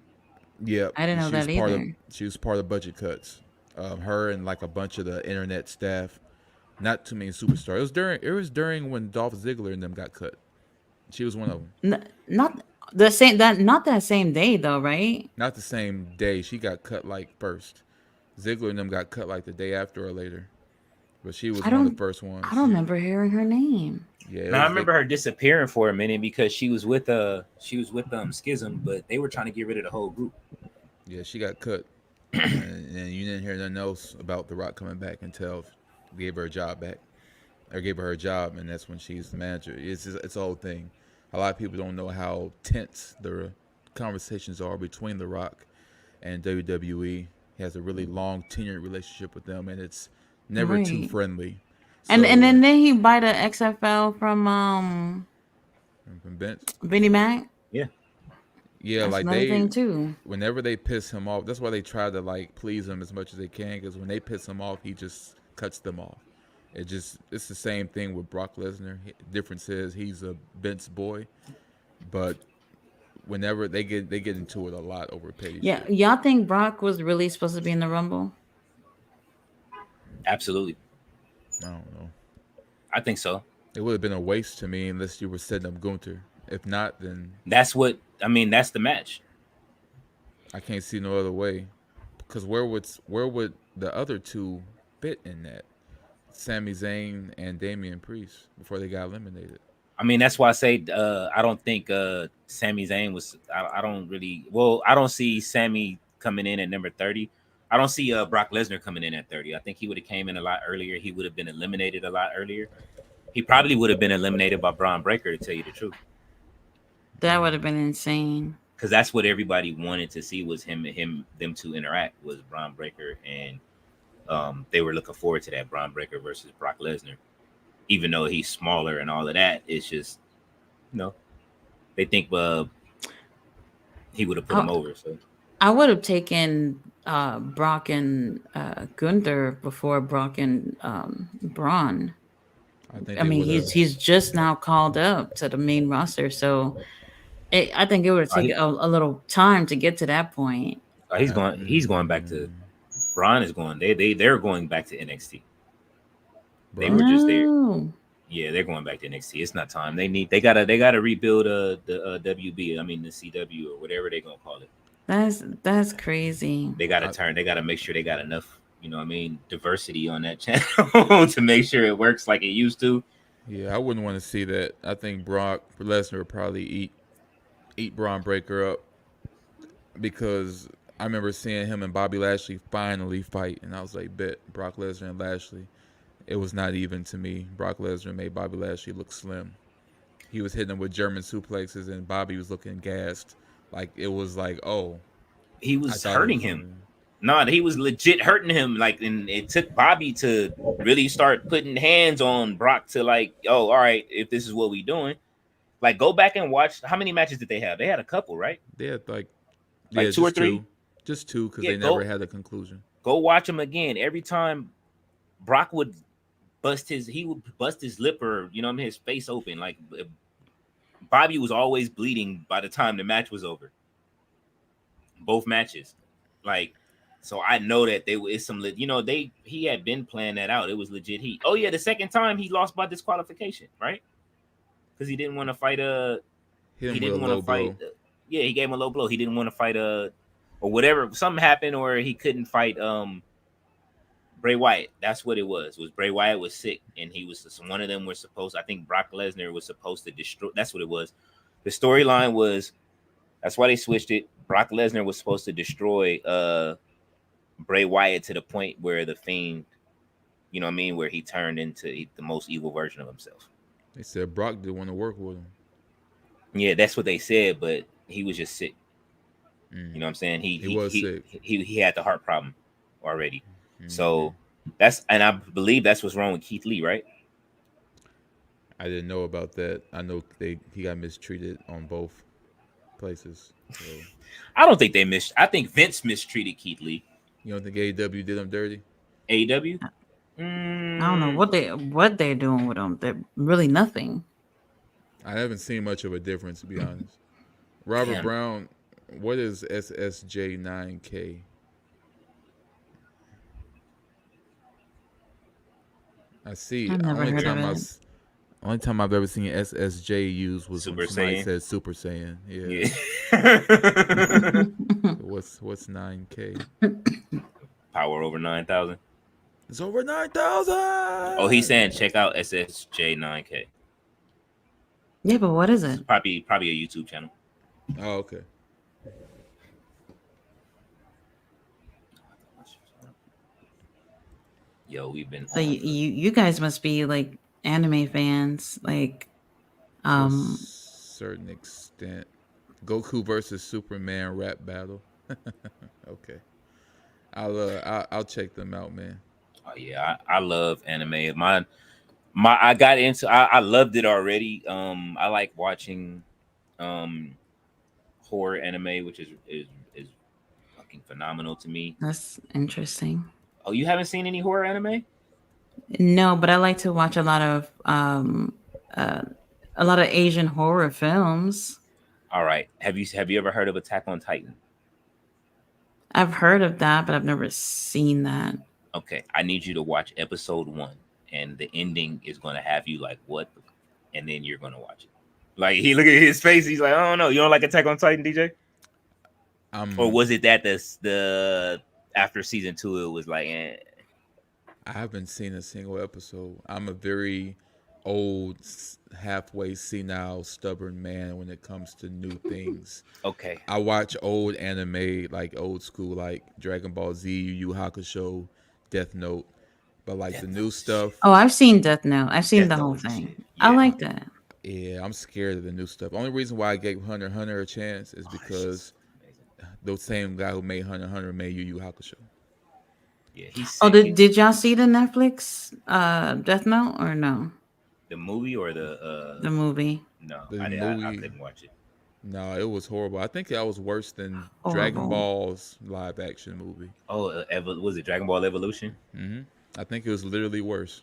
yeah, I didn't know that either. she was part of budget cuts. Her and like a bunch of the internet staff, not too many superstars. It was during when Dolph Ziggler and them got cut. She was one of them. Not the same that not that same day though, right? Not the same day. She got cut like first. Ziggler and them got cut like the day after or later. But she was I one of the don't first I ones. don't remember hearing her name. Yeah, it Now I was remember her disappearing for a minute because she was with Schism, but they were trying to get rid of the whole group. yeah, she got cut. And and then you didn't hear nothing else about The Rock coming back until gave her a job back, or gave her a job, and that's when she's the manager. It's a whole thing. A lot of people don't know how tense the conversations are between The Rock and WWE. He has a really long tenured relationship with them, and it's never too Right. friendly. And So, then he buy the XFL from from Vince, Vinnie Mac. Yeah. yeah, That's like another thing too. whenever they piss him off, that's why they try to like please him as much as they can. Because when they piss him off, he just cuts them off. It's the same thing with Brock Lesnar. Difference is he's a Vince boy, but whenever they get into it a lot over petty Yeah, shit. y'all think Brock was really supposed to be in the Rumble? Absolutely. I don't know. I think so. It would have been a waste to me unless you were setting up Gunther. If not, then That's what I mean. That's the match. I can't see no other way. Because where would the other two fit in that? Sami Zayn and Damian Priest before they got eliminated. I mean, that's why I say I don't think Sami Zayn was. I don't really. Well, I don't see Sami coming in at number 30. I don't see Brock Lesnar coming in at 30. I think he would have came in a lot earlier. He would have been eliminated a lot earlier. He probably would have been eliminated by Braun Breaker, to tell you the truth, That would have been insane. because that's what everybody wanted to see was them two interact was Braun Breaker, and they were looking forward to that Braun Breaker versus Brock Lesnar. Even though he's smaller and all of that, it's just they think he would have put him I, over. So I would have taken Brock and Gunther before Brock and Braun. I think I they mean, would have. he's just now called up to the main roster, so I think it would have he, taken a little time to get to that point. he's going. He's going back to. Braun is going. They're going back to NXT. They were Braun. just there. No, Yeah, they're going back to NXT. It's not time. They gotta rebuild the WB. I mean the CW or whatever they're gonna call it. that's crazy. They gotta turn. They gotta make sure they got enough. Diversity on that channel to make sure it works like it used to. Yeah, I wouldn't want to see that. I think Brock Lesnar would probably eat Braun Breaker up because I remember seeing him and Bobby Lashley finally fight, and I was like, bet Brock Lesnar and Lashley. It was not even to me. Brock Lesnar made Bobby Lashley look slim. He was hitting him with German suplexes, and Bobby was looking gassed. Like it was like, oh, He I was thought it hurting was him. No, he was legit hurting him. Like, and it took Bobby to really start putting hands on Brock to like, oh, all right, if this is what we doing, like, go back and watch how many matches did they have? They had a couple, right? They had Like yeah, two or just three. just two because Yeah, they never had a conclusion. Go watch them again. Every time Brock would he would bust his lip or his face open. Like Bobby was always bleeding by the time the match was over. Both matches, like. So I know that it's some, he had been playing that out. It was legit heat. Oh yeah, the second time he lost by disqualification, right? Because he didn't want to fight Hit he him with a didn't want low to fight. blow. Yeah, he gave him a low blow. He didn't want to fight or whatever. Something happened, or he couldn't fight Bray Wyatt. That's what it was. Bray Wyatt was sick, and he was one of them. I think Brock Lesnar was supposed to destroy. That's what it was. The storyline was. That's why they switched it. Brock Lesnar was supposed to destroy Bray Wyatt to the point where the Fiend, where he turned into the most evil version of himself. They said Brock didn't want to work with him. Yeah, that's what they said, but he was just sick. You know what I'm saying? He was sick. He had the heart problem already. So and I believe that's what's wrong with Keith Lee, right? I didn't know about that. I know he got mistreated on both places. So. I don't think I think Vince mistreated Keith Lee. You don't think AEW did him dirty? AEW? I don't know what they're doing with them. They're really nothing. I haven't seen much of a difference, to be honest. Robert Damn. Brown, what is SSJ9K? I see. I've never heard of it. Only time I've ever seen SSJ used was Super when somebody Saiyan? said Super Saiyan. Yeah. What's 9K? Power over 9,000. It's over 9,000. Oh, he's saying check out SSJ9K. Yeah, but what is it? Probably a YouTube channel. Oh, okay. Yo, we've been So on you guys must be like anime fans, like To a um certain extent. Goku versus Superman rap battle. Okay, I'll check them out, man. oh yeah, I love anime. My I got into I loved it already. I like watching um horror anime, which is fucking phenomenal to me. that's interesting. Oh, you haven't seen any horror anime? No, but I like to watch uh, a lot of Asian horror films. All right. Have you ever heard of Attack on Titan? I've heard of that, but I've never seen that. Okay, I need you to watch episode 1, and the ending is going to have you like what, and then you're going to watch it. Like he look at his face, he's like, I don't know. You don't like Attack on Titan, DJ? Or I'm was it that the after season 2 it was like, I haven't seen a single episode. I'm a very old, halfway senile, stubborn man when it comes to new things. okay, I watch old anime, like old school, like Dragon Ball Z, Yu Yu Hakusho, Death Note. But like the Death new Note is shit. stuff, Oh, I've seen Death Note. I've seen Death the whole Note is thing. shit. I Yeah. like that. yeah, I'm scared of the new stuff. Only reason why I gave Hunter x Hunter a chance is Oh, that shit's because amazing. the same guy who made Hunter x Hunter made Yu Yu Hakusho. Yeah, he's Oh, sick. did y'all see the Netflix Death Note or no? The movie or The movie. no, The I movie, couldn't watch it. no, it was horrible. I think that was worse than Dragon Horrible. Ball's live action movie. Oh, was it Dragon Ball Evolution? I think it was literally worse.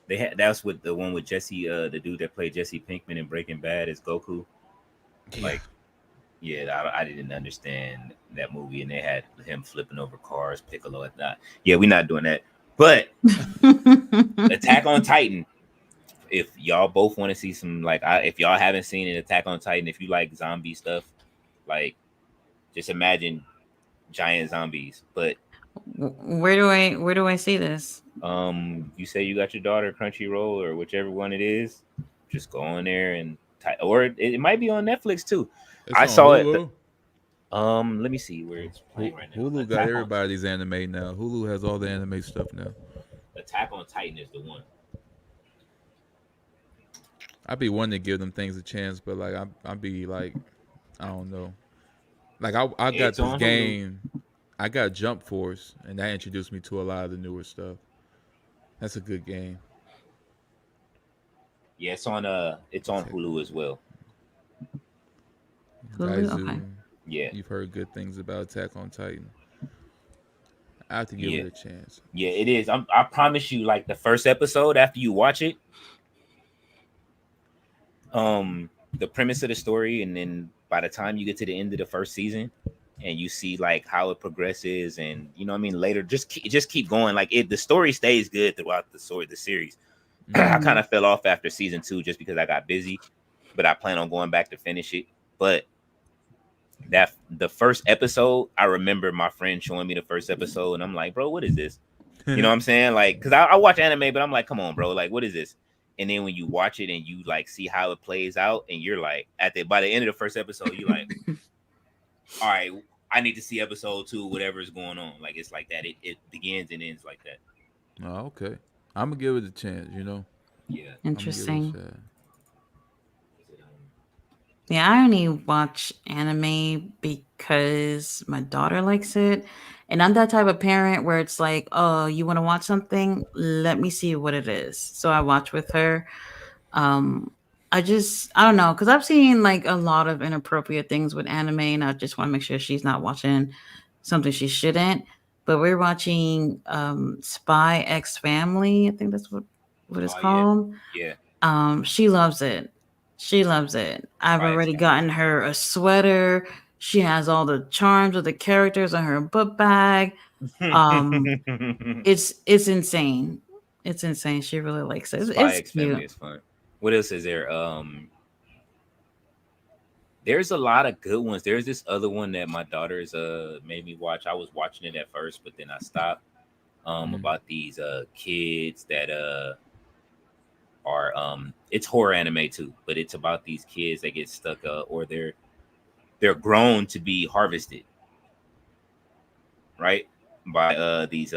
They had that's with the one with Jesse, the dude that played Jesse Pinkman in Breaking Bad as Goku. Yeah. Like, yeah, I didn't understand that movie, and they had him flipping over cars, Piccolo at that. Yeah, we're not doing that. But Attack on Titan. If y'all both want to see some, like, if y'all haven't seen an Attack on Titan, if you like zombie stuff, like, just imagine giant zombies. But Where do I see this? you say you got your daughter Crunchyroll or whichever one it is, just go on there and or it might be on Netflix too. It's I on saw it. Hulu. Let me see where it's playing right now. Hulu got everybody's anime now. Hulu has all the anime stuff now. Attack on Titan is the one. I'd be wanting to give them things a chance, but like I'd be like, I don't know. Like I got It's this on Hulu. game. I got Jump Force, and that introduced me to a lot of the newer stuff. That's a good game. Yeah, it's on Hulu as well. Hulu? Daizu, Okay. Yeah. you've heard good things about Attack on Titan. I have to give Yeah. it a chance. Yeah, it is. I promise you, like the first episode after you watch it, the premise of the story, and then by the time you get to the end of the first season, and you see like how it progresses, and you know what I mean, later, just keep going. Like the story stays good throughout the series. I kind of fell off after season 2 just because I got busy, but I plan on going back to finish it. But that the first episode, I remember my friend showing me the first episode, and I'm like, bro, what is this? You know what I'm saying? Like, because I watch anime, but I'm like, come on, bro, like, what is this? And then when you watch it and you like see how it plays out, and you're like, by the end of the first episode, you're like, all right, I need to see episode 2, whatever is going on. Like, it's like that. It begins and ends like that. Oh, okay. I'm gonna give it a chance. You know. Yeah. I'm gonna give it a Interesting. shot. Yeah, I only watch anime because my daughter likes it. And I'm that type of parent where it's like, oh, you want to watch something? Let me see what it is. So I watch with her. Um, I don't know, because I've seen like a lot of inappropriate things with anime, and I just want to make sure she's not watching something she shouldn't. But we're watching Spy X Family. I think that's what it's Oh yeah. called. Yeah. She loves it. She loves it. I've Right. already gotten her a sweater. She has all the charms of the characters in her book bag. It's insane. It's insane. She really likes it. Spy It's X Family cute. is fun. What else is there? There's a lot of good ones. There's this other one that my daughter's made me watch. I was watching it at first, but then I stopped. About these kids that are it's horror anime too, but it's about these kids that get stuck or they're grown to be harvested, right? by these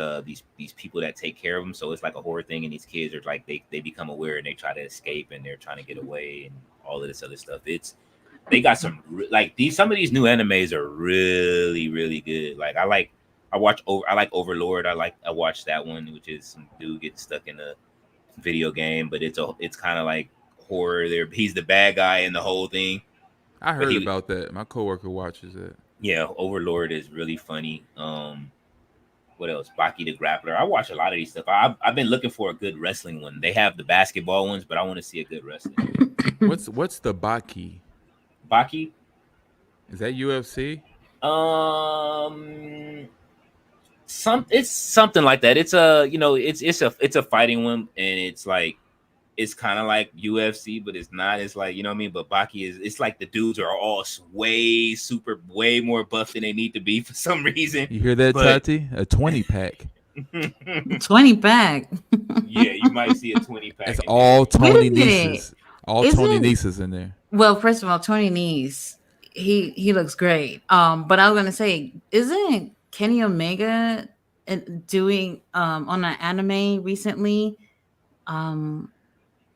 people that take care of them. So it's like a horror thing, and these kids are like they become aware and they try to escape and they're trying to get away and all of this other stuff. They got some like some of these new animes are really good. Like I like Overlord. I watched that one, which is some dude getting stuck in a video game, but it's kind of like horror. There, he's the bad guy in the whole thing. I But heard about that. My coworker watches it. yeah, Overlord is really funny. What else? Baki the Grappler. I watch a lot of these stuff. I've been looking for a good wrestling one. They have the basketball ones, but I want to see a good wrestling. What's the Baki? Baki? Is that UFC? It's something like that. It's a fighting one, and it's kind of like UFC, but it's not. It's like, you know what I mean? But Baki it's like the dudes are all way more buff than they need to be for some reason. You hear that, Tati? A 20-pack. 20-pack. Yeah, you might see a 20-pack. It's all Tony Nese. Tony Nese in there. Well, first of all, Tony Nese, he looks great. But I was gonna say, isn't Kenny Omega doing on an anime recently?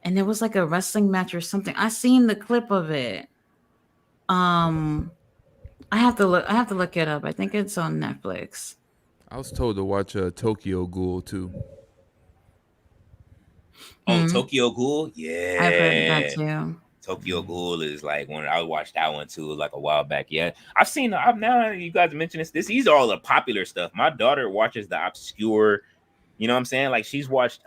And there was like a wrestling match or something. I seen the clip of it. I have to look it up. I think it's on Netflix. I was told to watch Tokyo Ghoul too. Oh, Tokyo Ghoul? Yeah. I've heard that too. Tokyo Ghoul is like one. I watched that one too, like a while back. Yeah, I've now you guys mention this. These are all the popular stuff. My daughter watches the obscure. You know what I'm saying? Like she's watched.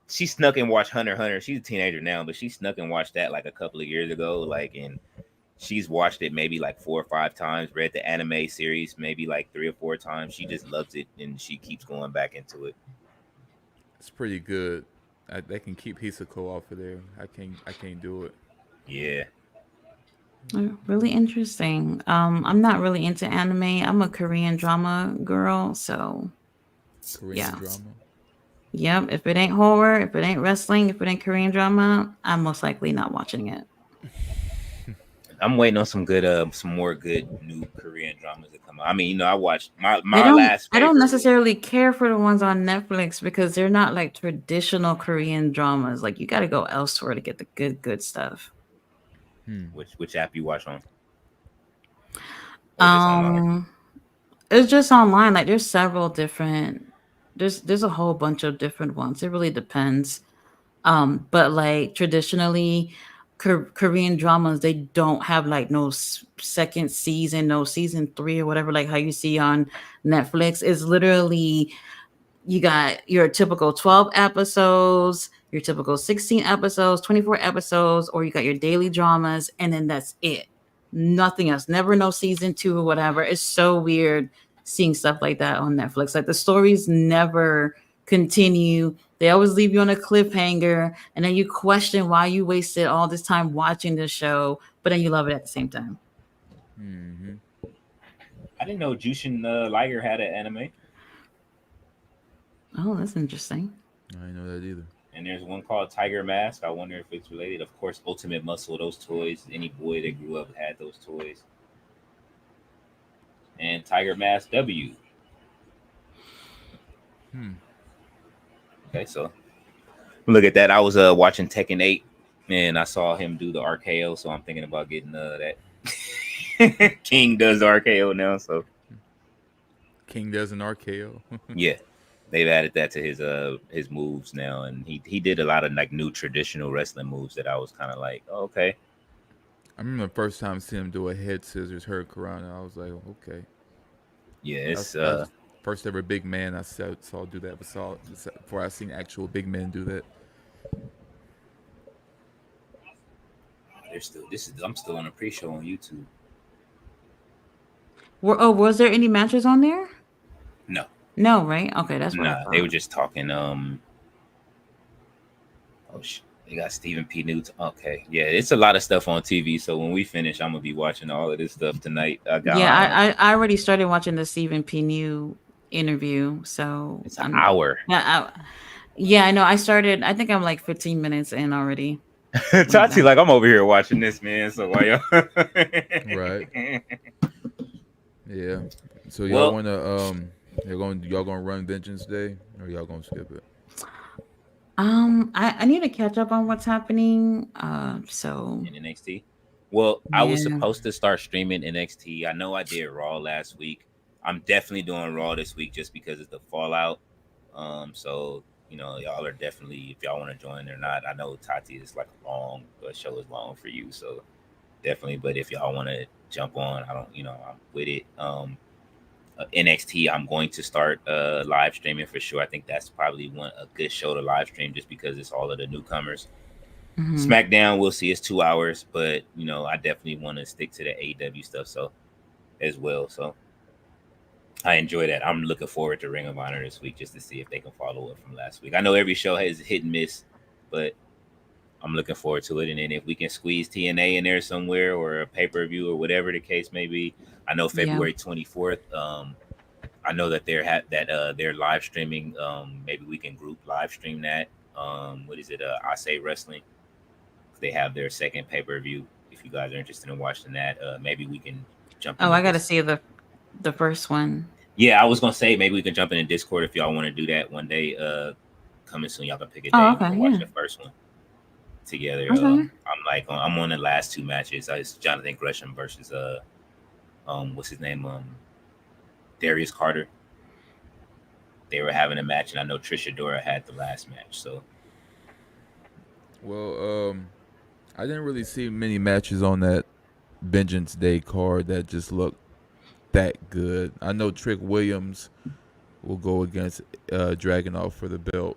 She snuck and watched Hunter x Hunter. She's a teenager now, but she snuck and watched that like a couple of years ago. Like, and she's watched it maybe like 4 or 5 times. Read the anime series maybe like 3 or 4 times. She just loves it, and she keeps going back into it. It's pretty good. They can keep Hisako off of there. I can't do it. Yeah. Really interesting. I'm not really into anime. I'm a Korean drama girl, so Korean drama. Yep. If it ain't horror, if it ain't wrestling, if it ain't Korean drama, I'm most likely not watching it. I'm waiting on some more good new Korean dramas to come out. I mean, you know, I watched my I don't necessarily care for the ones on Netflix because they're not like traditional Korean dramas. Like you got to go elsewhere to get the good stuff. Which app you watch on? It's just online. Like there's several different. There's a whole bunch of different ones. It really depends. But like traditionally, Korean dramas, they don't have like no second season, no season 3 or whatever, like how you see on Netflix. It's literally you got your typical 12 episodes, your typical 16 episodes, 24 episodes, or you got your daily dramas, and then that's it. Nothing else. Never no season 2 or whatever. It's so weird seeing stuff like that on Netflix. Like the stories never continue. They always leave you on a cliffhanger, and then you question why you wasted all this time watching this show, but then you love it at the same time. Mm-hmm. I didn't know Jushin Liger had an anime. Oh, that's interesting. I didn't know that either. And there's one called Tiger Mask. I wonder if it's related. Of course, Ultimate Muscle, those toys. Any boy that grew up had those toys. And Tiger Mask W. Okay, so look at that. I was watching Tekken 8, and I saw him do the RKO, so I'm thinking about getting that. King does the RKO now, so King does an RKO. Yeah, they've added that to his moves now, and he did a lot of like new traditional wrestling moves that I was kind of like, oh, okay. I remember the first time seeing him do a head scissors hurricanrana. I was like, okay. Yeah, it's first ever big man I saw do that before I seen actual big men do that. I'm still on a pre-show on YouTube. Was there any matches on there? No, right? Okay, that's what I thought. They were just talking. They got Stephen P. Newton. Okay, yeah, it's a lot of stuff on TV. So when we finish, I'm gonna be watching all of this stuff tonight. I already started watching the Stephen P. New interview. So it's an hour. Yeah, I know. I started. I think I'm like 15 minutes in already. Tati, like I'm over here watching this, man. So why y'all? Right. Yeah. So y'all Well, wanna y'all gonna run Vengeance Day or y'all gonna skip it? I need to catch up on what's happening. So in NXT. Well, I was yeah. supposed to start streaming NXT. I know I did Raw last week. I'm definitely doing Raw this week just because it's the Fallout. So y'all are definitely, if y'all want to join or not. I know Tati is like a long, the show is long for you, so definitely. But if y'all want to jump on, I don't, I'm with it. NXT, I'm going to start live streaming for sure. I think that's probably a good show to live stream just because it's all of the newcomers. Hmm. SmackDown, we'll see, it's 2 hours, but I definitely want to stick to the AEW stuff so as well. So I enjoy that. I'm looking forward to Ring of Honor this week just to see if they can follow up from last week. I know every show has hit and miss, but I'm looking forward to it. And then if we can squeeze TNA in there somewhere or a pay per view or whatever the case may be, I know Yeah. February 24th. I know that they're live streaming. Maybe we can group live stream that. What is it? I Say Wrestling. They have their second pay per view. If you guys are interested in watching that, maybe we can jump Oh, into I gotta this. see the first one. Yeah, I was gonna say maybe we can jump into Discord if y'all want to do that one day. Coming soon, y'all can pick a day Oh, and we okay, can watch yeah. the first one together. Okay. I'm on the last two matches. It's Jonathan Gresham versus what's his name? Darius Carter. They were having a match, and I know Trisha Dora had the last match. So Well, I didn't really see many matches on that Vengeance Day card that just looked that good. I know Trick Williams will go against Dragunov for the belt,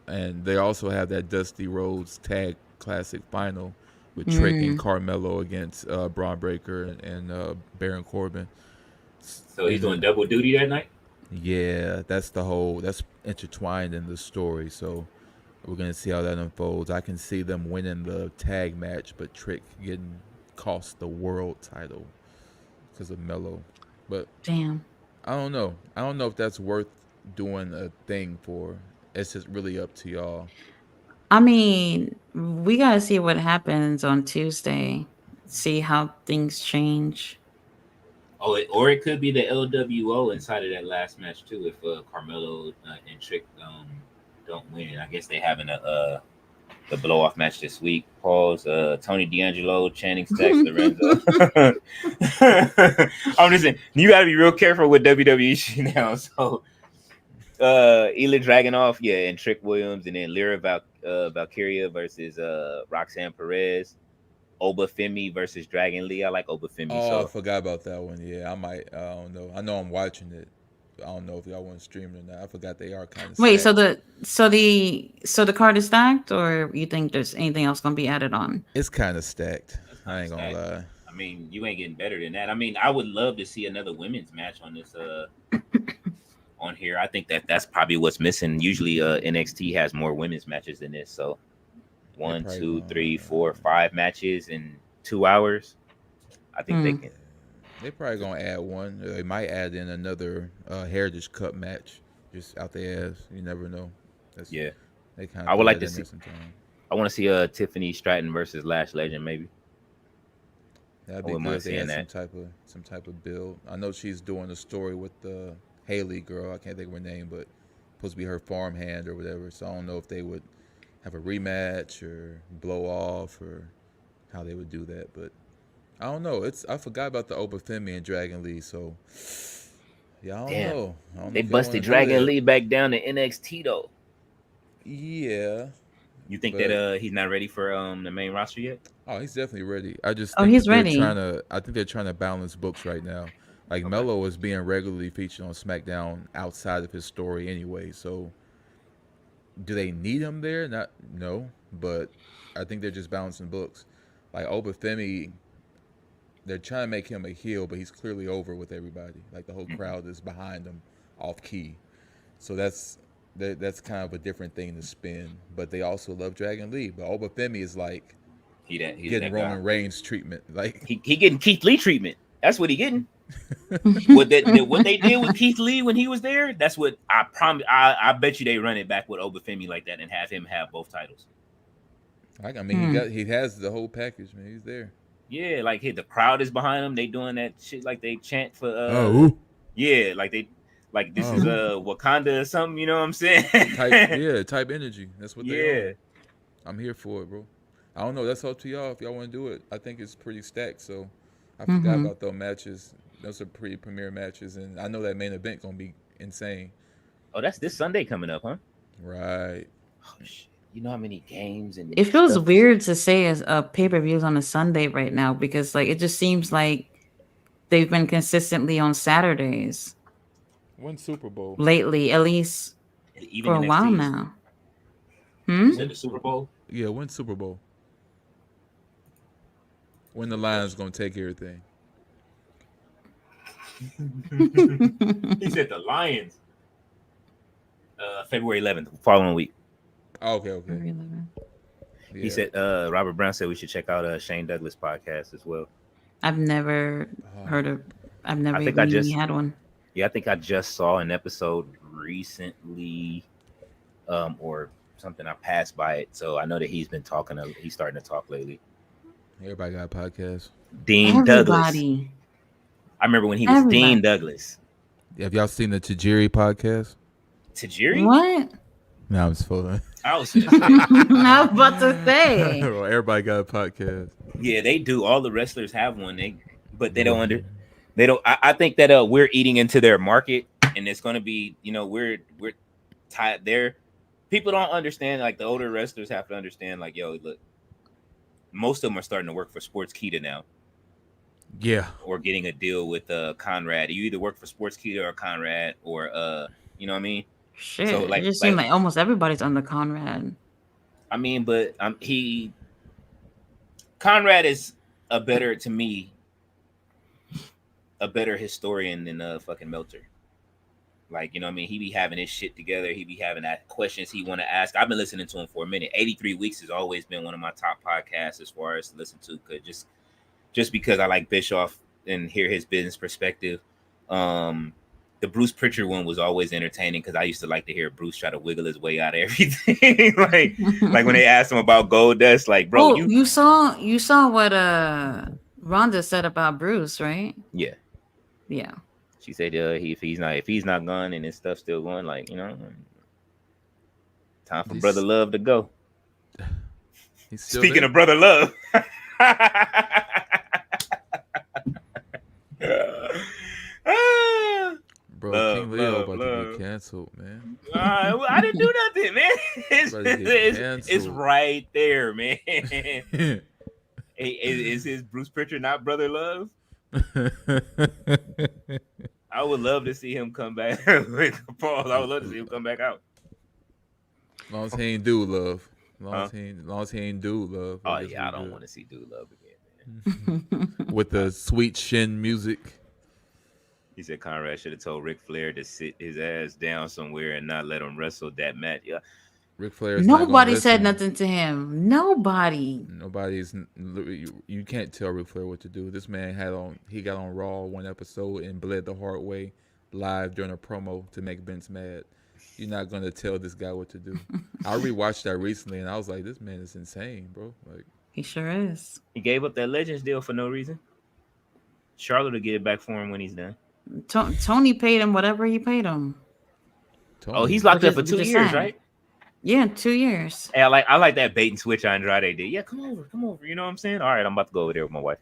and they also have that Dusty Rhodes Tag Classic final with Trick and Mm. Carmelo against Braun Breaker and Baron Corbin. so he's And doing then, double duty that night. yeah, that's intertwined in the story. So we're gonna see how that unfolds. I can see them winning the tag match, but Trick getting cost the world title because of Mello. But Damn. I don't know. I don't know if that's worth doing a thing for. It's just really up to y'all. I mean, we gotta see what happens on Tuesday. See how things change. Oh, or it could be the LWO inside of that last match too. If Carmelo and Trick don't win, I guess they having a the blow off match this week. Pause. Tony D'Angelo, Channing Stacks, Lorenzo. I'm just saying you got to be real careful with WWE now. So Ela Dragunov, yeah, and Trick Williams, and then Valkyria versus Roxanne Perez. Oba Femi versus Dragon Lee. I like Oba Femi. Oh, I So forgot about that one. Yeah, I might. I don't know. I know I'm watching it. I don't know if y'all want to stream it or not. I forgot they are kind of Wait, stacked. so the card is stacked, or you think there's anything else gonna be added on? It's kind of stacked. it's kind I of ain't gonna stacked. lie. I mean, you ain't getting better than that. I mean, I would love to see another women's match on this on here. I think that's probably what's missing. Usually NXT has more women's matches than this. So They one, probably two, gonna. three, four, 5 matches in 2 hours. I think they Hmm. can. They probably gonna add one. They might add in another Heritage Cup match, just out their ass. You never know. That's Yeah, they kind I of would throw like that to in there see. sometimes. I want to see Tiffany Stratton versus Lash Legend. Maybe That'd I be wouldn't good mind if they seeing had that. some type of build. I know she's doing a story with the Haley girl. I can't think of her name, but supposed to be her farmhand or whatever. So I don't know if they would have a rematch or blow off or how they would do that. But I don't know. I forgot about the Obafemi and Dragon Lee. So yeah, I don't Damn, know. I don't know they if y'all want busted to do Dragon that. Lee back down to NXT though. Yeah, You think that but he's not ready for the main roster yet? oh, he's definitely ready. I just Oh, think he's that they're trying ready. to. I think they're trying to balance books right now. Like Okay. Mello is being regularly featured on SmackDown outside of his story anyway. So do they need him there? Not no, but I think they're just balancing books. Like Obafemi, they're trying to make him a heel, but he's clearly over with everybody. Like the whole Mm-hmm. crowd is behind him, off key. So that's kind of a different thing to spin. But they also love Dragon Lee. But Obafemi is like He's getting that guy. Roman Reigns treatment. Like He getting Keith Lee treatment. That's what he getting. What they did with Keith Lee when he was there. That's what I promise. I bet you they run it back with Obafemi like that and have him have both titles. I mean, Hmm. he has the whole package, man. He's there. Yeah, like hey, the crowd is behind them. They doing that shit like they chant for Oh, yeah, like this is Wakanda or something, you know what I'm saying? type energy. That's what they Yeah. on. I'm here for it, bro. I don't know. That's up to y'all if y'all want to do it. I think it's pretty stacked. So I forgot Mm-hmm. about those matches. Those are pretty premier matches, and I know that main event gonna be insane. Oh, that's this Sunday coming up, huh? Right. Oh shit. You know how many games and It feels stuff is weird to say as a pay-per-views on a Sunday right now because like it just seems like they've been consistently on Saturdays One Super Bowl. lately, at least even for a while NXT. now. You Hmm? said the Super Bowl? Yeah, win Super Bowl. When the Lions gonna take everything. He said the Lions. February 11th, following week. Oh, okay. He Yeah. said Robert Brown said we should check out Shane Douglas podcast as well. I've never heard of. I've never I think I even just had one. I think I just saw an episode recently, or something. I passed by it, so I know that he's been talking. He's starting to talk lately. Everybody got a podcast. Dean Douglas. Everybody. I remember when he was Dean Everybody. Douglas. Have y'all seen the Tajiri podcast? Tajiri? What? No, I'm just fooling. I was gonna say, I was about to say. Well, everybody got a podcast. yeah, they do. All the wrestlers have one. But they don't They don't. I think that we're eating into their market, and it's gonna be, we're tied there. People don't understand. Like the older wrestlers have to understand. Like, yo, look, most of them are starting to work for Sportskeeda now, Yeah. or getting a deal with Conrad. You either work for Sportskeeda or Conrad, or you know what I mean. Shit. So It just seemed like almost everybody's under Conrad. I mean, but Conrad is to me a better historian than fucking Meltzer. Like, you know what I mean? He be having his shit together. He be having that questions he want to ask. I've been listening to him for a minute. 83 Weeks has always been one of my top podcasts as far as to listen to, cause just because I like Bischoff and hear his business perspective. The Bruce Pritchard one was always entertaining because I used to like to hear Bruce try to wiggle his way out of everything. like when they asked him about Goldust, like, bro, you saw what Rhonda said about Bruce, right? Yeah. Yeah. She said if he's not gone and his stuff's still going, like, time for Brother Love to go. Speaking of Brother Love. Bro, King Leo about to get canceled, man. I didn't do nothing, man. It's right there, man. Hey, is his Bruce Pritchard not Brother Love? I would love to see him come back with Paul. I would love to see him come back out. As long as he ain't do love. As long as he ain't do love. Oh yeah, I don't want to see Do Love again, man. With the sweet shin music. He said Conrad should have told Ric Flair to sit his ass down somewhere and not let him wrestle that match. Yeah. Ric Flair. Nobody said nothing to him. Nobody's. You can't tell Ric Flair what to do. This man got on Raw one episode and bled the hard way live during a promo to make Vince mad. You're not gonna tell this guy what to do. I rewatched that recently and I was like, this man is insane, bro. Like, he sure is. He gave up that Legends deal for no reason. Charlotte will get it back for him when he's done. Tony paid him whatever he paid him. Oh, he's locked up for 2 years, right? Yeah, 2 years. Hey, I like that bait and switch Andrade did. Yeah, come over. You know what I'm saying? All right, I'm about to go over there with my wife.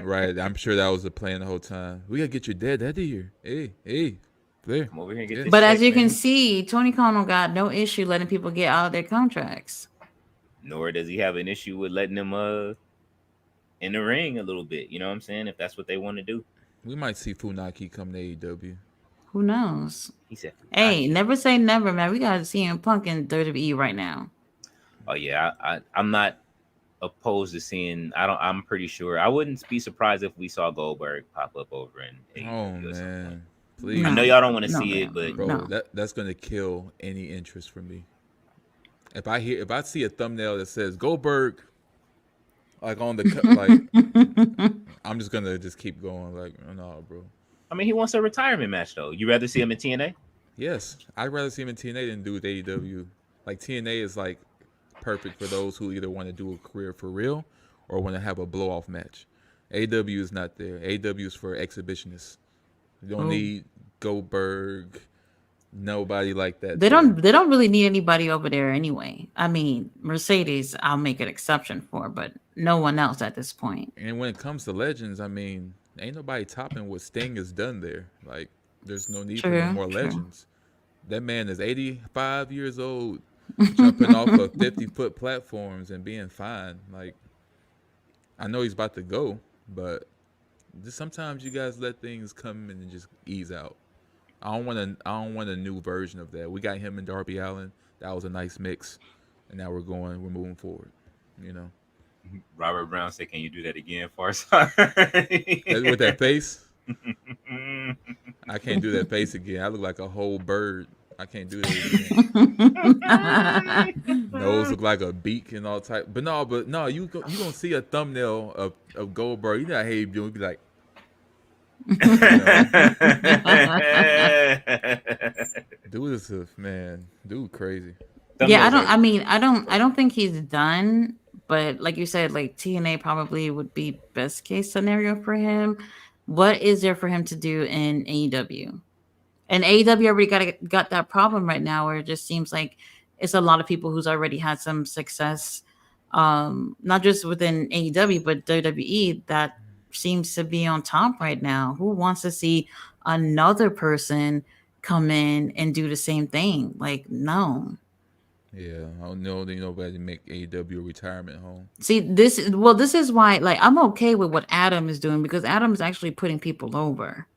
Right, I'm sure that was the plan the whole time. We gotta get your dad out of here. Hey, there. Come over here and get this But as check, you man. can see, Tony Khan got no issue letting people get out of their contracts. Nor does he have an issue with letting them in the ring a little bit. You know what I'm saying? If that's what they want to do. We might see Funaki come to AEW. Who knows? He said, hey, never say never, man. We gotta see him Punk in WWE right now. Oh yeah, I'm not opposed to seeing. I'm pretty sure. I wouldn't be surprised if we saw Goldberg pop up over in AEW. Oh man, please. I know y'all don't want to see it, but bro, that's gonna kill any interest for me. If I see a thumbnail that says Goldberg, like on the like, I'm just gonna keep going. Like, no, bro. I mean, he wants a retirement match though. You rather see him in TNA? Yes, I'd rather see him in TNA than do with AEW. Like TNA is like perfect for those who either want to do a career for real or want to have a blow off match. AW is not there. AW is for exhibitionists. You don't Oh. need Goldberg, nobody like that They there. don't really need anybody over there anyway. I mean, Mercedes, I'll make an exception for, but no one else at this point. And when it comes to legends, I mean, ain't nobody topping what Sting has done there. Like, there's no need for no True, more true. legends. That man is 85 years old, jumping off of 50-foot platforms and being fine. Like, I know he's about to go, but just sometimes you guys let things come in and just ease out. I don't want a new version of that. We got him and Darby Allin. That was a nice mix, and now we're moving forward. You know, Robert Brown said, "Can you do that again, Farside?" with that face, I can't do that face again. I look like a whole bird. I can't do that again. Nose look like a beak and all type. But no, you gonna see a thumbnail of Goldberg. You know how he be like, you know, dude is a man, dude crazy. Yeah, Thumbnails are I don't think he's done, but like you said, like TNA probably would be best case scenario for him. What is there for him to do in AEW? And AEW already got that problem right now where it just seems like it's a lot of people who's already had some success, not just within AEW but WWE that seems to be on top right now. Who wants to see another person come in and do the same thing? Like, no. Yeah, I don't know. They nobody make AEW a retirement home. See, this is why like I'm okay with what Adam is doing because Adam is actually putting people over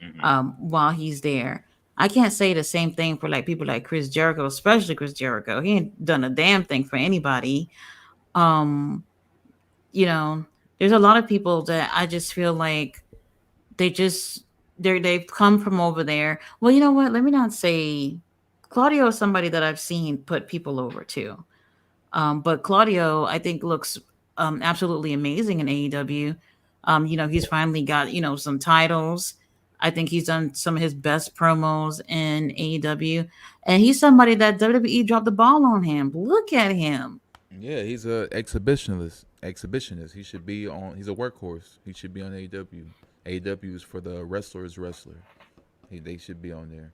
mhm. while he's there. I can't say the same thing for like people like Chris Jericho, especially Chris Jericho. He ain't done a damn thing for anybody. Um, you know, there's a lot of people that I just feel like they just they've come from over there. Well, you know what? Let me not say Claudio is somebody that I've seen put people over too. But Claudio, I think, looks absolutely amazing in AEW. He's finally got, some titles. I think he's done some of his best promos in AEW. And he's somebody that WWE dropped the ball on him. Look at him. Yeah, he's a exhibitionist. Exhibitionist. He should be on. He's a workhorse. He should be on AEW. AEW is for the wrestler's wrestler. They should be on there.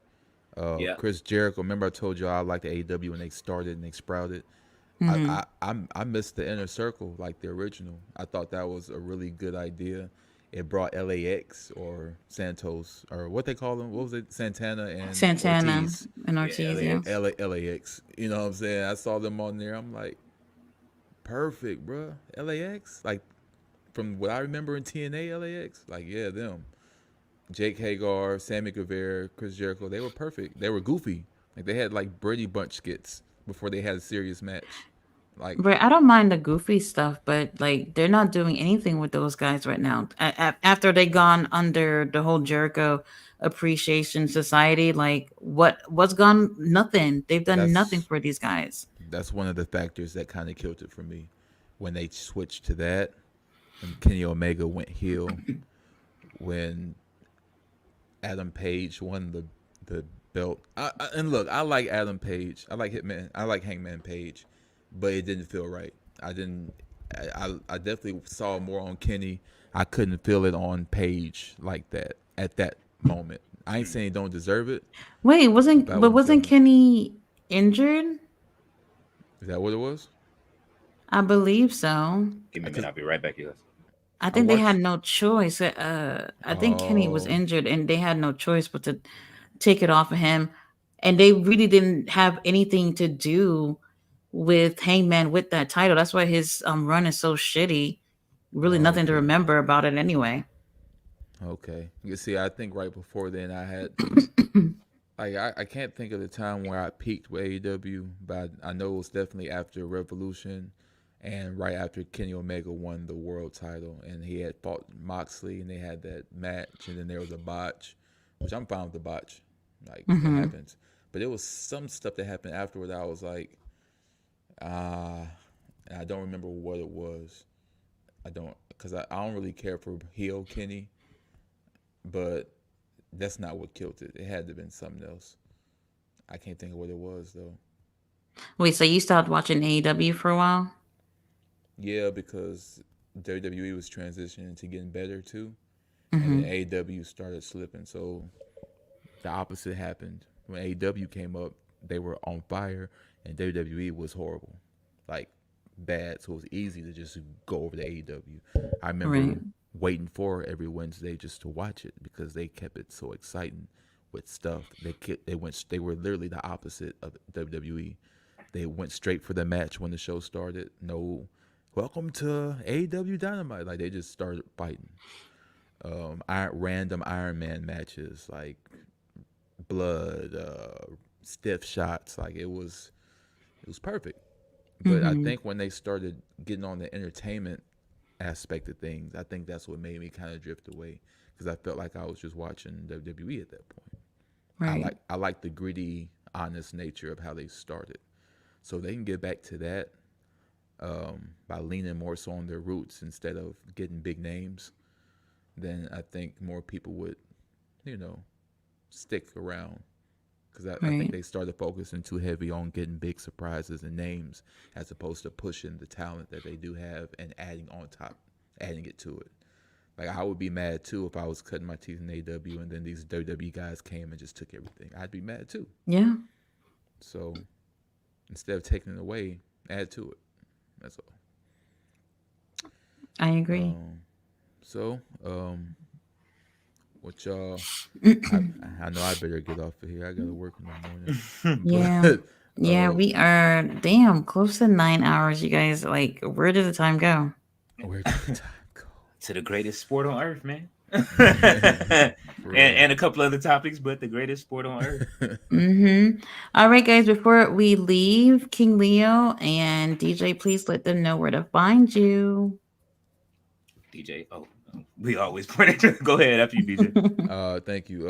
Yeah. Chris Jericho. Remember I told you I liked the AEW when they started and they sprouted. Hmm. I missed the inner circle like the original. I thought that was a really good idea. It brought LAX or Santos or what they call them. What was it? Santana and Santana Ortiz. and Yeah, Ortiz, yeah. LAX. LAX. You know what I'm saying? I saw them on there. I'm like, perfect, bro. LAX. Like from what I remember in TNA, LAX. Like yeah, them. Jake Hagar, Sammy Guevara, Chris Jericho. They were perfect. They were goofy. Like they had like Brady Bunch skits before they had a serious match. Like But I don't mind the goofy stuff, but like they're not doing anything with those guys right now. After they gone under the whole Jericho Appreciation Society, like what's gone? Nothing. They've done nothing that's for these guys. that's one of the factors that kind of killed it for me when they switched to that. When Kenny Omega went heel, when Adam Page won the belt. And look, I like Adam Page. I like Hitman. I like Hangman Page, but it didn't feel right. I didn't. I definitely saw more on Kenny. I couldn't feel it on Page like that at that moment. I ain't saying he don't deserve it, Wait, but I wasn't wasn't feeling it. Kenny injured? Is that what it was? I believe so. Give me a minute. Because I'll be right back, you guys. I I think they had watched. no choice. I think Kenny was Oh, injured, and they had no choice but to take it off of him. And they really didn't have anything to do with Hangman with that title. That's why his run is so shitty. Really, nothing to okay, remember about it anyway. okay. You see, I think right before then I had like I can't think of the time where I peaked with AEW, but I know it was definitely after Revolution and right after Kenny Omega won the world title and he had fought Moxley and they had that match and then there was a botch, which I'm fine with the botch. Like it Hmm. happens. But there was some stuff that happened afterward that I was like, ah, and I don't remember what it was. I don't because I don't really care for heel Kenny, but that's not what killed it. It had to have been something else. I can't think of what it was though. Wait, so you stopped watching AEW for a while? Yeah, because WWE was transitioning to getting better too, and then Mm-hmm. AEW started slipping. So the opposite happened. When AEW came up, they were on fire, and WWE was horrible, like bad. So it was easy to just go over to AEW. I Right. remember waiting for every Wednesday just to watch it because they kept it so exciting with stuff. They were literally the opposite of WWE. They went straight for the match when the show started. No, welcome to AEW Dynamite. Like they just started fighting. Random Iron Man matches, like blood, stiff shots. Like it was perfect. But I Mm-hmm. think when they started getting on the entertainment aspect of things, I think that's what made me kind of drift away because I felt like I was just watching WWE at that point. Right. I like the gritty, honest nature of how they started. So they can get back to that by leaning more so on their roots instead of getting big names. Then I think more people would, you know, stick around because I think Right. they started focusing too heavy on getting big surprises and names as opposed to pushing the talent that they do have and adding on top, adding it to it. Like I would be mad too if I was cutting my teeth in AW and then these WWE guys came and just took everything. I'd be mad too. Yeah, So instead of taking it away, add to it. That's I all. agree. So, what y'all? I I know I better get off of here. I gotta work in the morning. Yeah. But Yeah, we are damn close to 9 hours, you guys. Like, where did the time go? where did the time go? To the greatest sport on earth, man. For real. And a couple other topics, but the greatest sport on earth. Mm-hmm. All right, guys, before we leave, King Leo and DJ, please let them know where to find you. DJ. Oh, we always point it. Go ahead after you, DJ. Thank you.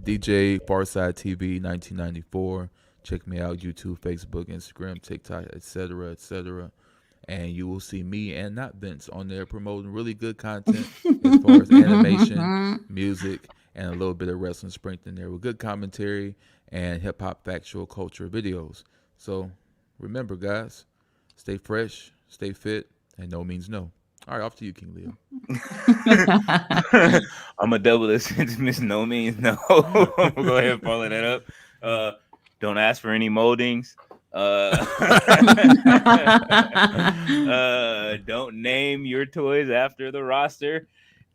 DJ Farside TV 1994. Check me out YouTube, Facebook, Instagram, TikTok, etc., etc. And you will see me and not Vince on there promoting really good content as far as animation, music, and a little bit of wrestling sprinkled in there with good commentary and hip hop factual culture videos. So remember, guys, stay fresh, stay fit, and no means no. All right, off to you, King Leo. I'm a double this sentence. No means no. I'm gonna go ahead and follow that up. Don't ask for any moldings. Uh, don't name your toys after the roster.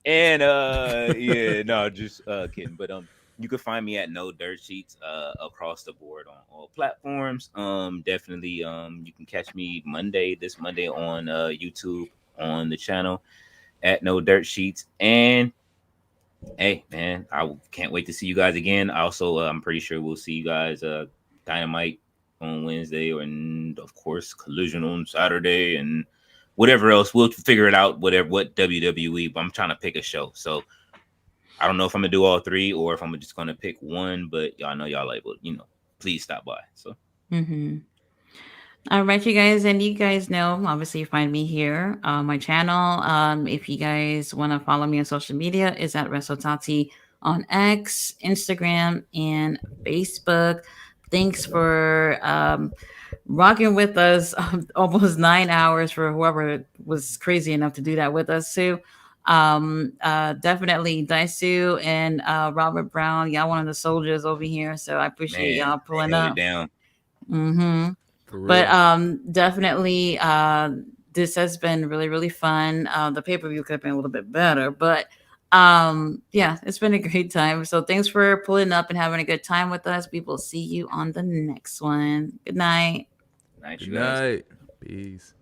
And yeah, no, just kidding. But you can find me at No Dirt Sheets across the board on all platforms. Definitely you can catch me this Monday on YouTube on the channel at No Dirt Sheets. And hey, man, can't wait to see you guys again. Also, I'm pretty sure we'll see you guys Dynamite on Wednesday, and of course Collision on Saturday, and whatever else. We'll figure it out. What WWE. But I'm trying to pick a show, so I don't know if I'm gonna do all three or if I'm just gonna pick one. But y'all know y'all able, please stop by. So Mm-hmm. All right, you guys, and you guys know, obviously, you find me here on my channel. If you guys want to follow me on social media, is at WrestleTati on X, Instagram, and Facebook. Thanks for rocking with us almost 9 hours for whoever was crazy enough to do that with us too. Definitely Daisu and Robert Brown, y'all one of the soldiers over here, so I appreciate man, y'all they pulling held it up. down. Mm-hmm. For But real. definitely this has been really, really fun. The pay-per-view could have been a little bit better, but yeah, it's been a great time. So thanks for pulling up and having a good time with us. We will see you on the next one. Good night. Night, Good you guys. night. Peace.